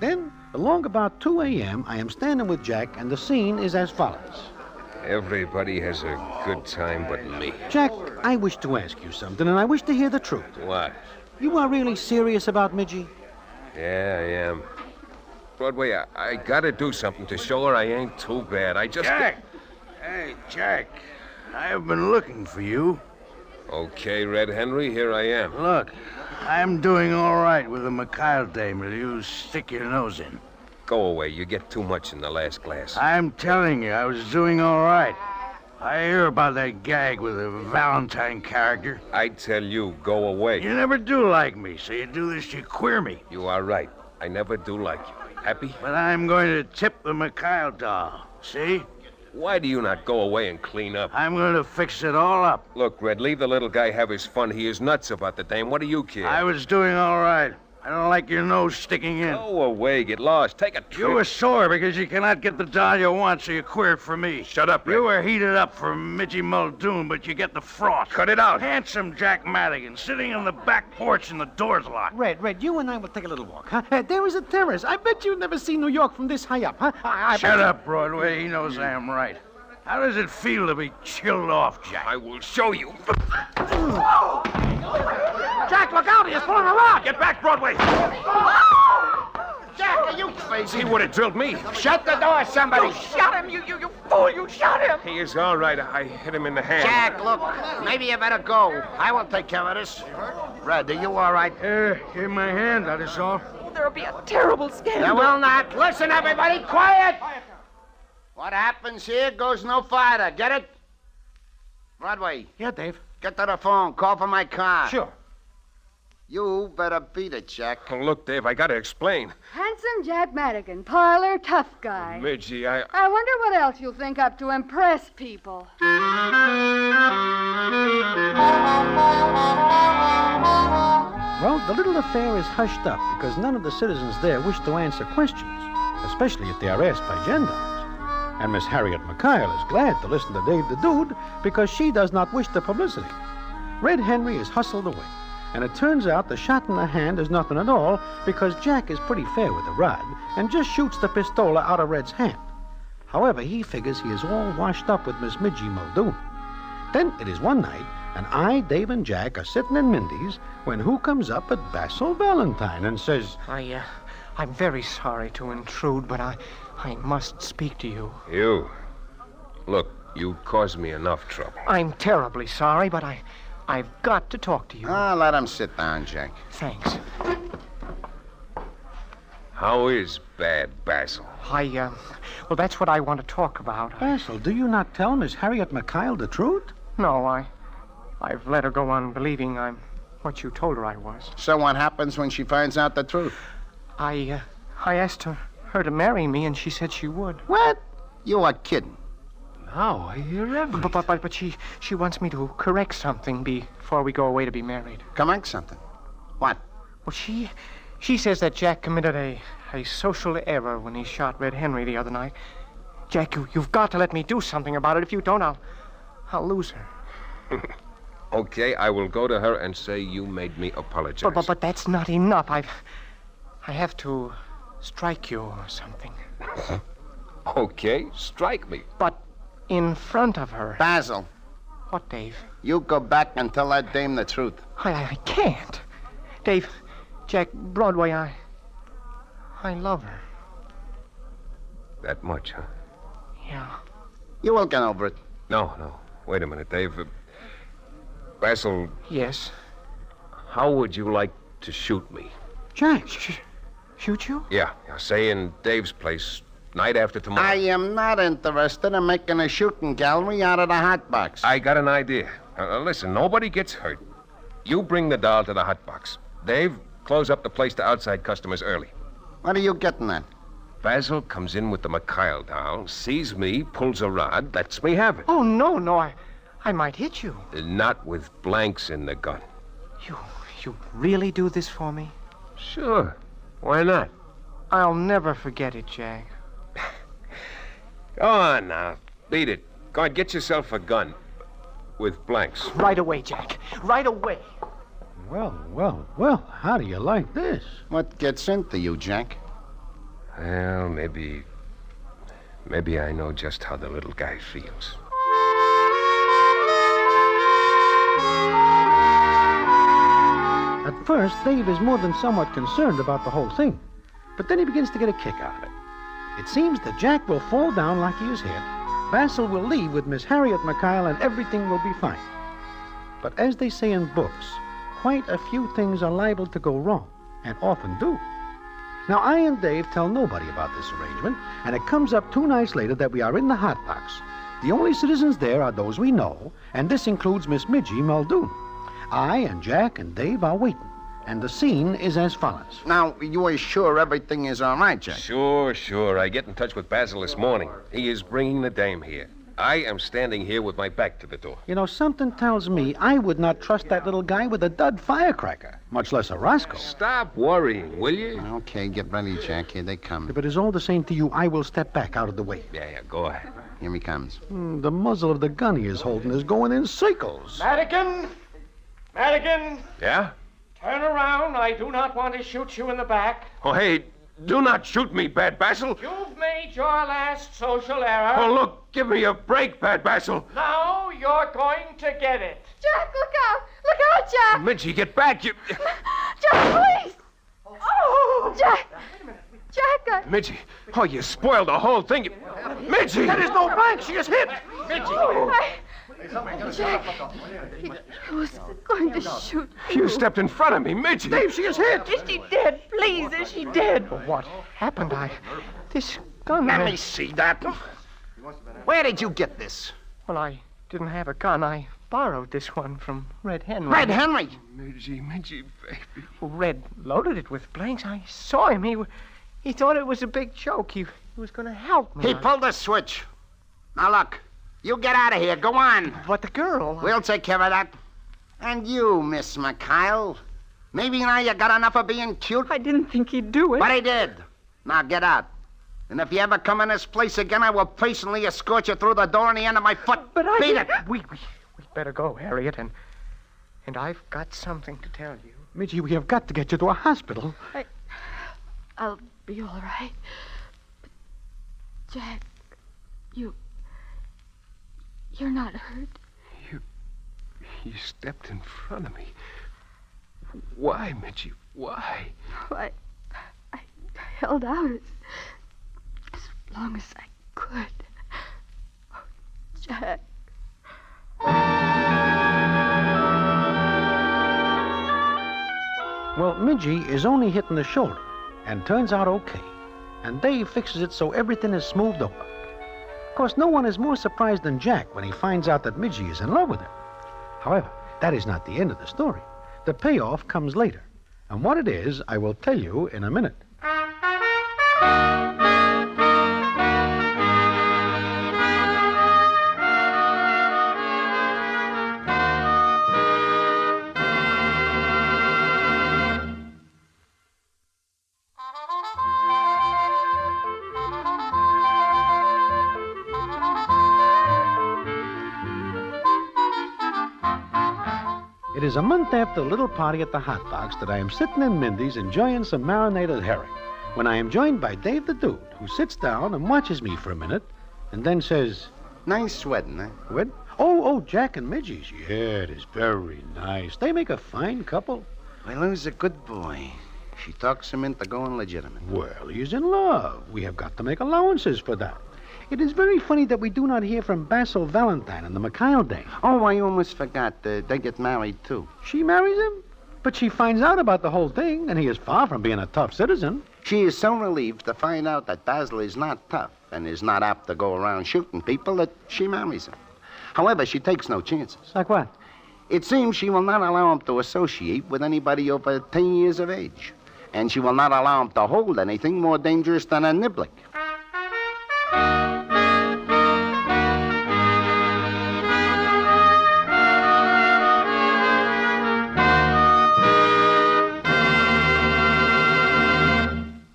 Then, along about 2 a.m., I am standing with Jack, and the scene is as follows. Everybody has a good time but me. Jack, I wish to ask you something, and I wish to hear the truth. What? You are really serious about Midgie? Yeah, I am. Broadway, I gotta do something to show her I ain't too bad. I just... Jack! Hey, Jack. I've been looking for you. Okay, Red Henry, here I am. Look, I'm doing all right with the Mikhail dame. Will you stick your nose in? Go away. You get too much in the last glass. I'm telling you, I was doing all right. I hear about that gag with the Valentine character. I tell you, go away. You never do like me, so you do this, you queer me. You are right. I never do like you. Happy? But I'm going to tip the Mikhail doll. See? Why do you not go away and clean up? I'm going to fix it all up. Look, Red, leave the little guy have his fun. He is nuts about the dame. What do you care? I was doing all right. I don't like your nose sticking in. Go away. Get lost. Take a trip. You were sore because you cannot get the doll you want, so you queered for me. Shut up, Red. You were heated up for Midgie Muldoon, but you get the frost. Cut it out. Handsome Jack Madigan, sitting on the back porch and the door's locked. Red, you and I will take a little walk, huh? There is a terrace. I bet you've never seen New York from this high up, huh? Shut up, Broadway. He knows I am right. How does it feel to be chilled off, Jack? I will show you. Jack, look out! He is pulling a rod! Get back, Broadway! Jack, are you crazy? He would have drilled me. Shut the door, somebody. You shot him, you fool! You shot him! He is all right. I hit him in the hand. Jack, look, maybe you better go. I will take care of this. Red, are you all right? Give my hand, that is all. There'll be a terrible scandal. There will not. Listen, everybody, quiet! What happens here goes no farther. Get it? Broadway. Yeah, Dave. Get to the phone. Call for my car. Sure. You better beat it, Jack. Oh, look, Dave, I gotta explain. Handsome Jack Madigan, parlor tough guy. Midgie, I wonder what else you'll think up to impress people. Well, the little affair is hushed up because none of the citizens there wish to answer questions, especially if they are asked by gendarmes. And Miss Harriet Mikhail is glad to listen to Dave the Dude because she does not wish the publicity. Red Henry is hustled away, and it turns out the shot in the hand is nothing at all because Jack is pretty fair with the rod and just shoots the pistola out of Red's hand. However, he figures he is all washed up with Miss Midgie Muldoon. Then it is one night, and I, Dave, and Jack are sitting in Mindy's when who comes up but Basil Valentine and says, I'm very sorry to intrude, but I must speak to you. You? Look, you caused me enough trouble. I'm terribly sorry, but I've got to talk to you. Let him sit down, Jack. Thanks. How is bad Basil? Well, that's what I want to talk about. Basil, do you not tell Miss Harriet Mikhail the truth? No, I've let her go on believing I'm what you told her I was. So what happens when she finds out the truth? I asked her to marry me, and she said she would. What? You are kidding. Now I hear everything. But she wants me to correct something before we go away to be married. Correct something? What? Well, she She says that Jack committed a social error when he shot Red Henry the other night. Jack, you've got to let me do something about it. If you don't, I'll lose her. Okay, I will go to her and say you made me apologize. But that's not enough. I have to strike you or something. Okay, strike me. But in front of her. Basil. What, Dave? You go back and tell that dame the truth. I can't. Dave, Jack, Broadway, I love her. That much, huh? Yeah. You will get over it. No. Wait a minute, Dave. Basil. Yes? How would you like to shoot me? Jack, shoot you? Yeah, say in Dave's place, night after tomorrow. I am not interested in making a shooting gallery out of the hot box. I got an idea. Listen, nobody gets hurt. You bring the doll to the hot box. Dave, close up the place to outside customers early. What are you getting at? Basil comes in with the Mikhail doll, sees me, pulls a rod, lets me have it. Oh, no, I might hit you. Not with blanks in the gun. You really do this for me? Sure. Why not? I'll never forget it, Jack. Go on now. Beat it. Go on, get yourself a gun. With blanks. Right away, Jack. Right away. Well, how do you like this? What gets into you, Jack? Well, maybe I know just how the little guy feels. At first, Dave is more than somewhat concerned about the whole thing. But then he begins to get a kick out of it. It seems that Jack will fall down like he is hit. Basil will leave with Miss Harriet Mikhail and everything will be fine. But as they say in books, quite a few things are liable to go wrong, and often do. Now, I and Dave tell nobody about this arrangement, and it comes up 2 nights later that we are in the hot box. The only citizens there are those we know, and this includes Miss Midgie Muldoon. I and Jack and Dave are waiting, and the scene is as follows. Now, you are sure everything is all right, Jack? Sure. I get in touch with Basil this morning. He is bringing the dame here. I am standing here with my back to the door. You know, something tells me I would not trust that little guy with a dud firecracker, much less a Roscoe. Stop worrying, will you? Okay, get ready, Jack. Here they come. If it is all the same to you, I will step back out of the way. Yeah, go ahead. Here he comes. The muzzle of the gun he is holding is going in circles. Madigan! Yeah? Turn around. I do not want to shoot you in the back. Oh, hey, do not shoot me, Bad Basil. You've made your last social error. Oh, look, give me a break, Bad Basil. Now you're going to get it. Jack, look out! Look out, Jack! Midgie, get back. Jack, please! Oh, Jack! Jack, Midgie, oh, you spoiled the whole thing. Midgie! That is no bank. She is hit. Midgie! Jack, he was going to shoot you. You stepped in front of me, Midgie. Dave, she is hit. Is she dead? Please, is she dead? What happened? This gun... Let me see that. Where did you get this? Well, I didn't have a gun. I borrowed this one from Red Henry. Red Henry? Midgie, baby. Well, Red loaded it with blanks. I saw him. He thought it was a big joke. He was going to help me. He pulled the switch. Now, look. You get out of here. Go on. But the girl... We'll take care of that. And you, Miss Mikhail. Maybe now you got enough of being cute. I didn't think he'd do it. But he did. Now get out. And if you ever come in this place again, I will personally escort you through the door on the end of my foot. But I... Beat it. We better go, Harriet, and I've got something to tell you. Midgie, we have got to get you to a hospital. I'll be all right. But Jack, you're not hurt. You stepped in front of me. Why, Midgie? Why? I held out as long as I could. Oh, Jack. Well, Midgie is only hit in the shoulder and turns out okay. And Dave fixes it so everything is smoothed over. Of course, no one is more surprised than Jack when he finds out that Midgie is in love with him. However, that is not the end of the story. The payoff comes later. And what it is, I will tell you in a minute. It is a month after the little party at the Hot Box that I am sitting in Mindy's enjoying some marinated herring when I am joined by Dave the Dude, who sits down and watches me for a minute and then says, Nice wedding, huh? What? Oh, Jack and Midgie's. Yeah, it is very nice. They make a fine couple. Well, Lou's a good boy. She talks him into going legitimate. Well, he is in love. We have got to make allowances for that. It is very funny that we do not hear from Basil Valentine and the Mikhail Dane. Oh, I almost forgot. They get married, too. She marries him? But she finds out about the whole thing, and he is far from being a tough citizen. She is so relieved to find out that Basil is not tough and is not apt to go around shooting people that she marries him. However, she takes no chances. Like what? It seems she will not allow him to associate with anybody over 10 years of age. And she will not allow him to hold anything more dangerous than a niblick.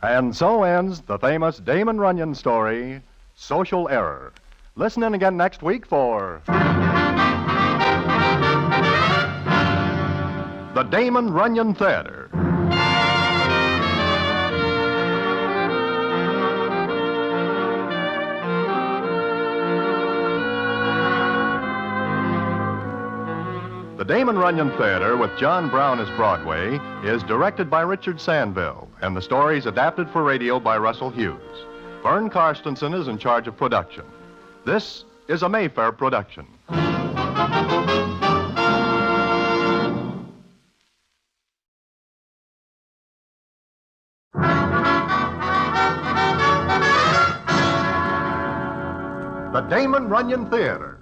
And so ends the famous Damon Runyon story, Social Error. Listen in again next week for the Damon Runyon Theater. The Damon Runyon Theater, with John Brown as Broadway, is directed by Richard Sandville, and the story is adapted for radio by Russell Hughes. Vern Karstensen is in charge of production. This is a Mayfair production. The Damon Runyon Theater.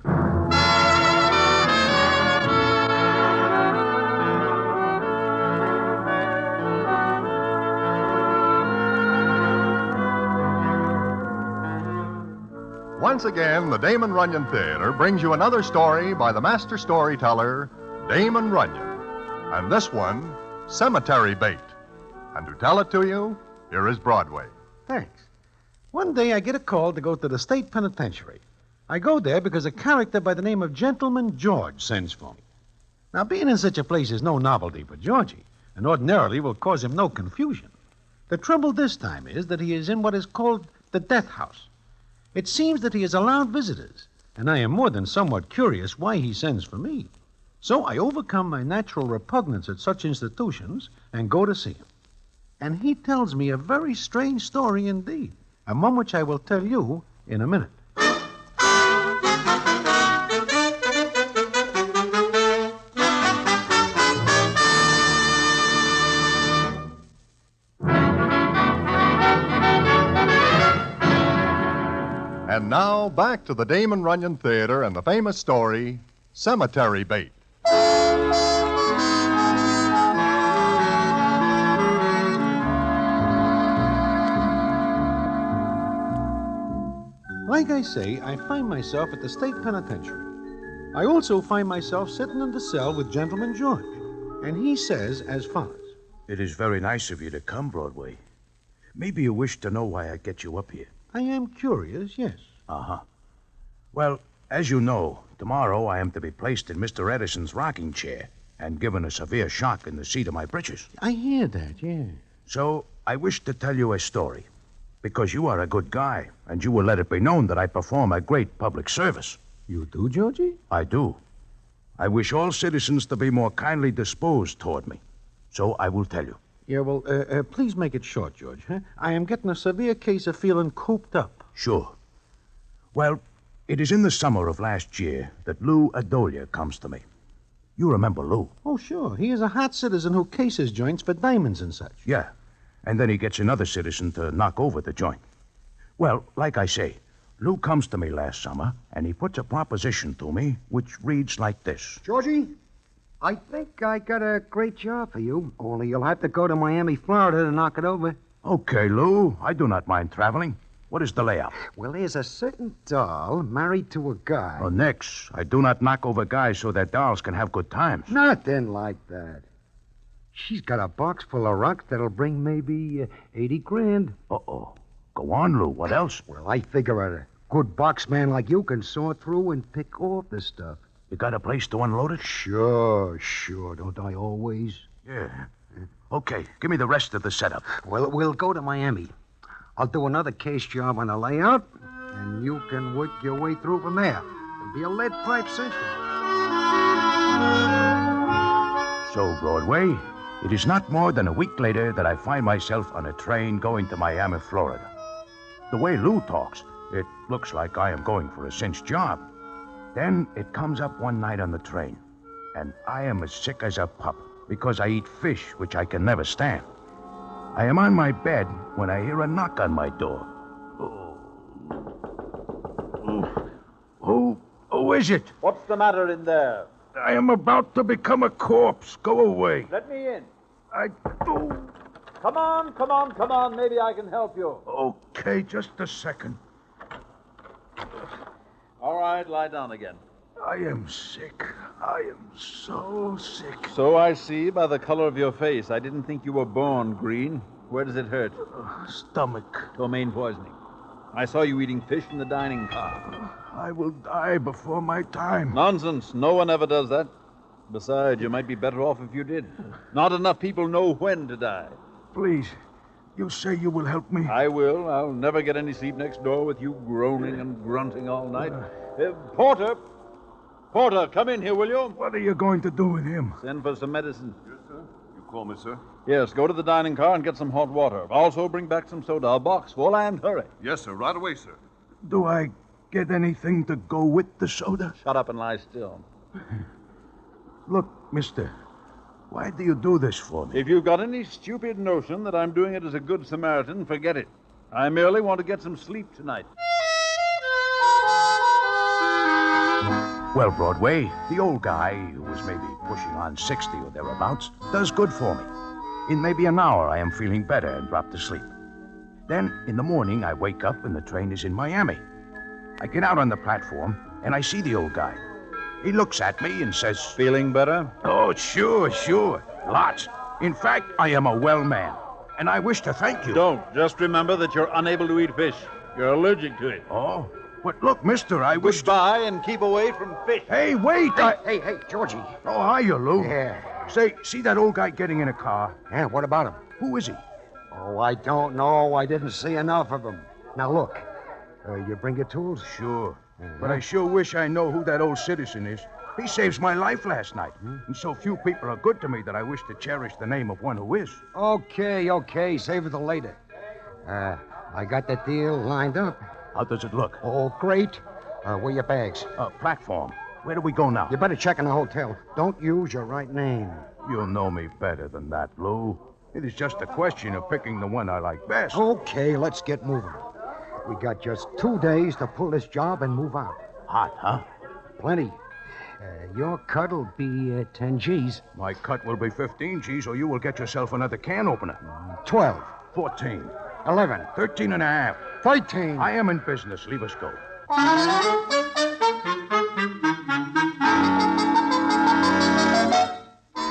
Once again, the Damon Runyon Theater brings you another story by the master storyteller, Damon Runyon. And this one, Cemetery Bait. And to tell it to you, here is Broadway. Thanks. One day I get a call to go to the state penitentiary. I go there because a character by the name of Gentleman George sends for me. Now, being in such a place is no novelty for Georgie, and ordinarily will cause him no confusion. The trouble this time is that he is in what is called the death house. It seems that he has allowed visitors, and I am more than somewhat curious why he sends for me. So I overcome my natural repugnance at such institutions and go to see him. And he tells me a very strange story indeed, and one which I will tell you in a minute. And now, back to the Damon Runyon Theater and the famous story, Cemetery Bait. Like I say, I find myself at the state penitentiary. I also find myself sitting in the cell with Gentleman George, and he says as follows. It is very nice of you to come, Broadway. Maybe you wish to know why I get you up here. I am curious, yes. Uh-huh. Well, as you know, tomorrow I am to be placed in Mr. Edison's rocking chair and given a severe shock in the seat of my britches. I hear that, yeah. So I wish to tell you a story, because you are a good guy, and you will let it be known that I perform a great public service. You do, Georgie? I do. I wish all citizens to be more kindly disposed toward me. So I will tell you. Yeah, well, please make it short, George. Huh? I am getting a severe case of feeling cooped up. Sure. Well, it is in the summer of last year that Lou Adolia comes to me. You remember Lou? Oh, sure. He is a hot citizen who cases joints for diamonds and such. Yeah. And then he gets another citizen to knock over the joint. Well, like I say, Lou comes to me last summer, and he puts a proposition to me which reads like this. Georgie, I think I got a great job for you, only you'll have to go to Miami, Florida to knock it over. Okay, Lou. I do not mind traveling. What is the layout? Well, there's a certain doll married to a guy. Oh, nix. I do not knock over guys so their dolls can have good times. Nothing like that. She's got a box full of rocks that'll bring maybe 80 grand. Uh-oh. Go on, Lou. What else? Well, I figure a good box man like you can sort through and pick off the stuff. You got a place to unload it? Sure. Don't I always? Yeah. Okay, give me the rest of the setup. Well, we'll go to Miami. I'll do another case job on the layout, and you can work your way through from there. It'll be a lead pipe central. So, Broadway, it is not more than a week later that I find myself on a train going to Miami, Florida. The way Lou talks, it looks like I am going for a cinch job. Then it comes up one night on the train, and I am as sick as a pup because I eat fish, which I can never stand. I am on my bed when I hear a knock on my door. Who is it? What's the matter in there? I am about to become a corpse. Go away. Let me in. Oh. Come on. Maybe I can help you. Okay, just a second. All right, lie down again. I am sick. I am so sick. So I see by the color of your face. I didn't think you were born green. Where does it hurt? Stomach. Ptomaine poisoning. I saw you eating fish in the dining car. I will die before my time. Nonsense. No one ever does that. Besides, you might be better off if you did. Not enough people know when to die. Please, you say you will help me? I will. I'll never get any sleep next door with you groaning and grunting all night. Porter, come in here, will you? What are you going to do with him? Send for some medicine. Yes, sir. You call me, sir? Yes, go to the dining car and get some hot water. Also bring back some soda, a box full, and hurry. Yes, sir. Right away, sir. Do I get anything to go with the soda? Shut up and lie still. Look, mister, why do you do this for me? If you've got any stupid notion that I'm doing it as a good Samaritan, forget it. I merely want to get some sleep tonight. Well, Broadway, the old guy, who was maybe pushing on 60 or thereabouts, does good for me. In maybe an hour, I am feeling better and drop to sleep. Then, in the morning, I wake up and the train is in Miami. I get out on the platform, and I see the old guy. He looks at me and says... Feeling better? Oh, sure. Lots. In fact, I am a well man, and I wish to thank you. Don't. Just remember that you're unable to eat fish. You're allergic to it. Oh? But look, mister, I wish... Goodbye and keep away from fish. Hey, wait! Hey, Georgie. Oh, hiya, Lou. Yeah. Say, see that old guy getting in a car? Yeah, what about him? Who is he? Oh, I don't know. I didn't see enough of him. Now, look. You bring your tools? Sure. But I sure wish I know who that old citizen is. He saves my life last night. And so few people are good to me that I wish to cherish the name of one who is. Okay. Save it till later. I got that deal lined up. How does it look? Oh, great. Where are your bags? Platform. Where do we go now? You better check in the hotel. Don't use your right name. You'll know me better than that, Lou. It is just a question of picking the one I like best. Okay, let's get moving. We got just 2 days to pull this job and move out. Hot, huh? Plenty. Your cut will be 10 G's. My cut will be 15 G's, or you will get yourself another can opener. 12. 14. 11. 13 and a half. 13. I am in business. Leave us go.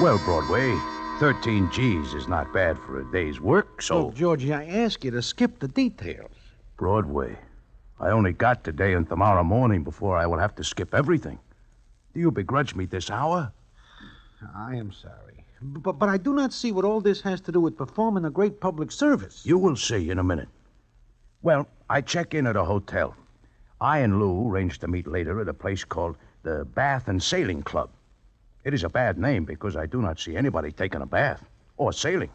Well, Broadway, 13 G's is not bad for a day's work, so... Look, Georgie, I ask you to skip the details. Broadway, I only got today and tomorrow morning before I will have to skip everything. Do you begrudge me this hour? I am sorry. But I do not see what all this has to do with performing a great public service. You will see in a minute. Well, I check in at a hotel. I and Lou arranged to meet later at a place called the Bath and Sailing Club. It is a bad name because I do not see anybody taking a bath or sailing.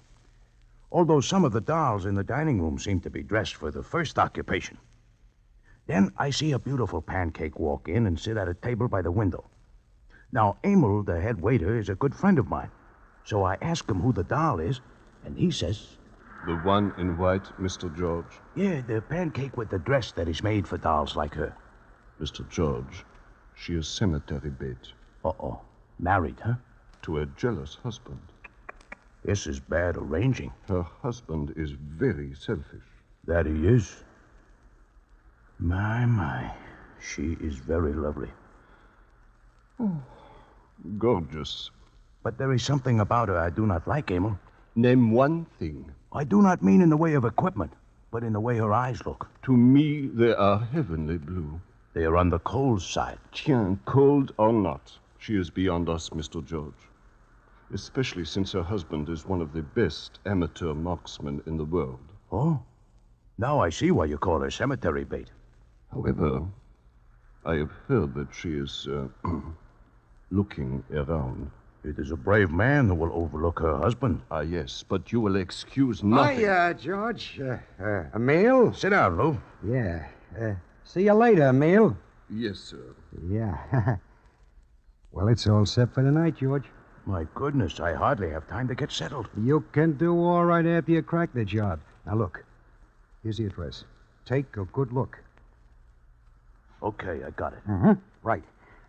Although some of the dolls in the dining room seem to be dressed for the first occupation. Then I see a beautiful pancake walk in and sit at a table by the window. Now, Emil, the head waiter, is a good friend of mine. So I ask him who the doll is, and he says... The one in white, Mr. George? Yeah, the pancake with the dress that is made for dolls like her. Mr. George, she is cemetery bait. Uh-oh. Married, huh? To a jealous husband. This is bad arranging. Her husband is very selfish. That he is. My. She is very lovely. Oh, gorgeous. But there is something about her I do not like, Emil. Name one thing. I do not mean in the way of equipment, but in the way her eyes look. To me, they are heavenly blue. They are on the cold side. Tiens, cold or not, she is beyond us, Mr. George. Especially since her husband is one of the best amateur marksmen in the world. Oh? Now I see why you call her cemetery bait. However, I have heard that she is looking around. It is a brave man who will overlook her husband. Ah, yes, but you will excuse nothing. Hiya, George. Emil? Sit down, Lou. Yeah. See you later, Emil. Yes, sir. Yeah. Well, it's all set for tonight, George. My goodness, I hardly have time to get settled. You can do all right after you crack the job. Now, look. Here's the address. Take a good look. Okay, I got it. Mm-hmm. Right.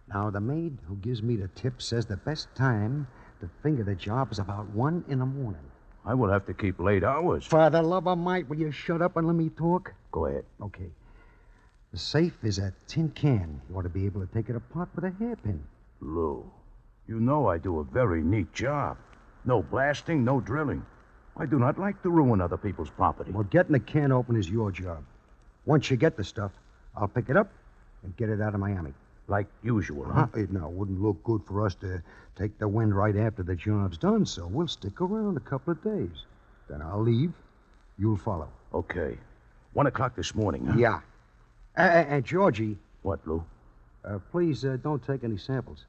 Now, the maid who gives me the tip says the best time to finger the job is about 1 a.m. I will have to keep late hours. For the love of Mike, will you shut up and let me talk? Go ahead. Okay. The safe is a tin can. You ought to be able to take it apart with a hairpin. Lou, you know I do a very neat job. No blasting, no drilling. I do not like to ruin other people's property. Well, getting the can open is your job. Once you get the stuff, I'll pick it up and get it out of Miami. Like usual, huh? Now, it wouldn't look good for us to take the wind right after the job's done, so we'll stick around a couple of days. Then I'll leave. You'll follow. Okay. 1 o'clock this morning, huh? Yeah. And Georgie. What, Lou? Please don't take any samples.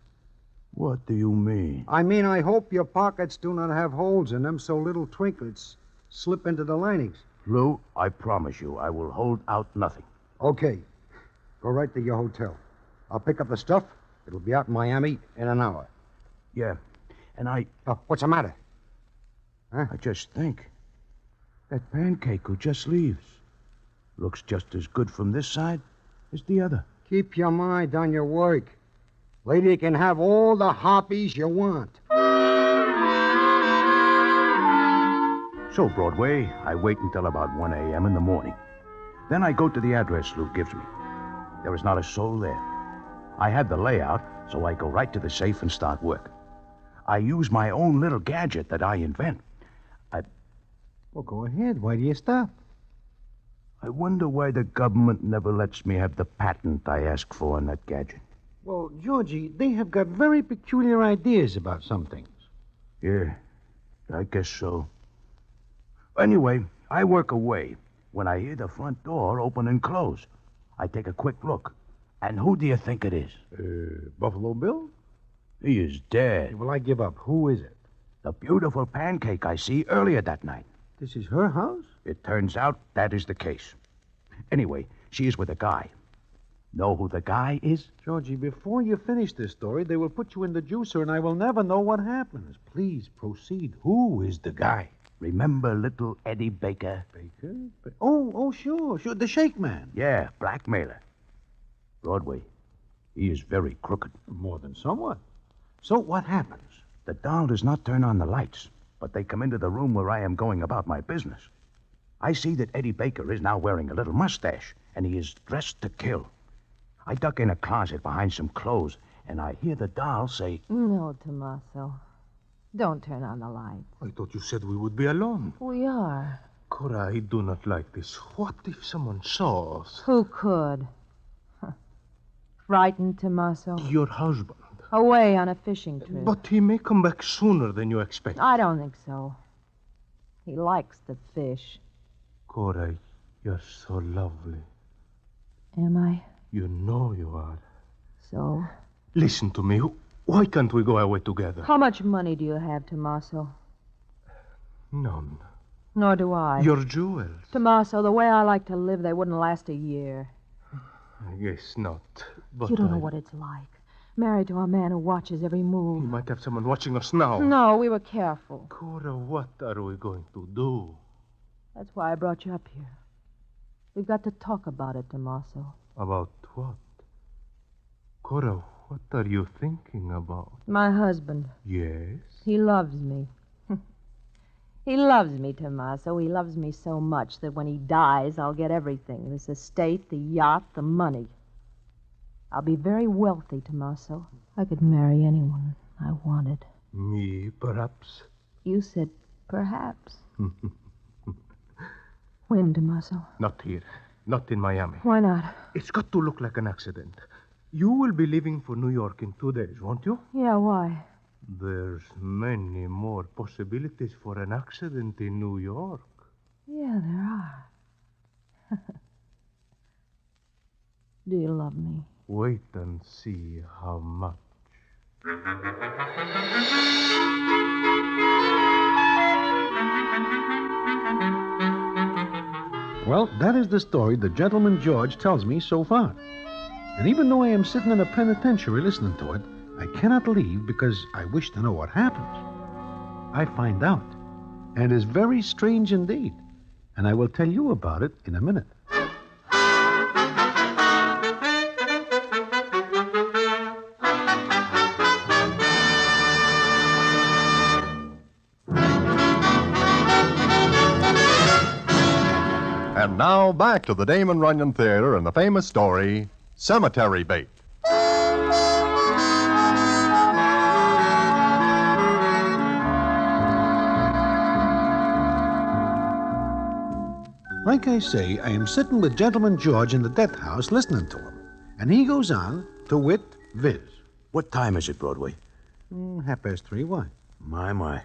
What do you mean? I mean, I hope your pockets do not have holes in them so little trinklets slip into the linings. Lou, I promise you, I will hold out nothing. Okay. Go right to your hotel. I'll pick up the stuff. It'll be out in Miami in an hour. Yeah. And Oh, what's the matter? Huh? I just think. That pancake who just leaves looks just as good from this side as the other. Keep your mind on your work. Lady can have all the hobbies you want. So, Broadway, I wait until about 1 a.m. in the morning. Then I go to the address Lou gives me. There is not a soul there. I had the layout, so I go right to the safe and start work. I use my own little gadget that I invent. Well, go ahead. Why do you stop? I wonder why the government never lets me have the patent I asked for on that gadget. Well, Georgie, they have got very peculiar ideas about some things. Yeah, I guess so. Anyway, I work away when I hear the front door open and close. I take a quick look. And who do you think it is? Buffalo Bill? He is dead. Well, I give up. Who is it? The beautiful pancake I see earlier that night. This is her house? It turns out that is the case. Anyway, she is with a guy. Know who the guy is? Georgie, before you finish this story, they will put you in the juicer and I will never know what happens. Please proceed. Who is the guy? Remember little Eddie Baker? Baker? Oh, sure. The shake man. Yeah, blackmailer. Broadway. He is very crooked. More than somewhat. So what happens? The doll does not turn on the lights, but they come into the room where I am going about my business. I see that Eddie Baker is now wearing a little mustache, and he is dressed to kill. I duck in a closet behind some clothes, and I hear the doll say, No, Tommaso. Don't turn on the light. I thought you said we would be alone. We are. Cora, I do not like this. What if someone saw us? Who could? Frightened, Tommaso? Your husband. Away on a fishing trip. But he may come back sooner than you expect. I don't think so. He likes the fish. Cora, you're so lovely. Am I? You know you are. So? Listen to me. Why can't we go away together? How much money do you have, Tommaso? None. Nor do I. Your jewels. Tommaso, the way I like to live, they wouldn't last a year. I guess not. But You don't know what it's like. Married to a man who watches every move. He might have someone watching us now. No, we were careful. Cora, what are we going to do? That's why I brought you up here. We've got to talk about it, Tommaso. About what? Cora, what are you thinking about? My husband. Yes? He loves me. He loves me, Tommaso. He loves me so much that when he dies, I'll get everything. This estate, the yacht, the money. I'll be very wealthy, Tommaso. I could marry anyone I wanted. Me, perhaps? You said perhaps. When, Tommaso? Not here. Not in Miami. Why not? It's got to look like an accident. You will be leaving for New York in 2 days, won't you? Yeah, why? There's many more possibilities for an accident in New York. Yeah, there are. Do you love me? Wait and see how much. Well, that is the story the gentleman George tells me so far. And even though I am sitting in a penitentiary listening to it, I cannot leave because I wish to know what happens. I find out, and it is very strange indeed. And I will tell you about it in a minute. And now back to the Damon Runyon Theater and the famous story, Cemetery Bait. Like I say, I am sitting with Gentleman George in the death house listening to him. And he goes on, to wit, viz. What time is it, Broadway? 3:30. Why? My.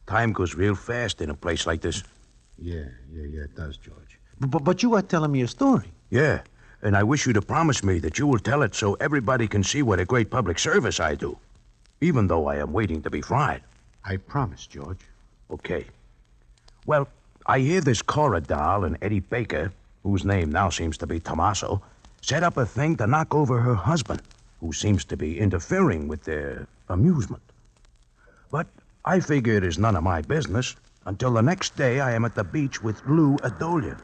Time goes real fast in a place like this. Yeah, it does, George. But you are telling me a story. Yeah, and I wish you to promise me that you will tell it so everybody can see what a great public service I do, even though I am waiting to be fried. I promise, George. Okay. Well, I hear this Cora doll and Eddie Baker, whose name now seems to be Tommaso, set up a thing to knock over her husband, who seems to be interfering with their amusement. But I figure it is none of my business until the next day I am at the beach with Lou Adolia.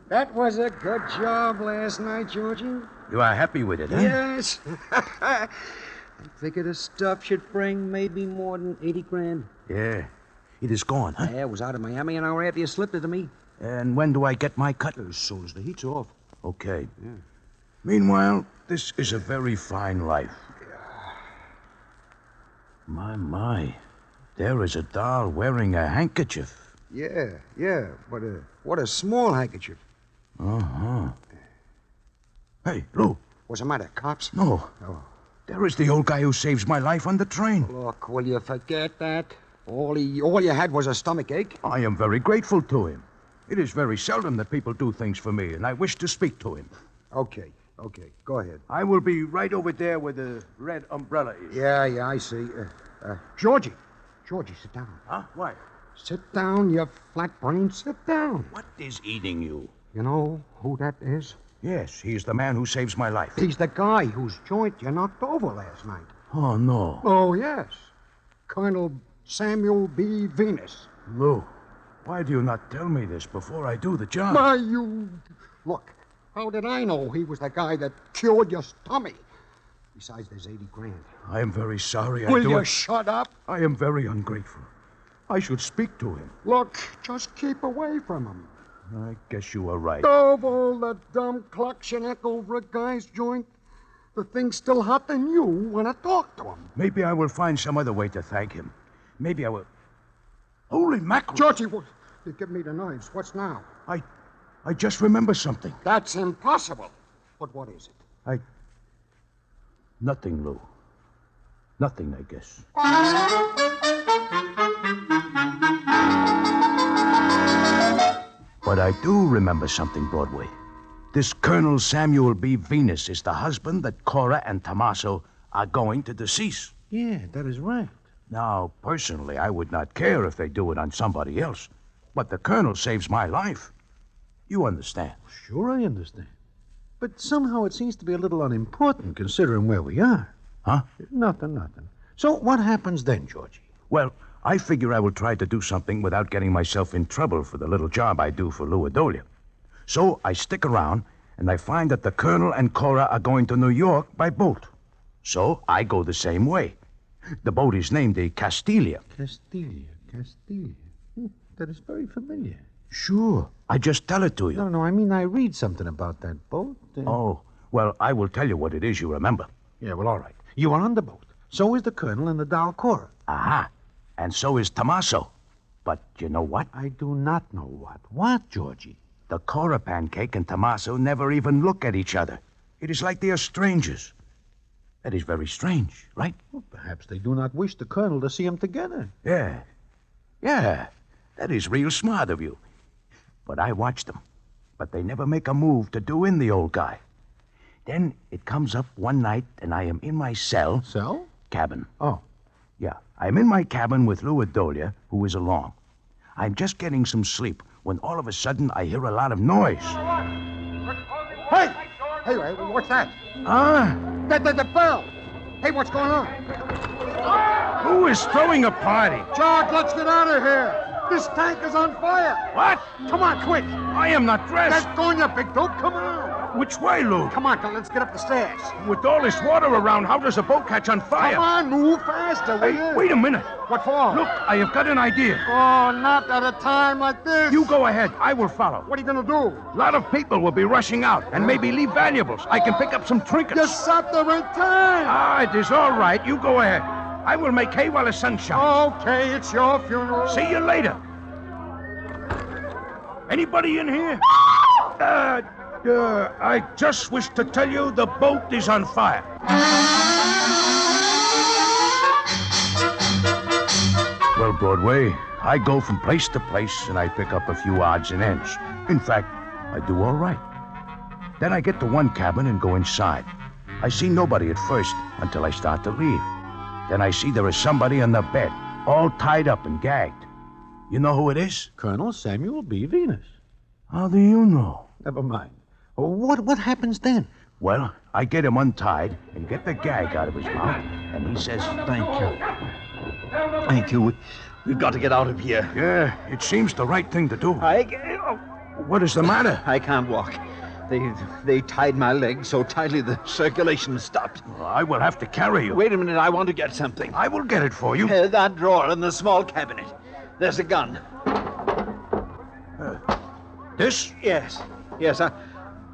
That was a good job last night, Georgie. You are happy with it, huh? Yes. I figure the stuff should bring maybe more than 80 grand. Yeah. It is gone, huh? Yeah, it was out of Miami an hour after you slipped it to me. And when do I get my cut? As soon as the heat's off. Okay. Yeah. Meanwhile, this is a very fine life. My. There is a doll wearing a handkerchief. Yeah. What a small handkerchief. Uh-huh. Hey, Lou. What's the matter, cops? No. Oh. There is the old guy who saves my life on the train. Look, will you forget that? All you had was a stomach ache? I am very grateful to him. It is very seldom that people do things for me, and I wish to speak to him. Okay. Go ahead. I will be right over there where the red umbrella is. Yeah, I see. Georgie, sit down. Huh? Why? Sit down, you flat brain. Sit down. What is eating you? You know who that is? Yes, he's the man who saves my life. He's the guy whose joint you knocked over last night. Oh, no. Oh, yes. Colonel Samuel B. Venus. Lou, why do you not tell me this before I do the job? Why, Look, how did I know he was the guy that cured your stomach? Besides, there's 80 grand. I am very sorry. Will you shut up? I am very ungrateful. I should speak to him. Look, just keep away from him. I guess you are right. Of all the dumb clucks you knock over a guy's joint, the thing's still hot than you want to talk to him. Maybe I will find some other way to thank him. Maybe I will... Holy mackerel! Georgie, you give me the knives. What's now? I just remember something. That's impossible. But what is it? Nothing, Lou. Nothing, I guess. But I do remember something, Broadway. This Colonel Samuel B. Venus is the husband that Cora and Tommaso are going to decease. Yeah, that is right. Now, personally, I would not care if they do it on somebody else. But the Colonel saves my life. You understand? Sure, I understand. But somehow it seems to be a little unimportant considering where we are. Huh? Nothing. So what happens then, Georgie? Well, I figure I will try to do something without getting myself in trouble for the little job I do for Lou Adolia. So I stick around, and I find that the Colonel and Cora are going to New York by boat. So I go the same way. The boat is named the Castilia. Castilia. That is very familiar. Sure. I just tell it to you. No, I mean I read something about that boat. Oh, well, I will tell you what it is you remember. Yeah, well, all right. You are on the boat. So is the Colonel and the doll Cora. Aha. And so is Tommaso. But you know what? I do not know what. What, Georgie? The Cora Pancake and Tommaso never even look at each other. It is like they are strangers. That is very strange, right? Well, perhaps they do not wish the Colonel to see them together. Yeah. Yeah, that is real smart of you. But I watch them. But they never make a move to do in the old guy. Then it comes up one night, and I am in my cell. Cell? Cabin. Oh. Yeah, I'm in my cabin with Lou Adolia, who is along. I'm just getting some sleep when all of a sudden I hear a lot of noise. Hey! Hey, what's that? The bell! Hey, what's going on? Who is throwing a party? George, let's get out of here! This tank is on fire! What? Come on, quick! I am not dressed. Get going, you big dope! Come on! Which way, Lou? Come on, let's get up the stairs. With all this water around, how does a boat catch on fire? Come on, move faster, will you? Wait a minute. What for? Look, I have got an idea. Oh, not at a time like this. You go ahead. I will follow. What are you going to do? A lot of people will be rushing out and maybe leave valuables. I can pick up some trinkets. You sat there in time. It is all right. You go ahead. I will make hay while the sun shines. Okay, it's your funeral. See you later. Anybody in here? I just wish to tell you the boat is on fire. Well, Broadway, I go from place to place and I pick up a few odds and ends. In fact, I do all right. Then I get to one cabin and go inside. I see nobody at first until I start to leave. Then I see there is somebody on the bed, all tied up and gagged. You know who it is? Colonel Samuel B. Venus. How do you know? Never mind. What happens then? Well, I get him untied and get the gag out of his mouth, and he says, Thank you. Thank you. We've got to get out of here. Yeah, it seems the right thing to do. What is the matter? I can't walk. They tied my leg so tightly the circulation stopped. Well, I will have to carry you. Wait a minute, I want to get something. I will get it for you. That drawer in the small cabinet. There's a gun. This? Yes,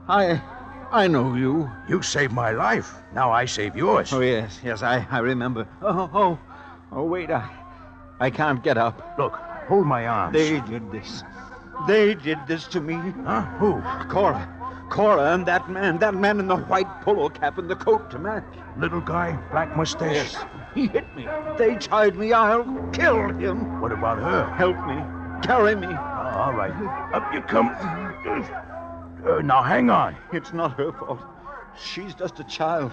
I know you. You saved my life. Now I save yours. Oh, yes, I remember. Oh, wait, I can't get up. Look, hold my arms. They did this. They did this to me. Huh? Who? Cora and that man in the white polo cap and the coat to match. Little guy, black mustache? Yes, he hit me. They tied me. I'll kill him. What about her? Help me. Carry me. All right. Up you come. Now, hang on. It's not her fault. She's just a child.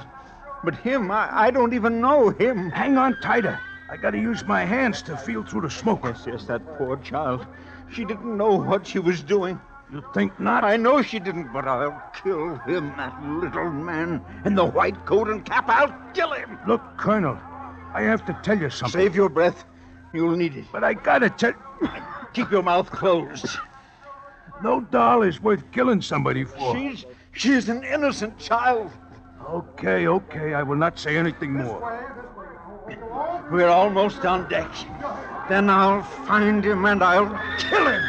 But him, I don't even know him. Hang on tighter. I gotta use my hands to feel through the smoke. Yes, that poor child. She didn't know what she was doing. You think not? I know she didn't, but I'll kill him, that little man in the white coat and cap. I'll kill him. Look, Colonel, I have to tell you something. Save your breath. You'll need it. But I gotta tell... Keep your mouth closed. No doll is worth killing somebody for. She's an innocent child. Okay, I will not say anything more. We're almost on deck. Then I'll find him and I'll kill him.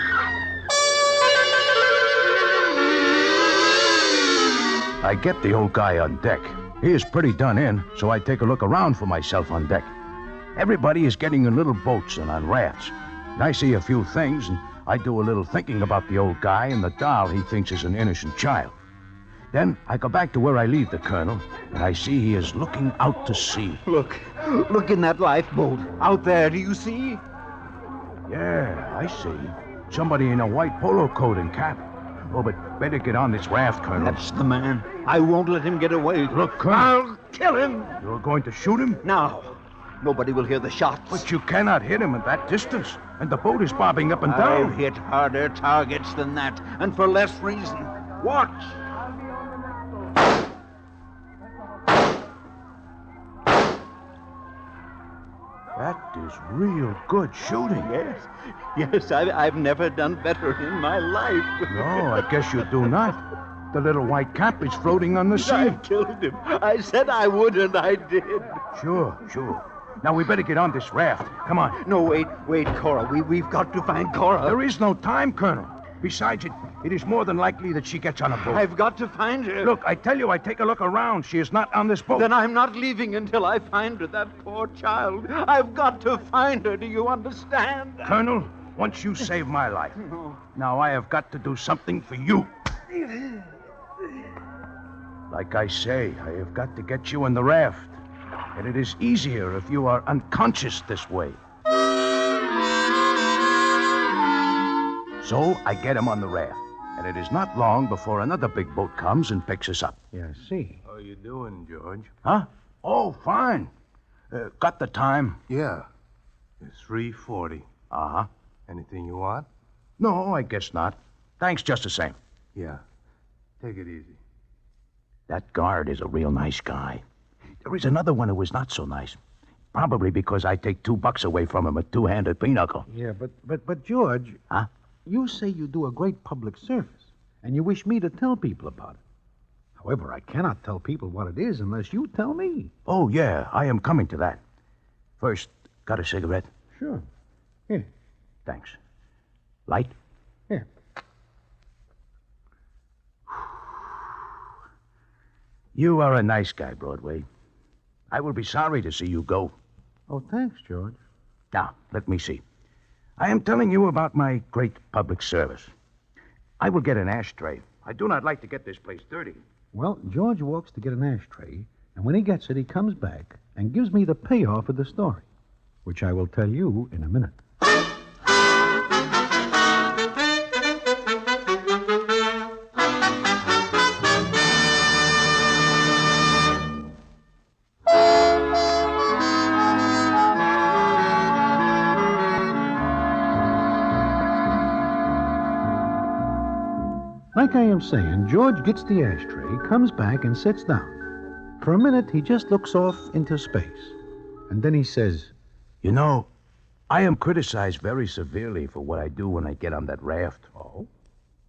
I get the old guy on deck. He is pretty done in, so I take a look around for myself on deck. Everybody is getting in little boats and on rafts. And I see a few things, and I do a little thinking about the old guy and the doll he thinks is an innocent child. Then I go back to where I leave the Colonel, and I see he is looking out to sea. Look in that lifeboat. Out there, do you see? Yeah, I see. Somebody in a white polo coat and cap. Oh, but better get on this raft, Colonel. That's the man. I won't let him get away. Look, Colonel. I'll kill him. You're going to shoot him? Now. Nobody will hear the shots. But you cannot hit him at that distance. And the boat is bobbing up and down. I've hit harder targets than that, and for less reason. Watch. That is real good shooting. Yes, I've never done better in my life. No, I guess you do not. The little white cap is floating on the sea. I killed him. I said I would, and I did. Sure. Now we better get on this raft. Come on. No, wait, Cora. We've got to find Cora. There is no time, Colonel. Besides, it is more than likely that she gets on a boat. I've got to find her. Look, I tell you, I take a look around. She is not on this boat. Then I'm not leaving until I find her, that poor child. I've got to find her. Do you understand? Colonel, Once you saved my life. Now I have got to do something for you. Like I say, I have got to get you on the raft. And it is easier if you are unconscious this way. So I get him on the raft. And it is not long before another big boat comes and picks us up. Yeah, I see. How you doing, George? Huh? Oh, fine. Got the time? Yeah. It's 3:40. Uh-huh. Anything you want? No, I guess not. Thanks just the same. Yeah. Take it easy. That guard is a real nice guy. There is another one who is not so nice. Probably because I take $2 away from him, a two-handed pinochle. Yeah, but George... Huh? You say you do a great public service, and you wish me to tell people about it. However, I cannot tell people what it is unless you tell me. Oh, yeah, I am coming to that. First, got a cigarette? Sure. Here. Thanks. Light? Here. You are a nice guy, Broadway. I will be sorry to see you go. Oh, thanks, George. Now, let me see. I am telling you about my great public service. I will get an ashtray. I do not like to get this place dirty. Well, George walks to get an ashtray, and when he gets it, he comes back and gives me the payoff of the story, which I will tell you in a minute. Like I am saying, George gets the ashtray, comes back, and sits down. For a minute, he just looks off into space. And then he says, You know, I am criticized very severely for what I do when I get on that raft. Oh?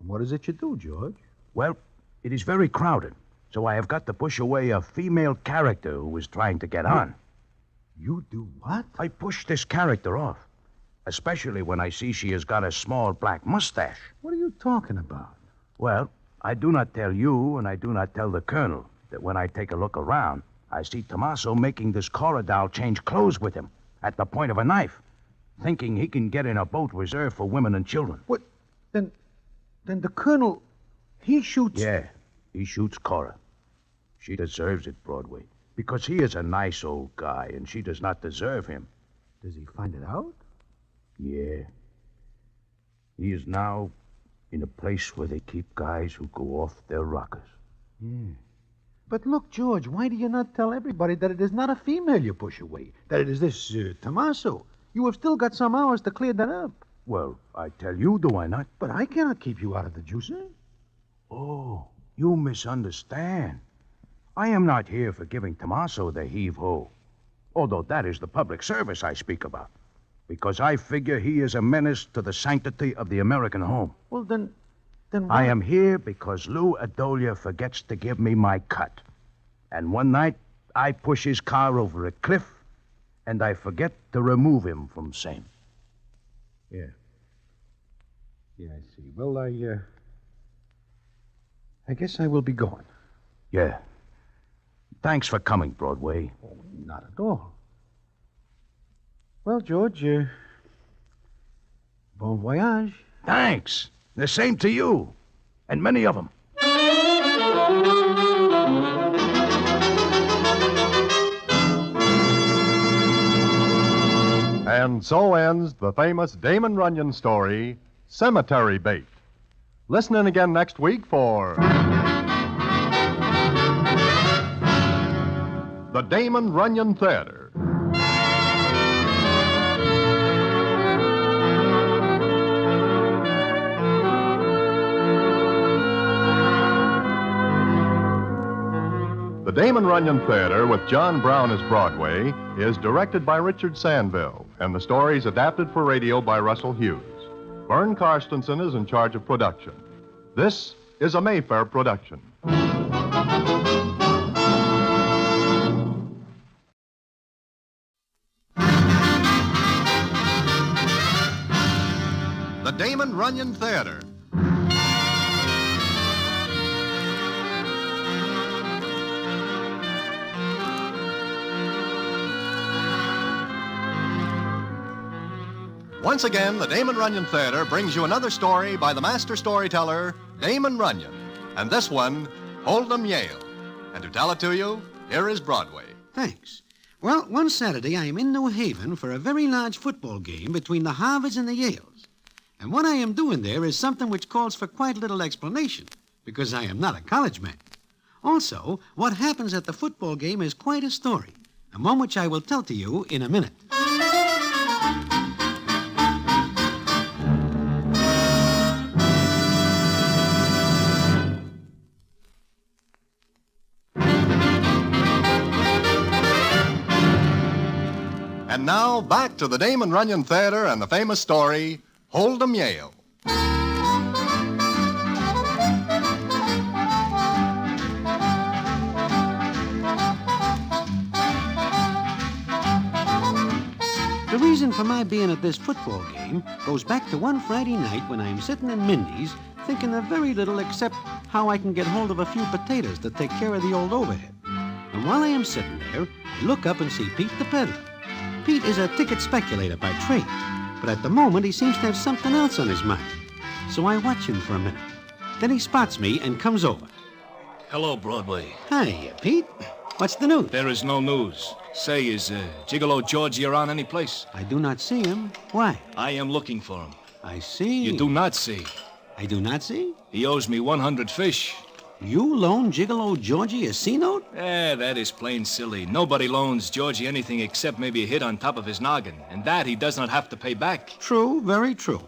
What is it you do, George? Well, it is very crowded, so I have got to push away a female character who is trying to get on. You do what? I push this character off, especially when I see she has got a small black mustache. What are you talking about? Well, I do not tell you, and I do not tell the colonel, that when I take a look around, I see Tommaso making this corridor change clothes with him at the point of a knife, thinking he can get in a boat reserved for women and children. What? Then the colonel, he shoots... Yeah, he shoots Cora. She deserves it, Broadway, because he is a nice old guy, and she does not deserve him. Does he find it out? Yeah. He is now in a place where they keep guys who go off their rockers. Yeah. But look, George, why do you not tell everybody that it is not a female you push away? That it is this Tommaso? You have still got some hours to clear that up. Well, I tell you, do I not? But I cannot keep you out of the juicer. Oh, you misunderstand. I am not here for giving Tommaso the heave-ho, although that is the public service I speak about, because I figure he is a menace to the sanctity of the American home. Well, then why... I am here because Lou Adolia forgets to give me my cut. And one night, I push his car over a cliff, and I forget to remove him from same. Yeah. Yeah, I see. Well, I guess I will be going. Yeah. Thanks for coming, Broadway. Oh, not at all. Well, George, bon voyage. Thanks. The same to you. And many of them. And so ends the famous Damon Runyon story, Cemetery Bait. Listen in again next week for the Damon Runyon Theater. The Damon Runyon Theater, with John Brown as Broadway, is directed by Richard Sandville, and the stories adapted for radio by Russell Hughes. Vern Karstensen is in charge of production. This is a Mayfair production. The Damon Runyon Theater. Once again, the Damon Runyon Theater brings you another story by the master storyteller, Damon Runyon. And this one, Hold'em Yale. And to tell it to you, here is Broadway. Thanks. Well, one Saturday I am in New Haven for a very large football game between the Harvards and the Yales. And what I am doing there is something which calls for quite little explanation, because I am not a college man. Also, what happens at the football game is quite a story, and one which I will tell to you in a minute. And now, back to the Damon Runyon Theater and the famous story, Hold'em Yale. The reason for my being at this football game goes back to one Friday night when I am sitting in Mindy's thinking of very little except how I can get hold of a few potatoes to take care of the old overhead. And while I am sitting there, I look up and see Pete the peddler. Pete is a ticket speculator by trade, but at the moment he seems to have something else on his mind. So I watch him for a minute. Then he spots me and comes over. Hello, Broadway. Hi, Pete. What's the news? There is no news. Say, is Gigolo Georgie around any place? I do not see him. Why? I am looking for him. I see. You do not see. I do not see? He owes me 100 fish. You loan Gigolo Georgie a C-note? That is plain silly. Nobody loans Georgie anything except maybe a hit on top of his noggin, and that he does not have to pay back. True, very true.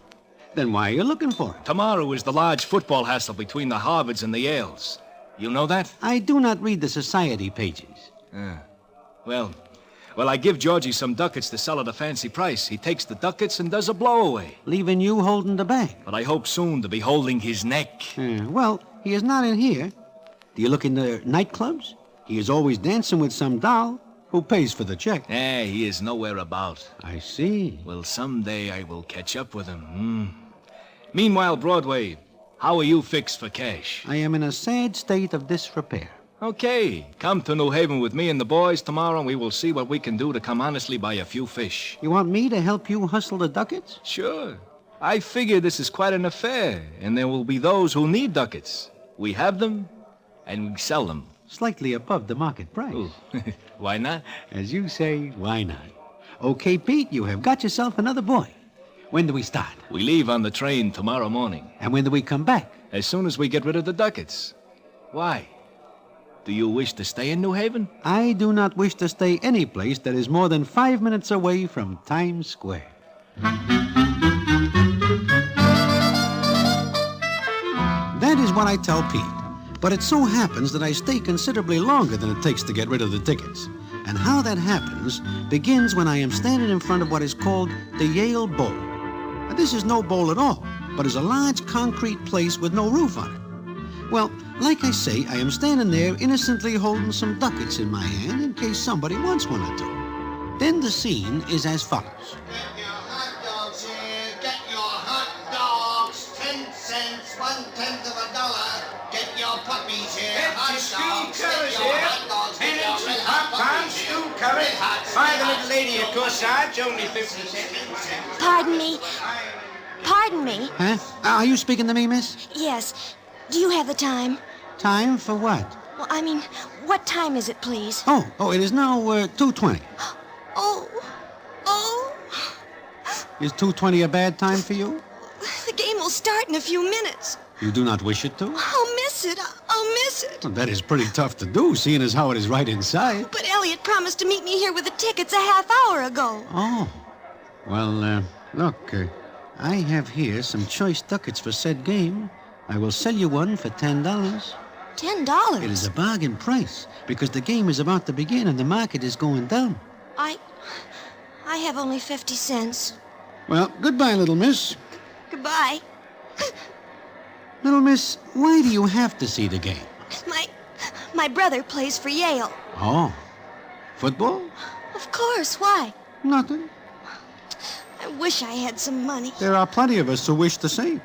Then why are you looking for him? Tomorrow is the large football hassle between the Harvards and the Yales. You know that? I do not read the society pages. Well, I give Georgie some ducats to sell at a fancy price. He takes the ducats and does a blowaway. Leaving you holding the bag. But I hope soon to be holding his neck. Well, he is not in here. Do you look in the nightclubs? He is always dancing with some doll. Who pays for the check? He is nowhere about. I see. Well, someday I will catch up with him. Meanwhile, Broadway, how are you fixed for cash? I am in a sad state of disrepair. Okay, come to New Haven with me and the boys tomorrow, and we will see what we can do to come honestly by a few fish. You want me to help you hustle the ducats? Sure. I figure this is quite an affair, and there will be those who need ducats. We have them, and we sell them. Slightly above the market price. Why not? As you say, why not? Okay, Pete, you have got yourself another boy. When do we start? We leave on the train tomorrow morning. And when do we come back? As soon as we get rid of the ducats. Why? Do you wish to stay in New Haven? I do not wish to stay any place that is more than 5 minutes away from Times Square. That is what I tell Pete. But it so happens that I stay considerably longer than it takes to get rid of the tickets. And how that happens begins when I am standing in front of what is called the Yale Bowl. Now, this is no bowl at all, but is a large concrete place with no roof on it. Well, like I say, I am standing there innocently holding some ducats in my hand in case somebody wants one or two. Then the scene is as follows. Get your hot dogs here, get your hot dogs, 10 cents, 1/10 of a dollar. Get your puppies here, hot dogs, get your hot dogs, get your red hot puppies here. Red hot, By the little lady at Corsage, only 50 cents. Pardon me. Pardon me. Huh? Are you speaking to me, miss? Yes. Do you have the time? Time for what? Well, I mean, what time is it, please? Oh, it is now 2:20. Oh. Is 2:20 a bad time for you? The game will start in a few minutes. You do not wish it to? I'll miss it. I'll miss it. Well, that is pretty tough to do, seeing as how it is right inside. But Elliot promised to meet me here with the tickets a half hour ago. Oh. Well, look, I have here some choice ducats for said game. I will sell you one for $10. $10? It is a bargain price, because the game is about to begin and the market is going down. I have only 50 cents. Well, goodbye, little miss. Goodbye. Little miss, why do you have to see the game? My brother plays for Yale. Oh. Football? Of course. Why? Nothing. I wish I had some money. There are plenty of us who wish the same.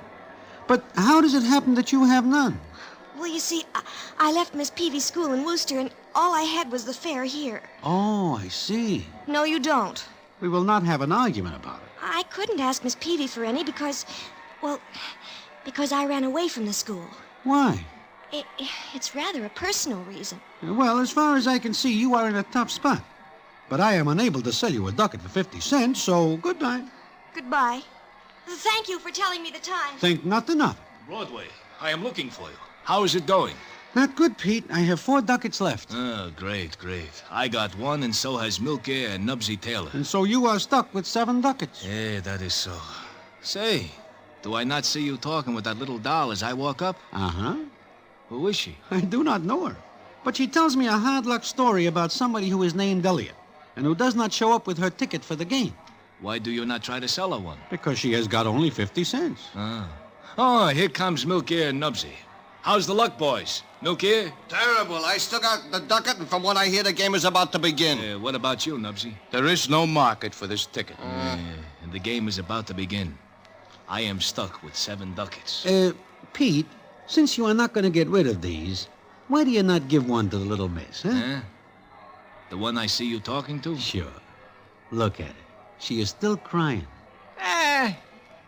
But how does it happen that you have none? Well, you see, I left Miss Peavy's school in Worcester, and all I had was the fare here. Oh, I see. No, you don't. We will not have an argument about it. I couldn't ask Miss Peavy for any because I ran away from the school. Why? It's rather a personal reason. Well, as far as I can see, you are in a tough spot. But I am unable to sell you a ducat for 50 cents, so good night. Goodbye. Thank you for telling me the time. Think nothing of it. Broadway, I am looking for you. How is it going? Not good, Pete. I have 4 ducats left. Oh, great. I got 1, and so has Milky and Nubsy Taylor. And so you are stuck with 7 ducats. Yeah, that is so. Say, do I not see you talking with that little doll as I walk up? Uh-huh. Who is she? I do not know her. But she tells me a hard luck story about somebody who is named Elliot and who does not show up with her ticket for the game. Why do you not try to sell her one? Because she has got only 50 cents. Oh, here comes Milky and Nubsy. How's the luck, boys? Milky? Terrible. I still got the ducat, and from what I hear, the game is about to begin. What about you, Nubsy? There is no market for this ticket. And the game is about to begin. I am stuck with 7 ducats. Pete, since you are not going to get rid of these, why do you not give one to the little miss, huh? The one I see you talking to? Sure. Look at it. She is still crying.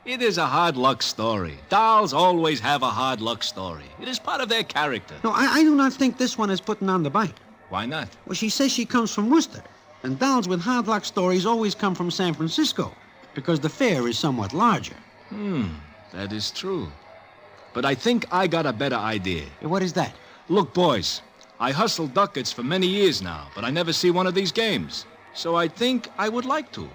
It is a hard luck story. Dolls always have a hard luck story. It is part of their character. No, I do not think this one is putting on the bite. Why not? Well, she says she comes from Worcester, and dolls with hard luck stories always come from San Francisco, because the fair is somewhat larger. That is true. But I think I got a better idea. What is that? Look, boys, I hustled ducats for many years now, but I never see one of these games. So I think I would like to.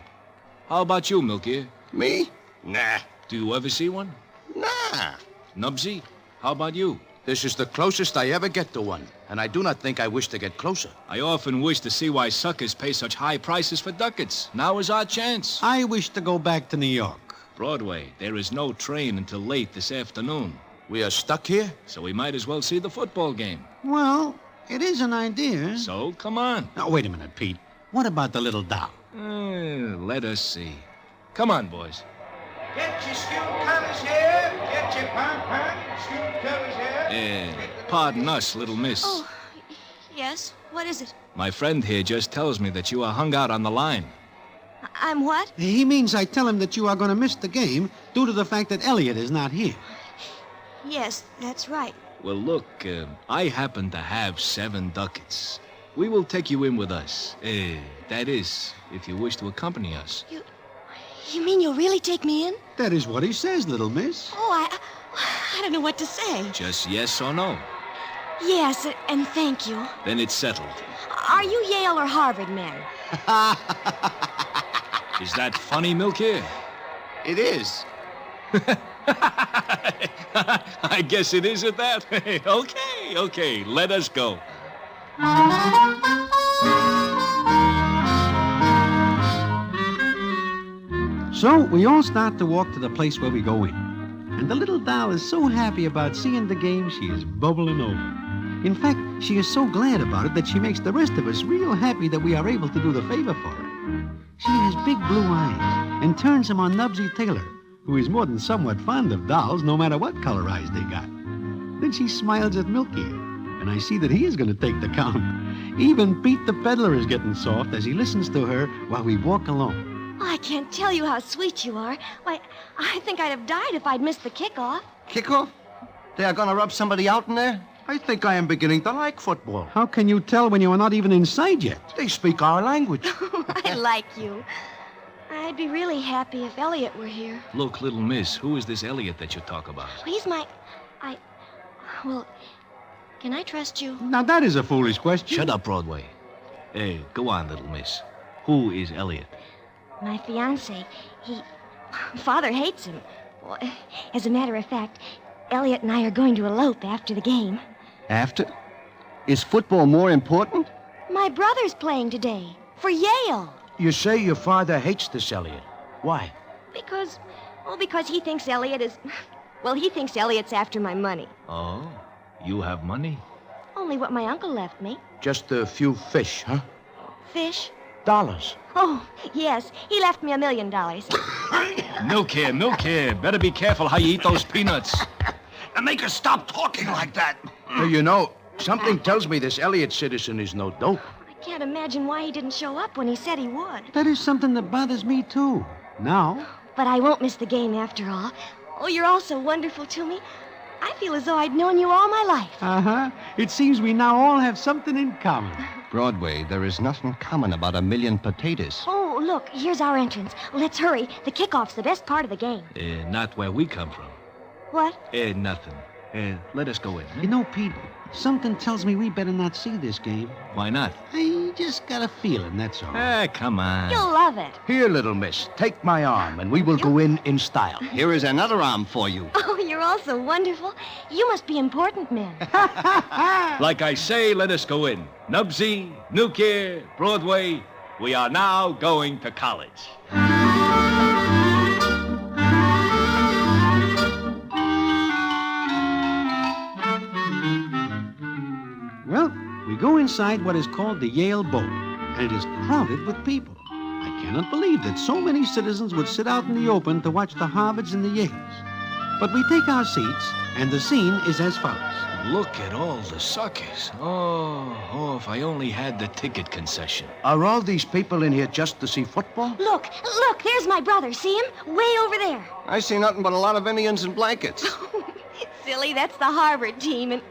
How about you, Milky? Me? Nah. Do you ever see one? Nah. Nubsy, how about you? This is the closest I ever get to one, and I do not think I wish to get closer. I often wish to see why suckers pay such high prices for ducats. Now is our chance. I wish to go back to New York. Broadway, there is no train until late this afternoon. We are stuck here? So we might as well see the football game. Well, it is an idea. So, come on. Now, wait a minute, Pete. What about the little doll? Let us see. Come on, boys. Get your school colors here. Get your pom-pom. School colors here. Pardon us, little miss. Oh, yes? What is it? My friend here just tells me that you are hung out on the line. I'm what? He means I tell him that you are going to miss the game due to the fact that Elliot is not here. Yes, that's right. Well, look, I happen to have 7 ducats. We will take you in with us. That is, if you wish to accompany us. You mean you'll really take me in? That is what he says, little miss. Oh, I don't know what to say. Just yes or no. Yes, and thank you. Then it's settled. Are you Yale or Harvard men? Is that funny, Milky? It is. I guess it is at that. Okay, let us go. So we all start to walk to the place where we go in. And the little doll is so happy about seeing the game, she is bubbling over. In fact, she is so glad about it that she makes the rest of us real happy that we are able to do the favor for her. She has big blue eyes and turns them on Nubsy Taylor, who is more than somewhat fond of dolls, no matter what color eyes they got. Then she smiles at Milky, and I see that he is going to take the count. Even Pete the peddler is getting soft as he listens to her while we walk along. Oh, I can't tell you how sweet you are. Why, I think I'd have died if I'd missed the kickoff. Kickoff? They are going to rub somebody out in there? I think I am beginning to like football. How can you tell when you are not even inside yet? They speak our language. I like you. I'd be really happy if Elliot were here. Look, little miss, who is this Elliot that you talk about? He's my... Well, can I trust you? Now, that is a foolish question. Shut up, Broadway. Go on, little miss. Who is Elliot? My fiancé. Father hates him. Well, as a matter of fact, Elliot and I are going to elope after the game. After? Is football more important? My brother's playing today. For Yale. You say your father hates this Elliot. Why? Because he thinks Elliot is... Well, he thinks Elliot's after my money. Oh, you have money? Only what my uncle left me. Just a few fish, huh? Fish? Dollars. Oh, yes. He left me $1 million. Milky. Better be careful how you eat those peanuts. And make her stop talking like that. You know, something tells me this Elliot citizen is no dope. I can't imagine why he didn't show up when he said he would. That is something that bothers me, too. Now? But I won't miss the game after all. Oh, you're all so wonderful to me. I feel as though I'd known you all my life. Uh-huh. It seems we now all have something in common. Broadway, there is nothing common about a million potatoes. Oh, look, here's our entrance. Let's hurry. The kickoff's the best part of the game. Not where we come from. What? Nothing. Let us go in. You know, Pete, something tells me we better not see this game. Why not? I just got a feeling, that's all. Come on. You'll love it. Here, little miss, take my arm, and we will go in style. Here is another arm for you. Oh, you're all so wonderful. You must be important men. Like I say, let us go in. Nubsy, Nukia, Broadway, we are now going to college. Well, we go inside what is called the Yale Bowl, and it is crowded with people. I cannot believe that so many citizens would sit out in the open to watch the Harvards and the Yales. But we take our seats, and the scene is as follows. Look at all the suckers. Oh, if I only had the ticket concession. Are all these people in here just to see football? Look, there's my brother. See him? Way over there. I see nothing but a lot of Indians in blankets. Silly, that's the Harvard team, and...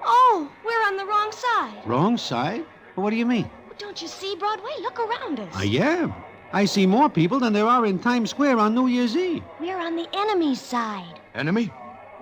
Oh, we're on the wrong side. Wrong side? What do you mean? Don't you see, Broadway? Look around us. I am. I see more people than there are in Times Square on New Year's Eve. We're on the enemy's side. Enemy?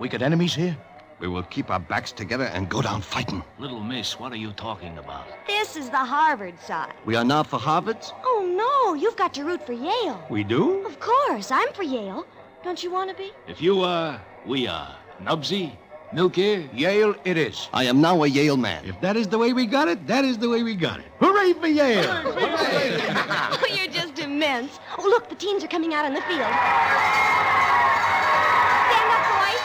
We got enemies here? We will keep our backs together and go down fighting. Little miss, what are you talking about? This is the Harvard side. We are now for Harvard's? Oh, no, you've got to root for Yale. We do? Of course, I'm for Yale. Don't you want to be? If you are, we are. Nubsy, Nukia, Yale it is. I am now a Yale man. If that is the way we got it, that is the way we got it. Hooray for Yale! Oh, you're just immense. Oh, look, the teams are coming out on the field. Stand up, boys.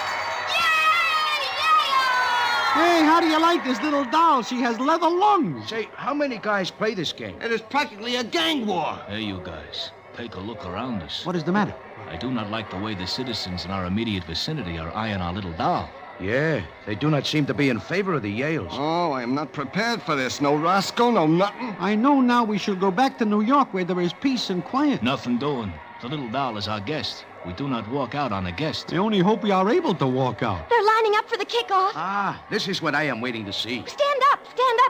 Hey, how do you like this little doll? She has leather lungs. Say, how many guys play this game? It is practically a gang war. Hey, you guys, take a look around us. What is the matter? I do not like the way the citizens in our immediate vicinity are eyeing our little doll. Yeah, they do not seem to be in favor of the Yales. Oh, I am not prepared for this. No Roscoe, no nothing. I know now we should go back to New York where there is peace and quiet. Nothing doing. The little doll is our guest. We do not walk out on a guest. I only hope we are able to walk out. They're lining up for the kickoff. Ah, this is what I am waiting to see. Stand up,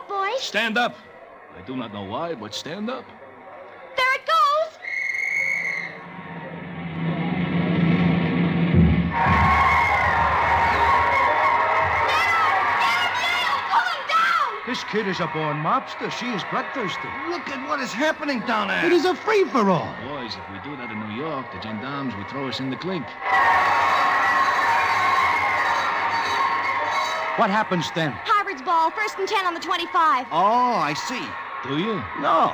boys. Stand up. I do not know why, but stand up. There it goes. This kid is a born mobster. She is bloodthirsty. Look at what is happening down there. It is a free-for-all. Boys, if we do that in New York, the gendarmes will throw us in the clink. What happens then? Harvard's ball, 1st and 10 on the 25. Oh, I see. Do you? No.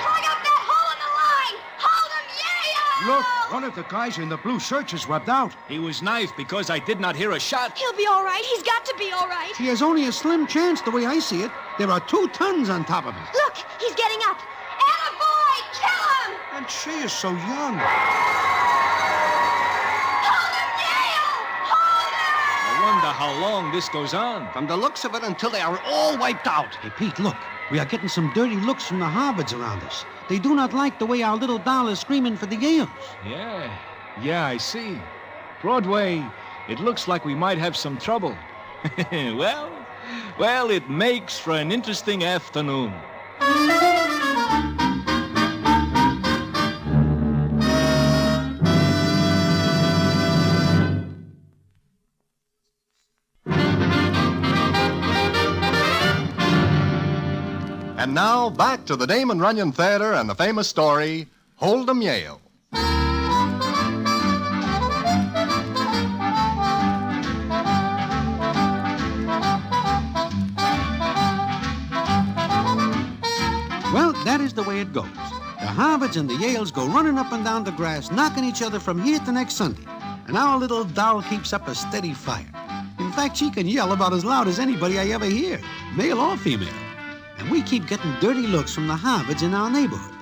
Plug up that hole in the line. Hold him, Yale! Look, one of the guys in the blue shirts is rubbed out. He was knifed because I did not hear a shot. He'll be all right. He's got to be all right. He has only a slim chance the way I see it. There are 2 tons on top of him. Look, he's getting up. Attaboy! Kill him! And she is so young. Hold him, Yale! Hold him! I wonder how long this goes on. From the looks of it, until they are all wiped out. Hey, Pete, look. We are getting some dirty looks from the Harvards around us. They do not like the way our little doll is screaming for the Yales. Yeah, I see. Broadway, it looks like we might have some trouble. Well, it makes for an interesting afternoon. And now, back to the Damon Runyon Theater and the famous story, Hold'em Yale. Well, that is the way it goes. The Harvards and the Yales go running up and down the grass, knocking each other from here to next Sunday. And our little doll keeps up a steady fire. In fact, she can yell about as loud as anybody I ever hear, male or female. And we keep getting dirty looks from the Harvards in our neighborhood.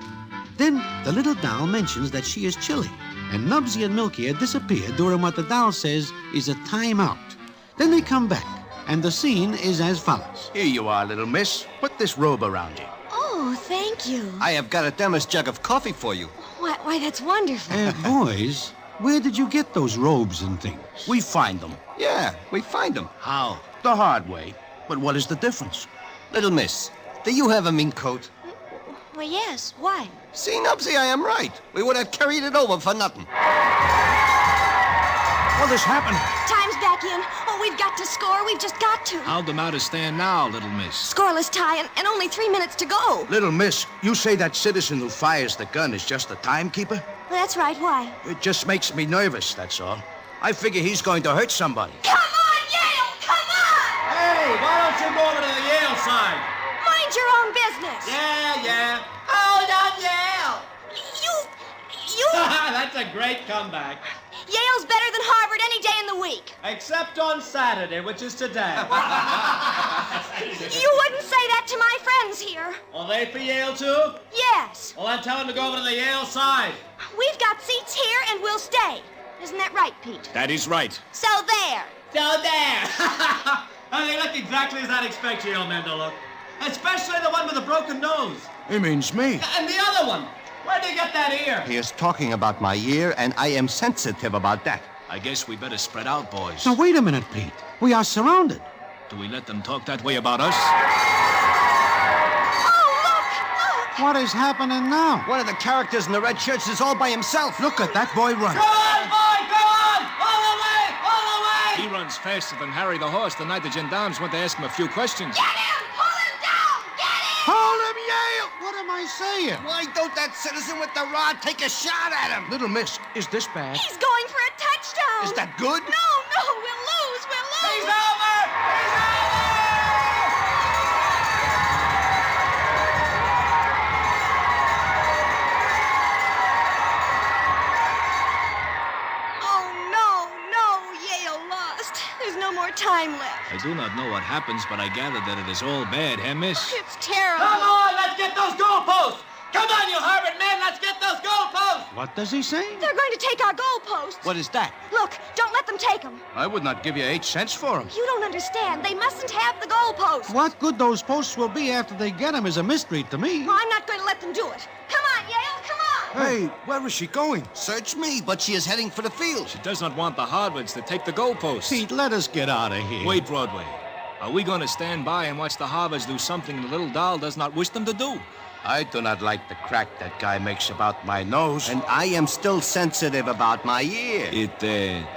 Then the little doll mentions that she is chilly, and Nubsy and Milky disappear during what the doll says is a timeout. Then they come back, And the scene is as follows. Here you are, little miss. Put this robe around you. Oh, thank you. I have got a thermos jug of coffee for you. Why, that's wonderful. Boys, where did you get those robes and things? We find them. Yeah, we find them. How? The hard way. But what is the difference? Little miss, do you have a mink coat? Well, yes. Why? See, Nubsy, I am right. We would have carried it over for nothing. What has happened? Time's back in. Oh, we've got to score. We've just got to. How'd the matter stand now, little miss? Scoreless tie and only 3 minutes to go. Little miss, you say that citizen who fires the gun is just a timekeeper? Well, that's right. Why? It just makes me nervous, that's all. I figure he's going to hurt somebody. Come on, Yale! Come on! Hey, why don't you go over to the Yale side? Mind your own business. Yeah. Hold on, Yale! You... That's a great comeback. Yale's better than Harvard any day in the week. Except on Saturday, which is today. You wouldn't say that to my friends here. Are they for Yale, too? Yes. Well, then tell them to go over to the Yale side. We've got seats here and we'll stay. Isn't that right, Pete? That is right. So there. They look exactly as I'd expect Yale men to look. Especially the one with the broken nose. He means me. And the other one. Where'd they get that ear? He is talking about my ear, and I am sensitive about that. I guess we better spread out, boys. Now, wait a minute, Pete. We are surrounded. Do we let them talk that way about us? Oh, look! What is happening now? One of the characters in the red shirts is all by himself. Look at that boy run. Go on, boy! Go on! All the way! All the way! He runs faster than Harry the horse the night the gendarmes went to ask him a few questions. Get him! Pull him down! Get him! Hold him, Yale! What am I saying? Why don't that citizen with the rod take a shot at him? Little miss, is this bad? He's going for a touchdown. Is that good? No, we'll lose. He's over! He's over! Oh, no, Yale lost. There's no more time left. I do not know what happens, but I gather that it is all bad, eh, miss? It's terrible. Come on, let's get those goalposts! Come on, you Harvard men, let's get those goalposts! What does he say? They're going to take our goalposts. What is that? Look, don't let them take them. I would not give you 8 cents for him. You don't understand. They mustn't have the goalposts. What good those posts will be after they get him is a mystery to me. Well, I'm not going to let them do it. Come on, Yale, come on. Hey, where is she going? Search me, but she is heading for the field. She does not want the Harvards to take the goalposts. Pete, let us get out of here. Wait, Broadway. Are we going to stand by and watch the Harvards do something the little doll does not wish them to do? I do not like the crack that guy makes about my nose. And I am still sensitive about my ear. It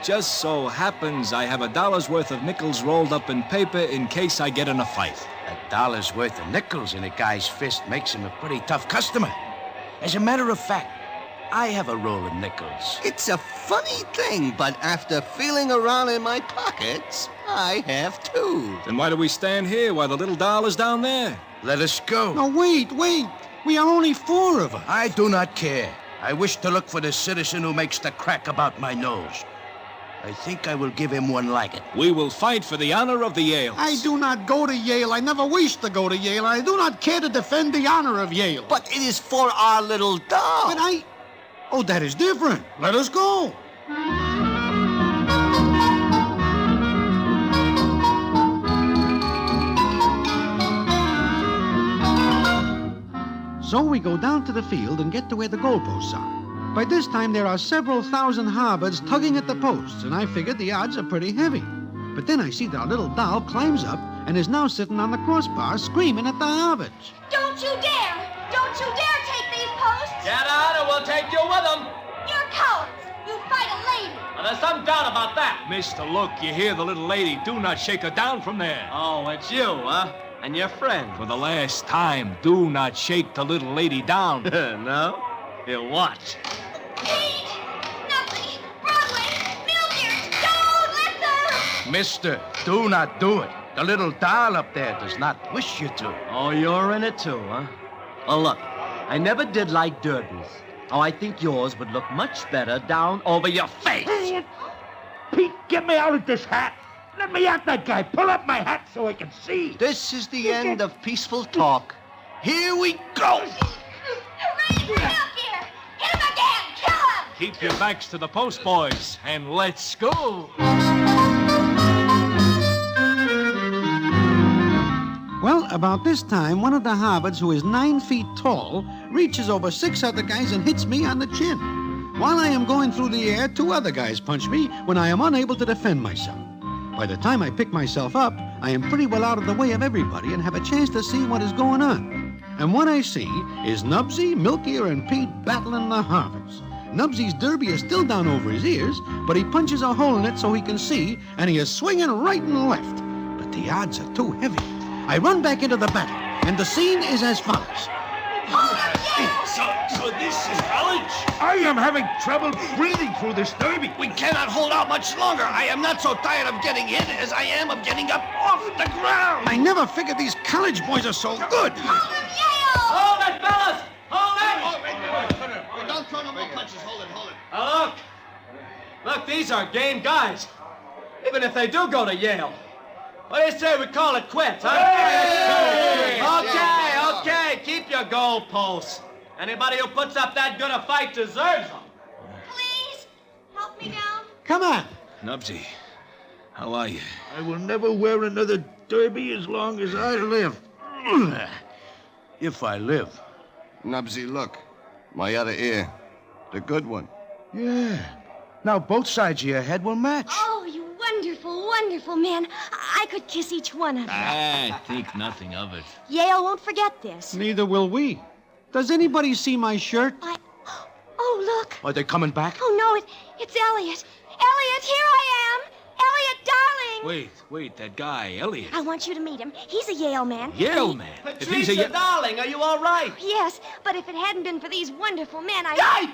just so happens I have $1 worth of nickels rolled up in paper in case I get in a fight. $1 worth of nickels in a guy's fist makes him a pretty tough customer. As a matter of fact, I have a roll of nickels. It's a funny thing, but after feeling around in my pockets, I have too. Then why do we stand here while the little doll is down there? Let us go. No, wait. We are only 4 of us. I do not care. I wish to look for the citizen who makes the crack about my nose. I think I will give him one like it. We will fight for the honor of the Yales. I do not go to Yale. I never wish to go to Yale. I do not care to defend the honor of Yale. But it is for our little doll. But Oh, that is different. Let us go. So we go down to the field and get to where the goalposts are. By this time, there are several thousand Harvards tugging at the posts, and I figured the odds are pretty heavy. But then I see that our little doll climbs up and is now sitting on the crossbar screaming at the Harvards. Don't you dare! Don't you dare take these posts! Get out or we'll take you with them! You're cowards! You fight a lady! Well, there's some doubt about that. Mister, look, you hear the little lady. Do not shake her down from there. Oh, it's you, huh? And your friend. For the last time, do not shake the little lady down. No? Here, watch. Pete! Nothing! Broadway! Milliard! Don't let them! Mister, do not do it. The little doll up there does not wish you to. Oh, you're in it too, huh? Oh, look, I never did like derbies. Oh, I think yours would look much better down over your face. Hey, Pete, get me out of this hat. Let me at that guy. Pull up my hat so I can see. This is the end of peaceful talk. Here we go. Hooray for Financier! Hit him again! Kill him! Keep your backs to the post, boys, and let's go. about this time, one of the Harvards, who is 9 feet tall, reaches over 6 other guys and hits me on the chin. While I am going through the air, 2 other guys punch me when I am unable to defend myself. By the time I pick myself up, I am pretty well out of the way of everybody and have a chance to see what is going on. And what I see is Nubsy, Milkier, and Pete battling the Harvards. Nubsy's derby is still down over his ears, but he punches a hole in it so he can see, and he is swinging right and left. But the odds are too heavy. I run back into the battle, and the scene is as follows. So this is college? I am having trouble breathing through this derby. We cannot hold out much longer. I am not so tired of getting hit as I am of getting up off the ground. I never figured these college boys are so good. Hold it, fellas! Hold it! Don't throw no more punches. Hold it. Now look, these are game guys. Even if they do go to Yale. What do you say we call it quits, huh? Hey! Okay, keep your goalposts. Anybody who puts up that good a fight deserves them. Please, help me down. Come on. Nubsy, how are you? I will never wear another derby as long as I live. If I live. Nubsy, look. My other ear. The good one. Yeah. Now both sides of your head will match. Oh, you wonderful, wonderful man. I could kiss each one of you. I think nothing of it. Yale won't forget this. Neither will we. Does anybody see my shirt? Oh, look. Are they coming back? Oh, no, it's Elliot. Elliot, here I am. Elliot, darling. Wait, that guy, Elliot. I want you to meet him. He's a Yale man. Yale man? Patricia, darling, are you all right? Yes, but if it hadn't been for these wonderful men,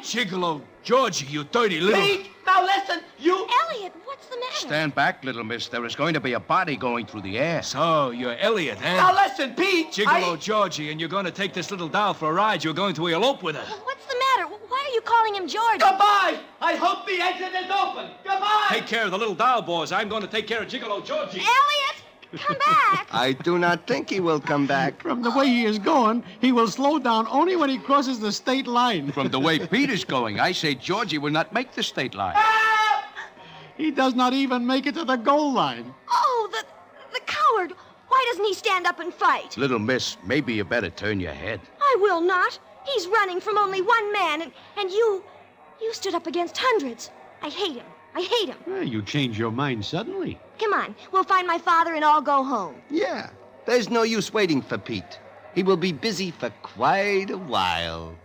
Gigolo, Georgie, you dirty little... Pete, now listen, you... Elliot, what's the matter? Stand back, little miss. There is going to be a body going through the air. So, you're Elliot, huh? Now listen, Pete. Gigolo Georgie, and you're going to take this little doll for a ride. You're going to elope with her. What's the matter? Why are you calling him George? Goodbye. I hope the exit is open. Goodbye. Take care of the little doll boys. I'm going to take care of Gigolo Georgie. Elliot, come back. I do not think he will come back. From the way he is going, he will slow down only when he crosses the state line. From the way Pete is going, I say Georgie will not make the state line. He does not even make it to the goal line. Oh, the coward. Why doesn't he stand up and fight? Little miss, maybe you better turn your head. I will not. He's running from only one man, and you stood up against hundreds. I hate him. Well, you change your mind suddenly. Come on, we'll find my father and all go home. Yeah, there's no use waiting for Pete. He will be busy for quite a while.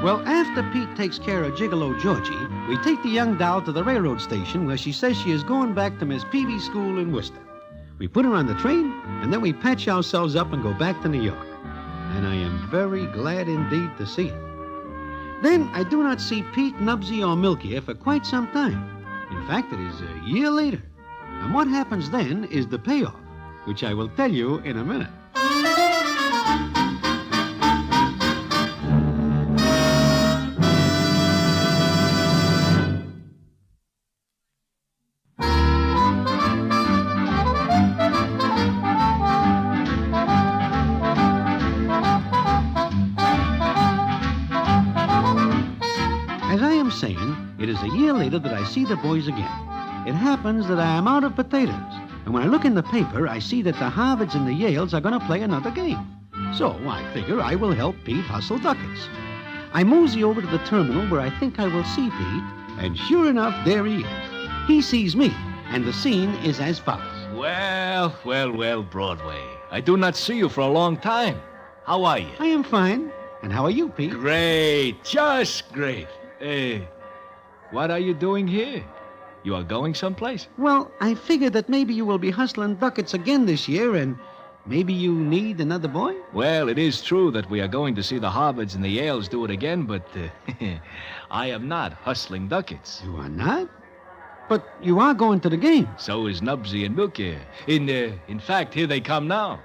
Well, after Pete takes care of Gigolo Georgie, we take the young doll to the railroad station where she says she is going back to Miss Peavy's school in Worcester. We put her on the train, and then we patch ourselves up and go back to New York. And I am very glad indeed to see it. Then I do not see Pete, Nubsy, or Milky for quite some time. In fact, it is a year later. And what happens then is the payoff, which I will tell you in a minute. As I am saying, it is a year later that I see the boys again. It happens that I am out of potatoes, and when I look in the paper, I see that the Harvards and the Yales are going to play another game. So I figure I will help Pete hustle ducats. I mosey over to the terminal where I think I will see Pete, and sure enough, there he is. He sees me, and the scene is as follows. Well, Broadway. I do not see you for a long time. How are you? I am fine. And how are you, Pete? Great, just great. What are you doing here? You are going someplace? Well, I figured that maybe you will be hustling ducats again this year, and maybe you need another boy? Well, it is true that we are going to see the Harvards and the Yales do it again, but I am not hustling ducats. You are not? But you are going to the game. So is Nubsy and Milky. In fact, here they come now.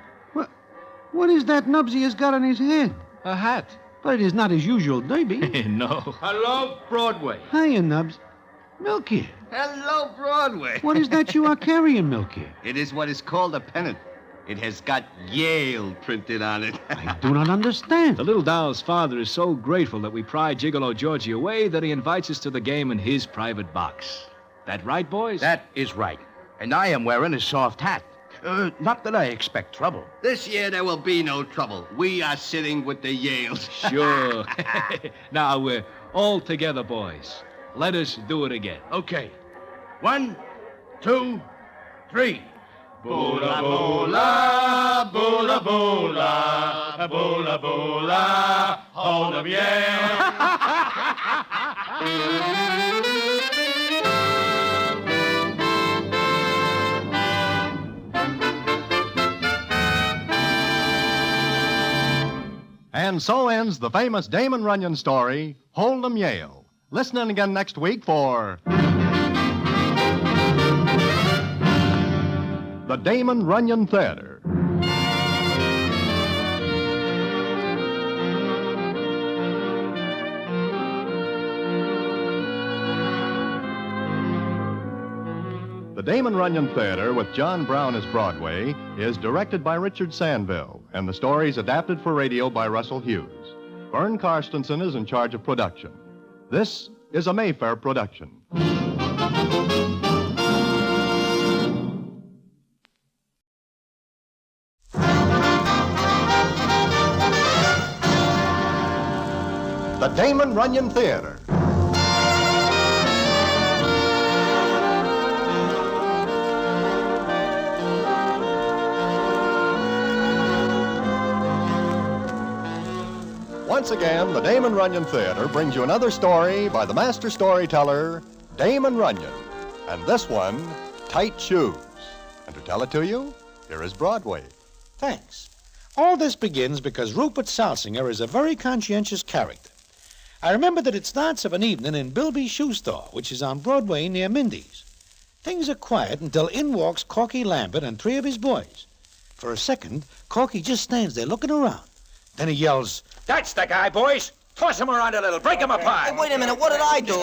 What is that Nubsy has got on his head? A hat. But it is not his usual derby. No. Hello, Broadway. Hiya, Nubs. Milky. Hello, Broadway. What is that you are carrying, Milky? It is what is called a pennant. It has got Yale printed on it. I do not understand. The little doll's father is so grateful that we pry Gigolo Georgie away that he invites us to the game in his private box. That right, boys? That is right. And I am wearing a soft hat. Not that I expect trouble. This year there will be no trouble. We are sitting with the Yales. Sure. Now, we're all together, boys. Let us do it again. Okay. 1, 2, 3. Bula bula, bula bula, bula bula, hold 'em, yeah. And so ends the famous Damon Runyon story, Hold 'em Yale. Listen in again next week for the Damon Runyon Theater. The Damon Runyon Theater, with John Brown as Broadway, is directed by Richard Sandville, and the story is adapted for radio by Russell Hughes. Vern Karstensen is in charge of production. This is a Mayfair production. The Damon Runyon Theater. Once again, the Damon Runyon Theater brings you another story by the master storyteller, Damon Runyon. And this one, Tight Shoes. And to tell it to you, here is Broadway. Thanks. All this begins because Rupert Salsinger is a very conscientious character. I remember that it starts of an evening in Bilby's shoe store, which is on Broadway near Mindy's. Things are quiet until in walks Corky Lambert and 3 of his boys. For a second, Corky just stands there looking around. Then he yells, That's the guy, boys. Toss him around a little. Break him apart. Hey, wait a minute. What did I do?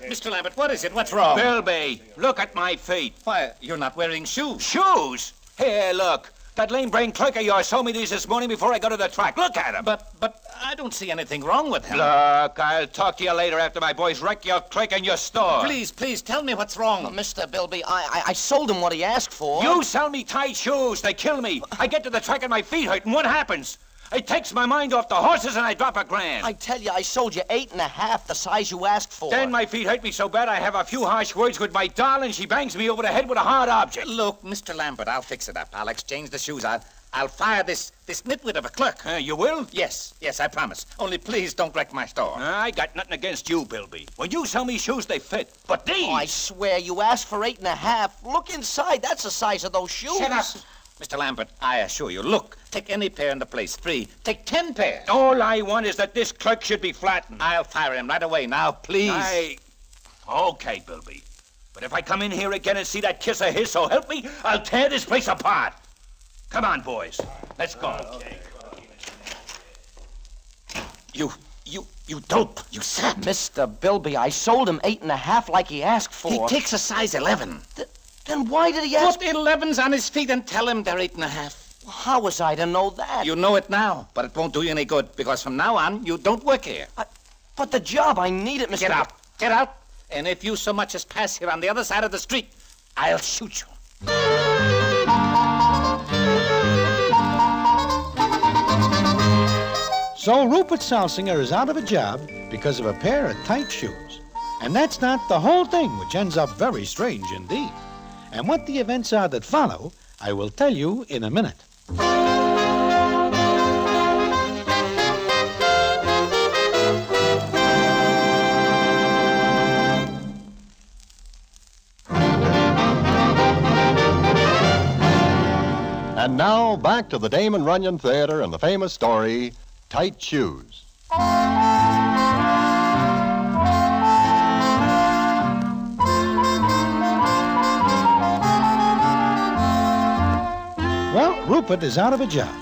Mr. Lambert, what is it? What's wrong? Bilby, look at my feet. Why, you're not wearing shoes. Shoes? Here, look. That lame-brained clerk of yours sold me these this morning before I got to the track. Look at him. But I don't see anything wrong with him. Look, I'll talk to you later after my boys wreck your clerk and your store. Please, tell me what's wrong. Mr. Bilby, I sold him what he asked for. You sell me tight shoes. They kill me. I get to the track and my feet hurt, and what happens? It takes my mind off the horses and I drop $1,000. I tell you, I sold you 8.5, the size you asked for. Then my feet hurt me so bad I have a few harsh words with my doll and she bangs me over the head with a hard object. Look, Mr. Lambert, I'll fix it up. I'll exchange the shoes. I'll fire this nitwit of a clerk. You will? Yes, I promise. Only please don't wreck my store. I got nothing against you, Bilby. When you sell me shoes, they fit. But these... Oh, I swear, you asked for 8.5. Look inside. That's the size of those shoes. Shut up. Mr. Lambert, I assure you, look, take any pair in the place. 3. Take 10 pairs. All I want is that this clerk should be flattened. I'll fire him right away now, please. Okay, Bilby. But if I come in here again and see that kiss of his, so help me, I'll tear this place apart. Come on, boys. Let's go. Okay. You dope. You sap. Mr. Bilby, I sold him 8.5 like he asked for. He takes a size 11. Then why did he ask... Put 11s on his feet and tell him they're 8.5. Well, how was I to know that? You know it now, but it won't do you any good, because from now on, you don't work here. But the job, I need it, Mr. Get out. Get out. And if you so much as pass here on the other side of the street, I'll shoot you. So Rupert Salsinger is out of a job because of a pair of tight shoes. And that's not the whole thing, which ends up very strange indeed. And what the events are that follow, I will tell you in a minute. And now, back to the Damon Runyon Theater and the famous story, Tight Shoes. Well, Rupert is out of a job.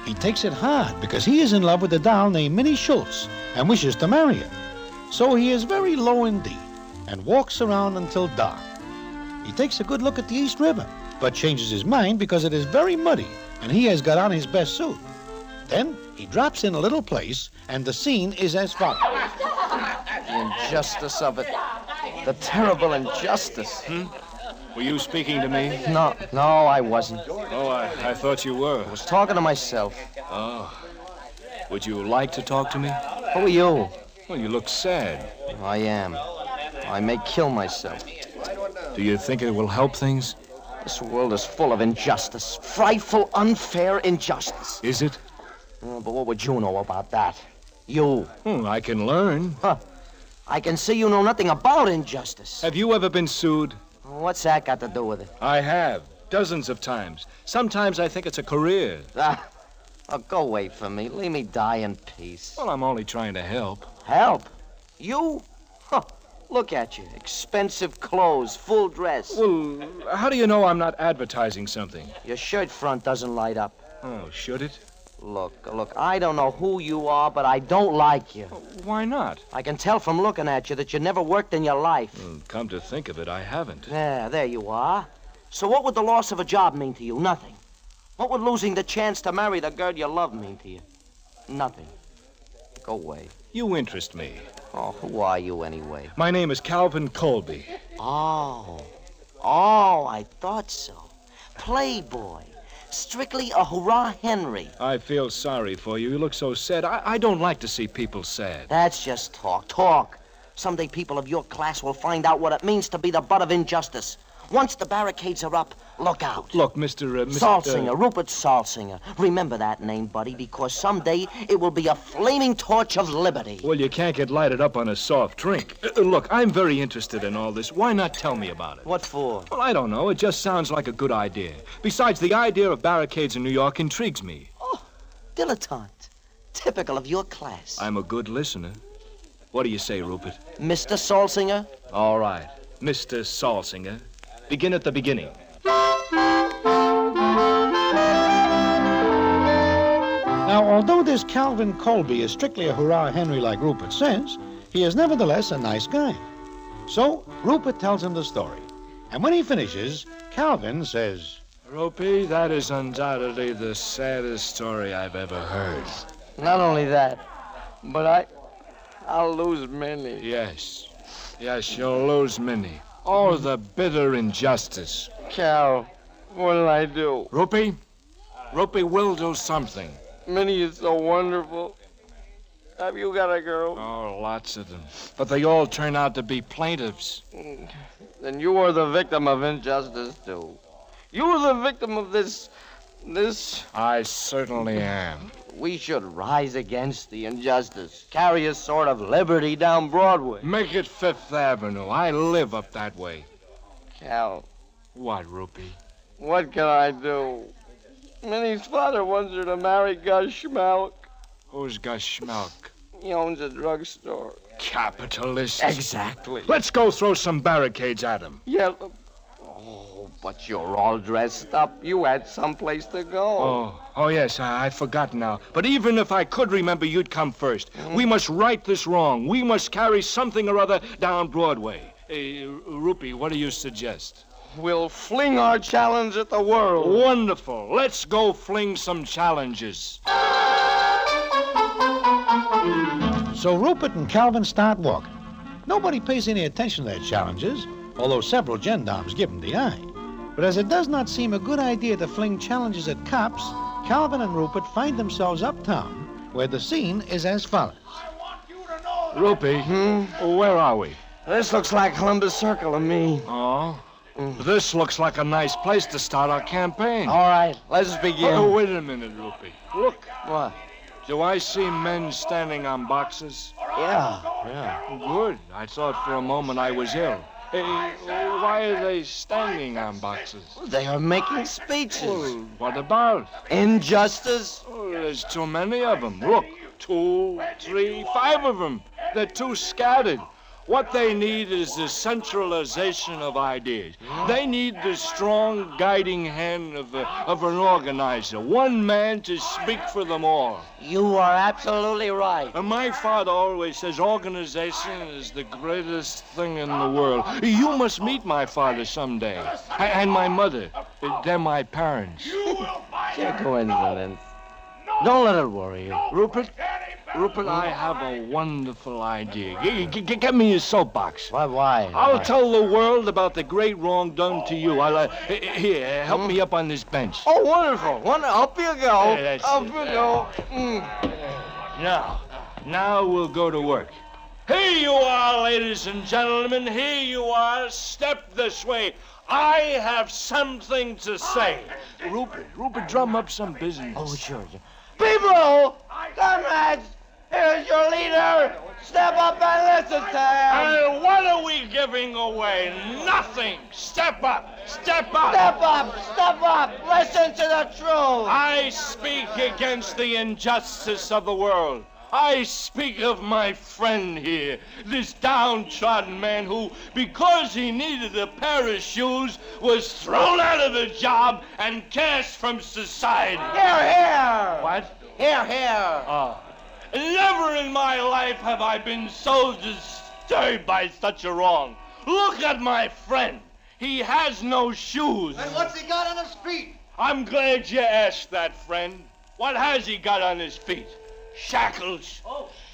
He takes it hard because he is in love with a doll named Minnie Schultz and wishes to marry her. So he is very low indeed and walks around until dark. He takes a good look at the East River, but changes his mind because it is very muddy and he has got on his best suit. Then he drops in a little place, and the scene is as follows. The injustice of it. The terrible injustice. Were you speaking to me? No, I wasn't. Oh, I thought you were. I was talking to myself. Oh. Would you like to talk to me? Who are you? Well, you look sad. I am. I may kill myself. Do you think it will help things? This world is full of injustice. Frightful, unfair injustice. Is it? But what would you know about that? You. I can learn. Huh. I can see you know nothing about injustice. Have you ever been sued? What's that got to do with it? I have. Dozens of times. Sometimes I think it's a career. Go away from me. Leave me die in peace. Well, I'm only trying to help. Help? You? Huh. Look at you. Expensive clothes, full dress. Well, how do you know I'm not advertising something? Your shirt front doesn't light up. Oh, should it? Look, I don't know who you are, but I don't like you. Why not? I can tell from looking at you that you never worked in your life. Well, come to think of it, I haven't. Yeah, there you are. So what would the loss of a job mean to you? Nothing. What would losing the chance to marry the girl you love mean to you? Nothing. Go away. You interest me. Oh, who are you anyway? My name is Calvin Colby. Oh, I thought so. Playboy. Strictly a hurrah Henry. I feel sorry for you. You look so sad. I don't like to see people sad. That's just talk. Someday people of your class will find out what it means to be the butt of injustice. Once the barricades are up, look out. Look, Mr. Salsinger, Rupert Salsinger. Remember that name, buddy, because someday it will be a flaming torch of liberty. Well, you can't get lighted up on a soft drink. Look, I'm very interested in all this. Why not tell me about it? What for? Well, I don't know. It just sounds like a good idea. Besides, the idea of barricades in New York intrigues me. Oh, dilettante. Typical of your class. I'm a good listener. What do you say, Rupert? Mr. Salsinger? All right. Mr. Salsinger. Begin at the beginning. Now, although this Calvin Colby is strictly a hurrah Henry like Rupert says, he is nevertheless a nice guy. So, Rupert tells him the story. And when he finishes, Calvin says, Ropey, that is undoubtedly the saddest story I've ever heard. Not only that, but I'll lose many. Yes, you'll lose many. Oh, the bitter injustice. Cal, what'll I do? Ropey, we'll do something. Minnie is so wonderful. Have you got a girl? Oh, lots of them. But they all turn out to be plaintiffs. Then you are the victim of injustice, too. You are the victim of this... I certainly am. We should rise against the injustice. Carry a sort of liberty down Broadway. Make it Fifth Avenue. I live up that way. Cal. What, Rupee? What can I do? Minnie's father wants her to marry Gus Schmalk. Who's Gus Schmalk? He owns a drugstore. Capitalist. Exactly. Let's go throw some barricades at him. Yeah. Oh, but you're all dressed up. You had someplace to go. Oh, yes, I forgot now. But even if I could remember, you'd come first. We must right this wrong. We must carry something or other down Broadway. Rupee, what do you suggest? We'll fling our challenge at the world. Wonderful. Let's go fling some challenges. So Rupert and Calvin start walking. Nobody pays any attention to their challenges, although several gendarmes give them the eye. But as it does not seem a good idea to fling challenges at cops, Calvin and Rupert find themselves uptown, where the scene is as follows. Rupee, where are we? This looks like Columbus Circle to me. Oh? This looks like a nice place to start our campaign. All right, let's begin. Oh, wait a minute, Rupee. Look. What? Do I see men standing on boxes? Yeah. Good. I thought for a moment I was ill. Hey, why are they standing on boxes? They are making speeches. Well, what about? Injustice? Oh, there's too many of them. Look, 2, 3, 5 of them. They're too scattered. What they need is the centralization of ideas. They need the strong guiding hand of an organizer, one man to speak for them all. You are absolutely right. And my father always says organization is the greatest thing in the world. You must meet my father someday. And my mother. They're my parents. Sheer coincidence. Don't let it worry you. Rupert, I have a wonderful idea. Get me a soapbox. Why? I'll tell the world about the great wrong done to you. Here, help me up on this bench. Oh, wonderful. Up you go. Yeah, that's Up it. you go. Now we'll go to work. Here you are, ladies and gentlemen. Here you are. Step this way. I have something to say. Rupert, drum up some business. Oh, sure. People! Comrades! Here's your leader! Step up and listen to him! And what are we giving away? Nothing! Step up! Step up! Step up! Step up! Listen to the truth! I speak against the injustice of the world. I speak of my friend here, this downtrodden man who, because he needed a pair of shoes, was thrown out of the job and cast from society. Here, here! What? Here! Oh. Never in my life have I been so disturbed by such a wrong. Look at my friend. He has no shoes. And what's he got on his feet? I'm glad you asked that, friend. What has he got on his feet? Shackles.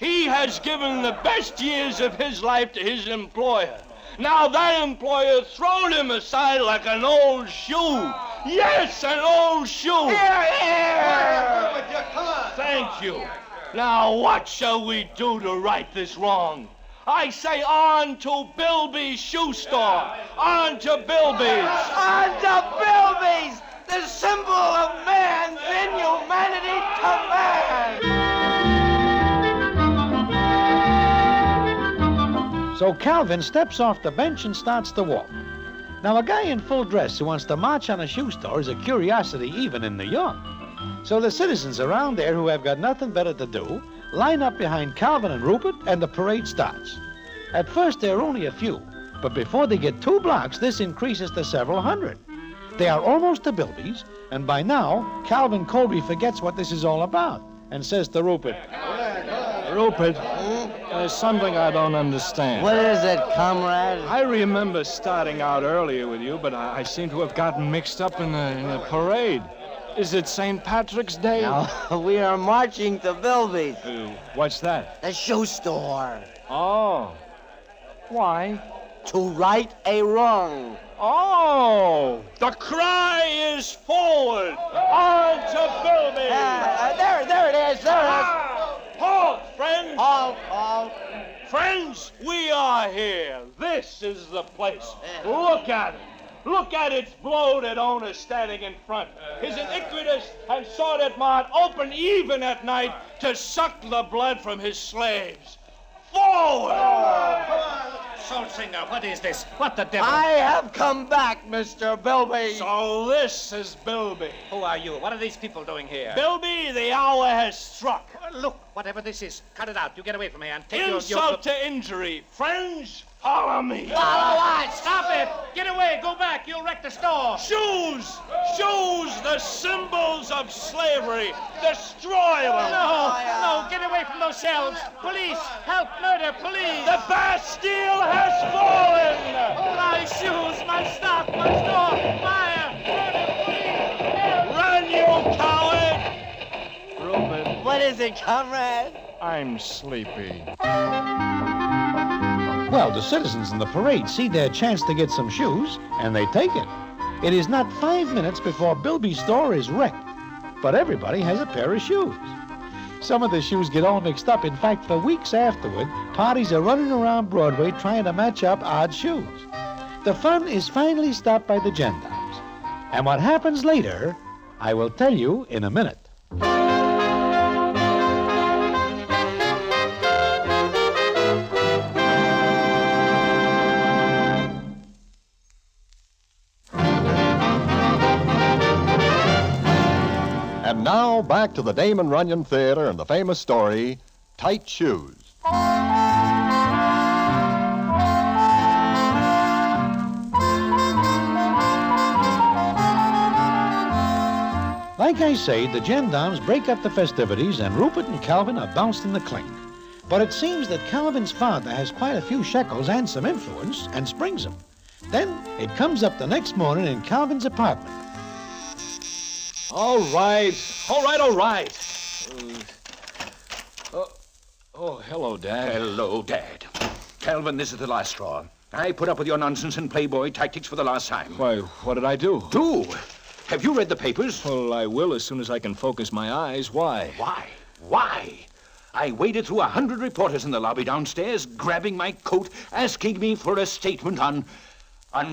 He has given the best years of his life to his employer. Now that employer thrown him aside like an old shoe. Yes, an old shoe. Here! Come on. Thank you. Now what shall we do to right this wrong? I say on to Bilby's shoe store. On to Bilby's. On to Bilby's! The symbol of man's inhumanity to man! So Calvin steps off the bench and starts to walk. Now, a guy in full dress who wants to march on a shoe store is a curiosity even in New York. So the citizens around there who have got nothing better to do line up behind Calvin and Rupert, and the parade starts. At first, there are only a few, but before they get 2 blocks, this increases to several hundred. They are almost to Bilby's, and by now, Calvin Colby forgets what this is all about and says to Rupert, Rupert, there's something I don't understand. What is it, comrade? I remember starting out earlier with you, but I seem to have gotten mixed up in the parade. Is it St. Patrick's Day? No, we are marching to Bilby's. What's that? The shoe store. Oh. Why? To right a wrong. Oh! The cry is forward! On to Bilby! There it is, Halt, friends! Halt. Friends, we are here. This is the place. Look at it. Look at its bloated owner standing in front. His iniquitous and sordid mouth open even at night to suck the blood from his slaves. Forward! Soul singer, what is this? What the devil? I have come back, Mr. Bilby. So this is Bilby. Who are you? What are these people doing here? Bilby, the hour has struck. Look, whatever this is, cut it out. You get away from me and take Insult to injury. Friends, follow me. Follow what? Stop it! Get away! Go back! You'll wreck the store! Shoes! Shoes! The symbols of slavery! Destroy them! No! Get away from those shelves! Police! Help! Murder! Police! The Bastille has fallen! My shoes! My stock! My store! Fire! Murder! Police! Help! Run, you coward! Rupert. What is it, comrade? I'm sleepy. Well, the citizens in the parade see their chance to get some shoes, and they take it. It is not 5 minutes before Bilby's store is wrecked, but everybody has a pair of shoes. Some of the shoes get all mixed up. In fact, for weeks afterward, parties are running around Broadway trying to match up odd shoes. The fun is finally stopped by the gendarmes. And what happens later, I will tell you in a minute. And now, back to the Damon Runyon Theater and the famous story, Tight Shoes. Like I say, the gendarmes break up the festivities, and Rupert and Calvin are bounced in the clink. But it seems that Calvin's father has quite a few shekels and some influence, and springs them. Then it comes up the next morning in Calvin's apartment. All right. Hello, Dad. Hello, Dad. Calvin, this is the last straw. I put up with your nonsense and playboy tactics for the last time. Why, what did I do? Do? Have you read the papers? Well, I will as soon as I can focus my eyes. Why? Why? I waded through 100 reporters in the lobby downstairs, grabbing my coat, asking me for a statement on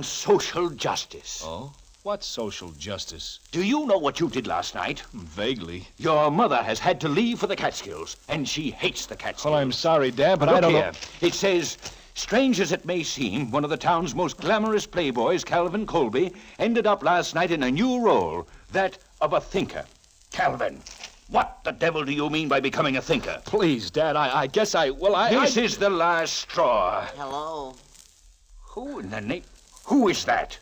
social justice. Oh? What social justice? Do you know what you did last night? Vaguely. Your mother has had to leave for the Catskills, and she hates the Catskills. Well, I'm sorry, Dad, but Look I don't here. know. It says, strange as it may seem, one of the town's most glamorous playboys, Calvin Colby, ended up last night in a new role, that of a thinker. Calvin, what the devil do you mean by becoming a thinker? Please, Dad, I guess This is the last straw. Hello. Who in the name? Who is that?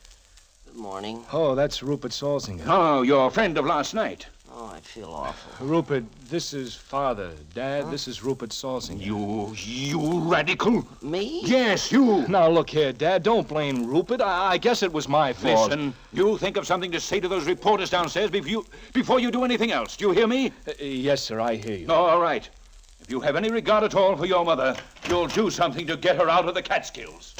Good morning. Oh, that's Rupert Salsinger. Oh, your friend of last night. Oh, I feel awful. Rupert, this is Father. Dad, this is Rupert Salsinger. You radical? Me? Yes, you. Now, look here, Dad. Don't blame Rupert. I guess it was my fault. Listen, you think of something to say to those reporters downstairs before you do anything else. Do you hear me? Yes, sir, I hear you. All right. If you have any regard at all for your mother, you'll do something to get her out of the Catskills.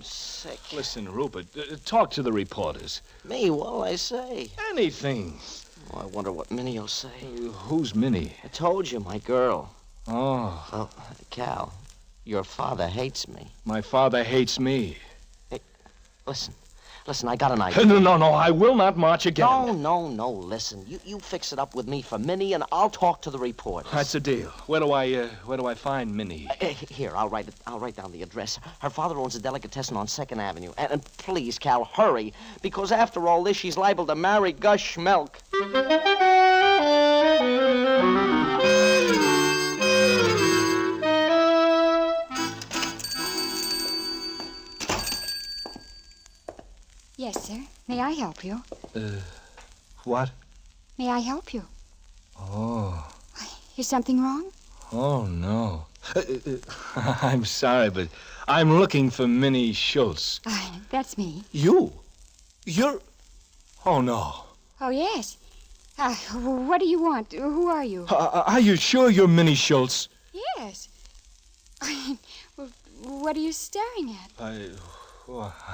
Sick. Listen, Rupert, talk to the reporters. Me? What'll I say? Anything. Oh, I wonder what Minnie'll say. Who's Minnie? I told you, my girl. Oh. Well, Cal, your father hates me. My father hates me. Hey, listen, I got an idea. No, I will not march again. No, listen. You fix it up with me for Minnie, and I'll talk to the reporters. That's a deal. Where do I find Minnie? Here, I'll write down the address. Her father owns a delicatessen on 2nd Avenue. And please, Cal, hurry, because after all this, she's liable to marry Gus Schmelk. Yes, sir. May I help you? What? May I help you? Oh. Is something wrong? Oh, no. I'm sorry, but I'm looking for Minnie Schultz. That's me. You? You're... Oh, no. Oh, yes. What do you want? Who are you? Are you sure you're Minnie Schultz? Yes. Well, what are you staring at?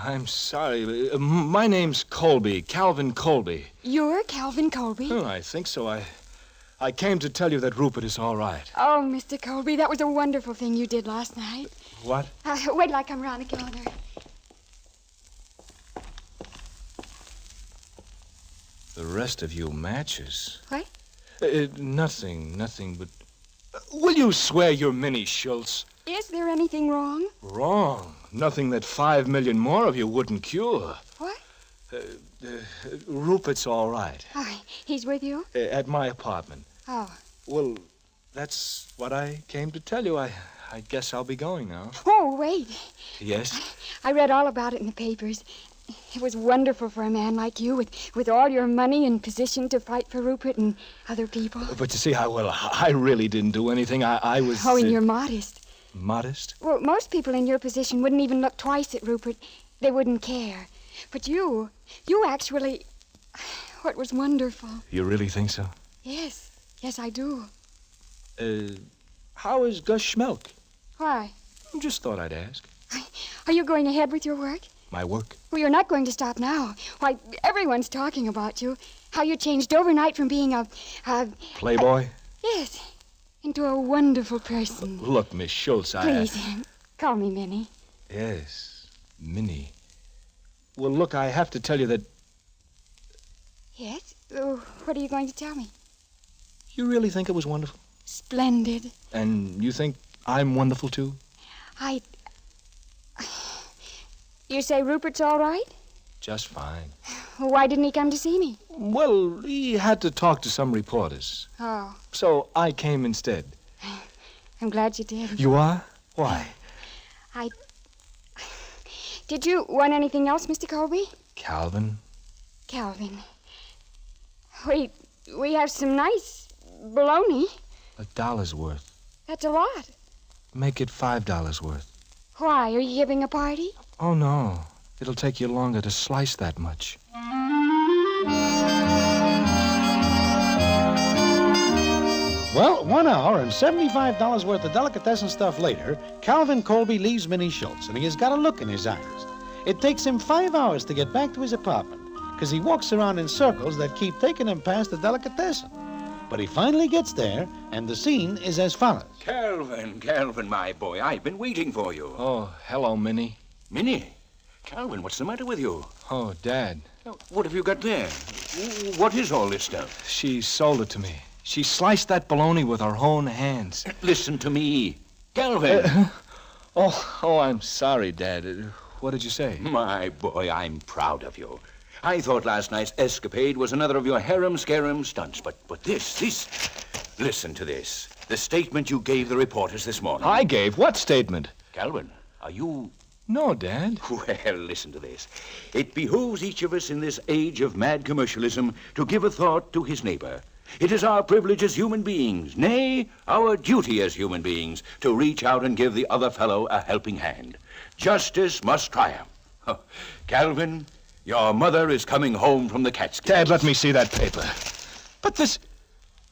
I'm sorry. My name's Colby, Calvin Colby. You're Calvin Colby? Oh, I think so. I came to tell you that Rupert is all right. Oh, Mr. Colby, that was a wonderful thing you did last night. What? Wait till I come around the counter. The rest of you matches. What? Nothing, but... will you swear you're Minnie Schultz? Is there anything wrong? Wrong. Nothing that 5 million more of you wouldn't cure. What? Rupert's all right. He's with you? At my apartment. Oh. Well, that's what I came to tell you. I guess I'll be going now. Oh, wait. Yes? I read all about it in the papers. It was wonderful for a man like you, with all your money and position to fight for Rupert and other people. But you see, I really didn't do anything. I was... Oh, and you're modest. Modest? Well, most people in your position wouldn't even look twice at Rupert. They wouldn't care. But you actually... What was wonderful. You really think so? Yes, I do. How is Gus Schmelk? Why? Just thought I'd ask. Are you going ahead with your work? My work? Well, you're not going to stop now. Why, everyone's talking about you. How you changed overnight from being a Playboy? Yes, into a wonderful person. Look, Miss Schultz, Please, call me Minnie. Yes, Minnie. Well, look, I have to tell you that... Yes? What are you going to tell me? You really think it was wonderful? Splendid. And you think I'm wonderful, too? You say Rupert's all right? Just fine. Why didn't he come to see me? Well, he had to talk to some reporters. Oh. So I came instead. I'm glad you did. You are? Why? Did you want anything else, Mr. Colby? Calvin? Calvin. We have some nice bologna. $1 worth. That's a lot. Make it $5 worth. Why? Are you giving a party? Oh, no. It'll take you longer to slice that much. Well, 1 hour and $75 worth of delicatessen stuff later, Calvin Colby leaves Minnie Schultz, and he has got a look in his eyes. It takes him 5 hours to get back to his apartment, because he walks around in circles that keep taking him past the delicatessen. But he finally gets there, and the scene is as follows. Calvin, my boy, I've been waiting for you. Oh, hello, Minnie. Minnie? Calvin, what's the matter with you? Oh, Dad. What have you got there? What is all this stuff? She sold it to me. She sliced that bologna with her own hands. Listen to me. Calvin. Oh, I'm sorry, Dad. What did you say? My boy, I'm proud of you. I thought last night's escapade was another of your harem-scarum stunts, but this... Listen to this. The statement you gave the reporters this morning. I gave? What statement? Calvin, are you... No, Dad. Well, listen to this. It behooves each of us in this age of mad commercialism to give a thought to his neighbor. It is our privilege as human beings, nay, our duty as human beings, to reach out and give the other fellow a helping hand. Justice must triumph. Calvin, your mother is coming home from the Catskills. Dad, let me see that paper. But this...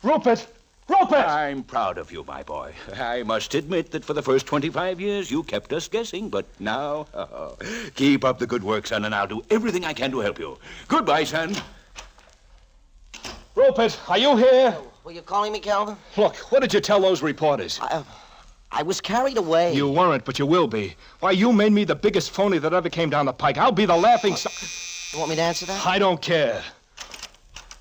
Rupert! I'm proud of you, my boy. I must admit that for the first 25 years you kept us guessing, but now... keep up the good work, son, and I'll do everything I can to help you. Goodbye, son. Rupert, are you here? Were you calling me, Calvin? Look, what did you tell those reporters? I was carried away. You weren't, but you will be. Why, you made me the biggest phony that ever came down the pike. I'll be the laughing... You want me to answer that? I don't care.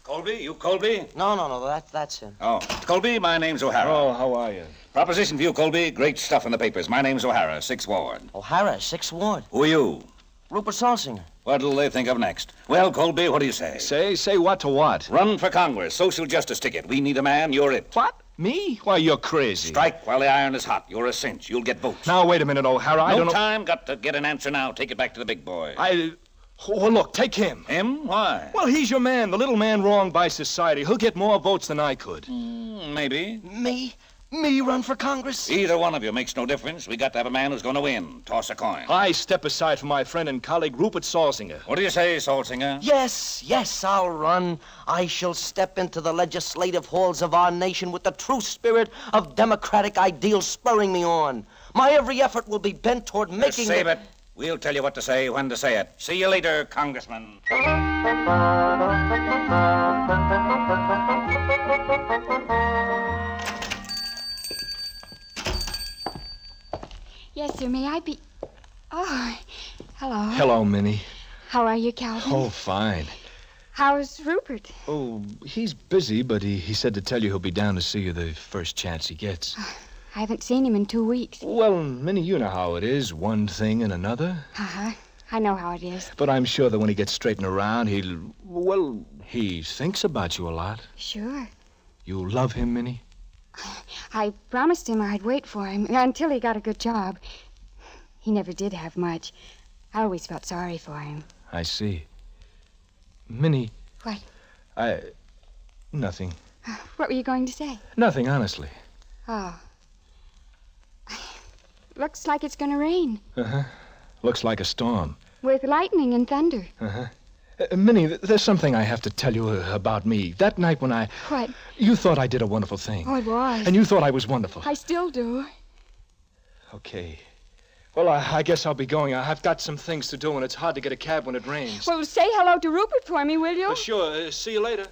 Colby? You Colby? No, that's him. Oh, Colby, my name's O'Hara. Oh, how are you? Proposition for you, Colby. Great stuff in the papers. My name's O'Hara, 6th Ward. O'Hara, 6th Ward. Who are you? Rupert Salsinger. What'll they think of next? Well, Colby, what do you say? Say what to what? Run for Congress, social justice ticket. We need a man, you're it. What? Me? Why, you're crazy. Strike while the iron is hot. You're a cinch. You'll get votes. Now, wait a minute, O'Hara. I don't know... time. Got to get an answer now. Take it back to the big boy. Oh, look, take him. Him? Why? Well, he's your man, the little man wronged by society. He'll get more votes than I could. Maybe. Me run for Congress? Either one of you makes no difference. We got to have a man who's going to win. Toss a coin. I step aside for my friend and colleague, Rupert Salsinger. What do you say, Salsinger? Yes, I'll run. I shall step into the legislative halls of our nation with the true spirit of democratic ideals spurring me on. My every effort will be bent toward making... Save it. We'll tell you what to say, when to say it. See you later, Congressman. Yes, sir, may I be... Oh, hello. Hello, Minnie. How are you, Calvin? Oh, fine. How's Rupert? Oh, he's busy, but he said to tell you he'll be down to see you the first chance he gets. I haven't seen him in 2 weeks. Well, Minnie, you know how it is, one thing and another. Uh-huh. I know how it is. But I'm sure that when he gets straightened around, he thinks about you a lot. Sure. You love him, Minnie? I promised him I'd wait for him until he got a good job. He never did have much. I always felt sorry for him. I see. Minnie. What? Nothing. What were you going to say? Nothing, honestly. Oh. Looks like it's going to rain. Uh-huh. Looks like a storm. With lightning and thunder. Uh-huh. Minnie, there's something I have to tell you about me. That night when I... What? You thought I did a wonderful thing. Oh, it was. And you thought I was wonderful. I still do. Okay. Well, I guess I'll be going. I've got some things to do, and it's hard to get a cab when it rains. Well, say hello to Rupert for me, will you? Sure. See you later.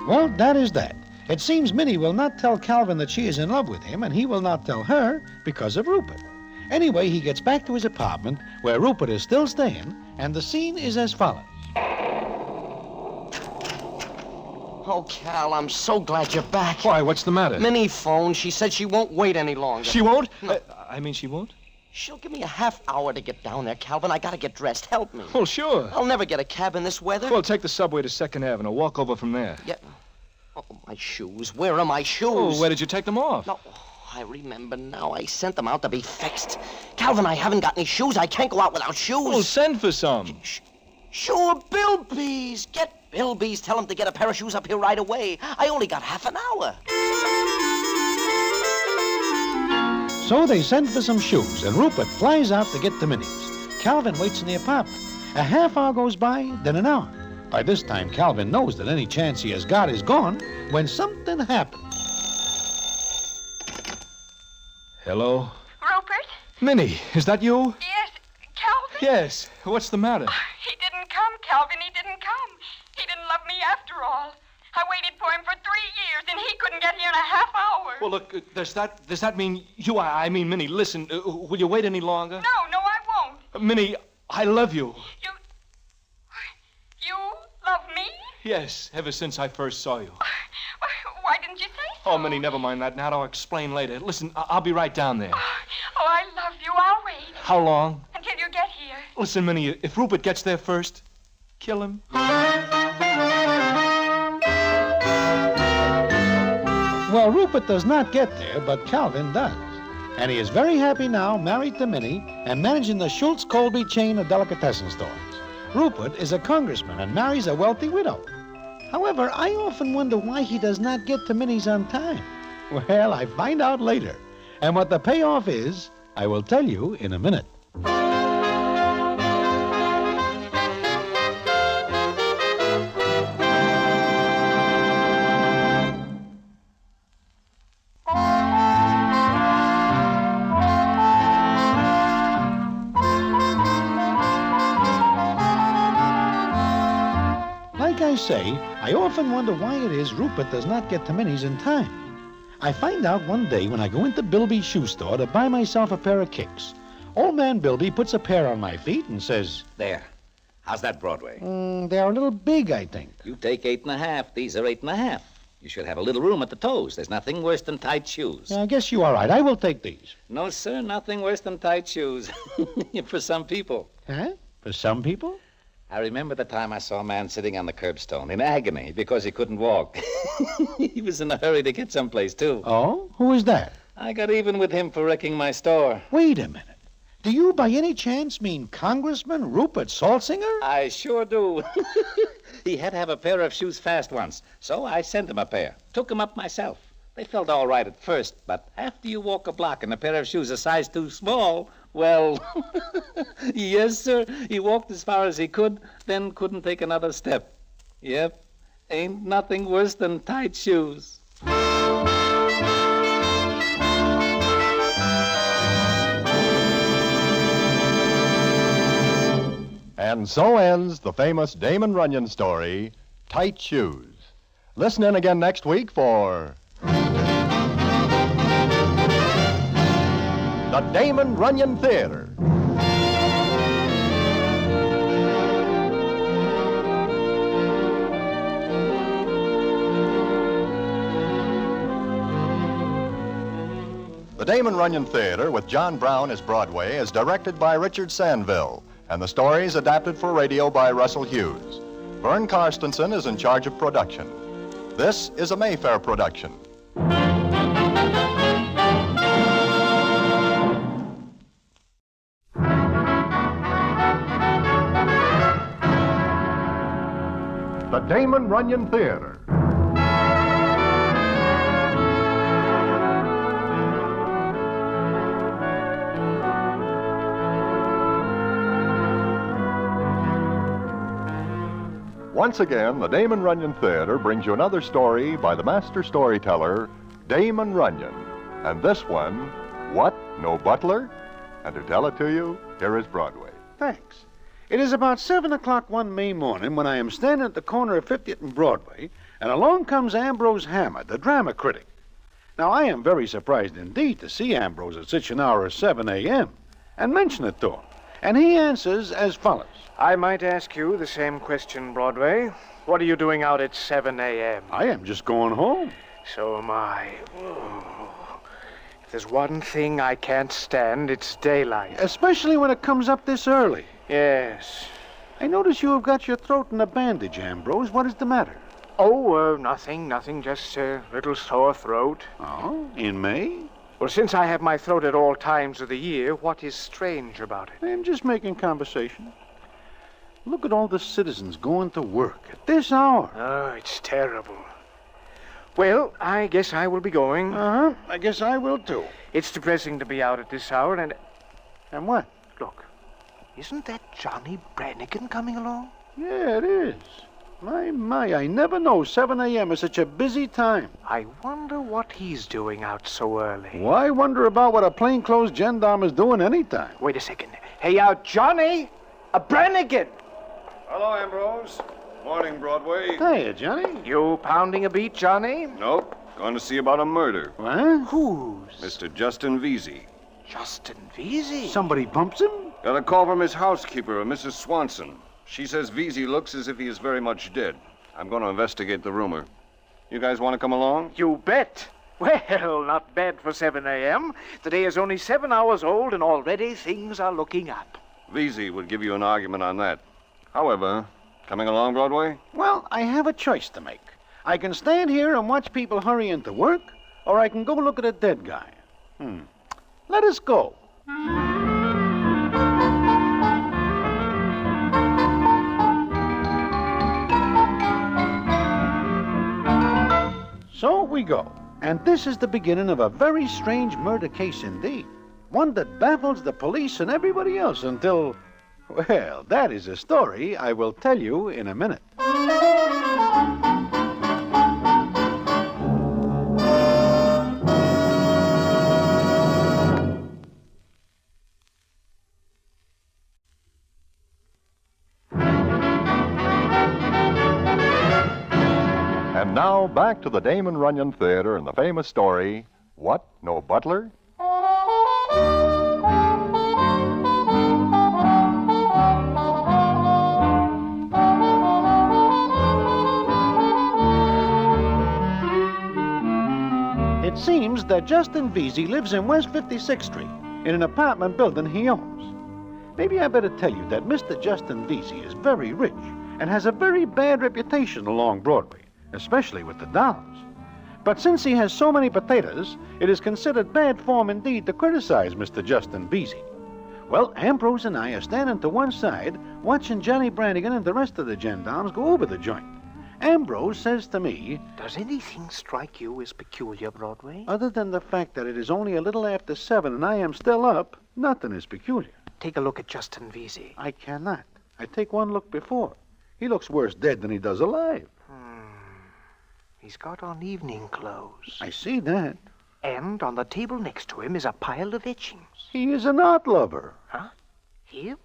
Well, that is that. It seems Minnie will not tell Calvin that she is in love with him, and he will not tell her because of Rupert. Anyway, he gets back to his apartment, where Rupert is still staying, and the scene is as follows. Oh, Cal, I'm so glad you're back. Why, what's the matter? Minnie phoned. She said she won't wait any longer. She won't? No. She won't? She'll give me a half hour to get down there, Calvin. I gotta get dressed. Help me. Well, sure. I'll never get a cab in this weather. Well, take the subway to 2nd Avenue. Walk over from there. Yeah. Oh, my shoes. Where are my shoes? Oh, where did you take them off? No, I remember now. I sent them out to be fixed. Calvin, I haven't got any shoes. I can't go out without shoes. Well, send for some. Sure, Bilby's. Get Bilby's. Tell him to get a pair of shoes up here right away. I only got half an hour. So they send for some shoes, and Rupert flies out to get to Minnie's. Calvin waits in the apartment. A half hour goes by, then an hour. By this time, Calvin knows that any chance he has got is gone when something happens. Hello? Rupert? Minnie, is that you? Yes. Calvin? Yes. What's the matter? He didn't come, Calvin. He didn't come. He didn't love me after all. I waited for him for 3 years, and he couldn't get here in a half hour. Well, look, does that mean you? I mean, Minnie, listen, will you wait any longer? No, I won't. Minnie, I love you. You love me? Yes, ever since I first saw you. Why didn't you say so? Oh, Minnie, never mind that. Now I'll explain later. Listen, I'll be right down there. Oh, I love you. I'll wait. How long? Until you get here. Listen, Minnie, if Rupert gets there first, kill him. Well, Rupert does not get there, but Calvin does. And he is very happy now, married to Minnie, and managing the Schultz-Colby chain of delicatessen stores. Rupert is a congressman and marries a wealthy widow. However, I often wonder why he does not get to Minnie's on time. Well, I find out later. And what the payoff is, I will tell you in a minute. Like I say, I often wonder why it is Rupert does not get to Minnie's in time. I find out one day when I go into Bilby's shoe store to buy myself a pair of kicks. Old man Bilby puts a pair on my feet and says, There. How's that, Broadway? They're a little big, I think. You take 8.5. These are 8.5. You should have a little room at the toes. There's nothing worse than tight shoes. I guess you are right. I will take these. No, sir, nothing worse than tight shoes. For some people. Huh? For some people? I remember the time I saw a man sitting on the curbstone in agony because he couldn't walk. He was in a hurry to get someplace, too. Oh? Who is that? I got even with him for wrecking my store. Wait a minute. Do you by any chance mean Congressman Rupert Saltzinger? I sure do. He had to have a pair of shoes fast once, so I sent him a pair. Took them up myself. They felt all right at first, but after you walk a block in a pair of shoes a size too small, well, yes, sir, he walked as far as he could, then couldn't take another step. Yep, ain't nothing worse than tight shoes. And so ends the famous Damon Runyon story, Tight Shoes. Listen in again next week for the Damon Runyon Theater. The Damon Runyon Theater with John Brown as Broadway is directed by Richard Sanville, and the story is adapted for radio by Russell Hughes. Vern Karstensen is in charge of production. This is a Mayfair production. The Damon Runyon Theater. Once again, the Damon Runyon Theater brings you another story by the master storyteller, Damon Runyon. And this one, What, No Butler? And to tell it to you, here is Broadway. Thanks. It is about 7 o'clock one May morning when I am standing at the corner of 50th and Broadway, and along comes Ambrose Hammer, the drama critic. Now, I am very surprised indeed to see Ambrose at such an hour as 7 a.m. and mention it to him. And he answers as follows. I might ask you the same question, Broadway. What are you doing out at 7 a.m.? I am just going home. So am I. If there's one thing I can't stand, it's daylight. Especially when it comes up this early. Yes. I notice you have got your throat in a bandage, Ambrose. What is the matter? Oh, nothing. Just a little sore throat. Oh, in May? Well, since I have my throat at all times of the year, what is strange about it? I'm just making conversation. Look at all the citizens going to work at this hour. Oh, it's terrible. Well, I guess I will be going. Uh-huh. I guess I will, too. It's depressing to be out at this hour, and... And what? Look. Isn't that Johnny Brannigan coming along? Yeah, it is. My, I never know 7 a.m. is such a busy time. I wonder what he's doing out so early. Why wonder about what a plainclothes gendarme is doing anytime? Wait a second. Hey, Johnny! A Brannigan! Hello, Ambrose. Morning, Broadway. Hiya, Johnny. You pounding a beat, Johnny? Nope. Going to see about a murder. What? Whose? Mr. Justin Vesey. Justin Vesey? Somebody bumps him? Got a call from his housekeeper, Mrs. Swanson. She says Vesey looks as if he is very much dead. I'm going to investigate the rumor. You guys want to come along? You bet. Well, not bad for 7 a.m. The day is only 7 hours old, and already things are looking up. Vesey would give you an argument on that. However, coming along, Broadway? Well, I have a choice to make. I can stand here and watch people hurry into work, or I can go look at a dead guy. Let us go. So we go. And this is the beginning of a very strange murder case indeed. One that baffles the police and everybody else until... Well, that is a story I will tell you in a minute. And now back to the Damon Runyon Theater and the famous story, What? No Butler? It seems that Justin Vesey lives in West 56th Street in an apartment building he owns. Maybe I better tell you that Mr. Justin Vesey is very rich and has a very bad reputation along Broadway, especially with the dollars. But since he has so many potatoes, it is considered bad form indeed to criticize Mr. Justin Vesey. Well, Ambrose and I are standing to one side, watching Johnny Brannigan and the rest of the gendarmes go over the joint. Ambrose says to me, Does anything strike you as peculiar, Broadway? other than the fact that it is only a little after 7 and I am still up, nothing is peculiar. Take a look at Justin Vesey. I cannot. I take one look before. He looks worse dead than he does alive. He's got on evening clothes. I see that. And on the table next to him is a pile of etchings. He is an art lover. Huh? Him?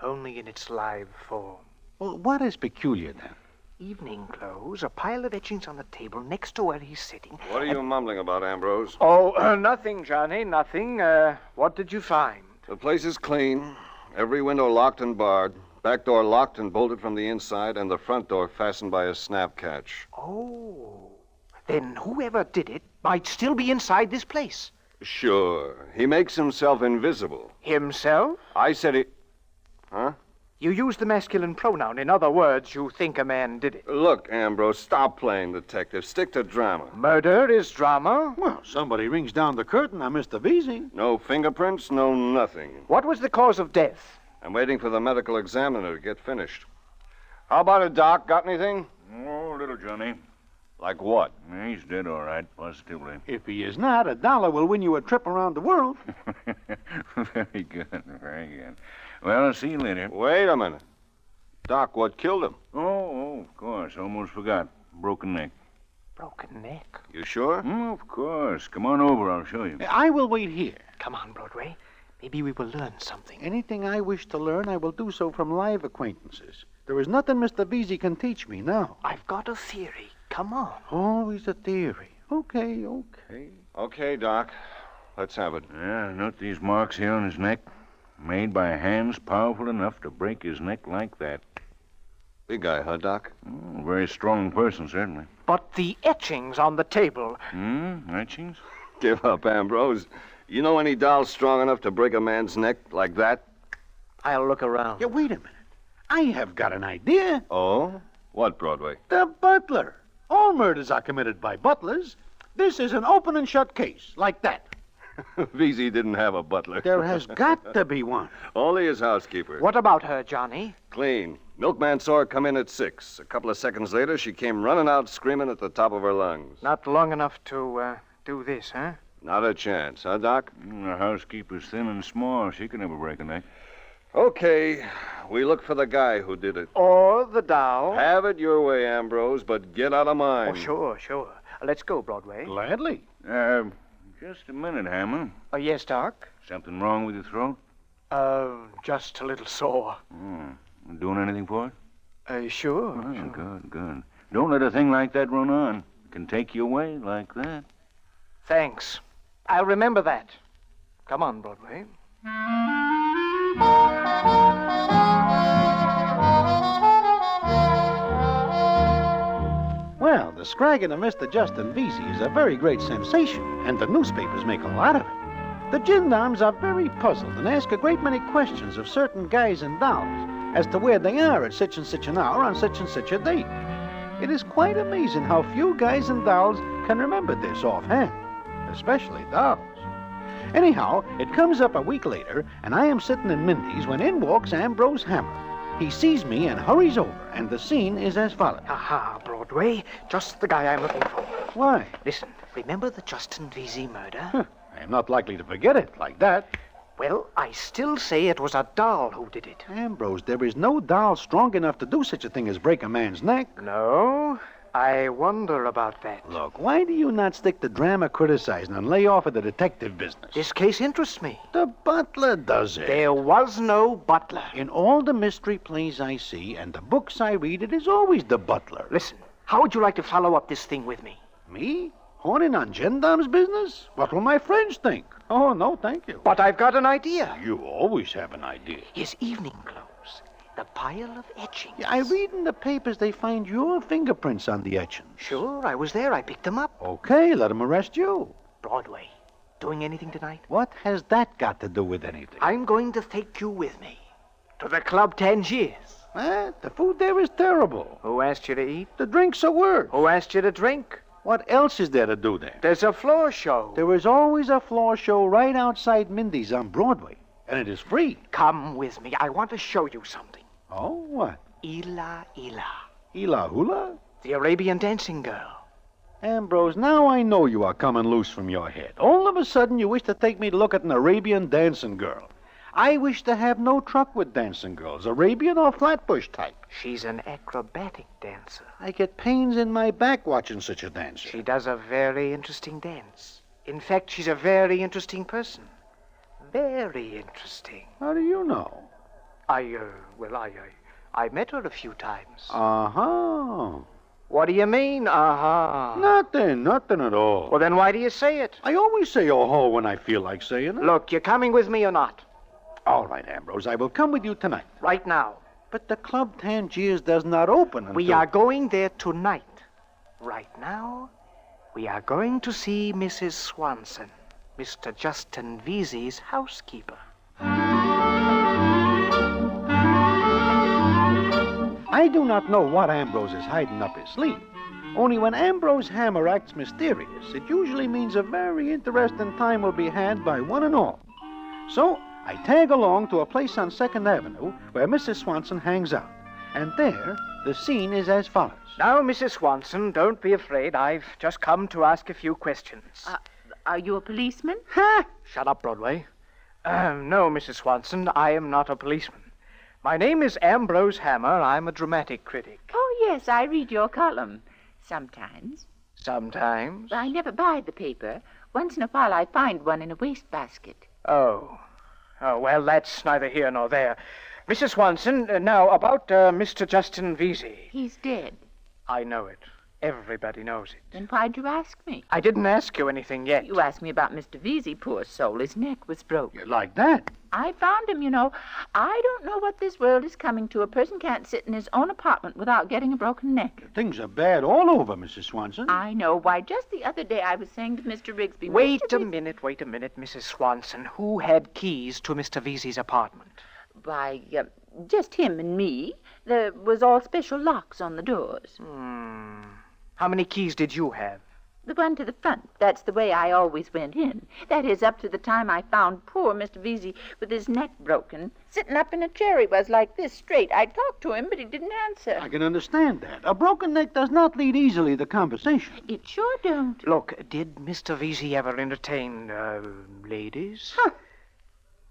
Only in its live form. Well, what is peculiar then? Evening clothes, a pile of etchings on the table next to where he's sitting. What are you mumbling about, Ambrose? Oh, nothing, Johnny, nothing. What did you find? The place is clean. Every window locked and barred. Back door locked and bolted from the inside, and the front door fastened by a snap catch. Oh. Then whoever did it might still be inside this place. Sure. He makes himself invisible. Himself? I said he... Huh? You use the masculine pronoun. In other words, you think a man did it. Look, Ambrose, stop playing detective. Stick to drama. Murder is drama? Well, somebody rings down the curtain on Mr. Vesey. No fingerprints, no nothing. What was the cause of death? I'm waiting for the medical examiner to get finished. How about it, Doc? Got anything? Oh, little Johnny. Like what? He's dead, all right, positively. If he is not, $1 will win you a trip around the world. Very good, very good. Well, I'll see you later. Wait a minute. Doc, what killed him? Oh, of course. Almost forgot. Broken neck. Broken neck? You sure? Of course. Come on over. I'll show you. I will wait here. Come on, Broadway. Maybe we will learn something. Anything I wish to learn, I will do so from live acquaintances. There is nothing Mr. Vesey can teach me now. I've got a theory. Come on. Always a theory. Okay. Okay, Doc. Let's have it. Yeah, note these marks here on his neck. Made by hands powerful enough to break his neck like that. Big guy, huh, Doc? Oh, very strong person, certainly. But the etchings on the table. Etchings? Give up, Ambrose. You know any doll strong enough to break a man's neck like that? I'll look around. Yeah, wait a minute. I have got an idea. Oh? What, Broadway? The butler. All murders are committed by butlers. This is an open and shut case, like that. Vesey didn't have a butler. There has got to be one. Only his housekeeper. What about her, Johnny? Clean. Milkman saw her come in at 6. A couple of seconds later, she came running out screaming at the top of her lungs. Not long enough to do this, huh? Not a chance, huh, Doc? The housekeeper's thin and small. She can never break a neck. Okay, we look for the guy who did it. Or the doll. Have it your way, Ambrose, but get out of mine. Oh, sure. Let's go, Broadway. Gladly. Just a minute, Hammer. Yes, Doc? Something wrong with your throat? Just a little sore. Doing anything for it? Sure. Good. Don't let a thing like that run on. It can take you away like that. Thanks. I'll remember that. Come on, Broadway. Well, the scragging of Mr. Justin Vesey is a very great sensation, and the newspapers make a lot of it. The gendarmes are very puzzled and ask a great many questions of certain guys and dolls as to where they are at such and such an hour on such and such a date. It is quite amazing how few guys and dolls can remember this offhand, especially dolls. Anyhow, it comes up a week later, and I am sitting in Mindy's when in walks Ambrose Hammer. He sees me and hurries over, and the scene is as follows. Aha, Broadway. Just the guy I'm looking for. Why? Listen, remember the Justin Vesey murder? I am not likely to forget it like that. Well, I still say it was a doll who did it. Ambrose, there is no doll strong enough to do such a thing as break a man's neck. No? I wonder about that. Look, why do you not stick to drama criticizing and lay off of the detective business? This case interests me. The butler does it. There was no butler. In all the mystery plays I see and the books I read, it is always the butler. Listen, how would you like to follow up this thing with me? Me? Horning on gendarme's business? What will my friends think? Oh, no, thank you. But I've got an idea. You always have an idea. His evening clothes. The pile of etchings. Yeah, I read in the papers they find your fingerprints on the etchings. Sure, I was there. I picked them up. Okay, let them arrest you. Broadway. Doing anything tonight? What has that got to do with anything? I'm going to take you with me. To the Club Tangiers. The food there is terrible. Who asked you to eat? The drinks are worse. Who asked you to drink? What else is there to do there? There's a floor show. There is always a floor show right outside Mindy's on Broadway, and it is free. Come with me. I want to show you something. Oh, what? Ila. Ila Hula? The Arabian dancing girl. Ambrose, now I know you are coming loose from your head. All of a sudden you wish to take me to look at an Arabian dancing girl. I wish to have no truck with dancing girls, Arabian or Flatbush type. She's an acrobatic dancer. I get pains in my back watching such a dancer. She does a very interesting dance. In fact, she's a very interesting person. Very interesting. How do you know? I met her a few times. Uh-huh. What do you mean, uh-huh? Nothing at all. Well, then why do you say it? I always say oh-ho when I feel like saying it. Look, you're coming with me or not? All right, Ambrose, I will come with you tonight. Right now. But the Club Tangiers does not open until... We are going there tonight. Right now, we are going to see Mrs. Swanson, Mr. Justin Vesey's housekeeper. I do not know what Ambrose is hiding up his sleeve. Only when Ambrose Hammer acts mysterious, it usually means a very interesting time will be had by one and all. So, I tag along to a place on 2nd Avenue where Mrs. Swanson hangs out. And there, the scene is as follows. Now, Mrs. Swanson, don't be afraid. I've just come to ask a few questions. Are you a policeman? Ha! Shut up, Broadway. No, Mrs. Swanson, I am not a policeman. My name is Ambrose Hammer. I'm a dramatic critic. Oh, yes, I read your column. Sometimes. Sometimes? I never buy the paper. Once in a while I find one in a wastebasket. Oh, well, that's neither here nor there. Mrs. Swanson, now, about Mr. Justin Vesey. He's dead. I know it. Everybody knows it. Then why'd you ask me? I didn't ask you anything yet. You asked me about Mr. Vesey, poor soul. His neck was broken. Like that? I found him, you know. I don't know what this world is coming to. A person can't sit in his own apartment without getting a broken neck. Things are bad all over, Mrs. Swanson. I know. Why, just the other day I was saying to Mr. Rigsby... Wait a minute, Mrs. Swanson. Who had keys to Mr. Vesey's apartment? Why, just him and me. There was all special locks on the doors. How many keys did you have? The one to the front. That's the way I always went in. That is, up to the time I found poor Mr. Vesey with his neck broken. Sitting up in a chair he was like this, straight. I talked to him, but he didn't answer. I can understand that. A broken neck does not lead easily to conversation. It sure don't. Look, did Mr. Vesey ever entertain, ladies? Huh.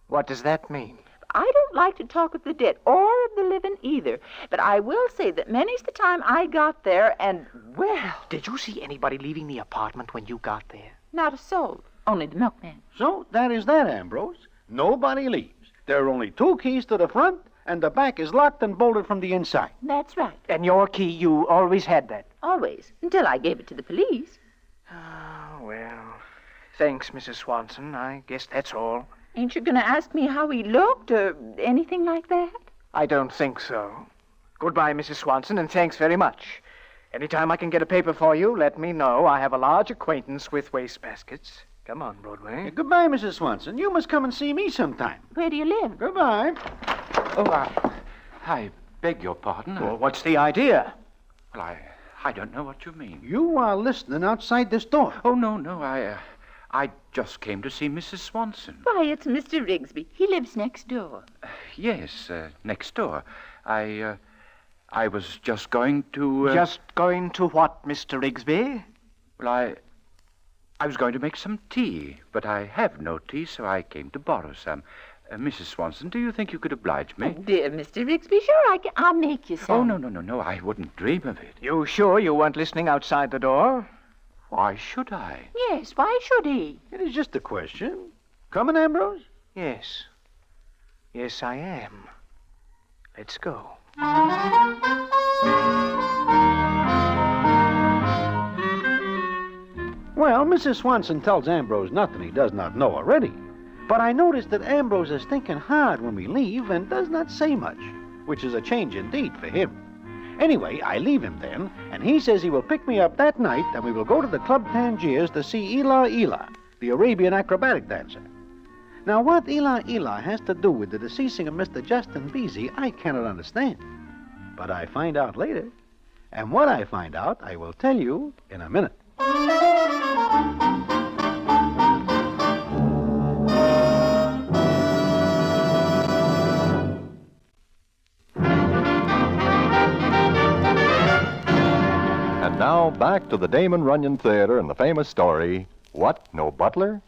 What does that mean? I don't like to talk of the dead or of the living either. But I will say that many's the time I got there and, well... Did you see anybody leaving the apartment when you got there? Not a soul. Only the milkman. So that is that, Ambrose. Nobody leaves. There are only 2 keys to the front, and the back is locked and bolted from the inside. That's right. And your key, you always had that? Always. Until I gave it to the police. Oh, well... Thanks, Mrs. Swanson. I guess that's all. Ain't you going to ask me how he looked or anything like that? I don't think so. Goodbye, Mrs. Swanson, and thanks very much. Anytime I can get a paper for you, let me know. I have a large acquaintance with wastebaskets. Come on, Broadway. Goodbye, Mrs. Swanson. You must come and see me sometime. Where do you live? Goodbye. Oh, I beg your pardon. Well, what's the idea? Well, I don't know what you mean. You are listening outside this door. Oh, no, I just came to see Mrs. Swanson. Why, it's Mr. Rigsby. He lives next door. Yes, next door. I was just going to... Just going to what, Mr. Rigsby? Well, I was going to make some tea, but I have no tea, so I came to borrow some. Mrs. Swanson, do you think you could oblige me? Oh, dear Mr. Rigsby, sure, I'll make you some. Oh, no, I wouldn't dream of it. You sure you weren't listening outside the door? Why should I? Yes, why should he? It is just a question. Coming, Ambrose? Yes. Yes, I am. Let's go. Well, Mrs. Swanson tells Ambrose nothing he does not know already. But I notice that Ambrose is thinking hard when we leave and does not say much, which is a change indeed for him. Anyway, I leave him then, and he says he will pick me up that night, and we will go to the Club Tangiers to see Ela, the Arabian acrobatic dancer. Now, what Ela has to do with the deceasing of Mr. Justin Vesey, I cannot understand. But I find out later. And what I find out, I will tell you in a minute. And now back to the Damon Runyon Theater and the famous story, What, No Butler?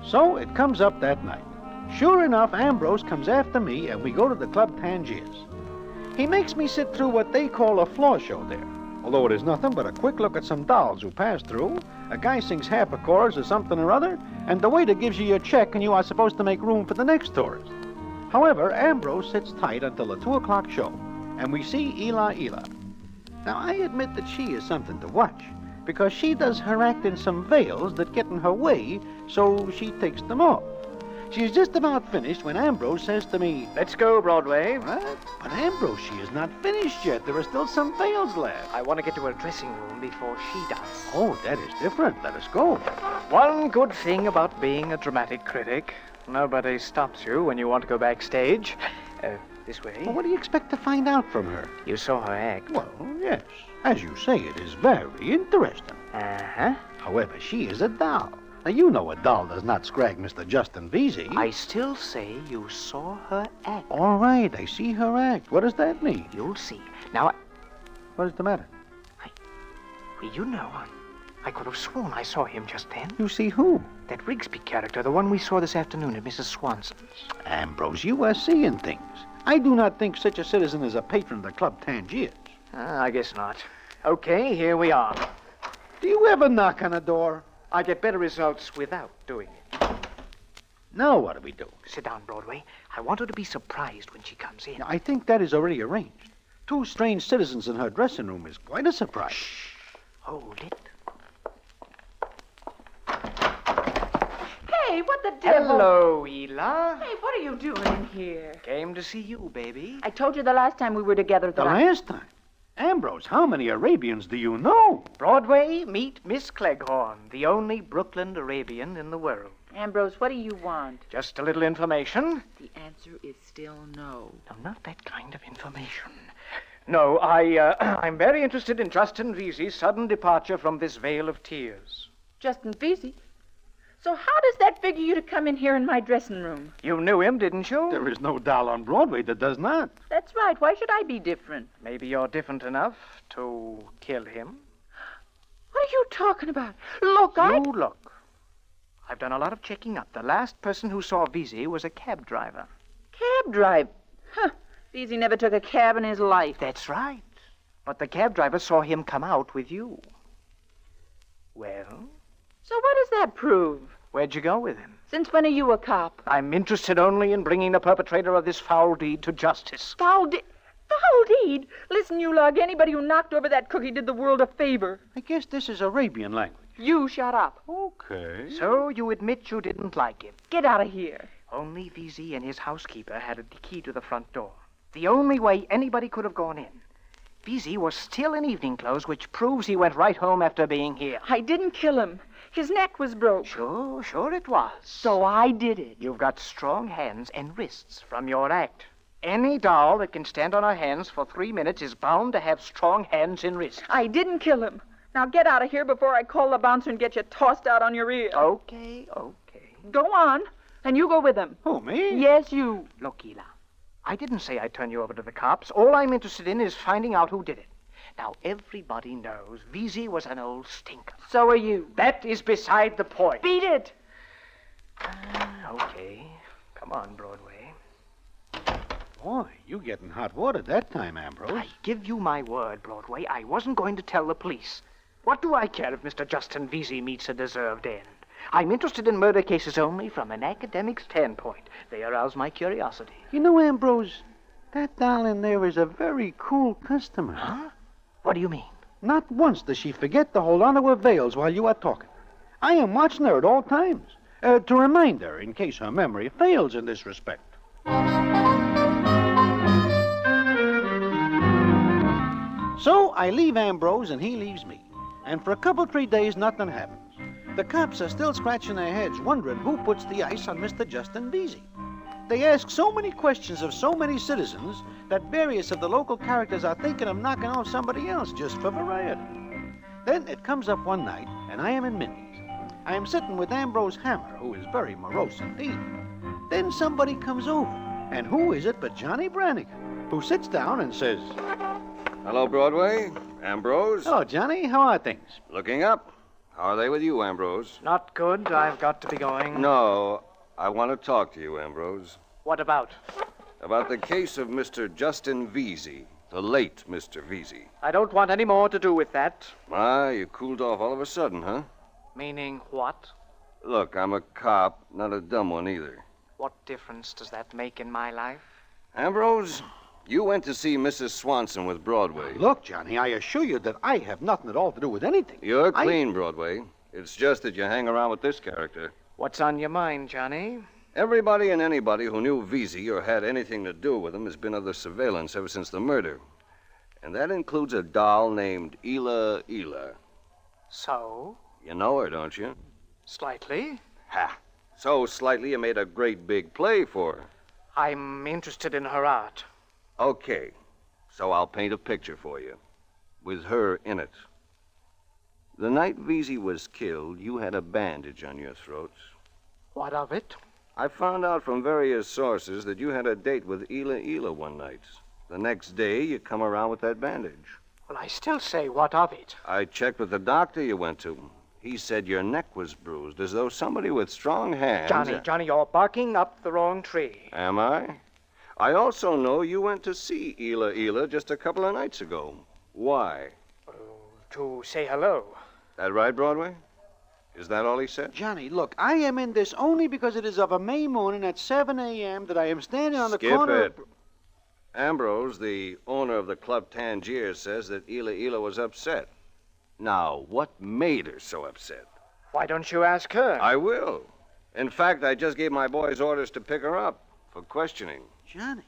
So it comes up that night. Sure enough, Ambrose comes after me, and we go to the Club Tangiers. He makes me sit through what they call a floor show there, although it is nothing but a quick look at some dolls who pass through. A guy sings half a chorus or something or other, and the waiter gives you your check, and you are supposed to make room for the next tourist. However, Ambrose sits tight until the 2 o'clock show, and we see Ela. Now, I admit that she is something to watch, because she does her act in some veils that get in her way, so she takes them off. She is just about finished when Ambrose says to me, "Let's go, Broadway." What? But Ambrose, she is not finished yet. There are still some veils left. I want to get to her dressing room before she does. Oh, that is different. Let us go. One good thing about being a dramatic critic, nobody stops you when you want to go backstage. This way. Well, what do you expect to find out from her? You saw her act. Well, yes. As you say, it is very interesting. Uh-huh. However, she is a doll. Now, you know a doll does not scrag Mr. Justin Vesey. I still say you saw her act. All right, I see her act. What does that mean? You'll see. Now, What is the matter? You know, I could have sworn I saw him just then. You see who? That Rigsby character, the one we saw this afternoon at Mrs. Swanson's. Ambrose, you are seeing things. I do not think such a citizen is a patron of the Club Tangiers. I guess not. Okay, here we are. Do you ever knock on a door? I get better results without doing it. Now what do we do? Sit down, Broadway. I want her to be surprised when she comes in. I think that is already arranged. 2 strange citizens in her dressing room is quite a surprise. Shh. Hold it. Hey, what the devil? Hello, Ela. Hey, what are you doing in here? Came to see you, baby. I told you the last time we were together that The last time? Ambrose, how many Arabians do you know? Broadway, meet Miss Cleghorn, the only Brooklyn Arabian in the world. Ambrose, what do you want? Just a little information. The answer is still no. No, not that kind of information. No, I'm very interested in Justin Vesey's sudden departure from this vale of tears. Justin Vesey? So how does that figure you to come in here in my dressing room? You knew him, didn't you? There is no doll on Broadway that does not. That's right. Why should I be different? Maybe you're different enough to kill him. What are you talking about? Look, Look. I've done a lot of checking up. The last person who saw Veezy was a cab driver. Cab drive? Huh. Veezy never took a cab in his life. That's right. But the cab driver saw him come out with you. Well? So what does that prove? Where'd you go with him? Since when are you a cop? I'm interested only in bringing the perpetrator of this foul deed to justice. Foul deed? Listen, you lug, anybody who knocked over that cookie did the world a favor. I guess this is Arabian language. You shut up. Okay. So you admit you didn't like him? Get out of here. Only Veezy and his housekeeper had a key to the front door. The only way anybody could have gone in. Veezy was still in evening clothes, which proves he went right home after being here. I didn't kill him. His neck was broke. Sure it was. So I did it. You've got strong hands and wrists from your act. Any doll that can stand on her hands for 3 minutes is bound to have strong hands and wrists. I didn't kill him. Now get out of here before I call the bouncer and get you tossed out on your ear. Okay. Go on, and you go with him. Who, me? Yes, you. Look, Ela, I didn't say I'd turn you over to the cops. All I'm interested in is finding out who did it. Now, everybody knows Veezy was an old stinker. So are you. That is beside the point. Beat it. Okay. Come on, Broadway. Boy, you getting hot water that time, Ambrose. I give you my word, Broadway, I wasn't going to tell the police. What do I care if Mr. Justin Veezy meets a deserved end? I'm interested in murder cases only from an academic standpoint. They arouse my curiosity. You know, Ambrose, that doll in there is a very cool customer. Huh? What do you mean? Not once does she forget to hold on to her veils while you are talking. I am watching her at all times, to remind her in case her memory fails in this respect. So I leave Ambrose and he leaves me. And for a couple, 3 days, nothing happens. The cops are still scratching their heads, wondering who puts the ice on Mr. Justin Veezy. They ask so many questions of so many citizens that various of the local characters are thinking of knocking off somebody else just for variety. Then it comes up one night, and I am in Mindy's. I am sitting with Ambrose Hammer, who is very morose indeed. Then somebody comes over, and who is it but Johnny Brannigan, who sits down and says, Hello, Broadway. Ambrose. Hello, Johnny. How are things? Looking up. How are they with you, Ambrose? Not good. I've got to be going. No, I want to talk to you, Ambrose. What about? About the case of Mr. Justin Veezy, the late Mr. Veezy. I don't want any more to do with that. Ah, you cooled off all of a sudden, huh? Meaning what? Look, I'm a cop, not a dumb one either. What difference does that make in my life? Ambrose, you went to see Mrs. Swanson with Broadway. Look, Johnny, I assure you that I have nothing at all to do with anything. You're clean, Broadway. It's just that you hang around with this character. What's on your mind, Johnny? Everybody and anybody who knew Veezy or had anything to do with him has been under surveillance ever since the murder. And that includes a doll named Ela. So? You know her, don't you? Slightly. Ha! So slightly you made a great big play for her. I'm interested in her art. Okay, so I'll paint a picture for you, with her in it. The night Veezy was killed, you had a bandage on your throat. What of it? I found out from various sources that you had a date with Ela one night. The next day, you come around with that bandage. Well, I still say, what of it? I checked with the doctor you went to. He said your neck was bruised, as though somebody with strong hands... Johnny, you're barking up the wrong tree. Am I? I also know you went to see Ela just a couple of nights ago. Why? To say hello. That right, Broadway? Is that all he said? Johnny, look, I am in this only because it is of a May morning at 7 a.m. that I am standing on the corner... Skip it. Ambrose, the owner of the Club Tangier, says that Ela was upset. Now, what made her so upset? Why don't you ask her? I will. In fact, I just gave my boys orders to pick her up for questioning. Johnny,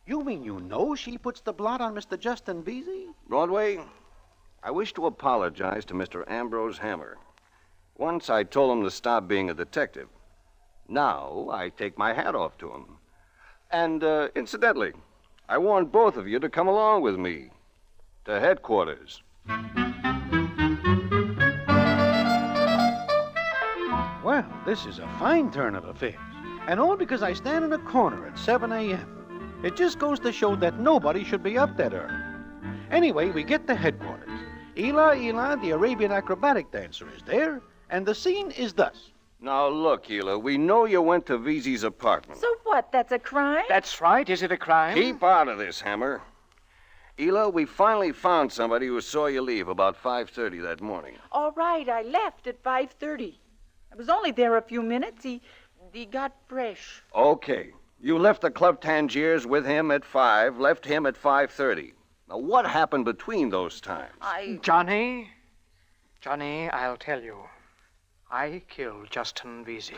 you mean you know she puts the blot on Mr. Justin Veezy? Broadway, I wish to apologize to Mr. Ambrose Hammer. Once I told him to stop being a detective. Now I take my hat off to him. And, incidentally, I want both of you to come along with me to headquarters. Well, Well, this is a fine turn of affairs. And all because I stand in a corner at 7 a.m. It just goes to show that nobody should be up that early. Anyway, we get to headquarters. Ela, the Arabian acrobatic dancer, is there, and the scene is thus. Now, look, Ela, we know you went to Veazey's apartment. So what, that's a crime? That's right. Is it a crime? Keep out of this, Hammer. Ela, we finally found somebody who saw you leave about 5:30 that morning. All right, I left at 5:30. I was only there a few minutes. He got fresh. Okay. You left the Club Tangiers with him at 5, left him at 5:30. Now, what happened between those times? Johnny, I'll tell you. I killed Justin Veazey.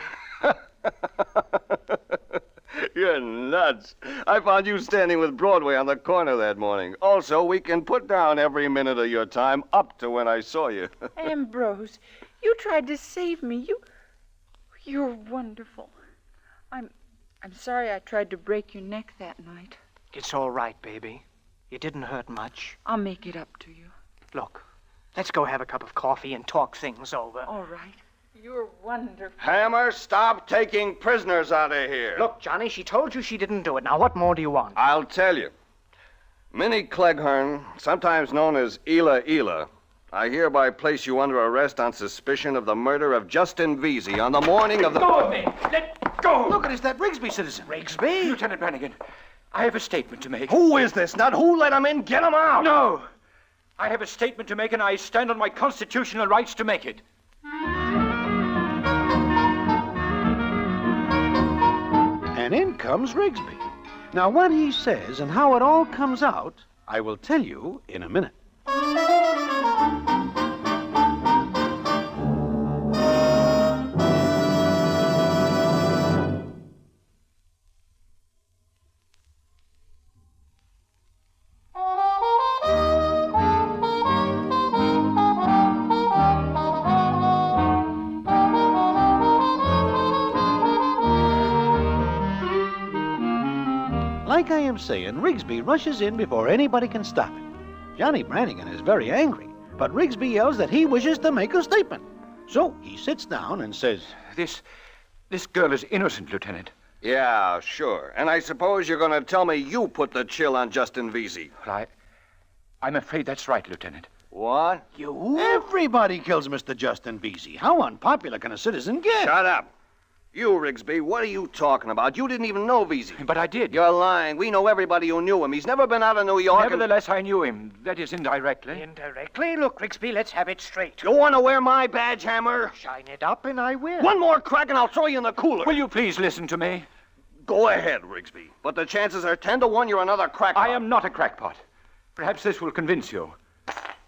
You're nuts. I found you standing with Broadway on the corner that morning. Also, we can put down every minute of your time up to when I saw you. Ambrose, you tried to save me. You're wonderful. I'm sorry I tried to break your neck that night. It's all right, baby. You didn't hurt much. I'll make it up to you. Look, let's go have a cup of coffee and talk things over. All right. You're wonderful. Hammer, stop taking prisoners out of here. Look, Johnny, she told you she didn't do it. Now, what more do you want? I'll tell you. Minnie Cleghorn, sometimes known as Ela, I hereby place you under arrest on suspicion of the murder of Justin Veazey on the morning of the... Let go of me! Let go! Look, it is that Rigsby citizen. Rigsby? Lieutenant Brannigan, I have a statement to make. Who is this? Not who let him in? Get him out! No! I have a statement to make, and I stand on my constitutional rights to make it. And in comes Rigsby. Now, what he says and how it all comes out, I will tell you in a minute. Like I am saying, Rigsby rushes in before anybody can stop him. Johnny Brannigan is very angry, but Rigsby yells that he wishes to make a statement. So he sits down and says, This girl is innocent, Lieutenant. Yeah, sure. And I suppose you're going to tell me you put the chill on Justin Veazey. Well, I'm afraid that's right, Lieutenant. What? You? Everybody kills Mr. Justin Veazey. How unpopular can a citizen get? Shut up. You, Rigsby, what are you talking about? You didn't even know Veazey. But I did. You're lying. We know everybody who knew him. He's never been out of New York. Nevertheless, I knew him. That is, indirectly. Indirectly? Look, Rigsby, let's have it straight. You want to wear my badge, Hammer? Shine it up and I will. One more crack and I'll throw you in the cooler. Will you please listen to me? Go ahead, Rigsby. But the chances are 10 to 1 you're another crackpot. I am not a crackpot. Perhaps this will convince you.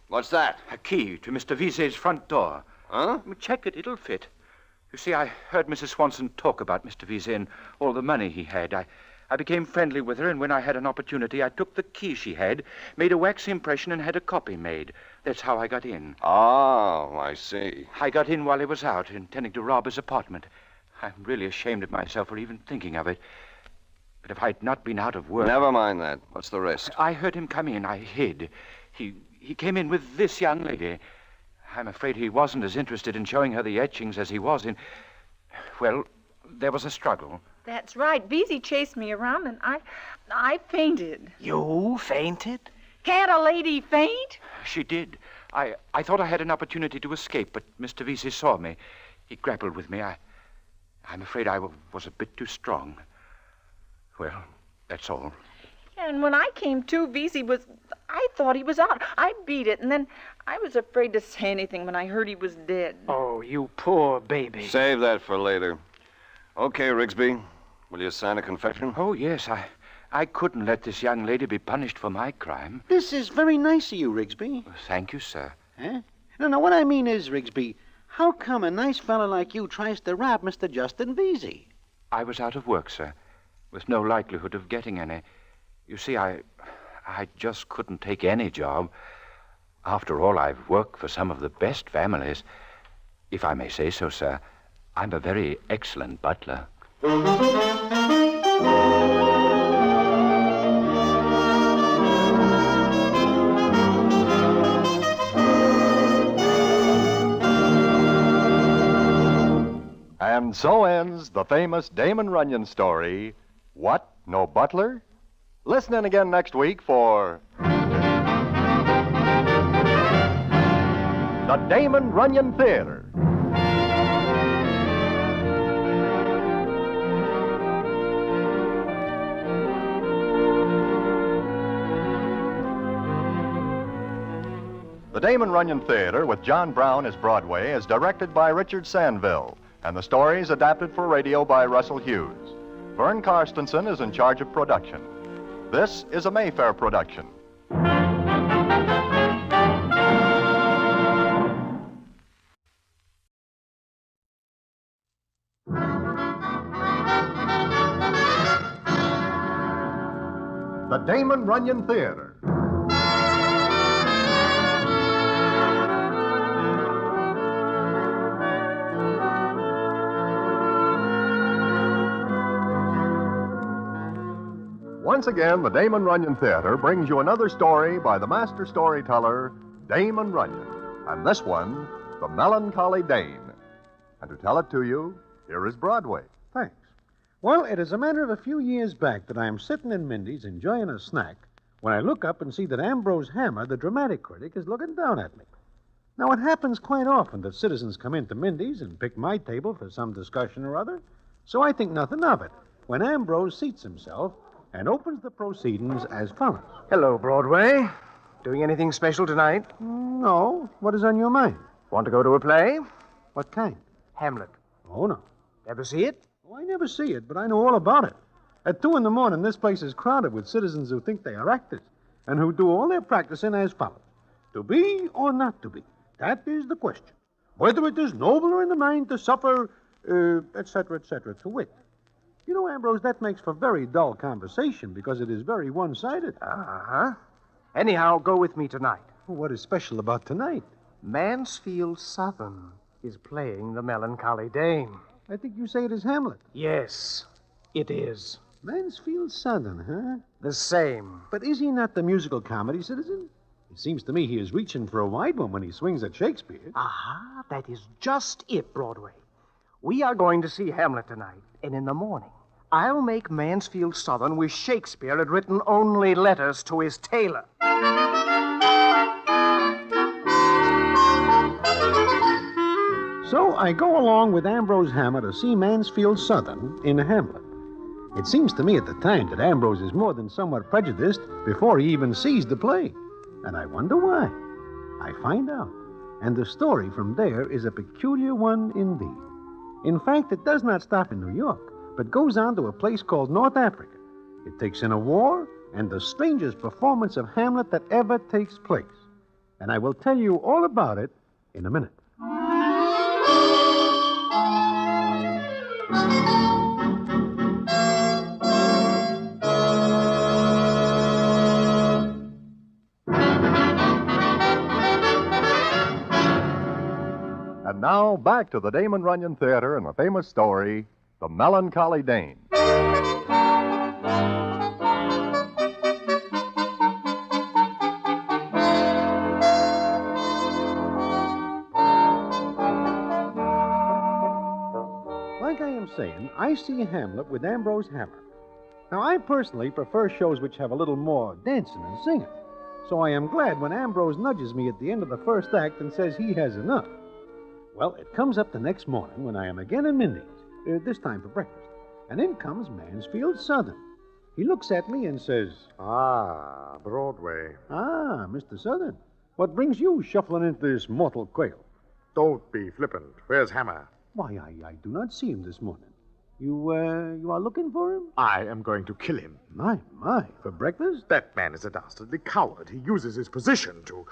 What's that? A key to Mr. Veazey's front door. Huh? Check it. It'll fit. You see, I heard Mrs. Swanson talk about Mr. Veazey and all the money he had. I became friendly with her, and when I had an opportunity, I took the key she had, made a wax impression, and had a copy made. That's how I got in. Oh, I see. I got in while he was out, intending to rob his apartment. I'm really ashamed of myself for even thinking of it. But if I'd not been out of work... Never mind that. What's the rest? I heard him come in. I hid. He came in with this young lady. I'm afraid he wasn't as interested in showing her the etchings as he was in... Well, there was a struggle. That's right. Veazey chased me around, and I fainted. You fainted? Can't a lady faint? She did. I thought I had an opportunity to escape, but Mr. Veazey saw me. He grappled with me. I'm afraid I was a bit too strong. Well, that's all. And when I came to, Veazey was... I thought he was out. I beat it, and then I was afraid to say anything when I heard he was dead. Oh, you poor baby. Save that for later. Okay, Rigsby. Will you sign a confession? Oh, yes. I couldn't let this young lady be punished for my crime. This is very nice of you, Rigsby. Thank you, sir. Huh? No, what I mean is, Rigsby, how come a nice fellow like you tries to rob Mr. Justin Veazey? I was out of work, sir, with no likelihood of getting any. You see, I just couldn't take any job. After all, I've worked for some of the best families. If I may say so, sir, I'm a very excellent butler. And so ends the famous Damon Runyon story, What, No Butler? Listen in again next week for the Damon Runyon Theater. The Damon Runyon Theater with John Brown as Broadway is directed by Richard Sanville, and the story is adapted for radio by Russell Hughes. Vern Karstensen is in charge of production. This is a Mayfair production. The Damon Runyon Theater. Once again, the Damon Runyon Theater brings you another story by the master storyteller, Damon Runyon. And this one, The Melancholy Dane. And to tell it to you, here is Broadway. Thanks. Well, it is a matter of a few years back that I am sitting in Mindy's enjoying a snack when I look up and see that Ambrose Hammer, the dramatic critic, is looking down at me. Now, it happens quite often that citizens come into Mindy's and pick my table for some discussion or other, so I think nothing of it when Ambrose seats himself and opens the proceedings as follows. Hello, Broadway. Doing anything special tonight? No. What is on your mind? Want to go to a play? What kind? Hamlet. Oh, no. Ever see it? Oh, I never see it, but I know all about it. At 2 a.m, this place is crowded with citizens who think they are actors and who do all their practicing as follows. To be or not to be? That is the question. Whether it is nobler in the mind to suffer, etc., to wit. You know, Ambrose, that makes for very dull conversation because it is very one-sided. Uh-huh. Anyhow, go with me tonight. Well, what is special about tonight? Mansfield Southern is playing the Melancholy Dane. I think you say it is Hamlet. Yes, it is. Mansfield Southern, huh? The same. But is he not the musical comedy citizen? It seems to me he is reaching for a wide one when he swings at Shakespeare. Aha, that is just it, Broadway. We are going to see Hamlet tonight, and in the morning, I'll make Mansfield Southern wish Shakespeare had written only letters to his tailor. So I go along with Ambrose Hammer to see Mansfield Southern in Hamlet. It seems to me at the time that Ambrose is more than somewhat prejudiced before he even sees the play. And I wonder why. I find out. And the story from there is a peculiar one indeed. In fact, it does not stop in New York, but goes on to a place called North Africa. It takes in a war and the strangest performance of Hamlet that ever takes place. And I will tell you all about it in a minute. And now, back to the Damon Runyon Theater and the famous story, The Melancholy Dane. Like I am saying, I see Hamlet with Ambrose Hammer. Now, I personally prefer shows which have a little more dancing and singing. So I am glad when Ambrose nudges me at the end of the first act and says he has enough. Well, it comes up the next morning when I am again in Mindy's, this time for breakfast. And in comes Mansfield Southern. He looks at me and says, Ah, Broadway. Ah, Mr. Southern, what brings you shuffling into this mortal coil? Don't be flippant. Where's Hammer? Why, I do not see him this morning. You are looking for him? I am going to kill him. My, for breakfast? That man is a dastardly coward. He uses his position to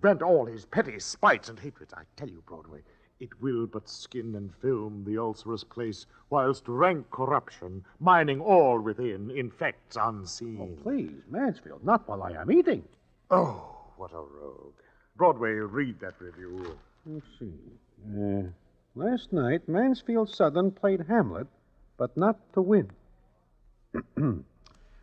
vent all his petty spites and hatreds. I tell you, Broadway, it will but skin and film the ulcerous place, whilst rank corruption, mining all within, infects unseen. Oh, please, Mansfield, not while I am eating. Oh, what a rogue. Broadway, read that review. Let's see. Last night, Mansfield Southern played Hamlet, but not to win.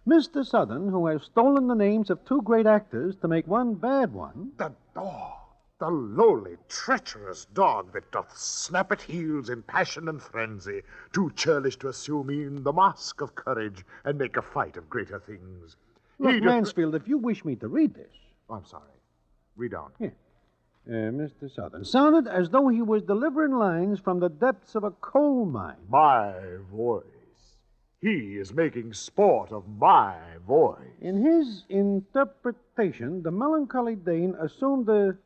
Mr. Southern, who has stolen the names of 2 great actors to make one bad one... The dog! The lowly, treacherous dog that doth snap at heels in passion and frenzy, too churlish to assume e'en the mask of courage and make a fight of greater things. Look, Mansfield, if you wish me to read this. I'm sorry. Read on. Here. Mr. Southern sounded as though he was delivering lines from the depths of a coal mine. My voice. He is making sport of my voice. In his interpretation, the melancholy Dane assumed the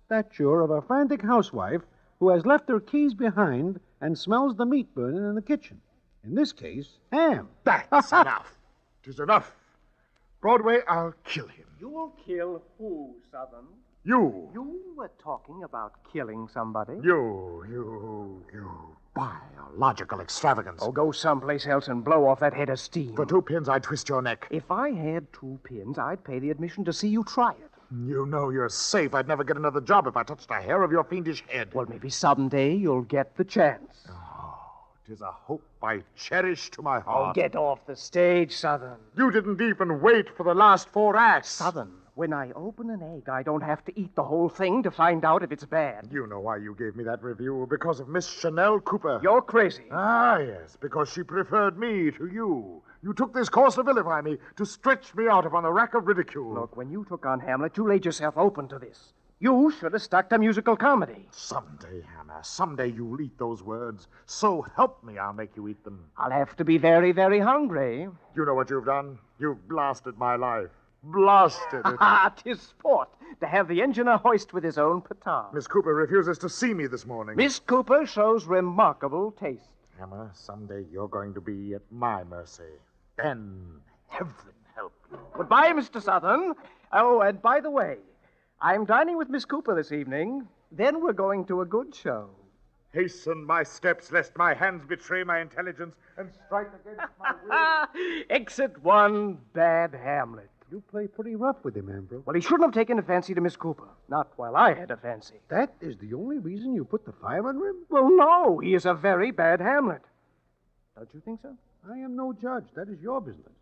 stature of a frantic housewife who has left her keys behind and smells the meat burning in the kitchen. In this case, ham. That's enough. 'Tis enough. Broadway, I'll kill him. You'll kill who, Southern? You. You were talking about killing somebody. You. Biological extravagance. Oh, go someplace else and blow off that head of steam. For 2 pins, I'd twist your neck. If I had 2 pins, I'd pay the admission to see you try it. You know you're safe. I'd never get another job if I touched a hair of your fiendish head. Well, maybe someday you'll get the chance. Oh, 'tis a hope I cherish to my Oh, heart. get off the stage, Southern. You didn't even wait for the last 4 acts. Southern, when I open an egg, I don't have to eat the whole thing to find out if it's bad. You know why you gave me that review. Because of Miss Chanel Cooper. You're crazy. Ah, yes, because she preferred me to you. You took this course to vilify me, to stretch me out upon the rack of ridicule. Look, when you took on Hamlet, you laid yourself open to this. You should have stuck to musical comedy. Someday, Hannah, someday you'll eat those words. So help me, I'll make you eat them. I'll have to be very, very hungry. You know what you've done? You've blasted my life. Blasted it. Ah, 'tis sport to have the engineer hoist with his own petard. Miss Cooper refuses to see me this morning. Miss Cooper shows remarkable taste. Emma, someday you're going to be at my mercy. Then heaven help you. Goodbye, Mr. Southern. Oh, and by the way, I'm dining with Miss Cooper this evening. Then we're going to a good show. Hasten my steps, lest my hands betray my intelligence and strike against my will. Exit 1, bad Hamlet. You play pretty rough with him, Ambrose. Well, he shouldn't have taken a fancy to Miss Cooper. Not while I had a fancy. That is the only reason you put the fire under him? Well, no. He is a very bad Hamlet. Don't you think so? I am no judge. That is your business.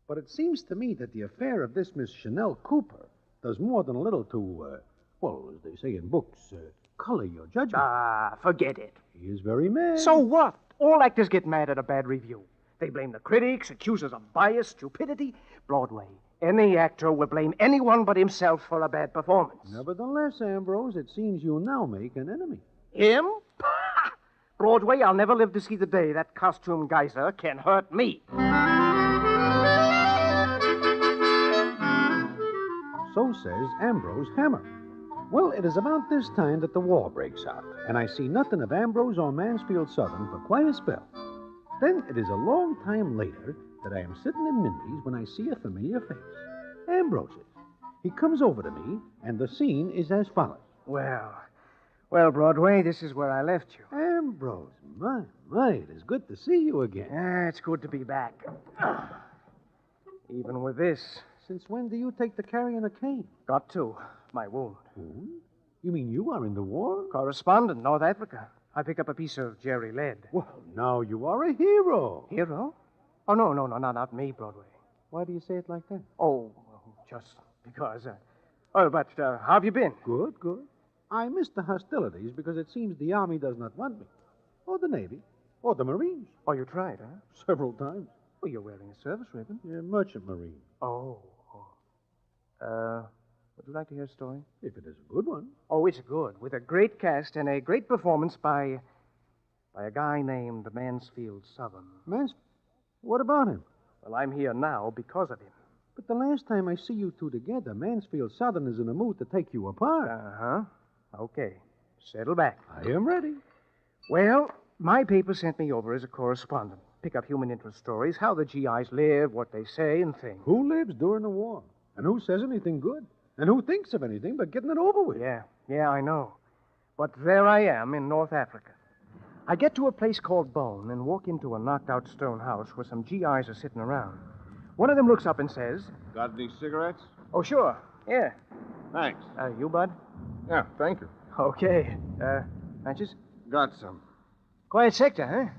But it seems to me that the affair of this Miss Chanel Cooper does more than a little to, well, as they say in books, color your judgment. Ah, forget it. He is very mad. So what? All actors get mad at a bad review. They blame the critics, accuse us of bias, stupidity. Broadway, any actor will blame anyone but himself for a bad performance. Nevertheless, Ambrose, it seems you now make an enemy. Him? Broadway, I'll never live to see the day that costume geyser can hurt me. So says Ambrose Hammer. Well, it is about this time that the war breaks out, and I see nothing of Ambrose or Mansfield Southern for quite a spell. Then it is a long time later that I am sitting in Mindy's when I see a familiar face. Ambrose's. He comes over to me, and the scene is as follows. Well, Broadway, this is where I left you. Ambrose, my, it is good to see you again. It's good to be back. Even with this. Since when do you take to carrying a cane? Got to. My wound. Wound? You mean you are in the war? Correspondent, North Africa. I pick up a piece of Jerry lead. Well, now you are a hero. Hero? Oh, no, not me, Broadway. Why do you say it like that? Oh, just because. But how have you been? Good. I missed the hostilities because it seems the Army does not want me. Or the Navy. Or the Marines. Oh, you tried, huh? Several times. Well, you're wearing a service ribbon. Yeah, merchant marine. Oh. Would you like to hear a story? If it is a good one. Oh, it's good. With a great cast and a great performance by a guy named Mansfield Southern. What about him? Well, I'm here now because of him. But the last time I see you two together, Mansfield Southern is in a mood to take you apart. Uh-huh. Okay. Settle back. I am ready. Well, my paper sent me over as a correspondent. Pick up human interest stories, how the GIs live, what they say and think. Who lives during the war? And who says anything good? And who thinks of anything but getting it over with? Yeah, I know. But there I am in North Africa. I get to a place called Bone and walk into a knocked-out stone house where some GIs are sitting around. One of them looks up and says... Got any cigarettes? Oh, sure. Yeah. Thanks. You, bud? Yeah, thank you. Okay. Matches? Got some. Quiet sector, huh?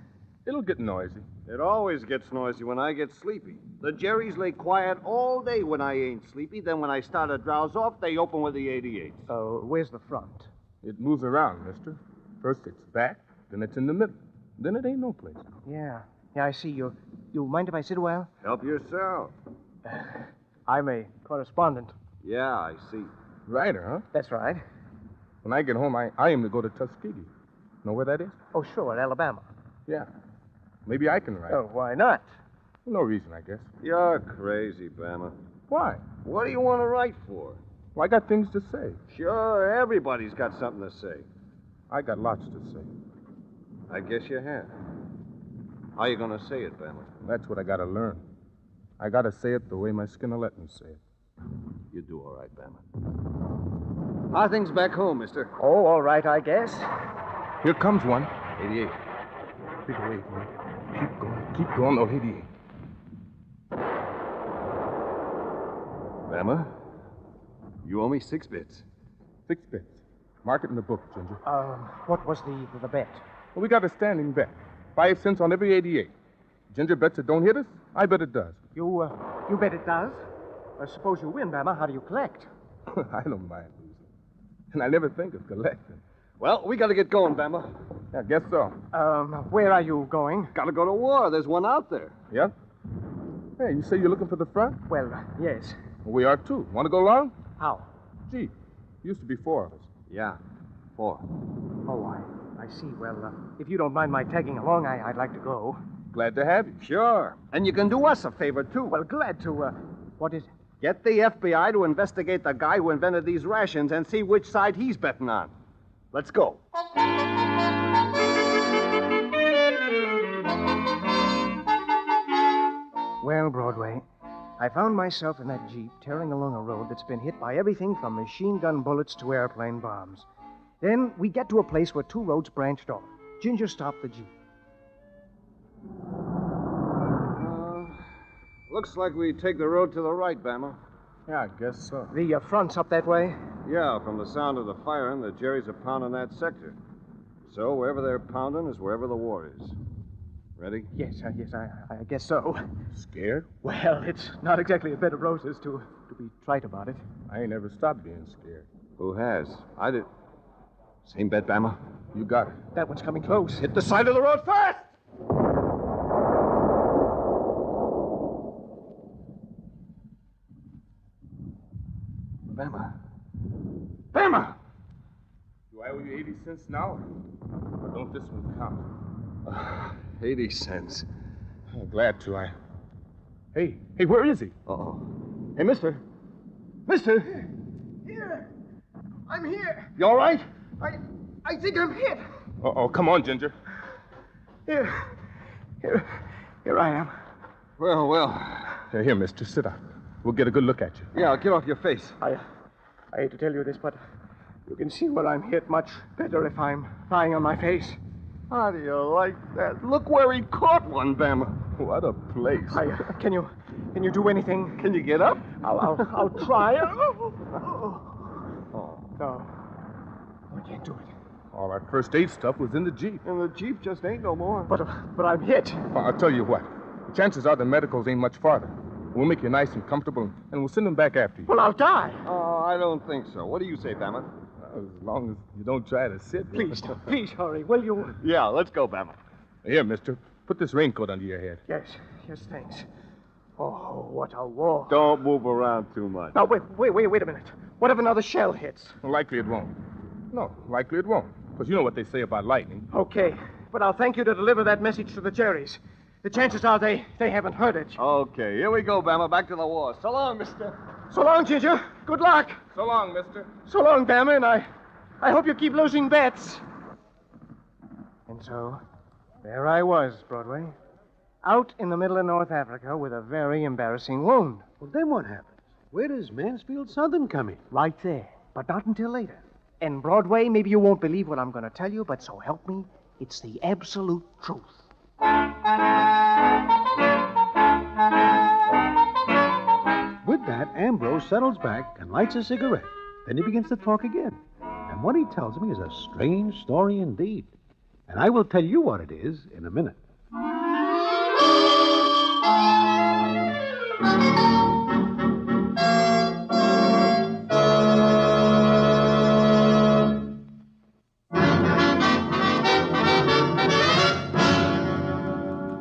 It'll get noisy. It always gets noisy when I get sleepy. The Jerrys lay quiet all day when I ain't sleepy. Then when I start to drowse off, they open with the 88. Oh, where's the front? It moves around, mister. First it's back, then it's in the middle. Then it ain't no place. Yeah, I see. You mind if I sit a while? Help yourself. I'm a correspondent. Yeah, I see. Writer, huh? That's right. When I get home, I aim to go to Tuskegee. Know where that is? Oh, sure, Alabama. Yeah. Maybe I can write. Oh, why not? No reason, I guess. You're crazy, Bama. Why? What do you want to write for? Well, I got things to say. Sure, everybody's got something to say. I got lots to say. I guess you have. How you going to say it, Bama? That's what I got to learn. I got to say it the way my skin will let me say it. You do all right, Bama. How are things back home, mister? Oh, all right, I guess. Here comes one. 88. Big away, man. Keep going. Oh, 88. Bama, you owe me 6 bits. 6 bits. Mark it in the book, Ginger. What was the bet? Well, we got a standing bet. 5 cents on every 88. Ginger bets it don't hit us. I bet it does. You bet it does? Suppose you win, Bama. How do you collect? I don't mind losing. And I never think of collecting. Well, we got to get going, Bama. I guess so. Where are you going? Got to go to war. There's one out there. Yeah? Hey, you say you're looking for the front? Well, yes. Well, we are, too. Want to go along? How? Gee, used to be 4 of us. Yeah, 4. Oh, I see. Well, if you don't mind my tagging along, I'd like to go. Glad to have you. Sure. And you can do us a favor, too. Well, glad to, what is it? Get the FBI to investigate the guy who invented these rations and see which side he's betting on. Let's go. Well, Broadway, I found myself in that Jeep tearing along a road that's been hit by everything from machine gun bullets to airplane bombs. Then we get to a place where 2 roads branched off. Ginger stopped the Jeep. Looks like we take the road to the right, Bama. Yeah, I guess so. The front's up that way? Yeah, from the sound of the firing, the Jerrys are pounding that sector. So wherever they're pounding is wherever the war is. Ready? Yes, I guess so. Scared? Well, it's not exactly a bed of roses to be trite about it. I ain't never stopped being scared. Who has? I did. Same bet, Bama. You got it. That one's coming close. Hit the side of the road first! Bama. Bama! Do I owe you 80 cents now? Or don't this one count? 80 cents. I'm glad to. Hey, where is he? Uh-oh. Hey, mister. Mister! Here! I'm here! You all right? I think I'm hit. Uh-oh, come on, Ginger. Here I am. Well. Here, mister, sit up. We'll get a good look at you. Yeah, get off your face. I hate to tell you this, but you can see where I'm hit much better if I'm lying on my face. How do you like that? Look where he caught one, Bama. What a place. Can you do anything? Can you get up? I'll try. No, I can't do it. All our first aid stuff was in the Jeep. And the Jeep just ain't no more. But I'm hit. Well, I'll tell you what. The chances are the medicals ain't much farther. We'll make you nice and comfortable, and we'll send them back after you. Well, I'll die. Oh, I don't think so. What do you say, Bama? As long as you don't try to sit. Please hurry, will you? Yeah, let's go, Bama. Here, mister. Put this raincoat under your head. Yes, thanks. Oh, what a war. Don't move around too much. Now, wait a minute. What if another shell hits? Well, likely it won't. No, likely it won't. Because you know what they say about lightning. Okay, but I'll thank you to deliver that message to the Jerrys. The chances are they haven't heard it. Okay, here we go, Bama. Back to the war. So long, mister. So long, Ginger. Good luck. So long, mister. So long, Bama, and I hope you keep losing bets. And so, there I was, Broadway. Out in the middle of North Africa with a very embarrassing wound. Well, then what happens? Where does Mansfield Southern come in? Right there, but not until later. And Broadway, maybe you won't believe what I'm going to tell you, but so help me, it's the absolute truth. With that, Ambrose settles back and lights a cigarette. Then he begins to talk again. And what he tells me is a strange story indeed. And I will tell you what it is in a minute.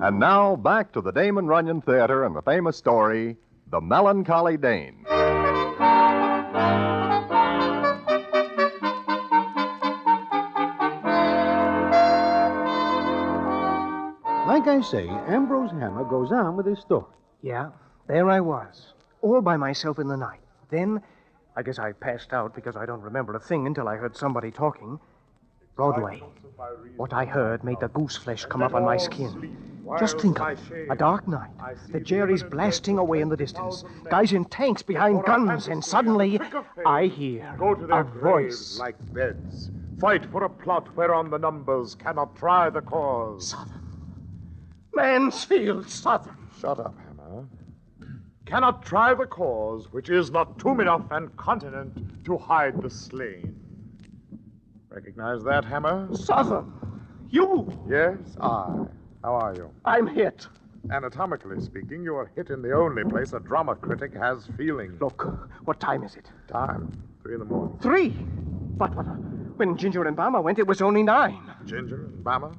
And now, back to the Damon Runyon Theater and the famous story, The Melancholy Dane. Like I say, Ambrose Hammer goes on with his story. Yeah, there I was, all by myself in the night. Then, I guess I passed out because I don't remember a thing until I heard somebody talking. Broadway. What I heard made the goose flesh come up on my skin. Just think of it. A dark night. The Jerry's blasting away in the distance. Guys in tanks behind guns, and suddenly I hear Go to a their voice. graves like beds. Fight for a plot whereon the numbers cannot try the cause. Southern. Mansfield, Southern. Shut up, Hammer. Cannot try the cause which is not tomb enough and continent to hide the slain. Recognize that, Hammer? Southern. You. Yes, I. How are you? I'm hit. Anatomically speaking, you are hit in the only place a drama critic has feeling. Look, what time is it? Time? 3 in the morning. 3? But when Ginger and Bama went, it was only 9. Ginger and Bama?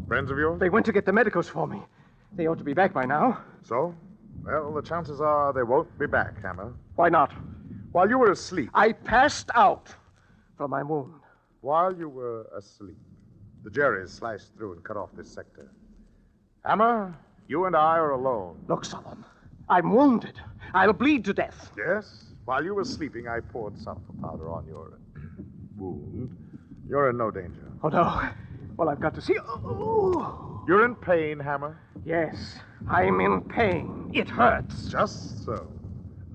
Friends of yours? They went to get the medicals for me. They ought to be back by now. So? Well, the chances are they won't be back, Hammer. Why not? While you were asleep. I passed out from my wound. While you were asleep, the Jerrys sliced through and cut off this sector. Hammer, you and I are alone. Look, Southern, I'm wounded. I'll bleed to death. Yes? While you were sleeping, I poured sulfur powder on your wound. You're in no danger. Oh, no. Well, I've got to see. Oh. You're in pain, Hammer? Yes, I'm in pain. It hurts. Just so.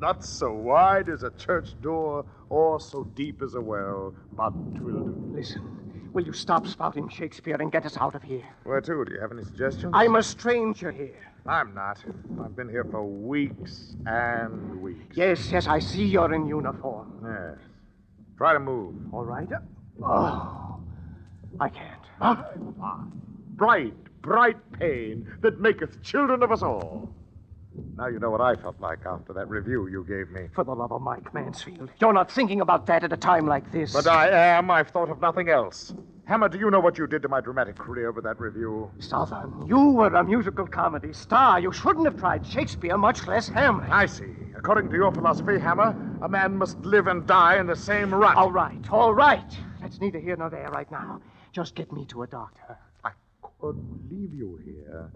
Not so wide as a church door or so deep as a well, but 'twill do. Listen, will you stop spouting Shakespeare and get us out of here? Where to? Do you have any suggestions? I'm a stranger here. I'm not. I've been here for weeks and weeks. Yes, I see you're in uniform. Yes. Try to move. All right. Oh, I can't. Bright pain that maketh children of us all. Now you know what I felt like after that review you gave me. For the love of Mike Mansfield, you're not thinking about that at a time like this. But I am. I've thought of nothing else. Hammer, do you know what you did to my dramatic career with that review? Southern, you were a musical comedy star. You shouldn't have tried Shakespeare, much less Hamlet. I see. According to your philosophy, Hammer, a man must live and die in the same rut. All right. That's neither here nor there right now. Just get me to a doctor. I could leave you here.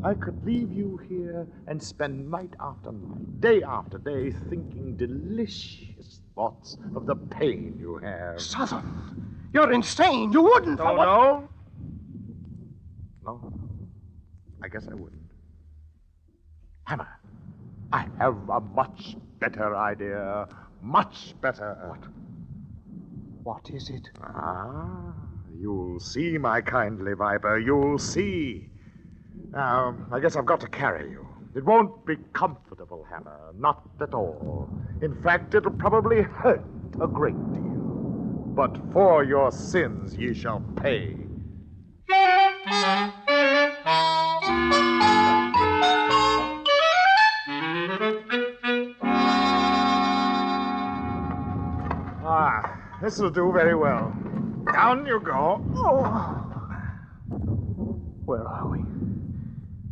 I could leave you here and spend night after night, day after day, thinking delicious thoughts of the pain you have. Southern, you're insane. You wouldn't. Oh, no? No. I guess I wouldn't. Hammer, I have a much better idea. Much better. What is it? You'll see, my kindly viper. You'll see. Now, I guess I've got to carry you. It won't be comfortable, Hammer. Not at all. In fact, it'll probably hurt a great deal. But for your sins ye shall pay. This'll do very well. Down you go. Oh. Where are we?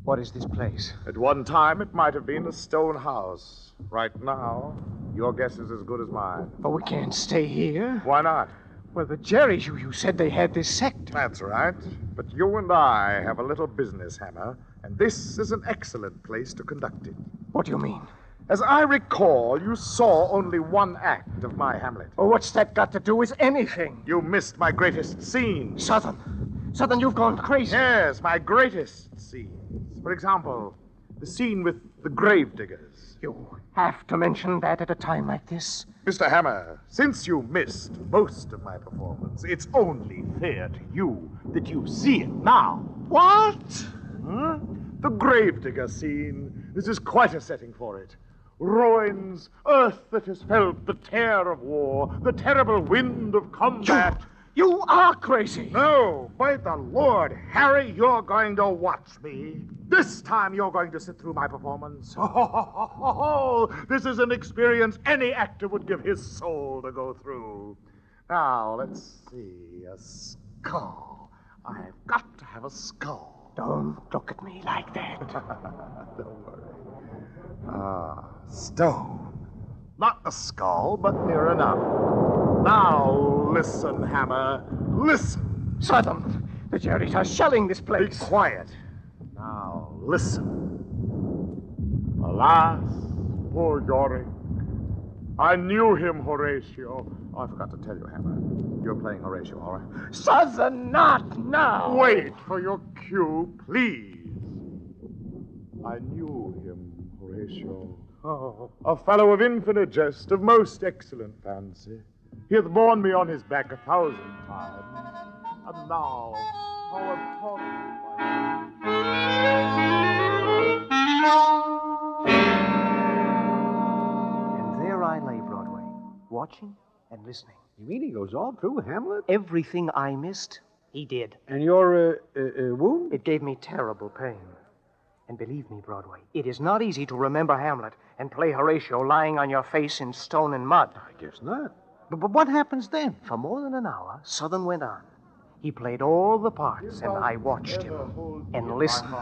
What is this place? At one time, it might have been a stone house. Right now, your guess is as good as mine. But we can't stay here. Why not? Well, the Jerrys, you said they had this sector. That's right. But you and I have a little business, Hammer, and this is an excellent place to conduct it. What do you mean? As I recall, you saw only one act of my Hamlet. Oh, what's that got to do with anything? You missed my greatest scene. Southern, you've gone crazy. Yes, my greatest scenes. For example, the scene with the gravediggers. You have to mention that at a time like this. Mr. Hammer, since you missed most of my performance, it's only fair to you that you see it now. What? The gravedigger scene. This is quite a setting for it. Ruins, earth that has felt the tear of war, the terrible wind of combat. You are crazy. No, by the Lord, Harry, you're going to watch me. This time you're going to sit through my performance. Oh, this is an experience any actor would give his soul to go through. Now, let's see. A skull. I've got to have a skull. Don't look at me like that. Don't worry. Stone. Not a skull, but near enough. Now, listen, Hammer. Listen. Southern, the Jerrys are shelling this place. Be quiet. Now, listen. Alas, poor Yorick. I knew him, Horatio. Oh, I forgot to tell you, Hammer. You're playing Horatio, all right? Southern, not now. Wait for your cue, please. I knew him, Horatio. Oh. A fellow of infinite jest, of most excellent fancy. He hath borne me on his back 1,000 times. And now, how And there I lay, Broadway, watching and listening. You mean he goes all through Hamlet? Everything I missed, he did. And your wound? It gave me terrible pain. And believe me, Broadway, it is not easy to remember Hamlet and play Horatio lying on your face in stone and mud. I guess not. But what happens then? For more than an hour, Southern went on. He played all the parts, and I watched him and listened.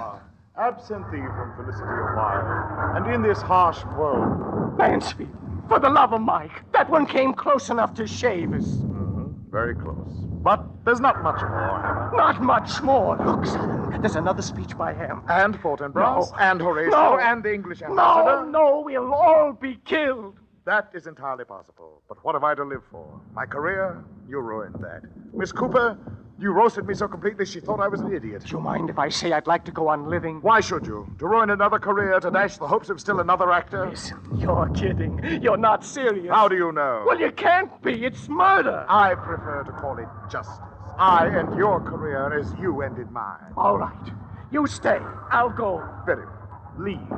Absent thee from felicity a while, and in this harsh world. Mansfield, for the love of Mike, that one came close enough to shave us. Very close. But there's not much more, Hammer. Not much more. Look, Southern, there's another speech by him. And Fortinbras, No. and Horatio, No. and the English ambassador. No, we'll all be killed. That is entirely possible. But what have I to live for? My career? You ruined that. Miss Cooper, you roasted me so completely she thought I was an idiot. Do you mind if I say I'd like to go on living? Why should you? To ruin another career, to dash the hopes of still another actor? Listen, you're kidding. You're not serious. How do you know? Well, you can't be. It's murder. I prefer to call it justice. I end your career as you ended mine. All right. You stay. I'll go. Very well. Leave.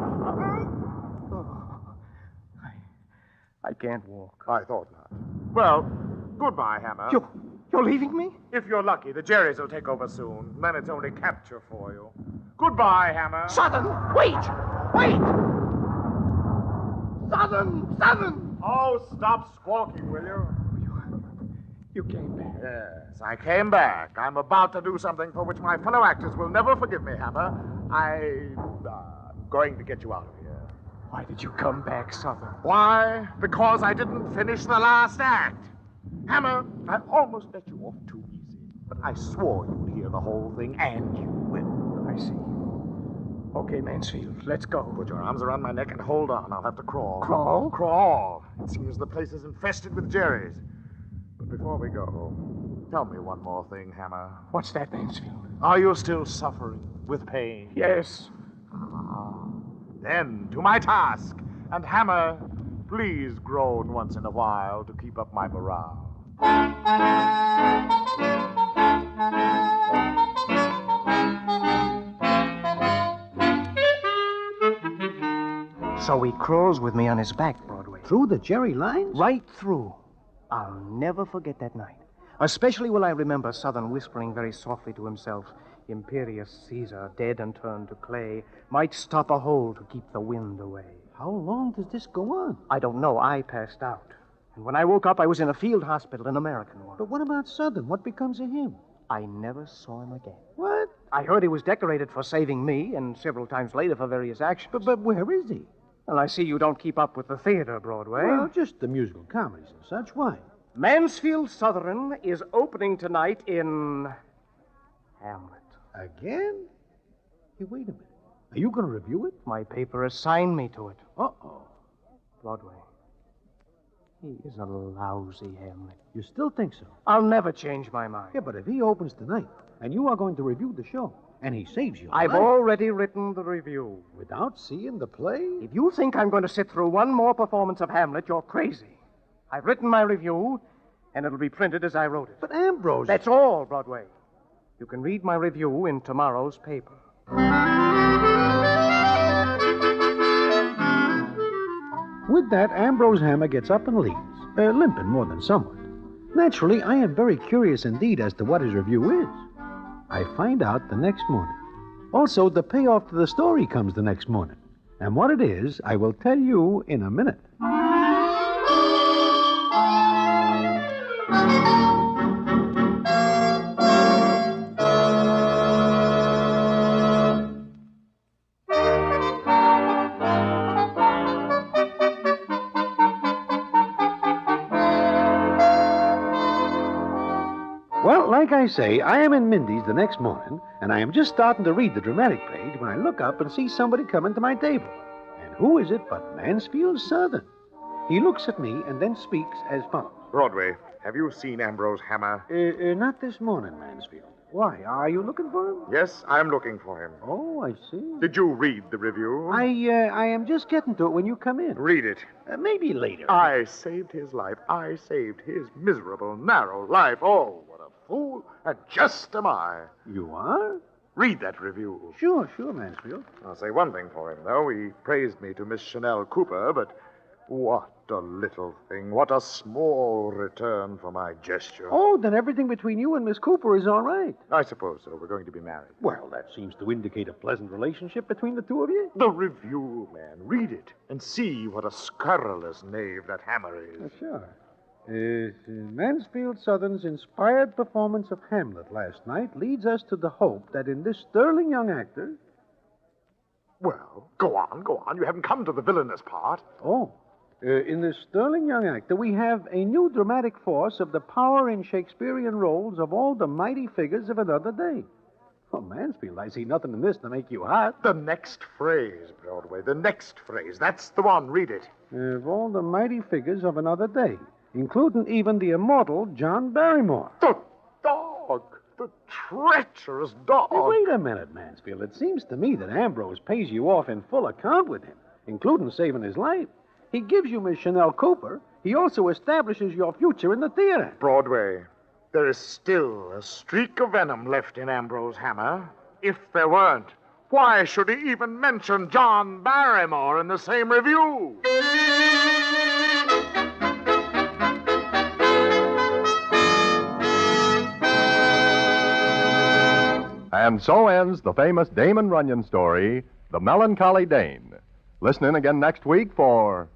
I can't walk. I thought not. Well, goodbye, Hammer. You're leaving me? If you're lucky, the Jerrys will take over soon. Then it's only capture for you. Goodbye, Hammer. Southern, wait! Wait! Southern! Oh, stop squawking, will you? You came back. Yes, I came back. I'm about to do something for which my fellow actors will never forgive me, Hammer. I'm going to get you out of here. Why did you come back, Southern? Why? Because I didn't finish the last act. Hammer, I almost let you off too easy. But I swore you'd hear the whole thing, and you will. I see. Okay, Mansfield, let's go. Put your arms around my neck and hold on. I'll have to crawl. Crawl? Crawl. It seems the place is infested with Jerrys. But before we go, tell me one more thing, Hammer. What's that, Mansfield? Are you still suffering with pain? Yes. Then, to my task. And Hammer, please groan once in a while to keep up my morale. So he crawls with me on his back, Broadway. Through the Jerry lines? Right through. I'll never forget that night. Especially will I remember Southern whispering very softly to himself, "Imperious Caesar, dead and turned to clay, might stop a hole to keep the wind away." How long does this go on? I don't know. I passed out. And when I woke up, I was in a field hospital, an American one. But what about Southern? What becomes of him? I never saw him again. What? I heard he was decorated for saving me, and several times later for various actions. But where is he? Well, I see you don't keep up with the theater, Broadway. Well, just the musical comedies and such. Why? Mansfield Southern is opening tonight in Hamlet. Again? Hey, wait a minute. Are you going to review it? My paper assigned me to it. Uh-oh. Broadway. He is a lousy Hamlet. You still think so? I'll never change my mind. Yeah, but if he opens tonight, and you are going to review the show, and he saves you I've life, already written the review. without seeing the play? If you think I'm going to sit through one more performance of Hamlet, you're crazy. I've written my review, and it'll be printed as I wrote it. But Ambrose... That's all, Broadway. You can read my review in tomorrow's paper. With that, Ambrose Hammer gets up and leaves, limping more than somewhat. Naturally, I am very curious indeed as to what his review is. I find out the next morning. Also, the payoff to the story comes the next morning. And what it is, I will tell you in a minute. Well, like I say, I am in Mindy's the next morning, and I am just starting to read the dramatic page when I look up and see somebody coming to my table. And who is it but Mansfield Southern? He looks at me and then speaks as follows. Broadway, have you seen Ambrose Hammer? Not this morning, Mansfield. Why, are you looking for him? Yes, I'm looking for him. Oh, I see. Did you read the review? I am just getting to it when you come in. Read it. Maybe later. I saved his life. I saved his miserable, narrow life. Oh, what a fool and just am I. You are? Read that review. Sure, Mansfield. I'll say one thing for him, though. He praised me to Miss Chanel Cooper, but what a little thing. What a small return for my gesture. Oh, then everything between you and Miss Cooper is all right. I suppose so. We're going to be married. Well, that seems to indicate a pleasant relationship between the two of you. The review, man. Read it and see what a scurrilous knave that Hammer is. Sure. Mansfield Southern's inspired performance of Hamlet last night leads us to the hope that in this sterling young actor... Well, go on. You haven't come to the villainous part. Oh. In this sterling young actor, we have a new dramatic force of the power in Shakespearean roles of all the mighty figures of another day. Oh, Mansfield, I see nothing in this to make you hot. The next phrase, Broadway, the next phrase. That's the one. Read it. Of all the mighty figures of another day, including even the immortal John Barrymore. The dog! The treacherous dog! Hey, wait a minute, Mansfield. It seems to me that Ambrose pays you off in full account with him, including saving his life. He gives you Miss Chanel Cooper. He also establishes your future in the theater. Broadway, there is still a streak of venom left in Ambrose Hammer. If there weren't, why should he even mention John Barrymore in the same review? And so ends the famous Damon Runyon story, The Melancholy Dane. Listen in again next week for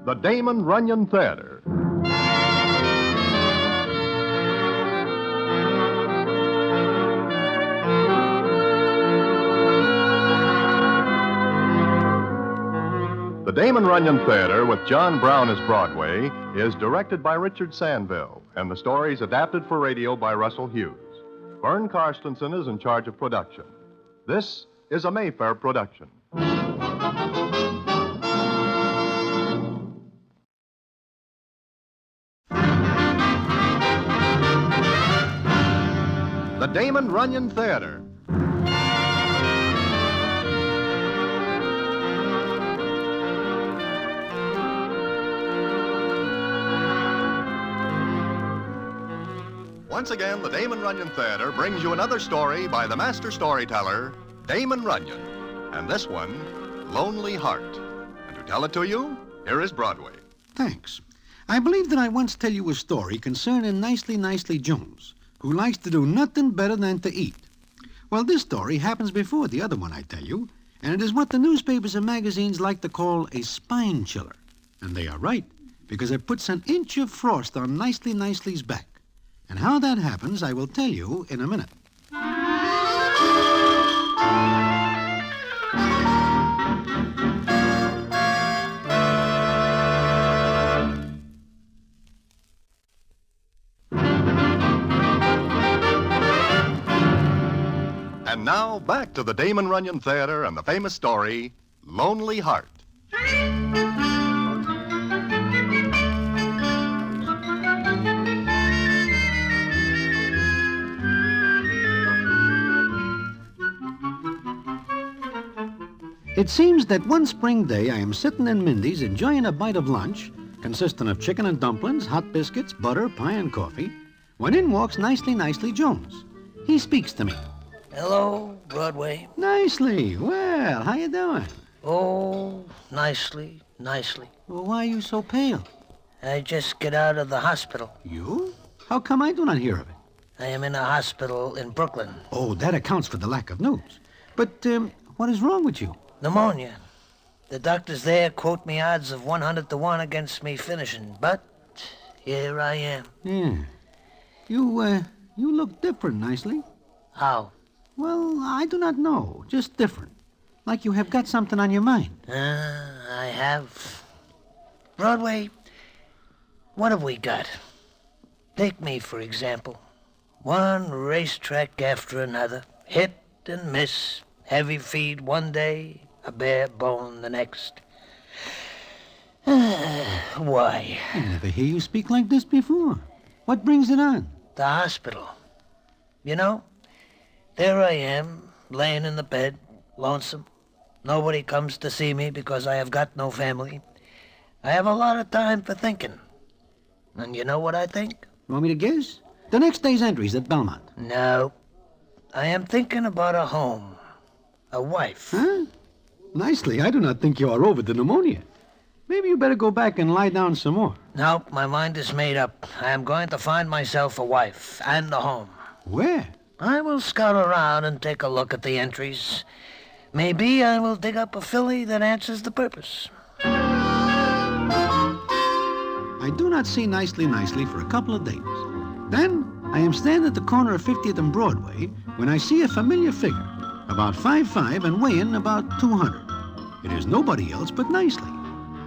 the Damon Runyon Theater. The Damon Runyon Theater, with John Brown as Broadway, is directed by Richard Sandville, and the story is adapted for radio by Russell Hughes. Vern Karstensen is in charge of production. This is a Mayfair production. The Damon Runyon Theater. Once again, the Damon Runyon Theater brings you another story by the master storyteller, Damon Runyon. And this one, Lonely Heart. And to tell it to you, here is Broadway. Thanks. I believe that I once tell you a story concerning Nicely Jones, who likes to do nothing better than to eat. Well, this story happens before the other one I tell you, and it is what the newspapers and magazines like to call a spine chiller. And they are right, because it puts an inch of frost on Nicely's back. And how that happens, I will tell you in a minute. And now, back to the Damon Runyon Theater and the famous story, Lonely Heart. It seems that one spring day I am sitting in Mindy's enjoying a bite of lunch, consisting of chicken and dumplings, hot biscuits, butter, pie, and coffee, when in walks Nicely Jones. He speaks to me. Hello, Broadway. Nicely. Well, how you doing? Oh, nicely. Well, why are you so pale? I just get out of the hospital. You? How come I do not hear of it? I am in a hospital in Brooklyn. Oh, that accounts for the lack of news. But what is wrong with you? Pneumonia. The doctors there quote me odds of 100 to 1 against me finishing, but here I am. Yeah. You look different, nicely. How? Well, I do not know. Just different. Like you have got something on your mind. I have. Broadway, what have we got? Take me, for example. One racetrack after another. Hit and miss. Heavy feed one day, a bare bone the next. Why? I never hear you speak like this before. What brings it on? The hospital. You know, there I am, laying in the bed, lonesome. Nobody comes to see me because I have got no family. I have a lot of time for thinking. And you know what I think? You want me to guess? The next day's entries at Belmont. No. I am thinking about a home. A wife. Huh? Nicely. I do not think you are over the pneumonia. Maybe you better go back and lie down some more. Nope, my mind is made up. I am going to find myself a wife and a home. Where? I will scout around and take a look at the entries. Maybe I will dig up a filly that answers the purpose. I do not see nicely for a couple of days. Then I am standing at the corner of 50th and Broadway when I see a familiar figure, about 5'5" and weighing about 200. It is nobody else but Nicely.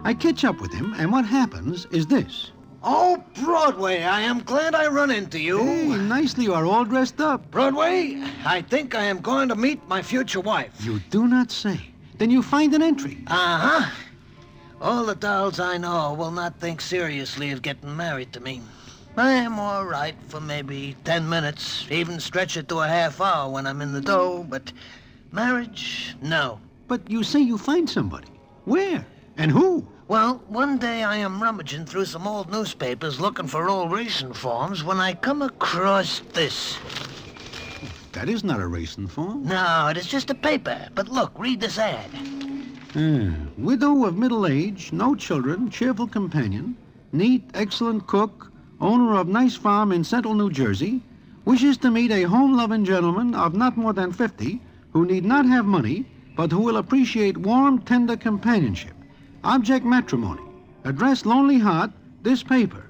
I catch up with him, and what happens is this. Oh, Broadway, I am glad I run into you. Hey, Nicely, you are all dressed up. Broadway, I think I am going to meet my future wife. You do not say. Then you find an entry. Uh-huh. All the dolls I know will not think seriously of getting married to me. I am all right for maybe 10 minutes, even stretch it to a half hour when I'm in the dough, but marriage, no. But you say you find somebody. Where? And who? Well, one day I am rummaging through some old newspapers looking for old racing forms when I come across this. That is not a racing form. No, it is just a paper. But look, read this ad. Widow of middle age, no children, cheerful companion, neat, excellent cook, owner of nice farm in central New Jersey, wishes to meet a home-loving gentleman of not more than 50 who need not have money, but who will appreciate warm, tender companionship. Object matrimony. Address Lonely Heart, this paper.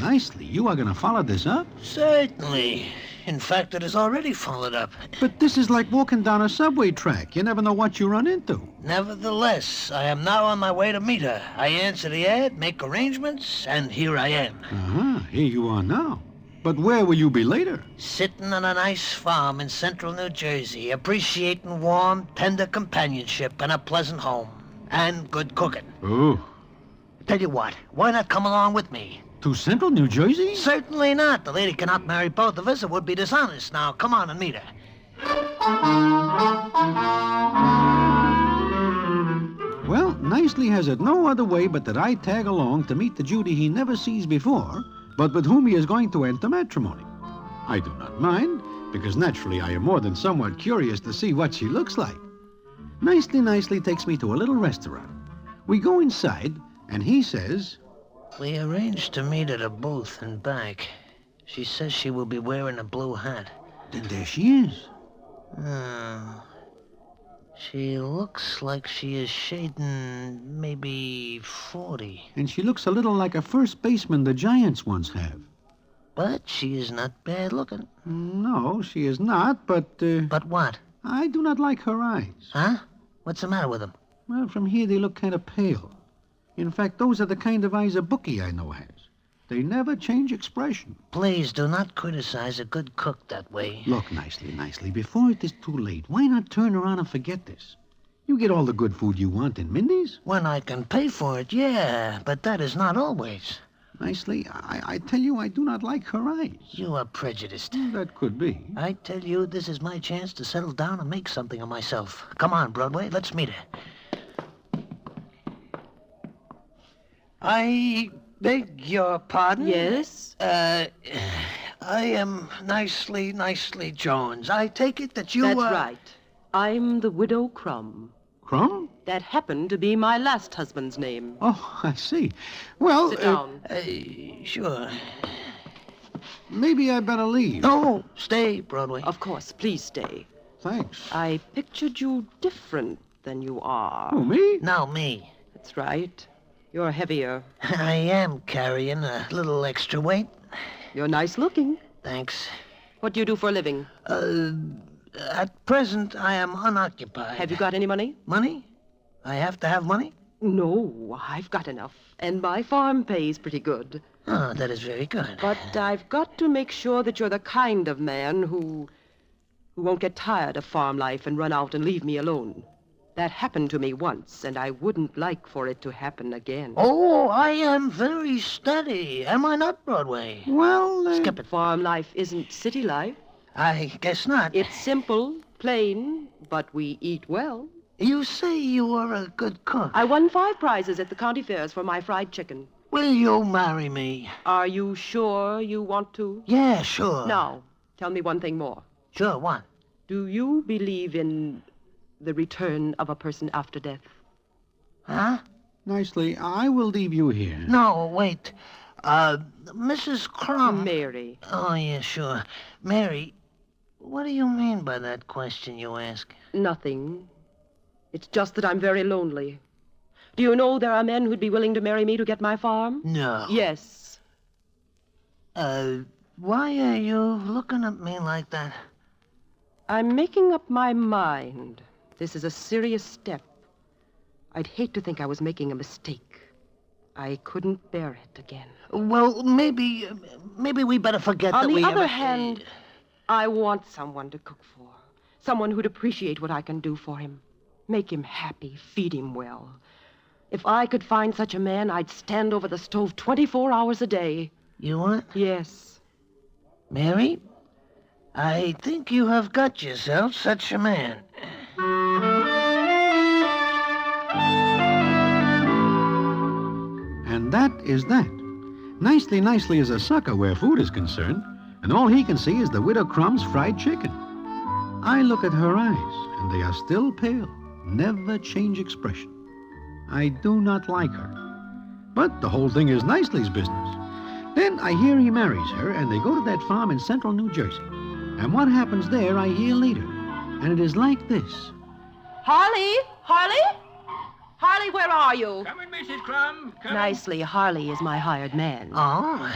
Nicely. You are going to follow this up? Certainly. In fact, it is already followed up. But this is like walking down a subway track. You never know what you run into. Nevertheless, I am now on my way to meet her. I answer the ad, make arrangements, and here I am. Here you are now. But where will you be later? Sitting on a nice farm in central New Jersey, appreciating warm, tender companionship and a pleasant home. And good cooking. Oh. Tell you what, why not come along with me? To central New Jersey? Certainly not. The lady cannot marry both of us. It would be dishonest. Now, come on and meet her. Well, Nicely has it no other way but that I tag along to meet the Judy he never sees before, but with whom he is going to enter matrimony. I do not mind, because naturally I am more than somewhat curious to see what she looks like. Nicely takes me to a little restaurant. We go inside, and he says... We arranged to meet at a booth and back. She says she will be wearing a blue hat. Then there she is. She looks like she is shading maybe 40. And she looks a little like a first baseman the Giants once have. But she is not bad looking. No, she is not, but... But what? I do not like her eyes. Huh? What's the matter with them? Well, from here they look kind of pale. In fact, those are the kind of eyes a bookie I know has. They never change expression. Please do not criticize a good cook that way. Look, Nicely, before it is too late, why not turn around and forget this? You get all the good food you want in Mindy's. When I can pay for it, yeah, but that is not always. Nicely, I tell you I do not like her eyes. You are prejudiced. That could be. I tell you, this is my chance to settle down and make something of myself. Come on, Broadway, let's meet her. I beg your pardon? Yes? I am Nicely Jones. I take it that you That's right. I'm the Widow Crumb. Crumb? That happened to be my last husband's name. Oh, I see. Well, Sit down. Sure. Maybe I better leave. No, stay, Broadway. Of course, please stay. Thanks. I pictured you different than you are. Who, me? No, me. That's right. You're heavier. I am carrying a little extra weight. You're nice looking. Thanks. What do you do for a living? At present, I am unoccupied. Have you got any money? Money? I have to have money? No, I've got enough. And my farm pays pretty good. Oh, that is very good. But I've got to make sure that you're the kind of man who won't get tired of farm life and run out and leave me alone. That happened to me once, and I wouldn't like for it to happen again. Oh, I am very steady. Am I not, Broadway? Well, Skip it. Farm life isn't city life. I guess not. It's simple, plain, but we eat well. You say you are a good cook. I won 5 prizes at the county fairs for my fried chicken. Will you marry me? Are you sure you want to? Yeah, sure. Now, tell me one thing more. Sure, what? Do you believe in the return of a person after death? Huh? Nicely, I will leave you here. No, wait. Mrs. Crumb. Mary. Oh, yeah, sure. Mary, what do you mean by that question you ask? Nothing. It's just that I'm very lonely. Do you know there are men who'd be willing to marry me to get my farm? No. Yes. Why are you looking at me like that? I'm making up my mind. This is a serious step. I'd hate to think I was making a mistake. I couldn't bear it again. Well, maybe we better forget that we... On the other hand, I want someone to cook for. Someone who'd appreciate what I can do for him. Make him happy, feed him well. If I could find such a man, I'd stand over the stove 24 hours a day. You would? Yes. Mary, I think you have got yourself such a man. And that is that. Nicely is a sucker where food is concerned, and all he can see is the Widow Crumb's fried chicken. I look at her eyes, and they are still pale, never change expression. I do not like her. But the whole thing is Nicely's business. Then I hear he marries her, and they go to that farm in central New Jersey. And what happens there, I hear later. And it is like this. Harley? Harley? Harley, where are you? Come in, Mrs. Crumb. Come Nicely, Harley is my hired man. Oh?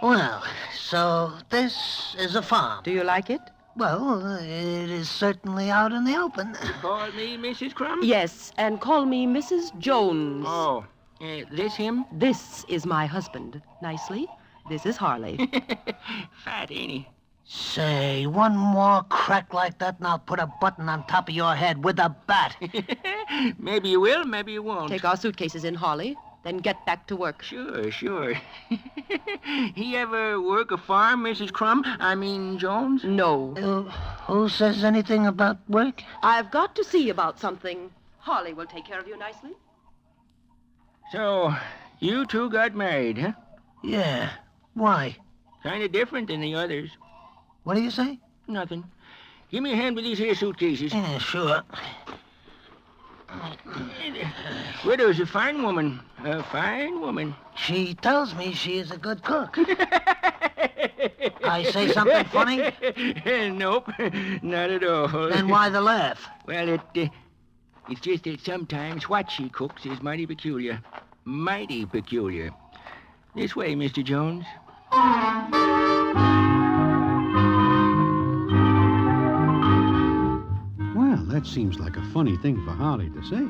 Well, so this is a farm. Do you like it? Well, it is certainly out in the open. You call me Mrs. Crumb? Yes, and call me Mrs. Jones. Oh, this him? This is my husband. Nicely, this is Harley. Fat, ain't he? Say, one more crack like that and I'll put a button on top of your head with a bat. Maybe you will, maybe you won't. Take our suitcases in, Harley, then get back to work. Sure. He ever work a farm, Mrs. Crumb? I mean, Jones? No. Who says anything about work? I've got to see about something. Harley will take care of you nicely. So, you two got married, huh? Yeah. Why? Kind of different than the others. What do you say? Nothing. Give me a hand with these here suitcases. Yeah, sure. Widow's a fine woman. A fine woman. She tells me she is a good cook. I say something funny? Nope, not at all. Then why the laugh? Well, it's just that sometimes what she cooks is mighty peculiar. Mighty peculiar. This way, Mr. Jones. Well, that seems like a funny thing for Harley to say.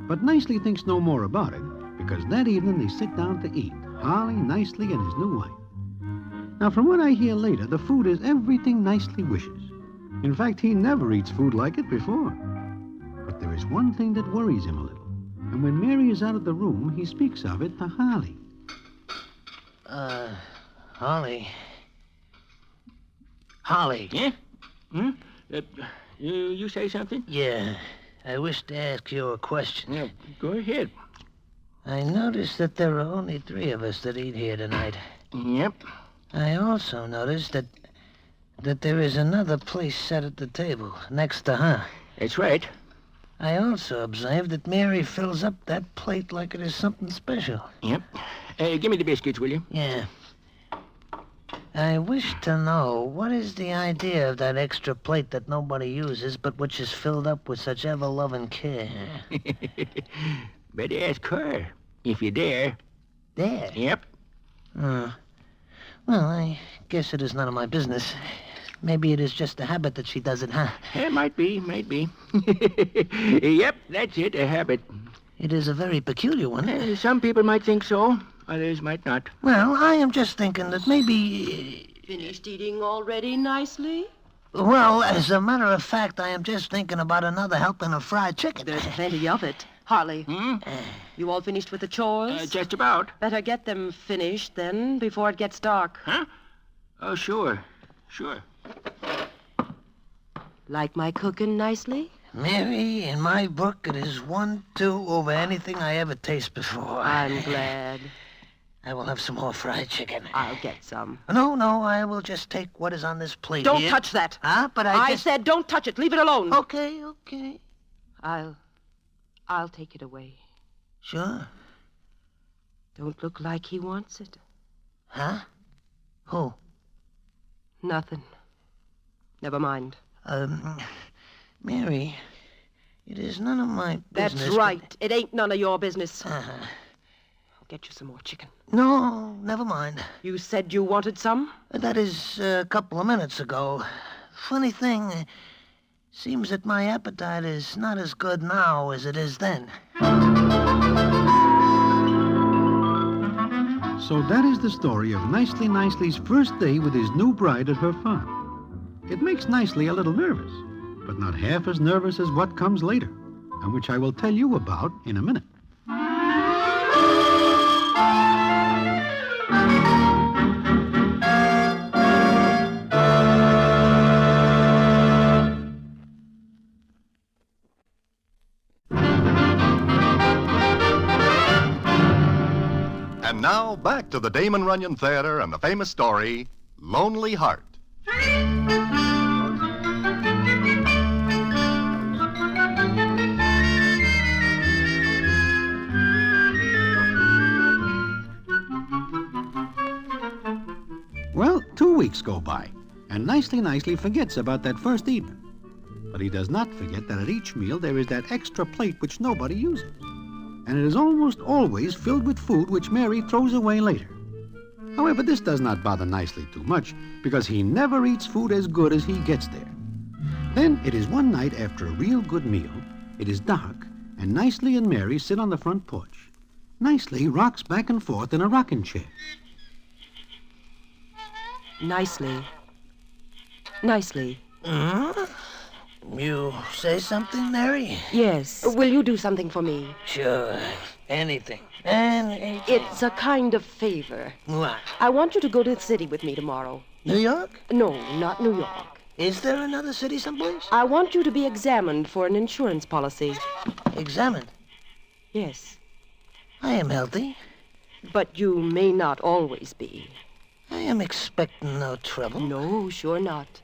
But Nicely thinks no more about it, because that evening they sit down to eat, Harley, Nicely, and his new wife. Now, from what I hear later, the food is everything Nicely wishes. In fact, he never eats food like it before. But there is one thing that worries him a little. And when Mary is out of the room, he speaks of it to Harley. Harley. Harley. Yeah? You say something? Yeah. I wish to ask you a question. Yeah, go ahead. I noticed that there are only 3 of us that eat here tonight. Yep. I also noticed that there is another place set at the table next to her. That's right. I also observed that Mary fills up that plate like it is something special. Yep. Give me the biscuits, will you? Yeah. I wish to know, what is the idea of that extra plate that nobody uses, but which is filled up with such ever-loving care? Better ask her, if you dare. Dare? Yep. Well, I guess it is none of my business. Maybe it is just a habit that she does it, huh? It might be. Yep, that's it, a habit. It is a very peculiar one. Some people might think so, others might not. Well, I am just thinking that maybe... Finished eating already nicely? Well, as a matter of fact, I am just thinking about another helping of fried chicken. There's plenty of it. Harley, you all finished with the chores? Just about. Better get them finished, then, before it gets dark. Huh? Oh, sure. Like my cooking nicely? Mary, in my book, it is 1-2 over anything I ever taste before. I'm glad. I will have some more fried chicken. I'll get some. No, I will just take what is on this plate. Don't here. touch that. Huh? But I said don't touch it. Leave it alone. Okay. I'll take it away. Sure. Don't look like he wants it. Huh? Who? Nothing. Never mind. Mary, it is none of my business. That's right. It ain't none of your business. Uh-huh. I'll get you some more chicken. No, never mind. You said you wanted some? That is a couple of minutes ago. Funny thing, seems that my appetite is not as good now as it is then. So that is the story of Nicely Nicely's first day with his new bride at her farm. It makes Nicely a little nervous, but not half as nervous as what comes later, and which I will tell you about in a minute. And now, back to the Damon Runyon Theater and the famous story, Lonely Heart. Well, 2 weeks go by, and Nicely forgets about that first evening. But he does not forget that at each meal there is that extra plate which nobody uses. And it is almost always filled with food which Mary throws away later. However, this does not bother Nicely too much, because he never eats food as good as he gets there. Then it is one night after a real good meal, it is dark, and Nicely and Mary sit on the front porch. Nicely rocks back and forth in a rocking chair. Nicely. You say something, Mary? Yes. Will you do something for me? Sure. Anything. It's a kind of favor. What? I want you to go to the city with me tomorrow. New York? No, not New York. Is there another city someplace? I want you to be examined for an insurance policy. Examined? Yes. I am healthy. But you may not always be. I am expecting no trouble. No, sure not.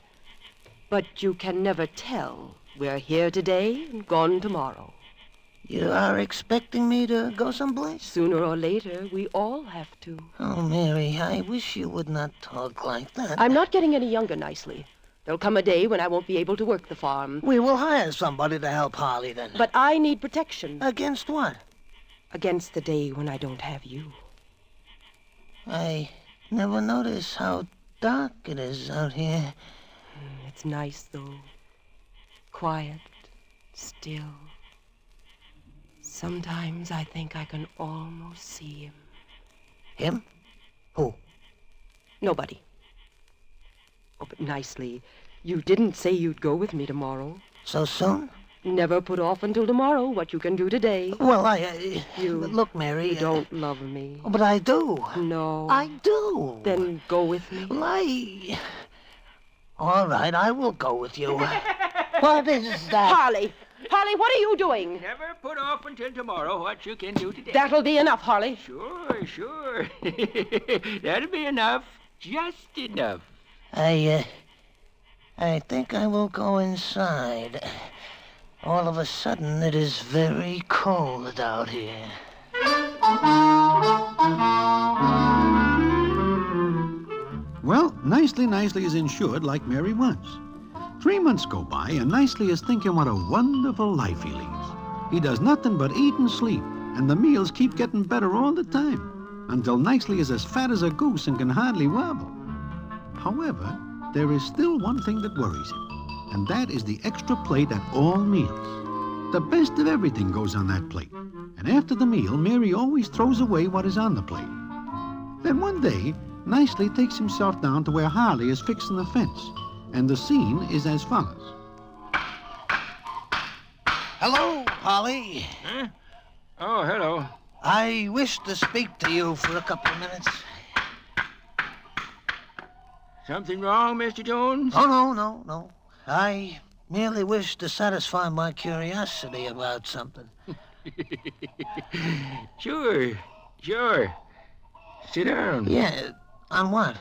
But you can never tell. We're here today and gone tomorrow. You are expecting me to go someplace? Sooner or later, we all have to. Oh, Mary, I wish you would not talk like that. I'm not getting any younger, Nicely. There'll come a day when I won't be able to work the farm. We will hire somebody to help Harley, then. But I need protection. Against what? Against the day when I don't have you. I never noticed how dark it is out here. It's nice, though. Quiet, still. Sometimes I think I can almost see him. Him? Who? Nobody. Oh, but Nicely, you didn't say you'd go with me tomorrow. So soon? Never put off until tomorrow what you can do today. Well, Look, Mary... You don't love me. But I do. No. I do. Then go with me. Well, All right, I will go with you. What is that? Harley, what are you doing? Never put off until tomorrow what you can do today. That'll be enough, Harley. Sure. That'll be enough. Just enough. I think I will go inside. All of a sudden, it is very cold out here. Well, Nicely is insured like Mary wants. 3 months go by, and Nicely is thinking what a wonderful life he leads. He does nothing but eat and sleep, and the meals keep getting better all the time, until Nicely is as fat as a goose and can hardly wobble. However, there is still one thing that worries him, and that is the extra plate at all meals. The best of everything goes on that plate, and after the meal, Mary always throws away what is on the plate. Then one day, Nicely takes himself down to where Harley is fixing the fence, and the scene is as follows. Hello, Polly. Huh? Oh, hello. I wish to speak to you for a couple of minutes. Something wrong, Mr. Jones? Oh, no. I merely wish to satisfy my curiosity about something. Sure. Sit down. Yeah, on what?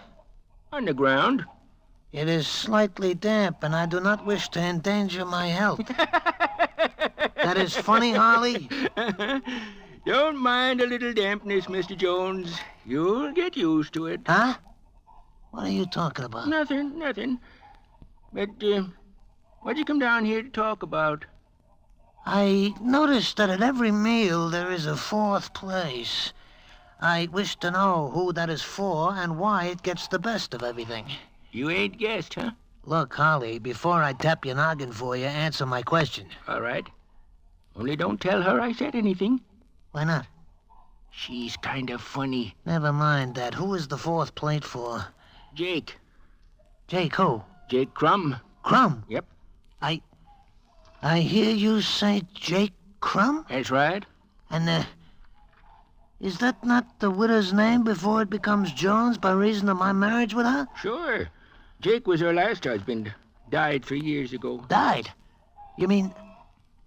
On the ground. It is slightly damp, and I do not wish to endanger my health. That is funny, Harley? Don't mind a little dampness, Mr. Jones. You'll get used to it. Huh? What are you talking about? Nothing. But, what'd you come down here to talk about? I noticed that at every meal there is a fourth place. I wish to know who that is for and why it gets the best of everything. You ain't guessed, huh? Look, Harley, before I tap your noggin for you, answer my question. All right. Only don't tell her I said anything. Why not? She's kind of funny. Never mind that. Who is the fourth plate for? Jake. Jake who? Jake Crumb. Crumb? Yep. I hear you say Jake Crumb? That's right. And, is that not the widow's name before it becomes Jones by reason of my marriage with her? Sure. Jake was her last husband. Died 3 years ago. Died? You mean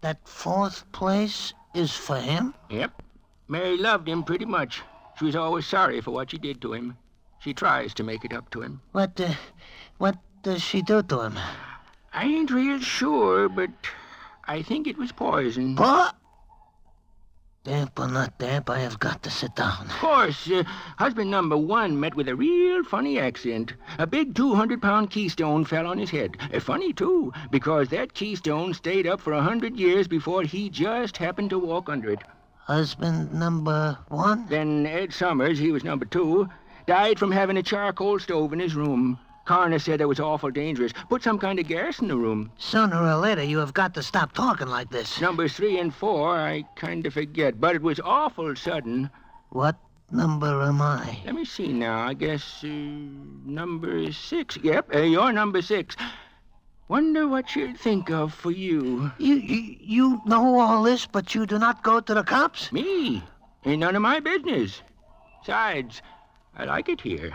that fourth place is for him? Yep. Mary loved him pretty much. She was always sorry for what she did to him. She tries to make it up to him. What does she do to him? I ain't real sure, but I think it was poison. What? Damp or not damp, I have got to sit down. Of course, husband number one met with a real funny accident. A big 200-pound keystone fell on his head. Funny, too, because that keystone stayed up for 100 years before he just happened to walk under it. Husband number one? Then Ed Summers, he was number two, died from having a charcoal stove in his room. Coroner said that was awful dangerous. Put some kind of gas in the room. Sooner or later, you have got to stop talking like this. Numbers 3 and 4, I kind of forget, but it was awful sudden. What number am I? Let me see now. I guess, number 6. Yep, you're number 6. Wonder what she'll think of for you. You know all this, but you do not go to the cops? Me? Ain't none of my business. Besides, I like it here.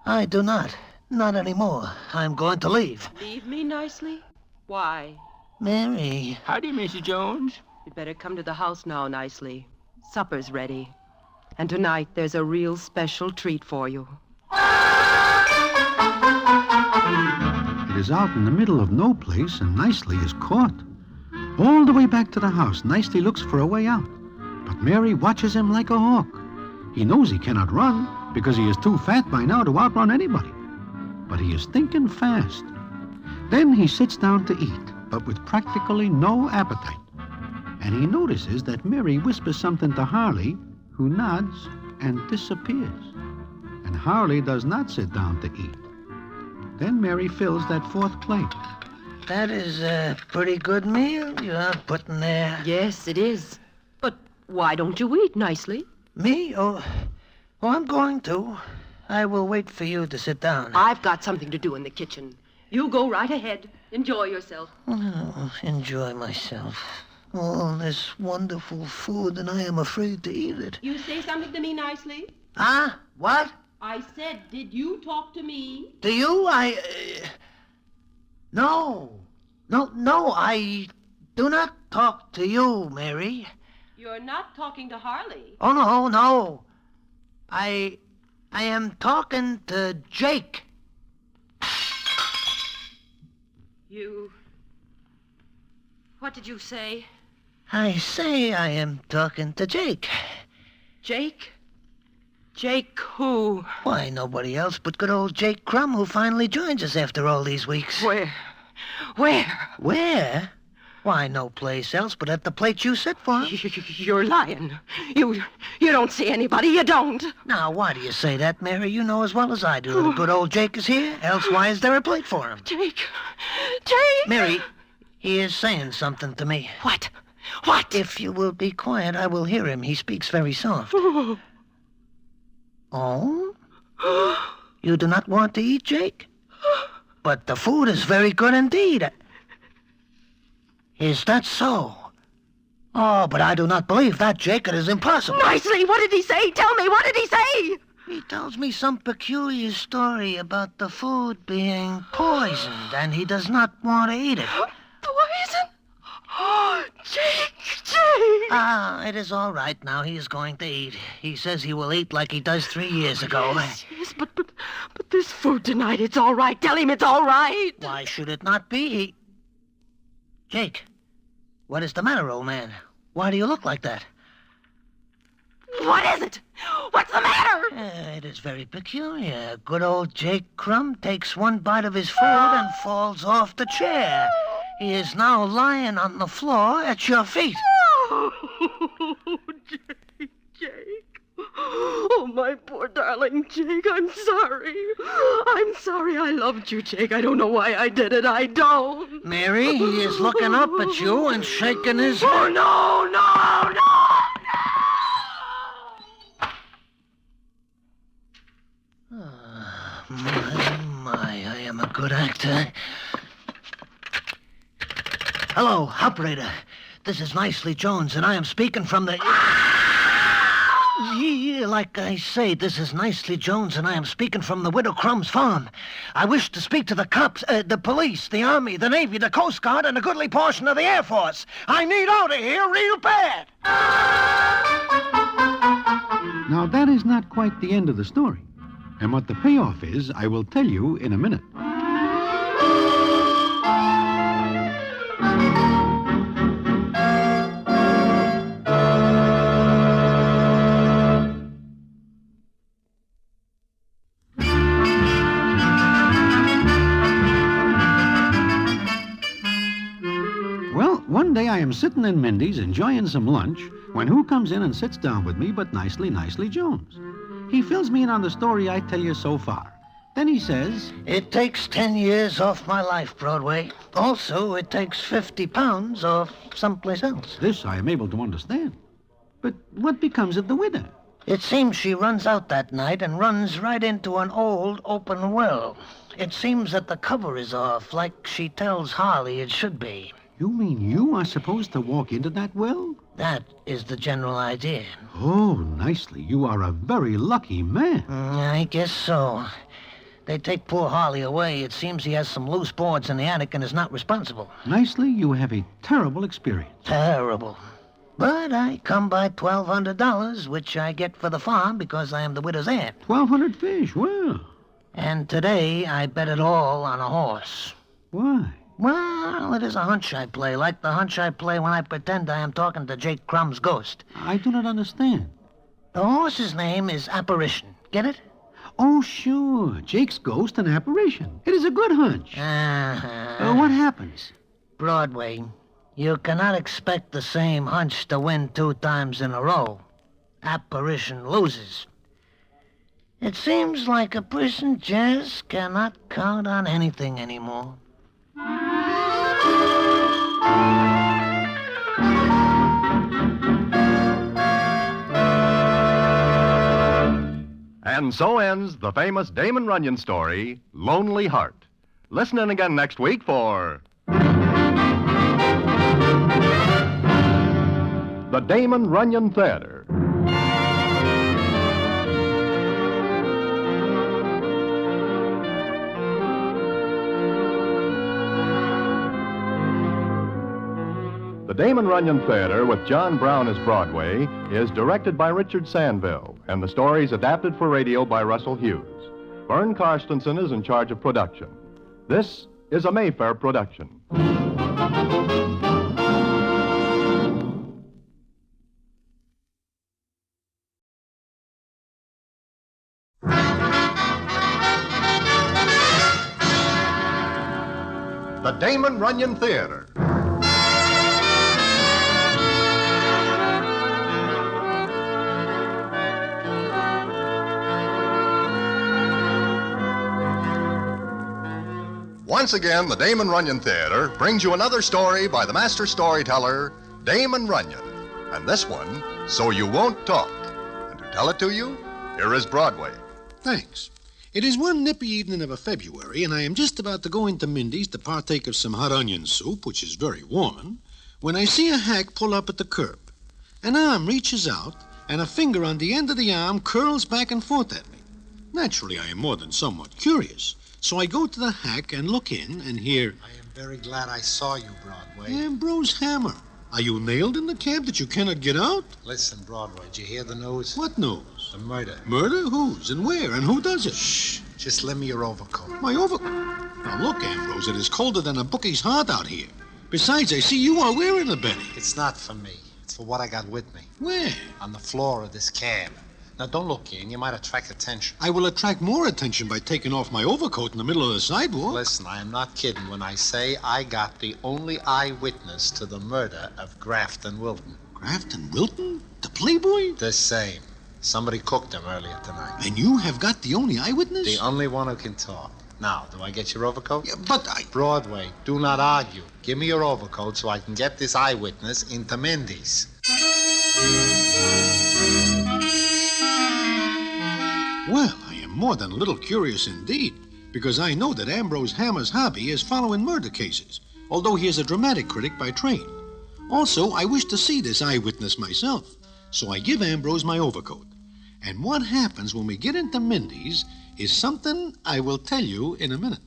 I do not. Not anymore. I'm going to leave. Leave me nicely? Why? Mary. Howdy, Mrs. Jones. You'd better come to the house now, nicely. Supper's ready. And tonight there's a real special treat for you. It is out in the middle of no place, and Nicely is caught. All the way back to the house, Nicely looks for a way out. But Mary watches him like a hawk. He knows he cannot run, because he is too fat by now to outrun anybody. But he is thinking fast. Then he sits down to eat, but with practically no appetite. And he notices that Mary whispers something to Harley, who nods and disappears. And Harley does not sit down to eat. Then Mary fills that fourth plate. That is a pretty good meal you're putting there. Yes, it is. But why don't you eat nicely? Me? Oh, I'm going to. I will wait for you to sit down. I've got something to do in the kitchen. You go right ahead. Enjoy yourself. Oh, enjoy myself. All this wonderful food, and I am afraid to eat it. You say something to me nicely? Huh? What? I said, did you talk to me? Do you? No, I do not talk to you, Mary. You're not talking to Harley. Oh, no. I am talking to Jake. What did you say? I say I am talking to Jake. Jake? Jake who? Why, nobody else but good old Jake Crumb, who finally joins us after all these weeks. Where? Where? Where? Why, no place else but at the plate you sit for. You're lying. You don't see anybody, you don't. Now, why do you say that, Mary? You know as well as I do that good old Jake is here. Else why is there a plate for him? Jake! Mary, he is saying something to me. What? What? If you will be quiet, I will hear him. He speaks very soft. Oh? You do not want to eat, Jake? But the food is very good indeed. Is that so? Oh, but I do not believe that, Jake. It is impossible. Nicely, what did he say? Tell me, what did he say? He tells me some peculiar story about the food being poisoned, and he does not want to eat it. Poison? Oh, Jake! Ah, it is all right now. He is going to eat. He says he will eat like he does 3 years ago. Yes, but this food tonight, it's all right. Tell him it's all right. Why should it not be? Jake, what is the matter, old man? Why do you look like that? What is it? What's the matter? It is very peculiar. Good old Jake Crumb takes one bite of his food and falls off the chair. He is now lying on the floor at your feet. Oh, Jake. Oh, my poor darling Jake, I'm sorry. I'm sorry I loved you, Jake. I don't know why I did it. I don't. Mary, he is looking up at you and shaking his head. Oh, no, no, no! My, I am a good actor. Hello, operator. This is Nicely Jones, and I am speaking from the... Yeah, like I say, this is Nicely Jones, and I am speaking from the Widow Crumb's farm. I wish to speak to the cops, the police, the Army, the Navy, the Coast Guard, and a goodly portion of the Air Force. I need out of here real bad. Now, that is not quite the end of the story. And what the payoff is, I will tell you in a minute. Well, one day I am sitting in Mindy's enjoying some lunch when who comes in and sits down with me but Nicely Jones. He fills me in on the story I tell you so far. Then he says... It takes 10 years off my life, Broadway. Also, it takes 50 pounds off someplace else. This I am able to understand. But what becomes of the widow? It seems she runs out that night and runs right into an old open well. It seems that the cover is off, like she tells Harley it should be. You mean you are supposed to walk into that well? That is the general idea. Oh, Nicely. You are a very lucky man. I guess so. They take poor Harley away. It seems he has some loose boards in the attic and is not responsible. Nicely, you have a terrible experience. Terrible. But I come by $1,200, which I get for the farm because I am the widow's aunt. 1,200 fish, well. And today I bet it all on a horse. Why? Well, it is a hunch I play, like the hunch I play when I pretend I am talking to Jake Crumb's ghost. I do not understand. The horse's name is Apparition. Get it? Oh, sure. Jake's ghost and apparition. It is a good hunch. What happens? Broadway, you cannot expect the same hunch to win 2 times in a row. Apparition loses. It seems like a person just cannot count on anything anymore. And so ends the famous Damon Runyon story, Lonely Heart. Listen in again next week for... The Damon Runyon Theater. The Damon Runyon Theater, with John Brown as Broadway, is directed by Richard Sandville, and the story is adapted for radio by Russell Hughes. Vern Karstensen is in charge of production. This is a Mayfair production. the Damon Runyon Theater. Once again, the Damon Runyon Theater brings you another story by the master storyteller, Damon Runyon. And this one, So You Won't Talk. And to tell it to you, here is Broadway. Thanks. It is one nippy evening of a February, and I am just about to go into Mindy's to partake of some hot onion soup, which is very warming, when I see a hack pull up at the curb. An arm reaches out, and a finger on the end of the arm curls back and forth at me. Naturally, I am more than somewhat curious, so I go to the hack and look in and hear, I am very glad I saw you, Broadway. Ambrose Hammer. Are you nailed in the cab that you cannot get out? Listen, Broadway, did you hear the news? What news? The murder. Murder? Whose? And where? And who does it? Shh. Just lend me your overcoat. My overcoat? Now look, Ambrose, it is colder than a bookie's heart out here. Besides, I see you are wearing a Benny. It's not for me. It's for what I got with me. Where? On the floor of this cab. Now, don't look in. You might attract attention. I will attract more attention by taking off my overcoat in the middle of the sidewalk. Listen, I am not kidding when I say I got the only eyewitness to the murder of Grafton Wilton. Grafton Wilton? The playboy? The same. Somebody cooked him earlier tonight. And you have got the only eyewitness? The only one who can talk. Now, do I get your overcoat? Yeah, but I... Broadway, do not argue. Give me your overcoat so I can get this eyewitness into Mindy's. Well, I am more than a little curious indeed, because I know that Ambrose Hammer's hobby is following murder cases, although he is a dramatic critic by trade. Also, I wish to see this eyewitness myself, so I give Ambrose my overcoat. And what happens when we get into Mindy's is something I will tell you in a minute.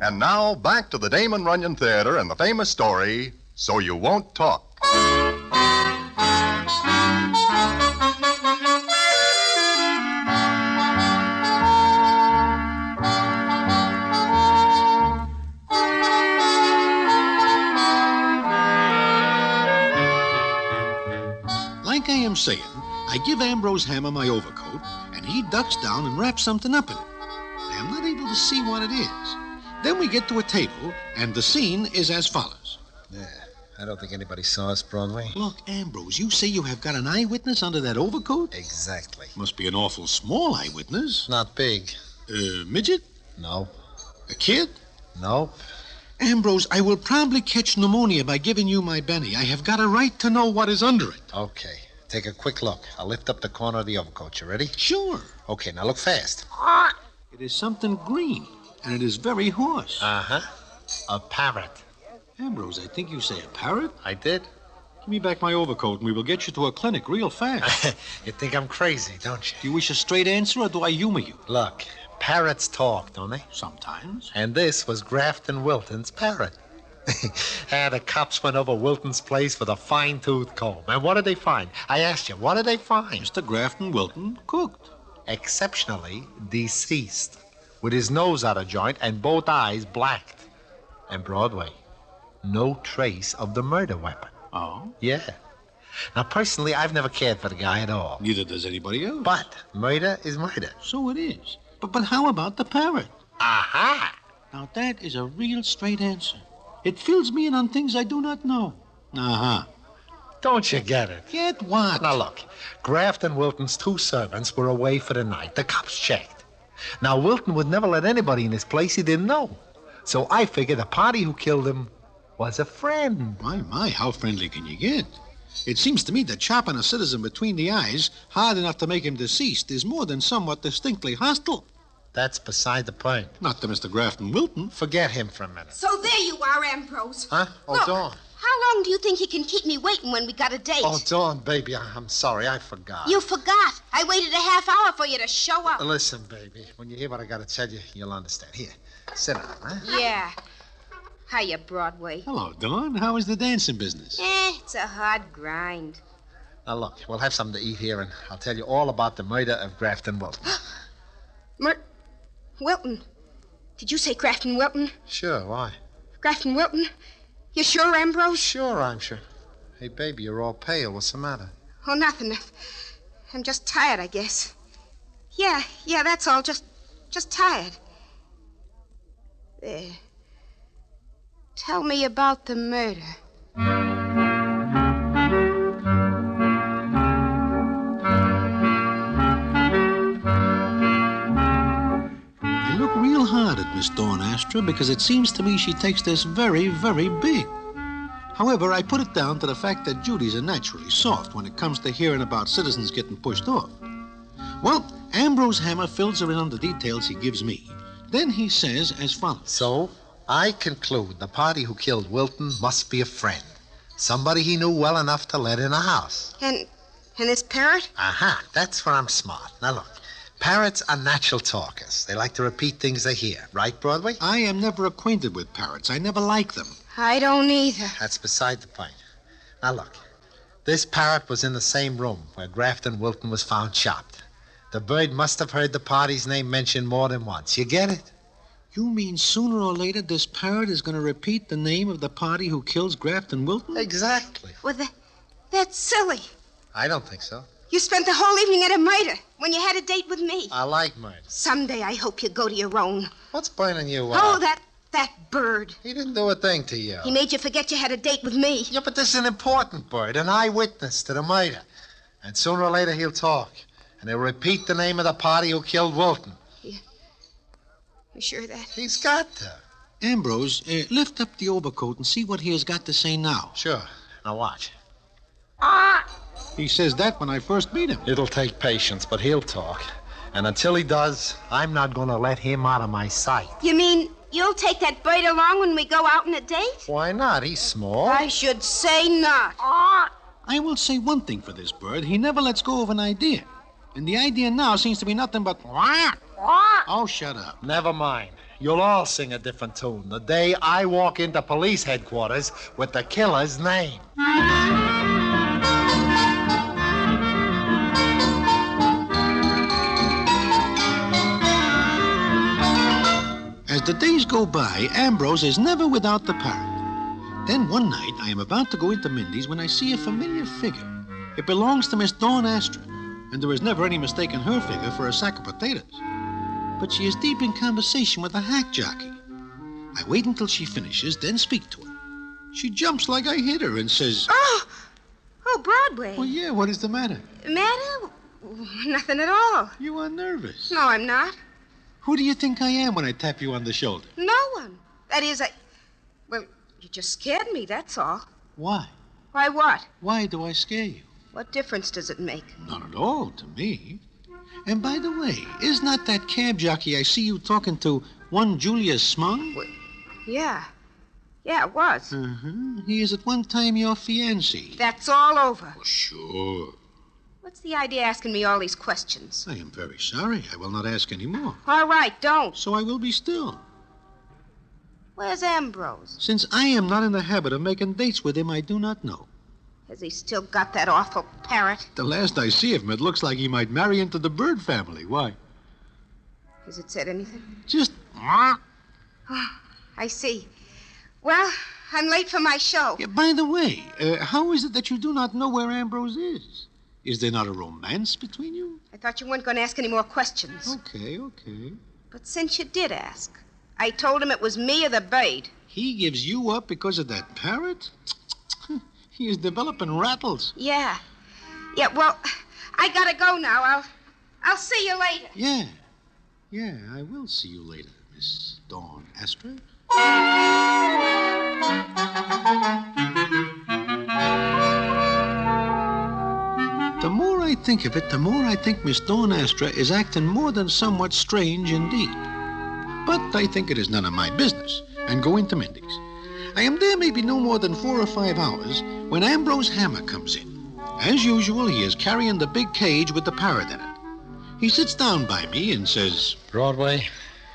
And now, back to the Damon Runyon Theater and the famous story, So You Won't Talk. Like I am saying, I give Ambrose Hammer my overcoat, and he ducks down and wraps something up in it. I am not able to see what it is. Then we get to a table, and the scene is as follows. Yeah, I don't think anybody saw us, Broadway. Look, Ambrose, you say you have got an eyewitness under that overcoat? Exactly. Must be an awful small eyewitness. Not big. Midget? No. A kid? Nope. Ambrose, I will probably catch pneumonia by giving you my Benny. I have got a right to know what is under it. Okay. Take a quick look. I'll lift up the corner of the overcoat. You ready? Sure. Okay, now look fast. It is something green, and it is very hoarse. Uh-huh. A parrot. Ambrose, I think you say a parrot? I did. Give me back my overcoat, and we will get you to a clinic real fast. You think I'm crazy, don't you? Do you wish a straight answer, or do I humor you? Look, parrots talk, don't they? Sometimes. And this was Grafton Wilton's parrot. And the cops went over Wilton's place with a fine-tooth comb. And what did they find? I asked you, what did they find? Mr. Grafton Wilton cooked. Exceptionally deceased. With his nose out of joint and both eyes blacked. And Broadway, no trace of the murder weapon. Oh? Yeah. Now, personally, I've never cared for the guy at all. Neither does anybody else. But murder is murder. So it is. But how about the parrot? Aha! Now, that is a real straight answer. It fills me in on things I do not know. Uh-huh. Don't you get it? Get what? Now, look. Grafton Wilton's 2 servants were away for the night. The cops checked. Now, Wilton would never let anybody in his place he didn't know. So I figured the party who killed him was a friend. My, how friendly can you get? It seems to me that chopping a citizen between the eyes hard enough to make him deceased is more than somewhat distinctly hostile. That's beside the point. Not to Mr. Grafton Wilton. Forget him for a minute. So there you are, Ambrose. Huh? Oh, Look, Dawn. How long do you think he can keep me waiting when we got a date? Oh, Dawn, baby, I'm sorry. I forgot. You forgot. I waited a half hour for you to show up. Listen, baby, when you hear what I got to tell you, you'll understand. Here, sit down, huh? Yeah. Hiya, Broadway. Hello, Dawn. How is the dancing business? It's a hard grind. Now, look, we'll have something to eat here, and I'll tell you all about the murder of Grafton Wilton. Wilton. Did you say Grafton Wilton? Sure, why? Grafton Wilton, you sure, Ambrose? Sure, I'm sure. Hey, baby, you're all pale. What's the matter? Oh, nothing. I'm just tired, I guess. Yeah, that's all. Just tired. There. Tell me about the murder. I look real hard at Miss Dawn Astra because it seems to me she takes this very, very big. However, I put it down to the fact that Judy's are naturally soft when it comes to hearing about citizens getting pushed off. Well, Ambrose Hammer fills her in on the details he gives me. Then he says as follows. So, I conclude the party who killed Wilton must be a friend. Somebody he knew well enough to let in a house. And this parrot? Aha, that's where I'm smart. Now look, parrots are natural talkers. They like to repeat things they hear. Right, Broadway? I am never acquainted with parrots. I never like them. I don't either. That's beside the point. Now look, this parrot was in the same room where Grafton Wilton was found chopped. The bird must have heard the party's name mentioned more than once. You get it? You mean sooner or later this parrot is going to repeat the name of the party who kills Grafton Wilton? Exactly. Well, that's silly. I don't think so. You spent the whole evening at a murder when you had a date with me. I like murder. Someday I hope you go to your own. What's burning you up? Oh, that bird. He didn't do a thing to you. He made you forget you had a date with me. Yeah, but this is an important bird, an eyewitness to the murder. And sooner or later he'll talk. And he'll repeat the name of the party who killed Wilton. You sure of that? He's got to. Ambrose, lift up the overcoat and see what he has got to say now. Sure. Now watch. He says that when I first meet him. It'll take patience, but he'll talk. And until he does, I'm not going to let him out of my sight. You mean you'll take that bird along when we go out on a date? Why not? He's small. I should say not. I will say one thing for this bird. He never lets go of an idea. And the idea now seems to be nothing but... Oh, shut up. Never mind. You'll all sing a different tune the day I walk into police headquarters with the killer's name. As the days go by, Ambrose is never without the parrot. Then one night, I am about to go into Mindy's when I see a familiar figure. It belongs to Miss Dawn Astra, and there is never any mistaking her figure for a sack of potatoes. But she is deep in conversation with a hack jockey. I wait until she finishes, then speak to her. She jumps like I hit her and says... Oh, Broadway. Well, yeah, what is the matter? Matter? Nothing at all. You are nervous. No, I'm not. Who do you think I am when I tap you on the shoulder? No one. That is, Well, you just scared me, that's all. Why? Why what? Why do I scare you? What difference does it make? Not at all to me. And by the way, is not that cab jockey I see you talking to one Julius Smung? Well, yeah. Yeah, it was. He is at one time your fiancé. That's all over. Oh, sure. What's the idea asking me all these questions? I am very sorry. I will not ask any more. All right, don't. So I will be still. Where's Ambrose? Since I am not in the habit of making dates with him, I do not know. Has he still got that awful parrot? The last I see of him, it looks like he might marry into the bird family. Why? Has it said anything? Just... Oh, I see. Well, I'm late for my show. Yeah, by the way, how is it that you do not know where Ambrose is? Is there not a romance between you? I thought you weren't going to ask any more questions. Okay. But since you did ask, I told him it was me or the bird. He gives you up because of that parrot? He is developing rattles. Yeah. Yeah, well, I gotta go now. I'll see you later. Yeah, I will see you later, Miss Dawn Astra. The more I think of it, the more I think Miss Dawn Astra is acting more than somewhat strange indeed. But I think it is none of my business, and go into Mindy's. I am there maybe no more than 4 or 5 hours when Ambrose Hammer comes in. As usual, he is carrying the big cage with the parrot in it. He sits down by me and says, Broadway,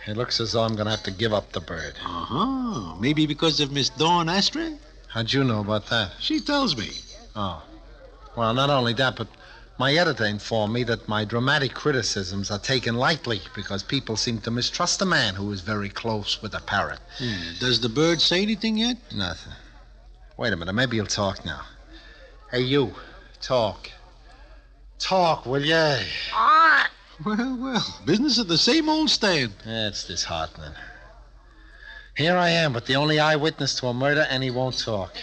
it looks as though I'm going to have to give up the bird. Maybe because of Miss Dawn Astra? How'd you know about that? She tells me. Oh. Well, not only that, but My editor informed me that my dramatic criticisms are taken lightly because people seem to mistrust a man who is very close with a parrot. Does the bird say anything yet? Nothing. Wait a minute. Maybe he'll talk now. Hey, you. Talk. Talk, will ya? Well, business at the same old stand. That's disheartening. Here I am, but the only eyewitness to a murder, and he won't talk.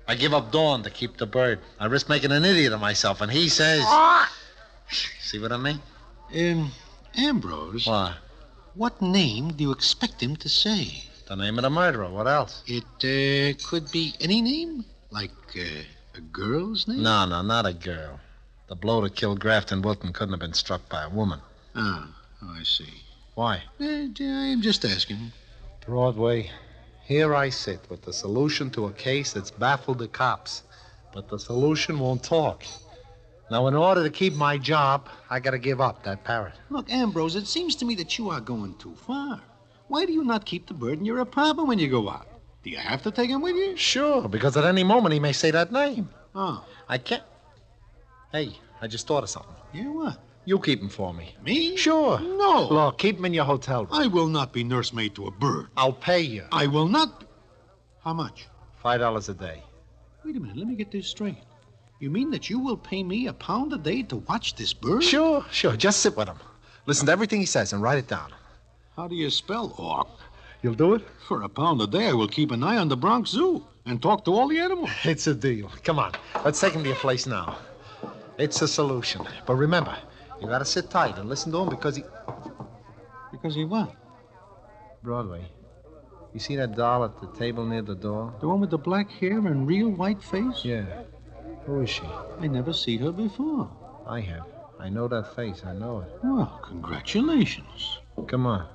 I give up Dawn to keep the bird. I risk making an idiot of myself, and he says... See what I mean? Ambrose. What? What name do you expect him to say? The name of the murderer. What else? It could be any name? Like a girl's name? No, not a girl. The blow that killed Grafton Wilton couldn't have been struck by a woman. Oh, I see. Why? I'm just asking. Broadway, here I sit with the solution to a case that's baffled the cops. But the solution won't talk. Now, in order to keep my job, I gotta give up that parrot. Look, Ambrose, it seems to me that you are going too far. Why do you not keep the bird in your apartment when you go out? Do you have to take him with you? Sure, because at any moment he may say that name. Oh. I can't... Hey, I just thought of something. Yeah, what? You keep him for me. Me? Sure. No. Look, keep him in your hotel room. I will not be nursemaid to a bird. I'll pay you. I will not... How much? $5 a day. Wait a minute, let me get this straight. You mean that you will pay me £1 a day to watch this bird? Sure. Just sit with him. Listen to everything he says and write it down. How do you spell awk? You'll do it? For £1 a day, I will keep an eye on the Bronx Zoo and talk to all the animals. It's a deal. Come on. Let's take him to your place now. It's a solution. But remember, you gotta sit tight and listen to him because he... Because he what? Broadway. You see that doll at the table near the door? The one with the black hair and real white face? Yeah. Who is she? I never seen her before. I have. I know that face. I know it. Well, congratulations. Come on.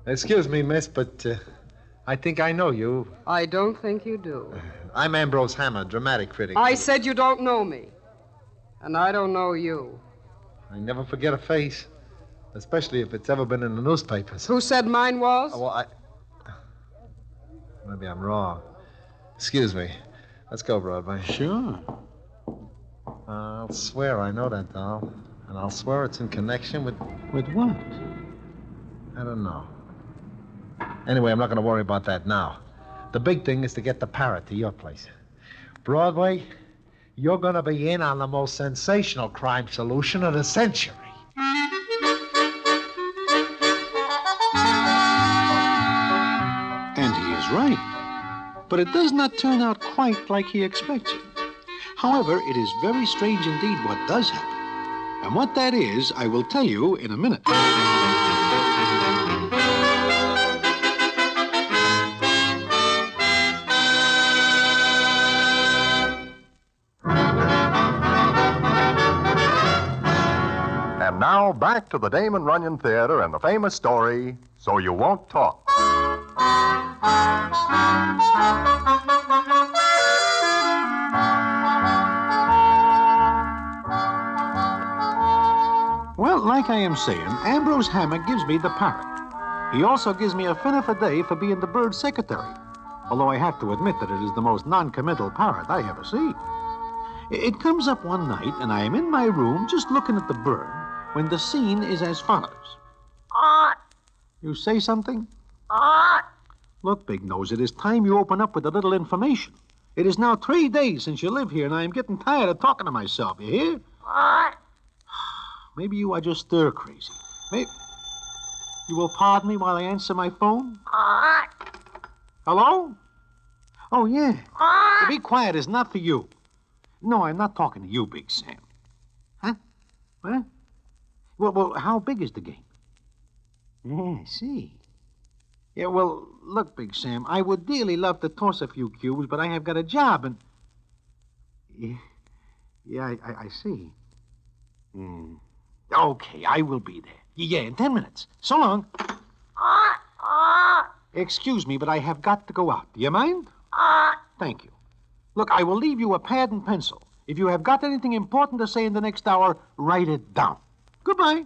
Excuse me, miss, but I think I know you. I don't think you do. I'm Ambrose Hammer, dramatic critic. I said you don't know me. And I don't know you. I never forget a face, especially if it's ever been in the newspapers. Who said mine was? Well, maybe I'm wrong. Excuse me. Let's go, Broadway. Sure. I'll swear I know that doll. And I'll swear it's in connection with... With what? I don't know. Anyway, I'm not going to worry about that now. The big thing is to get the parrot to your place. Broadway, you're going to be in on the most sensational crime solution of the century. And he is right. But it does not turn out quite like he expects it. However, it is very strange indeed what does happen. And what that is, I will tell you in a minute. And now, back to the Damon Runyon Theater and the famous story, So You Won't Talk. Well, like I am saying, Ambrose Hammer gives me the parrot. He also gives me $1 a day for being the bird's secretary. Although I have to admit that it is the most non-committal parrot I ever see. It comes up one night, and I am in my room just looking at the bird when the scene is as follows. You say something? Look, Big Nose, it is time you open up with a little information. It is now 3 days since you live here, and I am getting tired of talking to myself. You hear? Maybe you are just stir crazy. Maybe... You will pardon me while I answer my phone? Hello? Oh, yeah. Be quiet is not for you. No, I'm not talking to you, Big Sam. Huh? What? Well, how big is the game? Yeah, I see. Yeah, well, look, Big Sam, I would dearly love to toss a few cubes, but I have got a job and... Yeah, I see. Okay, I will be there. Yeah, in 10 minutes. So long. Excuse me, but I have got to go out. Do you mind? Thank you. Look, I will leave you a pad and pencil. If you have got anything important to say in the next hour, write it down. Goodbye.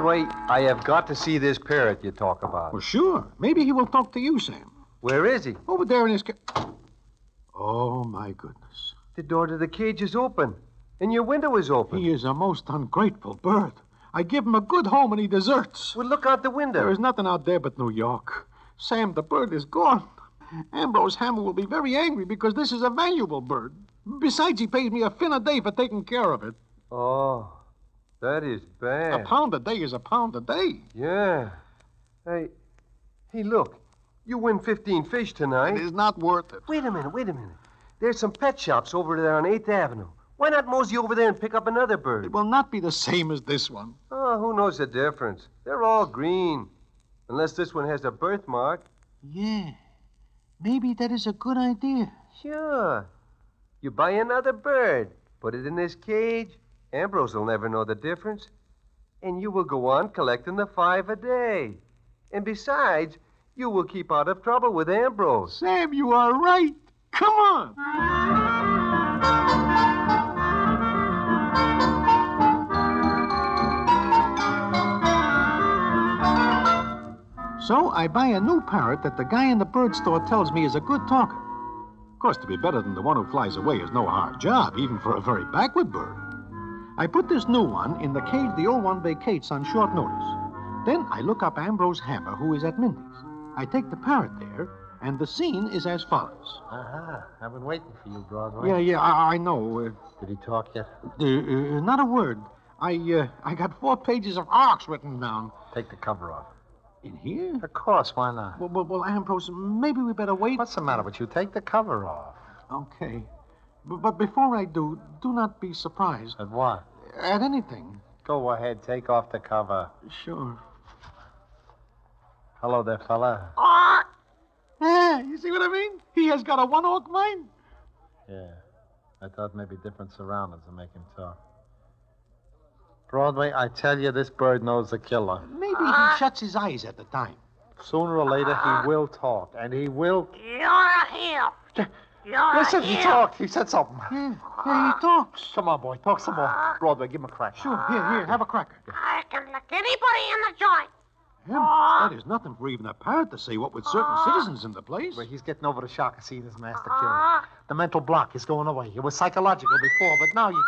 Broadway, I have got to see this parrot you talk about. Well, sure. Maybe he will talk to you, Sam. Where is he? Over there in his Oh, my goodness. The door to the cage is open, and your window is open. He is a most ungrateful bird. I give him a good home, and he deserts. Well, look out the window. There is nothing out there but New York. Sam, the bird is gone. Ambrose Hammer will be very angry because this is a valuable bird. Besides, he pays me $1 a day for taking care of it. Oh, that is bad. £1 a day is £1 a day. Yeah. Hey, look. You win 15 fish tonight. It is not worth it. Wait a minute. There's some pet shops over there on 8th Avenue. Why not mosey over there and pick up another bird? It will not be the same as this one. Oh, who knows the difference? They're all green. Unless this one has a birthmark. Yeah. Maybe that is a good idea. Sure. You buy another bird, put it in this cage. Ambrose will never know the difference. And you will go on collecting the $5 a day. And besides, you will keep out of trouble with Ambrose. Sam, you are right. Come on. So I buy a new parrot that the guy in the bird store tells me is a good talker. Of course, to be better than the one who flies away is no hard job, even for a very backward bird. I put this new one in the cage the old one vacates on short notice. Then I look up Ambrose Hammer, who is at Mindy's. I take the parrot there, and the scene is as follows. Aha. I've been waiting for you, Broadway. Yeah, I know. Did he talk yet? Not a word. I got 4 pages of arcs written down. Take the cover off. In here? Of course, why not? Well, Ambrose, maybe we better wait. What's the matter with you? Take the cover off. Okay. But before I do not be surprised. At what? At anything. Go ahead, take off the cover. Sure. Hello there, fella. Yeah, you see what I mean? He has got a one-orc mind. Yeah. I thought maybe different surroundings would make him talk. Broadway, I tell you, this bird knows the killer. Maybe he shuts his eyes at the time. Sooner or later, he will talk, and he will... You're here. Listen, he talked. He said something. Yeah, he talks. Come on, boy, talk some more. Broadway, give him a cracker. Sure, here, have a cracker. I can lick anybody in the joint. That is nothing for even a parrot to say, what with certain citizens in the place. Well, he's getting over the shock of seeing his master killed. The mental block is going away. It was psychological before, but now you...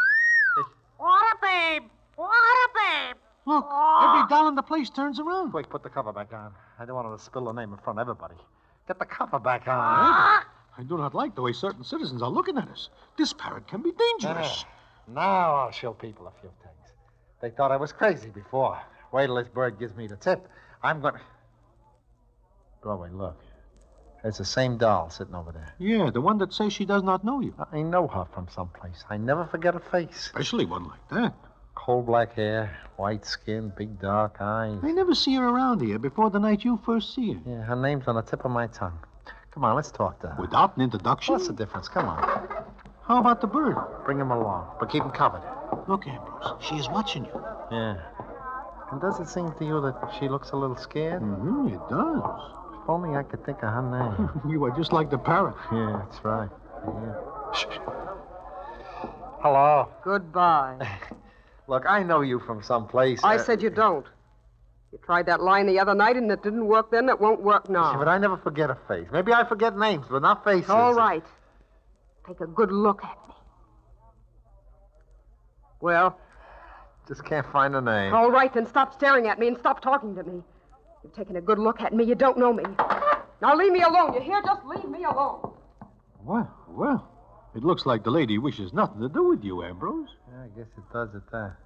What a babe. What a babe. Look, every doll in the place turns around. Quick, put the cover back on. I don't want him to spill the name in front of everybody. Get the cover back on. I do not like the way certain citizens are looking at us. This parrot can be dangerous. Now I'll show people a few things. They thought I was crazy before. Wait till this bird gives me the tip. I'm going to... Broadway, look. There's the same doll sitting over there. Yeah, the one that says she does not know you. I know her from someplace. I never forget her face. Especially one like that. Coal black hair, white skin, big dark eyes. I never see her around here before the night you first see her. Yeah, her name's on the tip of my tongue. Come on, let's talk to her. Without an introduction? What's the difference? Come on. How about the bird? Bring him along, but keep him covered. Look, Ambrose, she is watching you. Yeah. And does it seem to you that she looks a little scared? Mm-hmm, it does. If only I could think of her name. You are just like the parrot. Yeah, that's right. Yeah. Shh. Hello. Goodbye. Look, I know you from someplace. I said you don't. You tried that line the other night, and it didn't work then. It won't work now. Yeah, but I never forget a face. Maybe I forget names, but not faces. All right. Take a good look at me. Well? Just can't find a name. All right, then stop staring at me and stop talking to me. You've taken a good look at me. You don't know me. Now leave me alone. You hear? Just leave me alone. Well, it looks like the lady wishes nothing to do with you, Ambrose. Yeah, I guess it does at that.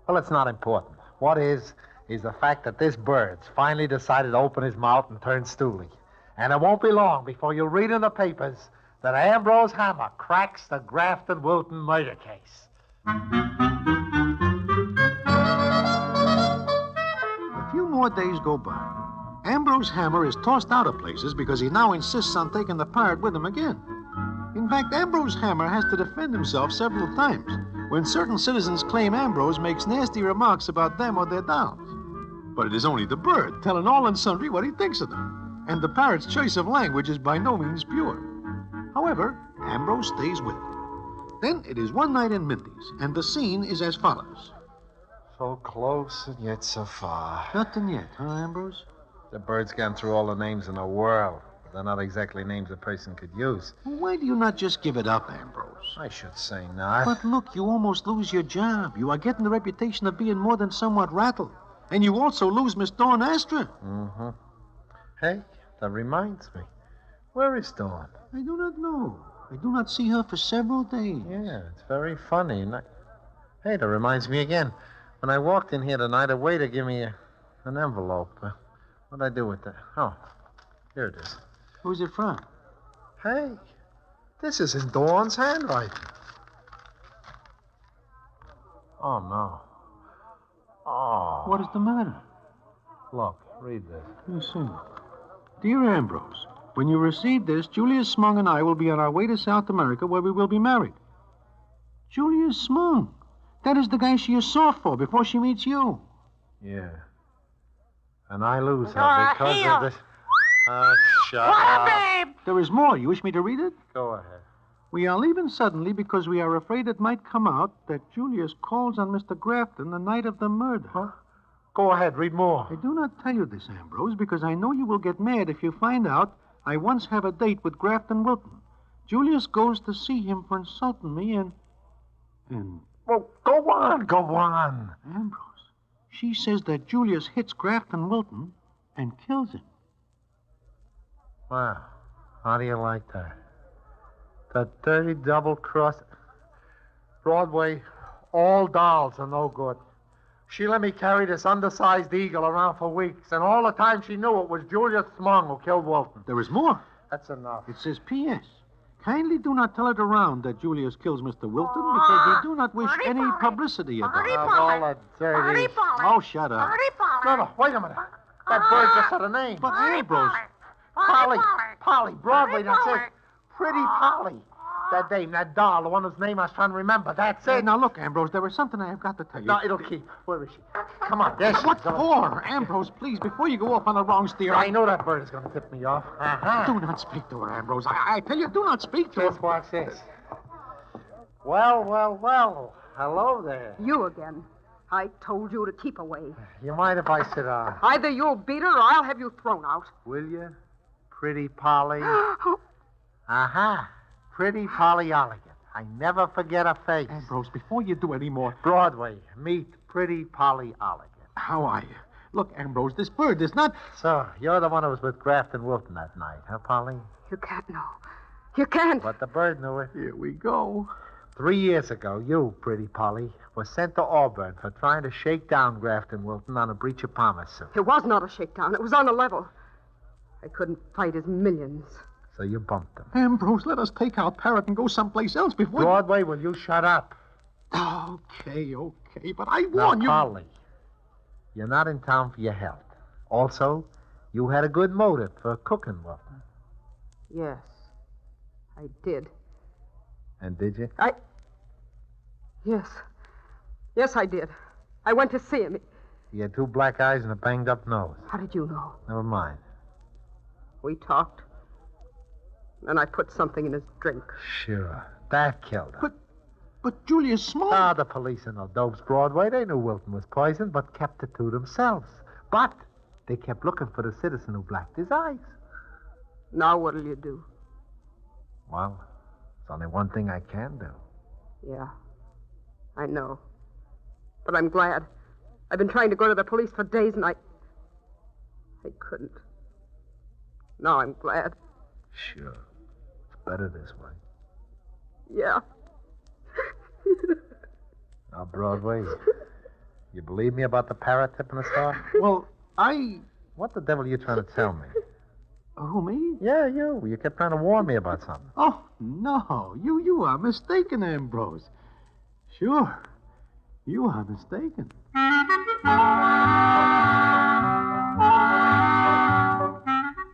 Well, it's not important. What is the fact that this bird's finally decided to open his mouth and turn stooly. And it won't be long before you'll read in the papers that Ambrose Hammer cracks the Grafton Wilton murder case. A few more days go by. Ambrose Hammer is tossed out of places because he now insists on taking the parrot with him again. In fact, Ambrose Hammer has to defend himself several times when certain citizens claim Ambrose makes nasty remarks about them or their dolls. But it is only the bird telling all and sundry what he thinks of them, and the parrot's choice of language is by no means pure. However, Ambrose stays with it. Then it is one night in Mindy's, and the scene is as follows. So close and yet so far. Nothing yet, huh, Ambrose? The bird's gone through all the names in the world. They're not exactly names a person could use. Well, why do you not just give it up, Ambrose? I should say not. But look, you almost lose your job. You are getting the reputation of being more than somewhat rattled. And you also lose Miss Dawn Astra. Mm-hmm. Hey, that reminds me. Where is Dawn? I do not know. I do not see her for several days. Yeah, it's very funny. Hey, that reminds me again. When I walked in here tonight, a waiter gave me an envelope. What'd I do with that? Oh, here it is. Who's it from? Hey, this is in Dawn's handwriting. Oh, no. Oh. What is the matter? Look, read this. Let me see. Dear Ambrose, when you receive this, Julius Smung and I will be on our way to South America where we will be married. Julius Smung? That is the guy she is soft for before she meets you. Yeah. And I lose her because of this. Shut up. Babe! There is more. You wish me to read it? Go ahead. We are leaving suddenly because we are afraid it might come out that Julius calls on Mr. Grafton the night of the murder. Huh? Go ahead, read more. I do not tell you this, Ambrose, because I know you will get mad if you find out I once have a date with Grafton Wilton. Julius goes to see him for insulting me and... Well, go on. Ambrose, she says that Julius hits Grafton Wilton and kills him. Wow. How do you like that? That dirty double-cross... Broadway, all dolls are no good. She let me carry this undersized eagle around for weeks, and all the time she knew it was Julius Smung who killed Wilton. There is more. That's enough. It says P.S. Kindly do not tell it around that Julius kills Mr. Wilton because we do not wish any publicity about it. All that dirty... Oh, shut up. No, wait a minute. That bird just said a name. But Ambrose... Polly, Broadway, that's it. Pretty Polly. That dame, that doll, the one whose name I was trying to remember, that's it. Now, look, Ambrose, there is something I have got to tell you. No, it'll keep. Where is she? Come on, there she is. What for? Ambrose, please, before you go off on the wrong steer... I know that bird is going to tip me off. Do not speak to her, Ambrose. I tell you, do not speak to her. Just watch this. Well. Hello there. You again. I told you to keep away. You mind if I sit down? Either you'll beat her or I'll have you thrown out. Will you? Pretty Polly. Pretty Polly Olligan. I never forget her face. Ambrose, before you do any more... Broadway, meet Pretty Polly Olligan. How are you? Look, Ambrose, this bird is not... So, you're the one who was with Grafton Wilton that night, huh, Polly? You can't know. You can't. But the bird knew it. Here we go. 3 years ago, you, Pretty Polly, was sent to Auburn for trying to shake down Grafton Wilton on a breach of promise suit. It was not a shakedown. It was on a level. I couldn't fight his millions. So you bumped him. Ambrose, let us take our parrot and go someplace else before... Broadway, will you shut up? Okay, but I warn you... Now, Polly, you're not in town for your health. Also, you had a good motive for cooking Wilton. Yes, I did. And did you? Yes, I did. I went to see him. He had 2 black eyes and a banged-up nose. How did you know? Never mind. We talked. And I put something in his drink. Sure. That killed him. But Julius Small... The police and no dopes, Broadway. They knew Wilton was poisoned, but kept it to themselves. But they kept looking for the citizen who blacked his eyes. Now what'll you do? Well, there's only one thing I can do. Yeah, I know. But I'm glad. I've been trying to go to the police for days, and I couldn't. Now I'm glad. Sure. It's better this way. Yeah. Now, Broadway, you believe me about the parrot tipping the star? Well, What the devil are you trying to tell me? Who, me? Yeah, you. You kept trying to warn me about something. Oh, no. You are mistaken, Ambrose. Sure. You are mistaken.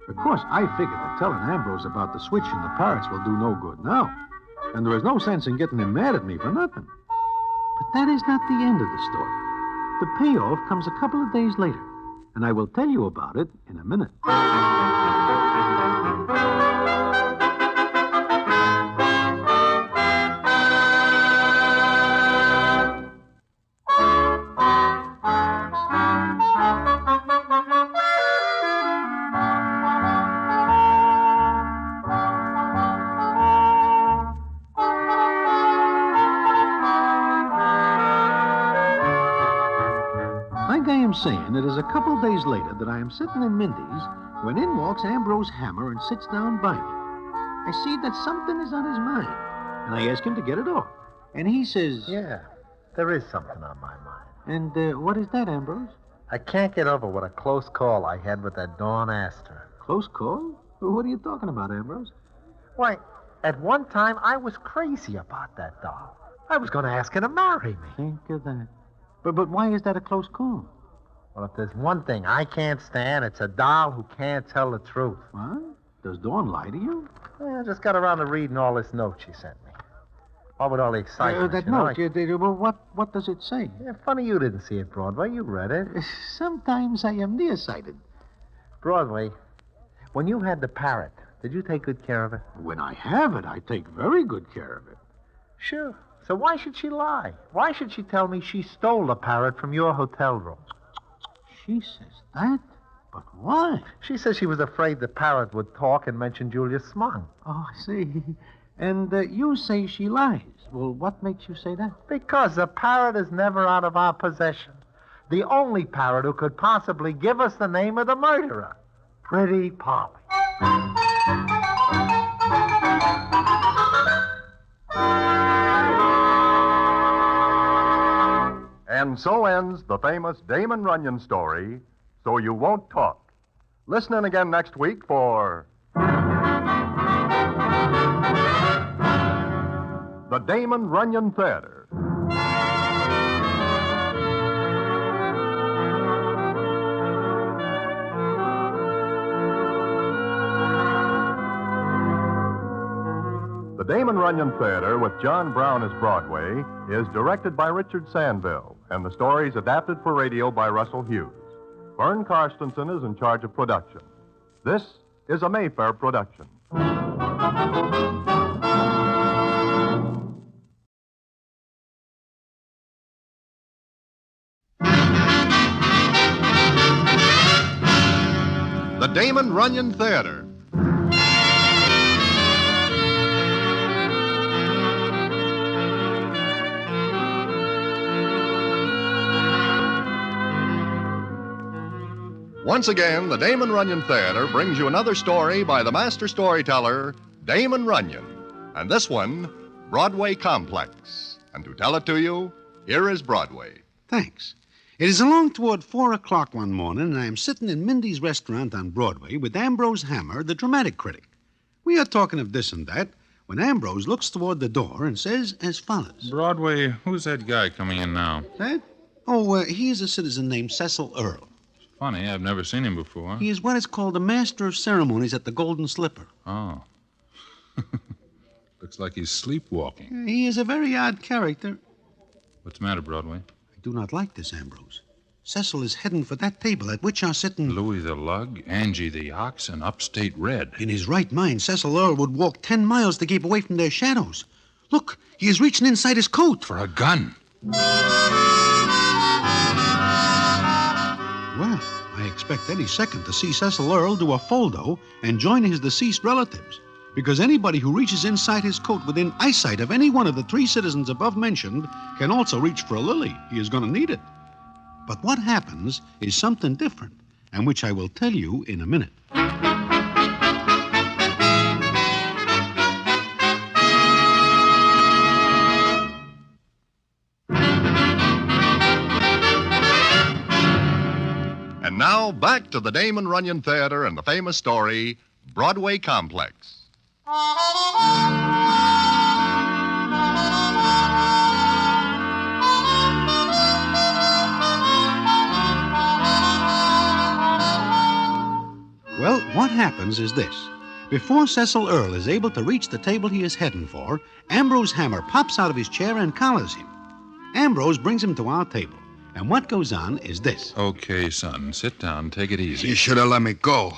Of course, I figured that telling Ambrose about the switch and the parrots will do no good now. And there is no sense in getting him mad at me for nothing. But that is not the end of the story. The payoff comes a couple of days later, and I will tell you about it in a minute. like I am saying, it is a couple days later that I am sitting in Mindy's when in walks Ambrose Hammer and sits down by me. I see that something is on his mind, and I ask him to get it off. And he says... Yeah, there is something on my mind. And what is that, Ambrose? I can't get over what a close call I had with that Dawn Astor. Close call? What are you talking about, Ambrose? Why, at one time I was crazy about that doll. I was going to ask her to marry me. Think of that. But why is that a close call? Well, if there's one thing I can't stand, it's a doll who can't tell the truth. What? Does Dawn lie to you? I just got around to reading all this note she sent me. All with all the excitement. That you know, note, well, what does it say? Yeah, funny you didn't see it, Broadway. You read it. Sometimes I am nearsighted. Broadway, when you had the parrot, did you take good care of it? When I have it, I take very good care of it. Sure. So why should she lie? Why should she tell me she stole the parrot from your hotel room? She says that? But why? She says she was afraid the parrot would talk and mention Julius Smung. Oh, I see. And you say she lies. Well, what makes you say that? Because the parrot is never out of our possession. The only parrot who could possibly give us the name of the murderer. Pretty Polly. And so ends the famous Damon Runyon story, So You Won't Talk. Listen in again next week for the Damon Runyon Theater. The Damon Runyon Theater, with John Brown as Broadway, is directed by Richard Sandville, and the story is adapted for radio by Russell Hughes. Vern Karstensen is in charge of production. This is a Mayfair production. The Damon Runyon Theater. Once again, the Damon Runyon Theater brings you another story by the master storyteller, Damon Runyon. And this one, Broadway Complex. And to tell it to you, here is Broadway. Thanks. It is along toward 4 o'clock one morning, and I am sitting in Mindy's restaurant on Broadway with Ambrose Hammer, the dramatic critic. We are talking of this and that when Ambrose looks toward the door and says as follows. Broadway, who's that guy coming in now? That? Oh, he is a citizen named Cecil Earle. Funny, I've never seen him before. He is what is called the master of ceremonies at the Golden Slipper. Oh. Looks like he's sleepwalking. He is a very odd character. What's the matter, Broadway? I do not like this, Ambrose. Cecil is heading for that table at which are sitting... Louis the Lug, Angie the Ox, and Upstate Red. In his right mind, Cecil Earle would walk 10 miles to keep away from their shadows. Look, he is reaching inside his coat. For a gun. Well, I expect any second to see Cecil Earle do a foldo and join his deceased relatives, because anybody who reaches inside his coat within eyesight of any one of the 3 citizens above mentioned can also reach for a lily. He is going to need it. But what happens is something different, and which I will tell you in a minute. And now, back to the Damon Runyon Theater and the famous story, Broadway Complex. Well, what happens is this. Before Cecil Earle is able to reach the table he is heading for, Ambrose Hammer pops out of his chair and collars him. Ambrose brings him to our table. And what goes on is this. Okay, son, sit down. Take it easy. You should have let me go.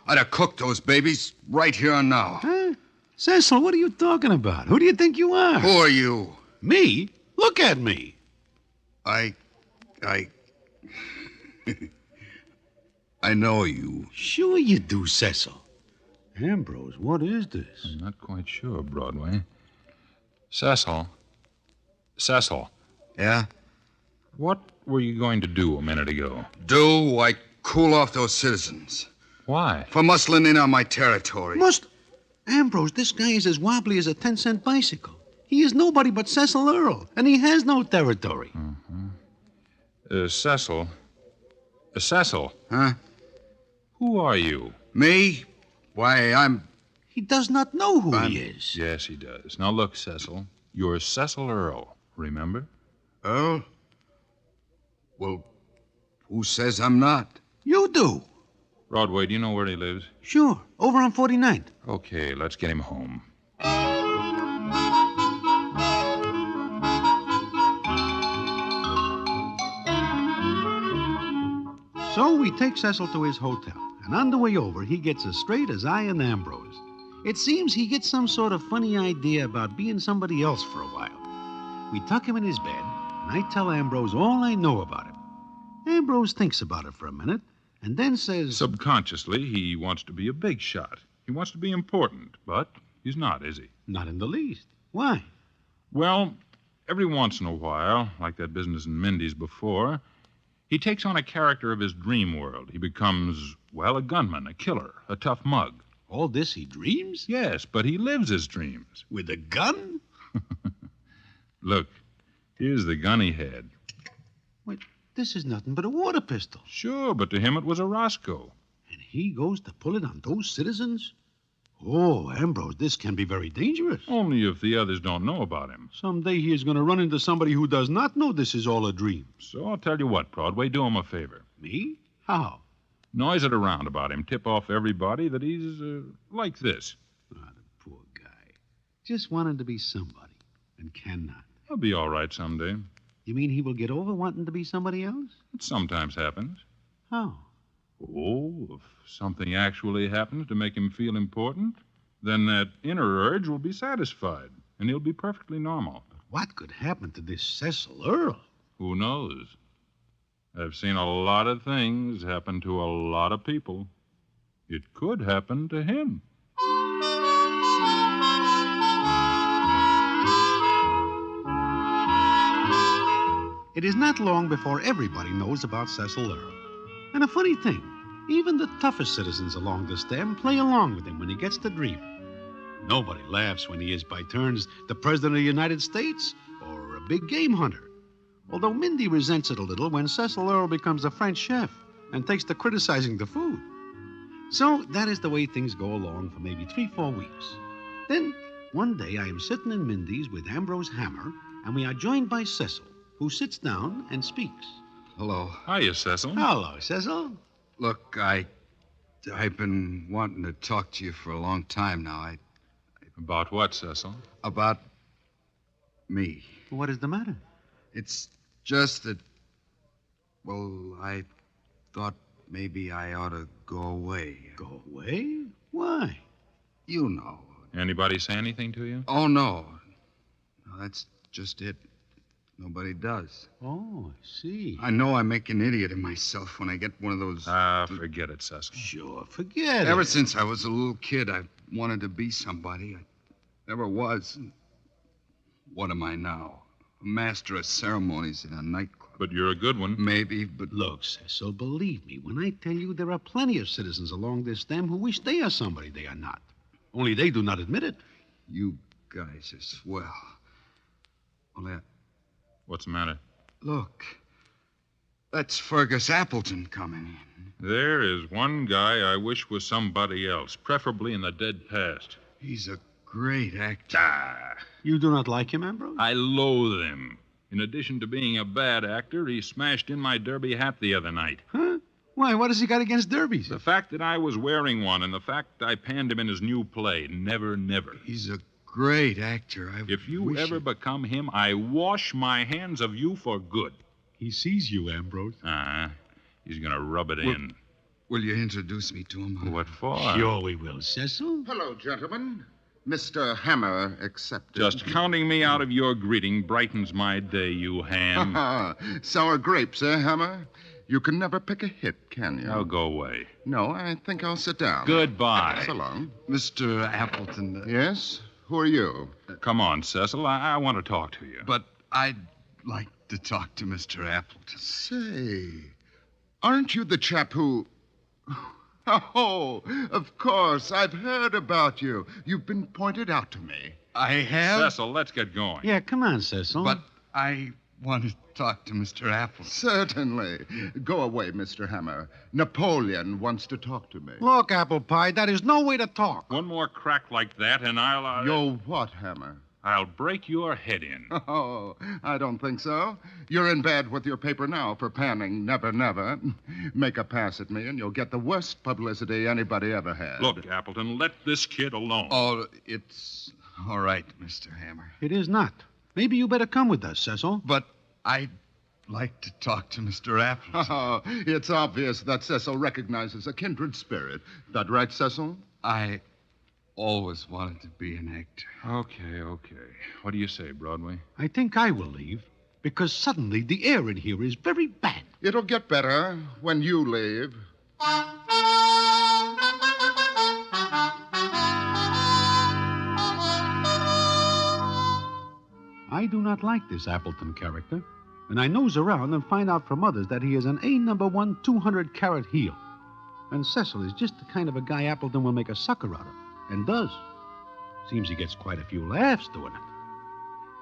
I'd have cooked those babies right here and now. Huh? Cecil, what are you talking about? Who do you think you are? Who are you? Me? Look at me. I know you. Sure you do, Cecil. Ambrose, what is this? I'm not quite sure, Broadway. Cecil. Yeah? What were you going to do a minute ago? Why, cool off those citizens. Why? For muscling in on my territory. Ambrose, this guy is as wobbly as a 10-cent bicycle. He is nobody but Cecil Earl, and he has no territory. Cecil. Cecil. Huh? Who are you? Me? Why, I'm... He does not know who he is. Yes, he does. Now, look, Cecil. You're Cecil Earl, remember? Earl? Well, who says I'm not? You do. Broadway, do you know where he lives? Sure, over on 49th. Okay, let's get him home. So we take Cecil to his hotel, and on the way over, he gets as straight as I and Ambrose. It seems he gets some sort of funny idea about being somebody else for a while. We tuck him in his bed, and I tell Ambrose all I know about him. Ambrose thinks about it for a minute, and then says... Subconsciously, he wants to be a big shot. He wants to be important, but he's not, is he? Not in the least. Why? Well, every once in a while, like that business in Mindy's before, he takes on a character of his dream world. He becomes, well, a gunman, a killer, a tough mug. All this he dreams? Yes, but he lives his dreams. With a gun? Look, here's the gun he had. Wait, this is nothing but a water pistol. Sure, but to him it was a Roscoe. And he goes to pull it on those citizens? Oh, Ambrose, this can be very dangerous. Only if the others don't know about him. Someday he is going to run into somebody who does not know this is all a dream. So I'll tell you what, Broadway, do him a favor. Me? How? Noise it around about him. Tip off everybody that he's like this. Ah, the poor guy. Just wanted to be somebody and cannot. He'll be all right someday. You mean he will get over wanting to be somebody else? It sometimes happens. How? Oh, if something actually happens to make him feel important, then that inner urge will be satisfied, and he'll be perfectly normal. What could happen to this Cecil Earl? Who knows? I've seen a lot of things happen to a lot of people. It could happen to him. It is not long before everybody knows about Cecil Earl. And a funny thing, even the toughest citizens along the stem play along with him when he gets to dream. Nobody laughs when he is by turns the President of the United States or a big game hunter. Although Mindy resents it a little when Cecil Earl becomes a French chef and takes to criticizing the food. So that is the way things go along for maybe 3-4 weeks. Then, one day I am sitting in Mindy's with Ambrose Hammer, and we are joined by Cecil, who sits down and speaks. Hello. Hiya, Cecil. Hello, Cecil. Look, I've been wanting to talk to you for a long time now. About what, Cecil? About me. What is the matter? It's just that, well, I thought maybe I ought to go away. Go away? Why? You know. Anybody say anything to you? Oh, no. No, that's just it. Nobody does. Oh, I see. I know I make an idiot of myself when I get one of those... Forget it, Cecil. Sure, forget it. Ever since I was a little kid, I wanted to be somebody. I never was. What am I now? A master of ceremonies in a nightclub. But you're a good one. Maybe, but... Look, Cecil, believe me when I tell you there are plenty of citizens along this stem who wish they are somebody they are not. Only they do not admit it. You guys are swell. Well, What's the matter? Look. That's Fergus Appleton coming in. There is one guy I wish was somebody else, preferably in the dead past. He's a great actor. You do not like him, Ambrose? I loathe him. In addition to being a bad actor, he smashed in my derby hat the other night. Huh? Why, what has he got against derbies? The fact that I was wearing one and the fact I panned him in his new play, Never, Never. He's a great actor. If you ever become him, I wash my hands of you for good. He sees you, Ambrose. He's going to rub it in. Will you introduce me to him? What for? Sure we will, Cecil. Hello, gentlemen. Mr. Hammer accepted. Just counting me out of your greeting brightens my day, you ham. Sour grapes, eh, Hammer? You can never pick a hit, can you? I'll go away. No, I think I'll sit down. Goodbye. So long. Mr. Appleton. Yes? Who are you? Come on, Cecil. I want to talk to you. But I like to talk to Mr. Appleton. Say, aren't you the chap who... Oh, of course. I've heard about you. You've been pointed out to me. I have? Cecil, let's get going. Yeah, come on, Cecil. But I want to talk to Mr. Appleton. Certainly. Go away, Mr. Hammer. Napoleon wants to talk to me. Look, Apple Pie, that is no way to talk. One more crack like that, and I'll... You'll what, Hammer? I'll break your head in. Oh, I don't think so. You're in bed with your paper now for panning Never Never. Make a pass at me, and you'll get the worst publicity anybody ever had. Look, Appleton, let this kid alone. Oh, it's all right, Mr. Hammer. It is not. Maybe you better come with us, Cecil. But I'd like to talk to Mr. Appleton. Oh, it's obvious that Cecil recognizes a kindred spirit. That right, Cecil? I always wanted to be an actor. Okay. What do you say, Broadway? I think I will leave, because suddenly the air in here is very bad. It'll get better when you leave. I do not like this Appleton character, and I nose around and find out from others that he is an A number 1 200-carat heel. And Cecil is just the kind of a guy Appleton will make a sucker out of, and does. Seems he gets quite a few laughs doing it.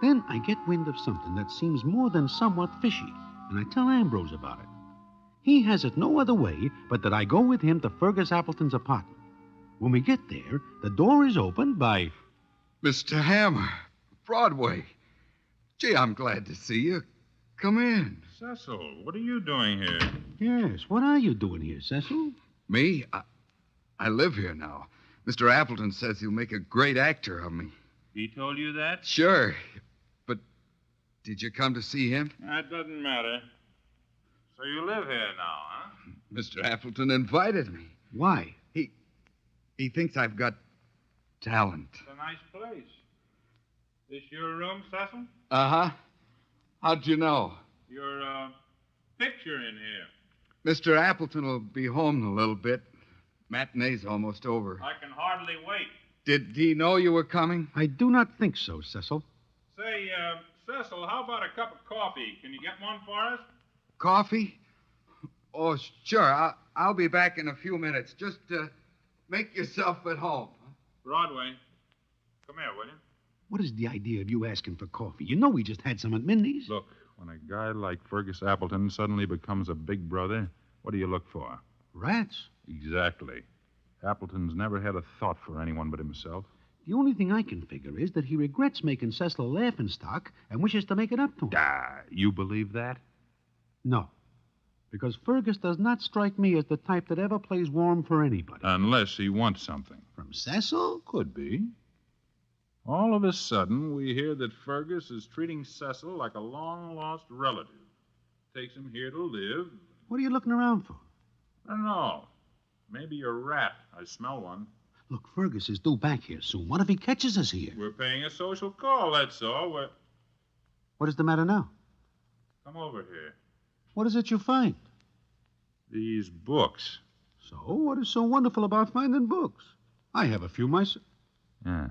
Then I get wind of something that seems more than somewhat fishy, and I tell Ambrose about it. He has it no other way but that I go with him to Fergus Appleton's apartment. When we get there, the door is opened by... Mr. Hammer, Broadway. Gee, I'm glad to see you. Come in. Cecil, what are you doing here? Yes, what are you doing here, Cecil? Me? I live here now. Mr. Appleton says he'll make a great actor of me. He told you that? Sure. But did you come to see him? That doesn't matter. So you live here now, huh? Mr. Appleton invited me. Why? He thinks I've got talent. It's a nice place. This your room, Cecil? Uh-huh. How'd you know? Your, picture in here. Mr. Appleton will be home in a little bit. Matinee's almost over. I can hardly wait. Did he know you were coming? I do not think so, Cecil. Say, Cecil, how about a cup of coffee? Can you get one for us? Coffee? Oh, sure. I'll be back in a few minutes. Just make yourself at home. Broadway, come here, will you? What is the idea of you asking for coffee? You know we just had some at Mindy's. Look, when a guy like Fergus Appleton suddenly becomes a big brother, what do you look for? Rats. Exactly. Appleton's never had a thought for anyone but himself. The only thing I can figure is that he regrets making Cecil a laughingstock and wishes to make it up to him. You believe that? No. Because Fergus does not strike me as the type that ever plays warm for anybody. Unless he wants something. From Cecil? Could be. All of a sudden, we hear that Fergus is treating Cecil like a long-lost relative. Takes him here to live. What are you looking around for? I don't know. Maybe a rat. I smell one. Look, Fergus is due back here soon. What if he catches us here? We're paying a social call, that's all. What is the matter now? Come over here. What is it you find? These books. So, what is so wonderful about finding books? I have a few myself. Yeah.